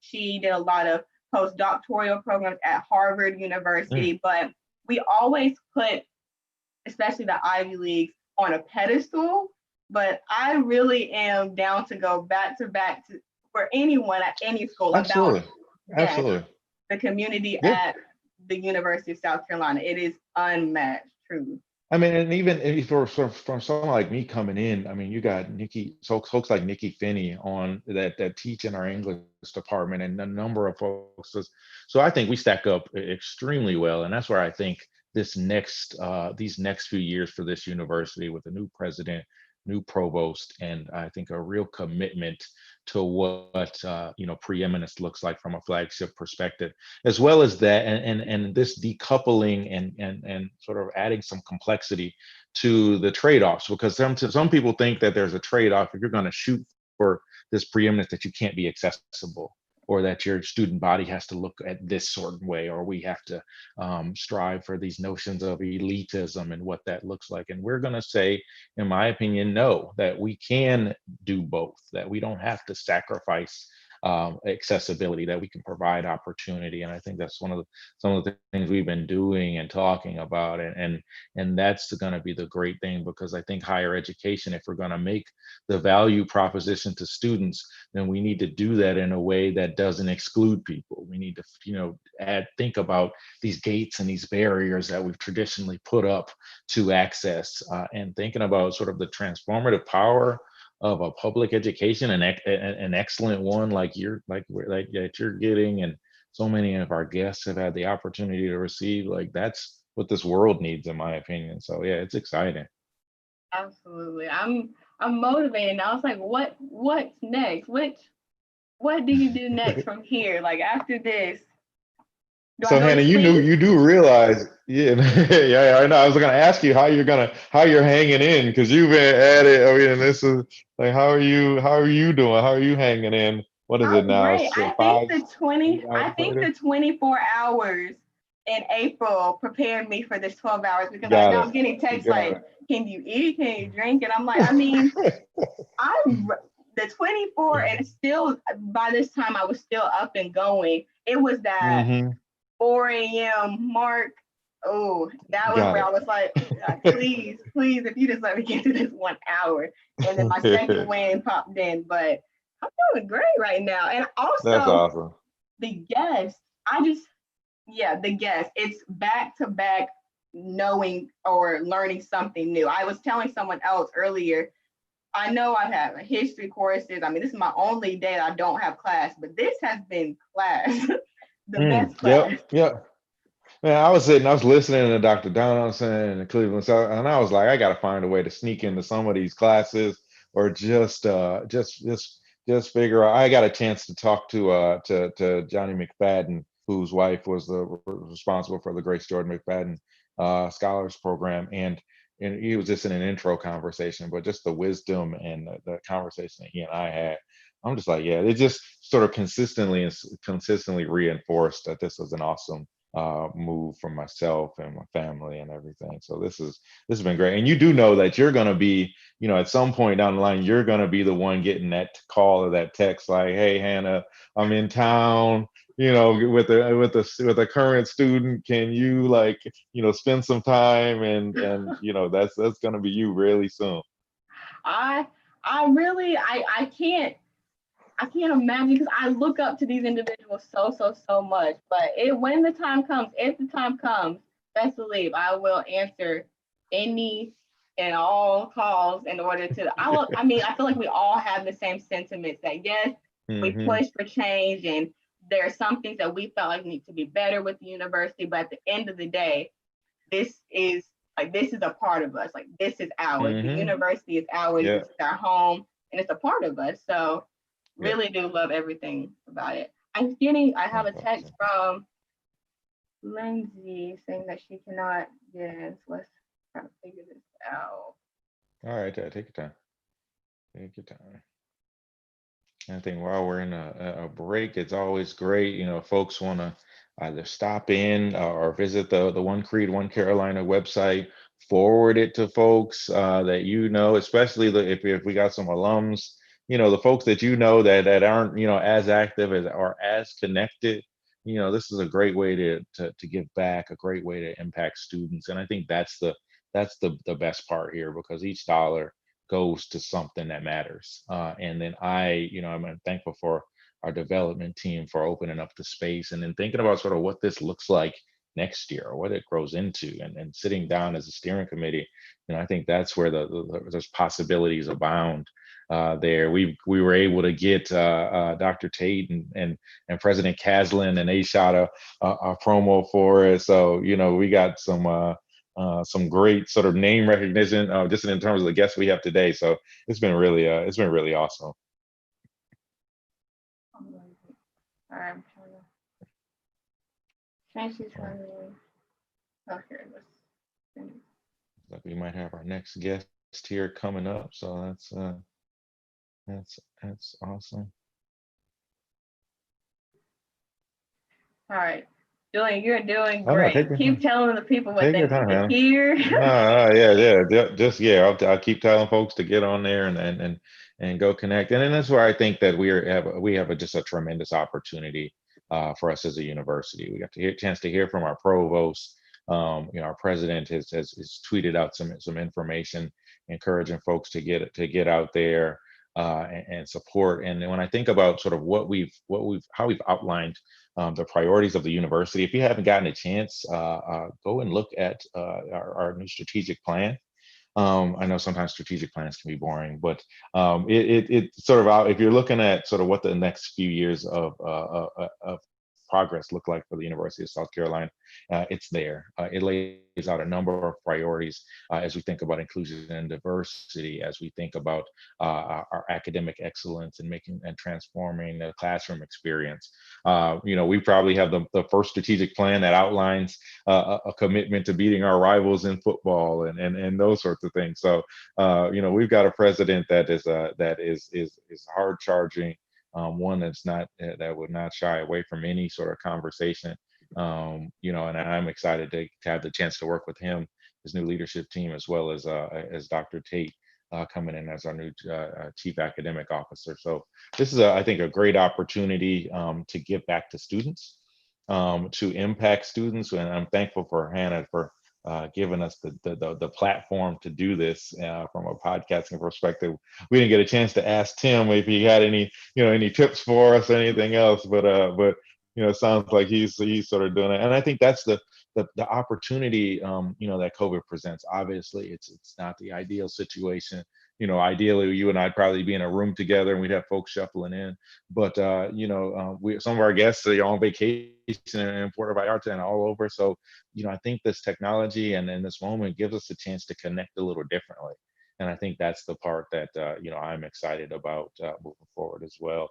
S2: she did a lot of postdoctoral programs at Harvard University, but we always put, especially the Ivy Leagues, on a pedestal. But I really am down to go back to for anyone at any school about the community at the University of South Carolina. It is unmatched, truly.
S18: I mean, and even for someone like me coming in, I mean, you got folks like Nikki Finney on that teach in our English department, and a number of folks. So I think we stack up extremely well, and that's where I think these next few years for this university, with a new president, new provost, and I think a real commitment to what preeminence looks like from a flagship perspective, as well as that, and this decoupling and sort of adding some complexity to the trade-offs, because some people think that there's a trade-off if you're going to shoot for this preeminence, that you can't be accessible, or that your student body has to look at this certain way, or we have to strive for these notions of elitism and what that looks like. And we're going to say, in my opinion, no, that we can do both, that we don't have to sacrifice accessibility, that we can provide opportunity. And I think that's some of the things we've been doing and talking about, and that's going to be the great thing, because I think higher education, if we're going to make the value proposition to students, then we need to do that in a way that doesn't exclude people. We need to think about these gates and these barriers that we've traditionally put up to access, and thinking about sort of the transformative power of a public education, an excellent one like that you're getting, and so many of our guests have had the opportunity to receive. Like, that's what this world needs, in my opinion. So yeah, it's exciting.
S2: Absolutely. I'm motivated. I was like, what's next? What do you do next from here? Like, after this?
S18: So Hannah, you do realize, yeah, I know. I was going to ask you how you're hanging in, because you've been at it. I mean, this is like, how are you doing? How are you hanging in? What is it now?
S2: Great.
S18: So
S2: I think the 24 hours in April prepared me for this 12 hours, because I know I'm getting texts like, can you eat? Can you drink? And I'm like, I mean, the 24, and still by this time I was still up and going. It was that 4 a.m. mark. Oh, that was where I was like, please, if you just let me get to this 1 hour. And then my second win popped in, but I'm doing great right now. And also,
S18: that's awesome.
S2: The guests the guess, it's back to back knowing or learning something new. I was telling someone else earlier, I know I have history courses. I mean, this is my only day that I don't have class, but this has been class, the best class.
S18: Yep. Man, I was listening to Dr. Donaldson and Cleveland, and I was like, I got to find a way to sneak into some of these classes, or just figure out. I got a chance to talk to Johnny McFadden, whose wife was responsible for the Grace Jordan McFadden Scholars Program, and he was just in an intro conversation, but just the wisdom and the conversation that he and I had, I'm just like, yeah, it just sort of consistently reinforced that this was an awesome move for myself and my family and everything. So this has been great. And you do know that you're going to be, at some point down the line, you're going to be the one getting that call or that text like, hey, Hannah, I'm in town, with a current student, can you spend some time, and that's going to be you really soon.
S2: I can't imagine, because I look up to these individuals so much. But when the time comes, if the time comes, best believe I will answer any and all calls in order to. I feel like we all have the same sentiments that yes, we push for change, and there are some things that we felt like need to be better with the university. But at the end of the day, this is a part of us. Like, this is ours. The university is ours. This is our home, and it's a part of us. So. Really do love everything about it. I have a text from Lindsay saying that she cannot get in. So let's try to figure this out.
S18: All right, take your time. Take your time. I think while we're in a break, it's always great. Folks want to either stop in or visit the One Creed, One Carolina website. Forward it to folks that especially if we got some alums. The folks that that aren't as active or as connected, this is a great way to give back, a great way to impact students. And I think that's the best part here, because each dollar goes to something that matters. And then I'm thankful for our development team for opening up the space, and then thinking about sort of what this looks like next year, or what it grows into, and sitting down as a steering committee. I think that's where there's possibilities abound. There, we were able to get Dr. Tate and President Caslin, and they shot a promo for it. So we got some great sort of name recognition just in terms of the guests we have today. So it's been really awesome.
S2: All right, I'm trying to. Oh, here it is.
S18: Like we might have our next guest here coming up. So that's awesome.
S2: All right, Julian, you're doing great. Keep telling the people what they need to hear.
S18: I'll keep telling folks to get on there and go connect. And then that's where I think that we have just a tremendous opportunity for us as a university. We got to chance to hear from our provost. Our president has tweeted out some information, encouraging folks to get out there and support. And when I think about sort of how we've outlined the priorities of the university, if you haven't gotten a chance, go and look at our new strategic plan. I know sometimes strategic plans can be boring, but it sort of if you're looking at sort of what the next few years of progress look like for the University of South Carolina, it's there. It lays out a number of priorities as we think about inclusion and diversity, as we think about our academic excellence and transforming the classroom experience. We probably have the first strategic plan that outlines a commitment to beating our rivals in football and those sorts of things. So we've got a president that is hard charging. One that would not shy away from any sort of conversation, and I'm excited to have the chance to work with him, his new leadership team, as well as Dr. Tate coming in as our new chief academic officer. So this is I think a great opportunity to give back to students, to impact students, and I'm thankful for Hannah for giving us the platform to do this from a podcasting perspective. We didn't get a chance to ask Tim if he had any tips for us or anything else, but it sounds like he's sort of doing it. And I think that's the opportunity, that COVID presents. Obviously, it's not the ideal situation. Ideally, you and I'd probably be in a room together and we'd have folks shuffling in. But, some of our guests are on vacation in Puerto Vallarta and all over. So, I think this technology and in this moment gives us a chance to connect a little differently. And I think that's the part that, I'm excited about moving forward as well.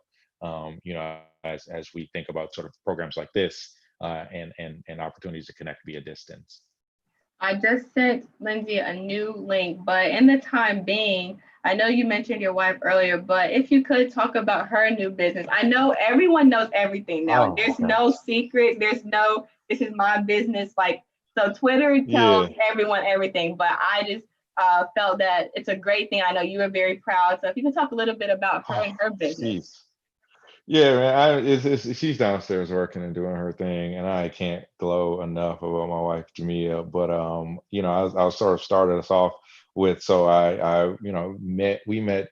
S18: As we think about sort of programs like this and opportunities to connect via distance.
S2: I just sent Lindsay a new link, but in the time being, I know you mentioned your wife earlier, but if you could talk about her new business. I know everyone knows everything now. There's no secret. There's no, this is my business. So Twitter tells everyone everything, but I just felt that it's a great thing. I know you were very proud. So if you could talk a little bit about her and her business.
S18: Yeah, man, she's downstairs working and doing her thing, and I can't glow enough about my wife Jamia. But I'll sort of start us off with, so we met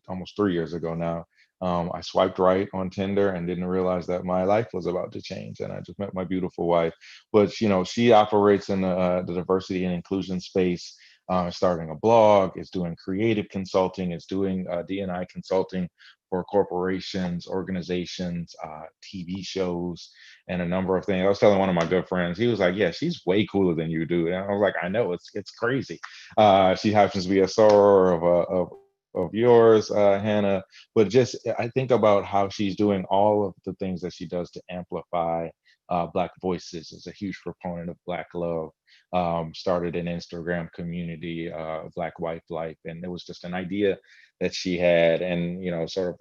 S18: almost 3 years ago now. I swiped right on Tinder and didn't realize that my life was about to change, and I just met my beautiful wife. But she operates in the diversity and inclusion space. Starting a blog, is doing creative consulting, is doing D&I consulting for corporations, organizations, TV shows, and a number of things. I was telling one of my good friends, he was like, yeah, she's way cooler than you, dude. And I was like, I know, it's crazy. She happens to be a soror of yours, Hannah, but just, I think about how she's doing all of the things that she does to amplify Black voices. Is a huge proponent of Black love. Started an Instagram community, Black Wife Life, and it was just an idea that she had, and sort of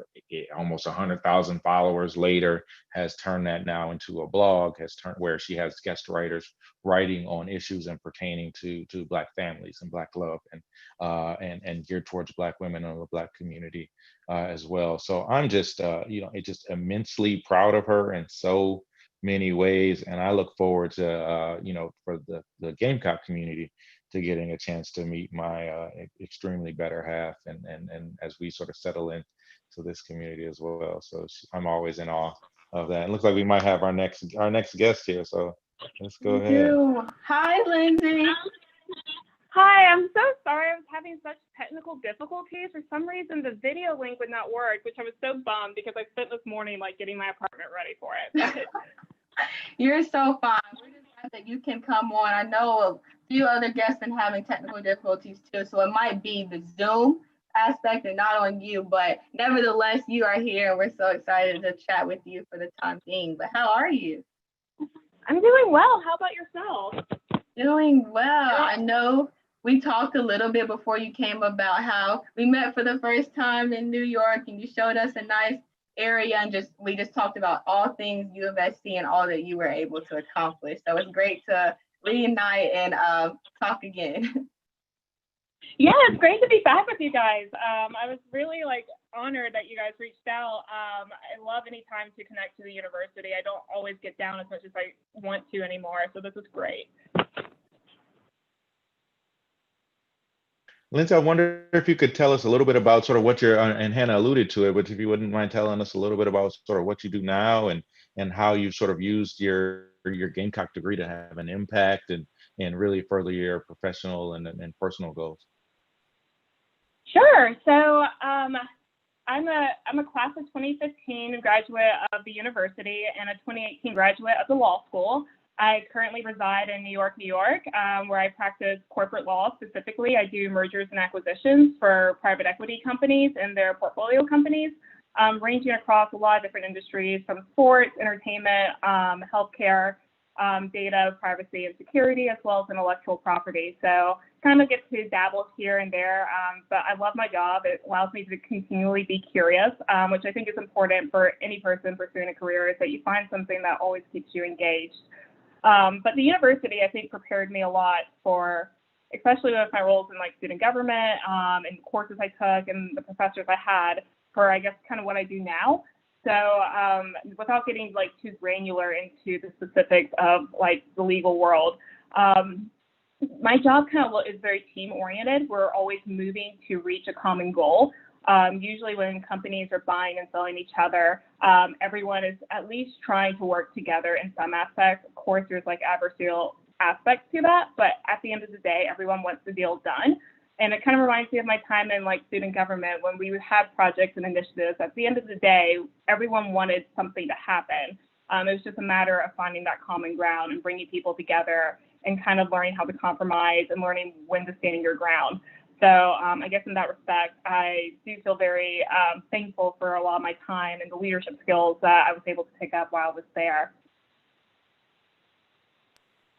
S18: almost 100,000 followers later, has turned that now into a blog, where she has guest writers writing on issues and pertaining to Black families and Black love, and geared towards Black women and the Black community as well. So I'm just just immensely proud of her in so many ways, and I look forward to for the Gamecock community to getting a chance to meet my extremely better half, and as we sort of settle in to this community as well. So I'm always in awe of that. It looks like we might have our next guest here, so let's go ahead.
S2: Hi, Lindsay.
S1: Hi, I'm so sorry I was having such technical difficulties. For some reason, the video link would not work, which I was so bummed because I spent this morning getting my apartment ready for it.
S2: You're so fine. We're just glad that you can come on. I know a few other guests been having technical difficulties too, so it might be the Zoom aspect and not on you, but nevertheless, you are here and we're so excited to chat with you for the time being. But how are you?
S1: I'm doing well. How about yourself?
S2: Doing well. I know we talked a little bit before you came about how we met for the first time in New York, and you showed us a nice area, and we just talked about all things UofSC and all that you were able to accomplish. So it's great to reunite and talk again.
S1: Yeah, it's great to be back with you guys. I was really honored that you guys reached out. I love any time to connect to the university. I don't always get down as much as I want to anymore, so this is great.
S18: Lindsay, I wonder if you could tell us a little bit about sort of what and Hannah alluded to it, but if you wouldn't mind telling us a little bit about sort of what you do now and how you've sort of used your Gamecock degree to have an impact and really further your professional and personal goals.
S1: Sure. So I'm a class of 2015 graduate of the university and a 2018 graduate of the law school. I currently reside in New York, where I practice corporate law. Specifically, I do mergers and acquisitions for private equity companies and their portfolio companies, ranging across a lot of different industries, from sports, entertainment, healthcare, data, privacy, and security, as well as intellectual property. So kind of get to dabble here and there, but I love my job. It allows me to continually be curious, which I think is important for any person pursuing a career, is that you find something that always keeps you engaged. But the university, I think, prepared me a lot for, especially with my roles in student government and courses I took and the professors I had, for, I guess, kind of what I do now. So without getting too granular into the specifics of the legal world, my job kind of is very team oriented. We're always moving to reach a common goal. Usually when companies are buying and selling each other, everyone is at least trying to work together in some aspects. Of course, there's like adversarial aspects to that, but at the end of the day, everyone wants the deal done. And it kind of reminds me of my time in like student government when we would have projects and initiatives. At the end of the day, everyone wanted something to happen. It was just a matter of finding that common ground and bringing people together and kind of learning how to compromise and learning when to stand your ground. So I guess in that respect, I do feel very thankful for a lot of my time and the leadership skills that I was able to pick up while I was there.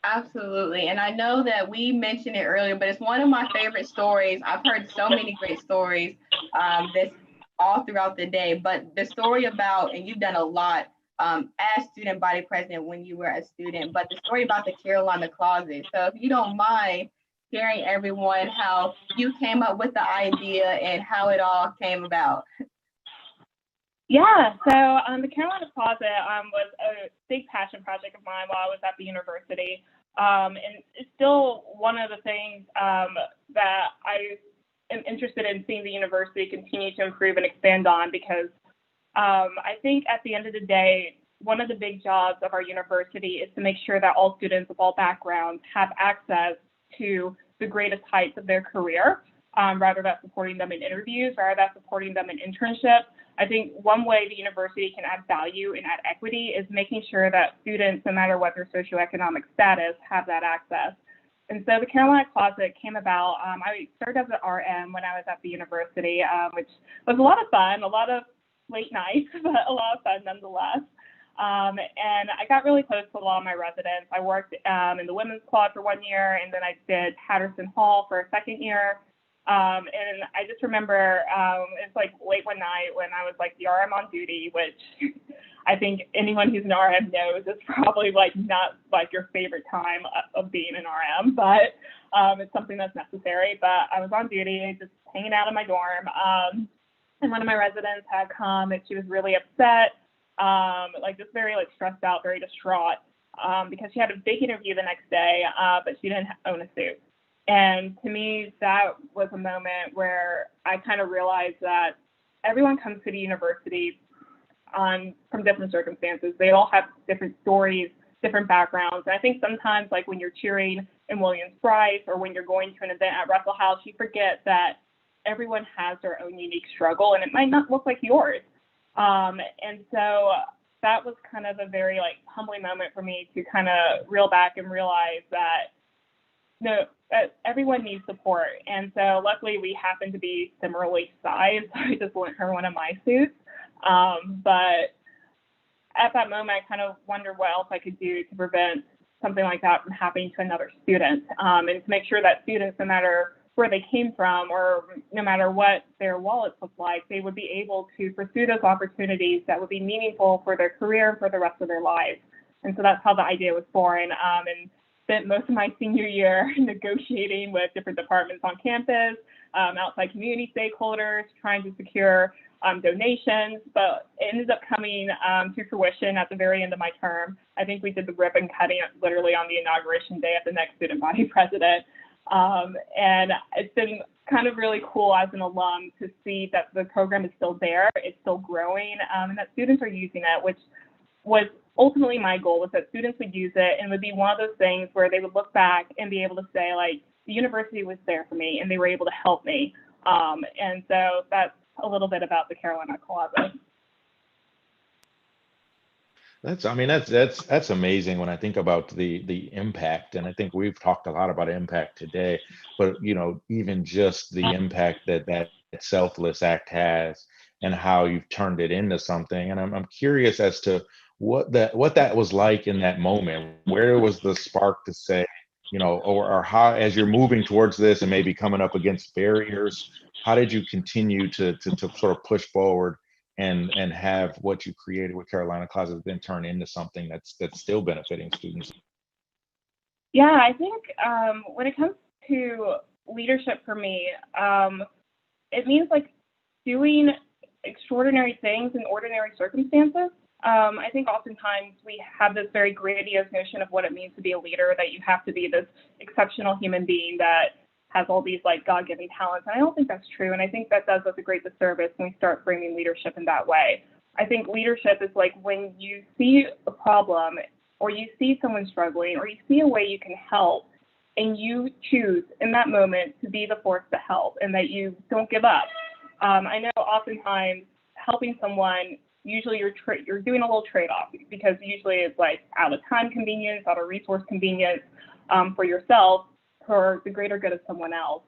S2: Absolutely. And I know that we mentioned it earlier, but it's one of my favorite stories. I've heard so many great stories this all throughout the day, but the story about, and you've done a lot as student body president when you were a student, but the story about the Carolina Closet. So if you don't mind sharing everyone how you came up with the idea and how it all came about.
S1: Yeah, so the Carolina Closet was a big passion project of mine while I was at the university. And it's still one of the things that I am interested in seeing the university continue to improve and expand on, because I think at the end of the day, one of the big jobs of our university is to make sure that all students of all backgrounds have access to the greatest heights of their career, rather than supporting them in interviews, rather than supporting them in internships. I think one way the university can add value and add equity is making sure that students, no matter what their socioeconomic status, have that access. And so the Carolina Closet came about. I started as an RM when I was at the university, which was a lot of fun, a lot of late nights, but a lot of fun nonetheless. And I got really close to a lot of my residents. I worked in the women's club for 1 year, and then I did Patterson Hall for a second year. And I just remember it's like late one night when I was like the RM on duty, which I think anyone who's an RM knows is probably like not like your favorite time of being an RM, but it's something that's necessary. But I was on duty, just hanging out in my dorm, and one of my residents had come, and she was really upset, like just very like stressed out, very distraught, because she had a big interview the next day, but she didn't own a suit. And to me, that was a moment where I kind of realized that everyone comes to the university from different circumstances. They all have different stories, different backgrounds. And I think sometimes, like when you're cheering in Williams-Brice or when you're going to an event at Russell House, you forget that everyone has their own unique struggle, and it might not look like yours. And so that was kind of a very like humbling moment for me to kind of reel back and realize that everyone needs support. And so luckily we happen to be similarly sized. I just lent her one of my suits. But at that moment, I kind of wondered what else I could do to prevent something like that from happening to another student, and to make sure that students, no matter where they came from or no matter what their wallets look like, they would be able to pursue those opportunities that would be meaningful for their career and for the rest of their lives. And so that's how the idea was born. And spent most of my senior year negotiating with different departments on campus, outside community stakeholders, trying to secure donations, but it ended up coming to fruition at the very end of my term. I think we did the ribbon cutting literally on the inauguration day of the next student body president. And it's been kind of really cool as an alum to see that the program is still there, it's still growing, and that students are using it, which was ultimately my goal, was that students would use it and would be one of those things where they would look back and be able to say, like, the university was there for me and they were able to help me. And so that's a little bit about the Carolina Closet.
S18: That's amazing when I think about the impact, and I think we've talked a lot about impact today, but even just the impact that Selfless Act has and how you've turned it into something. And I'm curious as to what that was like in that moment. Where was the spark to say, or how, as you're moving towards this and maybe coming up against barriers, how did you continue to sort of push forward and have what you created with Carolina Closet then turn into something that's still benefiting students?
S1: Yeah, I think when it comes to leadership for me, it means like doing extraordinary things in ordinary circumstances. I think oftentimes we have this very grandiose notion of what it means to be a leader, that you have to be this exceptional human being that has all these like God-given talents. And I don't think that's true. And I think that does us a great disservice when we start framing leadership in that way. I think leadership is like when you see a problem or you see someone struggling or you see a way you can help and you choose in that moment to be the force to help and that you don't give up. I know oftentimes helping someone, usually you're doing a little trade-off because usually it's like out of time convenience, out of resource convenience for yourself for the greater good of someone else.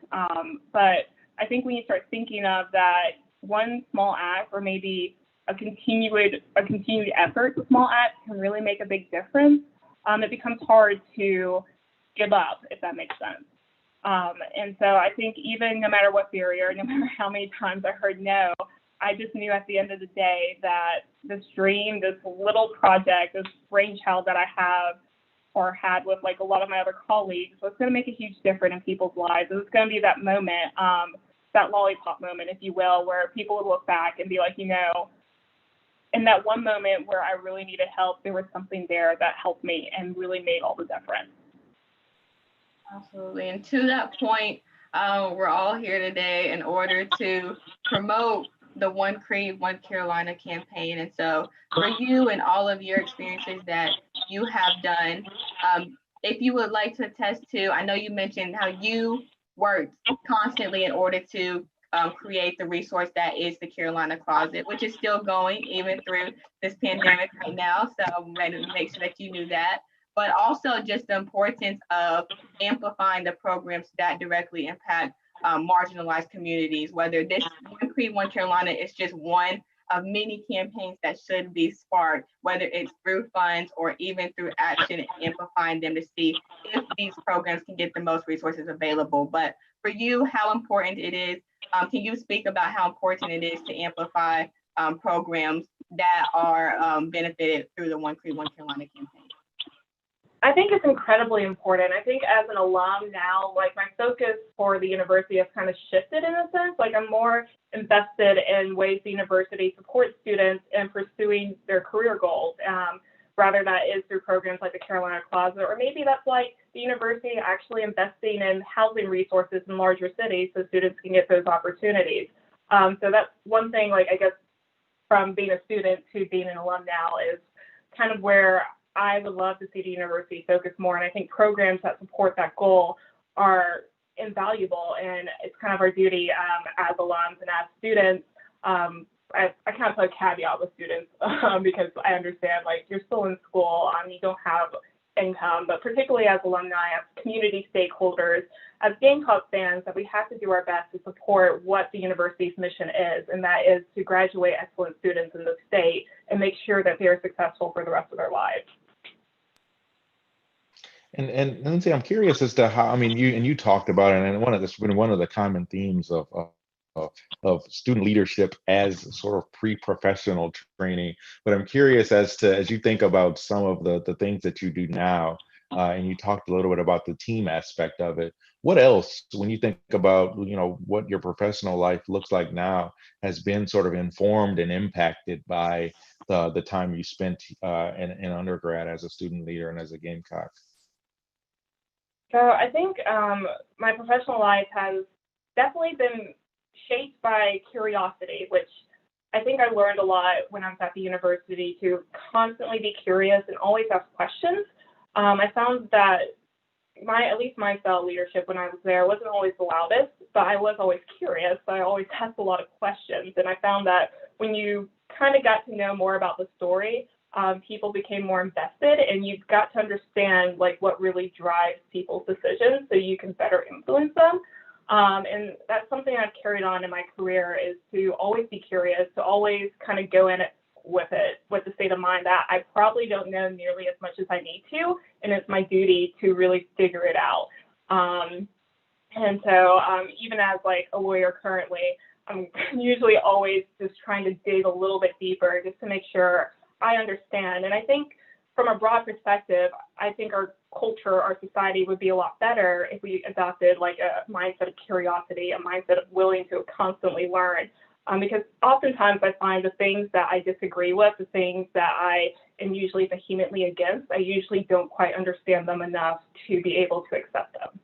S1: But I think when you start thinking of that one small act or maybe a continued effort, a small act can really make a big difference. It becomes hard to give up, if that makes sense. And so I think even no matter what barrier, no matter how many times I heard no, I just knew at the end of the day that this dream, this little project, this brainchild that I have or had with like a lot of my other colleagues was going to make a huge difference in people's lives. It was going to be that moment, that lollipop moment, if you will, where people would look back and be like, you know, in that one moment where I really needed help, there was something there that helped me and really made all the difference.
S2: Absolutely. And to that point, we're all here today in order to promote the One Creed, One Carolina campaign. And so for you and all of your experiences that you have done, if you would like to attest to, I know you mentioned how you worked constantly in order to create the resource that is the Carolina Closet, which is still going even through this pandemic right now. So I wanted to make sure that you knew that. But also just the importance of amplifying the programs that directly impact marginalized communities, whether this One Creed, One Carolina is just one of many campaigns that should be sparked, whether it's through funds or even through action and amplifying them to see if these programs can get the most resources available. But for you, how important it is, can you speak about how important it is to amplify programs that are benefited through the One Creed, One Carolina campaign?
S1: I think it's incredibly important. I think as an alum now, like my focus for the university has kind of shifted in a sense. Like I'm more invested in ways the university supports students in pursuing their career goals, rather that is through programs like the Carolina Closet, or maybe that's like the university actually investing in housing resources in larger cities so students can get those opportunities. So that's one thing, like I guess from being a student to being an alum now is kind of where I would love to see the university focus more. And I think programs that support that goal are invaluable. And it's kind of our duty as alums and as students. I kind of put a caveat with students because I understand like you're still in school, you don't have income, but particularly as alumni, as community stakeholders, as Gamecock fans, that we have to do our best to support what the university's mission is, and that is to graduate excellent students in the state and make sure that they are successful for the rest of their lives.
S18: And Lindsay, I'm curious as to how, I mean, you talked about it, and one of the common themes of student leadership as sort of pre-professional training. But I'm curious as you think about some of the things that you do now, and you talked a little bit about the team aspect of it. What else, when you think about, you know, what your professional life looks like now, has been sort of informed and impacted by the time you spent in undergrad as a student leader and as a Gamecock?
S1: So I think my professional life has definitely been shaped by curiosity, which I think I learned a lot when I was at the university to constantly be curious and always ask questions. I found that at least my style of leadership when I was there wasn't always the loudest, but I was always curious. So I always asked a lot of questions. And I found that when you kind of got to know more about the story, people became more invested, and you've got to understand like what really drives people's decisions so you can better influence them. And that's something I've carried on in my career, is to always be curious, to always kind of go in with the state of mind that I probably don't know nearly as much as I need to, and it's my duty to really figure it out. And so even as like a lawyer currently, I'm usually always just trying to dig a little bit deeper just to make sure I understand. And I think from a broad perspective, I think our culture, our society would be a lot better if we adopted like a mindset of curiosity, a mindset of willing to constantly learn. Because oftentimes I find the things that I disagree with, the things that I am usually vehemently against, I usually don't quite understand them enough to be able to accept them.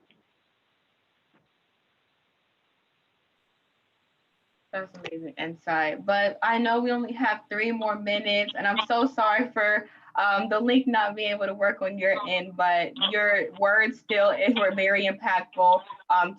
S2: That's amazing insight. But I know we only have 3 more minutes, and I'm so sorry for the link not being able to work on your end, but your words still were very impactful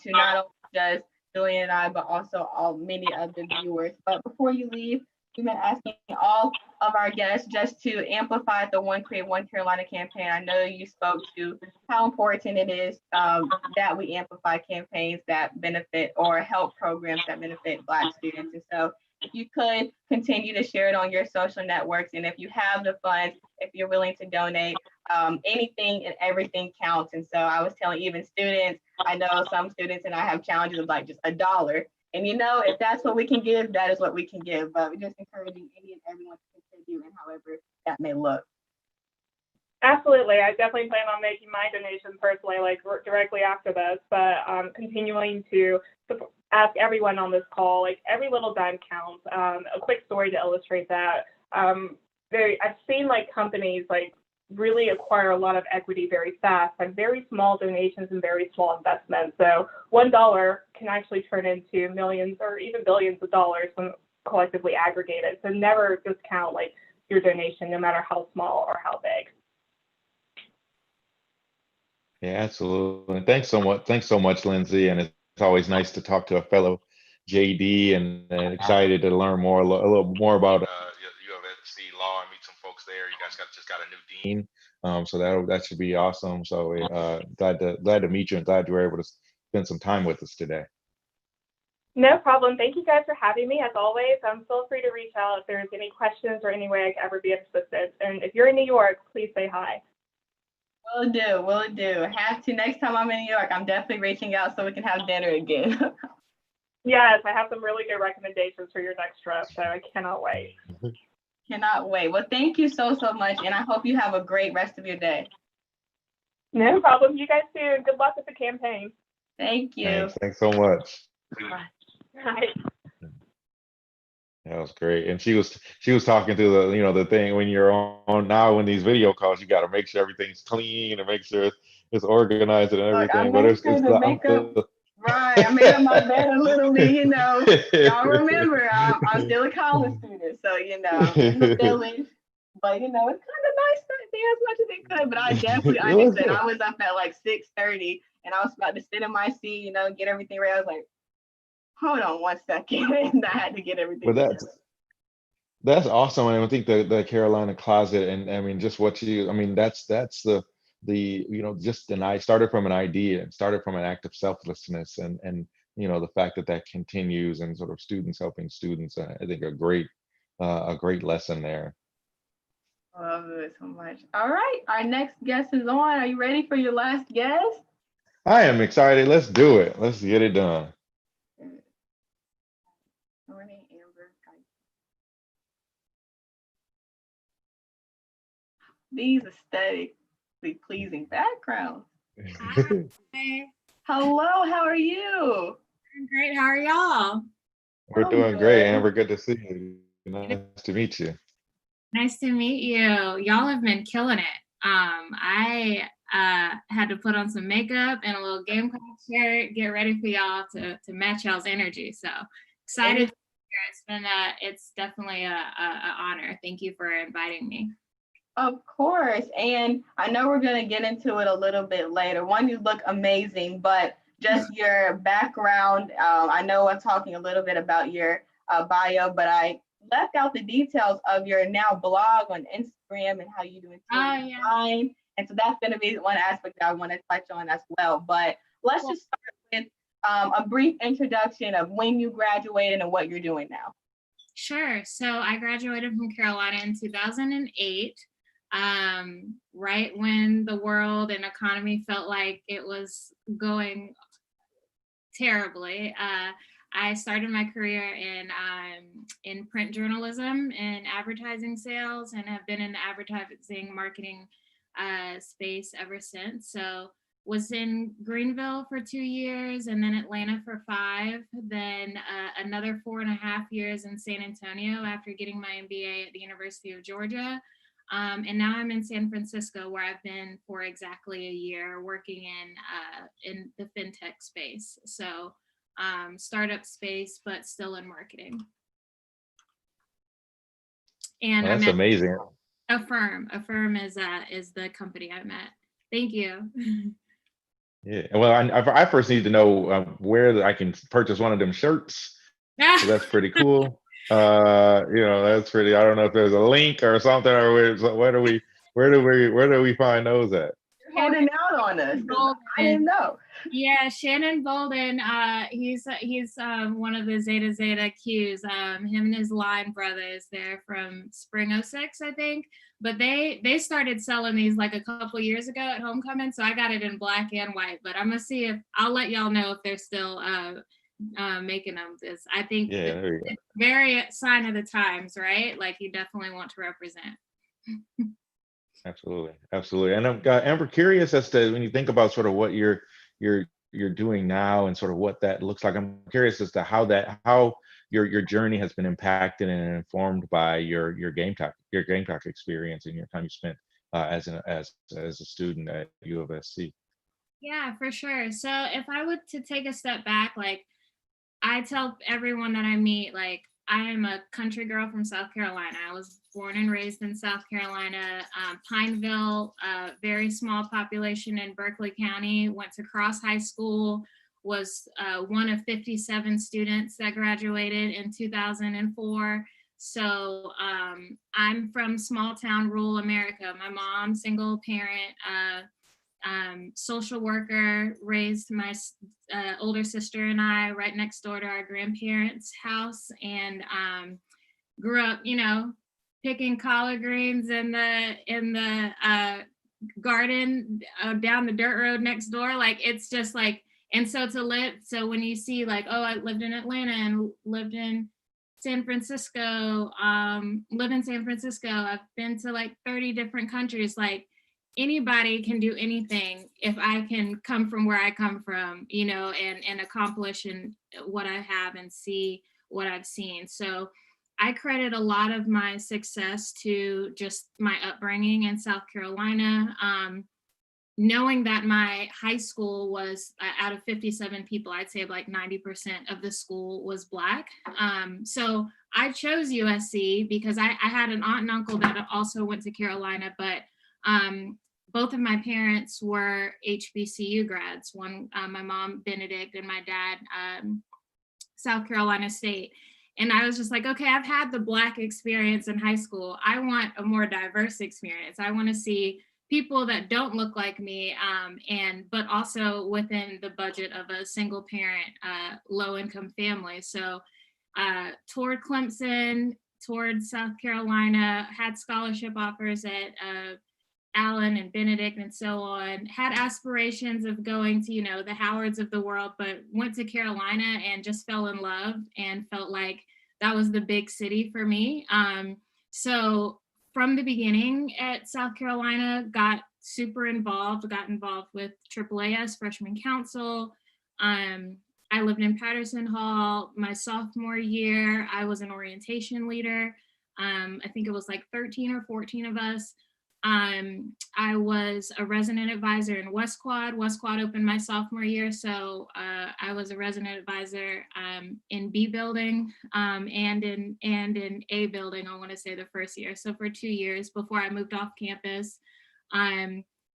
S2: to not only just Julian and I, but also many of the viewers. But before you leave, we've been asking all of our guests just to amplify the One Create One Carolina campaign. I know you spoke to how important it is that we amplify campaigns that benefit or help programs that benefit Black students. And so if you could continue to share it on your social networks, and if you have the funds, if you're willing to donate, anything and everything counts. And so I was telling even students, I know some students and I have challenges of like just $1. And if that's what we can give, that is what we can give. But we're just encouraging any and everyone to contribute in however that may look.
S1: Absolutely. I definitely plan on making my donations personally, like directly after this, but continuing to ask everyone on this call, like every little dime counts. A quick story to illustrate that. I've seen like companies like really acquire a lot of equity very fast, like very small donations and very small investments. So $1 can actually turn into millions or even billions of dollars when collectively aggregated. So never discount like your donation, no matter how small or how big.
S18: Yeah, absolutely. Thanks so much. Thanks so much, Lindsay. And it's always nice to talk to a fellow JD, and excited to learn a little more about UofSC law and meet some folks there. You guys just got a new dean, so that should be awesome. So glad to meet you, and glad you were able to spend some time with us today.
S1: No problem. Thank you guys for having me. As always, feel free to reach out if there's any questions or any way I can ever be of assistance. And if you're in New York, please say hi.
S2: Will do. Have to next time I'm in New York. I'm definitely reaching out so we can have dinner again.
S1: Yes, I have some really good recommendations for your next trip, so I cannot wait.
S2: Cannot wait. Well, thank you so much, and I hope you have a great rest of your day.
S1: No problem. You guys too. Good luck with the campaign.
S2: Thank you.
S18: Thanks so much.
S1: Bye.
S18: That was great. And she was talking through the thing when you're on now, when these video calls, you got to make sure everything's clean and make sure it's organized and everything. But it's
S2: right. I made up my bed a little bit, Y'all remember, I'm still a college student, so in the village. But it's kind of nice to stay as much as it could. But I definitely understood. I was up at like 6:30, and I was about to sit in my seat, get everything ready. I was like, hold on 1 second, and I had to get everything.
S18: But that's awesome. And I think the Carolina closet, and I mean, just that's I started from an idea, and started from an act of selflessness, and the fact that continues, and sort of students helping students. I think a great lesson there.
S2: Love it so much. All right, our next guest is on. Are you ready for your last guest?
S18: I am excited. Let's do it. Let's get it done.
S2: These aesthetically pleasing backgrounds. Hello, how are you?
S4: I'm great. How are y'all?
S18: We're doing great, Amber. Good to see you. Nice to meet you.
S4: Nice to meet you. Y'all have been killing it. I had to put on some makeup and a little Gamecock shirt, get ready for y'all to match y'all's energy. So excited. It's definitely a honor. Thank you for inviting me.
S2: Of course. And I know we're going to get into it a little bit later. One, you look amazing, but just your background, I know I'm talking a little bit about your bio, but I left out the details of your now blog on Instagram and how you do interior design. And so that's going to be one aspect that I want to touch on as well. But let's just start with a brief introduction of when you graduated and what you're doing now.
S4: Sure. So I graduated from Carolina in 2008. Right when the world and economy felt like it was going terribly. I started my career in print journalism and advertising sales, and have been in the advertising marketing space ever since. So was in Greenville for 2 years, and then Atlanta for 5, then another 4.5 years in San Antonio after getting my MBA at the University of Georgia. And now I'm in San Francisco, where I've been for exactly a year working in the fintech space. So startup space, but still in marketing. And
S18: Well, that's amazing.
S4: Affirm is the company I'm at. Thank you.
S18: Yeah. Well, I first need to know where I can purchase one of them shirts. So that's pretty cool. That's pretty. I don't know if there's a link or something, or where do we find those at?
S2: Holding out on us. I didn't know.
S4: Yeah, Shannon Bolden. He's one of the Zeta Qs. Him and his line brothers. They're from Spring 06, I think. But they started selling these like a couple years ago at homecoming. So I got it in black and white. But I'm gonna see if I'll let y'all know if they're still making them. Because I think it's very sign of the times, right? Like you definitely want to represent.
S18: Absolutely. And I'm curious as to when you think about sort of what you're doing now and sort of what that looks like. I'm curious as to how your journey has been impacted and informed by your Gametalk experience and your time you spent as a student at UofSC.
S4: Yeah, for sure. So if I were to take a step back, like I tell everyone that I meet, like I am a country girl from South Carolina. I was born and raised in South Carolina, Pineville, very small population in Berkeley County, went to Cross High School, was one of 57 students that graduated in 2004. So I'm from small town, rural America. My mom, single parent, social worker, raised my older sister and I right next door to our grandparents' house, and grew up, picking collard greens in the garden down the dirt road next door. Like it's just like, and so when you see like, oh, I lived in Atlanta and lived in San Francisco, I've been to like 30 different countries. Like anybody can do anything if I can come from where I come from, and accomplish in what I have and see what I've seen. So I credit a lot of my success to just my upbringing in South Carolina. Knowing that my high school was out of 57 people, I'd say like 90% of the school was Black. So I chose USC because I had an aunt and uncle that also went to Carolina, but both of my parents were HBCU grads. One, my mom, Benedict, and my dad, South Carolina State. And I was just like, okay, I've had the Black experience in high school. I want a more diverse experience. I want to see people that don't look like me, but also within the budget of a single parent, low income family. So toured Clemson, toured South Carolina, had scholarship offers at Allen and Benedict and so on, had aspirations of going to, the Howards of the world, but went to Carolina and just fell in love and felt like that was the big city for me. So from the beginning at South Carolina, got involved with AAAS Freshman Council. I lived in Patterson Hall. My sophomore year, I was an orientation leader. I think it was like 13 or 14 of us. I was a resident advisor in West Quad. West Quad opened my sophomore year, so I was a resident advisor in B building and in A building, I want to say the first year. So for 2 years before I moved off campus,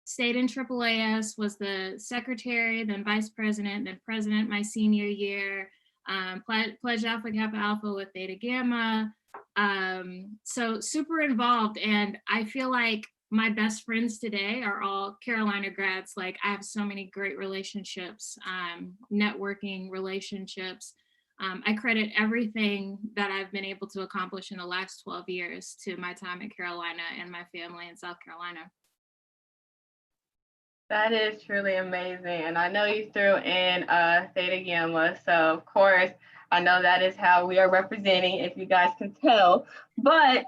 S4: stayed in AAAS, was the secretary, then vice president, then president my senior year, pledged Alpha Kappa Alpha with Theta Gamma. So super involved, and I feel like my best friends today are all Carolina grads. Like I have so many great relationships, networking relationships. I credit everything that I've been able to accomplish in the last 12 years to my time at Carolina and my family in South Carolina.
S2: That is truly amazing. And I know you threw in Theta Gamma. So of course, I know that is how we are representing, if you guys can tell. But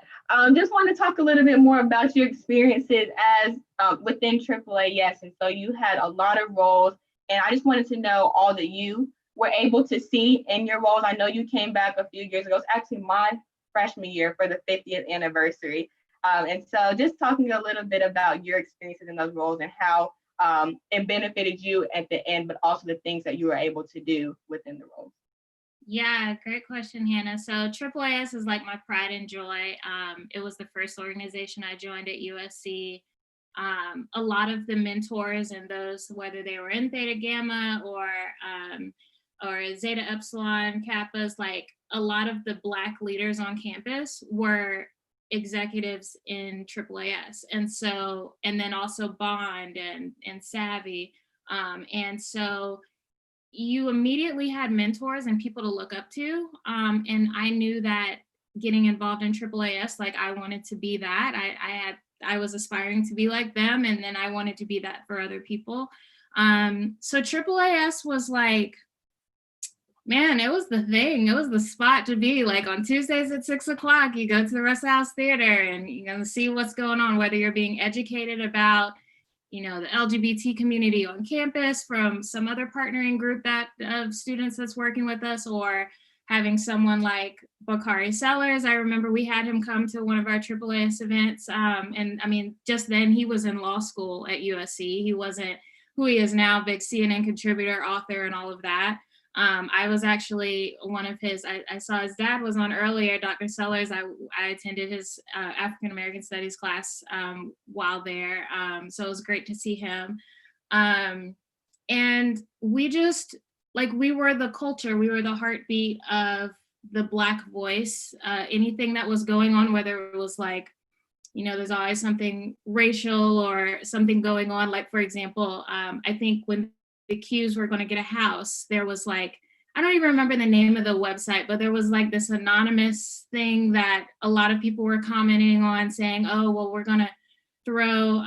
S2: just want to talk a little bit more about your experiences as within AAAS. And so you had a lot of roles, and I just wanted to know all that you were able to see in your roles. I know you came back a few years ago. It's actually my freshman year for the 50th anniversary. And so just talking a little bit about your experiences in those roles and how and benefited you at the end, but also the things that you were able to do within the role?
S4: Yeah, great question, Hannah. So AAAS is like my pride and joy. It was the first organization I joined at USC. A lot of the mentors and those, whether they were in Theta Gamma or Zeta Epsilon Kappas, like a lot of the Black leaders on campus were executives in AAAS. And then also Bond and Savvy. And so you immediately had mentors and people to look up to. And I knew that getting involved in AAAS, like I wanted to be that. I was aspiring to be like them, and then I wanted to be that for other people. So AAAS was like, man, it was the thing. It was the spot to be. Like on Tuesdays at 6 o'clock, you go to the Russell House Theater and you're gonna see what's going on, whether you're being educated about, you know, the LGBT community on campus from some other partnering group of students that's working with us, or having someone like Bakari Sellers. I remember we had him come to one of our AAAS events. And I mean, just then he was in law school at USC. He wasn't who he is now, big CNN contributor, author, and all of that. I was actually one of his, I saw his dad was on earlier, Dr. Sellers. I attended his African-American studies class while there. So it was great to see him. And we just, like, we were the culture, we were the heartbeat of the Black voice. Anything that was going on, whether it was like, you know, there's always something racial or something going on. Like, for example, I think when the Qs were going to get a house, there was like, I don't even remember the name of the website, but there was like this anonymous thing that a lot of people were commenting on, saying, oh, well, we're going to throw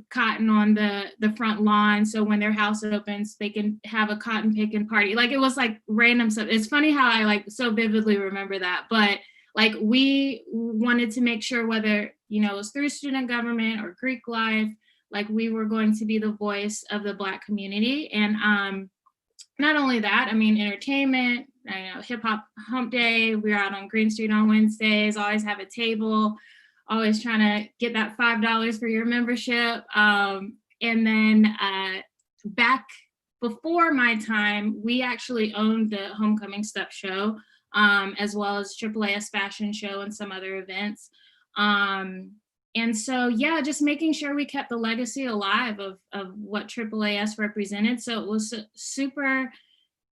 S4: cotton on the front lawn, so when their house opens, they can have a cotton picking party. Like, it was like random stuff. It's funny how I like so vividly remember that, but like we wanted to make sure, whether, you know, it was through student government or Greek life, like we were going to be the voice of the Black community. And not only that, I mean, entertainment, you know, hip hop hump day, we were out on Green Street on Wednesdays, always have a table, always trying to get that $5 for your membership. And then back before my time, we actually owned the Homecoming Stuff show, as well as AAAS fashion show and some other events. And so, yeah, just making sure we kept the legacy alive of what AAAS represented. So it was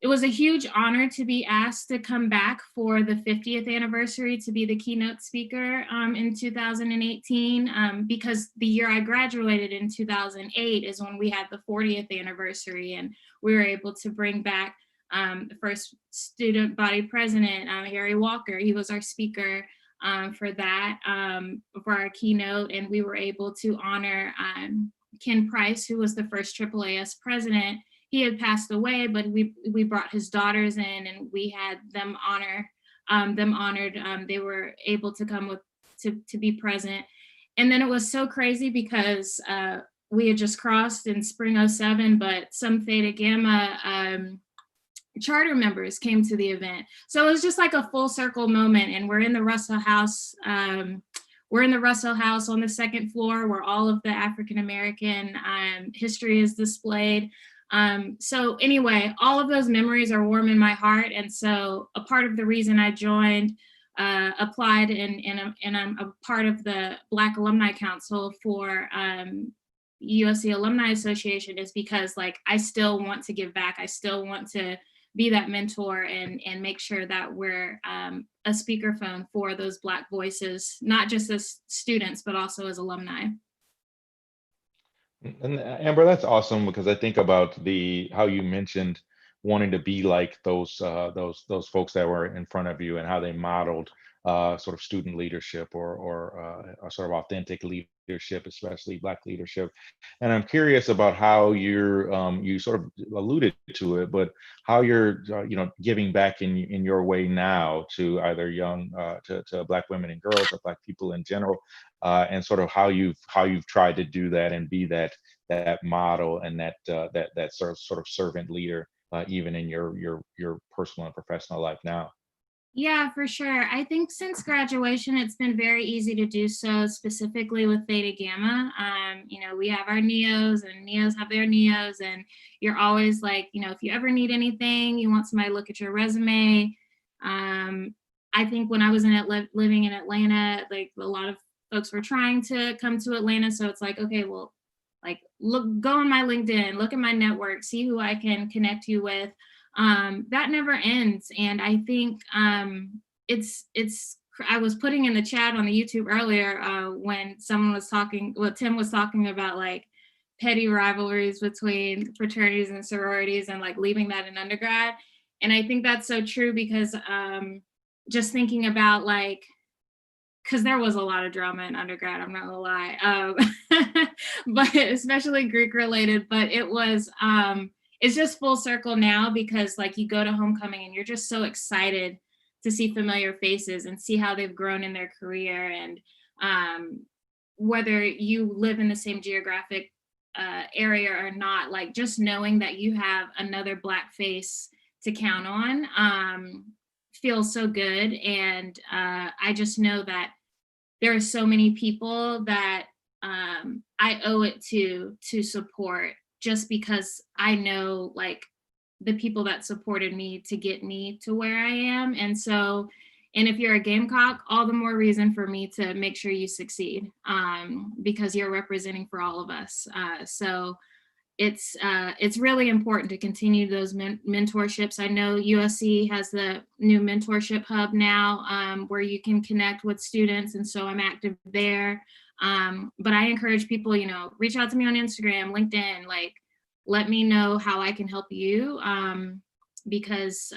S4: it was a huge honor to be asked to come back for the 50th anniversary to be the keynote speaker in 2018, because the year I graduated in 2008 is when we had the 40th anniversary, and we were able to bring back the first student body president, Harry Walker. He was our speaker for that, for our keynote, and we were able to honor Ken Price, who was the first AAAS president. He had passed away, but we brought his daughters in, and we had them honored. They were able to come to be present. And then it was so crazy because we had just crossed in spring '07, but some Theta Gamma charter members came to the event. So it was just like a full circle moment. And we're in the Russell House. We're in the Russell House on the second floor, where all of the African-American history is displayed. So anyway, all of those memories are warm in my heart. And so a part of the reason I joined, applied, and I'm a part of the Black Alumni Council for USC Alumni Association, is because, like, I still want to give back. I still want to be that mentor and make sure that we're a speakerphone for those Black voices, not just as students, but also as alumni.
S18: And Amber, that's awesome, because I think about how you mentioned wanting to be like those folks that were in front of you, and how they modeled sort of student leadership or sort of authentic leadership, especially Black leadership. And I'm curious about how you sort of alluded to it, but how you're giving back in your way now to either young to Black women and girls, or Black people in general, and sort of how you've tried to do that and be that model and that sort of servant leader, even in your personal and professional life now.
S4: Yeah, for sure. I think since graduation, it's been very easy to do so, specifically with Theta Gamma. We have our NEOs and NEOs have their NEOs, and you're always like, if you ever need anything, you want somebody to look at your resume. I think when I was living in Atlanta, like a lot of folks were trying to come to Atlanta. So it's like, okay, well, like go on my LinkedIn, look at my network, see who I can connect you with. That never ends. And I think I was putting in the chat on the YouTube earlier when someone was talking, Tim was talking about like petty rivalries between fraternities and sororities and like leaving that in undergrad. And I think that's so true because just thinking about like, because there was a lot of drama in undergrad, I'm not gonna lie, but especially Greek related, but it was, it's just full circle now because like you go to homecoming and you're just so excited to see familiar faces and see how they've grown in their career. And whether you live in the same geographic area or not, like just knowing that you have another Black face to count on feels so good. And I just know that there are so many people that I owe it to support, just because I know like the people that supported me to get me to where I am. And so, and if you're a Gamecock, all the more reason for me to make sure you succeed because you're representing for all of us. So it's really important to continue those mentorships. I know USC has the new mentorship hub now where you can connect with students. And so I'm active there. But I encourage people, reach out to me on Instagram, LinkedIn, like, let me know how I can help you because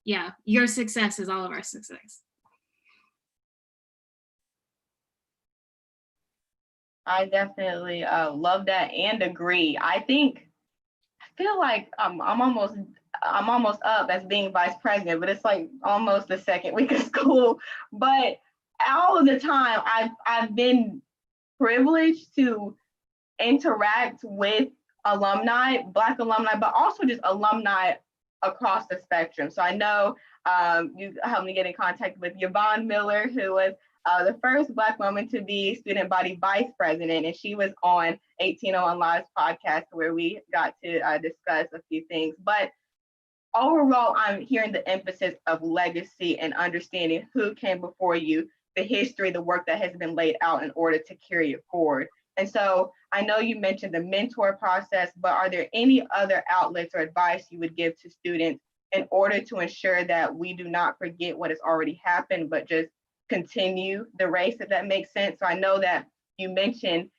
S4: your success is all of our success.
S2: I definitely love that and agree. I feel like I'm almost up as being vice president, but it's like almost the second week of school. But all of the time, I've been privileged to interact with alumni, Black alumni, but also just alumni across the spectrum. So I know you helped me get in contact with Yvonne Miller, who was the first Black woman to be student body vice president, and she was on 1801 Live's podcast where we got to discuss a few things. But overall, I'm hearing the emphasis of legacy and understanding who came before you, the history, the work that has been laid out in order to carry it forward. And so I know you mentioned the mentor process, but are there any other outlets or advice you would give to students in order to ensure that we do not forget what has already happened, but just continue the race, if that makes sense? So I know that you mentioned,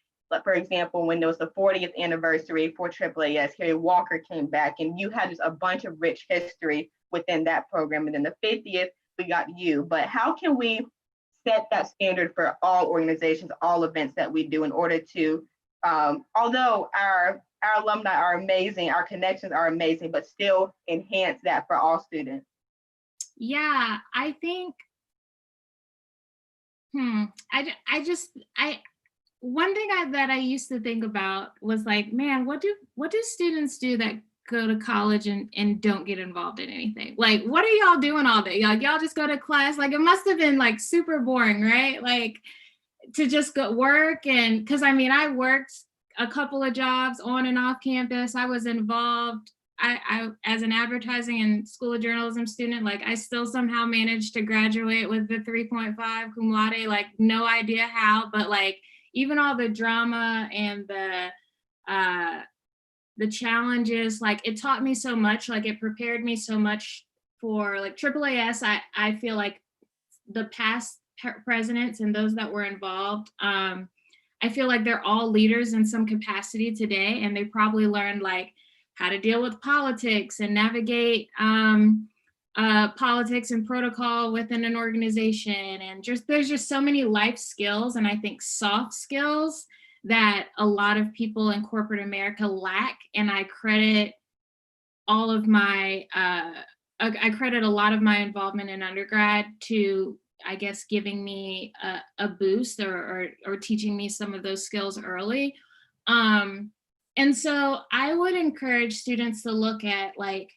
S2: for example, when there was the 40th anniversary for AAAS, Harry Walker came back and you had just a bunch of rich history within that program. And then the 50th, we got you. But how can we set that standard for all organizations, all events that we do in order to, although our alumni are amazing, our connections are amazing, but still enhance that for all students?
S4: Yeah, I think, one thing that I used to think about was like, man, what do students do that go to college and don't get involved in anything? Like, what are y'all doing all day? Like, y'all just go to class? Like, it must have been like super boring, right? Like, to just go work. And because I worked a couple of jobs on and off campus. I was involved. I as an advertising and school of journalism student, like I still somehow managed to graduate with the 3.5 cum laude, like no idea how, but like even all the drama and the challenges, like it taught me so much, like it prepared me so much for like AAAS. I feel like the past presidents and those that were involved, I feel like they're all leaders in some capacity today, and they probably learned like how to deal with politics and navigate politics and protocol within an organization. And there's just so many life skills, and I think soft skills that a lot of people in corporate America lack. And I credit all of my, I credit a lot of my involvement in undergrad to, I guess, giving me a boost or teaching me some of those skills early. And so I would encourage students to look at like,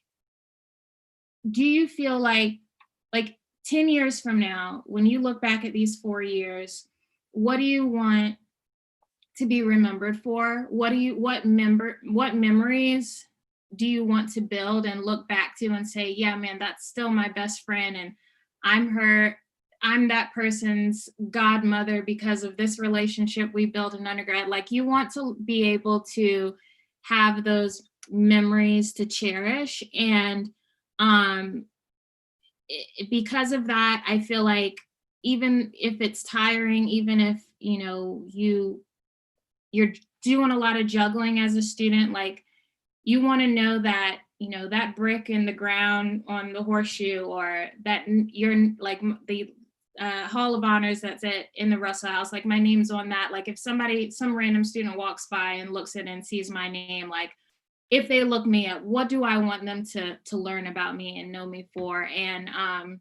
S4: do you feel like 10 years from now, when you look back at these 4 years, what do you want to be remembered for? What memories do you want to build and look back to and say, yeah, man, that's still my best friend, and I'm that person's godmother because of this relationship we built in undergrad. Like, you want to be able to have those memories to cherish. And because of that, I feel like even if it's tiring, even if, you know, you're doing a lot of juggling as a student, like, you want to know that, you know, that brick in the ground on the horseshoe, or that you're like the Hall of Honors that's in the Russell House, like, my name's on that. Like, if some random student walks by and looks at it and sees my name, like, if they look me up, what do I want them to learn about me and know me for? And,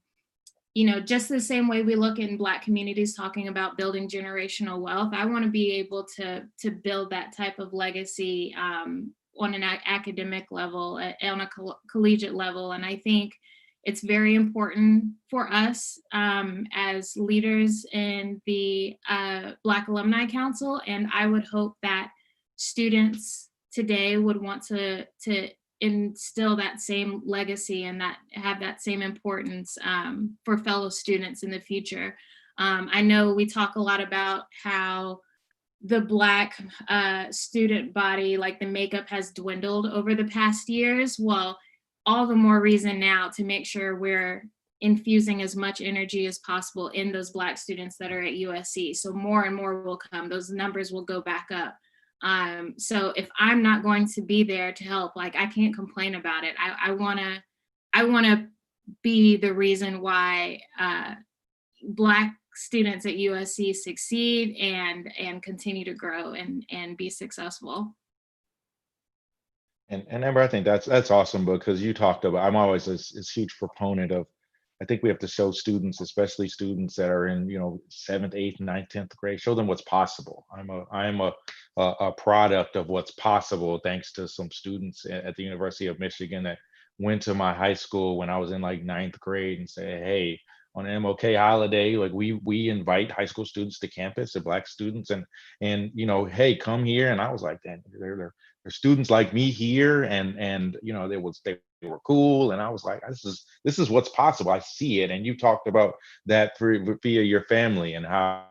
S4: you know, just the same way we look in Black communities talking about building generational wealth, I want to be able to build that type of legacy on an academic level, on a collegiate level. And I think it's very important for us as leaders in the Black Alumni Council. And I would hope that students today would want to instill that same legacy and that have that same importance for fellow students in the future. I know we talk a lot about how the Black student body, like, the makeup has dwindled over the past years. Well, all the more reason now to make sure we're infusing as much energy as possible in those Black students that are at USC. So more and more will come, those numbers will go back up. So if I'm not going to be there to help, like, I can't complain about it. I wanna be the reason why Black students at USC succeed and continue to grow and be successful.
S18: And Amber, I think that's awesome, because you talked about, I'm always this huge proponent of, I think we have to show students, especially students that are in, you know, 7th, 8th, 9th, 10th grade, show them what's possible. I am a product of what's possible, thanks to some students at the University of Michigan that went to my high school when I was in like 9th grade and say, hey, on MLK holiday, like, we invite high school students to campus, the Black students, and you know, hey, come here. And I was like, then there are students like me here, and you know, they were cool, and I was like, this is what's possible. I see it. And you talked about that via your family, and how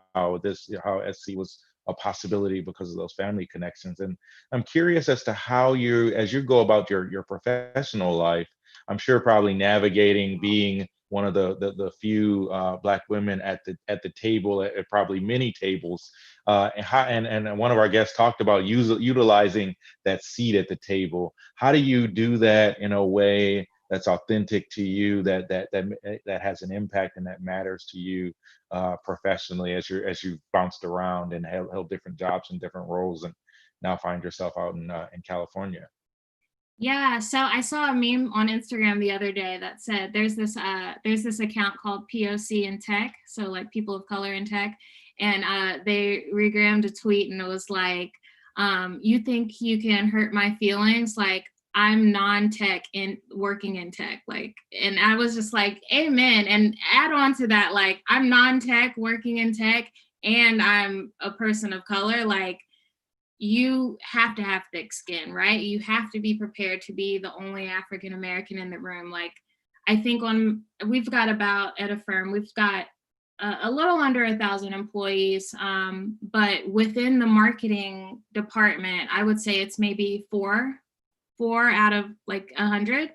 S18: SC was a possibility because of those family connections. And I'm curious as to how as you go about your professional life, I'm sure probably navigating being one of the few Black women at the table, at probably many tables, and one of our guests talked about utilizing that seat at the table. How do you do that in a way that's authentic to you, that has an impact and that matters to you professionally, as you bounced around and held different jobs and different roles, and now find yourself out in California?
S4: Yeah, so I saw a meme on Instagram the other day that said there's this account called POC in Tech, so like people of color in tech, and they regrammed a tweet, and it was like, you think you can hurt my feelings? Like, I'm non-tech and working in tech, like, and I was just like, amen. And add on to that, like, I'm non-tech working in tech, and I'm a person of color. Like, you have to have thick skin, right? You have to be prepared to be the only African American in the room. Like, I think we've got about, at a firm, we've got a little under 1,000 employees, but within the marketing department, I would say it's maybe four out of like 100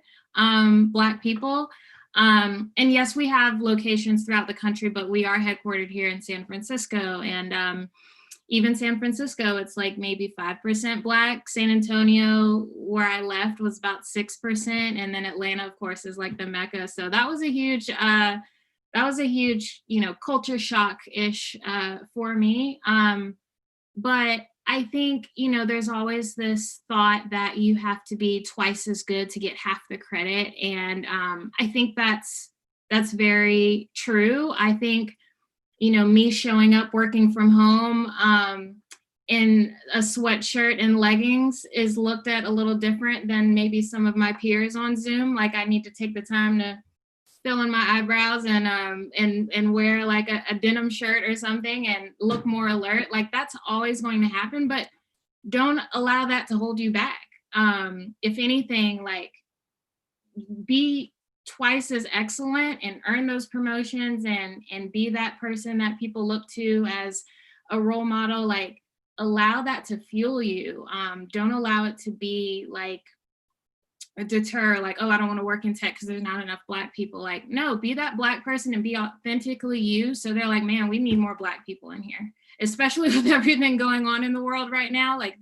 S4: Black people. And yes, we have locations throughout the country, but we are headquartered here in San Francisco, and even San Francisco, it's like maybe 5% Black. San Antonio, where I left, was about 6%. And then Atlanta, of course, is like the Mecca. So that was a huge, you know, culture shock-ish for me. But I think, you know, there's always this thought that you have to be twice as good to get half the credit. And I think that's very true. I think, you know, me showing up working from home in a sweatshirt and leggings is looked at a little different than maybe some of my peers on Zoom. Like, I need to take the time to fill in my eyebrows and wear like a denim shirt or something and look more alert. Like that's always going to happen, but don't allow that to hold you back. If anything, like be twice as excellent and earn those promotions and be that person that people look to as a role model. Like allow that to fuel you. Don't allow it to be like a deter, like, oh, I don't want to work in tech because there's not enough Black people. Like, no, be that Black person and be authentically you. So they're like, man, we need more Black people in here, especially with everything going on in the world right now. Like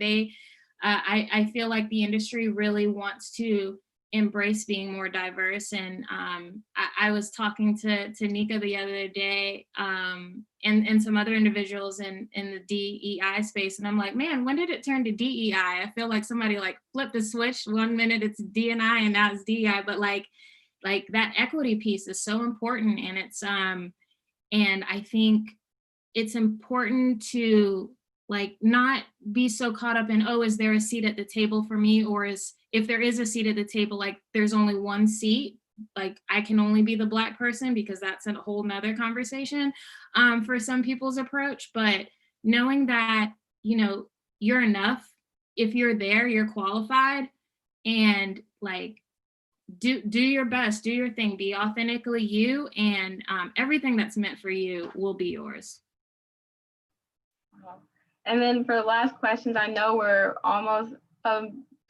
S4: I feel like the industry really wants to embrace being more diverse. And I was talking to Nika the other day and some other individuals in the DEI space. And I'm like, man, when did it turn to DEI? I feel like somebody like flipped the switch. 1 minute it's D&I and now it's DEI. But like that equity piece is so important. And it's and I think it's important to like not be so caught up in, oh, is there a seat at the table for me? Or if there is a seat at the table, like there's only one seat, like I can only be the Black person, because that's a whole nother conversation for some people's approach. But knowing that, you know, you're enough, if you're there, you're qualified, and like do your best, do your thing, be authentically you, and everything that's meant for you will be yours.
S2: And then for the last questions, I know we're almost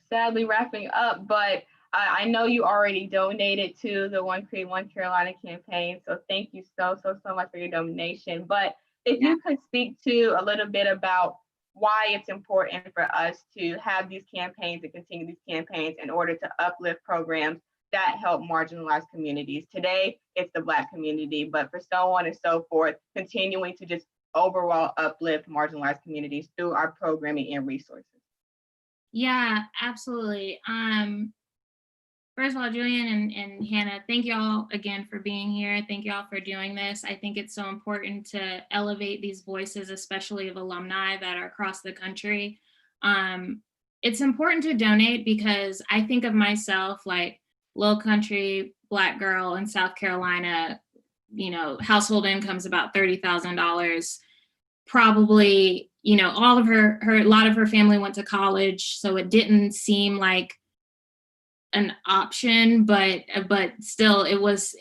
S2: sadly wrapping up, but I know you already donated to the One Create One Carolina campaign. So thank you so much for your donation. But if you could speak to a little bit about why it's important for us to have these campaigns and continue these campaigns in order to uplift programs that help marginalized communities. Today, it's the Black community, but for so on and so forth, continuing to just overall uplift marginalized communities through our programming and resources.
S4: Yeah, absolutely. First of all, Julian and Hannah, thank y'all again for being here. Thank y'all for doing this. I think it's so important to elevate these voices, especially of alumni that are across the country. It's important to donate because I think of myself like low country Black girl in South Carolina, you know, household income's about $30,000. Probably, you know, all of a lot of her family went to college, so it didn't seem like an option, but still it was.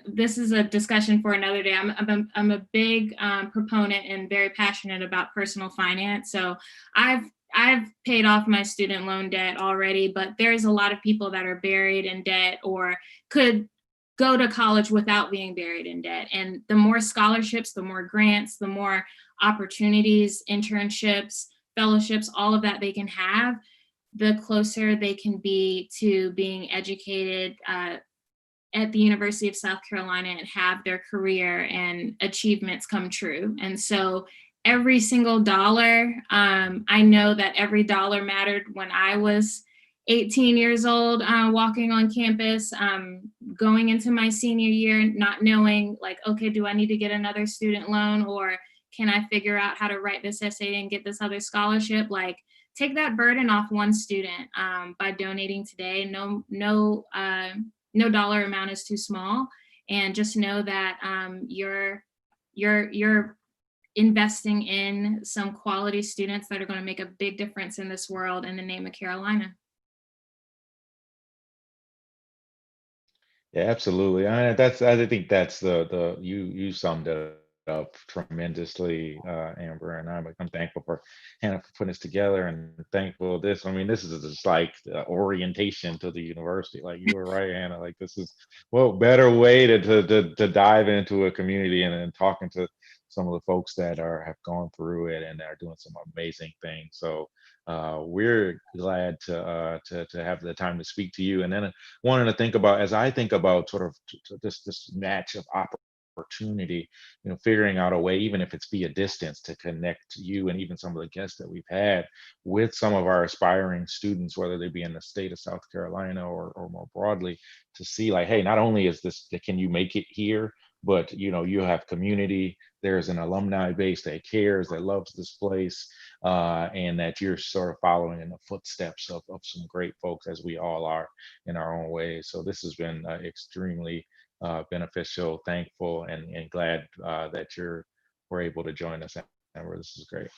S4: This is a discussion for another day. I'm a big proponent and very passionate about personal finance. So I've paid off my student loan debt already, but there's a lot of people that are buried in debt or could go to college without being buried in debt. And the more scholarships, the more grants, the more opportunities, internships, fellowships, all of that they can have, the closer they can be to being educated at the University of South Carolina and have their career and achievements come true. And so every single dollar, I know that every dollar mattered when I was 18 years old, walking on campus, going into my senior year, not knowing like, okay, do I need to get another student loan, or can I figure out how to write this essay and get this other scholarship? Like, take that burden off one student by donating today. No dollar amount is too small, and just know that you're investing in some quality students that are going to make a big difference in this world in the name of Carolina.
S18: Yeah, absolutely. I think that's the you summed it up tremendously, Amber, and I'm thankful for Hannah for putting this together, and thankful this. I mean, this is just like the orientation to the university. Like you were right, Hannah. Like this is better way to dive into a community and talking to some of the folks that have gone through it and are doing some amazing things. So we're glad to have the time to speak to you, and then wanting to think about, as I think about sort of this match of opportunity, you know, figuring out a way, even if it's via distance, to connect you and even some of the guests that we've had with some of our aspiring students, whether they be in the state of South Carolina or more broadly, to see like, hey, not only is this, can you make it here, but you have community. There's an alumni base that cares, that loves this place, and that you're sort of following in the footsteps of some great folks, as we all are in our own ways. So this has been extremely beneficial, thankful, and glad that we're able to join us, Amber. This is great.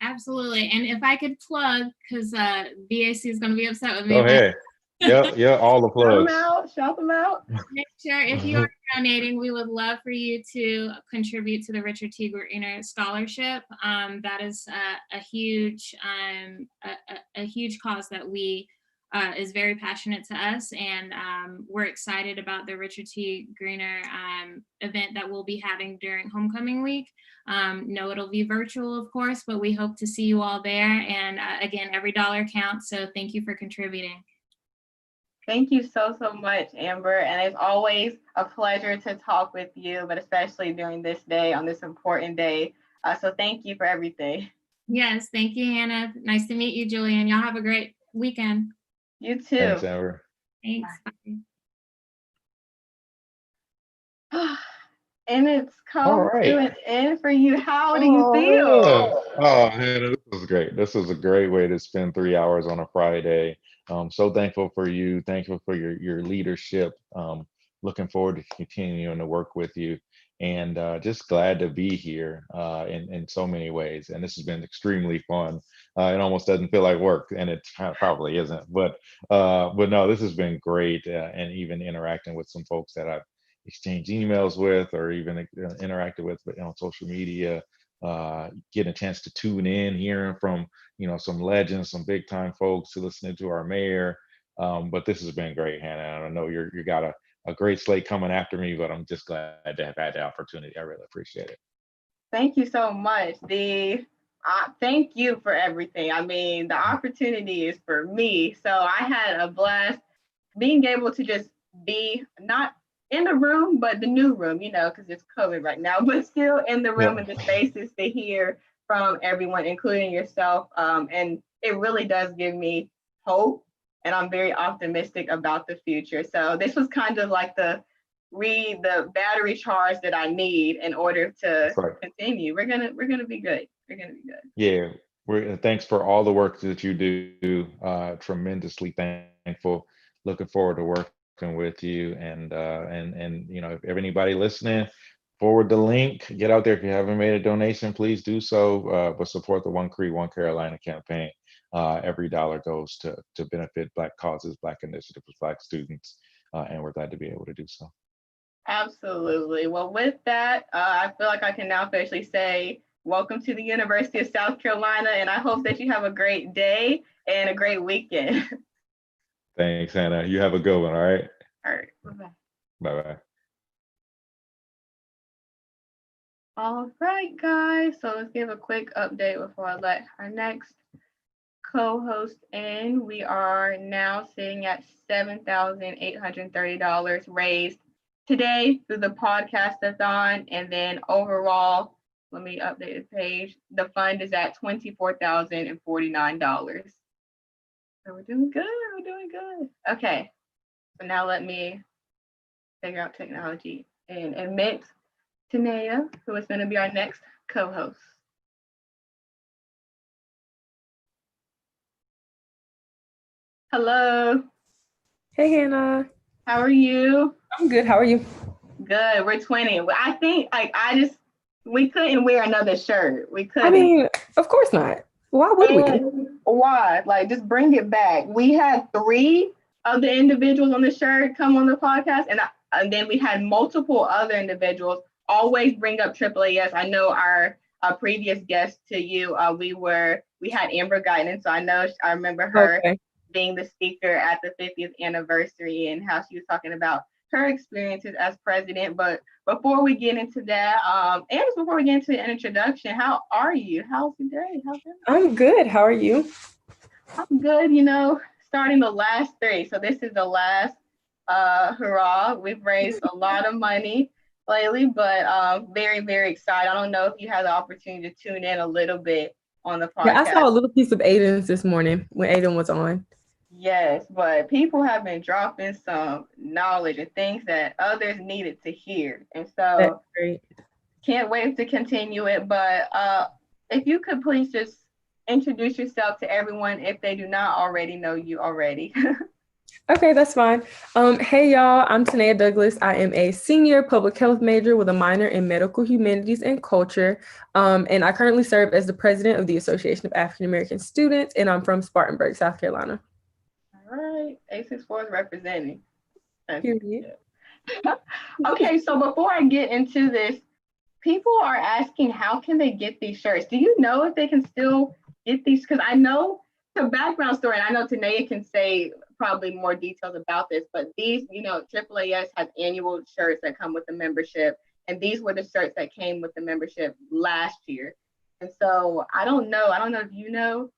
S4: Absolutely. And if I could plug, because BAC is going to be upset with me.
S18: Go ahead. Yeah, all the plugs.
S2: Shout them out.
S4: Make sure if you are donating, we would love for you to contribute to the Richard T. Greener Scholarship. That is a huge cause that we is very passionate to us, and we're excited about the Richard T. Greener event that we'll be having during homecoming week. No, it'll be virtual, of course, but we hope to see you all there. And again, every dollar counts. So thank you for contributing.
S2: Thank you so much, Amber. And it's always a pleasure to talk with you, but especially during this day, on this important day. So thank you for everything.
S4: Yes, thank you, Hannah. Nice to meet you, Julian. Y'all have a great weekend.
S2: You too.
S18: Thanks, Amber.
S4: Thanks. Bye.
S2: And it's come to an end for you. How do you feel?
S18: Oh, man, this was great. This was a great way to spend 3 hours on a Friday. So thankful for you. Thankful for your leadership. Looking forward to continuing to work with you, and just glad to be here in so many ways. And this has been extremely fun. It almost doesn't feel like work, and it probably isn't. But no, this has been great, and even interacting with some folks that I've exchanged emails with, or even interacted with on social media. Getting a chance to tune in, hearing from some legends, some big time folks, to listening to our mayor. But this has been great, Hannah. I know you got a great slate coming after me, but I'm just glad to have had the opportunity. I really appreciate it.
S2: Thank you so much. Thank you for everything. I mean, the opportunity is for me. So I had a blast being able to just be not in the room, but the new room, because it's COVID right now, but still in the room and the spaces to hear from everyone, including yourself. And it really does give me hope, and I'm very optimistic about the future. So this was kind of like the battery charge that I need in order to continue. We're gonna be good. We're gonna be good.
S18: Yeah. Thanks for all the work that you do. Tremendously thankful. Looking forward to working with you, and if anybody listening, forward the link. Get out there. If you haven't made a donation, please do so. But support the One Creek, One Carolina campaign. Every dollar goes to benefit Black causes, Black initiatives, Black students, and we're glad to be able to do so.
S2: Absolutely. Well, with that, I feel like I can now officially say welcome to the University of South Carolina, and I hope that you have a great day and a great weekend.
S18: Thanks, Hannah. You have a good one, all right?
S2: All right. Bye-bye.
S18: Bye-bye.
S2: All right, guys. So let's give a quick update before I let our next co-host in. We are now sitting at $7,830 raised today through the Podcast-a-Thon. And then overall, let me update the page. The fund is at $24,049. So we're doing good. We're doing good. Okay. So now let me figure out technology and admit Toneia, who is going to be our next co-host. Hello.
S5: Hey, Hannah.
S2: How are you?
S5: I'm good. How are you?
S2: Good. We're twinning. I think we couldn't wear another shirt. We couldn't.
S5: I mean, of course not. Why would we?
S2: Why? Just bring it back. We had 3 of the individuals on the shirt come on the podcast, and then we had multiple other individuals always bring up AAAS. I know our previous guest to you, we had Amber Guyton, so I remember her being the speaker at the 50th anniversary and how she was talking about her experiences as president. But before we get into that, and before we get into an introduction, how are you? How's your day?
S5: I'm good. How are you?
S2: I'm good. Starting the last 3. So this is the last hurrah. We've raised a lot of money lately, but very, very excited. I don't know if you had the opportunity to tune in a little bit on the podcast.
S5: Yeah, I saw a little piece of Aiden's this morning when Aiden was on.
S2: Yes, but people have been dropping some knowledge and things that others needed to hear. And
S5: That's
S2: so
S5: great.
S2: can't wait to continue it. But if you could please just introduce yourself to everyone if they do not already know you already.
S5: Okay, that's fine. Hey y'all, I'm Toneia Douglas. I am a senior public health major with a minor in medical humanities and culture. And I currently serve as the president of the Association of African American Students, and I'm from Spartanburg, South Carolina.
S2: All right, 864 is representing.
S5: Period.
S2: Okay, so before I get into this, people are asking how can they get these shirts? Do you know if they can still get these? Because I know the background story, and I know Toneia can say probably more details about this, but these, AAAS has annual shirts that come with the membership, and these were the shirts that came with the membership last year. And so I don't know if you know.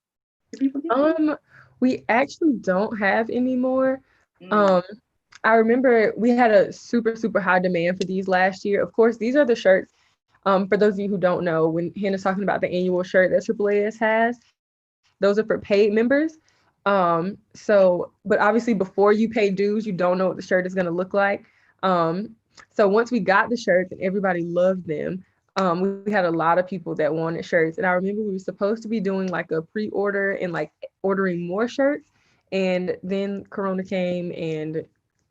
S2: Do people get these?
S5: We actually don't have any more. I remember we had a super, super high demand for these last year. Of course, these are the shirts. For those of you who don't know, when Hannah's talking about the annual shirt that AAAS has, those are for paid members. But obviously before you pay dues, you don't know what the shirt is going to look like. So once we got the shirts and everybody loved them, we had a lot of people that wanted shirts. And I remember we were supposed to be doing like a pre-order and like ordering more shirts. And then Corona came and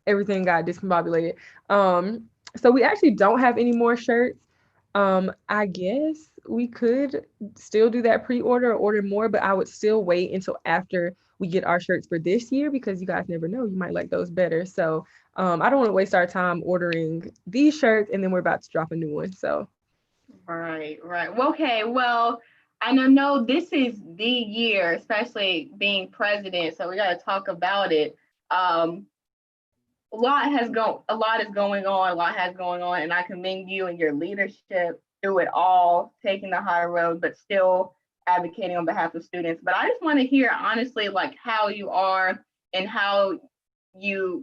S5: everything got discombobulated. So we actually don't have any more shirts. I guess we could still do that pre-order or order more, but I would still wait until after we get our shirts for this year, because you guys never know, you might like those better. So I don't want to waste our time ordering these shirts and then we're about to drop a new one. So
S2: Right. Well, okay, well, I know this is the year, especially being president, so we got to talk about it. A lot is going on, and I commend you and your leadership through it all, taking the high road, but still advocating on behalf of students. But I just want to hear honestly, like how you are and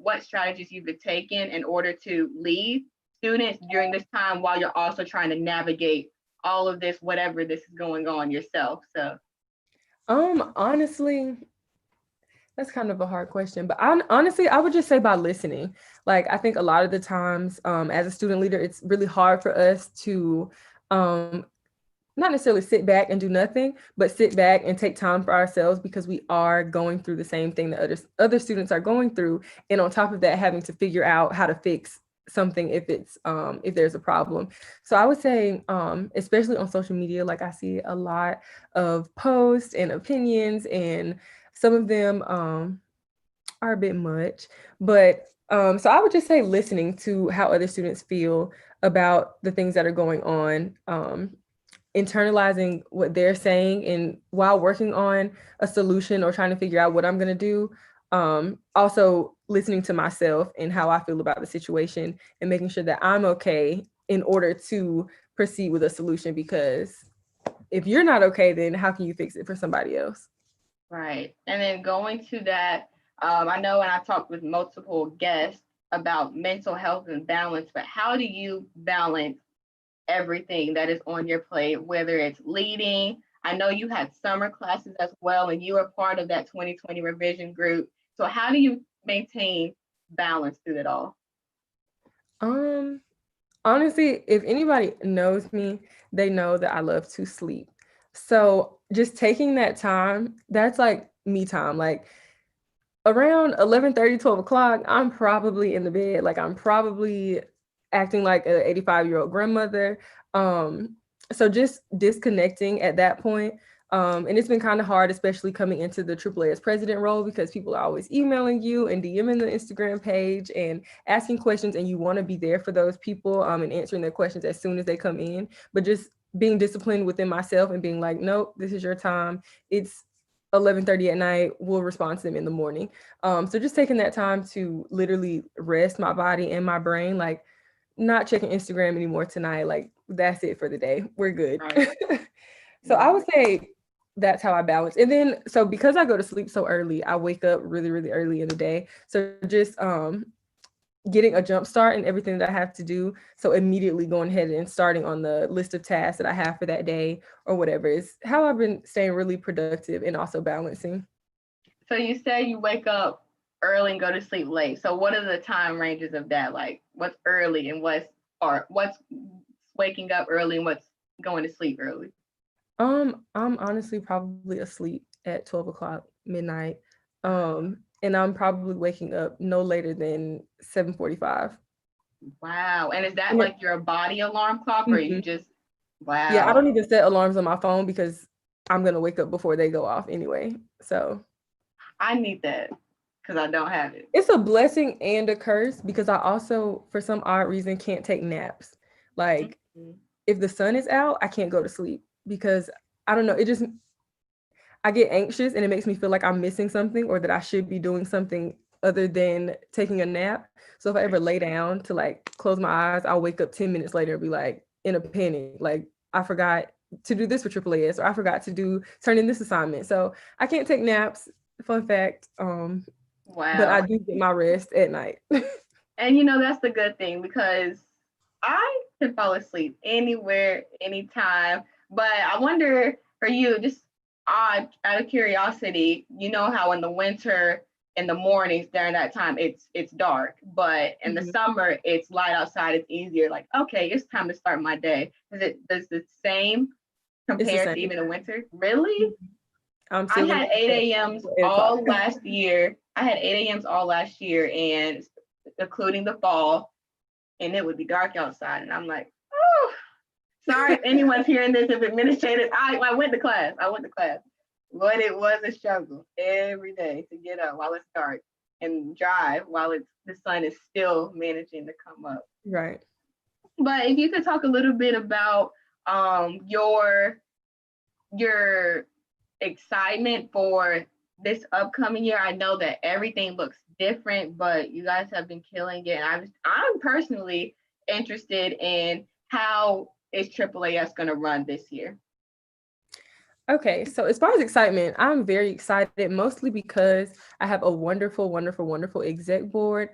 S2: what strategies you've taken in order to lead students during this time while you're also trying to navigate all of this, whatever this is going on yourself. So,
S5: honestly, that's kind of a hard question, but honestly, I would just say by listening. Like, I think a lot of the times as a student leader, it's really hard for us to not necessarily sit back and do nothing, but sit back and take time for ourselves, because we are going through the same thing that other students are going through. And on top of that, having to figure out how to fix something if there's a problem. So I would say, especially on social media, like I see a lot of posts and opinions, and some of them are a bit much, but so I would just say listening to how other students feel about the things that are going on, internalizing what they're saying, and while working on a solution or trying to figure out what I'm going to do, also listening to myself and how I feel about the situation, and making sure that I'm okay in order to proceed with a solution, because if you're not okay, then how can you fix it for somebody else?
S2: Right. And then going to that, I know, and I've talked with multiple guests about mental health and balance, but how do you balance everything that is on your plate, whether it's leading? I know you had summer classes as well, and you were part of that 2020 revision group. So how do you maintain balance through it all?
S5: Honestly, if anybody knows me, they know that I love to sleep. So just taking that time, that's like me time. Like around 11:30, 12 o'clock, I'm probably in the bed. Like I'm probably acting like an 85-year-old grandmother. So just disconnecting at that point. And it's been kind of hard, especially coming into the AAAS president role, because people are always emailing you and DMing the Instagram page and asking questions, and you want to be there for those people and answering their questions as soon as they come in. But just being disciplined within myself and being like, nope, this is your time. It's 11:30 at night. We'll respond to them in the morning. So just taking that time to literally rest my body and my brain, like not checking Instagram anymore tonight. Like that's it for the day. We're good. Right. So I would say that's how I balance. And then, so because I go to sleep so early, I wake up really, really early in the day. So just getting a jump start in everything that I have to do. So immediately going ahead and starting on the list of tasks that I have for that day or whatever is how I've been staying really productive and also balancing.
S2: So you say you wake up early and go to sleep late. So what are the time ranges of that? Like what's early and what's waking up early and what's going to sleep early?
S5: I'm honestly probably asleep at 12 o'clock midnight. And I'm probably waking up no later than 7:45.
S2: Wow. And is that like your body alarm clock or you just, wow.
S5: Yeah, I don't even set alarms on my phone because I'm going to wake up before they go off anyway. So
S2: I need that because I don't have it.
S5: It's a blessing and a curse because I also, for some odd reason, can't take naps. Like if the sun is out, I can't go to sleep because I don't know. I get anxious and it makes me feel like I'm missing something or that I should be doing something other than taking a nap. So if I ever lay down to like close my eyes, I'll wake up 10 minutes later and be like in a panic. Like I forgot to do this for AAAS or I forgot to turn in this assignment. So I can't take naps. Fun fact.
S2: Wow.
S5: But I do get my rest at night.
S2: And you know, that's the good thing because I can fall asleep anywhere, anytime. But I wonder for you, just out of curiosity, you know how in the winter, in the mornings during that time, it's dark, but in the summer, it's light outside. It's easier. Like, okay, it's time to start my day. Does the same compare to even the winter? Really? I had 8 a.m.s all last year. And including the fall, and it would be dark outside. And I'm like, oh, sorry if anyone's hearing this, if administrators, I went to class. But it was a struggle every day to get up while it's dark and drive while the sun is still managing to come up.
S5: Right.
S2: But if you could talk a little bit about your excitement for this upcoming year. I know that everything looks different, but you guys have been killing it. And I'm personally interested in how is AAAS going to run this year.
S5: Okay, so as far as excitement, I'm very excited, mostly because I have a wonderful, wonderful, wonderful exec board.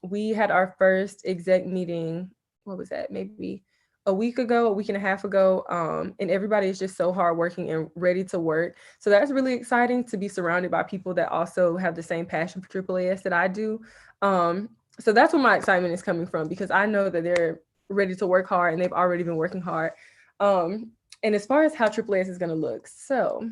S5: We had our first exec meeting, what was that, maybe a week and a half ago, and everybody is just so hardworking and ready to work. So that's really exciting to be surrounded by people that also have the same passion for AAAS that I do. So that's where my excitement is coming from, because I know that they're ready to work hard and they've already been working hard. And as far as how AAAS is going to look, so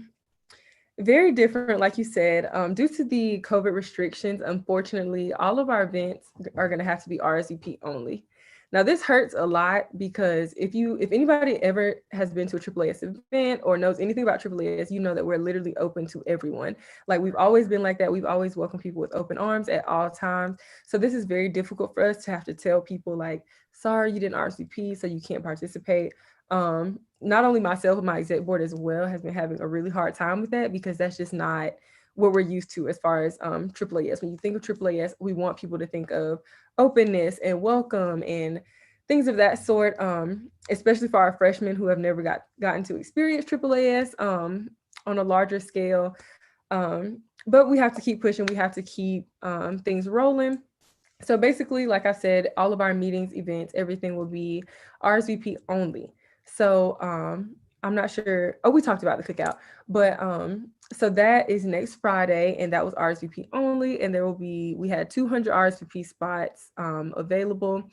S5: very different, like you said, due to the COVID restrictions, unfortunately, all of our events are going to have to be RSVP only. Now, this hurts a lot because if anybody ever has been to a AAAS event or knows anything about AAAS, you know that we're literally open to everyone. Like we've always been like that. We've always welcomed people with open arms at all times. So this is very difficult for us to have to tell people like, sorry, you didn't RSVP, so you can't participate. Not only myself, but my exec board as well has been having a really hard time with that because that's just not what we're used to as far as AAAS. When you think of AAAS, we want people to think of openness and welcome and things of that sort, especially for our freshmen who have never gotten to experience AAAS on a larger scale. But we have to keep pushing. We have to keep things rolling. So basically, like I said, all of our meetings, events, everything will be RSVP only. So I'm not sure. Oh, we talked about the cookout, but so that is next Friday, and that was RSVP only. And we had 200 RSVP spots available.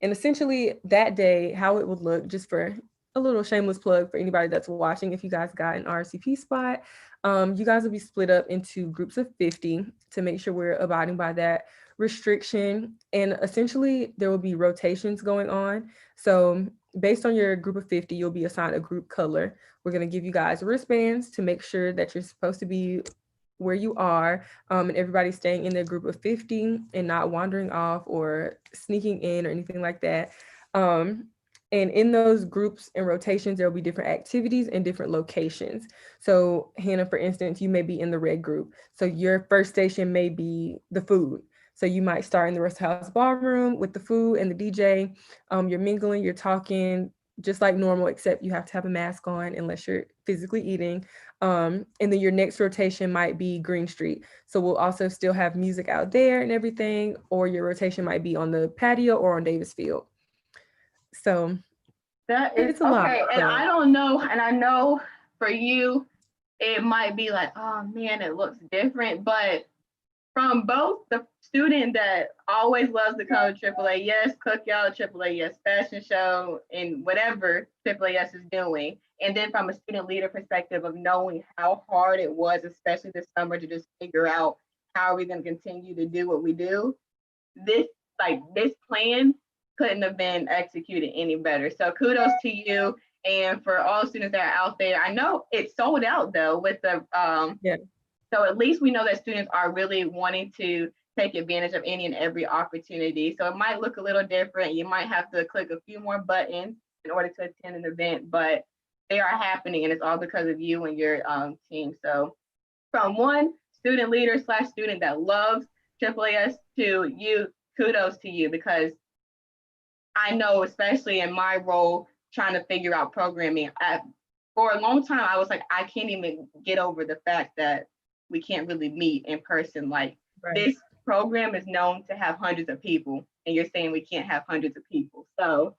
S5: And essentially that day, how it would look, just for a little shameless plug for anybody that's watching, if you guys got an RSVP spot, you guys will be split up into groups of 50 to make sure we're abiding by that restriction. And essentially there will be rotations going on. So based on your group of 50, you'll be assigned a group color. We're going to give you guys wristbands to make sure that you're supposed to be where you are, and everybody's staying in their group of 50 and not wandering off or sneaking in or anything like that. And in those groups and rotations, there will be different activities and different locations. So Hannah, for instance, you may be in the red group. So your first station may be the food. So you might start in the Rest House ballroom with the food and the DJ. You're mingling, you're talking just like normal, except you have to have a mask on unless you're physically eating. And then your next rotation might be Green Street. So we'll also still have music out there and everything, or your rotation might be on the patio or on Davis Field. So
S2: that is
S5: it's a lot.
S2: And I don't know, and I know for you, it might be like, oh man, it looks different. But from both the student that always loves to come to AAA, yes, cookout, AAA, yes, fashion show, and whatever AAAS is doing. And then from a student leader perspective of knowing how hard it was, especially this summer, to just figure out how are we going to continue to do what we do. This plan couldn't have been executed any better. So kudos to you. And for all students that are out there, I know it sold out though with the So at least we know that students are really wanting to take advantage of any and every opportunity. So it might look a little different. You might have to click a few more buttons in order to attend an event, but they are happening, and it's all because of you and your team. So from one student leader / student that loves AAAS to you, kudos to you, because I know, especially in my role, trying to figure out programming, for a long time, I was like, I can't even get over the fact that we can't really meet in person. Like this program is known to have hundreds of people, and you're saying we can't have hundreds of people. So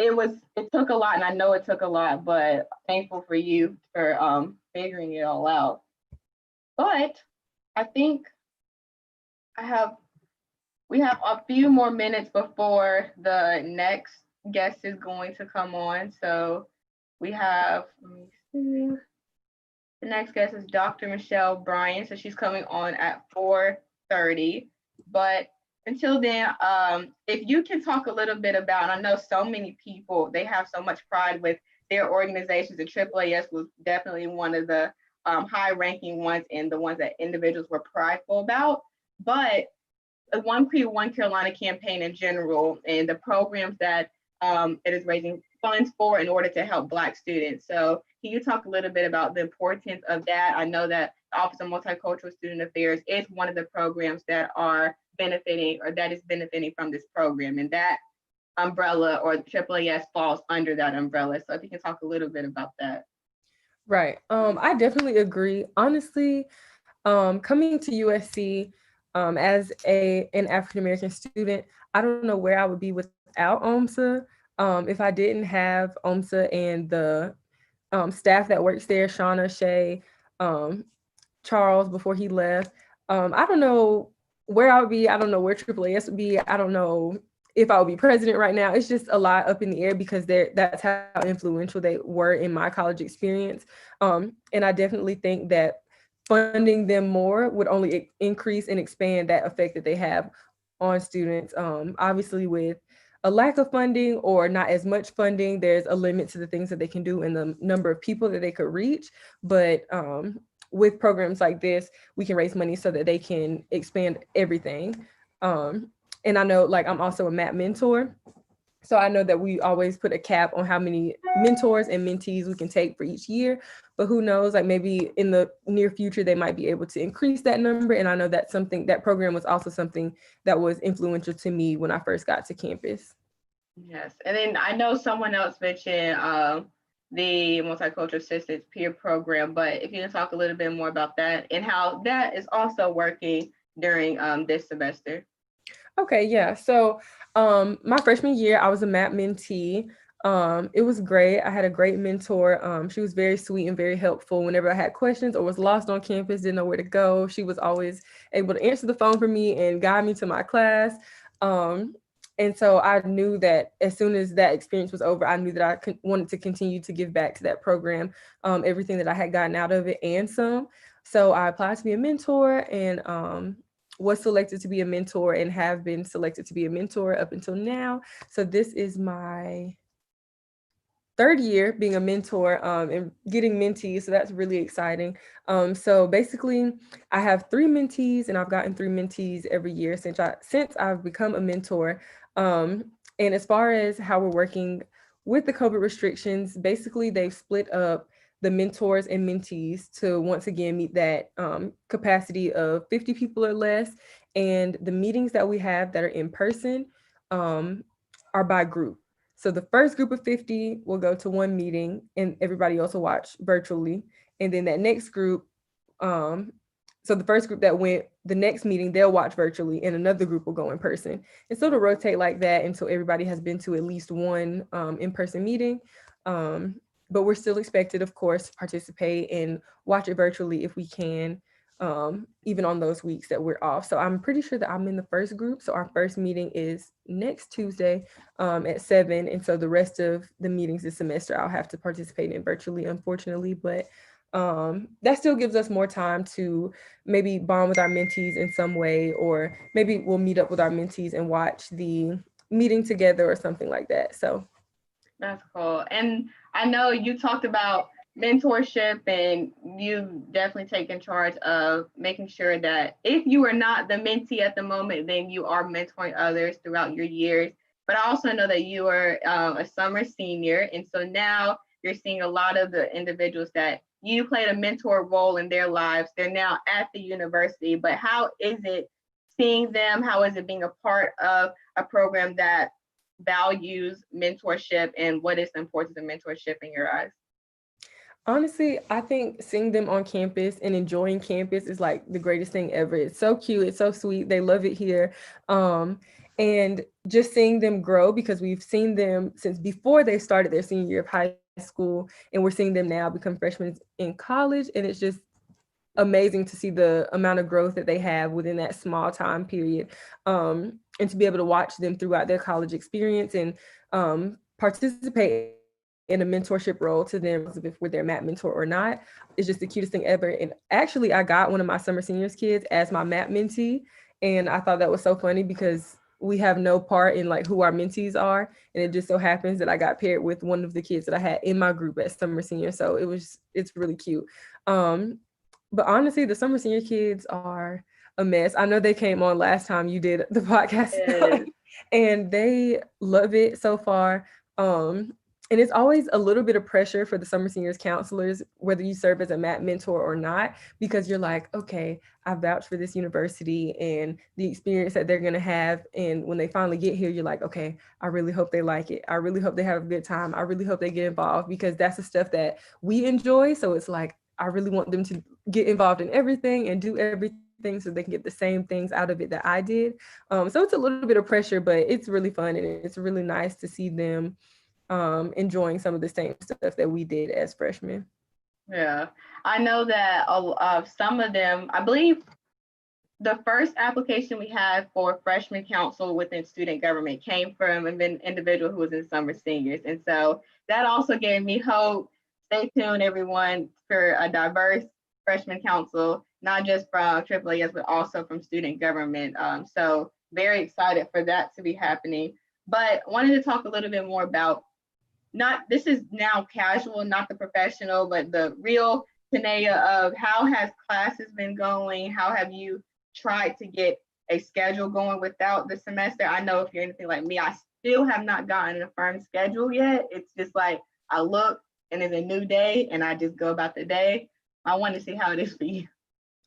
S2: it took a lot, and I know it took a lot, but thankful for you for figuring it all out. But I think we have a few more minutes before the next guest is going to come on. So we have, let me see. The next guest is Dr. Michelle Bryan. So she's coming on at 4:30. But until then, if you can talk a little bit about, I know so many people, they have so much pride with their organizations, and AAAS was definitely one of the high-ranking ones and the ones that individuals were prideful about. But the One Creek, One Carolina campaign in general, and the programs that it is raising funds for in order to help Black students. So can you talk a little bit about the importance of that? I know that the Office of Multicultural Student Affairs is one of the programs that are benefiting, or that is benefiting from this program, and that umbrella, or AAAS, falls under that umbrella. So if you can talk a little bit about that.
S5: Right. I definitely agree. Honestly, coming to USC as an African-American student, I don't know where I would be without OMSA. If I didn't have OMSA and the staff that works there, Shauna, Shay, Charles before he left, I don't know where I would be. I don't know where AAAS would be. I don't know if I would be president right now. It's just a lot up in the air because that's how influential they were in my college experience. And I definitely think that funding them more would only increase and expand that effect that they have on students. Obviously, with a lack of funding or not as much funding, there's a limit to the things that they can do and the number of people that they could reach. But with programs like this, we can raise money so that they can expand everything. And I know, like, I'm also a MAP mentor. So I know that we always put a cap on how many mentors and mentees we can take for each year, but who knows, like maybe in the near future, they might be able to increase that number. And I know that's something, that program was also something that was influential to me when I first got to campus.
S2: Yes, and then I know someone else mentioned the Multicultural Assistance Peer Program, but if you can talk a little bit more about that and how that is also working during this semester.
S5: Okay, yeah. So my freshman year, I was a MAP mentee. It was great. I had a great mentor. She was very sweet and very helpful whenever I had questions or was lost on campus, didn't know where to go. She was always able to answer the phone for me and guide me to my class. And so I knew that as soon as that experience was over, I knew that I wanted to continue to give back to that program, everything that I had gotten out of it and some. So I applied to be a mentor and was selected to be a mentor and have been selected to be a mentor up until now. So this is my third year being a mentor and getting mentees. So that's really exciting. So basically I have 3 mentees and I've gotten 3 mentees every year since I've become a mentor. And as far as how we're working with the COVID restrictions, basically they've split up the mentors and mentees to once again meet that capacity of 50 people or less. And the meetings that we have that are in person are by group. So the first group of 50 will go to one meeting and everybody else will watch virtually. And then that next group, so the first group that went the next meeting, they'll watch virtually and another group will go in person. And so to rotate like that until everybody has been to at least one in-person meeting. But we're still expected, of course, to participate and watch it virtually if we can, even on those weeks that we're off. So I'm pretty sure that I'm in the first group. So our first meeting is next Tuesday at 7. And so the rest of the meetings this semester, I'll have to participate in virtually, unfortunately. But that still gives us more time to maybe bond with our mentees in some way, or maybe we'll meet up with our mentees and watch the meeting together or something like that. So
S2: that's cool. And I know you talked about mentorship, and you've definitely taken charge of making sure that if you are not the mentee at the moment, then you are mentoring others throughout your years. But I also know that you are a summer senior, and so now you're seeing a lot of the individuals that you played a mentor role in their lives. They're now at the university, but how is it seeing them? How is it being a part of a program that values mentorship, and what is the importance of mentorship in your eyes?
S5: Honestly, I think seeing them on campus and enjoying campus is like the greatest thing ever. It's so cute. It's so sweet. They love it here. And just seeing them grow, because we've seen them since before they started their senior year of high school, and we're seeing them now become freshmen in college. And it's just amazing to see the amount of growth that they have within that small time period, and to be able to watch them throughout their college experience and participate in a mentorship role to them, if we're their MAP mentor or not, is just the cutest thing ever. And actually, I got one of my summer seniors kids as my MAP mentee, and I thought that was so funny because we have no part in like who our mentees are, and it just so happens that I got paired with one of the kids that I had in my group as summer senior. So it's really cute. But honestly, the summer senior kids are a mess. I know they came on last time you did the podcast, and they love it so far. And it's always a little bit of pressure for the summer seniors counselors, whether you serve as a MAP mentor or not, because you're like, okay, I vouched for this university and the experience that they're going to have. And when they finally get here, you're like, okay, I really hope they like it. I really hope they have a good time. I really hope they get involved, because that's the stuff that we enjoy. So it's like, I really want them to get involved in everything and do everything so they can get the same things out of it that I did. So it's a little bit of pressure, but it's really fun, and it's really nice to see them enjoying some of the same stuff that we did as freshmen.
S2: Yeah, I know that some of them, I believe the first application we had for freshman council within student government came from an individual who was in summer seniors. And so that also gave me hope. Stay tuned, everyone, for a diverse freshman council, not just from AAAS, but also from student government. So very excited for that to be happening. But wanted to talk a little bit more about, this is now casual, not the professional, but the real Toneia of how has classes been going? How have you tried to get a schedule going without the semester? I know if you're anything like me, I still have not gotten a firm schedule yet. It's just like I look and it's a new day and I just go about the day. I want to see how it is for you.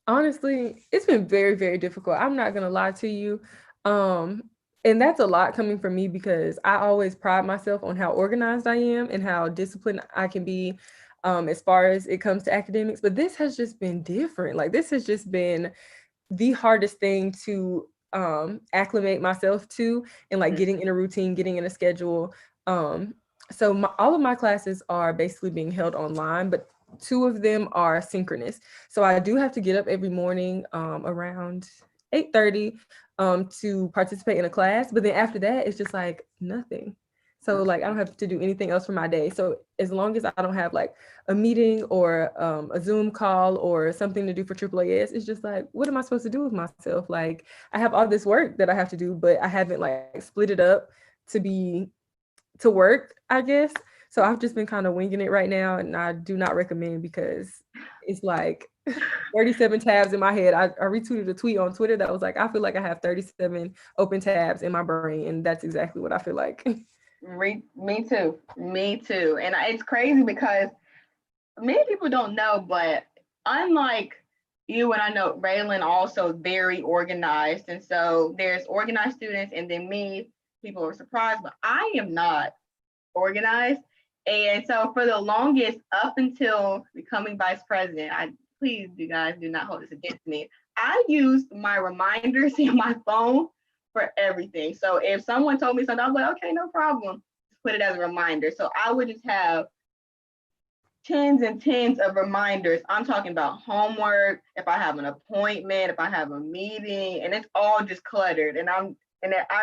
S5: Honestly, it's been very, very difficult. I'm not going to lie to you. And that's a lot coming from me, because I always pride myself on how organized I am and how disciplined I can be as far as it comes to academics. But this has just been different. Like, this has just been the hardest thing to acclimate myself to, and like getting in a routine, getting in a schedule. So all of my classes are basically being held online, but 2 of them are synchronous. So I do have to get up every morning around 8:30 to participate in a class, but then after that, it's just like nothing. So like I don't have to do anything else for my day. So as long as I don't have like a meeting or a Zoom call or something to do for AAAS, it's just like, what am I supposed to do with myself? Like, I have all this work that I have to do, but I haven't like split it up to work, I guess. So I've just been kind of winging it right now, and I do not recommend, because it's like 37 tabs in my head. I retweeted a tweet on Twitter that was like, I feel like I have 37 open tabs in my brain, and that's exactly what I feel like.
S2: Me too. And it's crazy because many people don't know, but unlike you, and I know Raylan also very organized. And so there's organized students, and then me, people are surprised, but I am not organized. And so for the longest, up until becoming vice president, please, you guys, do not hold this against me. I used my reminders in my phone for everything. So if someone told me something, I was like, okay, no problem. Just put it as a reminder. So I would just have tens and tens of reminders. I'm talking about homework, if I have an appointment, if I have a meeting, and it's all just cluttered. And I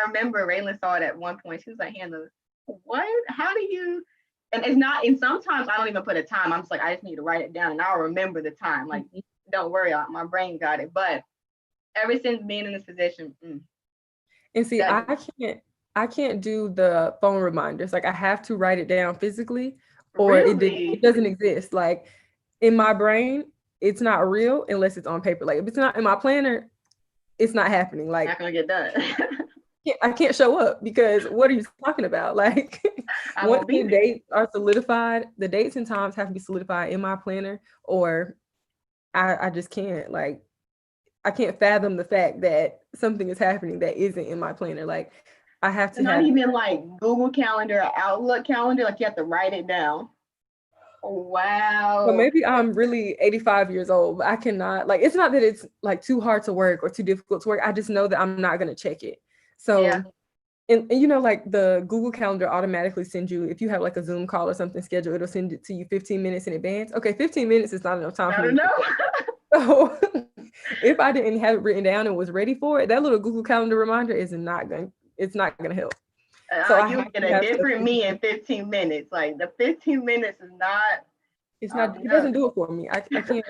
S2: remember Raylan saw it at one point. She was like, Hannah, what? How do you? And it's not, and sometimes I don't even put a time. I'm just like, I just need to write it down and I'll remember the time. Like, don't worry, my brain got it. But ever since being in this position,
S5: and see, I can't do the phone reminders. Like I have to write it down physically, or it doesn't exist. Like in my brain, it's not real unless it's on paper. Like if it's not in my planner, it's not happening. Like
S2: not gonna get done.
S5: I can't show up because what are you talking about? Like once the dates are solidified, the dates and times have to be solidified in my planner, or I just can't. Like I can't fathom the fact that something is happening that isn't in my planner. Like I have to
S2: not even like Google Calendar or Outlook calendar, like you have to write it down. Oh, wow.
S5: So maybe I'm really 85 years old, but I cannot, like, it's not that it's like too hard to work or too difficult to work. I just know that I'm not going to check it. So,
S2: yeah.
S5: and you know, like the Google Calendar automatically sends you, if you have like a Zoom call or something scheduled, it'll send it to you 15 minutes in advance. Okay, 15 minutes is not enough time for me. So if I didn't have it written down and was ready for it, that little Google Calendar reminder is not going to help.
S2: So you get a different me in 15 minutes. Like the 15 minutes is not.
S5: It's not. It doesn't do it for me. I can't.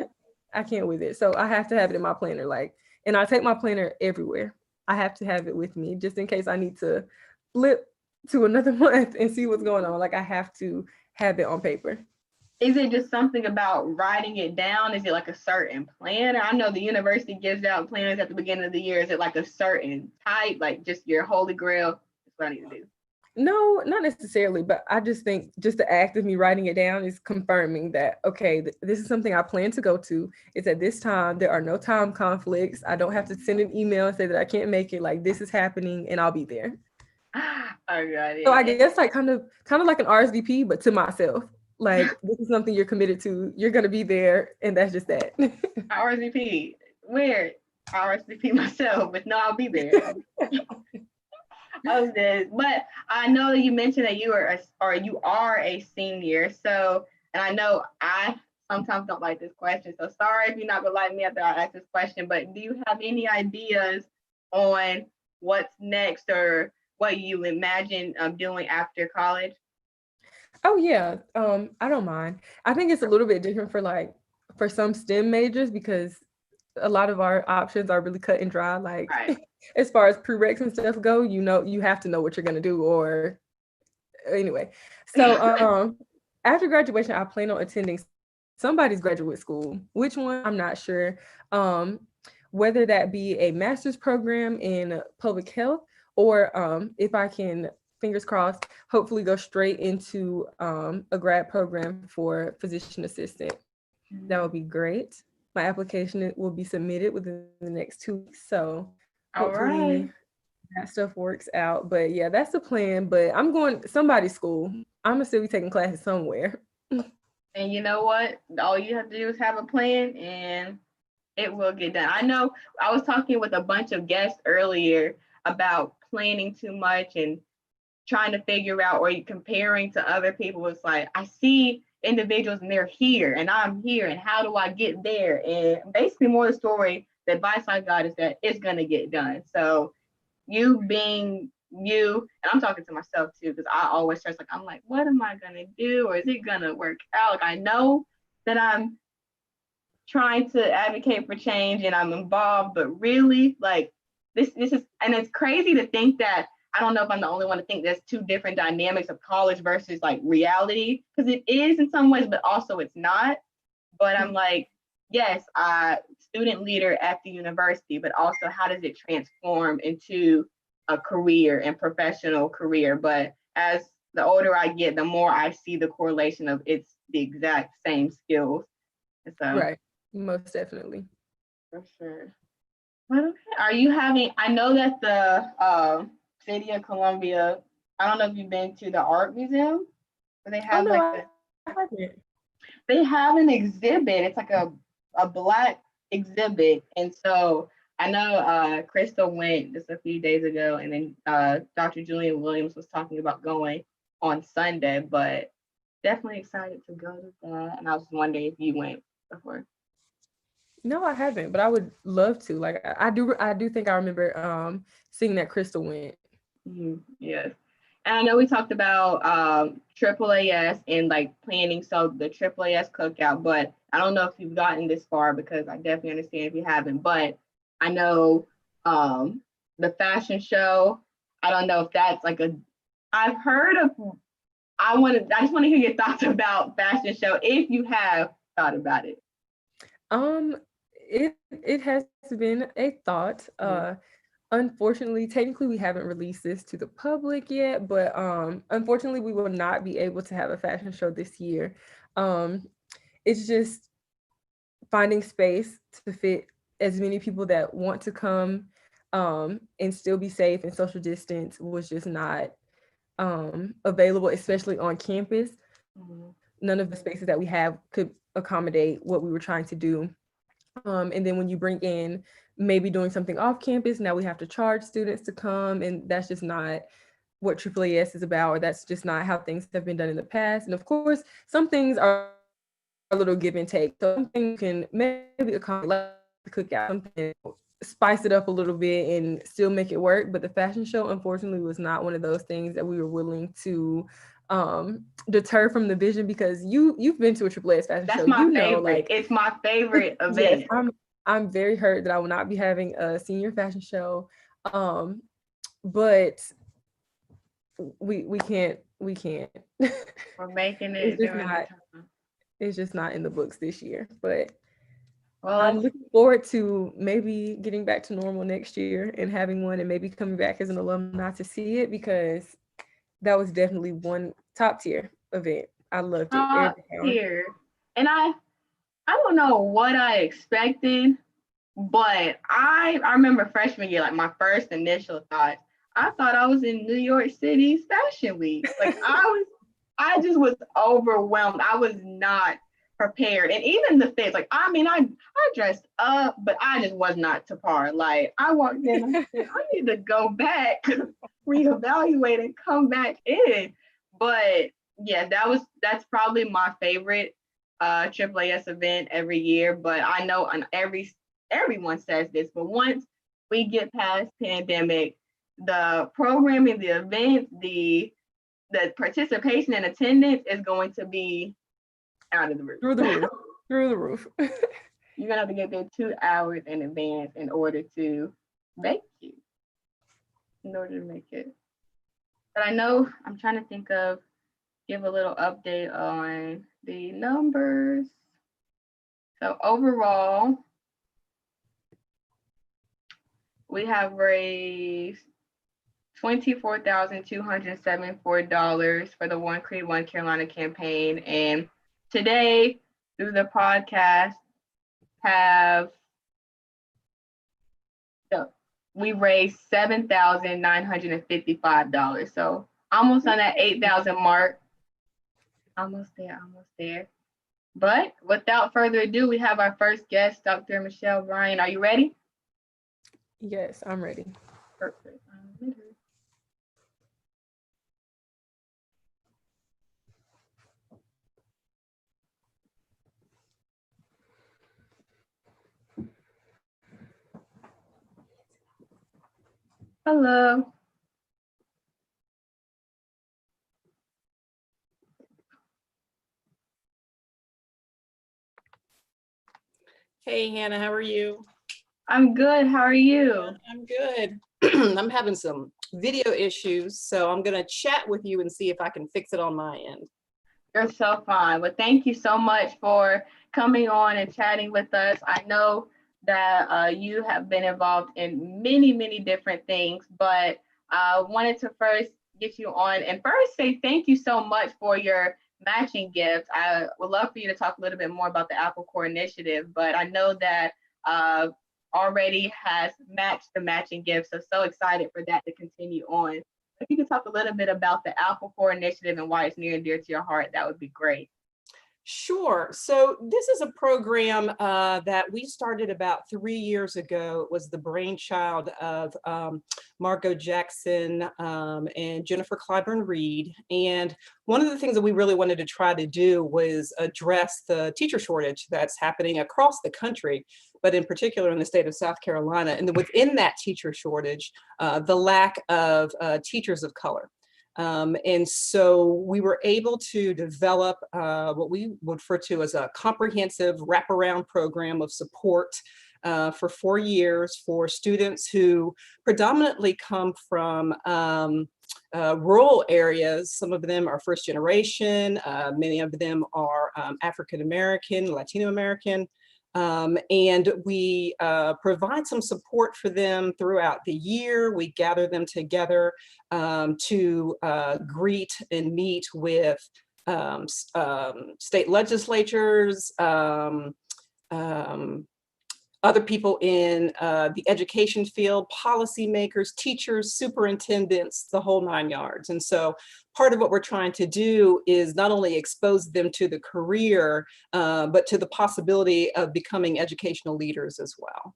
S5: I can't with it. So I have to have it in my planner. Like, and I take my planner everywhere. I have to have it with me just in case I need to flip to another month and see what's going on. Like I have to have it on paper.
S2: Is it just something about writing it down? Is it like a certain planner? I know the university gives out planners at the beginning of the year. Is it like a certain type, like just your holy grail? That's what I need to do.
S5: No, not necessarily, but I just think just the act of me writing it down is confirming that, okay, this is something I plan to go to. It's at this time. There are no time conflicts. I don't have to send an email and say that I can't make it. Like this is happening and I'll be there.
S2: I got it.
S5: So I guess like kind of like an RSVP, but to myself. Like this is something you're committed to. You're gonna be there, and that's just that.
S2: RSVP. Where? RSVP myself, but no, I'll be there. But I know that you mentioned that you are a senior. So, and I know I sometimes don't like this question. So sorry if you're not gonna like me after I ask this question. But do you have any ideas on what's next or what you imagine doing after college?
S5: Oh yeah, I don't mind. I think it's a little bit different for some STEM majors because a lot of our options are really cut and dry. Like as far as prereqs and stuff go, you have to know what you're gonna do. Or anyway, so after graduation, I plan on attending somebody's graduate school. Which one? I'm not sure. Whether that be a master's program in public health or if I can, fingers crossed, hopefully go straight into a grad program for physician assistant. That would be great. My application will be submitted within the next 2 weeks. So hopefully that stuff works out. But yeah, that's the plan. But I'm going somebody's school. I'm gonna still be taking classes somewhere.
S2: And you know what? All you have to do is have a plan and it will get done. I know I was talking with a bunch of guests earlier about planning too much and trying to figure out or comparing to other people. It's like, I see individuals and they're here and I'm here and how do I get there? And basically more the story, the advice I got is that it's gonna get done. So you being you, and I'm talking to myself too, because I always stress, like, I'm like, what am I gonna do? Or is it gonna work out? Like I know that I'm trying to advocate for change and I'm involved, but really like this is, and it's crazy to think that I don't know if I'm the only one to think there's two different dynamics of college versus like reality, because it is in some ways, but also it's not. But I'm like, yes, student leader at the university, but also how does it transform into a career and professional career? But as the older I get, the more I see the correlation of it's the exact same skills. So,
S5: right, most definitely.
S2: For sure. But okay, are you having, I know that the City of Columbia, I don't know if you've been to the art museum, but they have they have an exhibit. It's like a Black exhibit. And so I know Crystal went just a few days ago, and then Dr. Julian Williams was talking about going on Sunday, but definitely excited to go to that. And I was wondering if you went before.
S5: No, I haven't, but I would love to. Like I do think I remember seeing that Crystal went.
S2: Yes. And I know we talked about AAAS and like planning, so the AAAS cookout, but I don't know if you've gotten this far because I definitely understand if you haven't, but I know the fashion show, I don't know if that's like I've heard of, I just want to hear your thoughts about fashion show if you have thought about it.
S5: It has been a thought. Unfortunately, technically we haven't released this to the public yet, but unfortunately we will not be able to have a fashion show this year. It's just finding space to fit as many people that want to come and still be safe and social distance was just not available, especially on campus. None of the spaces that we have could accommodate what we were trying to do. And then when you bring in maybe doing something off campus, now we have to charge students to come, and that's just not what AAAS is about, or that's just not how things have been done in the past. And of course, some things are a little give and take. So something can maybe accommodate, like the cookout, something, spice it up a little bit and still make it work. But the fashion show, unfortunately, was not one of those things that we were willing to deter from the vision, because you've been to a AAAS fashion show.
S2: That's my favorite.
S5: Know, like,
S2: it's my favorite event.
S5: Yes, I'm very hurt that I will not be having a senior fashion show, but we can't.
S2: We're making it.
S5: It's just not in the books this year. But
S2: well,
S5: I'm looking forward to maybe getting back to normal next year and having one, and maybe coming back as an alumni to see it, because that was definitely one top tier event. I loved it.
S2: Top tier. And I don't know what I expected, but I remember freshman year, like my first initial thoughts, I thought I was in New York City's Fashion Week. Like I just was overwhelmed. I was not prepared. And even the fits, like, I mean, I dressed up, but I just was not to par. Like, I walked in, I said, I need to go back, reevaluate and come back in. But yeah, that's probably my favorite AAAS event every year. But I know everyone says this, but once we get past pandemic, the programming, the events, the participation and attendance is going to be out of the roof.
S5: Through the roof.
S2: You're gonna have to get there 2 hours in advance in order to make it. But I know I'm trying to give a little update on the numbers. So overall, we have raised $24,274 for the One Creed, One Carolina campaign. And today, through the podcast, we raised $7,955. So almost on that 8,000 mark. Almost there. But without further ado, we have our first guest, Dr. Michelle Bryan. Are you ready?
S5: Yes, I'm ready.
S2: Perfect. Hello.
S6: Hey, Hannah, how are you?
S2: I'm good. How are you?
S6: I'm good. I'm having some video issues, so I'm going to chat with you and see if I can fix it on my end.
S2: You're so fine. Well, thank you so much for coming on and chatting with us. I know that you have been involved in many, many different things, but I wanted to first get you on and first say thank you so much for your matching gifts. I would love for you to talk a little bit more about the Apple Core initiative, but I know that already has matched the matching gifts, so excited for that to continue on. If you could talk a little bit about the Apple Core initiative and why it's near and dear to your heart, that would be great.
S6: Sure. So this is a program that we started about 3 years ago. It was the brainchild of Margot Jackson and Jennifer Clyburn Reed. And one of the things that we really wanted to try to do was address the teacher shortage that's happening across the country, but in particular in the state of South Carolina. And within that teacher shortage, the lack of teachers of color. And so we were able to develop what we would refer to as a comprehensive wraparound program of support for 4 years for students who predominantly come from rural areas. Some of them are first generation, many of them are African American, Latino American. And we provide some support for them throughout the year. We gather them together to greet and meet with state legislatures, other people in the education field, policymakers, teachers, superintendents, the whole 9 yards. And so part of what we're trying to do is not only expose them to the career, but to the possibility of becoming educational leaders as well.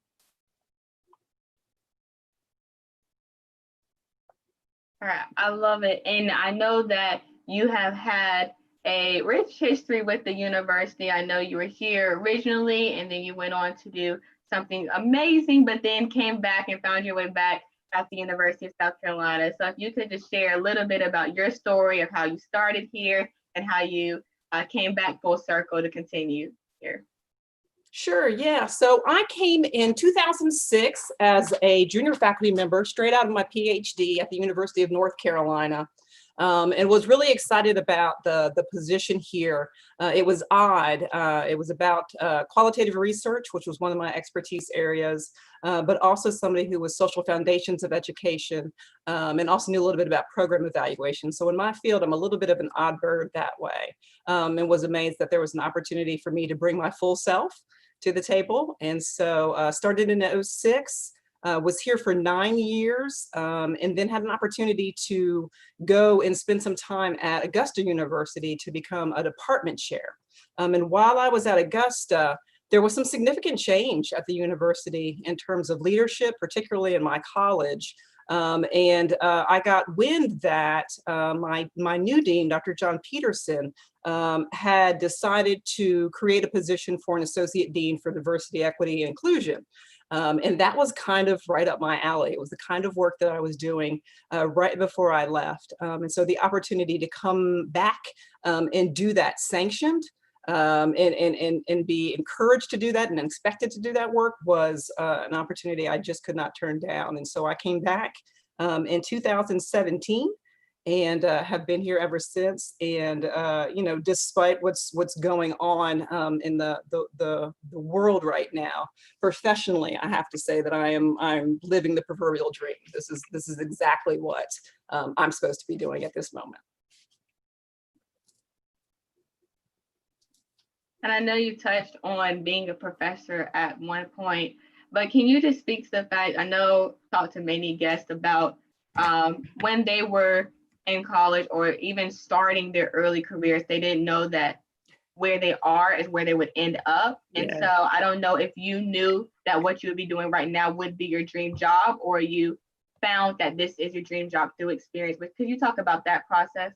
S2: All right, I love it. And I know that you have had a rich history with the university. I know you were here originally, and then you went on to do something amazing, but then came back and found your way back at the University of South Carolina. So if you could just share a little bit about your story of how you started here and how you came back full circle to continue here.
S6: Sure, yeah. So I came in 2006 as a junior faculty member straight out of my PhD at the University of North Carolina. And was really excited about the position here. It was odd. It was about qualitative research, which was one of my expertise areas, but also somebody who was social foundations of education, and also knew a little bit about program evaluation. So in my field, I'm a little bit of an odd bird that way, and was amazed that there was an opportunity for me to bring my full self to the table. And so started in 2006. Was here for 9 years, and then had an opportunity to go and spend some time at Augusta University to become a department chair. And while I was at Augusta, there was some significant change at the university in terms of leadership, particularly in my college. And I got wind that my new dean, Dr. John Peterson, had decided to create a position for an associate dean for diversity, equity, and inclusion. And that was kind of right up my alley. It was the kind of work that I was doing right before I left. And so the opportunity to come back and do that sanctioned and be encouraged to do that and expected to do that work was an opportunity I just could not turn down. And so I came back in 2017 and have been here ever since. And you know, despite what's going on in the world right now, professionally, I have to say that I'm living the proverbial dream. This is exactly what I'm supposed to be doing at this moment.
S2: And I know you touched on being a professor at one point, but can you just speak to the fact, I know talked to many guests about when they were in college or even starting their early careers, they didn't know that where they are is where they would end up. And so I don't know if you knew that what you would be doing right now would be your dream job, or you found that this is your dream job through experience. But could you talk about that process?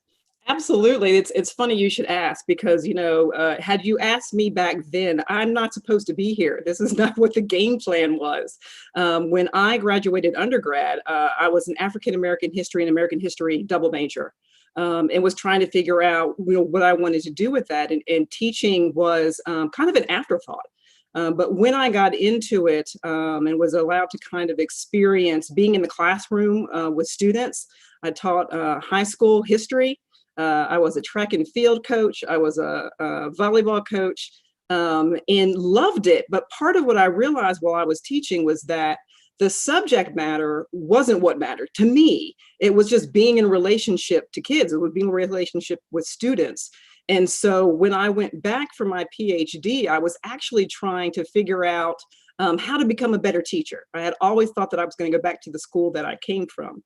S6: Absolutely. It's funny you should ask, because, you know, had you asked me back then, I'm not supposed to be here. This is not what the game plan was. When I graduated undergrad, I was an African American history and American history double major, and was trying to figure out, you know, what I wanted to do with that. And teaching was kind of an afterthought. But when I got into it and was allowed to kind of experience being in the classroom with students, I taught high school history. I was a track and field coach. I was a volleyball coach, and loved it. But part of what I realized while I was teaching was that the subject matter wasn't what mattered to me. It was just being in relationship to kids. It was being in relationship with students. And so when I went back for my PhD, I was actually trying to figure out how to become a better teacher. I had always thought that I was going to go back to the school that I came from,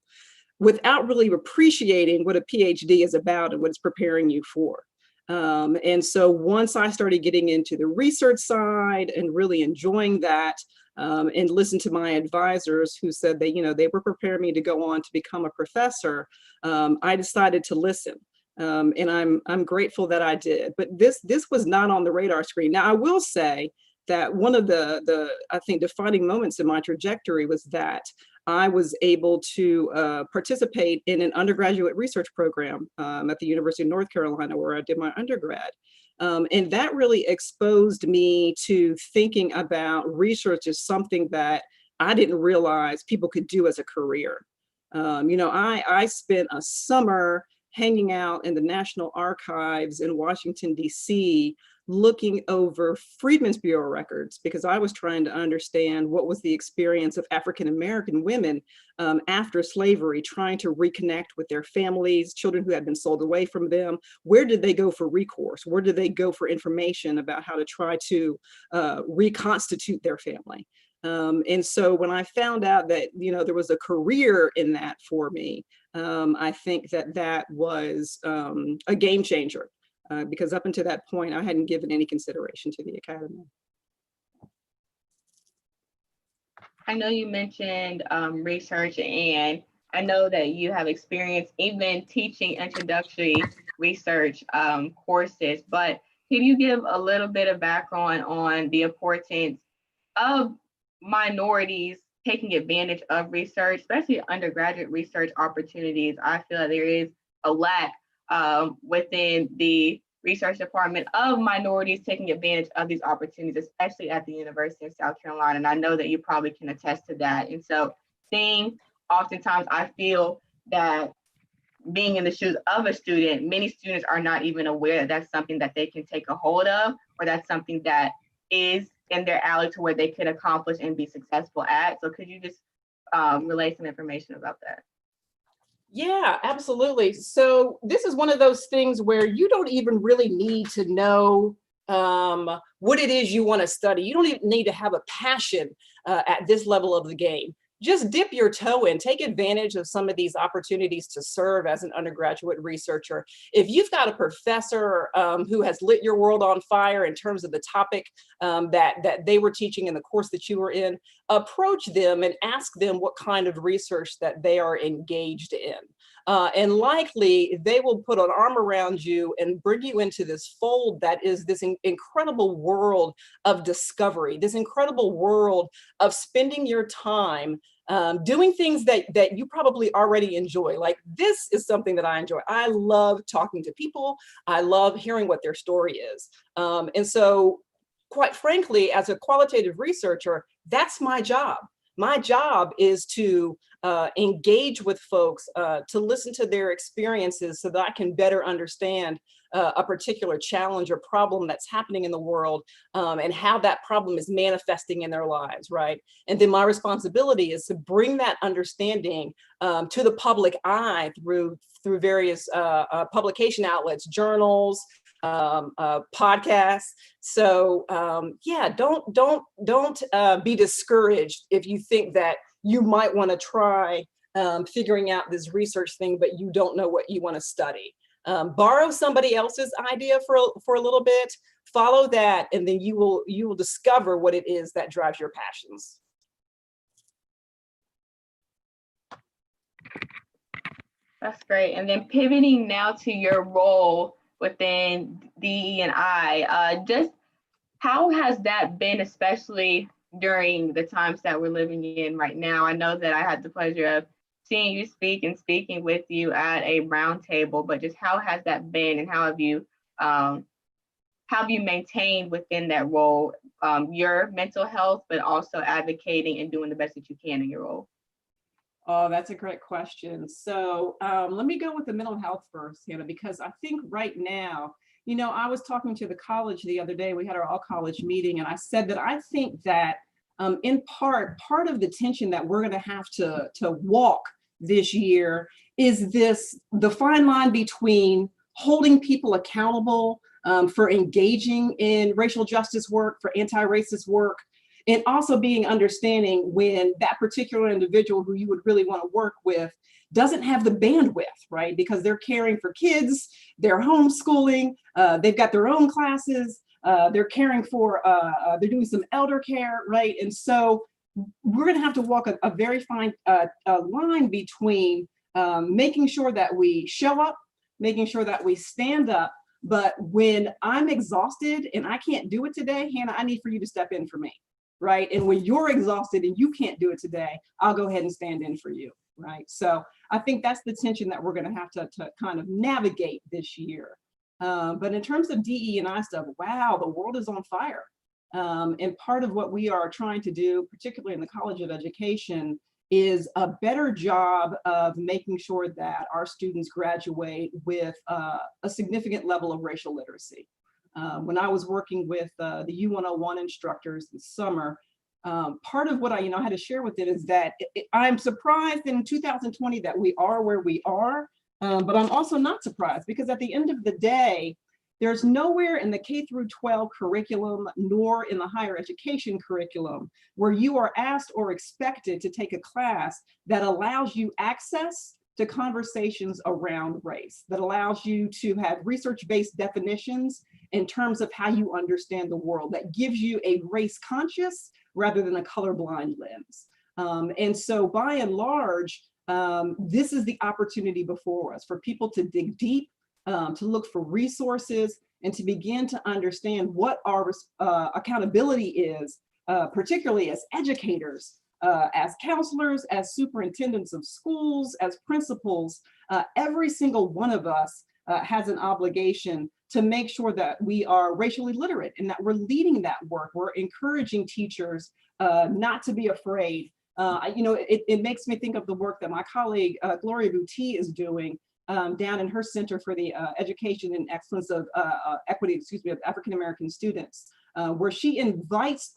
S6: without really appreciating what a PhD is about and what it's preparing you for. And so once I started getting into the research side and really enjoying that, and listened to my advisors who said that, they were preparing me to go on to become a professor, I decided to listen. And I'm grateful that I did. But this was not on the radar screen. Now, I will say that one of the I think defining moments in my trajectory was that I was able to participate in an undergraduate research program at the University of North Carolina, where I did my undergrad. And that really exposed me to thinking about research as something that I didn't realize people could do as a career. I spent a summer hanging out in the National Archives in Washington, D.C., looking over Freedmen's Bureau records, because I was trying to understand what was the experience of African-American women after slavery, trying to reconnect with their families, children who had been sold away from them. Where did they go for recourse? Where did they go for information about how to try to reconstitute their family? And so when I found out that, there was a career in that for me, I think that was a game changer. Because up until that point, I hadn't given any consideration to the academy.
S2: I know you mentioned research, and I know that you have experience even teaching introductory research courses, but can you give a little bit of background on the importance of minorities taking advantage of research, especially undergraduate research opportunities? I feel like there is a lack within the research department of minorities taking advantage of these opportunities, especially at the University of South Carolina. And I know that you probably can attest to that. And so oftentimes I feel that being in the shoes of a student, many students are not even aware that that's something that they can take a hold of, or that's something that is in their alley to where they could accomplish and be successful at. So could you just relay some information about that?
S6: Yeah, absolutely. So this is one of those things where you don't even really need to know what it is you want to study. You don't even need to have a passion at this level of the game. Just dip your toe in, take advantage of some of these opportunities to serve as an undergraduate researcher. If you've got a professor who has lit your world on fire in terms of the topic that they were teaching in the course that you were in, approach them and ask them what kind of research that they are engaged in. And likely they will put an arm around you and bring you into this fold that is this incredible world of discovery, this incredible world of spending your time doing things that you probably already enjoy. Like, this is something that I enjoy. I love talking to people. I love hearing what their story is. And so, quite frankly, as a qualitative researcher, that's my job. My job is to engage with folks, to listen to their experiences so that I can better understand a particular challenge or problem that's happening in the world, and how that problem is manifesting in their lives, right? And then my responsibility is to bring that understanding to the public eye through various publication outlets, journals, podcasts. So yeah, don't be discouraged if you think that you might want to try figuring out this research thing, but you don't know what you want to study. Borrow somebody else's idea for a little bit, follow that, and then you will discover what it is that drives your passions.
S2: That's great. And then pivoting now to your role within DE&I, just how has that been, especially during the times that we're living in right now? I know that I had the pleasure of seeing you speak and speaking with you at a roundtable, but just how has that been, and how have you maintained within that role your mental health, but also advocating and doing the best that you can in your role?
S6: Oh, that's a great question. So let me go with the mental health first, Hannah, because I think right now, I was talking to the college the other day. We had our all college meeting, and I said that I think that in part of the tension that we're going to have to walk this year is the fine line between holding people accountable for engaging in racial justice work, for anti-racist work, and also being understanding when that particular individual who you would really want to work with doesn't have the bandwidth, right? Because they're caring for kids, they're homeschooling, they've got their own classes, they're caring for, they're doing some elder care, right? And so we're gonna have to walk a very fine line between making sure that we show up, making sure that we stand up, but when I'm exhausted and I can't do it today, Hannah, I need for you to step in for me, right? And when you're exhausted and you can't do it today, I'll go ahead and stand in for you, right? So I think that's the tension that we're gonna have to kind of navigate this year. But in terms of DE&I stuff, wow, the world is on fire. And part of what we are trying to do, particularly in the College of Education, is a better job of making sure that our students graduate with a significant level of racial literacy. When I was working with the U101 instructors this summer, part of what I had to share with it is that I'm surprised in 2020 that we are where we are, but I'm also not surprised because at the end of the day, there's nowhere in the K through 12 curriculum nor in the higher education curriculum where you are asked or expected to take a class that allows you access to conversations around race, that allows you to have research-based definitions in terms of how you understand the world, that gives you a race conscious rather than a colorblind lens. And so by and large, this is the opportunity before us for people to dig deep, to look for resources and to begin to understand what our accountability is, particularly as educators, as counselors, as superintendents of schools, as principals. Every single one of us has an obligation to make sure that we are racially literate and that we're leading that work. We're encouraging teachers not to be afraid. It makes me think of the work that my colleague Gloria Boutte is doing down in her Center for the Education and Excellence of Equity, of African American students, where she invites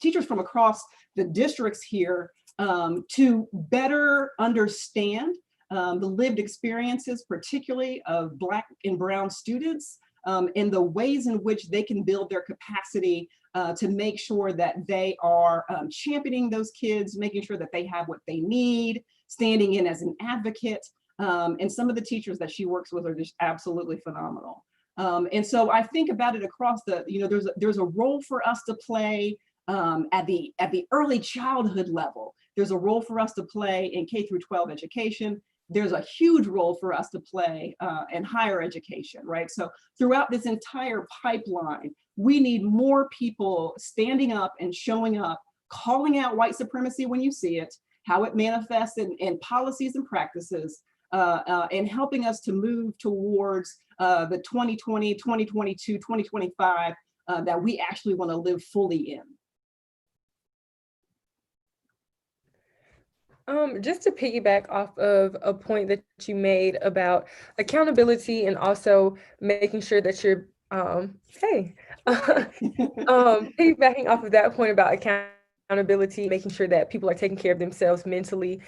S6: teachers from across the districts here to better understand the lived experiences, particularly of Black and Brown students, and the ways in which they can build their capacity to make sure that they are championing those kids, making sure that they have what they need, standing in as an advocate. And some of the teachers that she works with are just absolutely phenomenal. And so I think about it across the, there's a role for us to play at the early childhood level. There's a role for us to play in K through 12 education. There's a huge role for us to play in higher education, right? So throughout this entire pipeline, we need more people standing up and showing up, calling out white supremacy when you see it, how it manifests in policies and practices, and helping us to move towards the 2020, 2022, 2025 that we actually want to live fully in.
S5: Just to piggyback off of a point that you made about accountability and also making sure that you're, piggybacking off of that point about accountability, making sure that people are taking care of themselves mentally.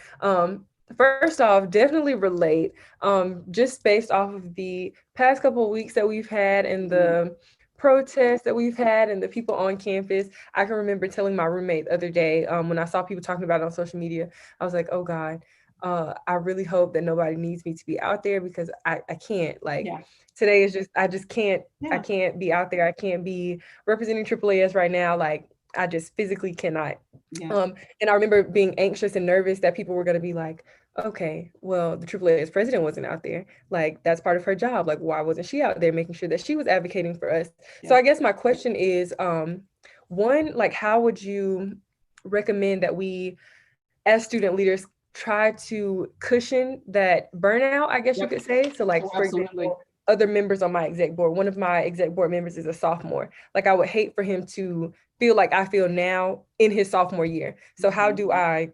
S5: First off, definitely relate, just based off of the past couple of weeks that we've had and the protests that we've had and the people on campus. I can remember telling my roommate the other day when I saw people talking about it on social media, I was like, oh God, I really hope that nobody needs me to be out there because I can't, today is just, I just can't, I can't be out there. I can't be representing AAAS right now. Like, I just physically cannot. And I remember being anxious and nervous that people were going to be like, okay, well, the AAAS president wasn't out there. Like, that's part of her job. Like, why wasn't she out there making sure that she was advocating for us? So I guess my question is, one, like, how would you recommend that we, as student leaders, try to cushion that burnout, I guess you could say? So like, for example, other members on my exec board, one of my exec board members is a sophomore. Like, I would hate for him to feel like I feel now in his sophomore year. So how do I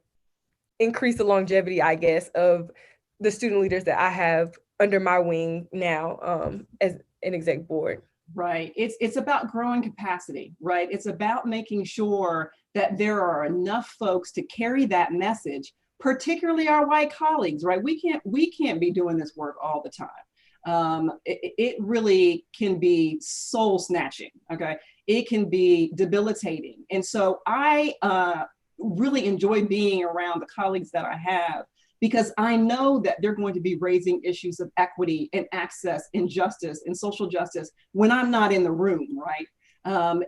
S5: increase the longevity, I guess, of the student leaders that I have under my wing now as an exec board?
S6: Right. It's about growing capacity, right? It's about making sure that there are enough folks to carry that message, particularly our white colleagues, right? We can't be doing this work all the time. It really can be soul snatching, okay? It can be debilitating. And so I really enjoy being around the colleagues that I have because I know that they're going to be raising issues of equity and access and justice and social justice when I'm not in the room, right?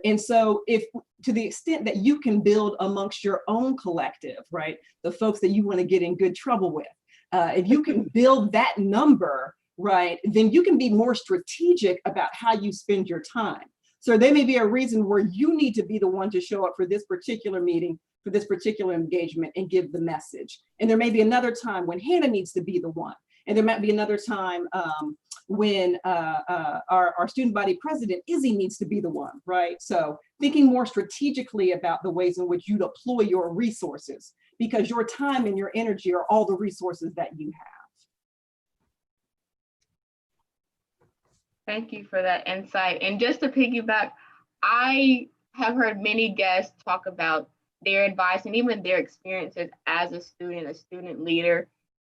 S6: And so if to the extent that you can build amongst your own collective, right, the folks that you want to get in good trouble with, if you can build that number, right, then you can be more strategic about how you spend your time. So there may be a reason where you need to be the one to show up for this particular meeting, for this particular engagement, and give the message. And there may be another time when Hannah needs to be the one. And there might be another time when our student body president, Izzy, needs to be the one, right? So thinking more strategically about the ways in which you deploy your resources, because your time and your energy are all the resources that you have.
S2: Thank you for that insight. And just to piggyback, I have heard many guests talk about their advice and even their experiences as a student leader,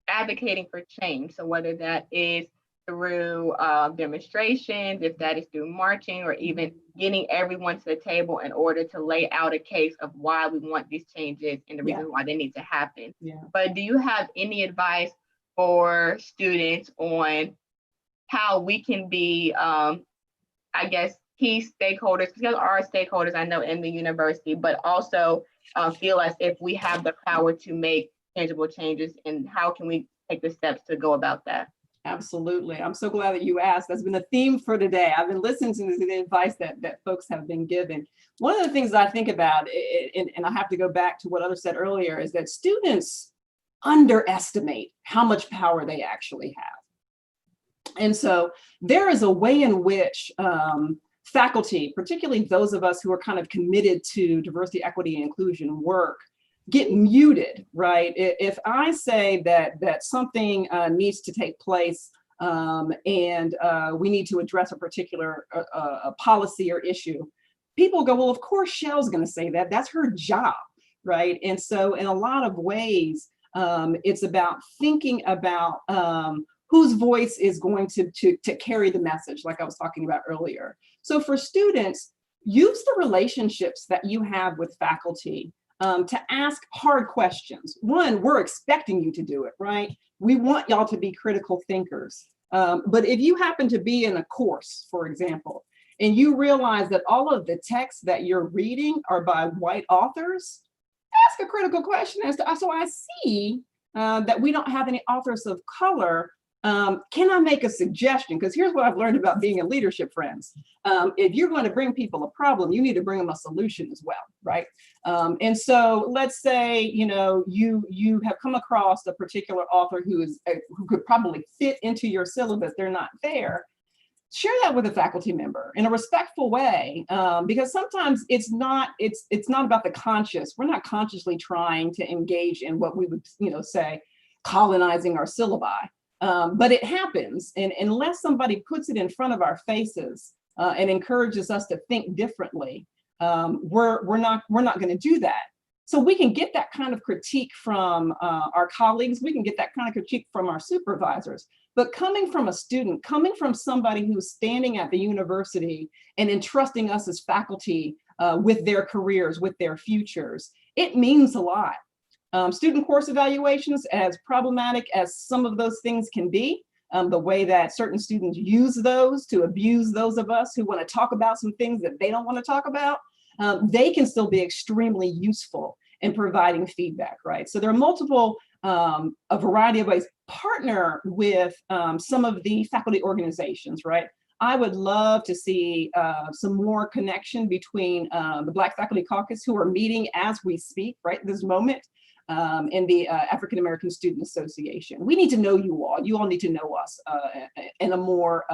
S2: advocating for change. So whether that is through demonstrations, if that is through marching, or even getting everyone to the table in order to lay out a case of why we want these changes and the reason why they need to happen. But do you have any advice for students on how we can be, I guess, key stakeholders, because there are stakeholders I know in the university, but also feel as if we have the power to make tangible changes, and how can we take the steps to go about that?
S6: Absolutely. I'm so glad that you asked. That's been a theme for today. I've been listening to the advice that folks have been given. One of the things I think about, and I have to go back to what others said earlier, is that students underestimate how much power they actually have. And so there is a way in which faculty, particularly those of us who are kind of committed to diversity, equity, and inclusion work, get muted, right? If I say that something needs to take place and we need to address a particular policy or issue, people go, well, of course Shell's going to say that. That's her job, right? And so in a lot of ways, it's about thinking about whose voice is going to carry the message, like I was talking about earlier. So for students, use the relationships that you have with faculty to ask hard questions. One, we're expecting you to do it, right? We want y'all to be critical thinkers. But if you happen to be in a course, for example, and you realize that all of the texts that you're reading are by white authors, ask a critical question as to, so I see that we don't have any authors of color. Can I make a suggestion? Because here's what I've learned about being in leadership, friends. If you're going to bring people a problem, you need to bring them a solution as well, right? And so let's say, you have come across a particular author who could probably fit into your syllabus. They're not there. Share that with a faculty member in a respectful way, because sometimes it's not about the conscious. We're not consciously trying to engage in what we would, say, colonizing our syllabi. But it happens, and unless somebody puts it in front of our faces and encourages us to think differently, we're not going to do that. So we can get that kind of critique from our colleagues. We can get that kind of critique from our supervisors. But coming from a student, coming from somebody who's standing at the university and entrusting us as faculty with their careers, with their futures, it means a lot. Student course evaluations, as problematic as some of those things can be, the way that certain students use those to abuse those of us who want to talk about some things that they don't want to talk about, they can still be extremely useful in providing feedback, right? So there are a variety of ways. Partner with some of the faculty organizations, right? I would love to see some more connection between the Black Faculty Caucus, who are meeting as we speak, right, this moment, and the African American Student Association. We need to know you all. You all need to know us in a more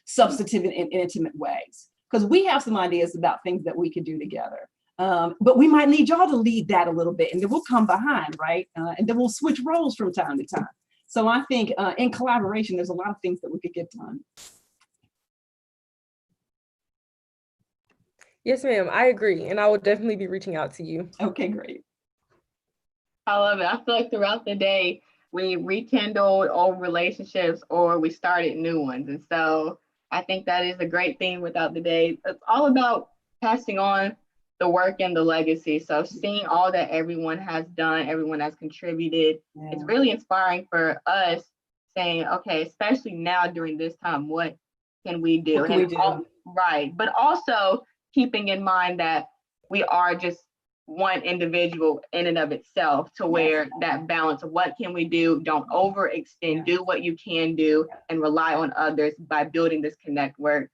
S6: substantive and intimate ways, because we have some ideas about things that we could do together. But we might need y'all to lead that a little bit, and then we'll come behind, right? And then we'll switch roles from time to time. So I think in collaboration, there's a lot of things that we could get done.
S5: Yes, ma'am, I agree. And I will definitely be reaching out to you.
S6: Okay, great.
S2: I love it. I feel like throughout the day, we rekindled old relationships or we started new ones. And so I think that is a great theme without the day. It's all about passing on the work and the legacy. So seeing all that everyone has done, everyone has contributed, it's really inspiring for us, saying, okay, especially now during this time, what can we do?
S6: What can we do?
S2: Right. But also keeping in mind that we are just one individual in and of itself, to where that balance of what can we do, don't overextend, do what you can do, and rely on others by building this network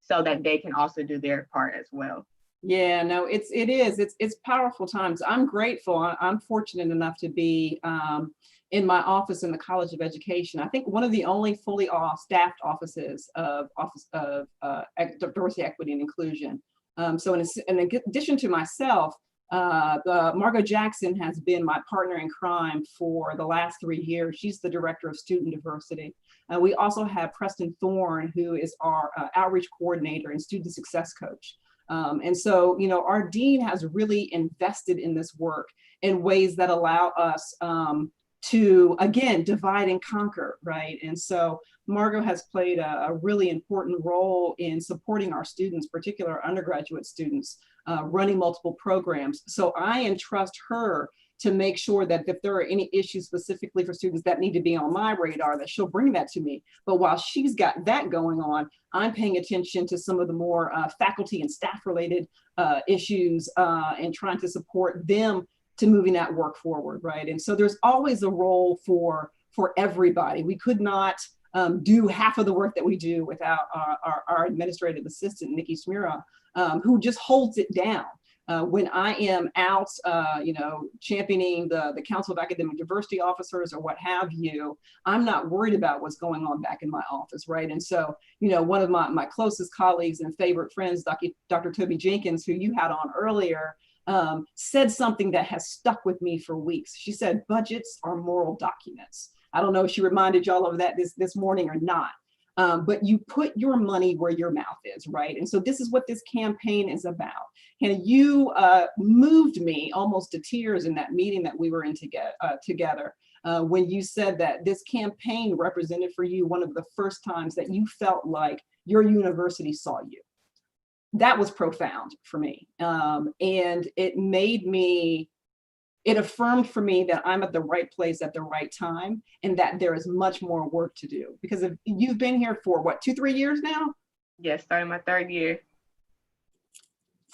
S2: so that they can also do their part as well.
S6: Yeah, no, it's powerful times. I'm grateful. I'm fortunate enough to be in my office in the College of Education. I think one of the only fully staffed offices of diversity, equity, and inclusion. So in addition to myself, Margot Jackson has been my partner in crime for the last 3 years. She's the director of student diversity. We also have Preston Thorne, who is our outreach coordinator and student success coach. And so, our dean has really invested in this work in ways that allow us to, again, divide and conquer, right? And so Margot has played a really important role in supporting our students, particularly our undergraduate students, running multiple programs. So I entrust her to make sure that if there are any issues specifically for students that need to be on my radar, that she'll bring that to me. But while she's got that going on, I'm paying attention to some of the more faculty and staff related issues and trying to support them to moving that work forward, right? And so there's always a role for everybody. We could not do half of the work that we do without our administrative assistant, Nikki Smira, who just holds it down. When I am out, championing the Council of Academic Diversity Officers or what have you, I'm not worried about what's going on back in my office, right? And so, one of my closest colleagues and favorite friends, Dr. Toby Jenkins, who you had on earlier, said something that has stuck with me for weeks. She said, budgets are moral documents. I don't know if she reminded y'all of that this morning or not. But you put your money where your mouth is, right? And so this is what this campaign is about. And you moved me almost to tears in that meeting that we were in together when you said that this campaign represented for you one of the first times that you felt like your university saw you. That was profound for me. And it affirmed for me that I'm at the right place at the right time, and that there is much more work to do. Because if you've been here for what, 2-3 years now?
S2: Yes, starting my 3rd year.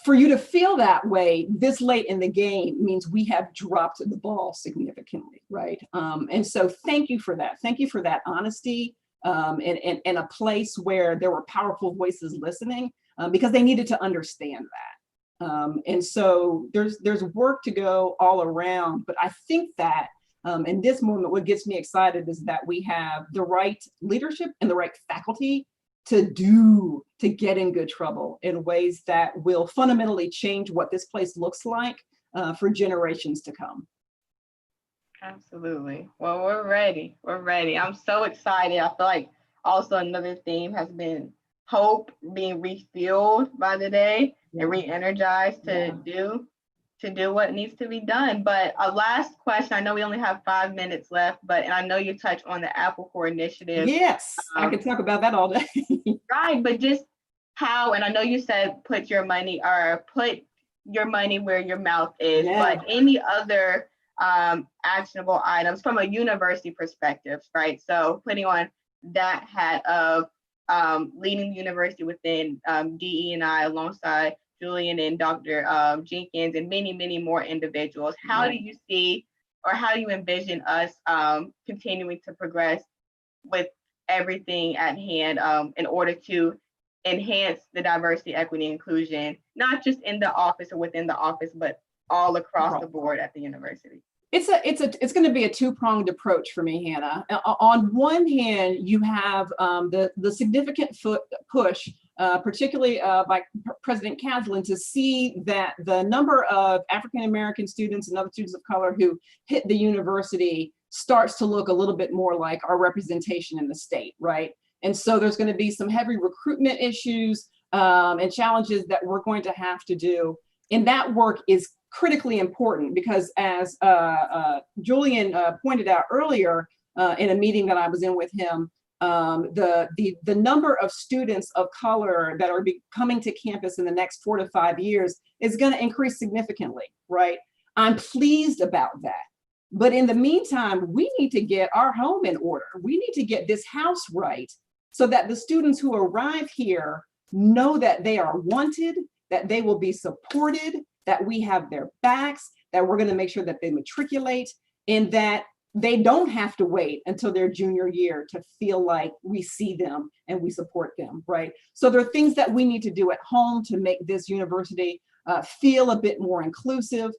S6: For you to feel that way this late in the game means we have dropped the ball significantly, right? And so thank you for that. Thank you for that honesty and a place where there were powerful voices listening because they needed to understand that. And so there's work to go all around, but I think that in this moment, what gets me excited is that we have the right leadership and the right faculty to get in good trouble in ways that will fundamentally change what this place looks like for generations to come.
S2: Absolutely. Well, we're ready. We're ready. I'm so excited. I feel like also another theme has been hope being refueled by the day and re-energized to do what needs to be done. But a last question, I know we only have 5 minutes left, and I know you touched on the Apple Core initiative.
S6: Yes, I could talk about that all day.
S2: Right, but just how, and I know you said put your money where your mouth is, but any other actionable items from a university perspective, right? So putting on that hat of leading the university within DE&I alongside Julian and Dr. Jenkins and many, many more individuals. How do you see, or how do you envision us continuing to progress with everything at hand in order to enhance the diversity, equity, inclusion, not just in the office or within the office, but all across the board at the university?
S6: It's going to be a two-pronged approach for me, Hannah. On one hand, you have the significant push, particularly by President Kaslan, to see that the number of African-American students and other students of color who hit the university starts to look a little bit more like our representation in the state, right? And so there's going to be some heavy recruitment issues and challenges that we're going to have to do. And that work is critically important because, as Julian pointed out earlier in a meeting that I was in with him, the number of students of color that are coming to campus in the next 4 to 5 years is going to increase significantly, right? I'm pleased about that. But in the meantime, we need to get our home in order. We need to get this house right so that the students who arrive here know that they are wanted, that they will be supported, that we have their backs, that we're going to make sure that they matriculate, and that they don't have to wait until their junior year to feel like we see them and we support them, right? So there are things that we need to do at home to make this university feel a bit more inclusive.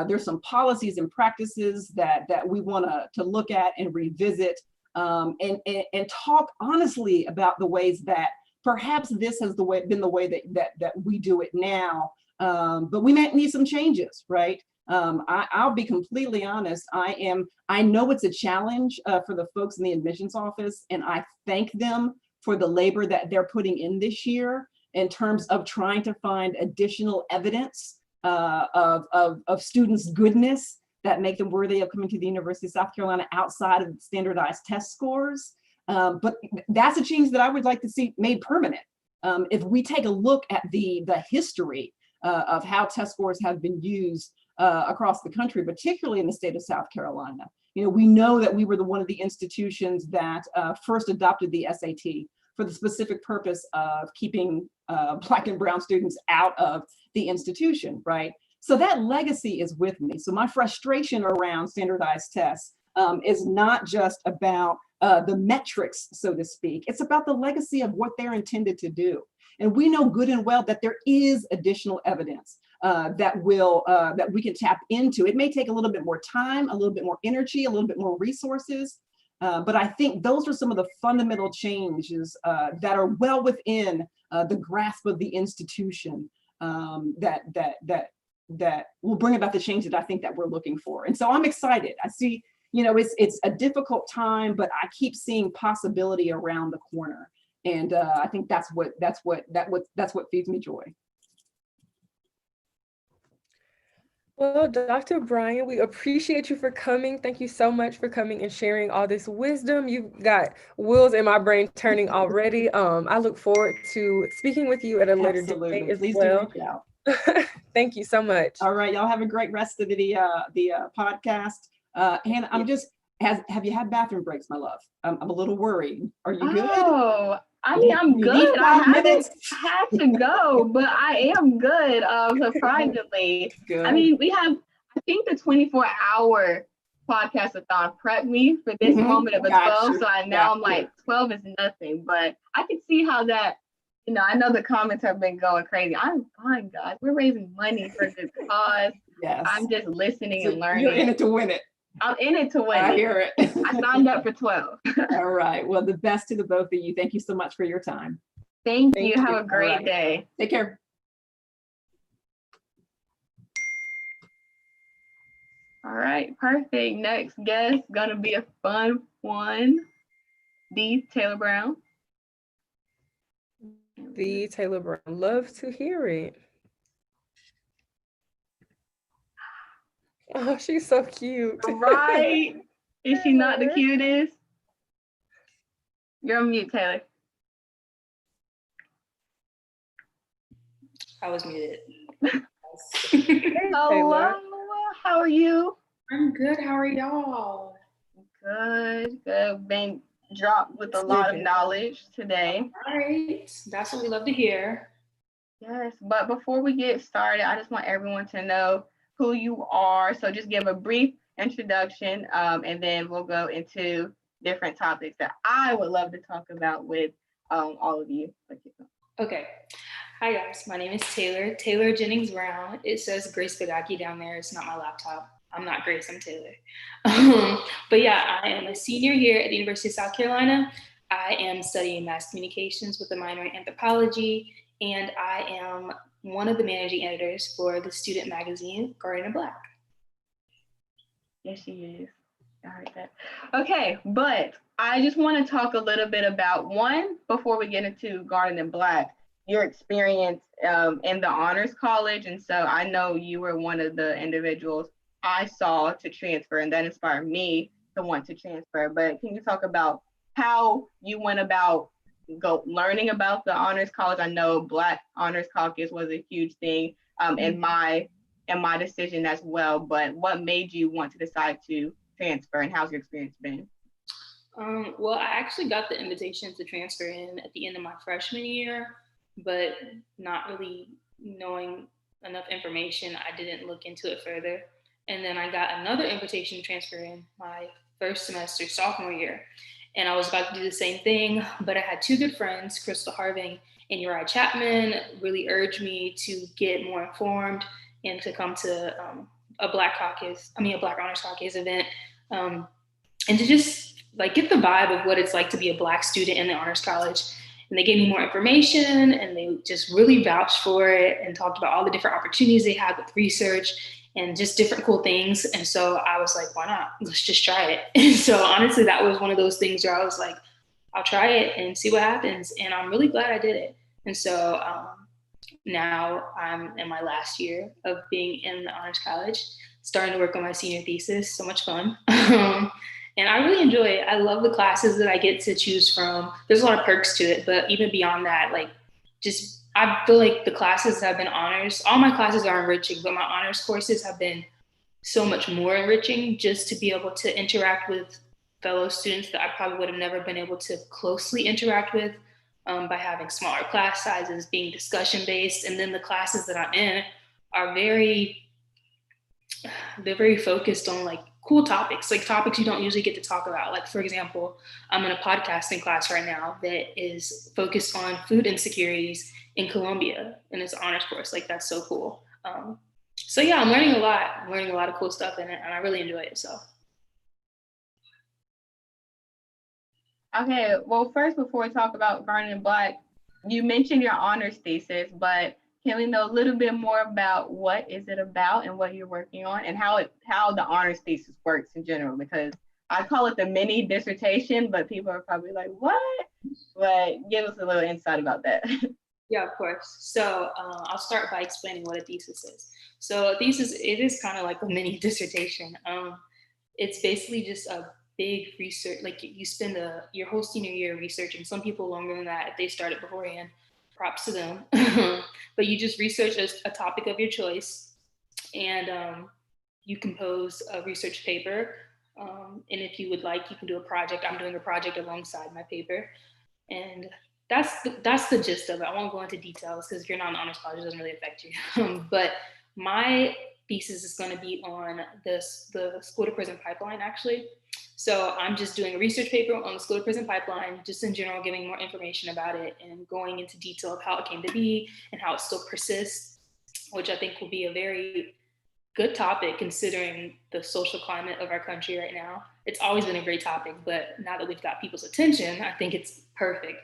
S6: There's some policies and practices that we want to look at and revisit, and talk honestly about the ways that perhaps this has been the way that we do it now, but we might need some changes, right? I'll be completely honest. I know it's a challenge for the folks in the admissions office, and I thank them for the labor that they're putting in this year in terms of trying to find additional evidence of students' goodness that make them worthy of coming to the University of South Carolina outside of standardized test scores. But that's a change that I would like to see made permanent. If we take a look at the history of how test scores have been used across the country, particularly in the state of South Carolina, we know that we were one of the institutions that first adopted the SAT for the specific purpose of keeping Black and brown students out of the institution, right? So that legacy is with me. So my frustration around standardized tests is not just about the metrics, so to speak. It's about the legacy of what they're intended to do. And we know good and well that there is additional evidence that we can tap into. It may take a little bit more time, a little bit more energy, a little bit more resources, but I think those are some of the fundamental changes that are well within the grasp of the institution that will bring about the change that I think that we're looking for. And so I'm excited. I see, it's a difficult time, but I keep seeing possibility around the corner. And I think that's what feeds me joy.
S5: Well, Dr. Bryan, we appreciate you for coming. Thank you so much for coming and sharing all this wisdom. You've got wheels in my brain turning already. I look forward to speaking with you at a later date as
S6: Please
S5: well.
S6: do reach out.
S5: Thank you so much.
S6: All right, y'all have a great rest of the podcast. Hannah, have you had bathroom breaks, my love? I'm a little worried. Are you good?
S2: Oh, I mean, I'm good. I haven't had to go, but I am good, surprisingly.
S6: Good.
S2: I mean, I think the 24-hour Podcast-a-Thon prepped me for this moment of a 12, so I'm like, 12 is nothing, but I can see how that, I know the comments have been going crazy. I'm fine, guys. We're raising money for this cause.
S6: Yes.
S2: I'm just listening and learning.
S6: You're in it to win it.
S2: I'm in it to win.
S6: I hear it.
S2: I signed up for 12.
S6: All right. Well, the best to the both of you. Thank you so much for your time.
S2: Thank you. Have a great day.
S6: Take care.
S2: All right, perfect. Next guest, gonna be a fun one. D. Taylor Brown.
S5: The Taylor Brown. Love to hear it. Oh, she's so cute.
S2: Right? Is she not the cutest? You're on mute, Taylor.
S7: I was muted.
S2: Hello, how are you?
S7: I'm good. How are y'all?
S2: Good. Been dropped with a lot of knowledge today.
S7: All right. That's what we love to hear.
S2: Yes, but before we get started, I just want everyone to know who you are. So just give a brief introduction, and then we'll go into different topics that I would love to talk about with all of you.
S7: Okay. Hi guys, my name is Taylor Jennings Brown. It says Grace Badaki down there. It's not my laptop. I'm not Grace, I'm Taylor. But yeah, I am a senior here at the University of South Carolina. I am studying mass communications with a minor in anthropology, and I am one of the managing editors for the student magazine, Guardian of Black.
S2: Yes, she is. I heard that. Okay, but I just want to talk a little bit about before we get into Guardian of Black, your experience in the honors college. And so I know you were one of the individuals I saw to transfer, and that inspired me to want to transfer. But can you talk about how you went about learning about the Honors College. I know Black Honors Caucus was a huge thing in my decision as well, but what made you want to decide to transfer, and how's your experience been?
S7: Well, I actually got the invitation to transfer in at the end of my freshman year, but not really knowing enough information, I didn't look into it further. And then I got another invitation to transfer in my first semester sophomore year. And I was about to do the same thing, but I had two good friends, Crystal Harving and Uriah Chapman, really urged me to get more informed and to come to a Black Honors Caucus event, and to just like get the vibe of what it's like to be a Black student in the Honors College. And they gave me more information, and they just really vouched for it and talked about all the different opportunities they had with research and just different cool things. And so I was like, why not? Let's just try it. And so honestly, that was one of those things where I was like, I'll try it and see what happens. And I'm really glad I did it. And so now I'm in my last year of being in the Honors College, starting to work on my senior thesis. So much fun. And I really enjoy it. I love the classes that I get to choose from. There's a lot of perks to it, but even beyond that, like just, I feel like the classes have been honors. All my classes are enriching, but my honors courses have been so much more enriching, just to be able to interact with fellow students that I probably would have never been able to closely interact with by having smaller class sizes, being discussion based. And then the classes that I'm in are very focused on like cool topics, like topics you don't usually get to talk about. Like, for example, I'm in a podcasting class right now that is focused on food insecurities in Colombia, and it's an honors course. Like, that's so cool. So yeah, I'm learning a lot. I'm learning a lot of cool stuff in it, and I really enjoy it. So.
S2: Okay, well, first, before we talk about Garnet Black, you mentioned your honors thesis, but can we know a little bit more about what is it about and what you're working on, and how the honors thesis works in general? Because I call it the mini dissertation, but people are probably like, what? But give us a little insight about that.
S7: Yeah, of course. So I'll start by explaining what a thesis is. So a thesis, it is kind of like a mini dissertation. It's basically just a big research, like you spend your whole senior year researching. Some people longer than that if they started beforehand. Props to them. But you just research a topic of your choice, and you compose a research paper. And if you would like, you can do a project. I'm doing a project alongside my paper. And that's the gist of it. I won't go into details because if you're not in honors college, it doesn't really affect you. But my thesis is going to be on the school to prison pipeline, actually. So I'm just doing a research paper on the school to prison pipeline, just in general, giving more information about it and going into detail of how it came to be and how it still persists, which I think will be a very good topic considering the social climate of our country right now. It's always been a great topic, but now that we've got people's attention, I think it's perfect.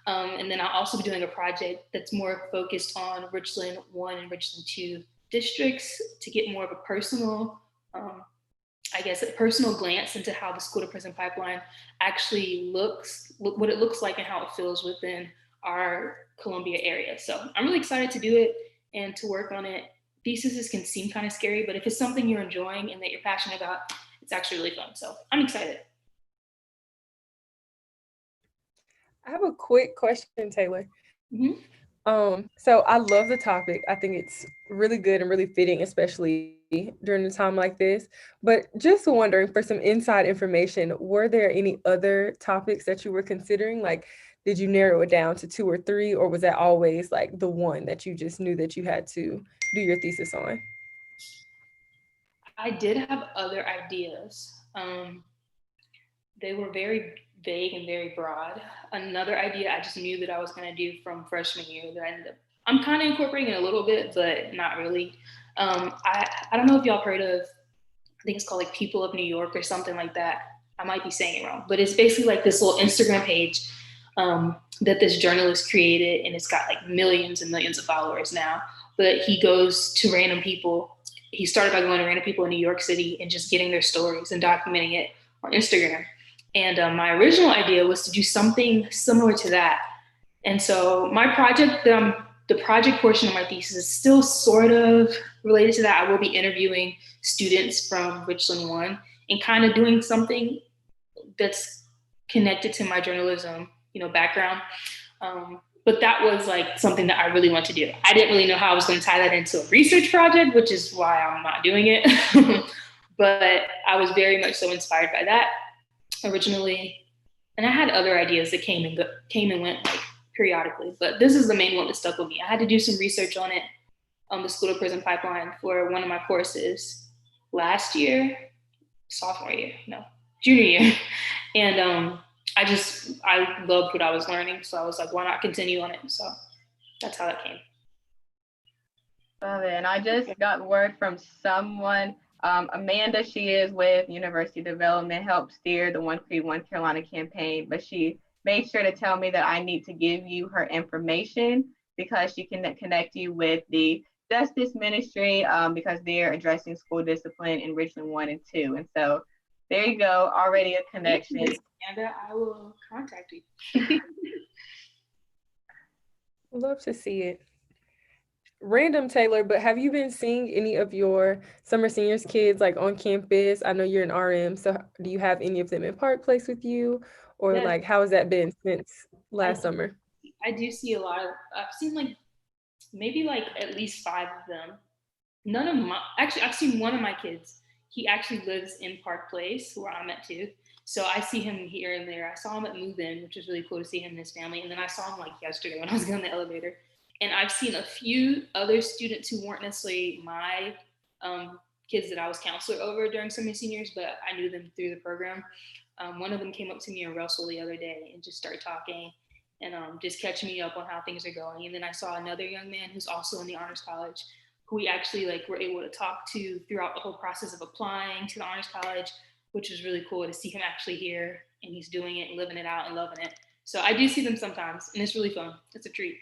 S7: And then I'll also be doing a project that's more focused on Richland 1 and Richland 2 districts to get more of a personal, a personal glance into how the school to prison pipeline actually looks, what it looks like and how it feels within our Columbia area. So I'm really excited to do it and to work on it. Theses can seem kind of scary, but if it's something you're enjoying and that you're passionate about, it's actually really fun. So I'm excited.
S5: I have a quick question, Taylor.
S7: Mm-hmm.
S5: So I love the topic. I think it's really good and really fitting, especially during a time like this. But just wondering, for some inside information, were there any other topics that you were considering? Like, did you narrow it down to 2 or 3, or was that always like the one that you just knew that you had to do your thesis on?
S7: I did have other ideas. They were very vague and very broad. Another idea I just knew that I was going to do from freshman year that I'm kind of incorporating it a little bit, but not really. I don't know if y'all heard of, I think it's called like People of New York or something like that. I might be saying it wrong, but it's basically like this little Instagram page that this journalist created, and it's got like millions and millions of followers now. But he goes to random people. He started by going to random people in New York City and just getting their stories and documenting it on Instagram. And my original idea was to do something similar to that. And so my project, the project portion of my thesis is still sort of related to that. I will be interviewing students from Richland 1 and kind of doing something that's connected to my journalism, background. But that was like something that I really want to do. I didn't really know how I was going to tie that into a research project, which is why I'm not doing it. But I was very much so inspired by that originally. And I had other ideas that came and went like periodically, but this is the main one that stuck with me. I had to do some research on it, the school to prison pipeline, for one of my courses last year, junior year. And I loved what I was learning. So I was like, why not continue on it? So that's how that came.
S2: Love it. And I just got word from someone, Amanda, she is with University Development, helped steer the One Creek, One Carolina campaign, but she made sure to tell me that I need to give you her information because she can connect you with the Justice Ministry because they're addressing school discipline in Richland 1 and 2. And so there you go, already a connection.
S7: Amanda, I will contact you.
S5: Love to see it. Random, Taylor, but have you been seeing any of your summer seniors kids like on campus? I know you're an RM, so do you have any of them in Park Place with you? Or
S7: Yes.
S5: like, how has that been since last summer?
S7: I do see a lot of, I've seen like, maybe like at least 5 of them. I've seen one of my kids. He actually lives in Park Place where I'm at too. So I see him here and there. I saw him at move-in, which was really cool to see him and his family. And then I saw him like yesterday when I was getting on the elevator. And I've seen a few other students who weren't necessarily my kids that I was counselor over during summer seniors, but I knew them through the program. One of them came up to me in Russell the other day and just started talking and just catching me up on how things are going. And then I saw another young man who's also in the Honors College, who we actually like were able to talk to throughout the whole process of applying to the Honors College, which was really cool to see him actually here and he's doing it and living it out and loving it. So I do see them sometimes and it's really fun. It's a treat.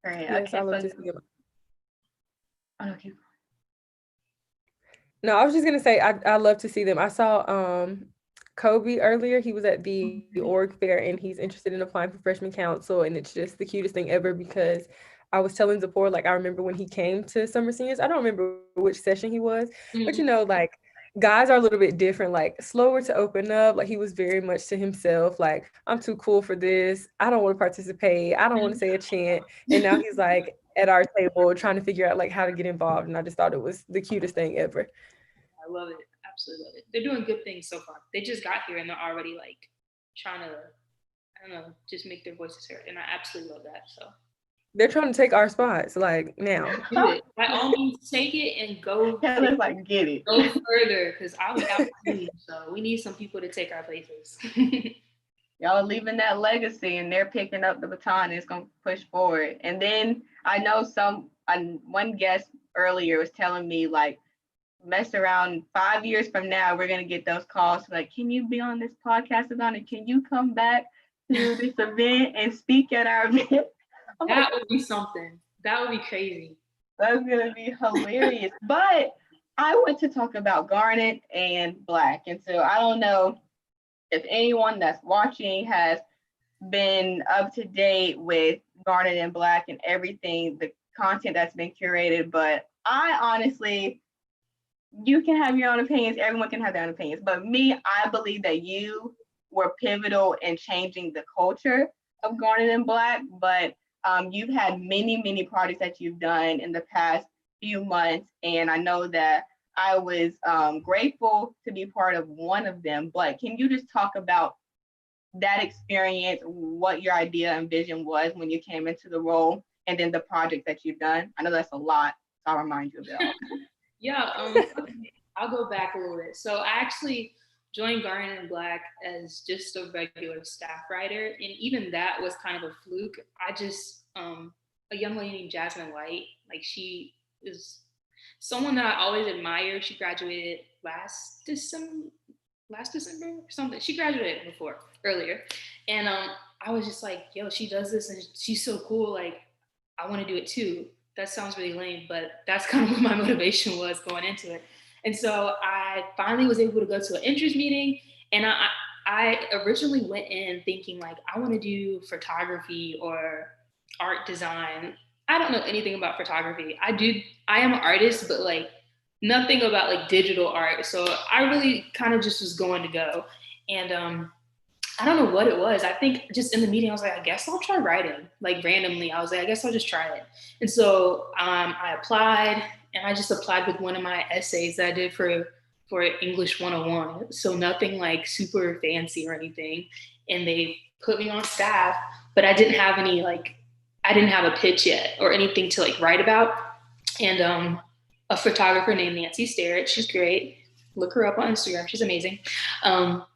S2: Great.
S5: Yes,
S2: Okay,
S5: I love
S2: so-
S5: to see them.
S2: Okay.
S5: No, I was just gonna say I love to see them. I saw Kobe earlier. He was at the org fair and he's interested in applying for freshman council, and it's just the cutest thing ever because I was telling Zipporah, like I remember when he came to summer seniors. I don't remember which session he was, but like guys are a little bit different, like slower to open up. Like he was very much to himself, like I'm too cool for this. I don't want to participate. I don't want to say a chant. And now he's like at our table trying to figure out like how to get involved. And I just thought it was the cutest thing ever.
S7: I love it. Absolutely love it. They're doing good things so far. They just got here and they're already like trying to, I don't know, just make their voices heard. And I absolutely love that. So
S5: they're trying to take our spots like now.
S7: do it. By all means, take it and go.
S2: Taylor's like, get it.
S7: Go further because I was out too. So we need some people to take our places.
S2: Y'all are leaving that legacy and they're picking up the baton and it's going to push forward. And then I know one guest earlier was telling me like, mess around 5 years from now, we're going to get those calls like, can you be on this Podcast-a-Thon and can you come back to this event and speak at our event?
S7: That would be something. That would be crazy.
S2: That's going to be hilarious. But I want to talk about Garnet and Black. And so I don't know if anyone that's watching has been up to date with Garnet and Black and everything, the content that's been curated. But I honestly, you can have your own opinions. Everyone can have their own opinions. But me, I believe that you were pivotal in changing the culture of Garnet and Black. But you've had many, many projects that you've done in the past few months. And I know that I was grateful to be part of one of them. But can you just talk about that experience, what your idea and vision was when you came into the role, and then the project that you've done? I know that's a lot, so I'll remind you of it all.
S7: Yeah, I'll go back a little bit. So I actually joined Garnet and Black as just a regular staff writer. And even that was kind of a fluke. I just, a young lady named Jasmine White, like she is someone that I always admire. She graduated last December or something. She graduated earlier. And I was just like, yo, she does this and she's so cool. Like, I want to do it too. That sounds really lame, but that's kind of what my motivation was going into it. And so I finally was able to go to an interest meeting, and I originally went in thinking like, I want to do photography or art design. I don't know anything about photography. I am an artist, but like nothing about like digital art. So I really kind of just was going to go. And I don't know what it was. I think just in the meeting, I was like, I guess I'll try writing. Like randomly, I was like, I guess I'll just try it. And so I applied, and I just applied with one of my essays that I did for English 101. So nothing like super fancy or anything. And they put me on staff, but I didn't have any I didn't have a pitch yet or anything to like write about. And a photographer named Nancy Starrett, she's great. Look her up on Instagram. She's amazing.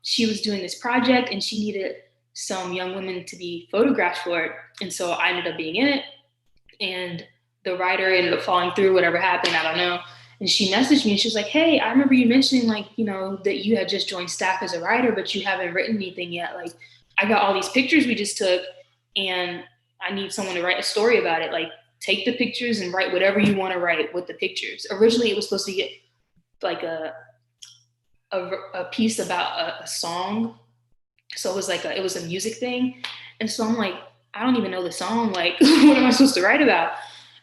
S7: She was doing this project, and she needed some young women to be photographed for it. And so I ended up being in it, and the writer ended up falling through, whatever happened, I don't know. And she messaged me, and she was like, hey, I remember you mentioning that you had just joined staff as a writer, but you haven't written anything yet. Like, I got all these pictures we just took, and I need someone to write a story about it. Like, take the pictures and write whatever you want to write with the pictures. Originally, it was supposed to get like a piece about a song. So it was a music thing. And so I'm like, I don't even know the song. Like, what am I supposed to write about?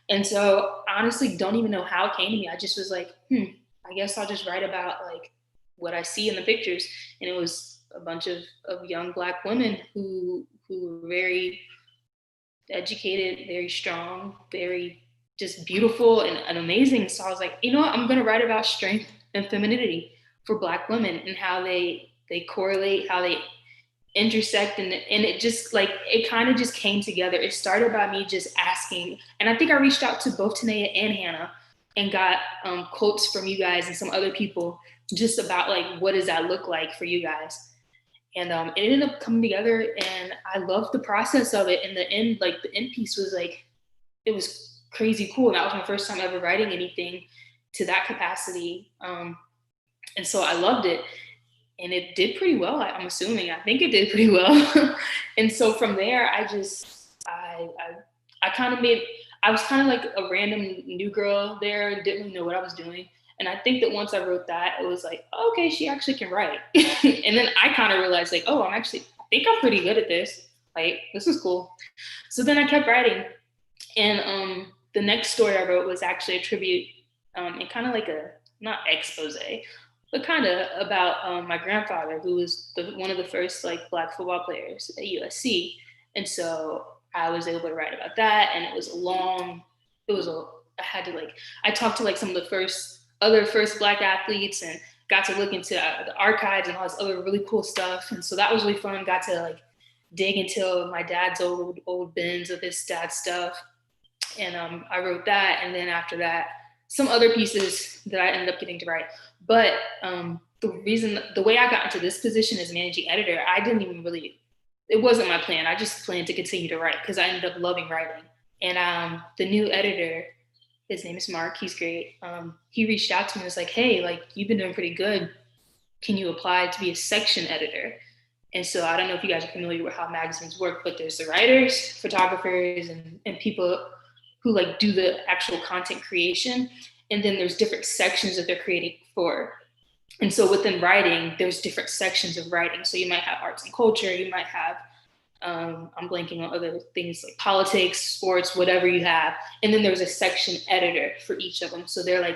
S7: And so I honestly don't even know how it came to me. I just was like, I guess I'll just write about like what I see in the pictures. And it was a bunch of young Black women who were very educated, very strong, very just beautiful and amazing. So I was like, you know what? I'm going to write about strength and femininity for Black women and how they correlate, how they intersect, and it just like, it kind of just came together. It started by me just asking, and I think I reached out to both Toneia and Hannah and got quotes from you guys and some other people just about like, what does that look like for you guys? And it ended up coming together, and I loved the process of it. And the end piece was like, it was crazy cool. And that was my first time ever writing anything to that capacity. And so I loved it, and it did pretty well. I'm assuming, I think it did pretty well. And so from there, I was kind of like a random new girl there, didn't really know what I was doing. And I think that once I wrote that, it was like, oh, okay, she actually can write. And then I kind of realized like, oh, I think I'm pretty good at this. Like, this is cool. So then I kept writing. And the next story I wrote was actually a tribute and kind of like not expose, but kind of about my grandfather, who was one of the first like Black football players at UofSC. And so I was able to write about that. And I talked to like some of the other first Black athletes and got to look into the archives and all this other really cool stuff. And so that was really fun. Got to like dig into my dad's old bins of his dad's stuff. And I wrote that. And then after that, some other pieces that I ended up getting to write. But the way I got into this position as managing editor, it wasn't my plan. I just planned to continue to write because I ended up loving writing. And the new editor, his name is Mark, he's great. He reached out to me and was like, hey, like, you've been doing pretty good. Can you apply to be a section editor? And so I don't know if you guys are familiar with how magazines work, but there's the writers, photographers, and people who like do the actual content creation. And then there's different sections that they're creating for. And so within writing, there's different sections of writing. So you might have arts and culture, you might have, I'm blanking on other things like politics, sports, whatever you have. And then there's a section editor for each of them. So they're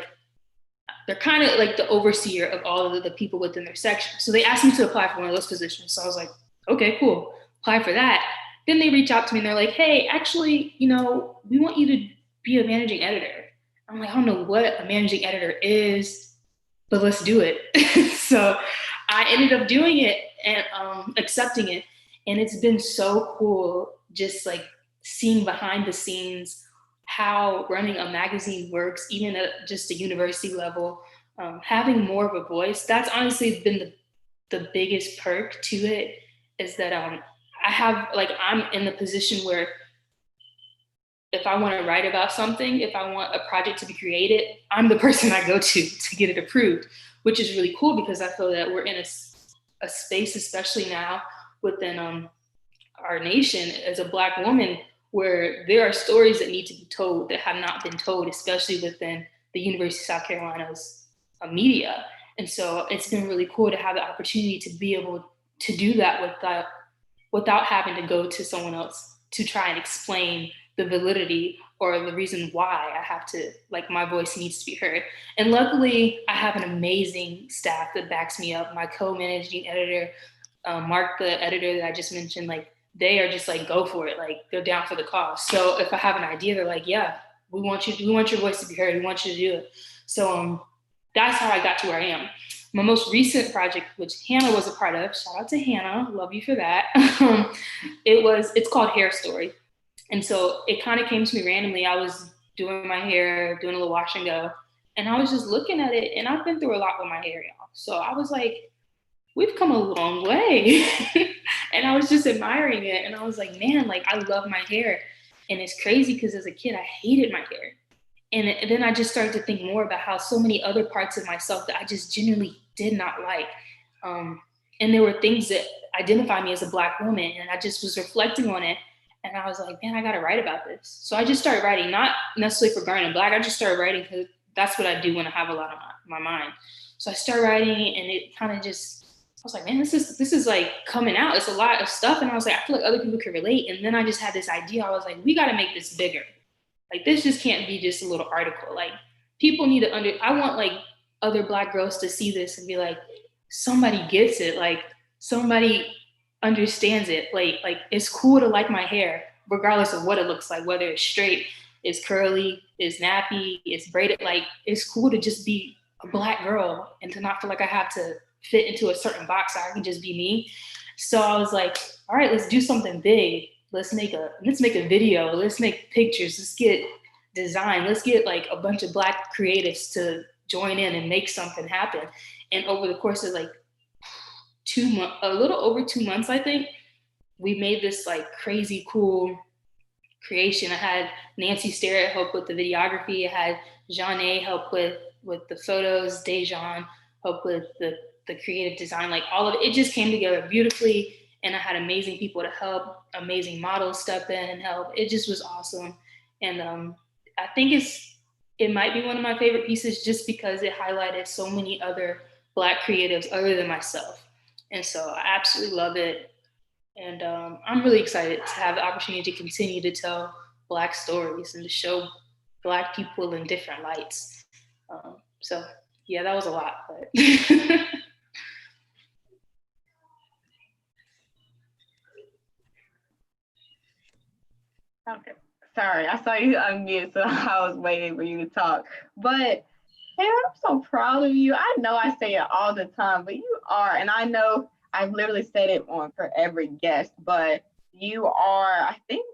S7: kind of like the overseer of all of the people within their section. So they asked me to apply for one of those positions. So I was like, okay, cool, apply for that. Then they reach out to me and they're like, hey, actually, we want you to be a managing editor. I'm like, I don't know what a managing editor is, but let's do it. So I ended up doing it and accepting it. And it's been so cool just like seeing behind the scenes how running a magazine works, even at just a university level, having more of a voice. That's honestly been the biggest perk to it, is that I'm in the position where if I want to write about something, if I want a project to be created, I'm the person I go to get it approved, which is really cool because I feel that we're in a space, especially now within our nation as a Black woman, where there are stories that need to be told that have not been told, especially within the University of South Carolina's media. And so it's been really cool to have the opportunity to be able to do that without having to go to someone else to try and explain the validity or the reason why I have to, like, my voice needs to be heard. And luckily I have an amazing staff that backs me up. My co-managing editor, Mark, the editor that I just mentioned, like they are just like, go for it. Like they're down for the cause. So if I have an idea, they're like, yeah, we want your voice to be heard. We want you to do it. So that's how I got to where I am. My most recent project, which Hannah was a part of, shout out to Hannah, love you for that. It's called Hair Story. And so it kind of came to me randomly. I was doing my hair, doing a little wash and go, and I was just looking at it, and I've been through a lot with my hair, y'all. So I was like, we've come a long way. And I was just admiring it. And I was like, man, like I love my hair. And it's crazy because as a kid, I hated my hair. And then I just started to think more about how so many other parts of myself that I just genuinely did not like. And there were things that identify me as a Black woman. And I just was reflecting on it. And I was like, man, I got to write about this. So I just started writing, not necessarily for Garnet Black. I just started writing because that's what I do when I have a lot on my mind. So I started writing, and it kind of just, I was like, man, this is like coming out. It's a lot of stuff. And I was like, I feel like other people could relate. And then I just had this idea. I was like, we got to make this bigger. Like, this just can't be just a little article. Like, people need to I want like other Black girls to see this and be like, somebody gets it. Like, somebody understands it. Like it's cool to like my hair, regardless of what it looks like, whether it's straight, it's curly, it's nappy, it's braided. Like, it's cool to just be a Black girl and to not feel like I have to fit into a certain box. I can just be me. So I was like, all right, let's do something big. Let's make a video. Let's make pictures. Let's get design. Let's get like a bunch of Black creatives to join in and make something happen. And over the course of like a little over 2 months, I think, we made this like crazy cool creation. I had Nancy Starrett help with the videography. I had Jeanne help with the photos. Dejan help with the creative design. Like all of it, it just came together beautifully. And I had amazing people to help, amazing models step in and help. It just was awesome. And I think it might be one of my favorite pieces just because it highlighted so many other Black creatives other than myself. And so I absolutely love it. And I'm really excited to have the opportunity to continue to tell Black stories and to show Black people in different lights. So yeah, that was a lot, but.
S2: Okay, sorry, I saw you unmute, so I was waiting for you to talk. But hey, I'm so proud of you. I know I say it all the time, but you are, and I know I've literally said it for every guest, but you are, I think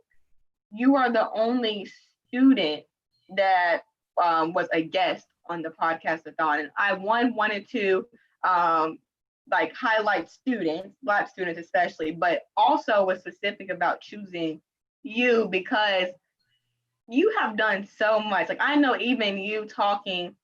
S2: you are the only student that was a guest on the Podcast-a-Thon. And I wanted to like highlight students, Black students especially, but also was specific about choosing you because you have done so much. Like I know even you talking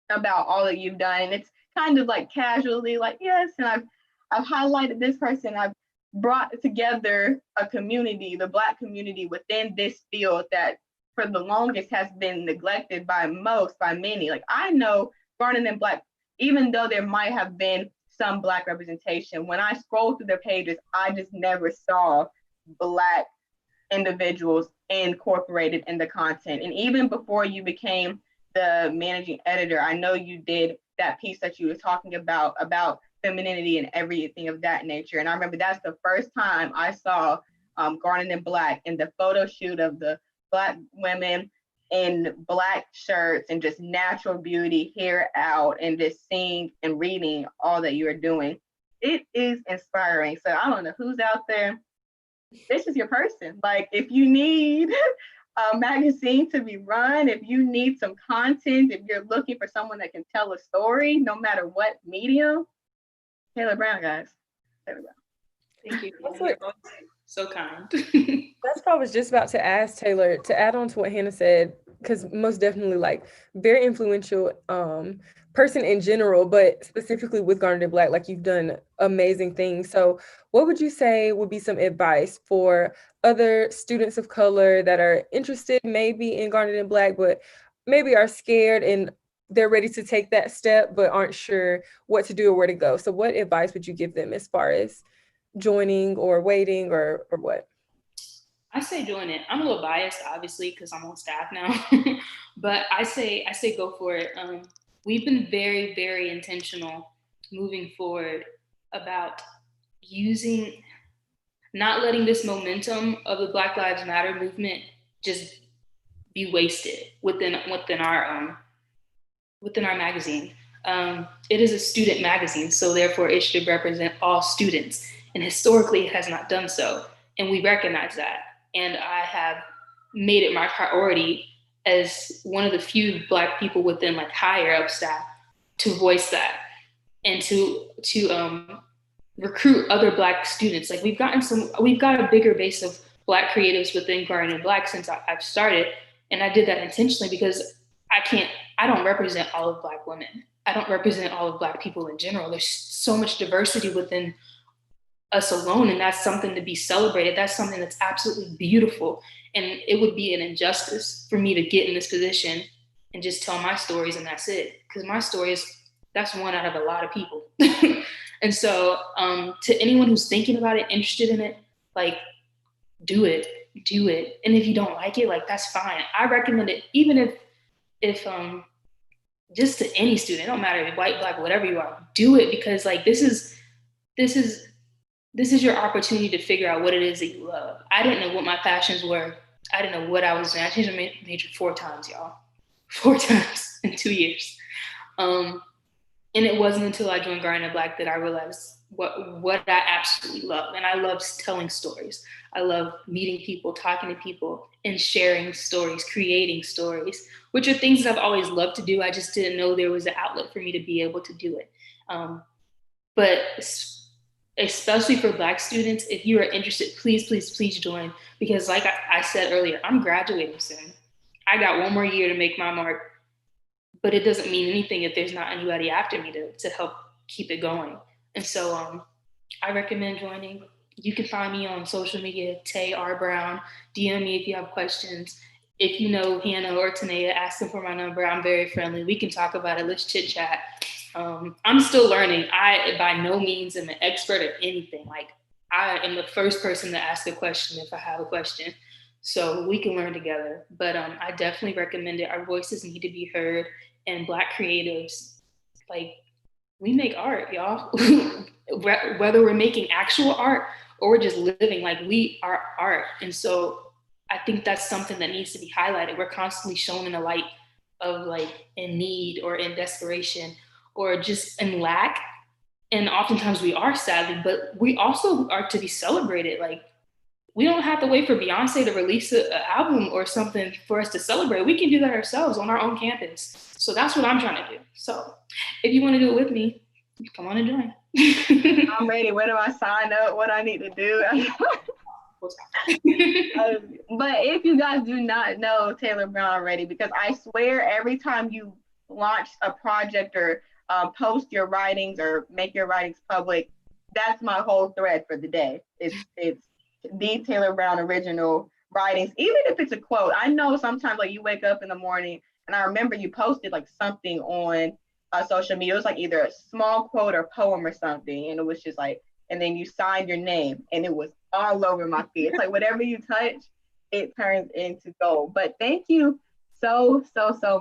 S2: about all that you've done, and it's kind of like casually like, yes, and I've highlighted this person. I've brought together a community, the Black community within this field that for the longest has been neglected by many. Like I know Garnet and Black, even though there might have been some Black representation, when I scrolled through their pages, I just never saw Black individuals incorporated in the content. And even before you became the managing editor, I know you did that piece that you were talking about femininity and everything of that nature. And I remember that's the first time I saw Garnet and Black in the photo shoot of the Black women in Black shirts and just natural beauty, hair out, and just seeing and reading all that you are doing. It is inspiring. So I don't know who's out there. This is your person. Like if you need a magazine to be run, if you need some content, if you're looking for someone that can tell a story, no matter what medium, Kayla Brown, guys. Kayla Brown.
S7: Thank you. So kind.
S5: That's what I was just about to ask Taylor, to add on to what Hannah said, because most definitely like very influential person in general, but specifically with Garnet and Black, like you've done amazing things. So what would you say would be some advice for other students of color that are interested maybe in Garnet and Black, but maybe are scared and they're ready to take that step, but aren't sure what to do or where to go? So what advice would you give them as far as joining or waiting or what?
S7: I say doing it. I'm a little biased, obviously, because I'm on staff now, but I say go for it. We've been very, very intentional moving forward about not letting this momentum of the Black Lives Matter movement just be wasted within our magazine. It is a student magazine, so therefore it should represent all students. And historically, it has not done so. And we recognize that. And I have made it my priority as one of the few Black people within like higher up staff to voice that and to recruit other Black students. Like we've got a bigger base of Black creatives within Guardian Black since I've started. And I did that intentionally because I don't represent all of Black women. I don't represent all of Black people in general. There's so much diversity within us alone, and that's something to be celebrated. That's something that's absolutely beautiful. And it would be an injustice for me to get in this position and just tell my stories and that's it. Because my stories, that's one out of a lot of people. And so to anyone who's thinking about it, interested in it, like, do it. And if you don't like it, like, that's fine. I recommend it, even if just to any student, it don't matter if white, Black, whatever you are, do it, because like this is your opportunity to figure out what it is that you love. I didn't know what my passions were. I didn't know what I was doing. I changed my major 4 times, y'all. 4 times in 2 years. And it wasn't until I joined Guardian Black that I realized what I absolutely love. And I love telling stories. I love meeting people, talking to people, and sharing stories, creating stories, which are things that I've always loved to do. I just didn't know there was an outlet for me to be able to do it. But especially for Black students, if you are interested, please join. Because like I said earlier, I'm graduating soon. I got 1 more year to make my mark, but it doesn't mean anything if there's not anybody after me to help keep it going. And so I recommend joining. You can find me on social media, Tay R. Brown. DM me if you have questions. If you know Hannah or Toneia, ask them for my number. I'm very friendly. We can talk about it. Let's chit chat. I'm still learning. I, by no means, am an expert at anything. Like, I am the first person to ask a question if I have a question. So we can learn together. But I definitely recommend it. Our voices need to be heard. And Black creatives, like, we make art, y'all. Whether we're making actual art or we're just living, like, we are art. And so I think that's something that needs to be highlighted. We're constantly shown in the light of, like, in need or in desperation or just in lack. And oftentimes we are, sadly, but we also are to be celebrated. Like, we don't have to wait for Beyonce to release an album or something for us to celebrate. We can do that ourselves on our own campus. So that's what I'm trying to do. So if you want to do it with me, come on and join.
S2: I'm ready. When do I sign up? What I need to do? But if you guys do not know Taylor Brown already, because I swear every time you launch a project or post your writings or make your writings public, that's my whole thread for the day. It's the Taylor Brown original writings, even if it's a quote. I know sometimes, like, you wake up in the morning and I remember you posted like something on social media. It was like either a small quote or poem or something, and it was just like, and then you signed your name and it was all over my feed. It's like whatever you touch, it turns into gold. But thank you so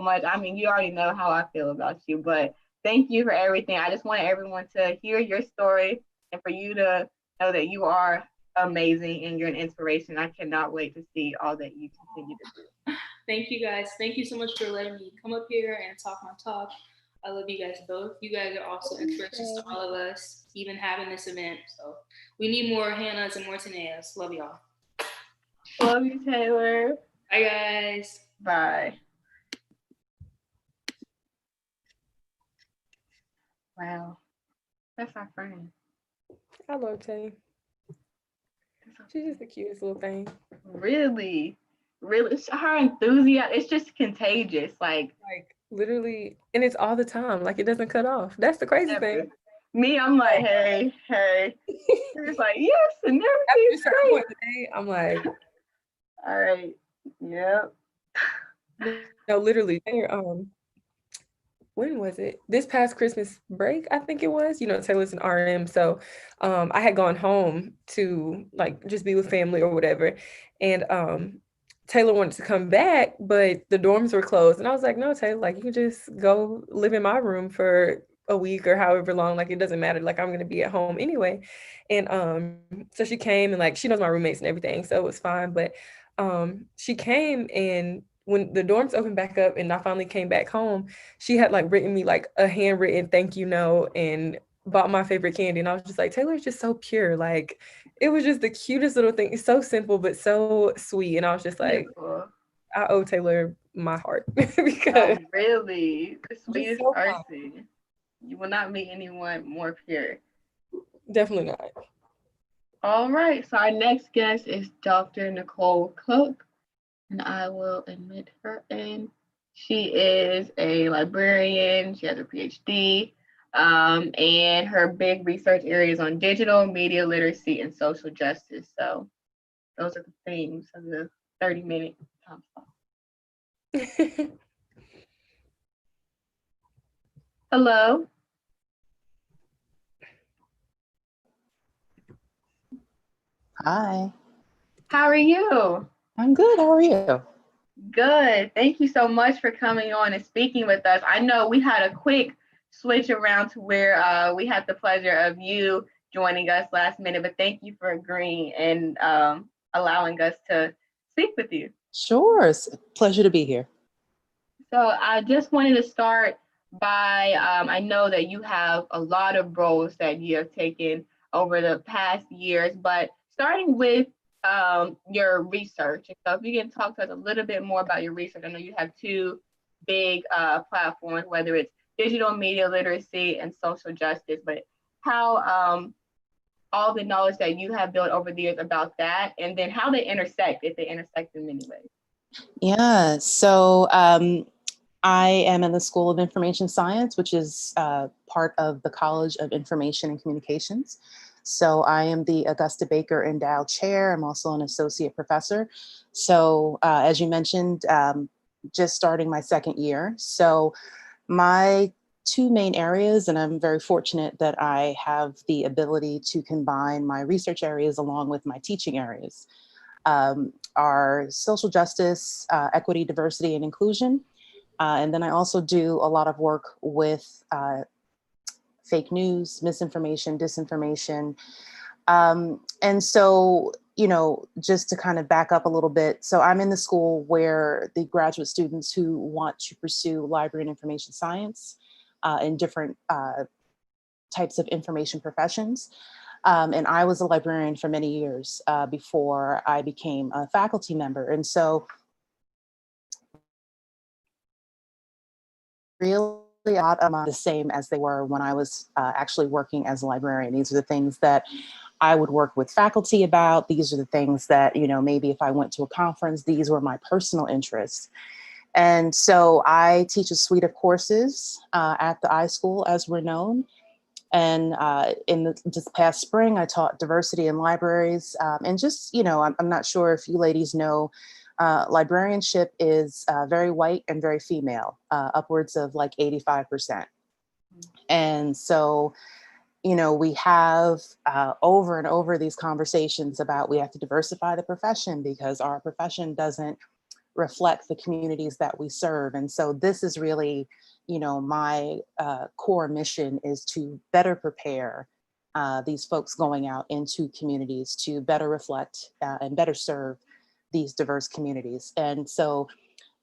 S2: much. I mean, you already know how I feel about you, but thank you for everything. I just want everyone to hear your story and for you to know that you are amazing and you're an inspiration. I cannot wait to see all that you continue to do.
S7: Thank you guys. Thank you so much for letting me come up here and talk my talk. I love you guys both. You guys are also inspirations to all of us, even having this event. So we need more Hannahs and more Toneias. Love y'all.
S2: Love you, Taylor.
S7: Bye, guys.
S2: Bye. Wow. That's our friend.
S5: I love Tay. She's just the cutest little thing.
S2: Really? Her enthusiasm, it's just contagious. Like
S5: literally, and it's all the time. Like, it doesn't cut off. That's the crazy thing.
S2: Me, I'm like, hey. It's like, yes, and everything's great.
S5: Today, I'm like,
S2: all right, yep.
S5: No, literally, when was it? This past Christmas break, I think it was. You know, Taylor's an RM, so I had gone home to like just be with family or whatever, and Taylor wanted to come back, but the dorms were closed, and I was like, no, Taylor, like, you can just go live in my room for a week or however long, like it doesn't matter, like I'm gonna be at home anyway. And so she came, and like she knows my roommates and everything, so it was fine. But she came, and when the dorms opened back up and I finally came back home, she had like written me like a handwritten thank you note and bought my favorite candy. And I was just like, Taylor's just so pure. Like it was just the cutest little thing. It's so simple but so sweet. And I was just like,
S2: Beautiful.
S5: I owe Taylor my heart
S2: Oh,
S5: because
S2: really? The sweetest
S5: so
S2: person. You will not meet anyone more pure.
S5: definitely not.
S2: All right, so our next guest is Dr. Nicole Cook, and I will admit her in. She is a librarian. She has a PhD, and her big research areas on digital, media literacy, and social justice. So those are the themes of the 30-minute time slot. Hello.
S8: Hi.
S2: How are you?
S8: I'm good. How are you?
S2: Good. Thank you so much for coming on and speaking with us. I know we had a quick switch around to where we had the pleasure of you joining us last minute, but thank you for agreeing and allowing us to speak with you.
S8: Sure. It's a pleasure to be here.
S2: So I just wanted to start by, I know that you have a lot of roles that you have taken over the past years, but starting with your research. So if you can talk to us a little bit more about your research. I know you have two big platforms, whether it's digital media literacy and social justice, but how all the knowledge that you have built over the years about that, and then how they intersect, if they intersect in many ways.
S8: Yeah. So I am in the School of Information Science, which is part of the College of Information and Communications. So I am the Augusta Baker Endowed Chair. I'm also an associate professor. So as you mentioned, just starting my second year. So my two main areas, and I'm very fortunate that I have the ability to combine my research areas along with my teaching areas, are social justice, equity, diversity, and inclusion. And then I also do a lot of work with fake news, misinformation, disinformation. And so, you know, just to kind of back up a little bit. So I'm in the school where the graduate students who want to pursue library and information science in different types of information professions. And I was a librarian for many years before I became a faculty member. And so really a lot of the same as they were when I was actually working as a librarian. These are the things that I would work with faculty about. These are the things that, you know, maybe if I went to a conference, these were my personal interests. And so I teach a suite of courses at the iSchool, as we're known. And in this past spring, I taught diversity in libraries. And just, you know, I'm not sure if you ladies know, librarianship is very white and very female, upwards of like 85%. And so, you know, we have over and over these conversations about we have to diversify the profession because our profession doesn't reflect the communities that we serve. And so this is really, you know, my core mission is to better prepare these folks going out into communities to better reflect and better serve these diverse communities. And so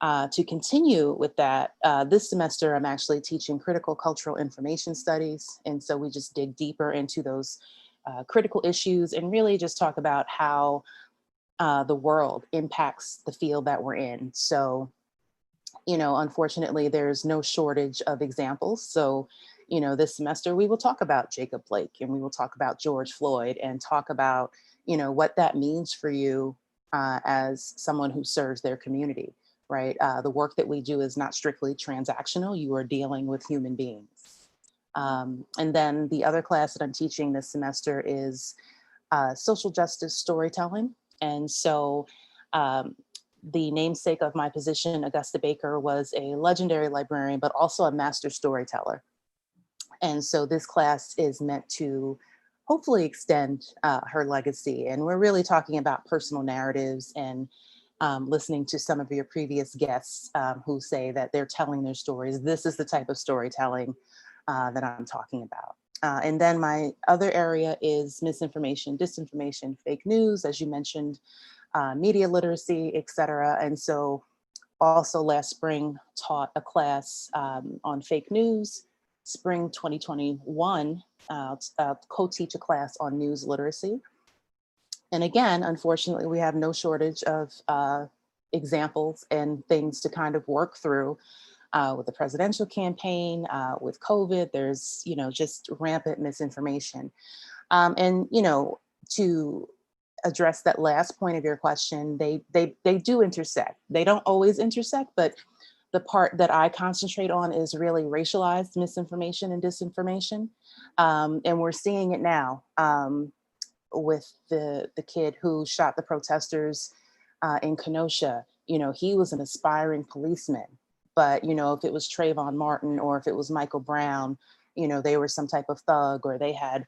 S8: to continue with that, this semester, I'm actually teaching critical cultural information studies. And so we just dig deeper into those critical issues and really just talk about how the world impacts the field that we're in. So, you know, unfortunately, there's no shortage of examples. So, you know, this semester we will talk about Jacob Blake and we will talk about George Floyd and talk about, you know, what that means for you as someone who serves their community, right? The work that we do is not strictly transactional. You are dealing with human beings. And then the other class that I'm teaching this semester is social justice storytelling. And so the namesake of my position, Augusta Baker, was a legendary librarian, but also a master storyteller. And so this class is meant to hopefully extend her legacy. And we're really talking about personal narratives and listening to some of your previous guests who say that they're telling their stories. This is the type of storytelling that I'm talking about. And then my other area is misinformation, disinformation, fake news, as you mentioned, media literacy, et cetera. And so also last spring taught a class on fake news. Spring 2021, co-teach a class on news literacy. And again, unfortunately, we have no shortage of examples and things to kind of work through with the presidential campaign, with COVID. There's, just rampant misinformation. And, to address that last point of your question, they do intersect. They don't always intersect, but the part that I concentrate on is really racialized misinformation and disinformation. And we're seeing it now with the kid who shot the protesters in Kenosha. He was an aspiring policeman, but, if it was Trayvon Martin or if it was Michael Brown, they were some type of thug or they had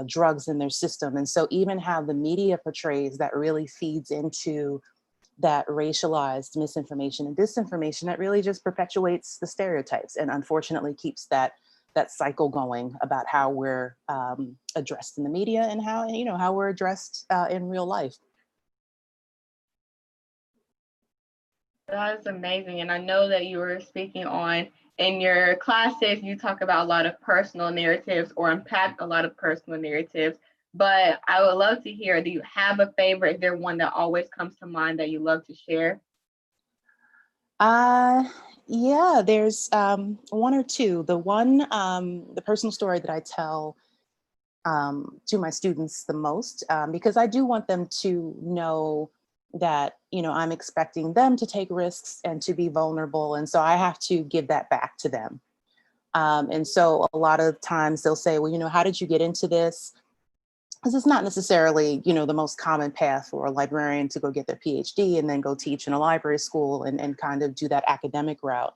S8: drugs in their system. And so even how the media portrays that really feeds into that racialized misinformation and disinformation that really just perpetuates the stereotypes and unfortunately keeps that cycle going about how we're addressed in the media and how we're addressed in real life.
S2: That is amazing. And I know that you were speaking on, in your classes, you talk about a lot of personal narratives or unpack a lot of personal narratives. But I would love to hear, do you have a favorite? Is there one that always comes to mind that you love to share?
S8: Yeah, there's one or two. The personal story that I tell to my students the most, because I do want them to know that, I'm expecting them to take risks and to be vulnerable. And so I have to give that back to them. And so a lot of times they'll say, well, how did you get into this? Because it's not necessarily, the most common path for a librarian to go get their PhD and then go teach in a library school and kind of do that academic route.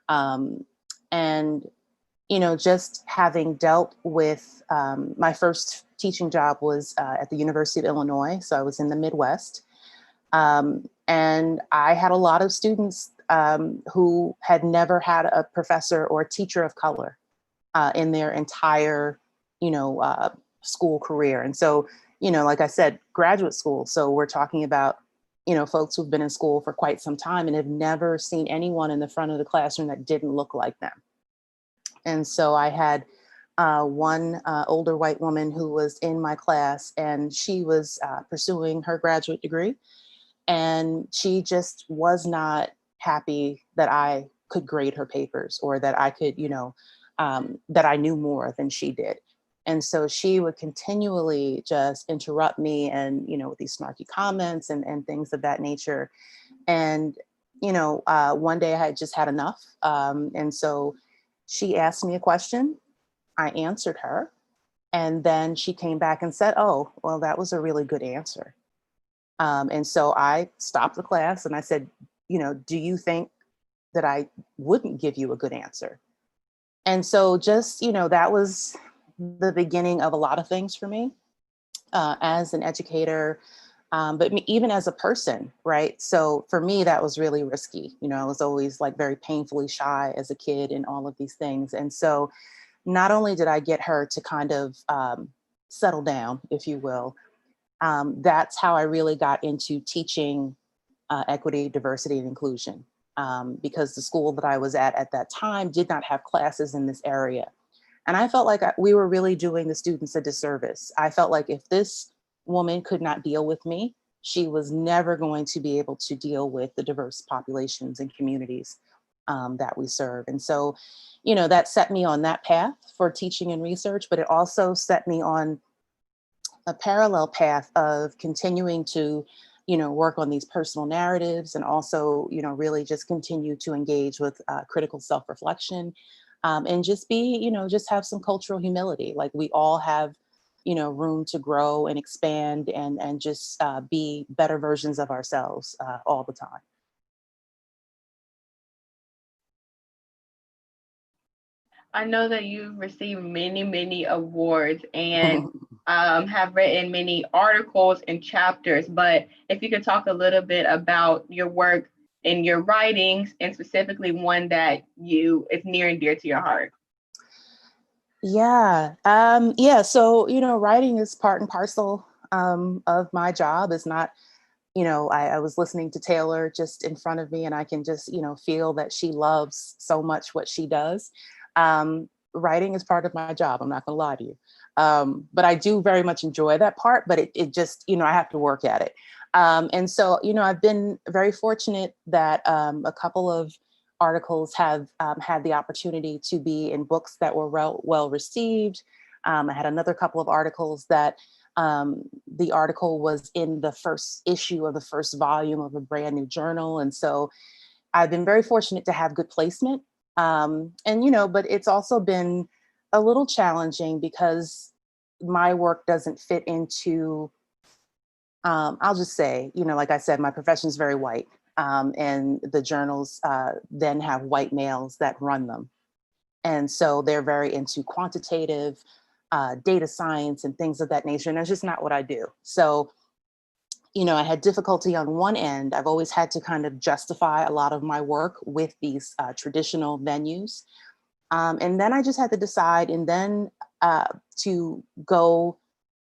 S8: And, just having dealt with my first teaching job was at the University of Illinois. So I was in the Midwest. And I had a lot of students who had never had a professor or teacher of color in their entire, school career. And so, like I said, graduate school. So we're talking about, folks who've been in school for quite some time and have never seen anyone in the front of the classroom that didn't look like them. And so I had one older white woman who was in my class, and she was pursuing her graduate degree. And she just was not happy that I could grade her papers or that I could, that I knew more than she did. And so she would continually just interrupt me and, with these snarky comments and things of that nature. And, one day I had just had enough. And so she asked me a question. I answered her. And then she came back and said, oh, well, that was a really good answer. And so I stopped the class and I said, do you think that I wouldn't give you a good answer? And so just, that was the beginning of a lot of things for me as an educator, but even as a person, right? So for me, that was really risky. I was always like very painfully shy as a kid and all of these things. And so not only did I get her to kind of settle down, if you will, that's how I really got into teaching equity, diversity, and inclusion, because the school that I was at that time did not have classes in this area. And I felt like we were really doing the students a disservice. I felt like if this woman could not deal with me, she was never going to be able to deal with the diverse populations and communities that we serve. And so, that set me on that path for teaching and research, but it also set me on a parallel path of continuing to, work on these personal narratives and also, really just continue to engage with critical self-reflection and just be, just have some cultural humility. Like we all have, room to grow and expand and just be better versions of ourselves all the time.
S2: I know that you've received many, many awards and have written many articles and chapters, but if you could talk a little bit about your work and your writings and specifically one that is near and dear to your heart.
S8: Yeah. So, writing is part and parcel of my job. Is not, I was listening to Taylor just in front of me, and I can just, feel that she loves so much what she does. Writing is part of my job. I'm not going to lie to you. But I do very much enjoy that part, but it just, I have to work at it. And so, I've been very fortunate that a couple of articles have had the opportunity to be in books that were well received. I had another couple of articles that the article was in the first issue of the first volume of a brand new journal. And so I've been very fortunate to have good placement. But it's also been a little challenging because my work doesn't fit into, I'll just say, like I said, my profession is very white. And the journals then have white males that run them. And so they're very into quantitative data science and things of that nature. And that's just not what I do. So, I had difficulty on one end. I've always had to kind of justify a lot of my work with these traditional venues. And then I just had to decide and then to go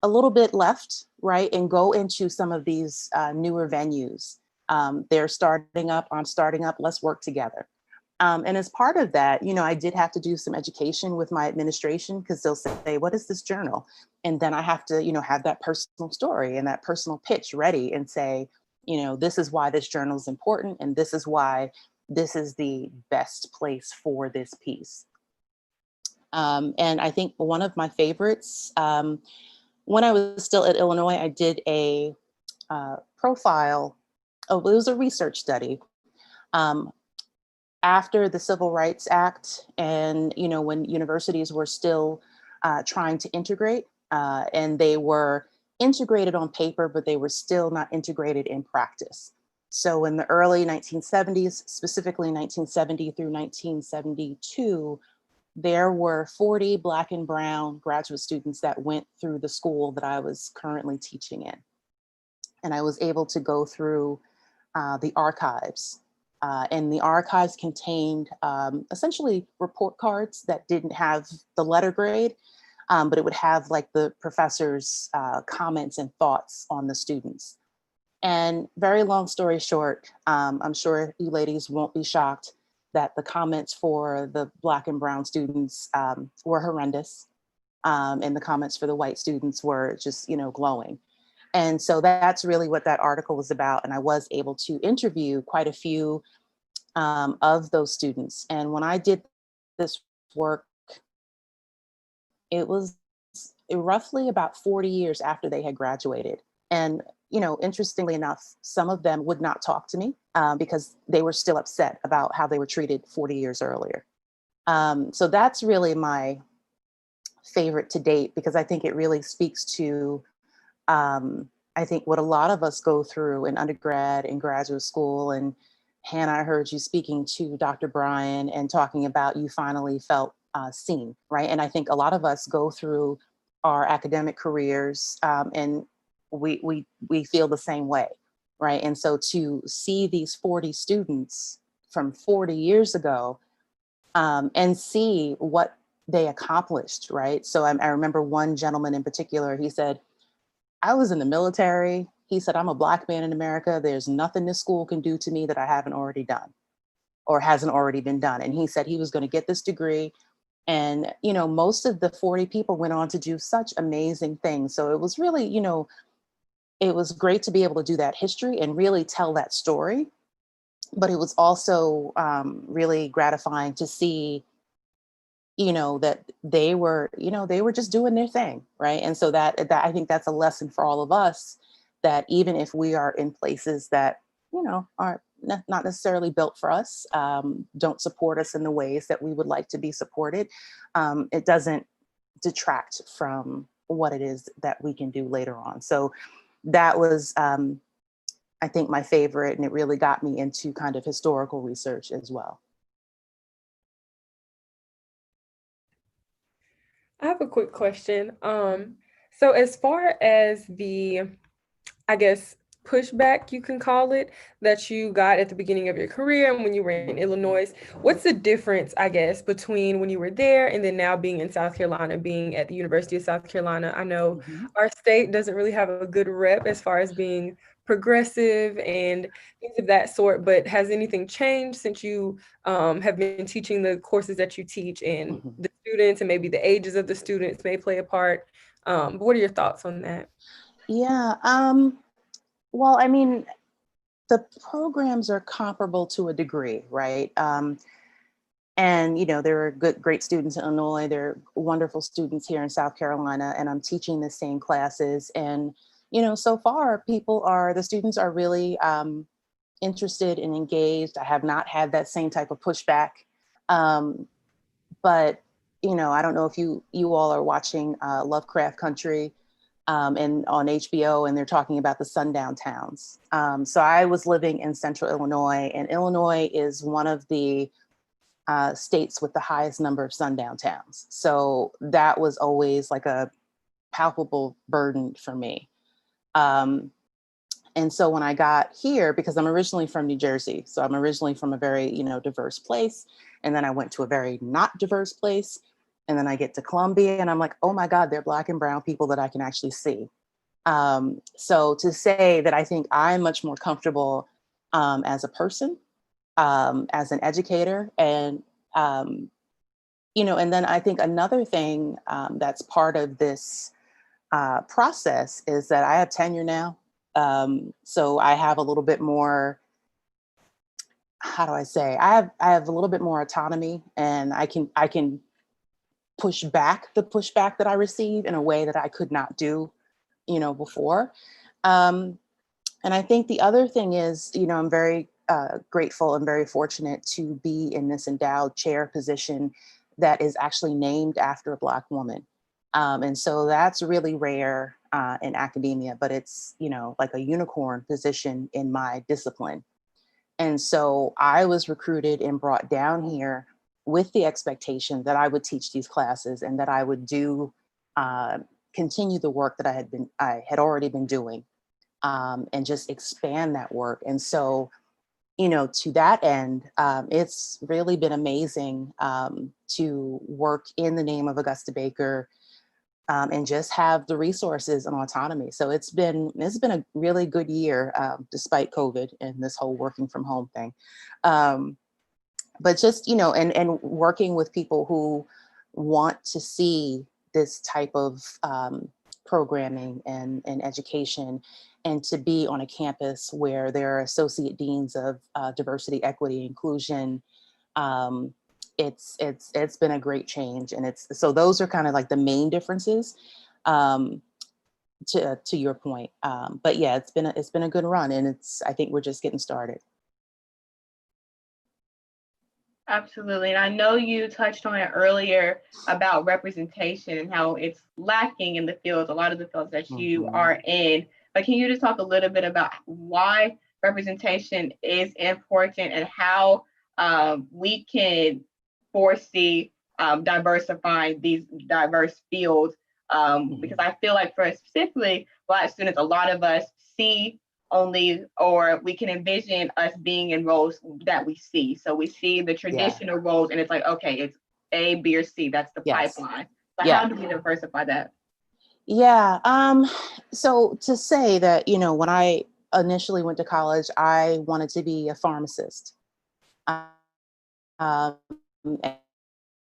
S8: a little bit left, right, and go into some of these newer venues. They're starting up, I'm starting up, let's work together. And as part of that, I did have to do some education with my administration because they'll say, what is this journal? And then I have to, have that personal story and that personal pitch ready and say, this is why this journal is important. And this is why this is the best place for this piece. And I think one of my favorites, when I was still at Illinois, I did a profile. It was a research study after the Civil Rights Act, and when universities were still trying to integrate, and they were integrated on paper, but they were still not integrated in practice. So in the early 1970s, specifically 1970 through 1972, there were 40 Black and Brown graduate students that went through the school that I was currently teaching in. And I was able to go through the archives. And the archives contained essentially report cards that didn't have the letter grade, but it would have like the professor's comments and thoughts on the students. And very long story short, I'm sure you ladies won't be shocked that the comments for the Black and Brown students were horrendous. And the comments for the white students were just, glowing. And so that's really what that article was about. And I was able to interview quite a few of those students. And when I did this work, it was roughly about 40 years after they had graduated. And, interestingly enough, some of them would not talk to me because they were still upset about how they were treated 40 years earlier. So that's really my favorite to date, because I think it really speaks to, I think, what a lot of us go through in undergrad and graduate school. And Hannah, I heard you speaking to Dr. Bryan and talking about you finally felt seen, right? And I think a lot of us go through our academic careers and we feel the same way, right? And so to see these 40 students from 40 years ago and see what they accomplished, right? So I remember one gentleman in particular, he said, I was in the military. He said, I'm a Black man in America. There's nothing this school can do to me that I haven't already done or hasn't already been done. And he said he was going to get this degree. And, most of the 40 people went on to do such amazing things. So it was really, it was great to be able to do that history and really tell that story. But it was also really gratifying to see, that they were just doing their thing, right? And so that I think that's a lesson for all of us, that even if we are in places that, are not necessarily built for us, don't support us in the ways that we would like to be supported, it doesn't detract from what it is that we can do later on. So that was, I think, my favorite, and it really got me into kind of historical research as well.
S5: I have a quick question. So as far as the, I guess, pushback, you can call it, that you got at the beginning of your career and when you were in Illinois. What's the difference, I guess, between when you were there and then now being in South Carolina, being at the University of South Carolina? I know our state doesn't really have a good rep as far as being progressive and things of that sort, but has anything changed since you have been teaching the courses that you teach, and the students and maybe the ages of the students may play a part? But what are your thoughts on that?
S8: Yeah, well, I mean, the programs are comparable to a degree, right? And, there are great students in Illinois. There are wonderful students here in South Carolina, and I'm teaching the same classes. And, so far the students are really interested and engaged. I have not had that same type of pushback. But, I don't know if you all are watching Lovecraft Country and on HBO, and they're talking about the sundown towns. So I was living in central Illinois, and Illinois is one of the states with the highest number of sundown towns. So that was always like a palpable burden for me. And so when I got here, because I'm originally from New Jersey, so I'm originally from a very, diverse place. And then I went to a very not diverse place. And then I get to Columbia and I'm like, oh my God, they're Black and brown people that I can actually see. So to say that I think I'm much more comfortable as a person, as an educator, and, and then I think another thing that's part of this process is that I have tenure now. So I have a little bit more, how do I say? I have a little bit more autonomy, and I can push back the pushback that I receive in a way that I could not do, before. And I think the other thing is, I'm very grateful and very fortunate to be in this endowed chair position that is actually named after a Black woman. And so that's really rare in academia, but it's, like a unicorn position in my discipline. And so I was recruited and brought down here with the expectation that I would teach these classes and that I would continue the work that I had already been doing, and just expand that work. And so, to that end, it's really been amazing to work in the name of Augusta Baker, and just have the resources and autonomy. So it's been a really good year, despite COVID and this whole working from home thing. But just, and working with people who want to see this type of programming and education, and to be on a campus where there are associate deans of diversity, equity, inclusion. It's been a great change. And so those are kind of like the main differences to your point. But yeah, it's been a good run, and I think we're just getting started.
S2: Absolutely. And I know you touched on it earlier about representation and how it's lacking in the fields, a lot of the fields that you are in. But can you just talk a little bit about why representation is important and how we can foresee diversifying these diverse fields? Because I feel like for specifically Black students, a lot of us see only, or we can envision us being in roles that we see. So we see the traditional roles, and it's like, okay, it's A, B, or C. That's the pipeline. So how do we diversify that?
S8: Yeah. So to say that, when I initially went to college, I wanted to be a pharmacist.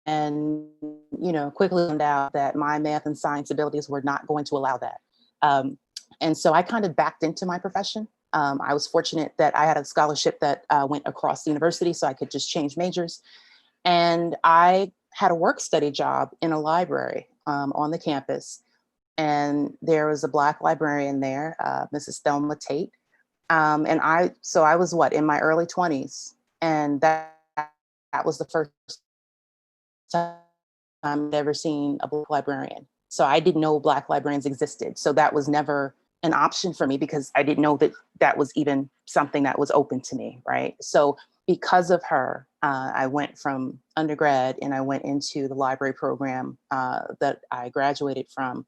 S8: And quickly found out that my math and science abilities were not going to allow that. And so I kind of backed into my profession. I was fortunate that I had a scholarship that went across the university, so I could just change majors. And I had a work study job in a library on the campus. And there was a Black librarian there, Mrs. Thelma Tate. And I was in my early 20s. And that was the first time I'd ever seen a Black librarian. So I didn't know Black librarians existed. So that was never an option for me, because I didn't know that was even something that was open to me, right? So because of her, I went from undergrad and I went into the library program that I graduated from.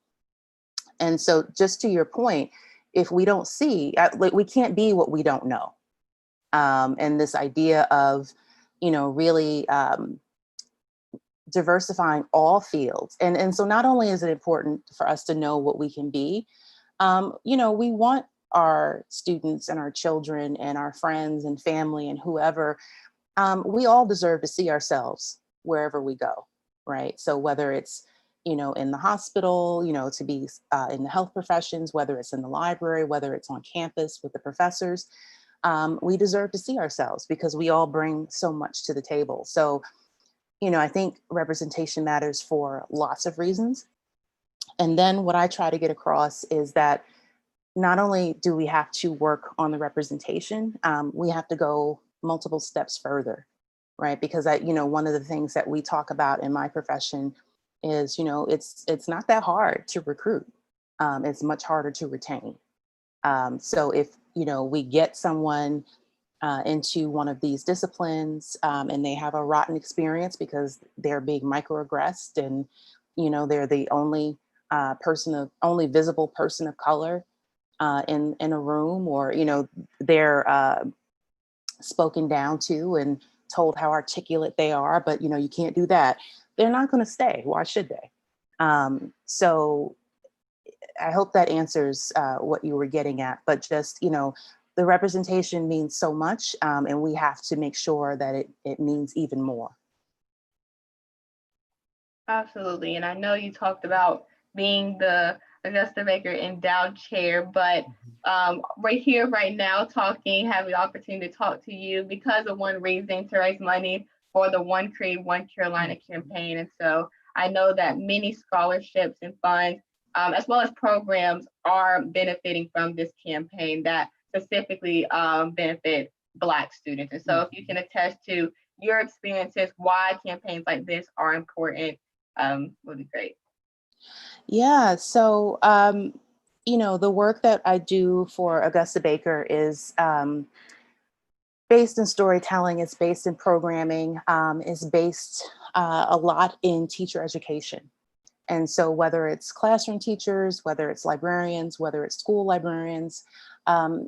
S8: And so just to your point, if we don't see, like, we can't be what we don't know. And this idea of, really diversifying all fields. And so not only is it important for us to know what we can be, we want our students and our children and our friends and family and whoever, we all deserve to see ourselves wherever we go, right? So whether it's, in the hospital, to be in the health professions, whether it's in the library, whether it's on campus with the professors, we deserve to see ourselves because we all bring so much to the table. So, I think representation matters for lots of reasons. And then what I try to get across is that not only do we have to work on the representation, we have to go multiple steps further, right? Because one of the things that we talk about in my profession is, it's not that hard to recruit. It's much harder to retain. So if, we get someone into one of these disciplines and they have a rotten experience because they're being microaggressed and, they're the only only visible person of color in a room, or, they're spoken down to and told how articulate they are, but, you can't do that. They're not going to stay. Why should they? So I hope that answers what you were getting at, but just, the representation means so much, and we have to make sure that it means even more.
S2: Absolutely. And I know you talked about being the Augusta Baker Endowed Chair, but right here, right now, having the opportunity to talk to you because of One Raising to raise money for the One Create One Carolina campaign. And so I know that many scholarships and funds, as well as programs, are benefiting from this campaign that specifically benefit Black students. And so if you can attest to your experiences, why campaigns like this are important, would be great.
S8: Yeah, so, the work that I do for Augusta Baker is based in storytelling, it's based in programming, is based a lot in teacher education. And so whether it's classroom teachers, whether it's librarians, whether it's school librarians,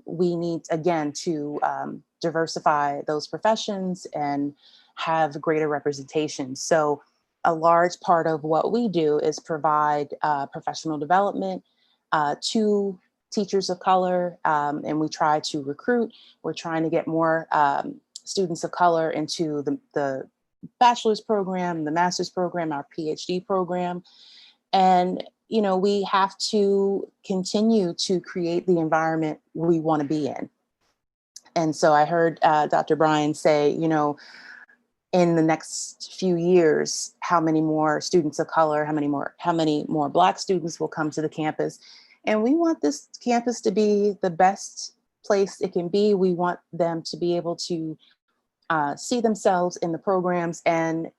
S8: we need, again, to diversify those professions and have greater representation. So a large part of what we do is provide professional development to teachers of color, and we try to recruit. We're trying to get more students of color into the bachelor's program, the master's program, our PhD program. And, we have to continue to create the environment we want to be in. And so I heard Dr. Bryan say, in the next few years, how many more students of color, how many more Black students will come to the campus. And we want this campus to be the best place it can be. We want them to be able to see themselves in the programs and,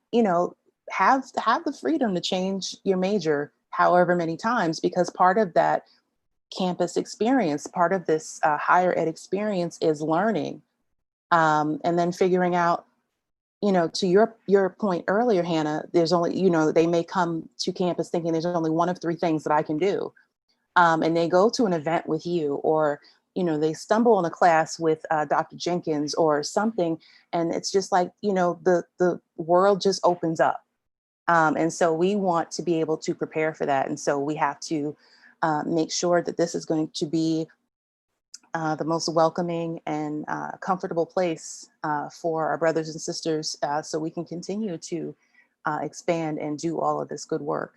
S8: have the freedom to change your major however many times, because part of that campus experience, part of this higher ed experience is learning and then figuring out, to your point earlier, Hannah, there's only, they may come to campus thinking there's only one of three things that I can do. And they go to an event with you, or, they stumble in a class with Dr. Jenkins or something. And it's just like, the world just opens up. And so we want to be able to prepare for that. And so we have to make sure that this is going to be the most welcoming and comfortable place for our brothers and sisters, so we can continue to expand and do all of this good work.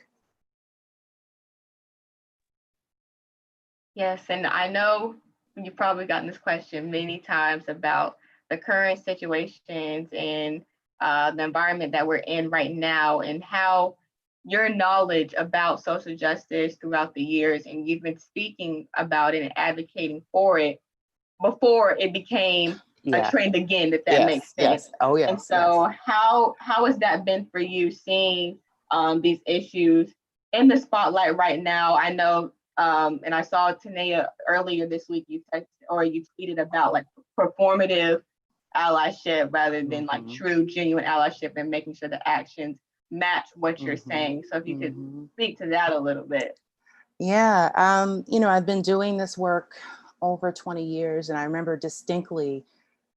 S2: Yes, and I know you've probably gotten this question many times about the current situations and the environment that we're in right now, and how your knowledge about social justice throughout the years, and you've been speaking about it and advocating for it before it became a trend again, if that makes sense.
S8: Yes. Oh, yes.
S2: And so how has that been for you, seeing these issues in the spotlight right now? I know, and I saw Toneia earlier this week, you tweeted about like performative allyship rather than like true, genuine allyship, and making sure the actions match what you're saying. So if you could speak to that a little bit.
S8: Yeah, I've been doing this work over 20 years, and I remember distinctly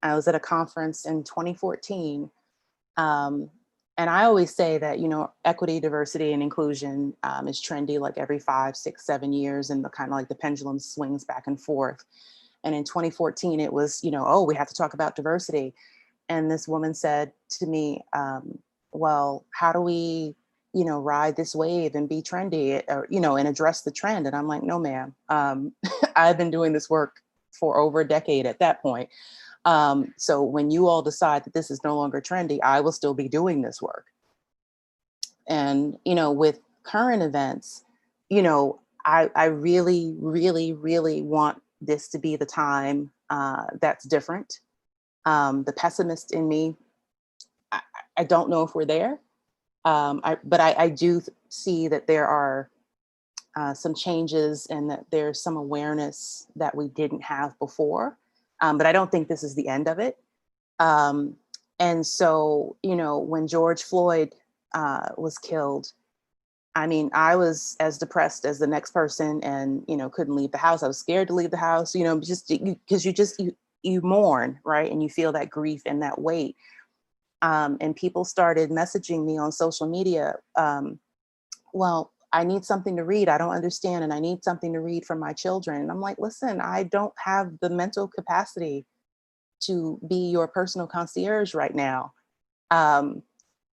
S8: I was at a conference in 2014. And I always say that, equity, diversity, and inclusion is trendy like every 5, 6, 7 years, and the kind of like the pendulum swings back and forth. And in 2014, it was, oh, we have to talk about diversity. And this woman said to me, well, how do we, ride this wave and be trendy, or, and address the trend? And I'm like, no, ma'am. I've been doing this work for over a decade at that point. So when you all decide that this is no longer trendy, I will still be doing this work. And, with current events, I really, really, really want this to be the time that's different. The pessimist in me, I don't know if we're there. But I do see that there are some changes and that there's some awareness that we didn't have before. But I don't think this is the end of it. And so, when George Floyd was killed, I mean, I was as depressed as the next person and, couldn't leave the house. I was scared to leave the house, just because you mourn, right? And you feel that grief and that weight. And people started messaging me on social media. Well, I need something to read. I don't understand. And I need something to read for my children. And I'm like, listen, I don't have the mental capacity to be your personal concierge right now.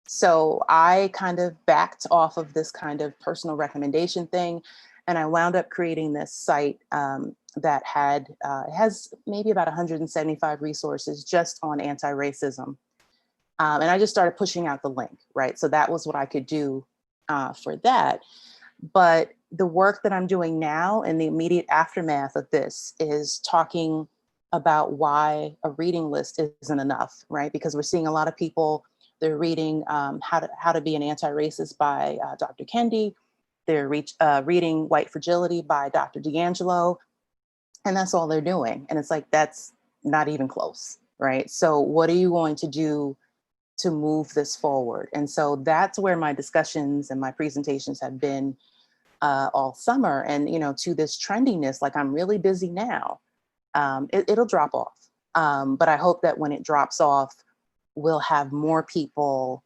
S8: So I kind of backed off of this kind of personal recommendation thing. And I wound up creating this site that has maybe about 175 resources just on anti-racism. And I just started pushing out the link, right? So that was what I could do for that. But the work that I'm doing now in the immediate aftermath of this is talking about why a reading list isn't enough, right? Because we're seeing a lot of people, they're reading How to Be an Anti-Racist by Dr. Kendi. They're reading White Fragility by Dr. D'Angelo. And that's all they're doing. And it's like, that's not even close, right? So what are you going to do to move this forward? And so that's where my discussions and my presentations have been all summer. And, to this trendiness, like I'm really busy now, it'll drop off. But I hope that when it drops off, we'll have more people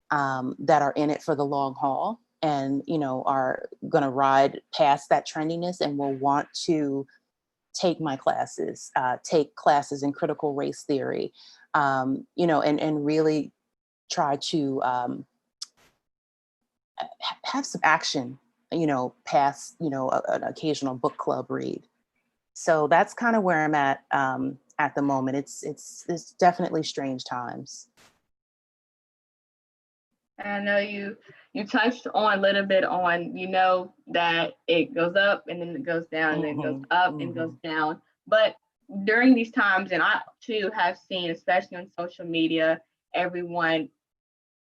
S8: that are in it for the long haul and, are going to ride past that trendiness and will want to take my classes, take classes in critical race theory, and really try to have some action, past, an occasional book club read. So that's kind of where I'm at the moment. It's definitely strange times.
S2: I know you touched on a little bit on, that it goes up and then it goes down and then it goes up and goes down. But during these times, and I too have seen, especially on social media, everyone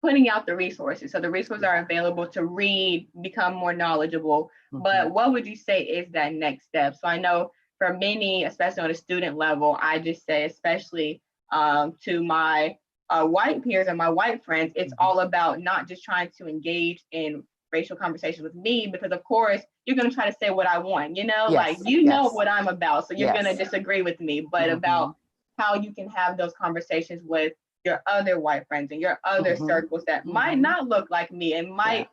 S2: putting out the resources. So the resources are available to read, become more knowledgeable. But what would you say is that next step? So I know for many, especially on a student level, I just say, especially to my white peers and my white friends, it's all about not just trying to engage in racial conversations with me, because of course you're going to try to say what I want,
S8: Yes,
S2: know what I'm about. So you're going to disagree with me, but about how you can have those conversations with your other white friends and your other circles that might not look like me and might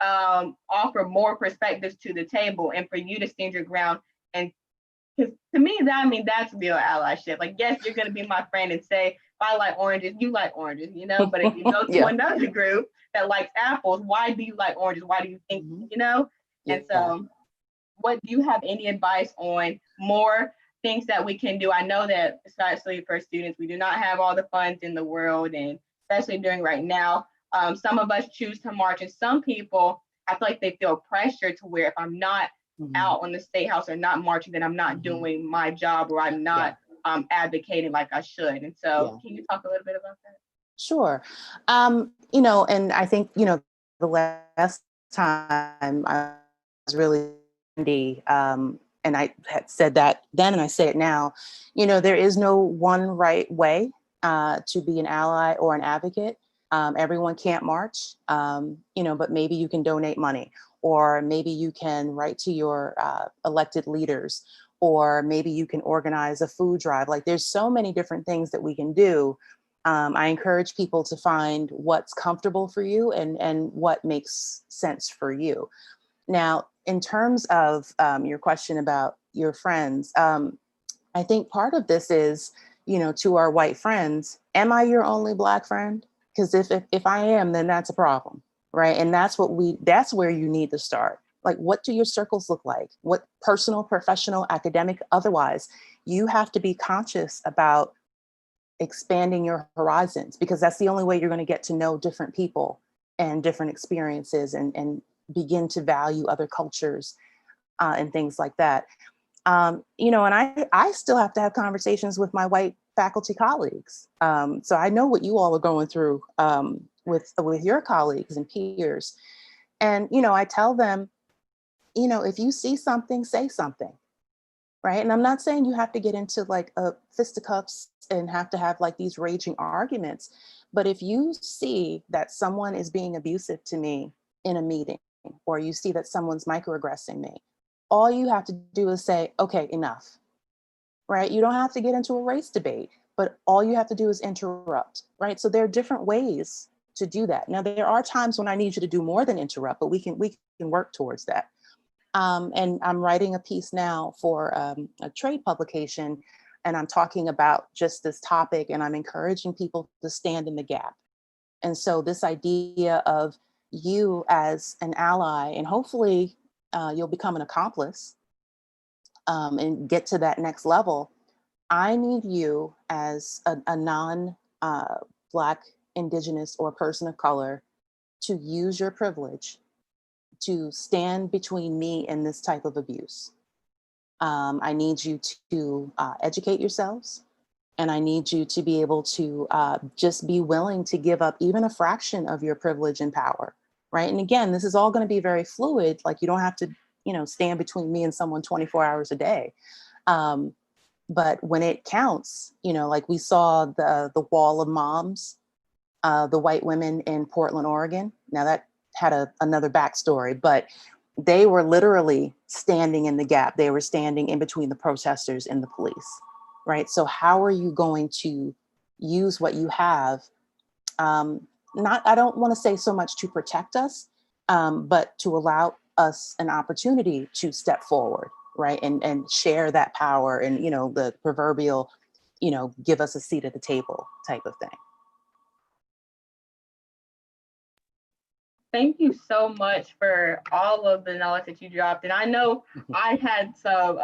S2: offer more perspectives to the table, and for you to stand your ground. And because to me, that's real allyship. Like, yes, you're going to be my friend and say, if I like oranges, you like oranges, but if you go to another group that likes apples, why do you like oranges? Why do you think, And so what do you have any advice on more things that we can do? I know that especially for students, we do not have all the funds in the world, and especially during right now, some of us choose to march, and some people, I feel like they feel pressure to where if I'm not out on the State House or not marching, then I'm not doing my job, or I'm not advocating like I should. And so can you talk a little bit about that?
S8: Sure. And I think, the last time I was really and I had said that then, and I say it now, there is no one right way to be an ally or an advocate. Everyone can't march, but maybe you can donate money, or maybe you can write to your elected leaders, or maybe you can organize a food drive. Like, there's so many different things that we can do. I encourage people to find what's comfortable for you and what makes sense for you. Now, in terms of your question about your friends, I think part of this is, to our white friends, am I your only Black friend? Because if I am, then that's a problem, right? And that's where you need to start. Like, what do your circles look like? What personal, professional, academic, otherwise, you have to be conscious about expanding your horizons, because that's the only way you're going to get to know different people and different experiences and begin to value other cultures and things like that. And I still have to have conversations with my white faculty colleagues. So I know what you all are going through with your colleagues and peers. And, I tell them, if you see something, say something, right? And I'm not saying you have to get into like a fisticuffs and have to have like these raging arguments. But if you see that someone is being abusive to me in a meeting, or you see that someone's microaggressing me, all you have to do is say, okay, enough. Right? You don't have to get into a race debate, but all you have to do is interrupt, right? So there are different ways to do that. Now, there are times when I need you to do more than interrupt, but we can work towards that. And I'm writing a piece now for a trade publication, and I'm talking about just this topic, and I'm encouraging people to stand in the gap. And so this idea of you as an ally, and hopefully you'll become an accomplice, and get to that next level. I need you as a non-Black, Indigenous, or person of color to use your privilege to stand between me and this type of abuse. I need you to educate yourselves, and I need you to be able to just be willing to give up even a fraction of your privilege and power, right? And again, this is all going to be very fluid. Like, you don't have to stand between me and someone 24 hours a day. But when it counts, like we saw the wall of moms, the white women in Portland, Oregon. Now that had another backstory, but they were literally standing in the gap. They were standing in between the protesters and the police, right? So how are you going to use what you have? I don't want to say so much to protect us, but to allow us an opportunity to step forward, right? And share that power and, the proverbial, give us a seat at the table type of thing.
S2: Thank you so much for all of the knowledge that you dropped. And I know I had some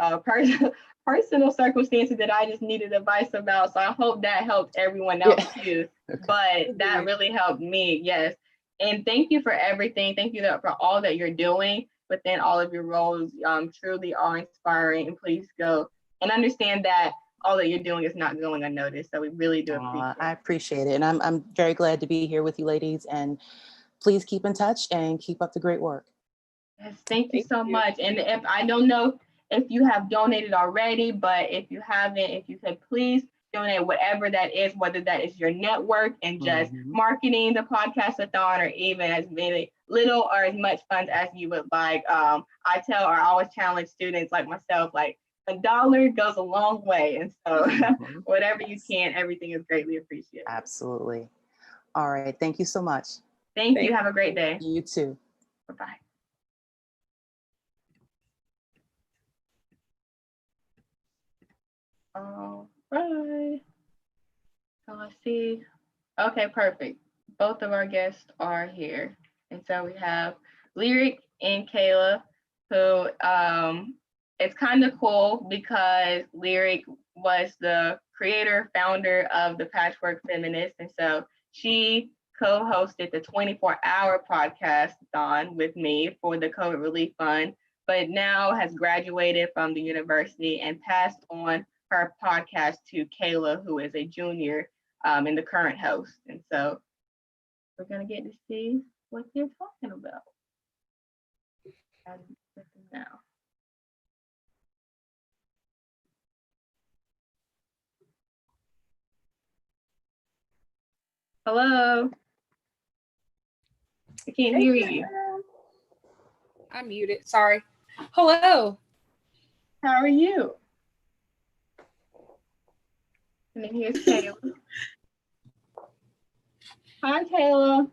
S2: personal circumstances that I just needed advice about. So I hope that helped everyone else too. But that really helped me. Yes. And thank you for everything. Thank you for all that you're doing within all of your roles. Truly are inspiring. And please go and understand that all that you're doing is not going unnoticed. So we really do appreciate it.
S8: I appreciate it. And I'm very glad to be here with you ladies. And please keep in touch and keep up the great work.
S2: Yes, thank you so much. And if I don't know if you have donated already, but if you haven't, if you could please donate whatever that is, whether that is your network and just marketing the Podcast-a-Thon, or even as many little or as much funds as you would like. I always challenge students like myself, like $1 goes a long way. And so whatever you can, everything is greatly appreciated.
S8: Absolutely. All right. Thank you so much.
S2: Thank you. Have a great day.
S8: You too.
S2: Bye-bye. All right. So let's see. Okay, perfect. Both of our guests are here. And so we have Lyric and Kayla, who it's kind of cool because Lyric was the creator, founder of the Patchwork Feminist. And so she co-hosted the 24-hour Podcast-a-Thon with me for the COVID Relief Fund, but now has graduated from the university and passed on her podcast to Kayla, who is a junior and the current host. And so we're going to get to see what they're talking about. Now. Hello. I can't hear you.
S3: I'm muted. Sorry. Hello.
S2: How are you? And then here's Kayla. Hi, Kayla.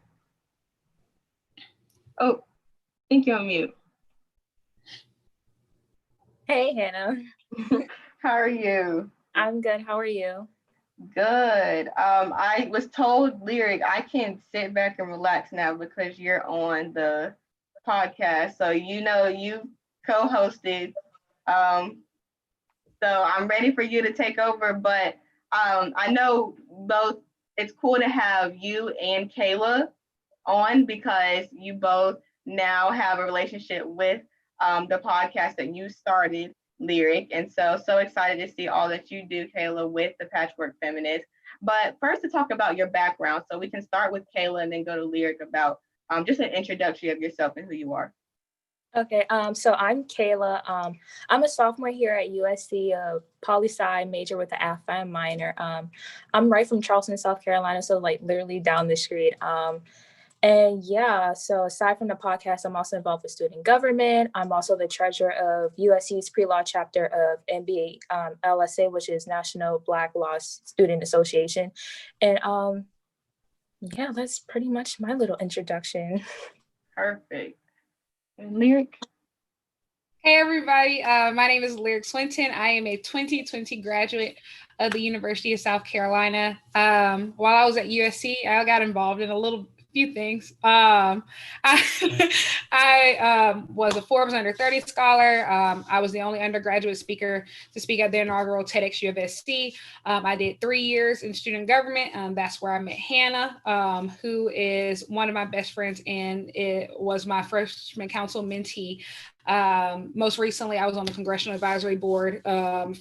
S2: Oh, I think you're on mute.
S22: Hey, Hannah.
S2: How are you?
S22: I'm good. How are you?
S2: Good. I was told, Lyric, I can sit back and relax now because you're on the podcast. So you co-hosted. So I'm ready for you to take over. But I know both. It's cool to have you and Kayla on because you both now have a relationship with the podcast that you started, Lyric. And so excited to see all that you do, Kayla, with the Patchwork Feminist. But first to talk about your background. So we can start with Kayla and then go to Lyric about just an introduction of yourself and who you are.
S22: Okay, so I'm Kayla. I'm a sophomore here at USC, a poli-sci major with an AFM minor. I'm right from Charleston, South Carolina, so like literally down the street. And yeah, so aside from the podcast, I'm also involved with student government. I'm also the treasurer of USC's pre-law chapter of NBA LSA, which is National Black Law Student Association. And yeah, that's pretty much my little introduction.
S2: Perfect. And Lyric?
S3: Hey, everybody. My name is Lyric Swinton. I am a 2020 graduate of the University of South Carolina. While I was at USC, I got involved in a few things. I was a Forbes Under 30 scholar. I was the only undergraduate speaker to speak at the inaugural TEDx UofSC. I did 3 years in student government. That's where I met Hannah, who is one of my best friends, and it was my freshman council mentee. Most recently, I was on the Congressional Advisory Board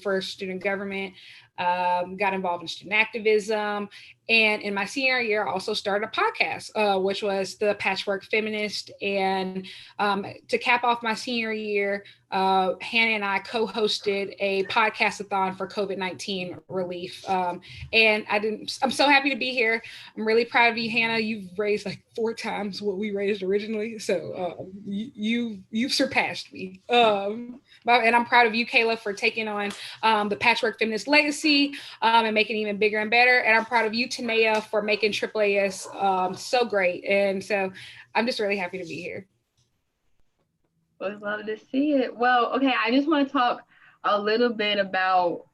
S3: for student government. Got involved in student activism. And in my senior year, I also started a podcast, which was the Patchwork Feminist. And to cap off my senior year, Hannah and I co-hosted a podcast-a-thon for COVID-19 relief. And I'm so happy to be here. I'm really proud of you, Hannah. You've raised like 4 times what we raised originally. So you've surpassed me. And I'm proud of you, Kayla, for taking on the Patchwork Feminist legacy and making it even bigger and better. And I'm proud of you, Toneia, for making AAAS so great. And so I'm just really happy to be here.
S2: Would love to see it. Well, okay, I just want to talk a little bit about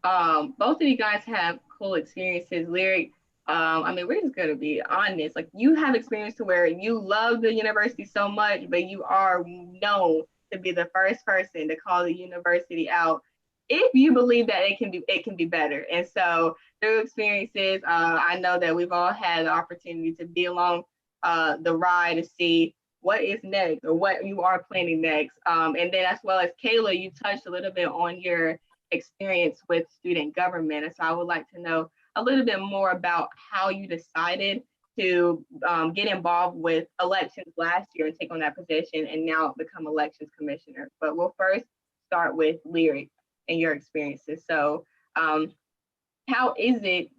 S2: both of you guys have cool experiences. Lyric, I mean, we're just going to be honest. Like, you have experience to where you love the university so much, but you are known to be the first person to call the university out if you believe that it can be better. And so through experiences, I know that we've all had the opportunity to be along the ride to see what is next or what you are planning next. And then as well as Kayla, you touched a little bit on your experience with student government. And so I would like to know a little bit more about how you decided to get involved with elections last year and take on that position and now become elections commissioner. But we'll first start with Lyric and your experiences. So how is it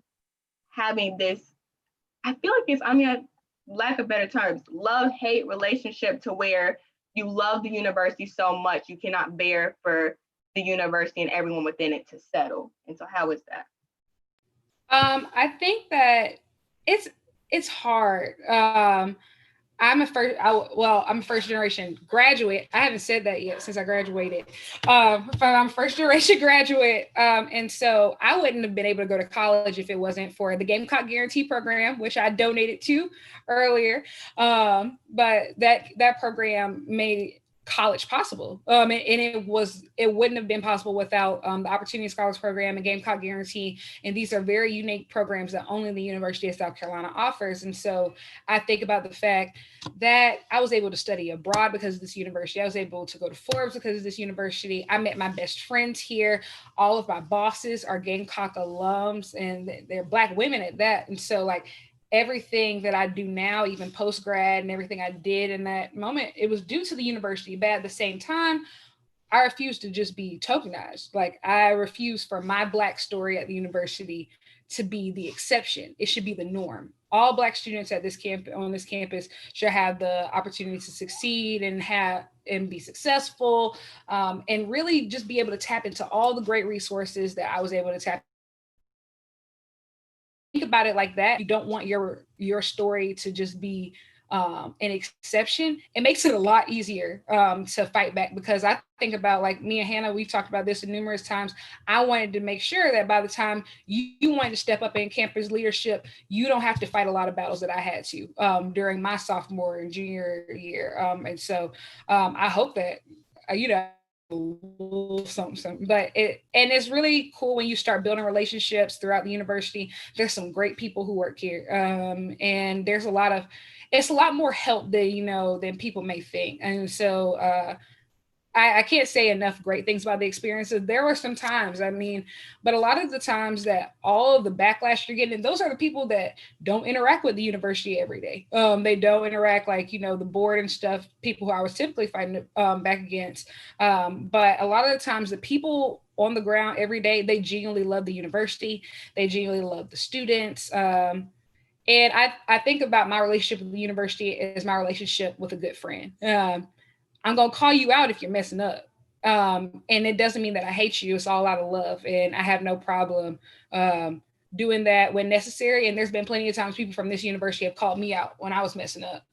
S2: having this, I feel like it's, I mean, lack of better terms, love-hate relationship to where you love the university so much you cannot bear for the university and everyone within it to settle. And so how is that?
S3: I think that it's hard. I'm a first generation graduate. I haven't said that yet since I graduated. But I'm first generation graduate. And so I wouldn't have been able to go to college if it wasn't for the Gamecock Guarantee Program, which I donated to earlier. But that program made college possible. And it wouldn't have been possible without the Opportunity Scholars Program and Gamecock Guarantee. And these are very unique programs that only the University of South Carolina offers. And so I think about the fact that I was able to study abroad because of this university. I was able to go to Forbes because of this university. I met my best friends here. All of my bosses are Gamecock alums, and they're Black women at that. And so like, everything that I do now, even post-grad and everything I did in that moment, it was due to the university. But at the same time, I refuse to just be tokenized. Like, I refuse for my Black story at the university to be the exception. It should be the norm. all Black students at this camp on this campus should have the opportunity to succeed and be successful, and really just be able to tap into all the great resources that I was able to tap. Think about it like that. You don't want your story to just be an exception. It makes it a lot easier to fight back, because I think about, like, me and Hannah, we've talked about this numerous times. I wanted to make sure that by the time you wanted to step up in campus leadership, you don't have to fight a lot of battles that I had to during my sophomore and junior year. And so I hope that, something, but it's really cool when you start building relationships throughout the university. There's some great people who work here, and there's it's a lot more help than people may think. And so I can't say enough great things about the experiences. There were some times, but a lot of the times that all of the backlash you're getting, and those are the people that don't interact with the university every day. They don't interact the board and stuff, people who I was typically fighting back against. But a lot of the times the people on the ground every day, they genuinely love the university. They genuinely love the students. And I think about my relationship with the university as my relationship with a good friend. I'm going to call you out if you're messing up. And it doesn't mean that I hate you. It's all out of love. And I have no problem doing that when necessary. And there's been plenty of times people from this university have called me out when I was messing up.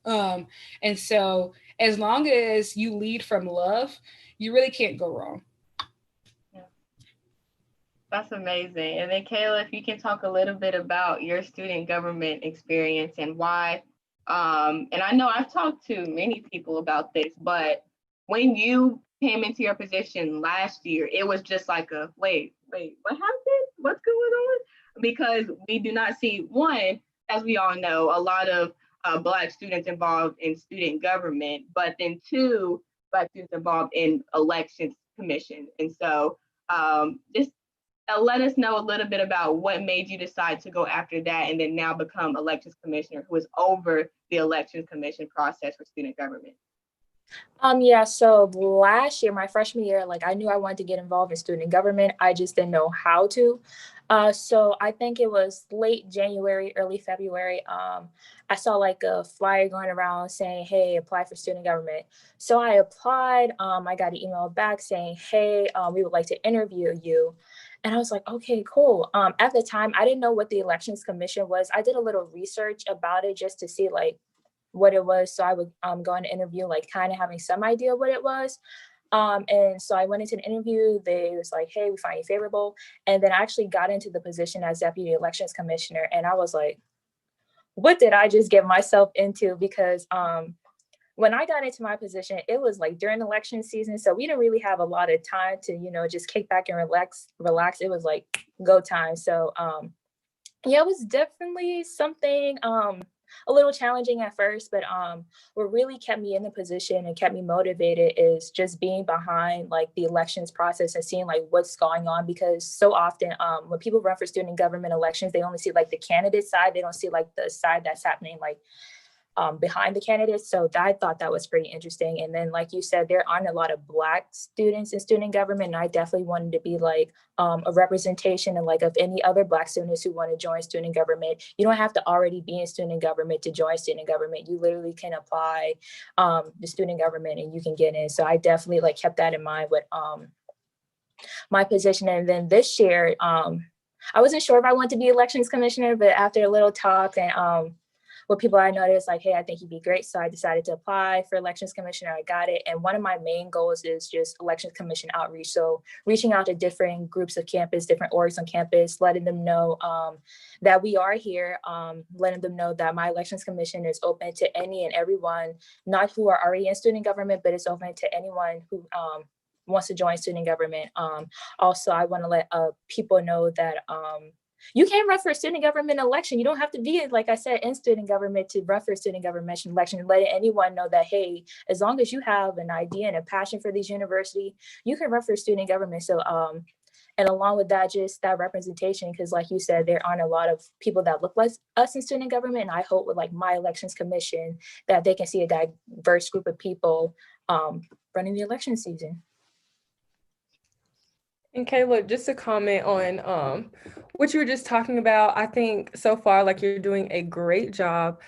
S3: And so as long as you lead from love, you really can't go wrong.
S2: Yeah. That's amazing. And then Kayla, if you can talk a little bit about your student government experience and why. And I know I've talked to many people about this, but when you came into your position last year, it was just like wait, what happened? What's going on? Because we do not see, one, as we all know, a lot of Black students involved in student government, but then two, Black students involved in elections commission. And so just let us know a little bit about what made you decide to go after that and then now become elections commissioner, who is over the elections commission process for student government.
S22: So last year, my freshman year, I knew I wanted to get involved in student government. I just didn't know how to. So I think it was late January, early February. I saw a flyer going around saying, hey, apply for student government. So I applied. I got an email back saying, hey, we would like to interview you. And I was like, okay, cool. At the time, I didn't know what the elections commission was. I did a little research about it just to see what it was. So I would go on an interview, kind of having some idea what it was. And so I went into an interview. They was like, hey, we find you favorable. And then I actually got into the position as deputy elections commissioner. And I was like, what did I just get myself into? Because when I got into my position, it was during election season. So we didn't really have a lot of time to, just kick back and relax. It was go time. So it was definitely something a little challenging at first, but what really kept me in the position and kept me motivated is just being behind the elections process and seeing what's going on, because so often when people run for student government elections, they only see the candidate side. They don't see the side that's happening behind the candidates. So I thought that was pretty interesting. And then, like you said, there aren't a lot of Black students in student government. And I definitely wanted to be a representation and of any other Black students who want to join student government. You don't have to already be in student government to join student government. You literally can apply the student government and you can get in. So I definitely kept that in mind with my position. And then this year, I wasn't sure if I wanted to be elections commissioner, but after a little talk and with people I noticed, hey, I think you'd be great. So I decided to apply for elections commissioner. I got it. And one of my main goals is just elections commission outreach. So reaching out to different groups of campus, different orgs on campus, letting them know that we are here, letting them know that my elections commission is open to any and everyone, not who are already in student government, but it's open to anyone who wants to join student government. Also, I want to let people know that you can run for a student government election. You don't have to be, like I said, in student government to run for a student government election. Letting anyone know that, hey, as long as you have an idea and a passion for these university, you can run for student government. So, and along with that, just that representation, because like you said, there aren't a lot of people that look like us in student government. And I hope with my elections commission that they can see a diverse group of people running the election season.
S5: And Kayla, just to comment on what you were just talking about, I think so far, like you're doing a great job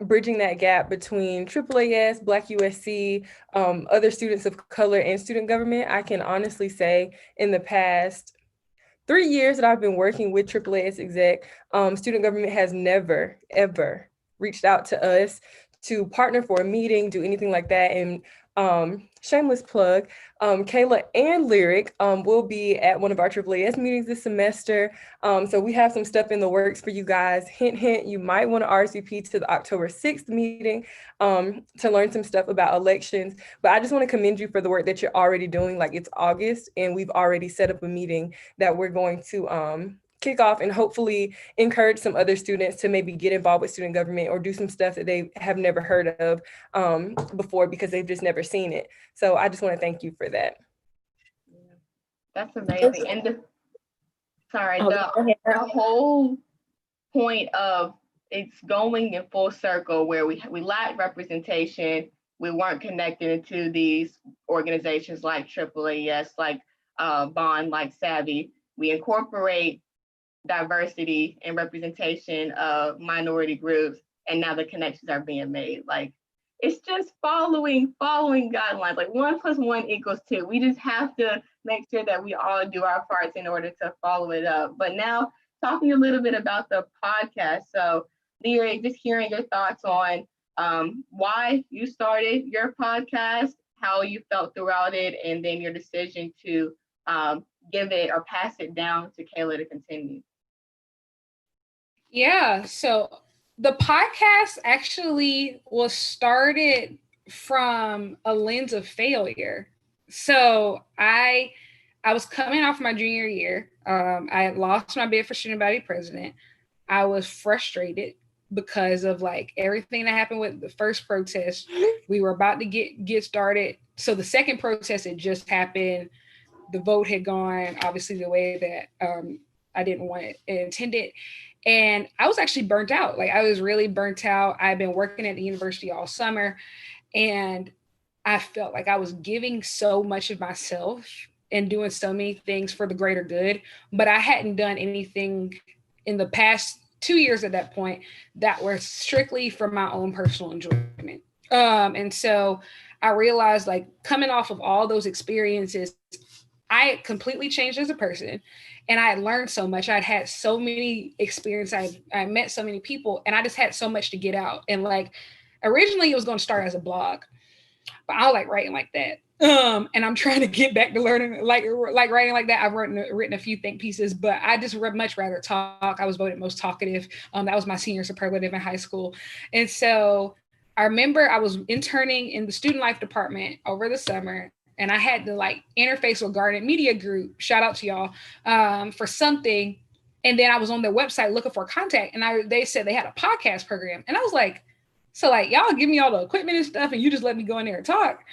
S5: bridging that gap between AAAS, Black USC, other students of color, and student government. I can honestly say in the past 3 years that I've been working with AAAS exec, student government has never, ever reached out to us to partner for a meeting, do anything like that. And shameless plug, Kayla and Lyric will be at one of our AAAS meetings this semester. So we have some stuff in the works for you guys. Hint, hint, you might want to RSVP to the October 6th meeting to learn some stuff about elections. But I just want to commend you for the work that you're already doing. Like, it's August and we've already set up a meeting that we're going to kick off and hopefully encourage some other students to maybe get involved with student government or do some stuff that they have never heard of before because they've just never seen it. So I just want to thank you for that.
S2: That's amazing. And the whole point of it's going in full circle where we lack representation. We weren't connected into these organizations like AAAS, like Bond, like Savvy. We incorporate diversity and representation of minority groups, and now the connections are being made. Like, it's just following guidelines. Like 1 + 1 = 2. We just have to make sure that we all do our parts in order to follow it up. But now, talking a little bit about the podcast. So, Lyric, just hearing your thoughts on why you started your podcast, how you felt throughout it, and then your decision to give it or pass it down to Kayla to continue.
S3: Yeah, so the podcast actually was started from a lens of failure. So I was coming off my junior year. I had lost my bid for student body president. I was frustrated because of like everything that happened with the first protest. We were about to get started. So the second protest had just happened. The vote had gone obviously the way that I didn't want it intended. And I was actually burnt out. Like, I was really burnt out. I'd been working at the university all summer, and I felt like I was giving so much of myself and doing so many things for the greater good, but I hadn't done anything in the past 2 years at that point that were strictly for my own personal enjoyment. And so I realized, like, coming off of all those experiences, I had completely changed as a person. And I had learned so much. I'd had so many experiences. I met so many people, and I just had so much to get out. And like, originally it was going to start as a blog, but I like writing like that. And I'm trying to get back to learning like writing like that. I've written a few think pieces, but I just much rather talk. I was voted most talkative. That was my senior superlative in high school. And so I remember I was interning in the student life department over the summer. And I had to like interface with Garnet Media Group, shout out to y'all, for something. And then I was on their website looking for a contact, and they said they had a podcast program. And I was like, so like, y'all give me all the equipment and stuff, and you just let me go in there and talk.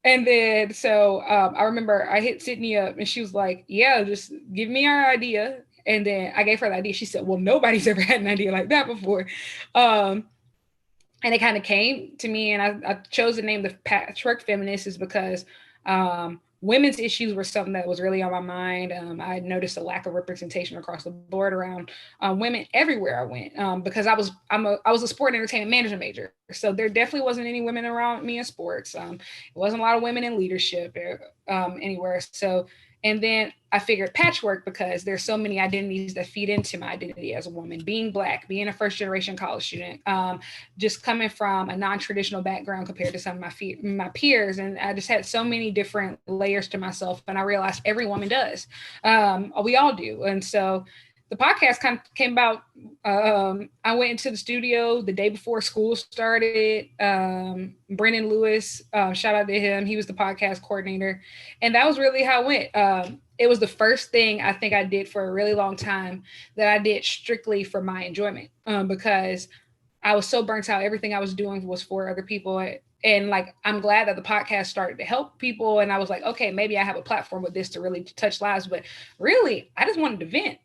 S3: And then, so I remember I hit Sydney up, and she was like, yeah, just give me your idea. And then I gave her the idea. She said, well, nobody's ever had an idea like that before. And it kind of came to me, and I chose the name the Patchwork Feminists is because women's issues were something that was really on my mind. I had noticed a lack of representation across the board around women everywhere I went because I was a sport and entertainment management major. So there definitely wasn't any women around me in sports. It wasn't a lot of women in leadership anywhere. So, and then I figured patchwork because there's so many identities that feed into my identity as a woman, being Black, being a first generation college student, just coming from a non-traditional background compared to some of my peers. And I just had so many different layers to myself. And I realized every woman does. We all do. And so the podcast kind of came about. I went into the studio the day before school started. Brennan Lewis, shout out to him. He was the podcast coordinator. And that was really how it went. It was the first thing I think I did for a really long time that I did strictly for my enjoyment because I was so burnt out. Everything I was doing was for other people. And like, I'm glad that the podcast started to help people. And I was like, okay, maybe I have a platform with this to really touch lives. But really, I just wanted to vent.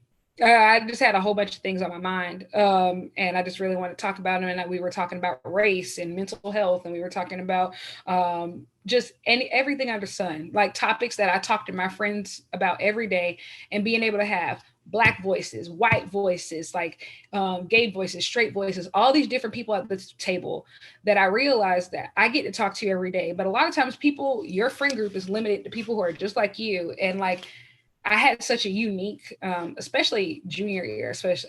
S3: I just had a whole bunch of things on my mind, and I just really wanted to talk about them. And we were talking about race and mental health, and we were talking about just everything under the sun, like topics that I talk to my friends about every day, and being able to have Black voices, white voices, like gay voices, straight voices, all these different people at the table that I realized that I get to talk to every day. But a lot of times your friend group is limited to people who are just like you. And like, I had such a unique, especially junior year, especially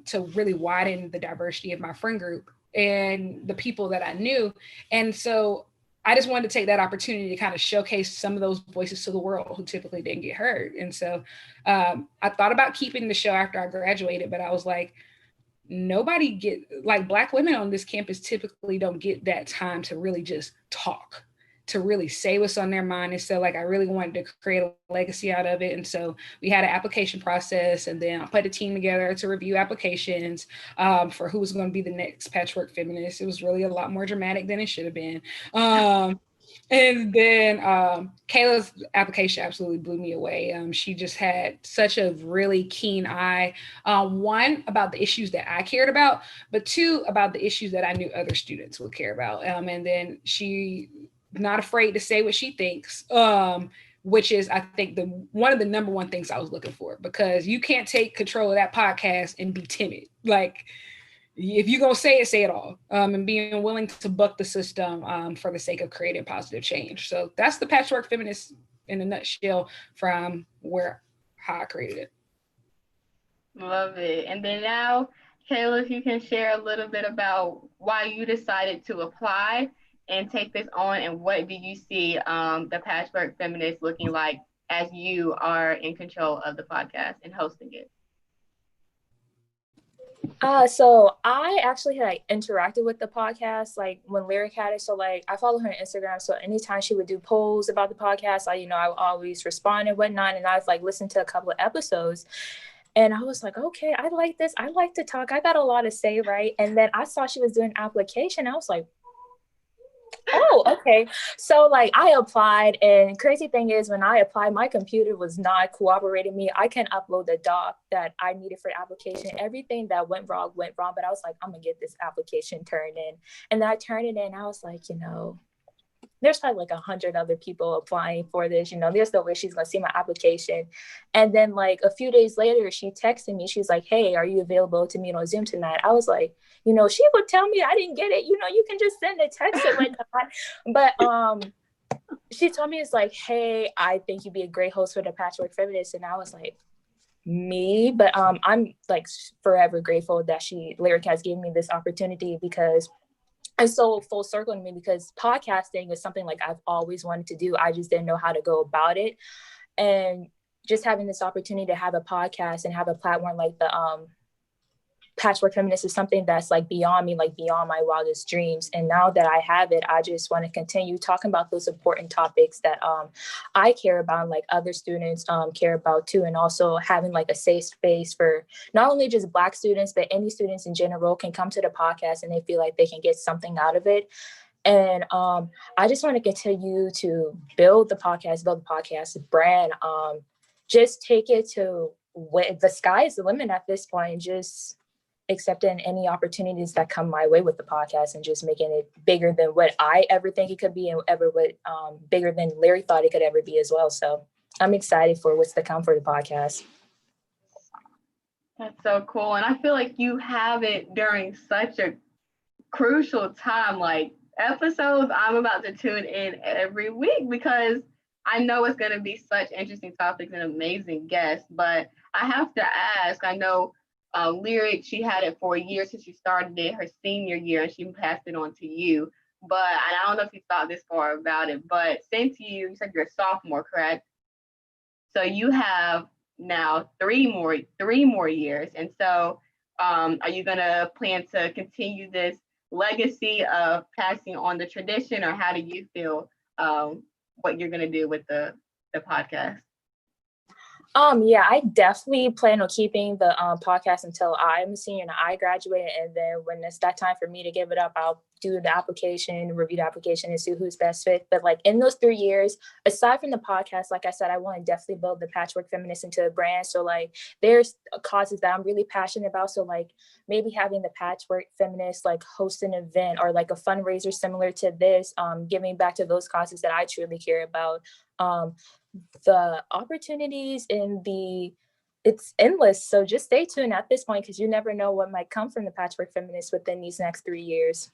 S3: to really widen the diversity of my friend group and the people that I knew. And so I just wanted to take that opportunity to kind of showcase some of those voices to the world who typically didn't get heard. And so I thought about keeping the show after I graduated, but I was like, Black women on this campus typically don't get that time to really just talk, to really say what's on their mind. And so like, I really wanted to create a legacy out of it. And so we had an application process, and then I put a team together to review applications for who was going to be the next Patchwork Feminist. It was really a lot more dramatic than it should have been. And then Kayla's application absolutely blew me away. She just had such a really keen eye, one, about the issues that I cared about, but two, about the issues that I knew other students would care about. And then she not afraid to say what she thinks, which is, I think, one of the number one things I was looking for, because you can't take control of that podcast and be timid. Like, if you're going to say it all, and being willing to buck the system for the sake of creating positive change. So that's the Patchwork Feminist in a nutshell from how I created it.
S2: Love it. And then now, Kayla, if you can share a little bit about why you decided to apply and take this on, and what do you see the Patchwork Feminist looking like as you are in control of the podcast and hosting it?
S22: So I actually had interacted with the podcast, like when Lyric had it. So like I follow her on Instagram. So anytime she would do polls about the podcast, I would always respond and whatnot. And I've like listened to a couple of episodes, and I was like, okay, I like this. I like to talk. I got a lot to say, right? And then I saw she was doing an application. I was like, oh, okay. So like I applied, and crazy thing is, when I applied, my computer was not cooperating me. I can't upload the doc that I needed for the application. Everything that went wrong, but I was like, I'm gonna get this application turned in. And then I turned it in. I was like, there's probably like 100 other people applying for this. There's no way she's gonna see my application. And then like a few days later, she texted me. She's like, hey, are you available to meet on Zoom tonight? I was like, she would tell me I didn't get it. You can just send a text and whatnot. But she told me, it's like, hey, I think you'd be a great host for the Patchwork Feminist. And I was like, me? But I'm like forever grateful that Lyric has given me this opportunity, because it's so full circle to me, because podcasting is something like I've always wanted to do. I just didn't know how to go about it. And just having this opportunity to have a podcast and have a platform like the Patchwork Feminist is something that's like beyond me, like beyond my wildest dreams. And now that I have it, I just want to continue talking about those important topics that I care about, and like other students care about too. And also having like a safe space for not only just Black students, but any students in general can come to the podcast and they feel like they can get something out of it. And I just want to continue to build the podcast brand, just take it to the sky is the limit at this point, just accepting any opportunities that come my way with the podcast, and just making it bigger than what I ever think it could be, and bigger than Larry thought it could ever be as well. So I'm excited for what's to come for the podcast.
S2: That's so cool. And I feel like you have it during such a crucial time, like episodes I'm about to tune in every week, because I know it's going to be such interesting topics and amazing guests. But I have to ask, I know Lyric, she had it for a year since she started it her senior year, and she passed it on to you. But and I don't know if you thought this far about it, but since you said you're a sophomore, correct? So you have now three more years. And so are you gonna plan to continue this legacy of passing on the tradition, or how do you feel what you're gonna do with the podcast?
S22: Yeah, I definitely plan on keeping the podcast until I'm a senior and I graduate. And then when it's that time for me to give it up, I'll do the application, review the application, and see who's best fit. But like in those 3 years, aside from the podcast, like I said, I want to definitely build the Patchwork Feminist into a brand. So like there's causes that I'm really passionate about. So like maybe having the Patchwork Feminist like host an event or like a fundraiser similar to this, giving back to those causes that I truly care about. The opportunities in it's endless. So just stay tuned at this point because you never know what might come from the Patchwork Feminists within these next 3 years.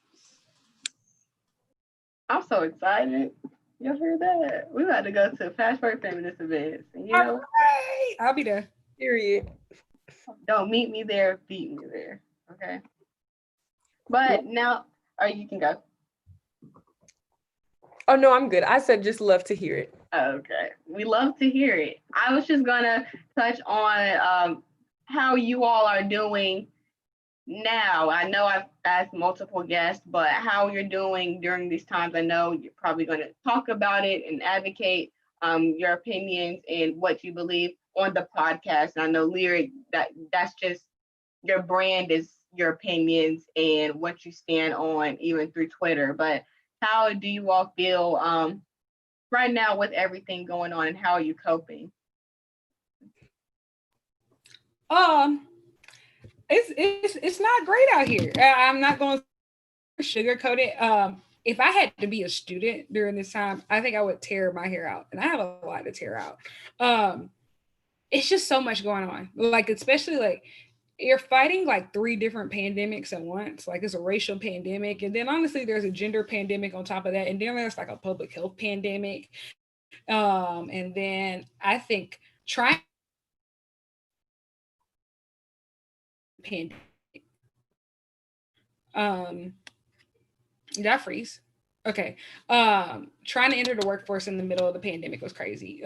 S2: I'm so excited. Y'all hear that? We about to go to Patchwork Feminist events. And you know,
S3: right. I'll be there.
S5: Period.
S2: Don't meet me there, beat me there. Okay. But now, you can go.
S5: Oh no, I'm good. I said just love to hear it.
S2: Okay, we love to hear it. I was just gonna touch on how you all are doing now. I know I've asked multiple guests, but how you're doing during these times. I know you're probably gonna talk about it and advocate your opinions and what you believe on the podcast. And I know Lyric, that's just your brand is your opinions and what you stand on, even through Twitter. But how do you all feel right now with everything going on, and how are you coping?
S3: It's not great out here. I'm not going to sugarcoat it. If I had to be a student during this time, I think I would tear my hair out, and I have a lot to tear out. It's just so much going on. Like, especially like you're fighting like 3 different pandemics at once. Like, it's a racial pandemic, and then honestly, there's a gender pandemic on top of that, and then there's like a public health pandemic. And then I think trying pandemic. Did I freeze? Okay. Trying to enter the workforce in the middle of the pandemic was crazy.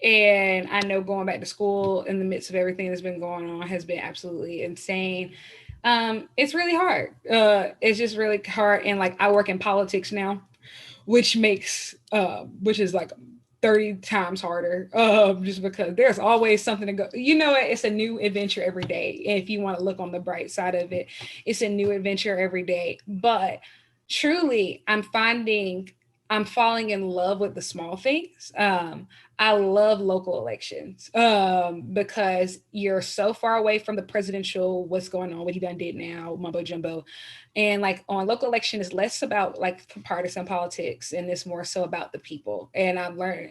S3: And I know going back to school in the midst of everything that's been going on has been absolutely insane. It's really hard. It's just really hard. And like I work in politics now, which is like 30 times harder, just because there's always something to go. You know, it's a new adventure every day. And if you want to look on the bright side of it, it's a new adventure every day. But truly, I'm falling in love with the small things. I love local elections because you're so far away from the presidential, what's going on, what he done did now, mumbo jumbo. And like on local election is less about like partisan politics and it's more so about the people. And I've learned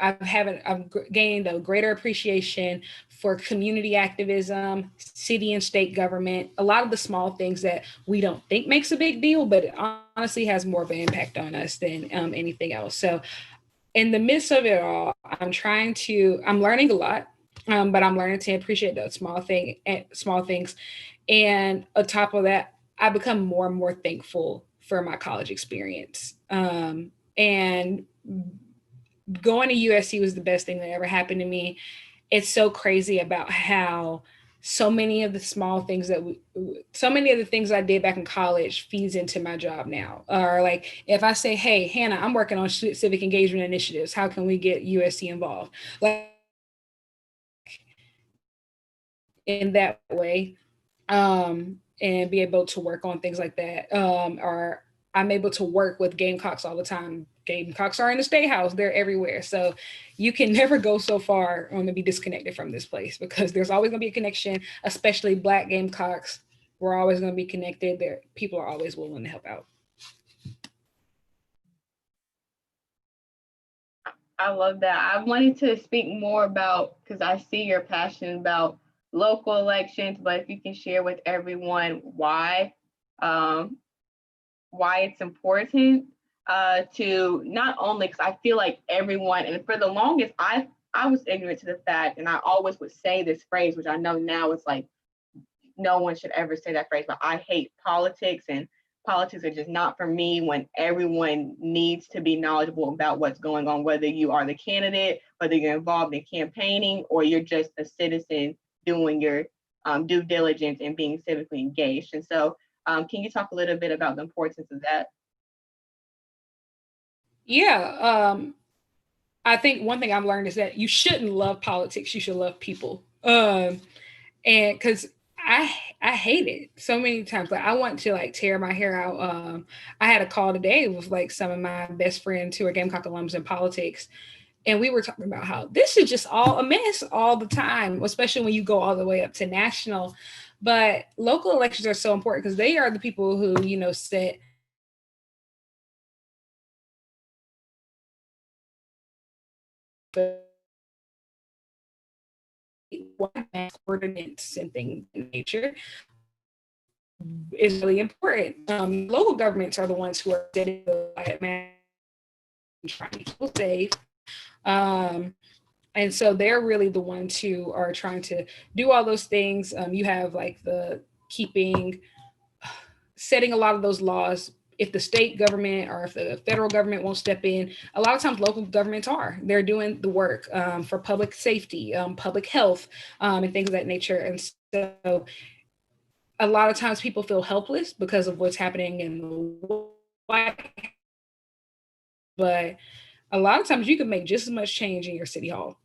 S3: I've gained a greater appreciation for community activism, city and state government, a lot of the small things that we don't think makes a big deal, but it honestly has more of an impact on us than anything else. So in the midst of it all, I'm learning a lot, but I'm learning to appreciate those small things. And on top of that, I become more and more thankful for my college experience. And going to USC was the best thing that ever happened to me. It's so crazy about how so many of the things I did back in college feeds into my job now. Or like, if I say, hey, Hannah, I'm working on civic engagement initiatives. How can we get USC involved? Like in that way, and be able to work on things like that. Or I'm able to work with Gamecocks all the time. Gamecocks are in the State House. They're everywhere. So you can never go so far to be disconnected from this place because there's always going to be a connection, especially Black Gamecocks. We're always going to be connected. People are always willing to help out.
S2: I love that. I wanted to speak more about, because I see your passion about local elections, but if you can share with everyone why it's important to not only, because I feel like everyone, and for the longest, I was ignorant to the fact, and I always would say this phrase, which I know now it's like, no one should ever say that phrase, but I hate politics, and politics are just not for me, when everyone needs to be knowledgeable about what's going on, whether you are the candidate, whether you're involved in campaigning, or you're just a citizen doing your due diligence and being civically engaged. And so can you talk a little bit about the importance of that?
S3: Yeah. I think one thing I've learned is that you shouldn't love politics. You should love people. And because I hate it so many times. Like I want to like tear my hair out. I had a call today with like some of my best friends who are Gamecock alums in politics. And we were talking about how this is just all a mess all the time, especially when you go all the way up to national. But local elections are so important because they are the people who, you know, set the ordinance and things in nature is really important. Local governments are the ones who are setting the trying to keep people safe. And so they're really the ones who are trying to do all those things. You have like the setting a lot of those laws. If the state government or if the federal government won't step in, a lot of times local governments they're doing the work for public safety, public health, and things of that nature. And so a lot of times people feel helpless because of what's happening in the White House. But a lot of times you can make just as much change in your city hall.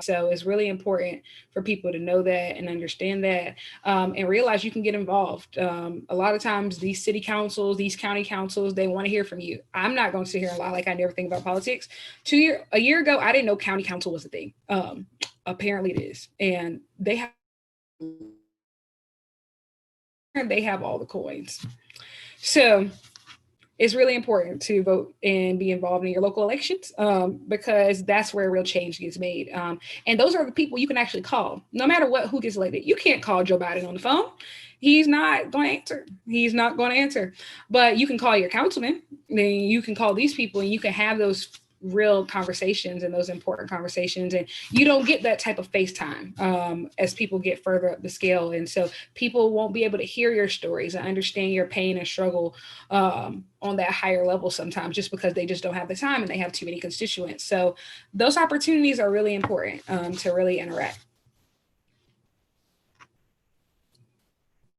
S3: So it's really important for people to know that and understand that and realize you can get involved. A lot of times these city councils, these county councils, they want to hear from you. I'm not going to sit here and lie like I never think about politics. A year ago, I didn't know county council was a thing. Apparently it is. And they have all the coins. So it's really important to vote and be involved in your local elections because that's where real change gets made. And those are the people you can actually call, no matter who gets elected. You can't call Joe Biden on the phone. He's not going to answer. He's not going to answer. But you can call your councilman. Then you can call these people and you can have those real conversations and those important conversations. And you don't get that type of FaceTime as people get further up the scale. And so people won't be able to hear your stories and understand your pain and struggle on that higher level sometimes just because they just don't have the time and they have too many constituents. So those opportunities are really important to really interact.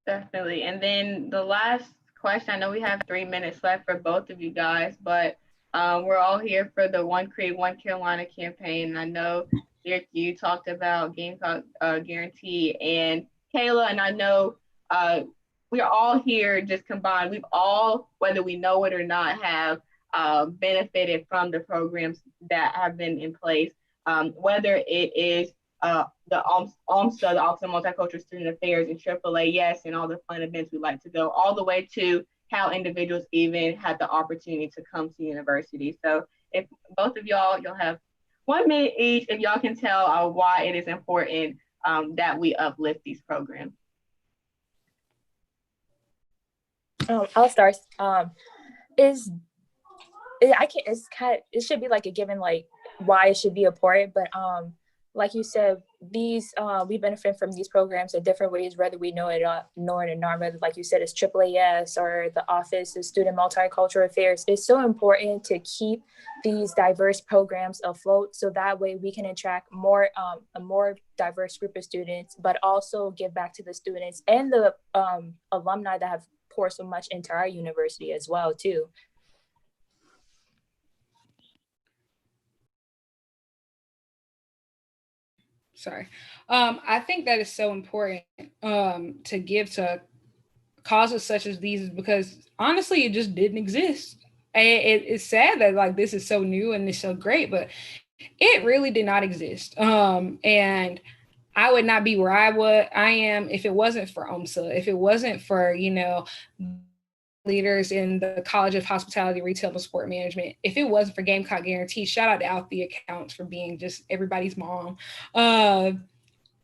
S2: Definitely. And then the last question, I know we have 3 minutes left for both of you guys, but we're all here for the One Create One Carolina campaign. And I know, Derek, you talked about Gamecock Guarantee and Kayla, and I know we are all here just combined. We've all, whether we know it or not, have benefited from the programs that have been in place, whether it is the OMSA, the Office of Multicultural Student Affairs, and AAA, yes, and all the fun events we like to go, all the way to how individuals even had the opportunity to come to university. So if both of y'all have 1 minute each, if y'all can tell why it is important that we uplift these programs.
S22: I'll start. It should be like a given, like why it should be important, but like you said, we benefit from these programs in different ways, whether we know it or not, whether, like you said, it's AAAS or the Office of Student Multicultural Affairs. It's so important to keep these diverse programs afloat so that way we can attract a more diverse group of students, but also give back to the students and the alumni that have poured so much into our university as well, too.
S3: Sorry. I think that is so important to give to causes such as these because honestly, it just didn't exist. It's sad that like this is so new and it's so great, but it really did not exist. And I would not be where I am if it wasn't for OMSA, if it wasn't for, leaders in the College of Hospitality, Retail, and Sport Management. If it wasn't for Gamecock Guarantee, shout out to Althea Accounts for being just everybody's mom.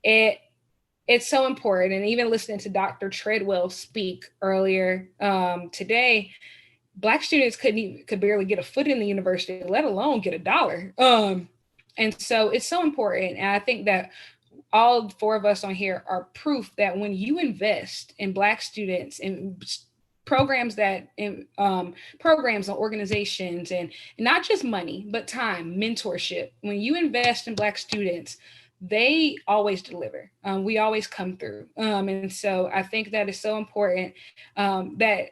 S3: It's so important. And even listening to Dr. Treadwell speak earlier today, Black students could barely get a foot in the university, let alone get $1. And so it's so important. And I think that all 4 of us on here are proof that when you invest in Black students and programs and organizations and not just money, but time, mentorship. When you invest in Black students, they always deliver. We always come through. And so I think that is so important that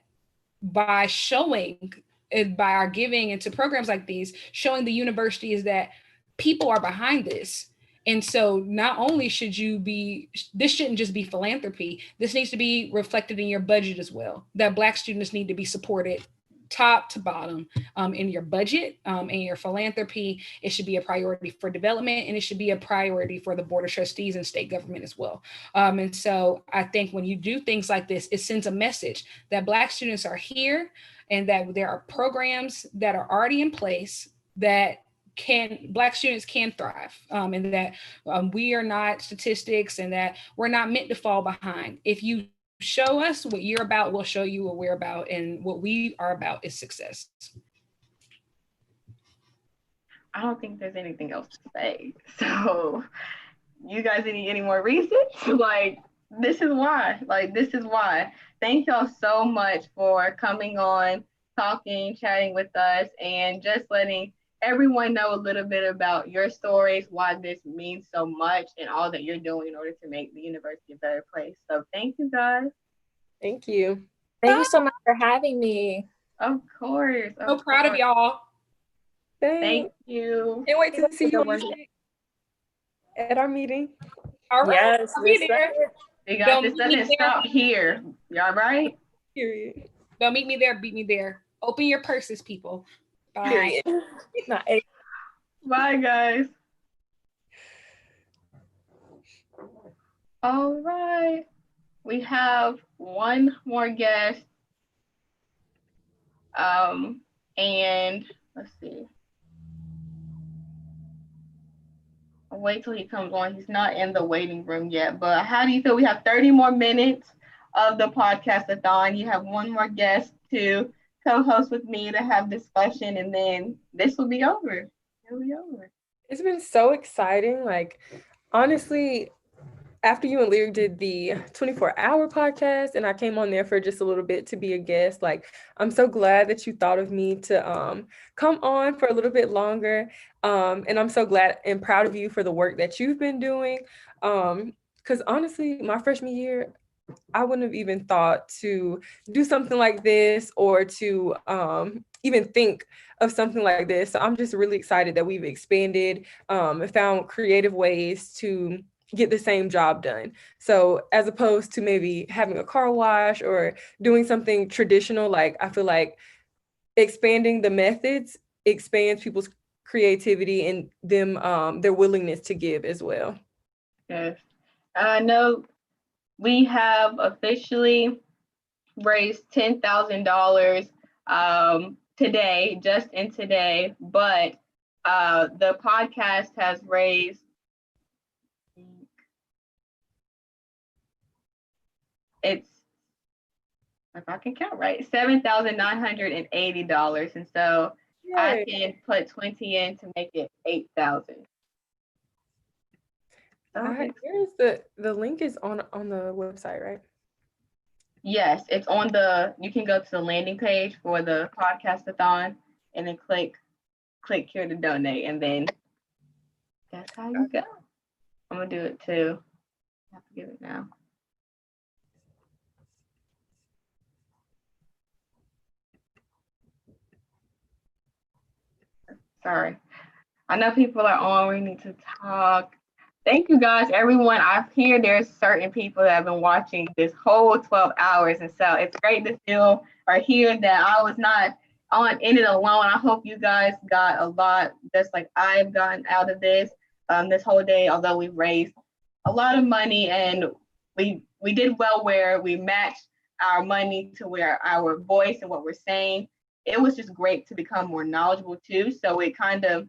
S3: by our giving into programs like these, showing the universities that people are behind this. And so not only this shouldn't just be philanthropy, this needs to be reflected in your budget as well, that Black students need to be supported top to bottom in your budget, in your philanthropy. It should be a priority for development, and it should be a priority for the Board of Trustees and state government as well. And so I think when you do things like this, it sends a message that Black students are here and that there are programs that are already in place that Black students can thrive, and that we are not statistics, and that we're not meant to fall behind. If you show us what you're about, we'll show you what we're about, and what we are about is success.
S2: I don't think there's anything else to say. So you guys need any more reasons? Like, this is why. Thank y'all so much for coming on, talking, chatting with us, and just letting everyone know a little bit about your stories, why this means so much, and all that you're doing in order to make the university a better place. So thank you, guys.
S5: Thank you.
S22: Thank you so much for having me.
S2: Of course.
S3: So proud of y'all.
S2: Thank you.
S5: Can't wait to see you at our meeting.
S3: All right.
S22: Yes,
S3: I'll be there.
S2: You guys, this doesn't stop here. Y'all right?
S5: Period.
S3: Don't meet me there, beat me there. Open your purses, people. Bye.
S22: Period.
S2: Bye, guys. All right. We have one more guest. And let's see. I'll wait till he comes on. He's not in the waiting room yet, but how do you feel? We have 30 more minutes of the podcast-a-thon. You have one more guest to co-host with me to have discussion, and then this will be over. It'll be over.
S5: It's been so exciting. Like, honestly, after you and Lyric did the 24-hour podcast and I came on there for just a little bit to be a guest, like, I'm so glad that you thought of me to come on for a little bit longer. And I'm so glad and proud of you for the work that you've been doing. Because honestly, my freshman year, I wouldn't have even thought to do something like this or to even think of something like this. So I'm just really excited that we've expanded and found creative ways to get the same job done. So as opposed to maybe having a car wash or doing something traditional, like, I feel like expanding the methods expands people's creativity and them their willingness to give as well.
S2: Yes. I know we have officially raised $10,000 today, just in today, but the podcast has raised, it's, if I can count right, $7,980. And so yay. I can put 20 in to make it 8,000.
S5: Here's the link is on the website, right?
S2: Yes, it's on you can go to the landing page for the podcast-a-thon and then click here to donate, and then that's how you go. I'm gonna do it too. I have to give it now. Sorry. I know people are on, we need to talk. Thank you guys, everyone. I hear there's certain people that have been watching this whole 12 hours. And so it's great to feel or hear that I was not in it alone. I hope you guys got a lot, just like I've gotten out of this whole day, although we raised a lot of money and we did well where we matched our money to where our voice and what we're saying. It was just great to become more knowledgeable too. So it kind of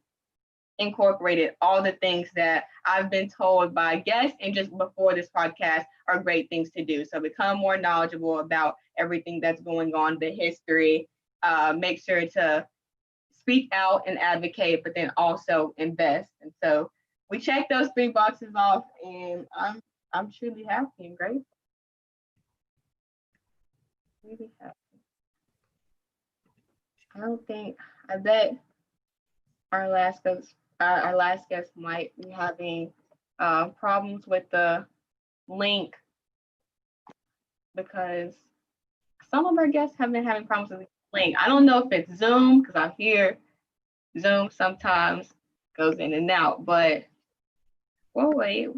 S2: incorporated all the things that I've been told by guests and just before this podcast are great things to do. So become more knowledgeable about everything that's going on, the history, make sure to speak out and advocate, but then also invest. And so we checked those 3 boxes off, and I'm truly happy and grateful. Really happy. I bet our last guest might be having problems with the link, because some of our guests have been having problems with the link. I don't know if it's Zoom, because I hear Zoom sometimes goes in and out. But we'll wait.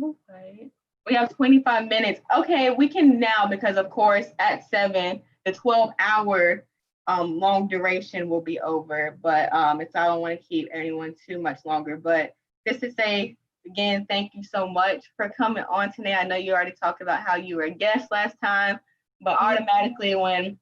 S2: We have 25 minutes. Okay, we can now, because of course at 7, the 12-hour long duration will be over. But I don't want to keep anyone too much longer. But just to say again, thank you so much for coming on today. I know you already talked about how you were a guest last time, but automatically when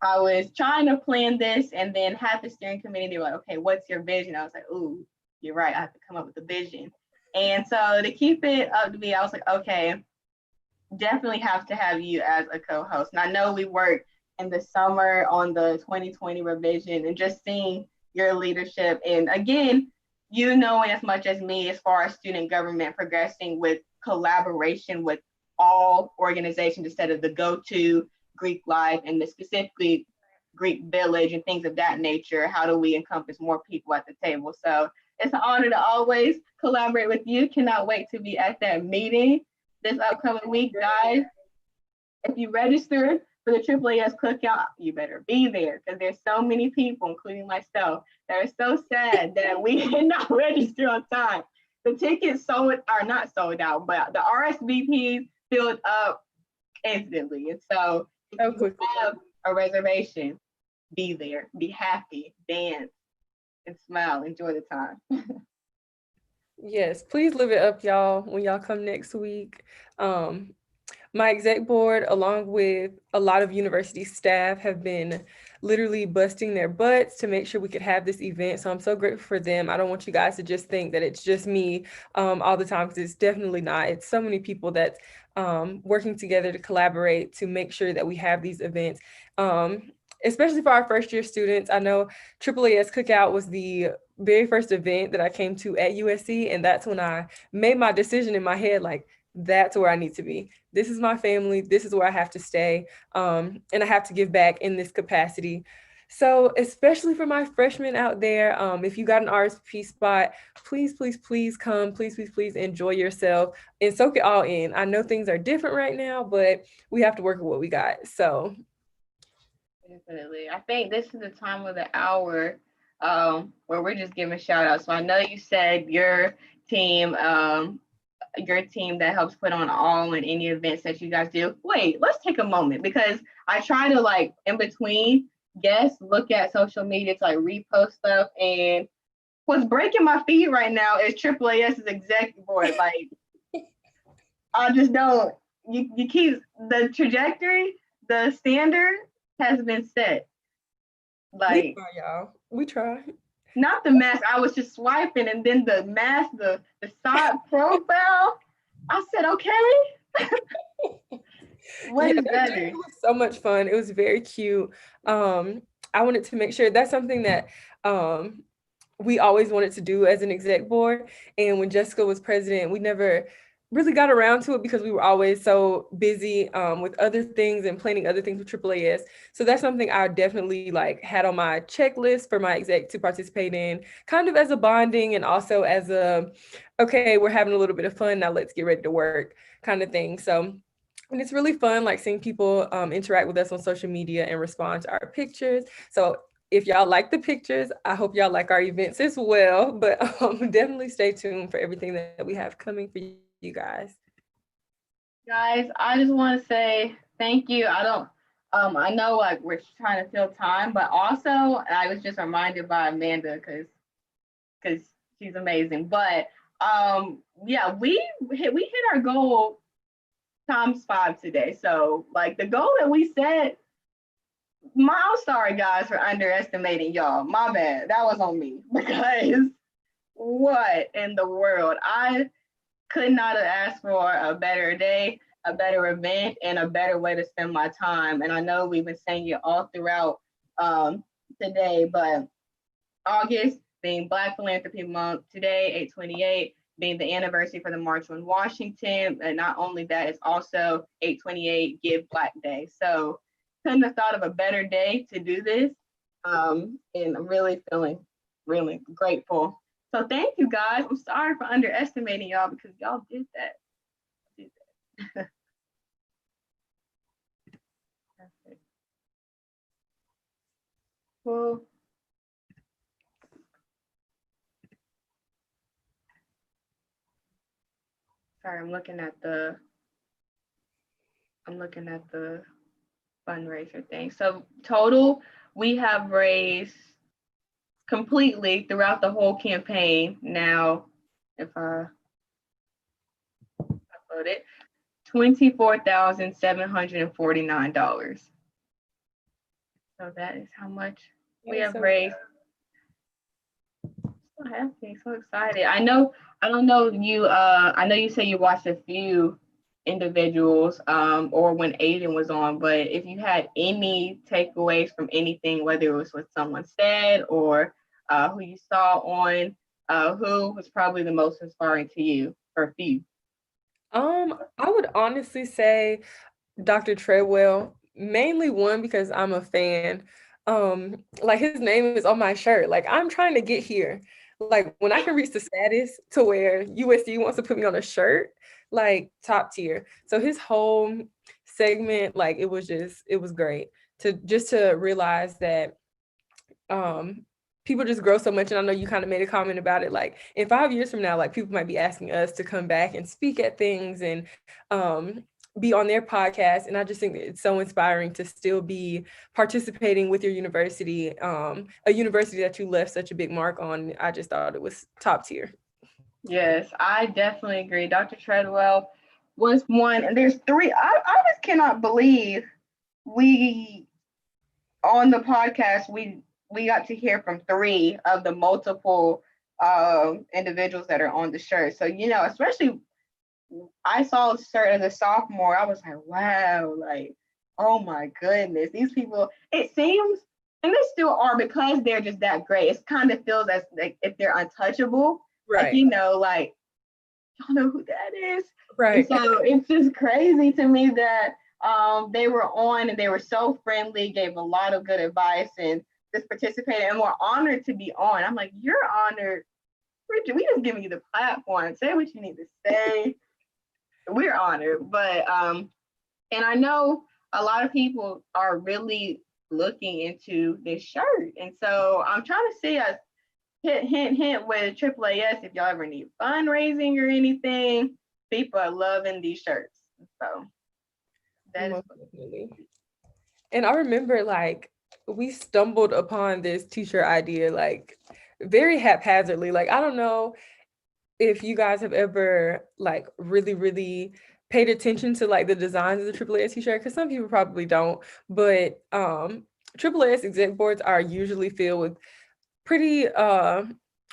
S2: I was trying to plan this and then have the steering committee, they were like, okay, what's your vision? I was like, ooh, you're right. I have to come up with a vision. And so to keep it up to me, I was like, okay, definitely have to have you as a co-host. And I know we worked in the summer on the 2020 revision and just seeing your leadership. And again, you knowing as much as me as far as student government progressing with collaboration with all organizations instead of the go-to Greek life and the specifically Greek village and things of that nature. How do we encompass more people at the table? So it's an honor to always collaborate with you. Cannot wait to be at that meeting this upcoming week, guys. If you register for the AAAS cookout, you better be there because there's so many people, including myself, that are so sad that we did not register on time. The tickets are not sold out, but the RSVPs filled up instantly. And so if you have a reservation, be there, be happy, dance, and smile, enjoy the time.
S5: Yes, please live it up, y'all, when y'all come next week. My exec board, along with a lot of university staff, have been literally busting their butts to make sure we could have this event. So I'm so grateful for them. I don't want you guys to just think that it's just me all the time, because it's definitely not. It's so many people that's working together to collaborate to make sure that we have these events. Especially for our first year students. I know AAAS Cookout was the very first event that I came to at USC. And that's when I made my decision in my head, like, that's where I need to be. This is my family. This is where I have to stay. And I have to give back in this capacity. So especially for my freshmen out there, if you got an RSP spot, please, please, please come. Please, please, please enjoy yourself and soak it all in. I know things are different right now, but we have to work with what we got. So
S2: definitely. I think this is the time of the hour where we're just giving shout outs. So I know you said your team that helps put on all and any events that you guys do. Wait, let's take a moment, because I try to, like, in between guests, look at social media to, like, repost stuff. And what's breaking my feed right now is AAAS's executive board. Like, I just don't, you keep the trajectory, the standard has been set. Like,
S5: we try, y'all. We try.
S2: Not the mask. I was just swiping, and then the mask, the side profile. I said, okay. What is better?
S5: It was so much fun. It was very cute. I wanted to make sure that's something that we always wanted to do as an exec board. And when Jessica was president, we never really got around to it because we were always so busy with other things and planning other things with AAAS. So that's something I definitely had on my checklist for my exec to participate in, kind of as a bonding and also as a, okay, we're having a little bit of fun, now let's get ready to work kind of thing. So, and it's really fun, seeing people interact with us on social media and respond to our pictures. So if y'all like the pictures, I hope y'all like our events as well, but definitely stay tuned for everything that we have coming for you guys.
S2: Guys, I just want to say thank you. I know we're trying to fill time, but also I was just reminded by Amanda because she's amazing. But yeah, we hit our goal ×5 today. So the goal that we set, I'm sorry guys for underestimating y'all. My bad. That was on me, because what in the world? I could not have asked for a better day, a better event, and a better way to spend my time. And I know we've been saying it all throughout today, but August being Black Philanthropy Month, today, 8/28, being the anniversary for the March on Washington. And not only that, it's also 8/28 Give Black Day. So couldn't have thought of a better day to do this. And I'm really feeling really grateful. So thank you guys. I'm sorry for underestimating y'all, because y'all did that. Perfect. Well, sorry, I'm looking at the fundraiser thing. So total, we have raised completely throughout the whole campaign. Now, if I upload it, $24,749. So that is how much we have raised. So happy, so excited. I don't know you. I know you say you watched a few individuals, or when Aiden was on, but if you had any takeaways from anything, whether it was what someone said or who you saw on, who was probably the most inspiring to you, or a few?
S5: I would honestly say Dr. Treadwell, mainly one because I'm a fan. Like his name is on my shirt. Like I'm trying to get here. Like when I can reach the status to where USC wants to put me on a shirt, like top tier. So his whole segment, like it was great to realize that people just grow so much. And I know you kind of made a comment about it, like in 5 years from now, like people might be asking us to come back and speak at things and be on their podcast. And I just think it's so inspiring to still be participating with your university, a university that you left such a big mark on. I just thought it was top tier.
S2: Yes, I definitely agree. Dr. Treadwell was one, and there's three. I just cannot believe we, on the podcast, we got to hear from three of the multiple individuals that are on the shirt. So, especially I saw a shirt as a sophomore, I was like, wow, like, oh my goodness, these people, it seems, and they still are because they're just that great. It kind of feels as like if they're untouchable.
S5: Right.
S2: Like, y'all know who that is.
S5: Right.
S2: And so it's just crazy to me that they were on and they were so friendly, gave a lot of good advice and just participated, and we're honored to be on. I'm like, you're honored. We just giving you the platform. Say what you need to say. We're honored. But and I know a lot of people are really looking into this shirt. And so I'm trying to see us hint with AAAS if y'all ever need fundraising or anything. People are loving these shirts. So that is
S5: definitely. And I remember like we stumbled upon this t-shirt idea like very haphazardly. Like I don't know if you guys have ever like really paid attention to like the designs of the AAAS t-shirt, because some people probably don't, but AAAS exec boards are usually filled with pretty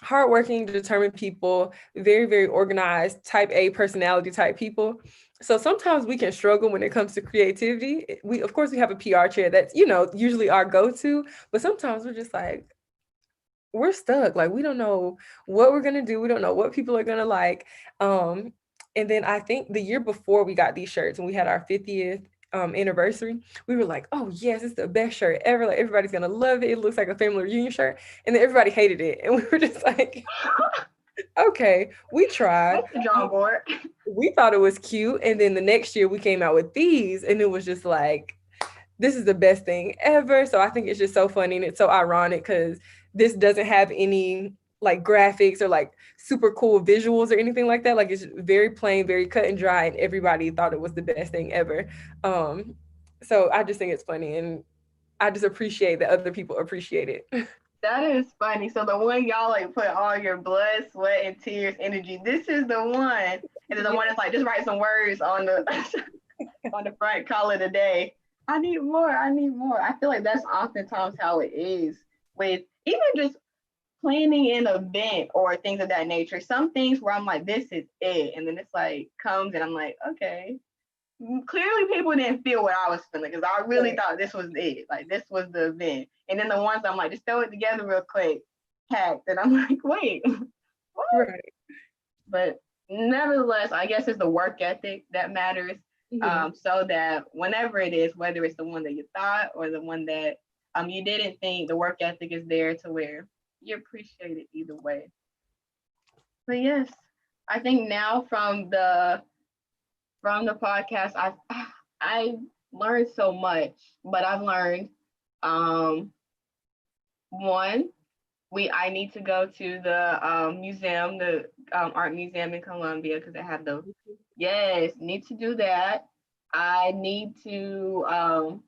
S5: hardworking, determined people, very organized, type A personality type people. So sometimes we can struggle when it comes to creativity. Of course we have a PR chair that's, usually our go-to, but sometimes we're just like, we're stuck. Like we don't know what we're gonna do. We don't know what people are gonna like. And then I think the year before we got these shirts and we had our 50th anniversary, we were like, oh yes, it's the best shirt ever. Like everybody's gonna love it. It looks like a family reunion shirt. And then everybody hated it. And we were just like, okay, we tried.
S2: That's the drawing board.
S5: We thought it was cute. And then the next year we came out with these and it was just like, this is the best thing ever. So I think it's just so funny and it's so ironic because this doesn't have any like graphics or like super cool visuals or anything like that. Like it's very plain, very cut and dry, and everybody thought it was the best thing ever. So I just think it's funny, and I just appreciate that other people appreciate it.
S2: That is funny. So the one y'all like put all your blood, sweat, and tears, energy. This is the one, and then the one that's like just write some words on the on the front, call it a day. I need more. I feel like that's oftentimes how it is with even just planning an event or things of that nature. Some things where I'm like, this is it. And then it's like comes and I'm like, okay. Clearly people didn't feel what I was feeling because I really thought this was it. Like this was the event. And then the ones I'm like, just throw it together real quick, hacked. And I'm like, wait, what? Right. But nevertheless, I guess it's the work ethic that matters. Mm-hmm. So that whenever it is, whether it's the one that you thought or the one that you didn't think, the work ethic is there to where you appreciate it either way. But yes, I think now from the podcast, I learned so much, but I've learned one, I need to go to the museum, the art museum in Columbia, because they have the, yes, need to do that. I need to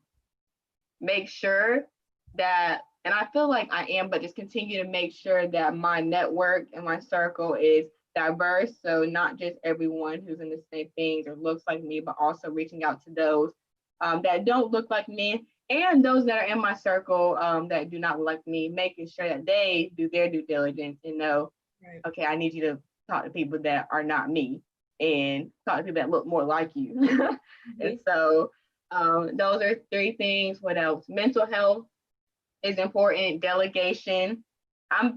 S2: make sure that, and I feel like I am, but just continue to make sure that my network and my circle is diverse. So not just everyone who's in the same things or looks like me, but also reaching out to those that don't look like me, and those that are in my circle that do not look like me, making sure that they do their due diligence and know, right, okay, I need you to talk to people that are not me and talk to people that look more like you. Mm-hmm. And so those are 3 things. What else? Mental health is important. Delegation. I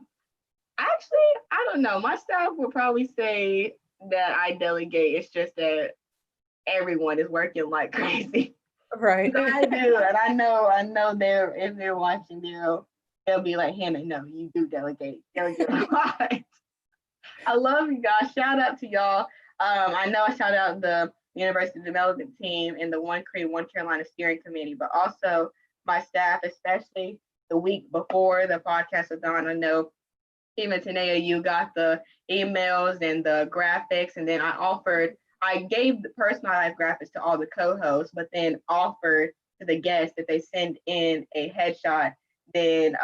S2: don't know. My staff would probably say that I delegate. It's just that everyone is working like crazy.
S5: Right.
S2: I do, and I know if they're watching, they'll be like, Hannah, no, you do delegate a lot. I love you guys. Shout out to y'all. I know I shout out the University Development Team and the One Carolina Steering Committee, but also my staff, especially the week before the Podcast-a-Thon. I know even Toneia, you got the emails and the graphics, and then I gave the personalized graphics to all the co-hosts, but then offered to the guests that they send in a headshot, then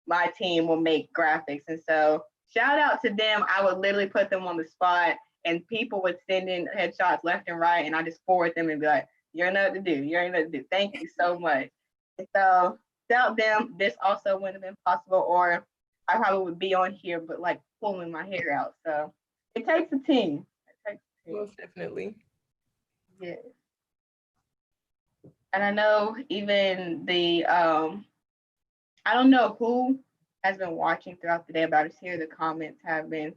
S2: my team will make graphics. And so shout out to them. I would literally put them on the spot, and people would send in headshots left and right, and I just forward them and be like, you already know what to do. You already know what to do. Thank you so much. And so without them, this also wouldn't have been possible, or I probably would be on here, but like pulling my hair out. So it takes a team.
S5: Most definitely.
S2: Yes. And I know even the, I don't know who has been watching throughout the day, but I just hear the comments have been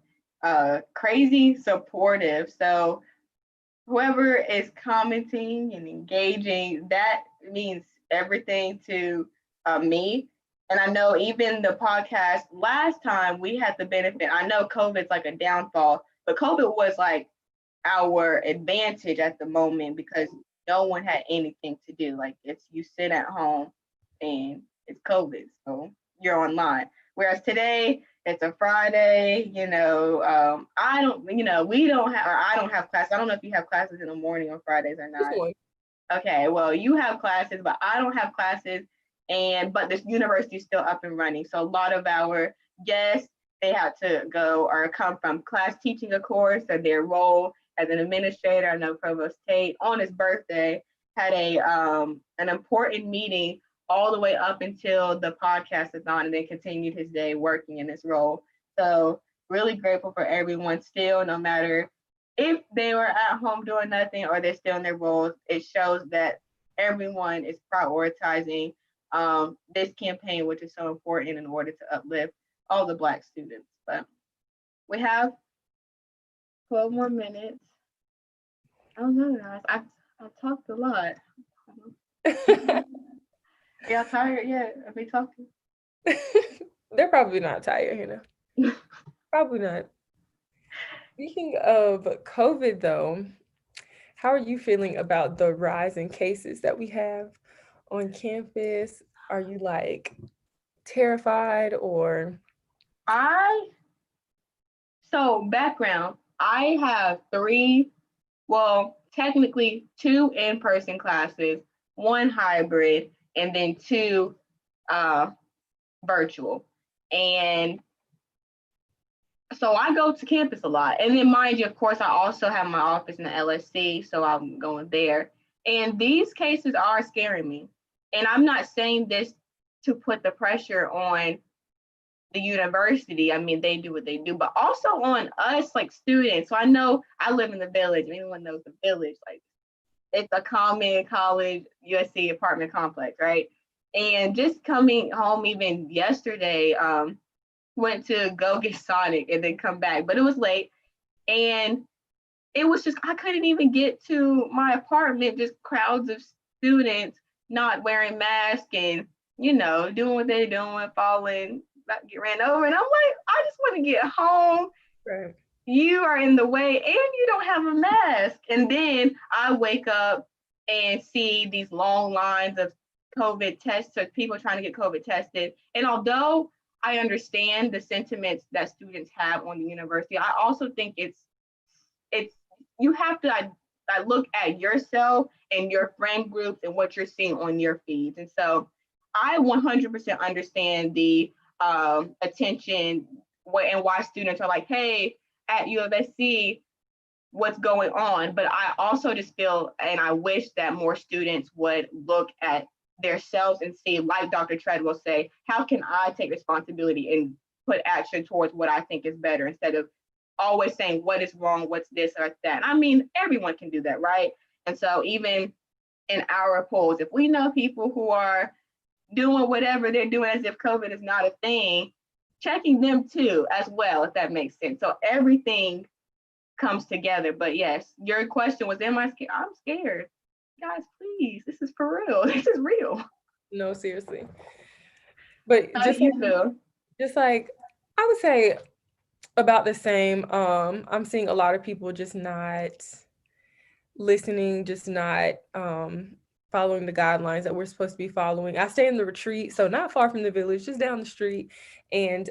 S2: crazy supportive. So whoever is commenting and engaging, that means everything to me. And I know even the podcast last time we had the benefit, I know COVID's like a downfall, but COVID was like our advantage at the moment because no one had anything to do. Like it's you sit at home and it's COVID, so you're online. Whereas today it's a Friday, we don't have class. I don't know if you have classes in the morning on Fridays or not. Okay, well you have classes, but I don't have classes, but this university is still up and running. So a lot of our guests, they had to go or come from class teaching a course, or their role as an administrator. I know Provost Tate on his birthday had an important meeting all the way up until the Podcast-a-Thon, and then continued his day working in this role. So really grateful for everyone still, no matter if they were at home doing nothing or they're still in their roles. It shows that everyone is prioritizing this campaign, which is so important in order to uplift all the Black students. But we have 12 more minutes. I don't know, guys. I've talked a lot. Y'all tired yet? Are we talking?
S5: They're probably not tired, Probably not. Speaking of COVID, though, how are you feeling about the rise in cases that we have on campus? Are you like terrified or?
S2: So background, I have technically 2 in-person classes, 1 hybrid, and then 2 virtual. And so I go to campus a lot. And then mind you, of course, I also have my office in the LSC, so I'm going there. And these cases are scaring me. And I'm not saying this to put the pressure on the university. I mean, they do what they do, but also on us like students. So I know I live in the Village. Anyone knows the Village, like it's a common college USC apartment complex, right? And just coming home even yesterday, went to go get Sonic and then come back, but it was late. And it was just, I couldn't even get to my apartment, just crowds of students not wearing masks and, doing what they're doing, falling, about to get ran over. And I'm like, I just want to get home.
S5: Right.
S2: You are in the way and you don't have a mask. And then I wake up and see these long lines of COVID tests, so people trying to get COVID tested. And although I understand the sentiments that students have on the university. I also think it's you have to I look at yourself and your friend groups and what you're seeing on your feeds. And so I 100% understand the attention and why students are like, hey, at UofSC, what's going on? But I also just feel, and I wish that more students would look at themselves and see, like Dr. Treadwell say, how can I take responsibility and put action towards what I think is better, instead of always saying what is wrong, what's this or that. I mean, everyone can do that, right? And so even in our polls, if we know people who are doing whatever they're doing as if COVID is not a thing, checking them too as well, if that makes sense. So everything comes together. But yes, your question was, am I scared? I'm scared. Guys, please, this is for real. This is real.
S5: No, seriously. But
S2: how do you feel?
S5: Just like, I would say about the same. I'm seeing a lot of people just not listening, just not following the guidelines that we're supposed to be following. I stay in the retreat, so not far from the village, just down the street. And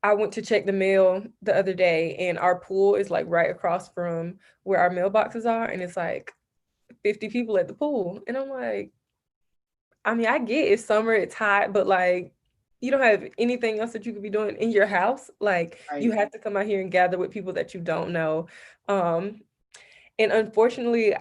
S5: I went to check the mail the other day, and our pool is like right across from where our mailboxes are, and it's like 50 people at the pool. And I'm like, I mean, I get it's summer, it's hot, but like, you don't have anything else that you could be doing in your house. Like, you have to come out here and gather with people that you don't know. And unfortunately,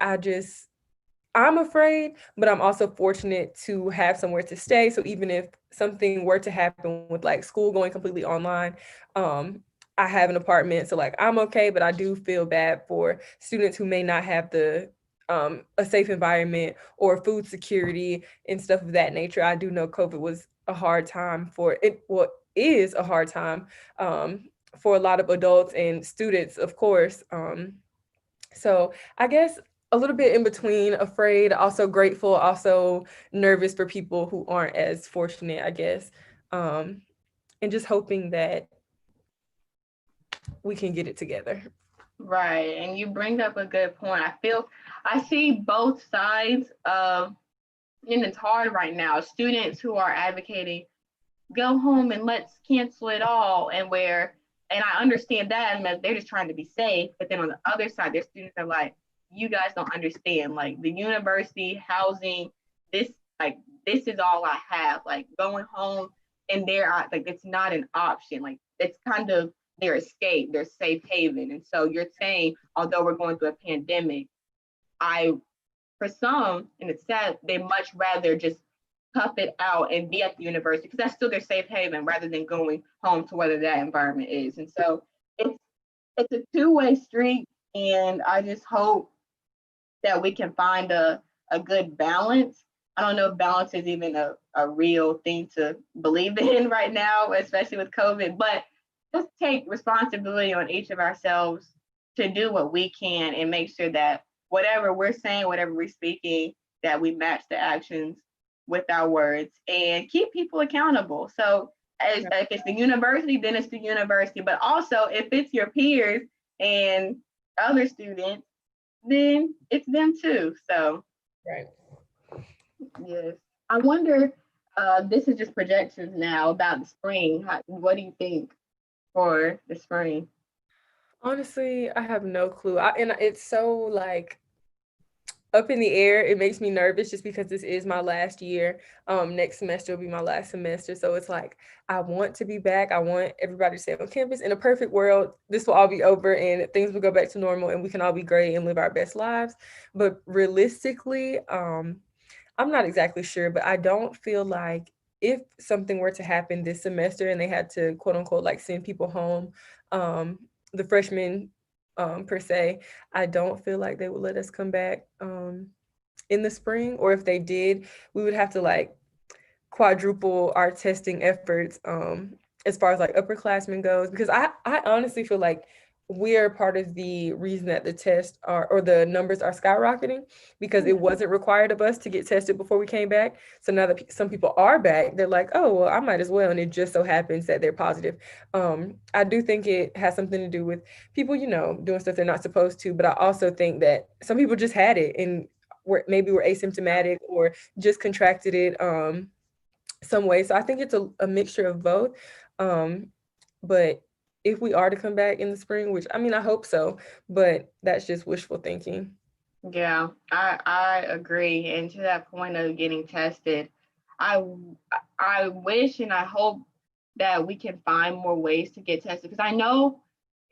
S5: I'm afraid, but I'm also fortunate to have somewhere to stay. So even if something were to happen with like school going completely online, I have an apartment. So like, I'm okay, but I do feel bad for students who may not have a safe environment or food security and stuff of that nature. I do know COVID was a hard time for it. Well, is a hard time for a lot of adults and students, of course. So I guess a little bit in between, afraid, also grateful, also nervous for people who aren't as fortunate, I guess. And just hoping that we can get it together.
S2: Right. And you bring up a good point. I see both sides of, and it's hard right now. Students who are advocating, go home and let's cancel it all, and I understand that, and they're just trying to be safe. But then on the other side, their students are like, you guys don't understand, like the university, housing, this is all I have. Like going home and like it's not an option. Like it's kind of their escape, their safe haven. And so you're saying, although we're going through a pandemic, for some, and it's sad, they much rather just tough it out and be at the university, because that's still their safe haven, rather than going home to whether that environment is. And so it's a two-way street, and I just hope that we can find a good balance. I don't know if balance is even a real thing to believe in right now, especially with COVID, but just take responsibility on each of ourselves to do what we can and make sure that whatever we're saying, whatever we're speaking, that we match the actions with our words and keep people accountable. So if it's the university, then it's the university, but also if it's your peers and other students, then it's them too. So,
S5: right.
S2: Yes. I wonder, this is just projections now about the spring. What do you think for the spring?
S5: Honestly, I have no clue. And it's so like up in the air. It makes me nervous just because this is my last year. Next semester will be my last semester. So it's like, I want to be back. I want everybody to stay on campus. In a perfect world, this will all be over and things will go back to normal and we can all be great and live our best lives. But realistically, I'm not exactly sure, but I don't feel like if something were to happen this semester and they had to quote unquote like send people home, the freshmen per se, I don't feel like they would let us come back in the spring, or if they did, we would have to like quadruple our testing efforts as far as like upperclassmen goes, because I honestly feel like we're part of the reason that the tests or the numbers are skyrocketing, because it wasn't required of us to get tested before we came back. So now that some people are back, they're like, oh, well, I might as well. And it just so happens that they're positive. I do think it has something to do with people, doing stuff they're not supposed to. But I also think that some people just had it and maybe were asymptomatic or just contracted it. some way. So I think it's a mixture of both. But if we are to come back in the spring, which I mean, I hope so, but that's just wishful thinking.
S2: Yeah, I agree. And to that point of getting tested, I wish and I hope that we can find more ways to get tested, because I know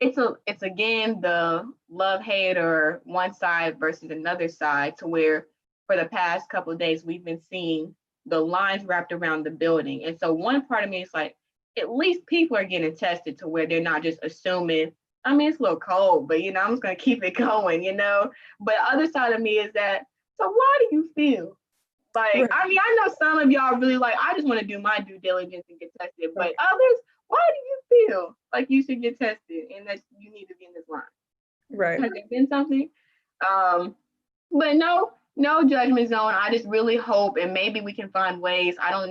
S2: it's again the love hate or one side versus another side, to where for the past couple of days we've been seeing the lines wrapped around the building. And so one part of me is like, at least people are getting tested to where they're not just assuming, I mean, it's a little cold, but I'm just gonna keep it going, But the other side of me is that, so why do you feel? Like, right. I mean, I know some of y'all really like, I just want to do my due diligence and get tested, but others, why do you feel like you should get tested and that you need to be in this line?
S5: Right.
S2: Has there been something? But no judgment zone. I just really hope, and maybe we can find ways, I don't know,